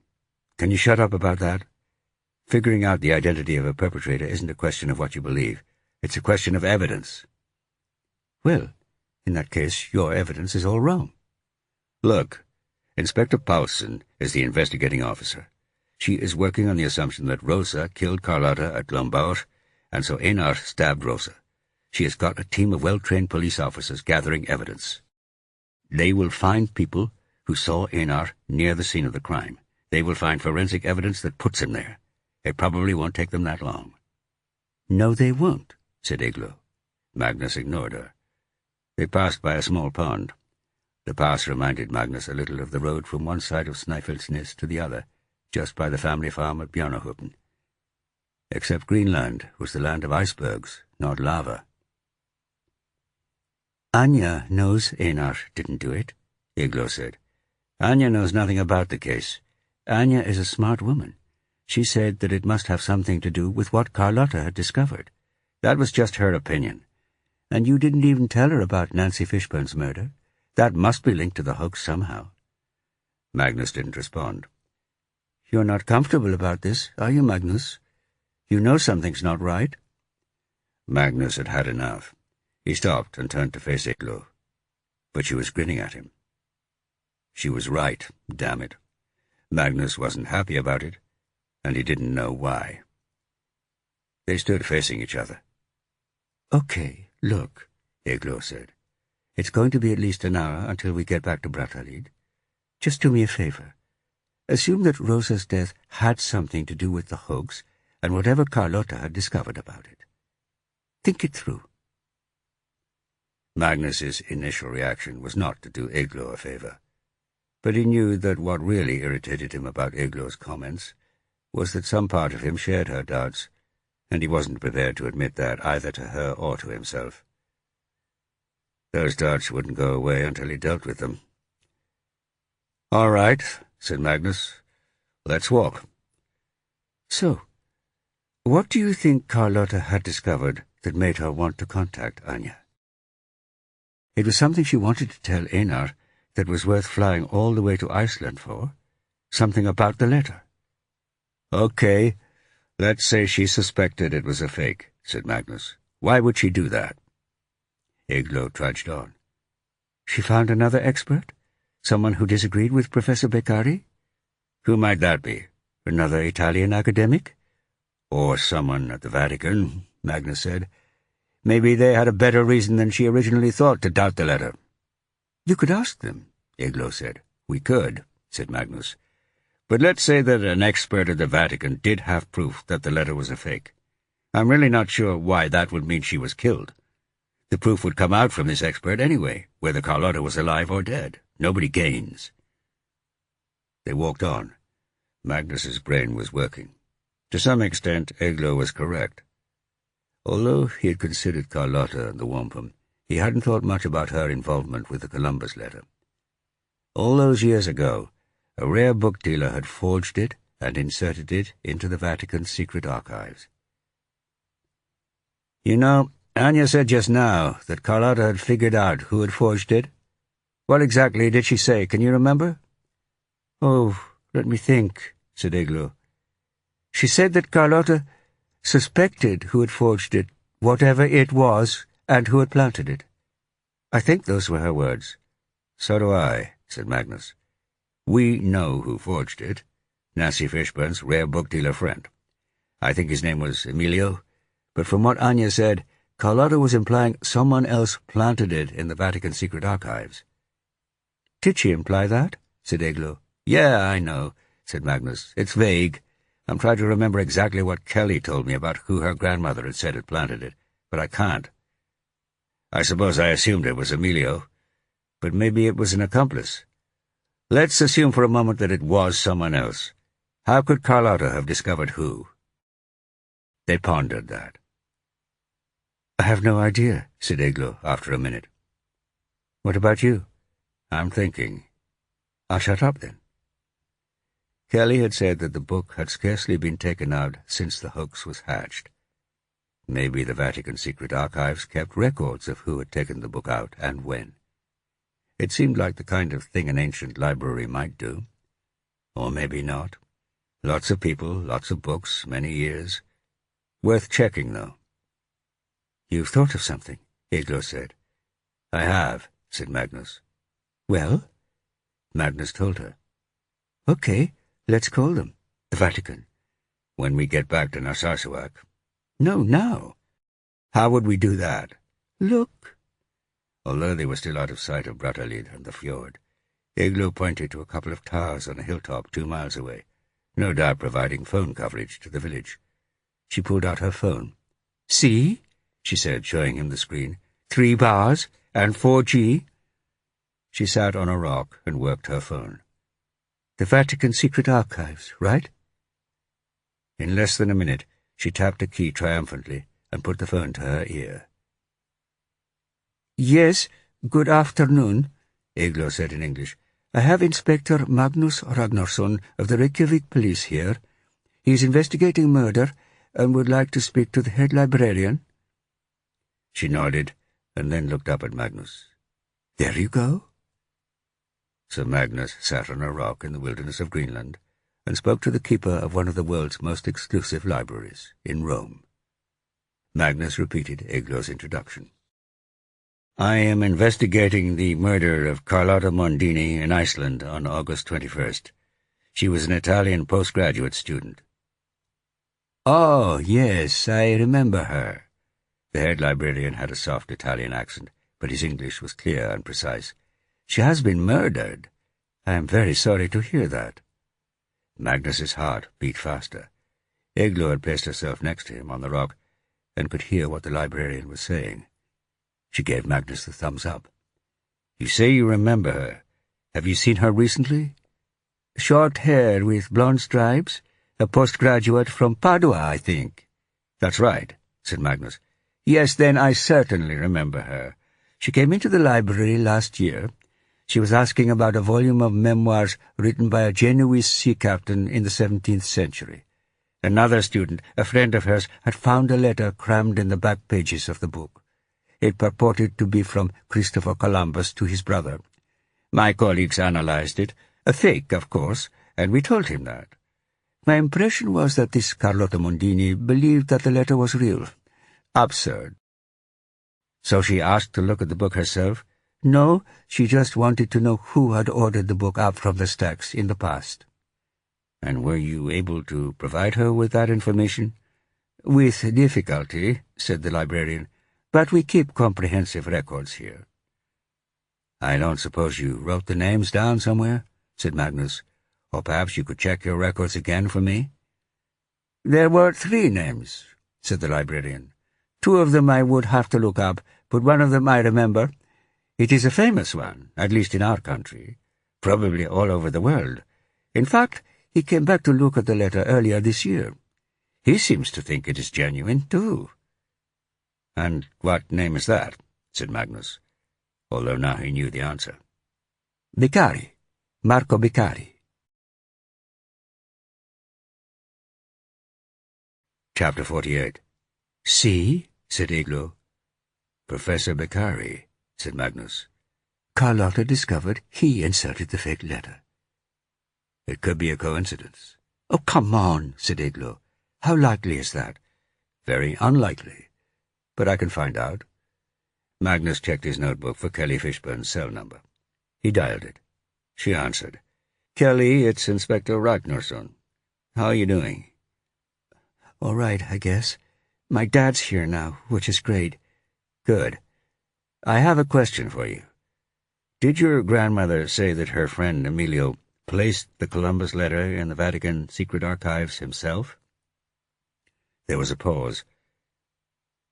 Can you shut up about that? Figuring out the identity of a perpetrator isn't a question of what you believe. It's a question of evidence. Well, in that case, your evidence is all wrong. Look, Inspector Paulsen is the investigating officer. She is working on the assumption that Rosa killed Carlotta at Glombaur, and so Einar stabbed Rosa. She has got a team of well-trained police officers gathering evidence. They will find people who saw Einar near the scene of the crime. They will find forensic evidence that puts him there. It probably won't take them that long." "No, they won't," said Igloo. Magnus ignored her. They passed by a small pond. The pass reminded Magnus a little of the road from one side of Snæfellsnes to the other, just by the family farm at Bjarnahupn. Except Greenland was the land of icebergs, not lava. "Anya knows Einar didn't do it," Igloo said. "Anya knows nothing about the case. Anya is a smart woman. She said that it must have something to do with what Carlotta had discovered. That was just her opinion. And you didn't even tell her about Nancy Fishburne's murder. That must be linked to the hoax somehow." Magnus didn't respond. "You're not comfortable about this, are you, Magnus? You know something's not right." Magnus had had enough. He stopped and turned to face Igloo. But she was grinning at him. She was right, damn it. Magnus wasn't happy about it, and he didn't know why. They stood facing each other. "Okay, look," Igloo said. "It's going to be at least an hour until we get back to Brattahlid. Just do me a favor. Assume that Rosa's death had something to do with the hoax and whatever Carlotta had discovered about it. Think it through." Magnus's initial reaction was not to do Igloo a favor, but he knew that what really irritated him about Igloo's comments was that some part of him shared her doubts, and he wasn't prepared to admit that either to her or to himself. Those doubts wouldn't go away until he dealt with them. "All right," said Magnus. "Let's walk." "So, what do you think Carlotta had discovered that made her want to contact Anya?" "It was something she wanted to tell Einar that was worth flying all the way to Iceland for. Something about the letter." "Okay, let's say she suspected it was a fake," said Magnus. "Why would she do that?" Igloo trudged on. "She found another expert? Someone who disagreed with Professor Beccari?" "Who might that be?" "Another Italian academic?" "Or someone at the Vatican," Magnus said. "Maybe they had a better reason than she originally thought to doubt the letter." "You could ask them," Igloo said. "We could," said Magnus. "But let's say that an expert at the Vatican did have proof that the letter was a fake. I'm really not sure why that would mean she was killed. The proof would come out from this expert anyway, whether Carlotta was alive or dead. Nobody gains." They walked on. Magnus's brain was working. To some extent, Igloo was correct. Although he had considered Carlotta and the wampum, he hadn't thought much about her involvement with the Columbus letter. All those years ago, a rare book dealer had forged it and inserted it into the Vatican's secret archives. "You know, Anya said just now that Carlotta had figured out who had forged it. What exactly did she say? Can you remember?" "Oh, let me think," said Igloo. "She said that Carlotta suspected who had forged it, whatever it was, and who had planted it. I think those were her words." "So do I," said Magnus. "We know who forged it. Nancy Fishburne's rare book dealer friend. I think his name was Emilio, but from what Anya said, Carlotta was implying someone else planted it in the Vatican secret archives." "Did she imply that?" said Igloo. "Yeah, I know," said Magnus. "It's vague. I'm trying to remember exactly what Kelly told me about who her grandmother had said had planted it, but I can't. I suppose I assumed it was Emilio, but maybe it was an accomplice. Let's assume for a moment that it was someone else. How could Carlotta have discovered who?" They pondered that. "I have no idea," said Igloo after a minute. "What about you?" "I'm thinking." "I'll shut up then." Kelly had said that the book had scarcely been taken out since the hoax was hatched. Maybe the Vatican secret archives kept records of who had taken the book out and when. It seemed like the kind of thing an ancient library might do. Or maybe not. Lots of people, lots of books, many years. Worth checking, though. "You've thought of something," Igloo said. "I have," said Magnus. "Well?" Magnus told her. "Okay, let's call them, the Vatican." "When we get back to Narsarsuaq." "No, now." "How would we do that?" "Look." Although they were still out of sight of Brattahlid and the fjord, Igloo pointed to a couple of towers on a hilltop 2 miles away. no doubt providing phone coverage to the village. She pulled out her phone. "See?" she said, showing him the screen. 3 bars and 4G. She sat on a rock and worked her phone. "The Vatican Secret Archives, right?" In less than a minute, she tapped a key triumphantly and put the phone to her ear. "Yes, good afternoon," Eglo said in English. "I have Inspector Magnus Ragnarsson of the Reykjavik police here. He is investigating murder and would like to speak to the head librarian." She nodded and then looked up at Magnus. "There you go." So Magnus sat on a rock in the wilderness of Greenland and spoke to the keeper of one of the world's most exclusive libraries in Rome. Magnus repeated Eglo's introduction. "I am investigating the murder of Carlotta Mondini in Iceland on August 21st. She was an Italian postgraduate student." "Oh, yes, I remember her." The head librarian had a soft Italian accent, but his English was clear and precise. "She has been murdered. I am very sorry to hear that." Magnus's heart beat faster. Eglo had placed herself next to him on the rock and could hear what the librarian was saying. She gave Magnus the thumbs up. "You say you remember her. Have you seen her recently?" "Short hair with blonde stripes. A postgraduate from Padua, I think." "That's right," said Magnus. "Yes, then I certainly remember her. She came into the library last year. She was asking about a volume of memoirs written by a Genoese sea captain in the 17th century. Another student, a friend of hers, had found a letter crammed in the back pages of the book. It purported to be from Christopher Columbus to his brother. My colleagues analyzed it, a fake, of course, and we told him that. My impression was that this Carlotta Mondini believed that the letter was real. Absurd. So she asked to look at the book herself? No, she just wanted to know who had ordered the book up from the stacks in the past." "And were you able to provide her with that information?" "With difficulty," said the librarian, "but we keep comprehensive records here." "I don't suppose you wrote the names down somewhere?" said Magnus. "Or perhaps you could check your records again for me?" "There were 3 names," said the librarian. "2 of them I would have to look up, but one of them I remember. It is a famous one, at least in our country, probably all over the world. In fact, he came back to look at the letter earlier this year. He seems to think it is genuine, too." "And what name is that?" said Magnus, although now he knew the answer. "Beccari. Marco Beccari." Chapter 48. "See?" said Eglo. "Professor Beccari," said Magnus. "Carlotta discovered he inserted the fake letter." "It could be a coincidence." "Oh, come on," said Eglo. "How likely is that?" "Very unlikely. But I can find out." Magnus checked his notebook for Kelly Fishburne's cell number. He dialed it. She answered. "Kelly, it's Inspector Ragnarsson. How are you doing?" "All right, I guess. My dad's here now, which is great." "Good. I have a question for you. Did your grandmother say that her friend Emilio placed the Columbus letter in the Vatican Secret Archives himself?" There was a pause.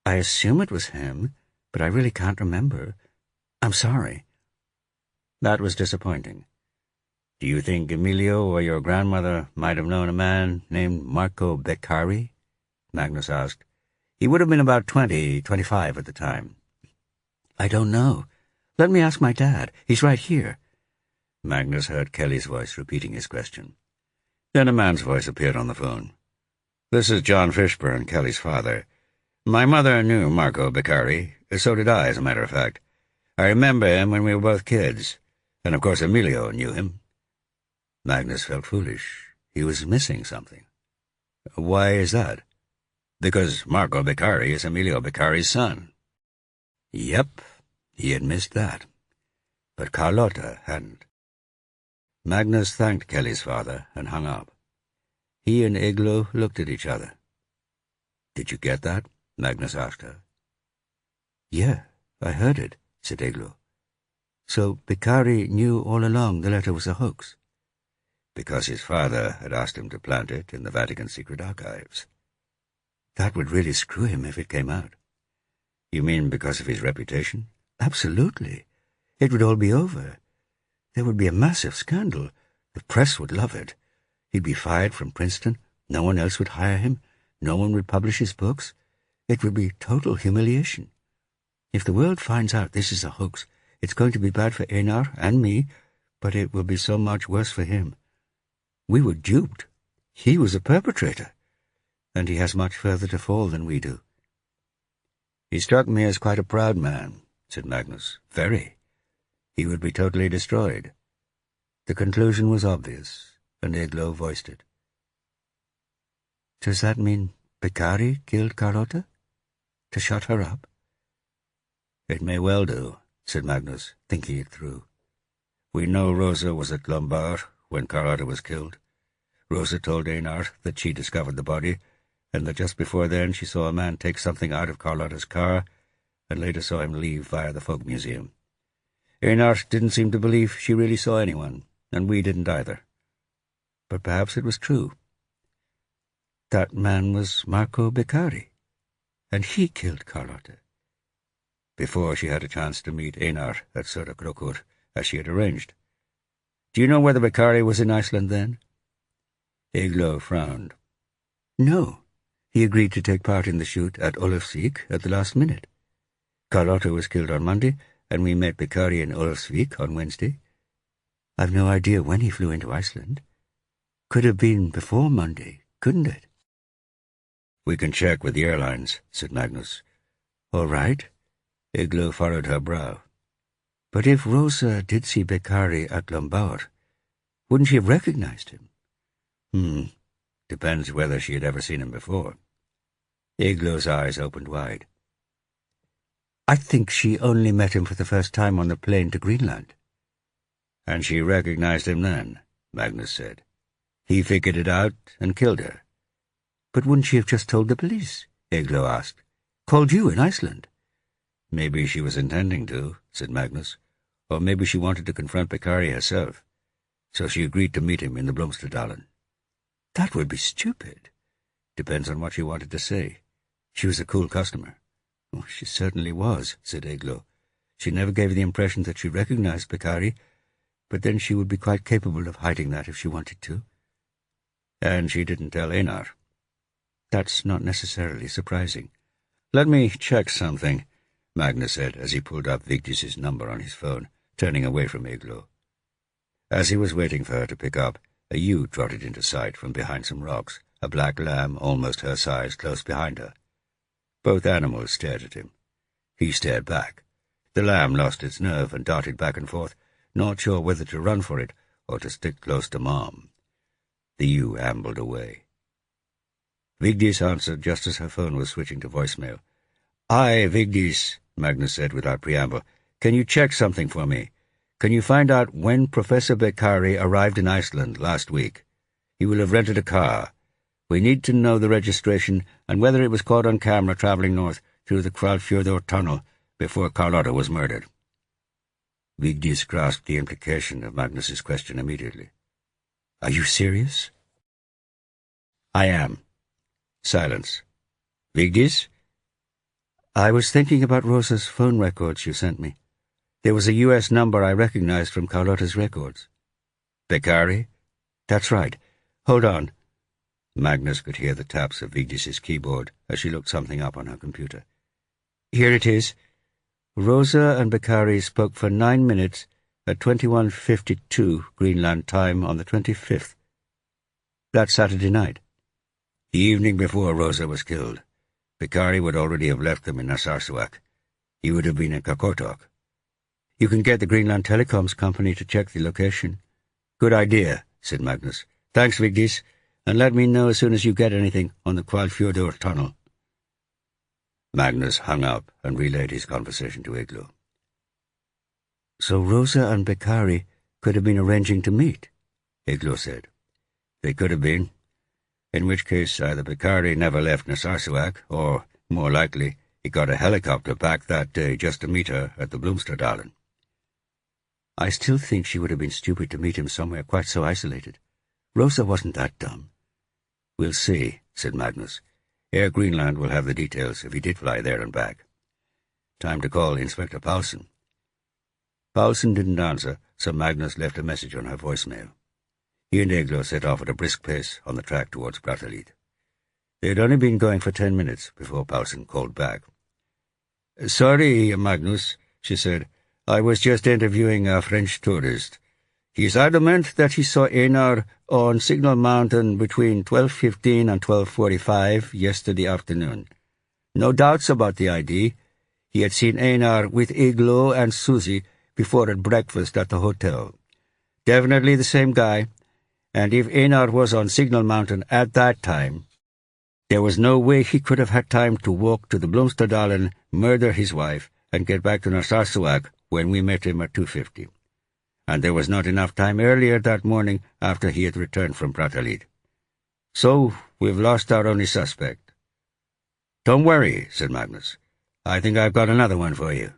"I assume it was him, but I really can't remember. I'm sorry." That was disappointing. "Do you think Emilio or your grandmother might have known a man named Marco Beccari?" Magnus asked. "He would have been about 25 at the time." "I don't know. Let me ask my dad. He's right here." Magnus heard Kelly's voice repeating his question. Then a man's voice appeared on the phone. "This is John Fishburne, Kelly's father. My mother knew Marco Beccari. So did I, as a matter of fact. I remember him when we were both kids. And of course Emilio knew him." Magnus felt foolish. He was missing something. "Why is that?" "Because Marco Beccari is Emilio Beccari's son." Yep, he had missed that. But Carlotta hadn't. Magnus thanked Kelly's father and hung up. He and Eglo looked at each other. "Did you get that?" Magnus asked her. "Yeah, I heard it," said Eglo. "So Beccari knew all along the letter was a hoax?" because his father had asked him to plant it in the Vatican secret archives. That would really screw him if it came out. You mean because of his reputation? Absolutely. It would all be over. There would be a massive scandal. The press would love it. He'd be fired from Princeton. No one else would hire him. No one would publish his books. It would be total humiliation. If the world finds out this is a hoax, it's going to be bad for Einar and me, but it will be so much worse for him. We were duped. He was a perpetrator, and he has much further to fall than we do. He struck me as quite a proud man, said Magnus. Very. He would be totally destroyed. The conclusion was obvious, and Eglo voiced it. Does that mean Beccari killed Carlotta? To shut her up? It may well do, said Magnus, thinking it through. We know Rosa was at Lombard when Carlotta was killed. Rosa told Einar that she discovered the body, and that just before then she saw a man take something out of Carlotta's car, and later saw him leave via the Folk Museum. Einar didn't seem to believe she really saw anyone, and we didn't either. But perhaps it was true. That man was Marco Beccari, and he killed Carlotta. Before she had a chance to meet Einar at Söderkrokur, as she had arranged. Do you know whether Beccari was in Iceland then? Eglo frowned. No. He agreed to take part in the shoot at Ólafsvík at the last minute. Carlotta was killed on Monday, and we met Beccari in Ólafsvík on Wednesday. I've no idea when he flew into Iceland. Could have been before Monday, couldn't it? We can check with the airlines, said Magnus. All right. Eglo furrowed her brow. But if Rosa did see Beccari at Lombard, wouldn't she have recognized him? Depends whether she had ever seen him before. Eglo's eyes opened wide. I think she only met him for the first time on the plane to Greenland. And she recognized him then, Magnus said. He figured it out and killed her. But wouldn't she have just told the police? Eglo asked. Called you in Iceland. Maybe she was intending to, said Magnus. Or maybe she wanted to confront Beccari herself. So she agreed to meet him in the Blomsterdalen. That would be stupid. Depends on what she wanted to say. She was a cool customer. Oh, she certainly was, said Eglo. She never gave the impression that she recognized Beccari, but then she would be quite capable of hiding that if she wanted to. And she didn't tell Einar. That's not necessarily surprising. Let me check something, Magnus said as he pulled up Vigdis's number on his phone, turning away from Eglo. As he was waiting for her to pick up, a ewe trotted into sight from behind some rocks, a black lamb almost her size close behind her. Both animals stared at him. He stared back. The lamb lost its nerve and darted back and forth, not sure whether to run for it or to stick close to Mom. The ewe ambled away. Vigdis answered just as her phone was switching to voicemail. "Aye, Vigdis," Magnus said without preamble. "Can you check something for me? Can you find out when Professor Beccari arrived in Iceland last week? He will have rented a car. We need to know the registration and whether it was caught on camera travelling north through the Hvalfjörður tunnel before Carlotta was murdered." Vigdis grasped the implication of Magnus's question immediately. "Are you serious?" "I am." Silence. "Vigdis?" "I was thinking about Rosa's phone records you sent me. There was a U.S. number I recognized from Carlotta's records." "Beccari?" "That's right. Hold on." Magnus could hear the taps of Vigdis's keyboard as she looked something up on her computer. "Here it is. Rosa and Beccari spoke for 9 minutes at 21:52 Greenland time on the 25th. That's Saturday night. The evening before Rosa was killed. Beccari would already have left them in Narsarsuaq. He would have been in Qaqortoq. You can get the Greenland Telecoms Company to check the location." "Good idea," said Magnus. "Thanks, Vigdis, and let me know as soon as you get anything on the Hvalfjörður tunnel." Magnus hung up and relayed his conversation to Eglo. "So Rosa and Beccari could have been arranging to meet," Eglo said. "They could have been. In which case either Beccari never left Narsarsuaq, or, more likely, he got a helicopter back that day just to meet her at the Blomsterdalen." "I still think she would have been stupid to meet him somewhere quite so isolated." Rosa wasn't that dumb. "We'll see," said Magnus. "Air Greenland will have the details if he did fly there and back. Time to call Inspector Paulsen." Paulsen didn't answer, so Magnus left a message on her voicemail. He and Eglo set off at a brisk pace on the track towards Brattahlid. They had only been going for 10 minutes before Paulsen called back. "Sorry, Magnus," she said. "I was just interviewing a French tourist. He's adamant that he saw Einar on Signal Mountain between 12:15 and 12:45 yesterday afternoon. No doubts about the ID. He had seen Einar with Eglo and Susie before at breakfast at the hotel. Definitely the same guy, and if Einar was on Signal Mountain at that time, there was no way he could have had time to walk to the Blomsterdalen, murder his wife, and get back to Narsarsuaq when we met him at 2:50. And there was not enough time earlier that morning after he had returned from Brattahlid. So we've lost our only suspect." "Don't worry," said Magnus. "I think I've got another one for you."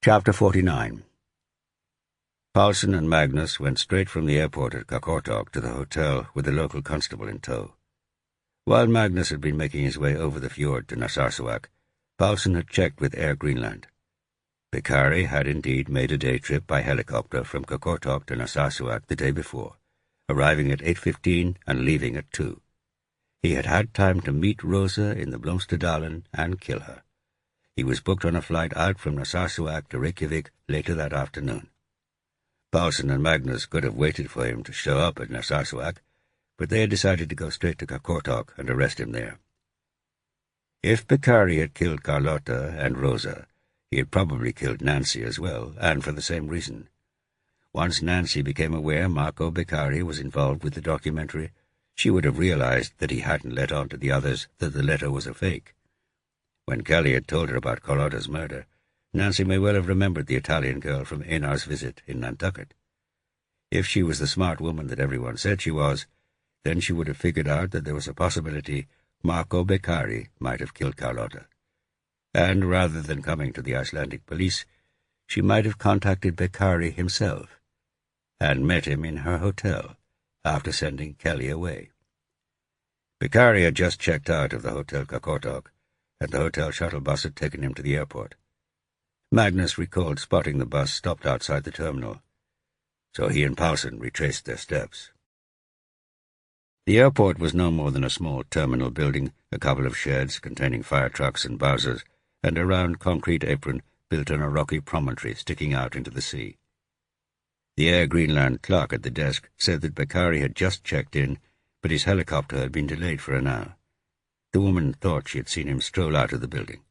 Chapter 49. Paulsen and Magnus went straight from the airport at Kakortok to the hotel with the local constable in tow. While Magnus had been making his way over the fjord to Narsarsuaq, Paulsen had checked with Air Greenland. Bekkari had indeed made a day trip by helicopter from Kakortok to Narsarsuaq the day before, arriving at 8:15 and leaving at 2. He had had time to meet Rosa in the Blomsterdalen and kill her. He was booked on a flight out from Narsarsuaq to Reykjavik later that afternoon. Paulsen and Magnus could have waited for him to show up at Narsarsuaq, but they had decided to go straight to Kakortok and arrest him there. If Bekkari had killed Carlotta and Rosa, he had probably killed Nancy as well, and for the same reason. Once Nancy became aware Marco Bekkari was involved with the documentary, she would have realized that he hadn't let on to the others that the letter was a fake. When Kelly had told her about Carlotta's murder, Nancy may well have remembered the Italian girl from Einar's visit in Nantucket. If she was the smart woman that everyone said she was, then she would have figured out that there was a possibility Marco Bekkari might have killed Carlotta. And rather than coming to the Icelandic police, she might have contacted Bekkari himself and met him in her hotel after sending Kelly away. Bekkari had just checked out of the Hotel Kakortok, and the hotel shuttle bus had taken him to the airport. Magnus recalled spotting the bus stopped outside the terminal, so he and Paulsen retraced their steps. The airport was no more than a small terminal building, a couple of sheds containing fire trucks and Bowsers, and a round concrete apron built on a rocky promontory sticking out into the sea. The Air Greenland clerk at the desk said that Bekkari had just checked in, but his helicopter had been delayed for an hour. The woman thought she had seen him stroll out of the building.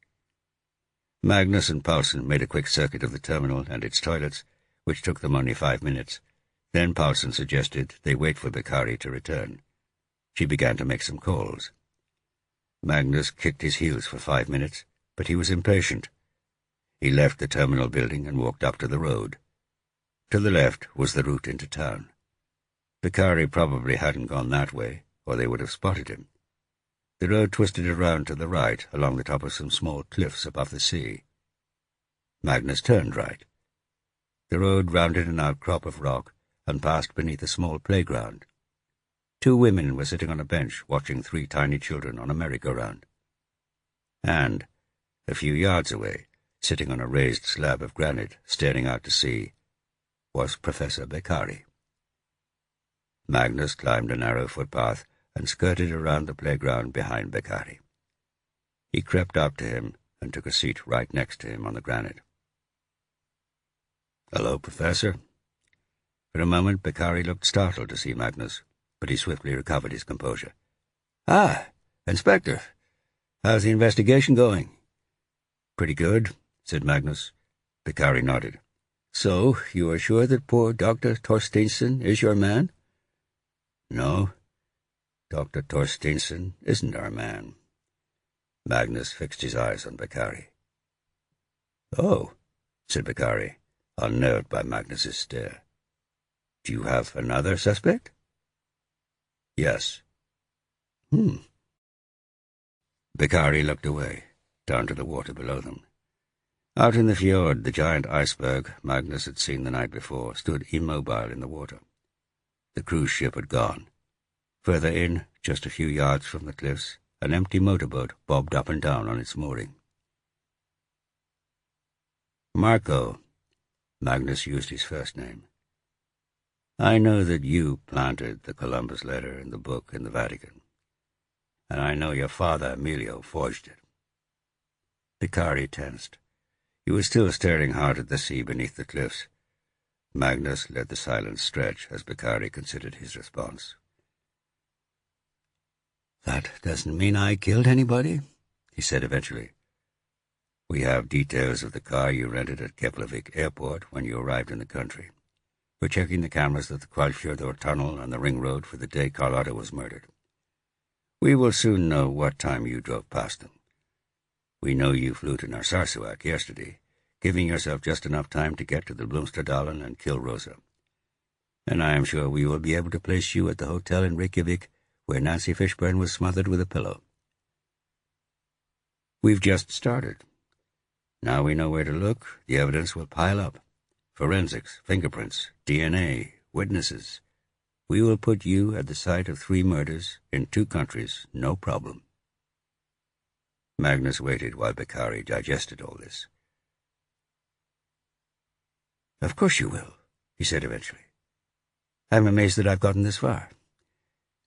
Magnus and Paulsen made a quick circuit of the terminal and its toilets, which took them only 5 minutes. Then Paulsen suggested they wait for Bekkari to return. She began to make some calls. Magnus kicked his heels for 5 minutes, but he was impatient. He left the terminal building and walked up to the road. To the left was the route into town. Bekkari probably hadn't gone that way, or they would have spotted him. The road twisted around to the right along the top of some small cliffs above the sea. Magnus turned right. The road rounded an outcrop of rock and passed beneath a small playground. 2 women were sitting on a bench watching 3 tiny children on a merry-go-round. And, a few yards away, sitting on a raised slab of granite staring out to sea, was Professor Bekkari. Magnus climbed a narrow footpath and skirted around the playground behind Bekkari. He crept up to him and took a seat right next to him on the granite. "Hello, Professor." For a moment Bekkari looked startled to see Magnus, but he swiftly recovered his composure. "Ah, Inspector. How's the investigation going?" "Pretty good," said Magnus. Bekkari nodded. "So, you are sure that poor Dr. Torstensson is your man?" "No, Dr. Torstensson isn't our man." Magnus fixed his eyes on Bekkari. "Oh," said Bekkari, unnerved by Magnus's stare. "Do you have another suspect?" "Yes." Bekkari looked away, down to the water below them. Out in the fjord, the giant iceberg Magnus had seen the night before stood immobile in the water. The cruise ship had gone. Further in, just a few yards from the cliffs, an empty motorboat bobbed up and down on its mooring. Marco, Magnus used his first name. I know that you planted the Columbus letter in the book in the Vatican, and I know your father, Emilio, forged it. Beccari tensed. He was still staring hard at the sea beneath the cliffs. Magnus let the silence stretch as Beccari considered his response. "That doesn't mean I killed anybody," he said eventually. "We have details of the car you rented at Keflavik Airport when you arrived in the country. We're checking the cameras at the Kvalfjordur Tunnel and the ring road for the day Carlotta was murdered. We will soon know what time you drove past them. We know you flew to Narsarsuaq yesterday, giving yourself just enough time to get to the Blomsterdalen and kill Rosa. And I am sure we will be able to place you at the hotel in Reykjavik where Nancy Fishburne was smothered with a pillow. We've just started. Now we know where to look, the evidence will pile up. Forensics, fingerprints, DNA, witnesses. We will put you at the site of 3 murders in 2 countries, no problem." Magnus waited while Beccari digested all this. "Of course you will," he said eventually. "I'm amazed that I've gotten this far.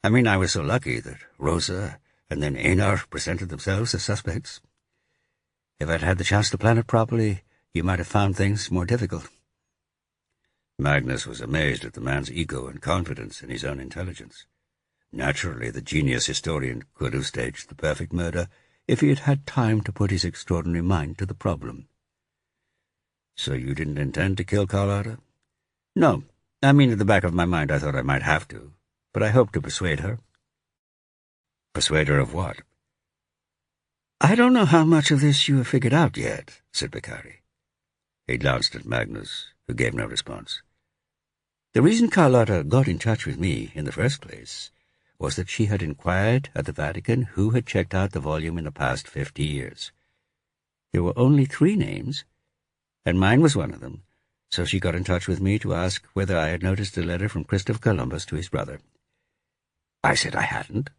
I mean, I was so lucky that Rosa and then Einar presented themselves as suspects. If I'd had the chance to plan it properly, you might have found things more difficult." Magnus was amazed at the man's ego and confidence in his own intelligence. Naturally, the genius historian could have staged the perfect murder if he had had time to put his extraordinary mind to the problem. "So you didn't intend to kill Carlotta?" "No. I mean, at the back of my mind I thought I might have to, but I hoped to persuade her." "Persuade her of what?" "I don't know how much of this you have figured out yet," said Beccari. He glanced at Magnus, who gave no response. "The reason Carlotta got in touch with me in the first place was that she had inquired at the Vatican who had checked out the volume in the past 50 years. There were only 3 names, and mine was one of them, so she got in touch with me to ask whether I had noticed a letter from Christopher Columbus to his brother. I said I hadn't.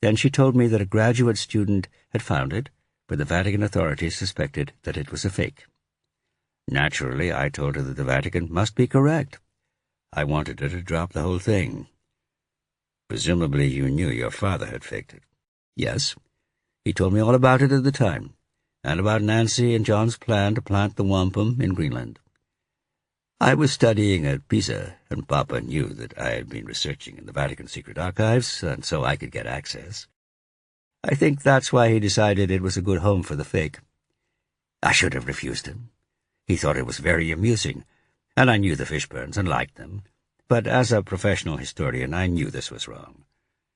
Then she told me that a graduate student had found it, but the Vatican authorities suspected that it was a fake. Naturally, I told her that the Vatican must be correct. I wanted her to drop the whole thing. Presumably you knew your father had faked it." "Yes. He told me all about it at the time, and about Nancy and John's plan to plant the wampum in Greenland. I was studying at Pisa, and Papa knew that I had been researching in the Vatican secret archives, and so I could get access. I think that's why he decided it was a good home for the fake. I should have refused him. He thought it was very amusing, and I knew the Fishburnes and liked them. But as a professional historian, I knew this was wrong.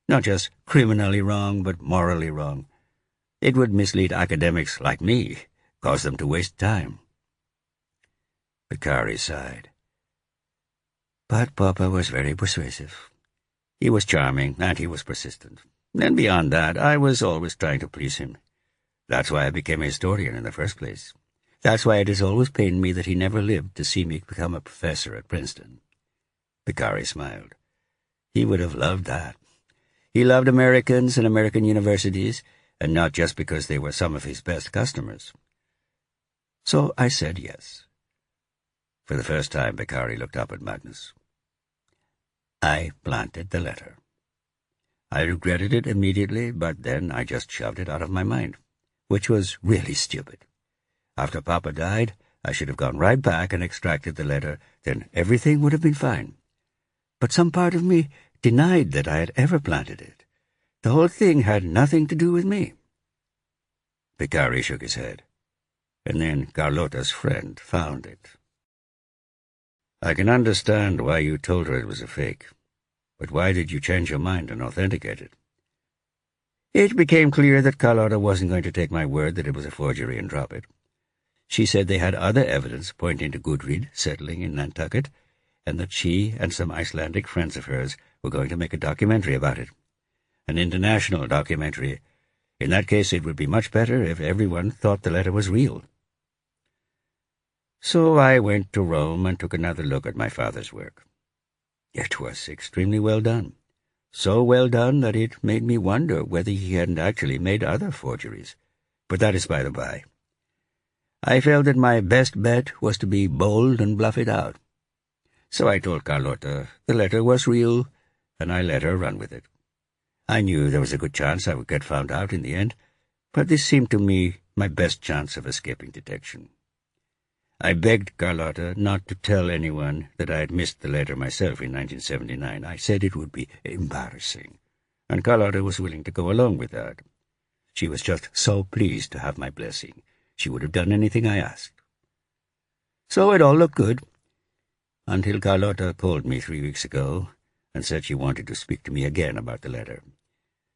Not just criminally wrong, but morally wrong. It would mislead academics like me, cause them to waste time." Beccari sighed. "But Papa was very persuasive. He was charming, and he was persistent. And beyond that, I was always trying to please him. That's why I became a historian in the first place. That's why it has always pained me that he never lived to see me become a professor at Princeton." Beccari smiled. He would have loved that. He loved Americans and American universities, and not just because they were some of his best customers. So I said yes. For the first time, Beccari looked up at Magnus. "I planted the letter. I regretted it immediately, but then I just shoved it out of my mind, which was really stupid. After Papa died, I should have gone right back and extracted the letter, then everything would have been fine. But some part of me denied that I had ever planted it. The whole thing had nothing to do with me." Beccari shook his head. "And then Carlotta's friend found it." "I can understand why you told her it was a fake. But why did you change your mind and authenticate it?" "It became clear that Carlotta wasn't going to take my word that it was a forgery and drop it. She said they had other evidence pointing to Gudrid settling in Nantucket, and that she and some Icelandic friends of hers were going to make a documentary about it. An international documentary. In that case, it would be much better if everyone thought the letter was real." So I went to Rome and took another look at my father's work. It was extremely well done. So well done that it made me wonder whether he hadn't actually made other forgeries. But that is by the by. I felt that my best bet was to be bold and bluff it out. So I told Carlotta the letter was real, and I let her run with it. I knew there was a good chance I would get found out in the end, but this seemed to me my best chance of escaping detection. I begged Carlotta not to tell anyone that I had missed the letter myself in 1979. I said it would be embarrassing, and Carlotta was willing to go along with that. She was just so pleased to have my blessing. She would have done anything I asked. So it all looked good, until Carlotta called me 3 weeks ago and said she wanted to speak to me again about the letter.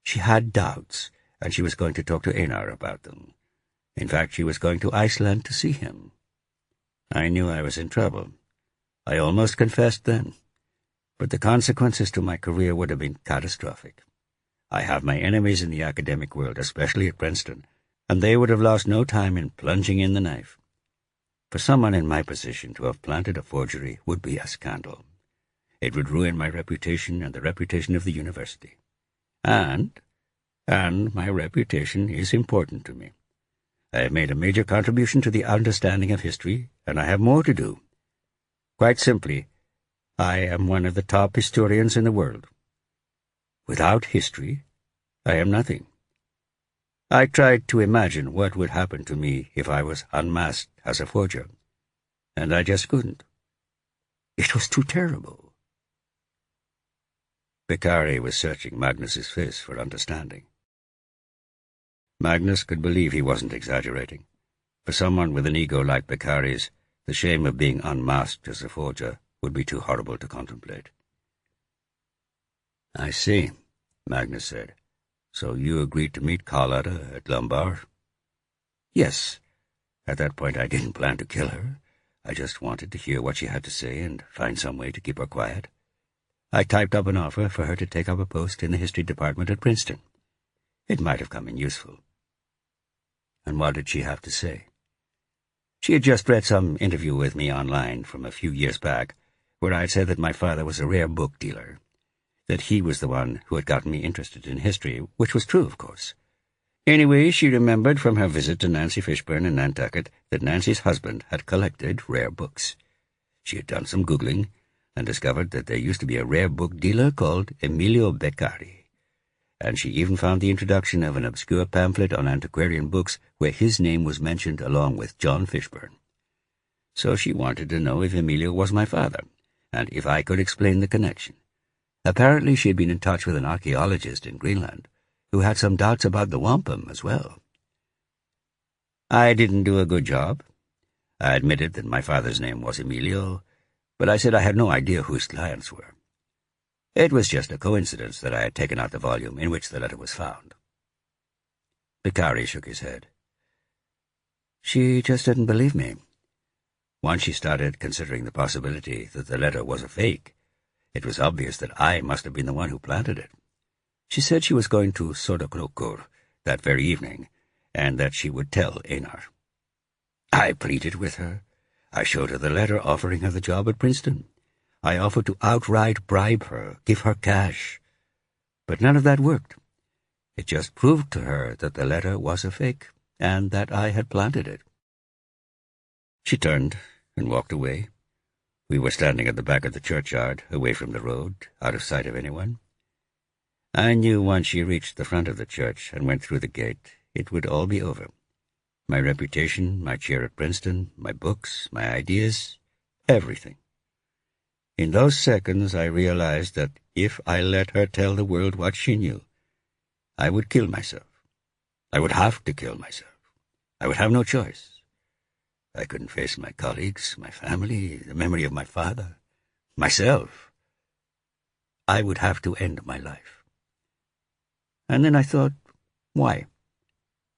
She had doubts, and she was going to talk to Einar about them. In fact, she was going to Iceland to see him. I knew I was in trouble. I almost confessed then, but the consequences to my career would have been catastrophic. I have my enemies in the academic world, especially at Princeton, and they would have lost no time in plunging in the knife. For someone in my position to have planted a forgery would be a scandal. It would ruin my reputation and the reputation of the university. And my reputation is important to me. I have made a major contribution to the understanding of history, and I have more to do. Quite simply, I am one of the top historians in the world. Without history, I am nothing. I tried to imagine what would happen to me if I was unmasked as a forger, and I just couldn't. It was too terrible. Beccari was searching Magnus's face for understanding. Magnus could believe he wasn't exaggerating. For someone with an ego like Beccari's, the shame of being unmasked as a forger would be too horrible to contemplate. "I see," Magnus said. "So you agreed to meet Carlotta at Lombard?" "Yes. At that point I didn't plan to kill her. I just wanted to hear what she had to say and find some way to keep her quiet. I typed up an offer for her to take up a post in the history department at Princeton. It might have come in useful." "And what did she have to say?" "She had just read some interview with me online from a few years back, where I had said that my father was a rare book dealer, that he was the one who had gotten me interested in history, which was true, of course. Anyway, she remembered from her visit to Nancy Fishburne in Nantucket that Nancy's husband had collected rare books. She had done some Googling and discovered that there used to be a rare book dealer called Emilio Beccari, and she even found the introduction of an obscure pamphlet on antiquarian books where his name was mentioned along with John Fishburne. So she wanted to know if Emilio was my father, and if I could explain the connection. Apparently she had been in touch with an archaeologist in Greenland, who had some doubts about the wampum as well. I didn't do a good job. I admitted that my father's name was Emilio, but I said I had no idea who his clients were. It was just a coincidence that I had taken out the volume in which the letter was found." Beccari shook his head. "She just didn't believe me. Once she started considering the possibility that the letter was a fake, it was obvious that I must have been the one who planted it. She said she was going to Sodakrokur that very evening, and that she would tell Einar. I pleaded with her. I showed her the letter offering her the job at Princeton. I offered to outright bribe her, give her cash. But none of that worked. It just proved to her that the letter was a fake, and that I had planted it." She turned and walked away. We were standing at the back of the churchyard, away from the road, out of sight of anyone. I knew once she reached the front of the church and went through the gate, it would all be over. My reputation, my chair at Princeton, my books, my ideas, everything. In those seconds I realized that if I let her tell the world what she knew, I would kill myself. I would have to kill myself. I would have no choice. I couldn't face my colleagues, my family, the memory of my father, myself. I would have to end my life. And then I thought, why?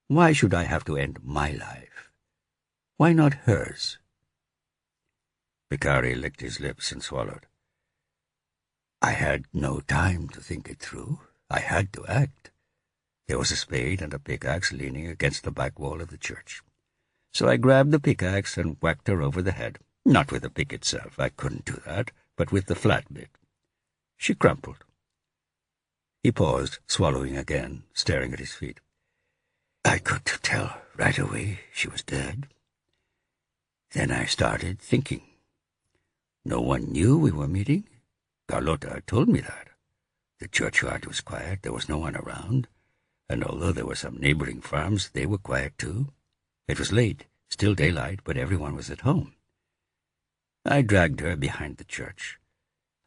Why should I have to end my life? Why not hers? Beccari licked his lips and swallowed. I had no time to think it through. I had to act. There was a spade and a pickaxe leaning against the back wall of the church. So I grabbed the pickaxe and whacked her over the head. Not with the pick itself, I couldn't do that, but with the flat bit. She crumpled. He paused, swallowing again, staring at his feet. I could tell right away she was dead. Then I started thinking. No one knew we were meeting. Carlota had told me that. The churchyard was quiet, there was no one around, and although there were some neighboring farms, they were quiet too. It was late, still daylight, but everyone was at home. I dragged her behind the church.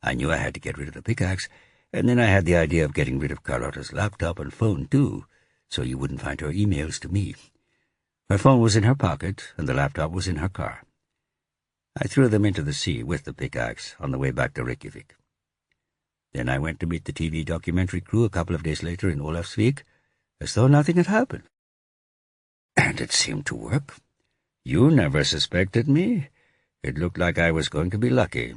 I knew I had to get rid of the pickaxe, and then I had the idea of getting rid of Carlota's laptop and phone too, so you wouldn't find her emails to me. Her phone was in her pocket, and the laptop was in her car. I threw them into the sea with the pickaxe on the way back to Reykjavik. Then I went to meet the TV documentary crew a couple of days later in Ólafsvík, as though nothing had happened. And it seemed to work. You never suspected me. It looked like I was going to be lucky.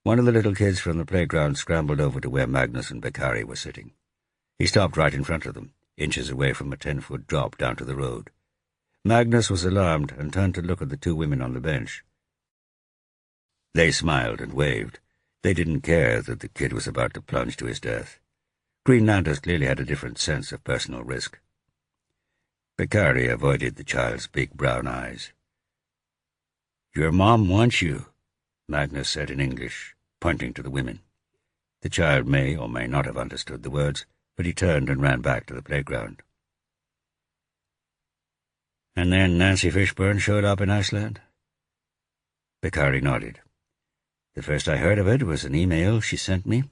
One of the little kids from the playground scrambled over to where Magnus and Beccari were sitting. He stopped right in front of them, inches away from a 10-foot drop down to the road. Magnus was alarmed and turned to look at the two women on the bench. They smiled and waved. They didn't care that the kid was about to plunge to his death. Greenlanders clearly had a different sense of personal risk. Beccari avoided the child's big brown eyes. "Your mom wants you," Magnus said in English, pointing to the women. The child may or may not have understood the words, but he turned and ran back to the playground. "And then Nancy Fishburne showed up in Iceland?" Beccari nodded. "The first I heard of it was an email she sent me.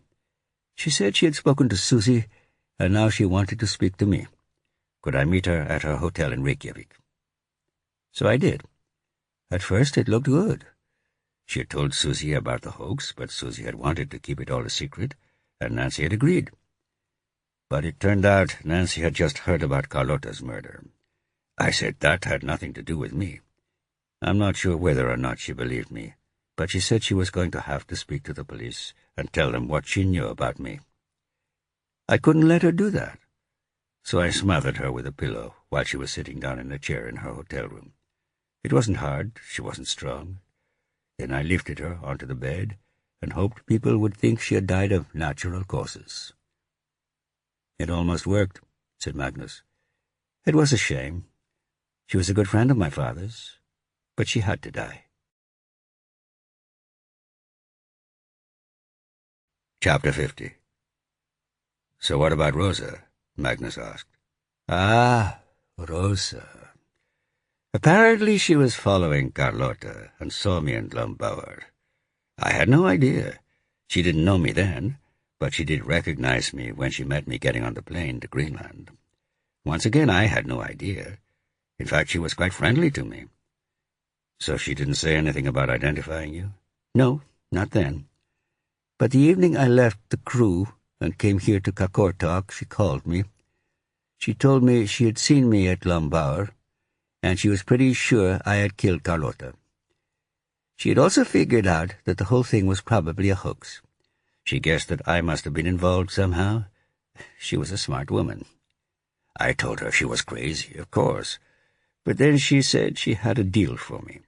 She said she had spoken to Susie, and now she wanted to speak to me. Could I meet her at her hotel in Reykjavik? So I did. At first it looked good. She had told Susie about the hoax, but Susie had wanted to keep it all a secret, and Nancy had agreed. But it turned out Nancy had just heard about Carlota's murder. I said that had nothing to do with me. I'm not sure whether or not she believed me, but she said she was going to have to speak to the police and tell them what she knew about me. I couldn't let her do that, so I smothered her with a pillow while she was sitting down in a chair in her hotel room. It wasn't hard, she wasn't strong. Then I lifted her onto the bed and hoped people would think she had died of natural causes. It almost worked, said Magnus. It was a shame. She was a good friend of my father's, but she had to die. Chapter 50. So what about Rosa? Magnus asked. Ah, Rosa. Apparently she was following Carlota and saw me in Glumbower. I had no idea. She didn't know me then, but she did recognize me when she met me getting on the plane to Greenland. Once again, I had no idea. In fact, she was quite friendly to me. So she didn't say anything about identifying you? No, not then. But the evening I left the crew and came here to Kakortok, she called me. She told me she had seen me at Glumbower, and she was pretty sure I had killed Carlota. She had also figured out that the whole thing was probably a hoax. She guessed that I must have been involved somehow. She was a smart woman. I told her she was crazy, of course, but then she said she had a deal for me.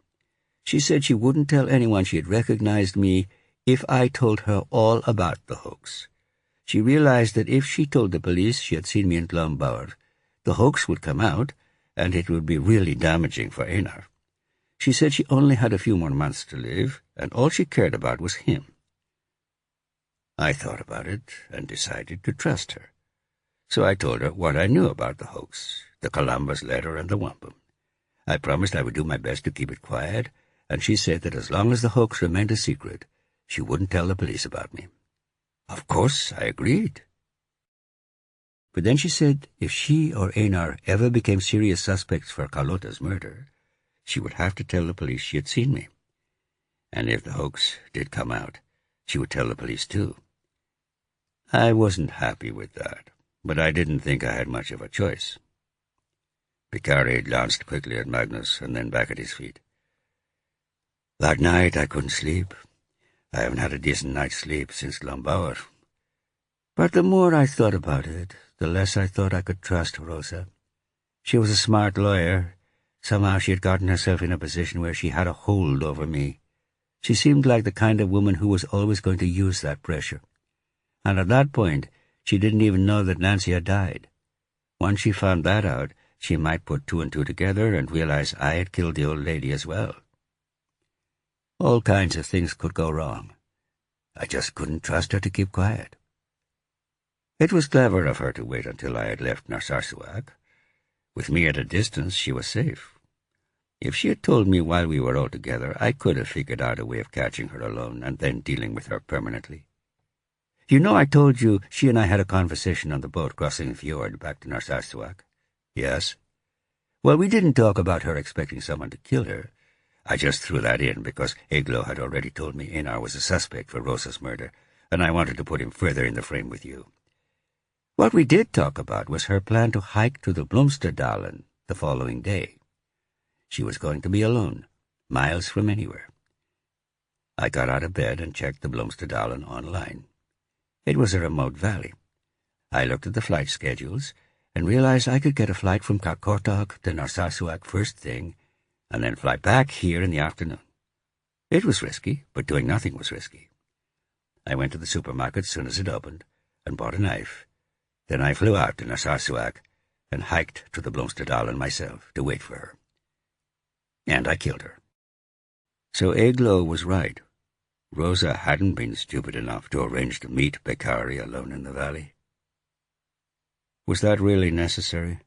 She said she wouldn't tell anyone she had recognized me if I told her all about the hoax. She realized that if she told the police she had seen me in Glumbower, the hoax would come out, and it would be really damaging for Einar. She said she only had a few more months to live, and all she cared about was him. I thought about it and decided to trust her. So I told her what I knew about the hoax, the Columbus letter and the wampum. I promised I would do my best to keep it quiet, and she said that as long as the hoax remained a secret, she wouldn't tell the police about me. Of course, I agreed. But then she said if she or Einar ever became serious suspects for Carlota's murder, she would have to tell the police she had seen me. And if the hoax did come out, she would tell the police too. I wasn't happy with that, but I didn't think I had much of a choice. Beccari glanced quickly at Magnus and then back at his feet. That night I couldn't sleep. I haven't had a decent night's sleep since Glumbower. But the more I thought about it, the less I thought I could trust Rosa. She was a smart lawyer, Somehow she had gotten herself in a position where she had a hold over me. She seemed like the kind of woman who was always going to use that pressure. And at that point, she didn't even know that Nancy had died. Once she found that out, she might put two and two together and realize I had killed the old lady as well. All kinds of things could go wrong. I just couldn't trust her to keep quiet. It was clever of her to wait until I had left Narsarsuaq. With me at a distance, she was safe. If she had told me while we were all together, I could have figured out a way of catching her alone and then dealing with her permanently. You know I told you she and I had a conversation on the boat crossing the fjord back to Narsarsuaq? Yes. Well, we didn't talk about her expecting someone to kill her. I just threw that in because Eglo had already told me Einar was a suspect for Rosa's murder, and I wanted to put him further in the frame with you. What we did talk about was her plan to hike to the Blomsterdalen the following day. She was going to be alone, miles from anywhere. I got out of bed and checked the Blomsterdalen online. It was a remote valley. I looked at the flight schedules and realized I could get a flight from Karkortag to Narsarsuaq first thing and then fly back here in the afternoon. It was risky, but doing nothing was risky. I went to the supermarket as soon as it opened and bought a knife. Then I flew out to Narsarsuaq and hiked to the Blomsterdalen myself to wait for her. And I killed her. So Eglo was right. Rosa hadn't been stupid enough to arrange to meet Beccari alone in the valley. Was that really necessary?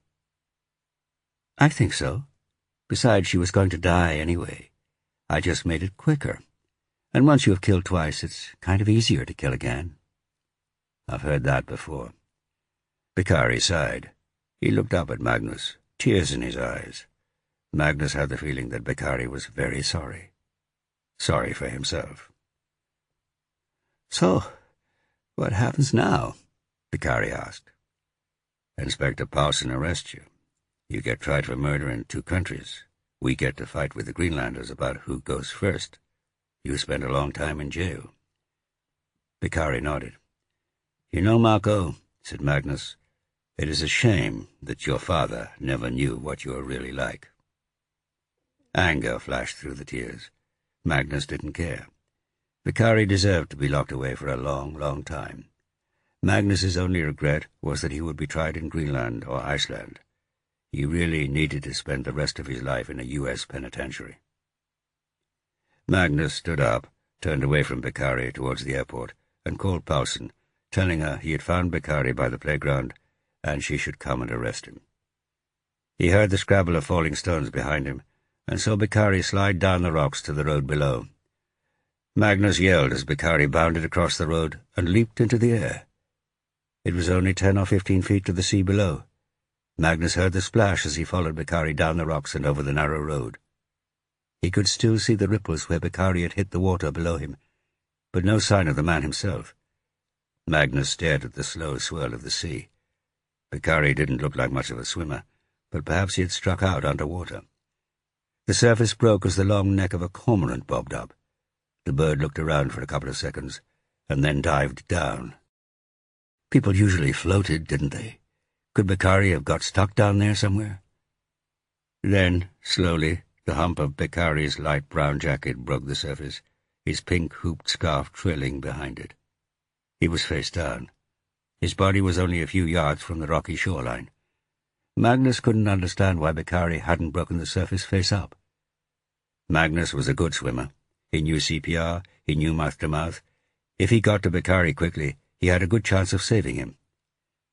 I think so. Besides, she was going to die anyway. I just made it quicker. And once you have killed twice, it's kind of easier to kill again. I've heard that before. Beccari sighed. He looked up at Magnus, tears in his eyes. Magnus had the feeling that Beccari was very sorry. Sorry for himself. So, what happens now? Beccari asked. Inspector Paulson arrests you. You get tried for murder in 2 countries. We get to fight with the Greenlanders about who goes first. You spend a long time in jail. Beccari nodded. You know, Marco, said Magnus, it is a shame that your father never knew what you were really like. Anger flashed through the tears. Magnus didn't care. Beccari deserved to be locked away for a long, long time. Magnus's only regret was that he would be tried in Greenland or Iceland. He really needed to spend the rest of his life in a U.S. penitentiary. Magnus stood up, turned away from Beccari towards the airport, and called Paulson, telling her he had found Beccari by the playground, and she should come and arrest him. He heard the scrabble of falling stones behind him, and saw Beccari slide down the rocks to the road below. Magnus yelled as Beccari bounded across the road and leaped into the air. It was only 10 or 15 feet to the sea below. Magnus heard the splash as he followed Beccari down the rocks and over the narrow road. He could still see the ripples where Beccari had hit the water below him, but no sign of the man himself. Magnus stared at the slow swirl of the sea. Beccari didn't look like much of a swimmer, but perhaps he had struck out underwater. The surface broke as the long neck of a cormorant bobbed up. The bird looked around for a couple of seconds, and then dived down. People usually floated, didn't they? Could Beccari have got stuck down there somewhere? Then, slowly, the hump of Beccari's light brown jacket broke the surface, his pink hooped scarf trailing behind it. He was face down. His body was only a few yards from the rocky shoreline. Magnus couldn't understand why Beccari hadn't broken the surface face up. Magnus was a good swimmer. He knew CPR, he knew mouth-to-mouth. If he got to Beccari quickly, he had a good chance of saving him.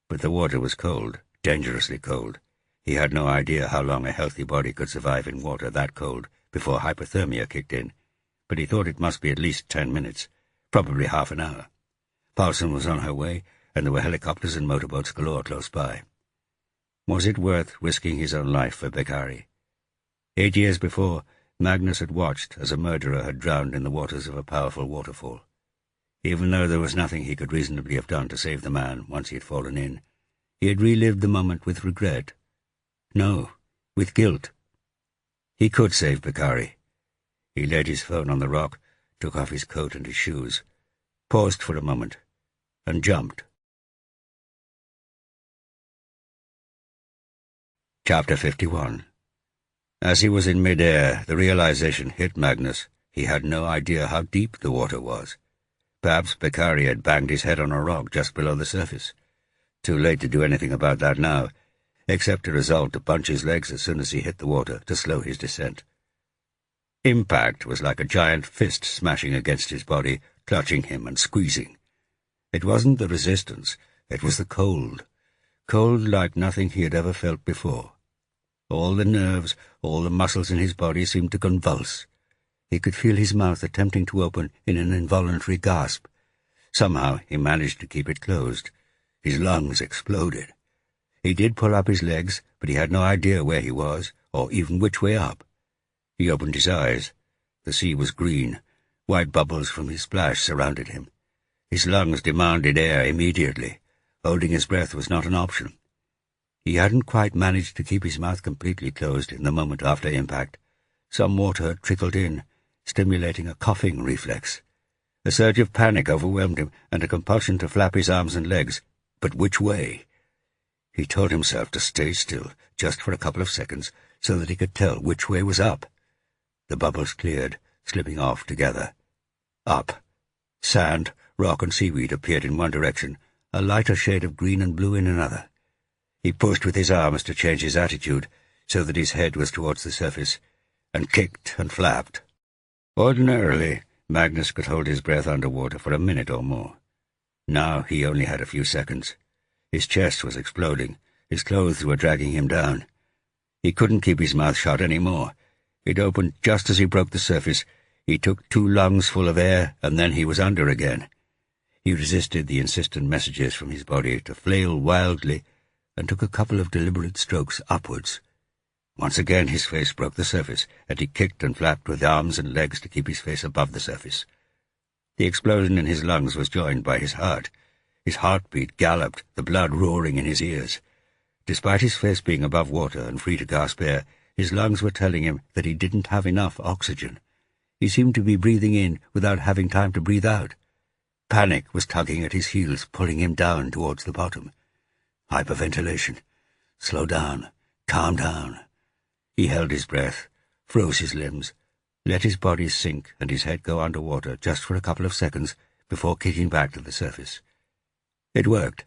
But the water was cold, dangerously cold. He had no idea how long a healthy body could survive in water that cold before hypothermia kicked in, but he thought it must be at least 10 minutes, probably half an hour. Paulson was on her way, and there were helicopters and motorboats galore close by. Was it worth risking his own life for Beccari? 8 years before, Magnus had watched as a murderer had drowned in the waters of a powerful waterfall. Even though there was nothing he could reasonably have done to save the man once he had fallen in, he had relived the moment with regret. No, with guilt. He could save Beccari. He laid his phone on the rock, took off his coat and his shoes, paused for a moment, and jumped. Chapter 51. As he was in mid-air, the realization hit Magnus. He had no idea how deep the water was. Perhaps Beccari had banged his head on a rock just below the surface. Too late to do anything about that now, except to resolve to punch his legs as soon as he hit the water to slow his descent. Impact was like a giant fist smashing against his body, clutching him and squeezing. It wasn't the resistance, it was the cold. Cold like nothing he had ever felt before. All the nerves, all the muscles in his body seemed to convulse. He could feel his mouth attempting to open in an involuntary gasp. Somehow he managed to keep it closed. His lungs exploded. He did pull up his legs, but he had no idea where he was, or even which way up. He opened his eyes. The sea was green. White bubbles from his splash surrounded him. His lungs demanded air immediately. Holding his breath was not an option. He hadn't quite managed to keep his mouth completely closed in the moment after impact. Some water trickled in, stimulating a coughing reflex. A surge of panic overwhelmed him, and a compulsion to flap his arms and legs. But which way? He told himself to stay still, just for a couple of seconds, so that he could tell which way was up. The bubbles cleared, slipping off together. Up. Sand, rock, and seaweed appeared in one direction, a lighter shade of green and blue in another. He pushed with his arms to change his attitude, so that his head was towards the surface, and kicked and flapped. Ordinarily, Magnus could hold his breath underwater for a minute or more. Now he only had a few seconds. His chest was exploding. His clothes were dragging him down. He couldn't keep his mouth shut any more. It opened just as he broke the surface. He took 2 lungs full of air, and then he was under again. He resisted the insistent messages from his body to flail wildly, and took a couple of deliberate strokes upwards. Once again his face broke the surface, and he kicked and flapped with arms and legs to keep his face above the surface. The explosion in his lungs was joined by his heart. His heartbeat galloped, the blood roaring in his ears. Despite his face being above water and free to gasp air, his lungs were telling him that he didn't have enough oxygen. He seemed to be breathing in without having time to breathe out. Panic was tugging at his heels, pulling him down towards the bottom. Hyperventilation. Slow down. Calm down. He held his breath, froze his limbs, let his body sink and his head go underwater just for a couple of seconds before kicking back to the surface. It worked.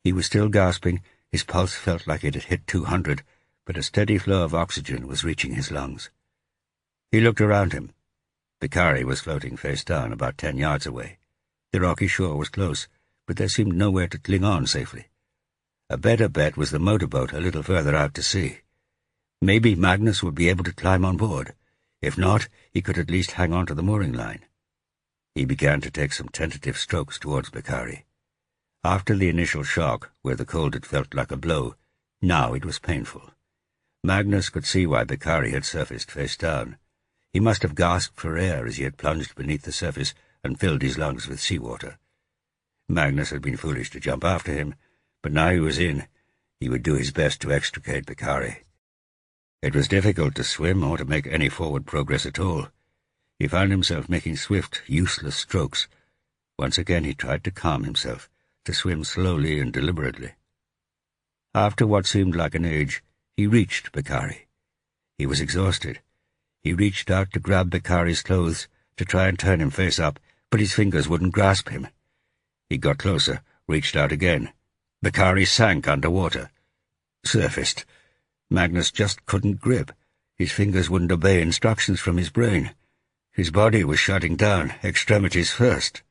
He was still gasping. His pulse felt like it had hit 200, but a steady flow of oxygen was reaching his lungs. He looked around him. Beccari was floating face down about 10 yards away. The rocky shore was close, but there seemed nowhere to cling on safely. A better bet was the motorboat a little further out to sea. Maybe Magnus would be able to climb on board. If not, he could at least hang on to the mooring line. He began to take some tentative strokes towards Beccari. After the initial shock, where the cold had felt like a blow, now it was painful. Magnus could see why Beccari had surfaced face down. He must have gasped for air as he had plunged beneath the surface and filled his lungs with seawater. Magnus had been foolish to jump after him, but now he was in. He would do his best to extricate Beccari. It was difficult to swim or to make any forward progress at all. He found himself making swift, useless strokes. Once again he tried to calm himself, to swim slowly and deliberately. After what seemed like an age, he reached Beccari. He was exhausted. He reached out to grab Beccari's clothes, to try and turn him face up, but his fingers wouldn't grasp him. He got closer, reached out again. Beccari sank underwater. Surfaced. Magnus just couldn't grip. His fingers wouldn't obey instructions from his brain. His body was shutting down, extremities first.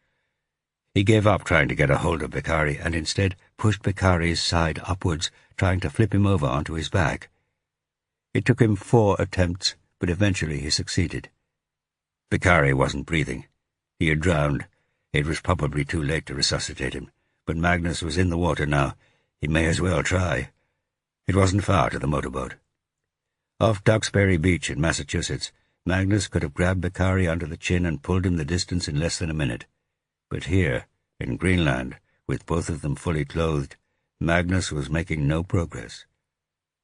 He gave up trying to get a hold of Beccari and instead pushed Beccari's side upwards, trying to flip him over onto his back. It took him 4 attempts, but eventually he succeeded. Beccari wasn't breathing. He had drowned. It was probably too late to resuscitate him, but Magnus was in the water now. He may as well try. It wasn't far to the motorboat. Off Duxbury Beach in Massachusetts, Magnus could have grabbed Beccari under the chin and pulled him the distance in less than a minute. But here, in Greenland, with both of them fully clothed, Magnus was making no progress.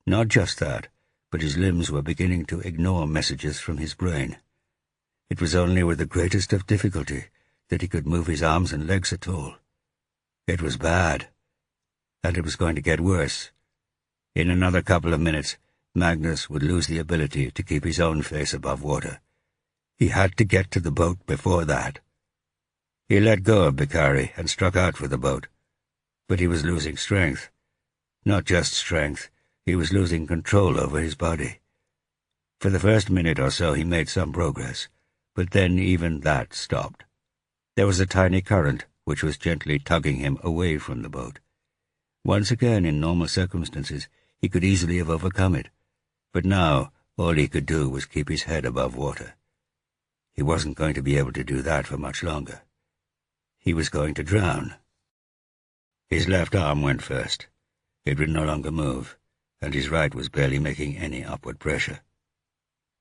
Not just that, but his limbs were beginning to ignore messages from his brain. It was only with the greatest of difficulty that he could move his arms and legs at all. It was bad, and it was going to get worse. In another couple of minutes, Magnus would lose the ability to keep his own face above water. He had to get to the boat before that. He let go of Bikari and struck out for the boat, but he was losing strength. Not just strength, he was losing control over his body. For the first minute or so he made some progress, but then even that stopped. There was a tiny current which was gently tugging him away from the boat. Once again, in normal circumstances, he could easily have overcome it, but now all he could do was keep his head above water. He wasn't going to be able to do that for much longer. He was going to drown. His left arm went first. It would no longer move, and his right was barely making any upward pressure.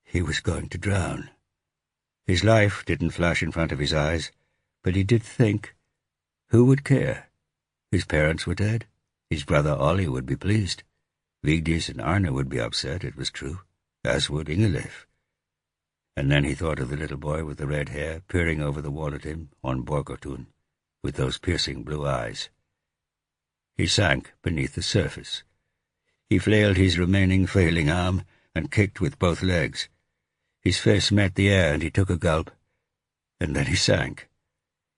He was going to drown. His life didn't flash in front of his eyes, but he did think. Who would care? His parents were dead. His brother Ollie would be pleased. Vigdis and Arne would be upset, it was true, as would Ingeleif. And then he thought of the little boy with the red hair peering over the wall at him on Borgotun, with those piercing blue eyes. He sank beneath the surface. He flailed his remaining failing arm and kicked with both legs. His face met the air and he took a gulp, and then he sank.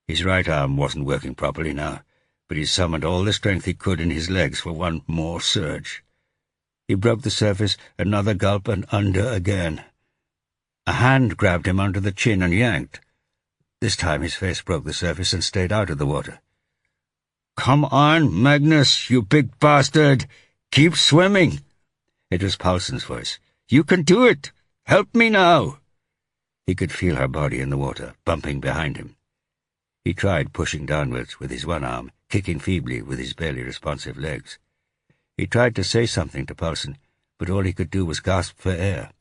His right arm wasn't working properly now, but he summoned all the strength he could in his legs for one more surge. He broke the surface, another gulp, and under again. A hand grabbed him under the chin and yanked. This time his face broke the surface and stayed out of the water. "Come on, Magnus, you big bastard! Keep swimming!" It was Paulsson's voice. "You can do it! Help me now!" He could feel her body in the water, bumping behind him. He tried pushing downwards with his one arm, kicking feebly with his barely responsive legs. He tried to say something to Paulsson, but all he could do was gasp for air.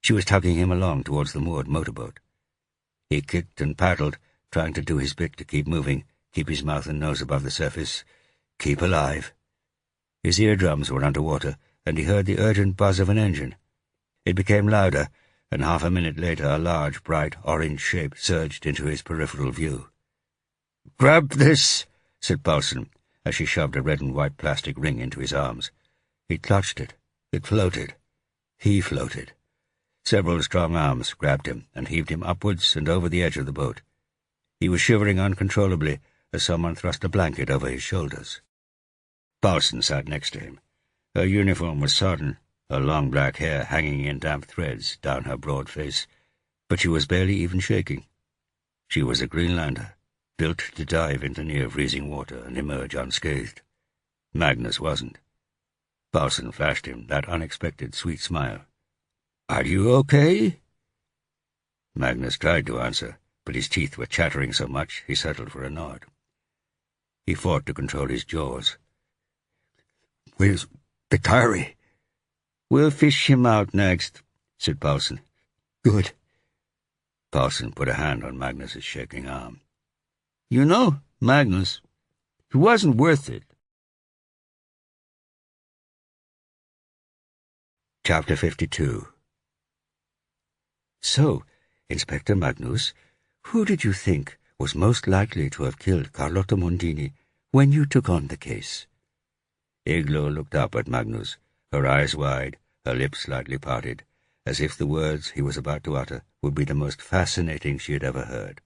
She was tugging him along towards the moored motorboat. He kicked and paddled, trying to do his bit to keep moving, keep his mouth and nose above the surface, keep alive. His eardrums were under water, and he heard the urgent buzz of an engine. It became louder, and half a minute later a large, bright, orange shape surged into his peripheral view. "Grab this," said Paulsson, as she shoved a red and white plastic ring into his arms. He clutched it. It floated. He floated. Several strong arms grabbed him and heaved him upwards and over the edge of the boat. He was shivering uncontrollably as someone thrust a blanket over his shoulders. Paulsson sat next to him. Her uniform was sodden, her long black hair hanging in damp threads down her broad face, but she was barely even shaking. She was a Greenlander, built to dive into near-freezing water and emerge unscathed. Magnus wasn't. Paulsson flashed him that unexpected sweet smile. "Are you okay?" Magnus tried to answer, but his teeth were chattering so much he settled for a nod. He fought to control his jaws. "Where's Bikari?" "We'll fish him out next," said Paulsson. "Good." Paulsson put a hand on Magnus's shaking arm. "You know, Magnus, it wasn't worth it." Chapter 52. "So, Inspector Magnus, who did you think was most likely to have killed Carlotta Mondini when you took on the case?" Eglo looked up at Magnus, her eyes wide, her lips slightly parted, as if the words he was about to utter would be the most fascinating she had ever heard.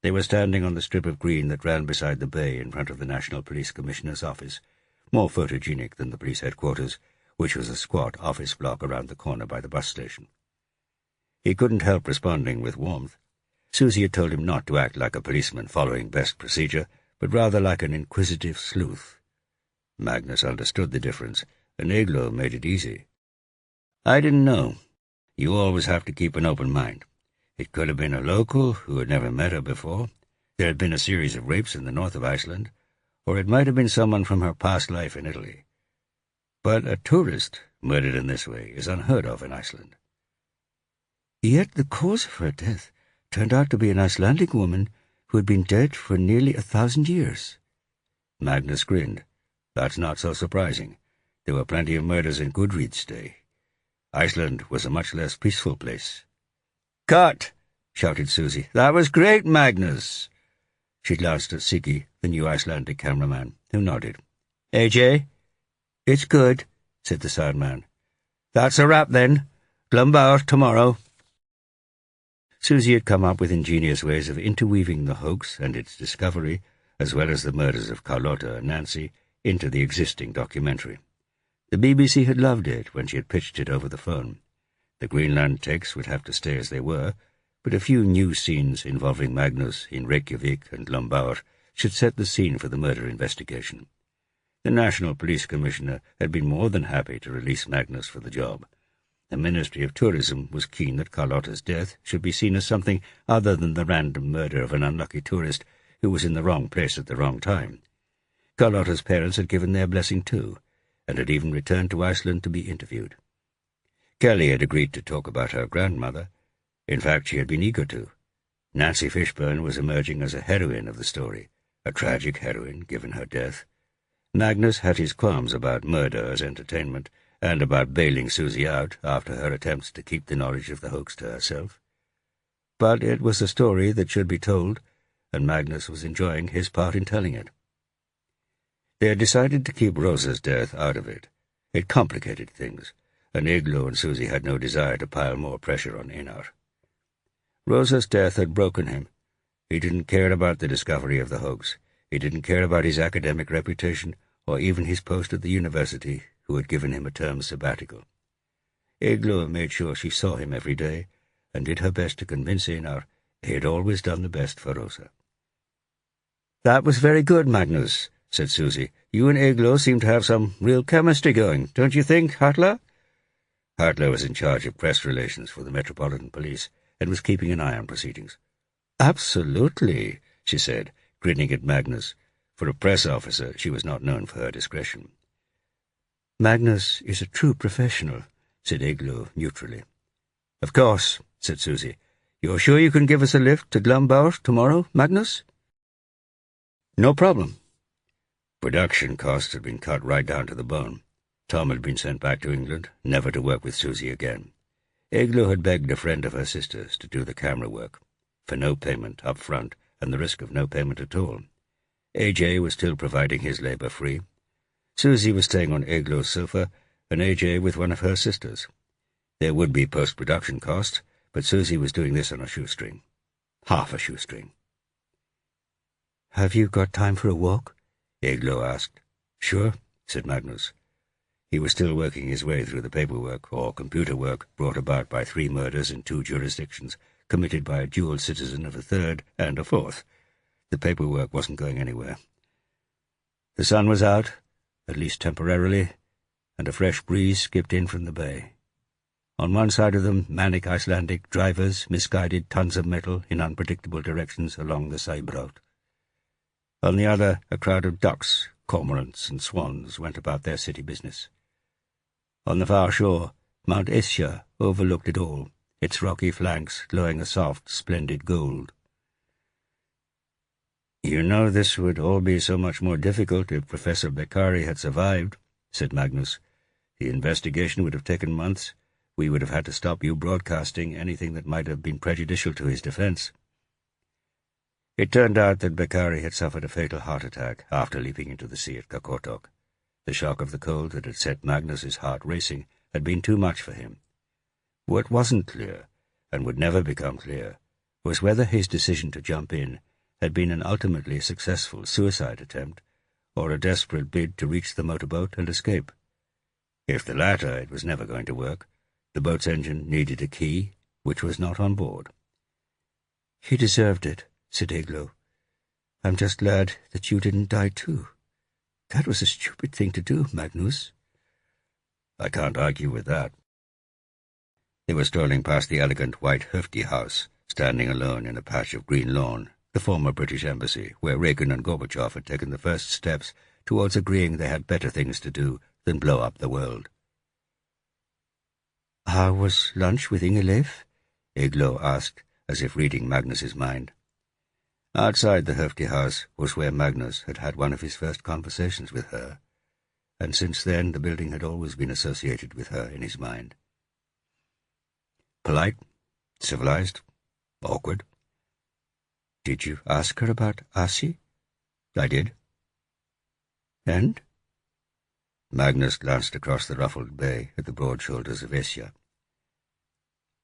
They were standing on the strip of green that ran beside the bay in front of the National Police Commissioner's office, more photogenic than the police headquarters, which was a squat office block around the corner by the bus station. He couldn't help responding with warmth. Susie had told him not to act like a policeman following best procedure, but rather like an inquisitive sleuth. Magnus understood the difference, and Eglo made it easy. "I didn't know. You always have to keep an open mind. It could have been a local who had never met her before. There had been a series of rapes in the north of Iceland, or it might have been someone from her past life in Italy. But a tourist murdered in this way is unheard of in Iceland." "Yet the cause of her death turned out to be an Icelandic woman who had been dead for nearly 1,000 years. Magnus grinned. "That's not so surprising. There were plenty of murders in Gudrid's day. Iceland was a much less peaceful place." "Cut!" shouted Susie. "That was great, Magnus." She glanced at Siki, the new Icelandic cameraman, who nodded. "AJ?" "It's good," said the sound man. That's a wrap, then. Glenbower tomorrow. Susie had come up with ingenious ways of interweaving the hoax and its discovery, as well as the murders of Carlotta and Nancy, into the existing documentary. The BBC had loved it when she had pitched it over the phone. The Greenland takes would have to stay as they were, but a few new scenes involving Magnus in Reykjavik and Glenbower should set the scene for the murder investigation. The National Police Commissioner had been more than happy to release Magnus for the job. The Ministry of Tourism was keen that Carlotta's death should be seen as something other than the random murder of an unlucky tourist who was in the wrong place at the wrong time. Carlotta's parents had given their blessing too, and had even returned to Iceland to be interviewed. Kelly had agreed to talk about her grandmother. In fact, she had been eager to. Nancy Fishburne was emerging as a heroine of the story, a tragic heroine given her death. Magnus had his qualms about murder as entertainment, and about bailing Susie out after her attempts to keep the knowledge of the hoax to herself. But it was a story that should be told, and Magnus was enjoying his part in telling it. They had decided to keep Rosa's death out of it. It complicated things, and Igloo and Susie had no desire to pile more pressure on Einar. Rosa's death had broken him. He didn't care about the discovery of the hoax. He didn't care about his academic reputation, or even his post at the university, who had given him a term sabbatical. Igloo made sure she saw him every day, and did her best to convince Einar he had always done the best for Rosa. "That was very good, Magnus," said Susie. "You and Igloo seem to have some real chemistry going, don't you think, Hartler?" Hartler was in charge of press relations for the Metropolitan Police, and was keeping an eye on proceedings. "Absolutely," she said, grinning at Magnus. For a press officer, she was not known for her discretion. "Magnus is a true professional," said Igloo neutrally. "Of course," said Susie. "You're sure you can give us a lift to Glenbower tomorrow, Magnus?" "No problem." Production costs had been cut right down to the bone. Tom had been sent back to England, never to work with Susie again. Igloo had begged a friend of her sister's to do the camera work, for no payment up front, and the risk of no payment at all. AJ was still providing his labour free. Susie was staying on Igloo's sofa, and AJ with one of her sisters. There would be post-production costs, but Susie was doing this on a shoestring. Half a shoestring. "Have you got time for a walk?" Igloo asked. "Sure," said Magnus. He was still working his way through the paperwork, or computer work, brought about by 3 murders in 2 jurisdictions, committed by a dual citizen of a third and a fourth. The paperwork wasn't going anywhere. The sun was out, at least temporarily, and a fresh breeze skipped in from the bay. On one side of them, manic Icelandic drivers misguided tons of metal in unpredictable directions along the Sæbraut. On the other, a crowd of ducks, cormorants, and swans went about their city business. On the far shore, Mount Esja overlooked it all, its rocky flanks glowing a soft, splendid gold. "You know this would all be so much more difficult if Professor Beccari had survived," said Magnus. "The investigation would have taken months. We would have had to stop you broadcasting anything that might have been prejudicial to his defense." It turned out that Beccari had suffered a fatal heart attack after leaping into the sea at Kakotok. The shock of the cold that had set Magnus's heart racing had been too much for him. What wasn't clear, and would never become clear, was whether his decision to jump in had been an ultimately successful suicide attempt, or a desperate bid to reach the motorboat and escape. If the latter, it was never going to work. The boat's engine needed a key, which was not on board. "He deserved it," said Igloo. "I'm just glad that you didn't die too. That was a stupid thing to do, Magnus." "I can't argue with that." They were strolling past the elegant white Höfti house, standing alone in a patch of green lawn, the former British embassy, where Reagan and Gorbachev had taken the first steps towards agreeing they had better things to do than blow up the world. "How was lunch with Ingeleif?" Igloo asked, as if reading Magnus's mind. Outside the Höfti house was where Magnus had had one of his first conversations with her, and since then the building had always been associated with her in his mind. Polite, civilized, awkward. "Did you ask her about Asi?" "I did." "And?" Magnus glanced across the ruffled bay at the broad shoulders of Esja.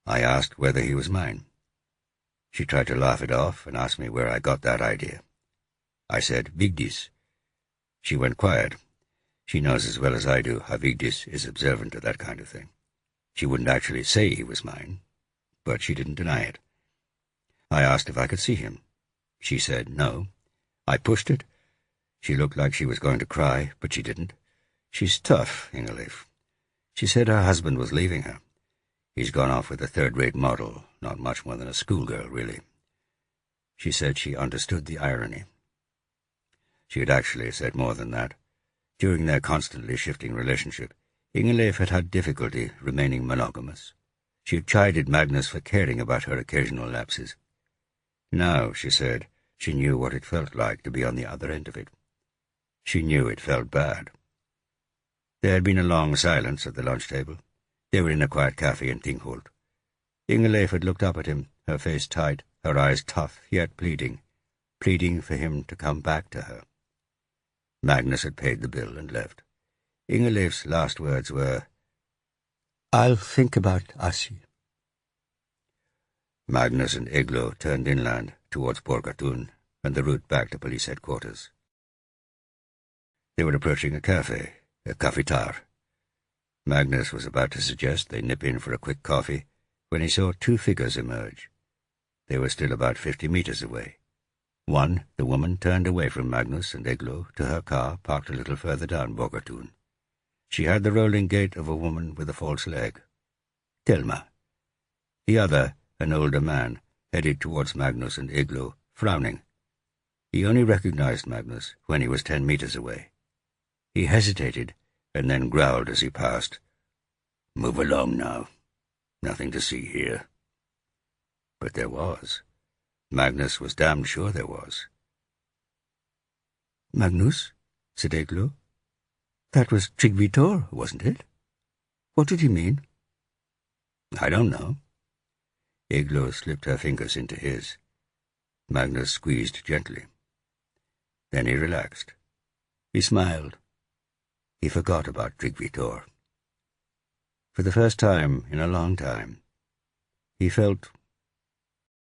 I asked whether he was mine. She tried to laugh it off and asked me where I got that idea. I said, Vigdis. She went quiet. She knows as well as I do how Vigdis is observant of that kind of thing. She wouldn't actually say he was mine, but she didn't deny it. I asked if I could see him. She said no. I pushed it. She looked like she was going to cry, but she didn't. She's tough, Ingeleif. She said her husband was leaving her. He's gone off with a third-rate model, not much more than a schoolgirl, really. She said she understood the irony. She had actually said more than that. During their constantly shifting relationship, Ingeleif had had difficulty remaining monogamous. She had chided Magnus for caring about her occasional lapses. Now, she said, she knew what it felt like to be on the other end of it. She knew it felt bad. There had been a long silence at the lunch table. They were in a quiet cafe in Thingholt. Ingeleif had looked up at him, her face tight, her eyes tough, yet pleading for him to come back to her. Magnus had paid the bill and left. Ingeleif's last words were, "I'll think about Asi." Magnus and Eglo turned inland towards Borgatun and the route back to police headquarters. They were approaching a cafe, a cafetar. Magnus was about to suggest they nip in for a quick coffee when he saw two figures emerge. They were still about 50 meters away. One, the woman, turned away from Magnus and Eglo to her car parked a little further down Borgatun. She had the rolling gait of a woman with a false leg. Telma. The other, an older man, headed towards Magnus and Eglo, frowning. He only recognized Magnus when he was 10 meters away. He hesitated and then growled as he passed. "Move along now. Nothing to see here." But there was. Magnus was damned sure there was. "Magnus," said Eglo. "That was Tryggvi, wasn't it? What did he mean?" "I don't know." Eglo slipped her fingers into his. Magnus squeezed gently. Then he relaxed. He smiled. He forgot about Tryggvi. For the first time in a long time, he felt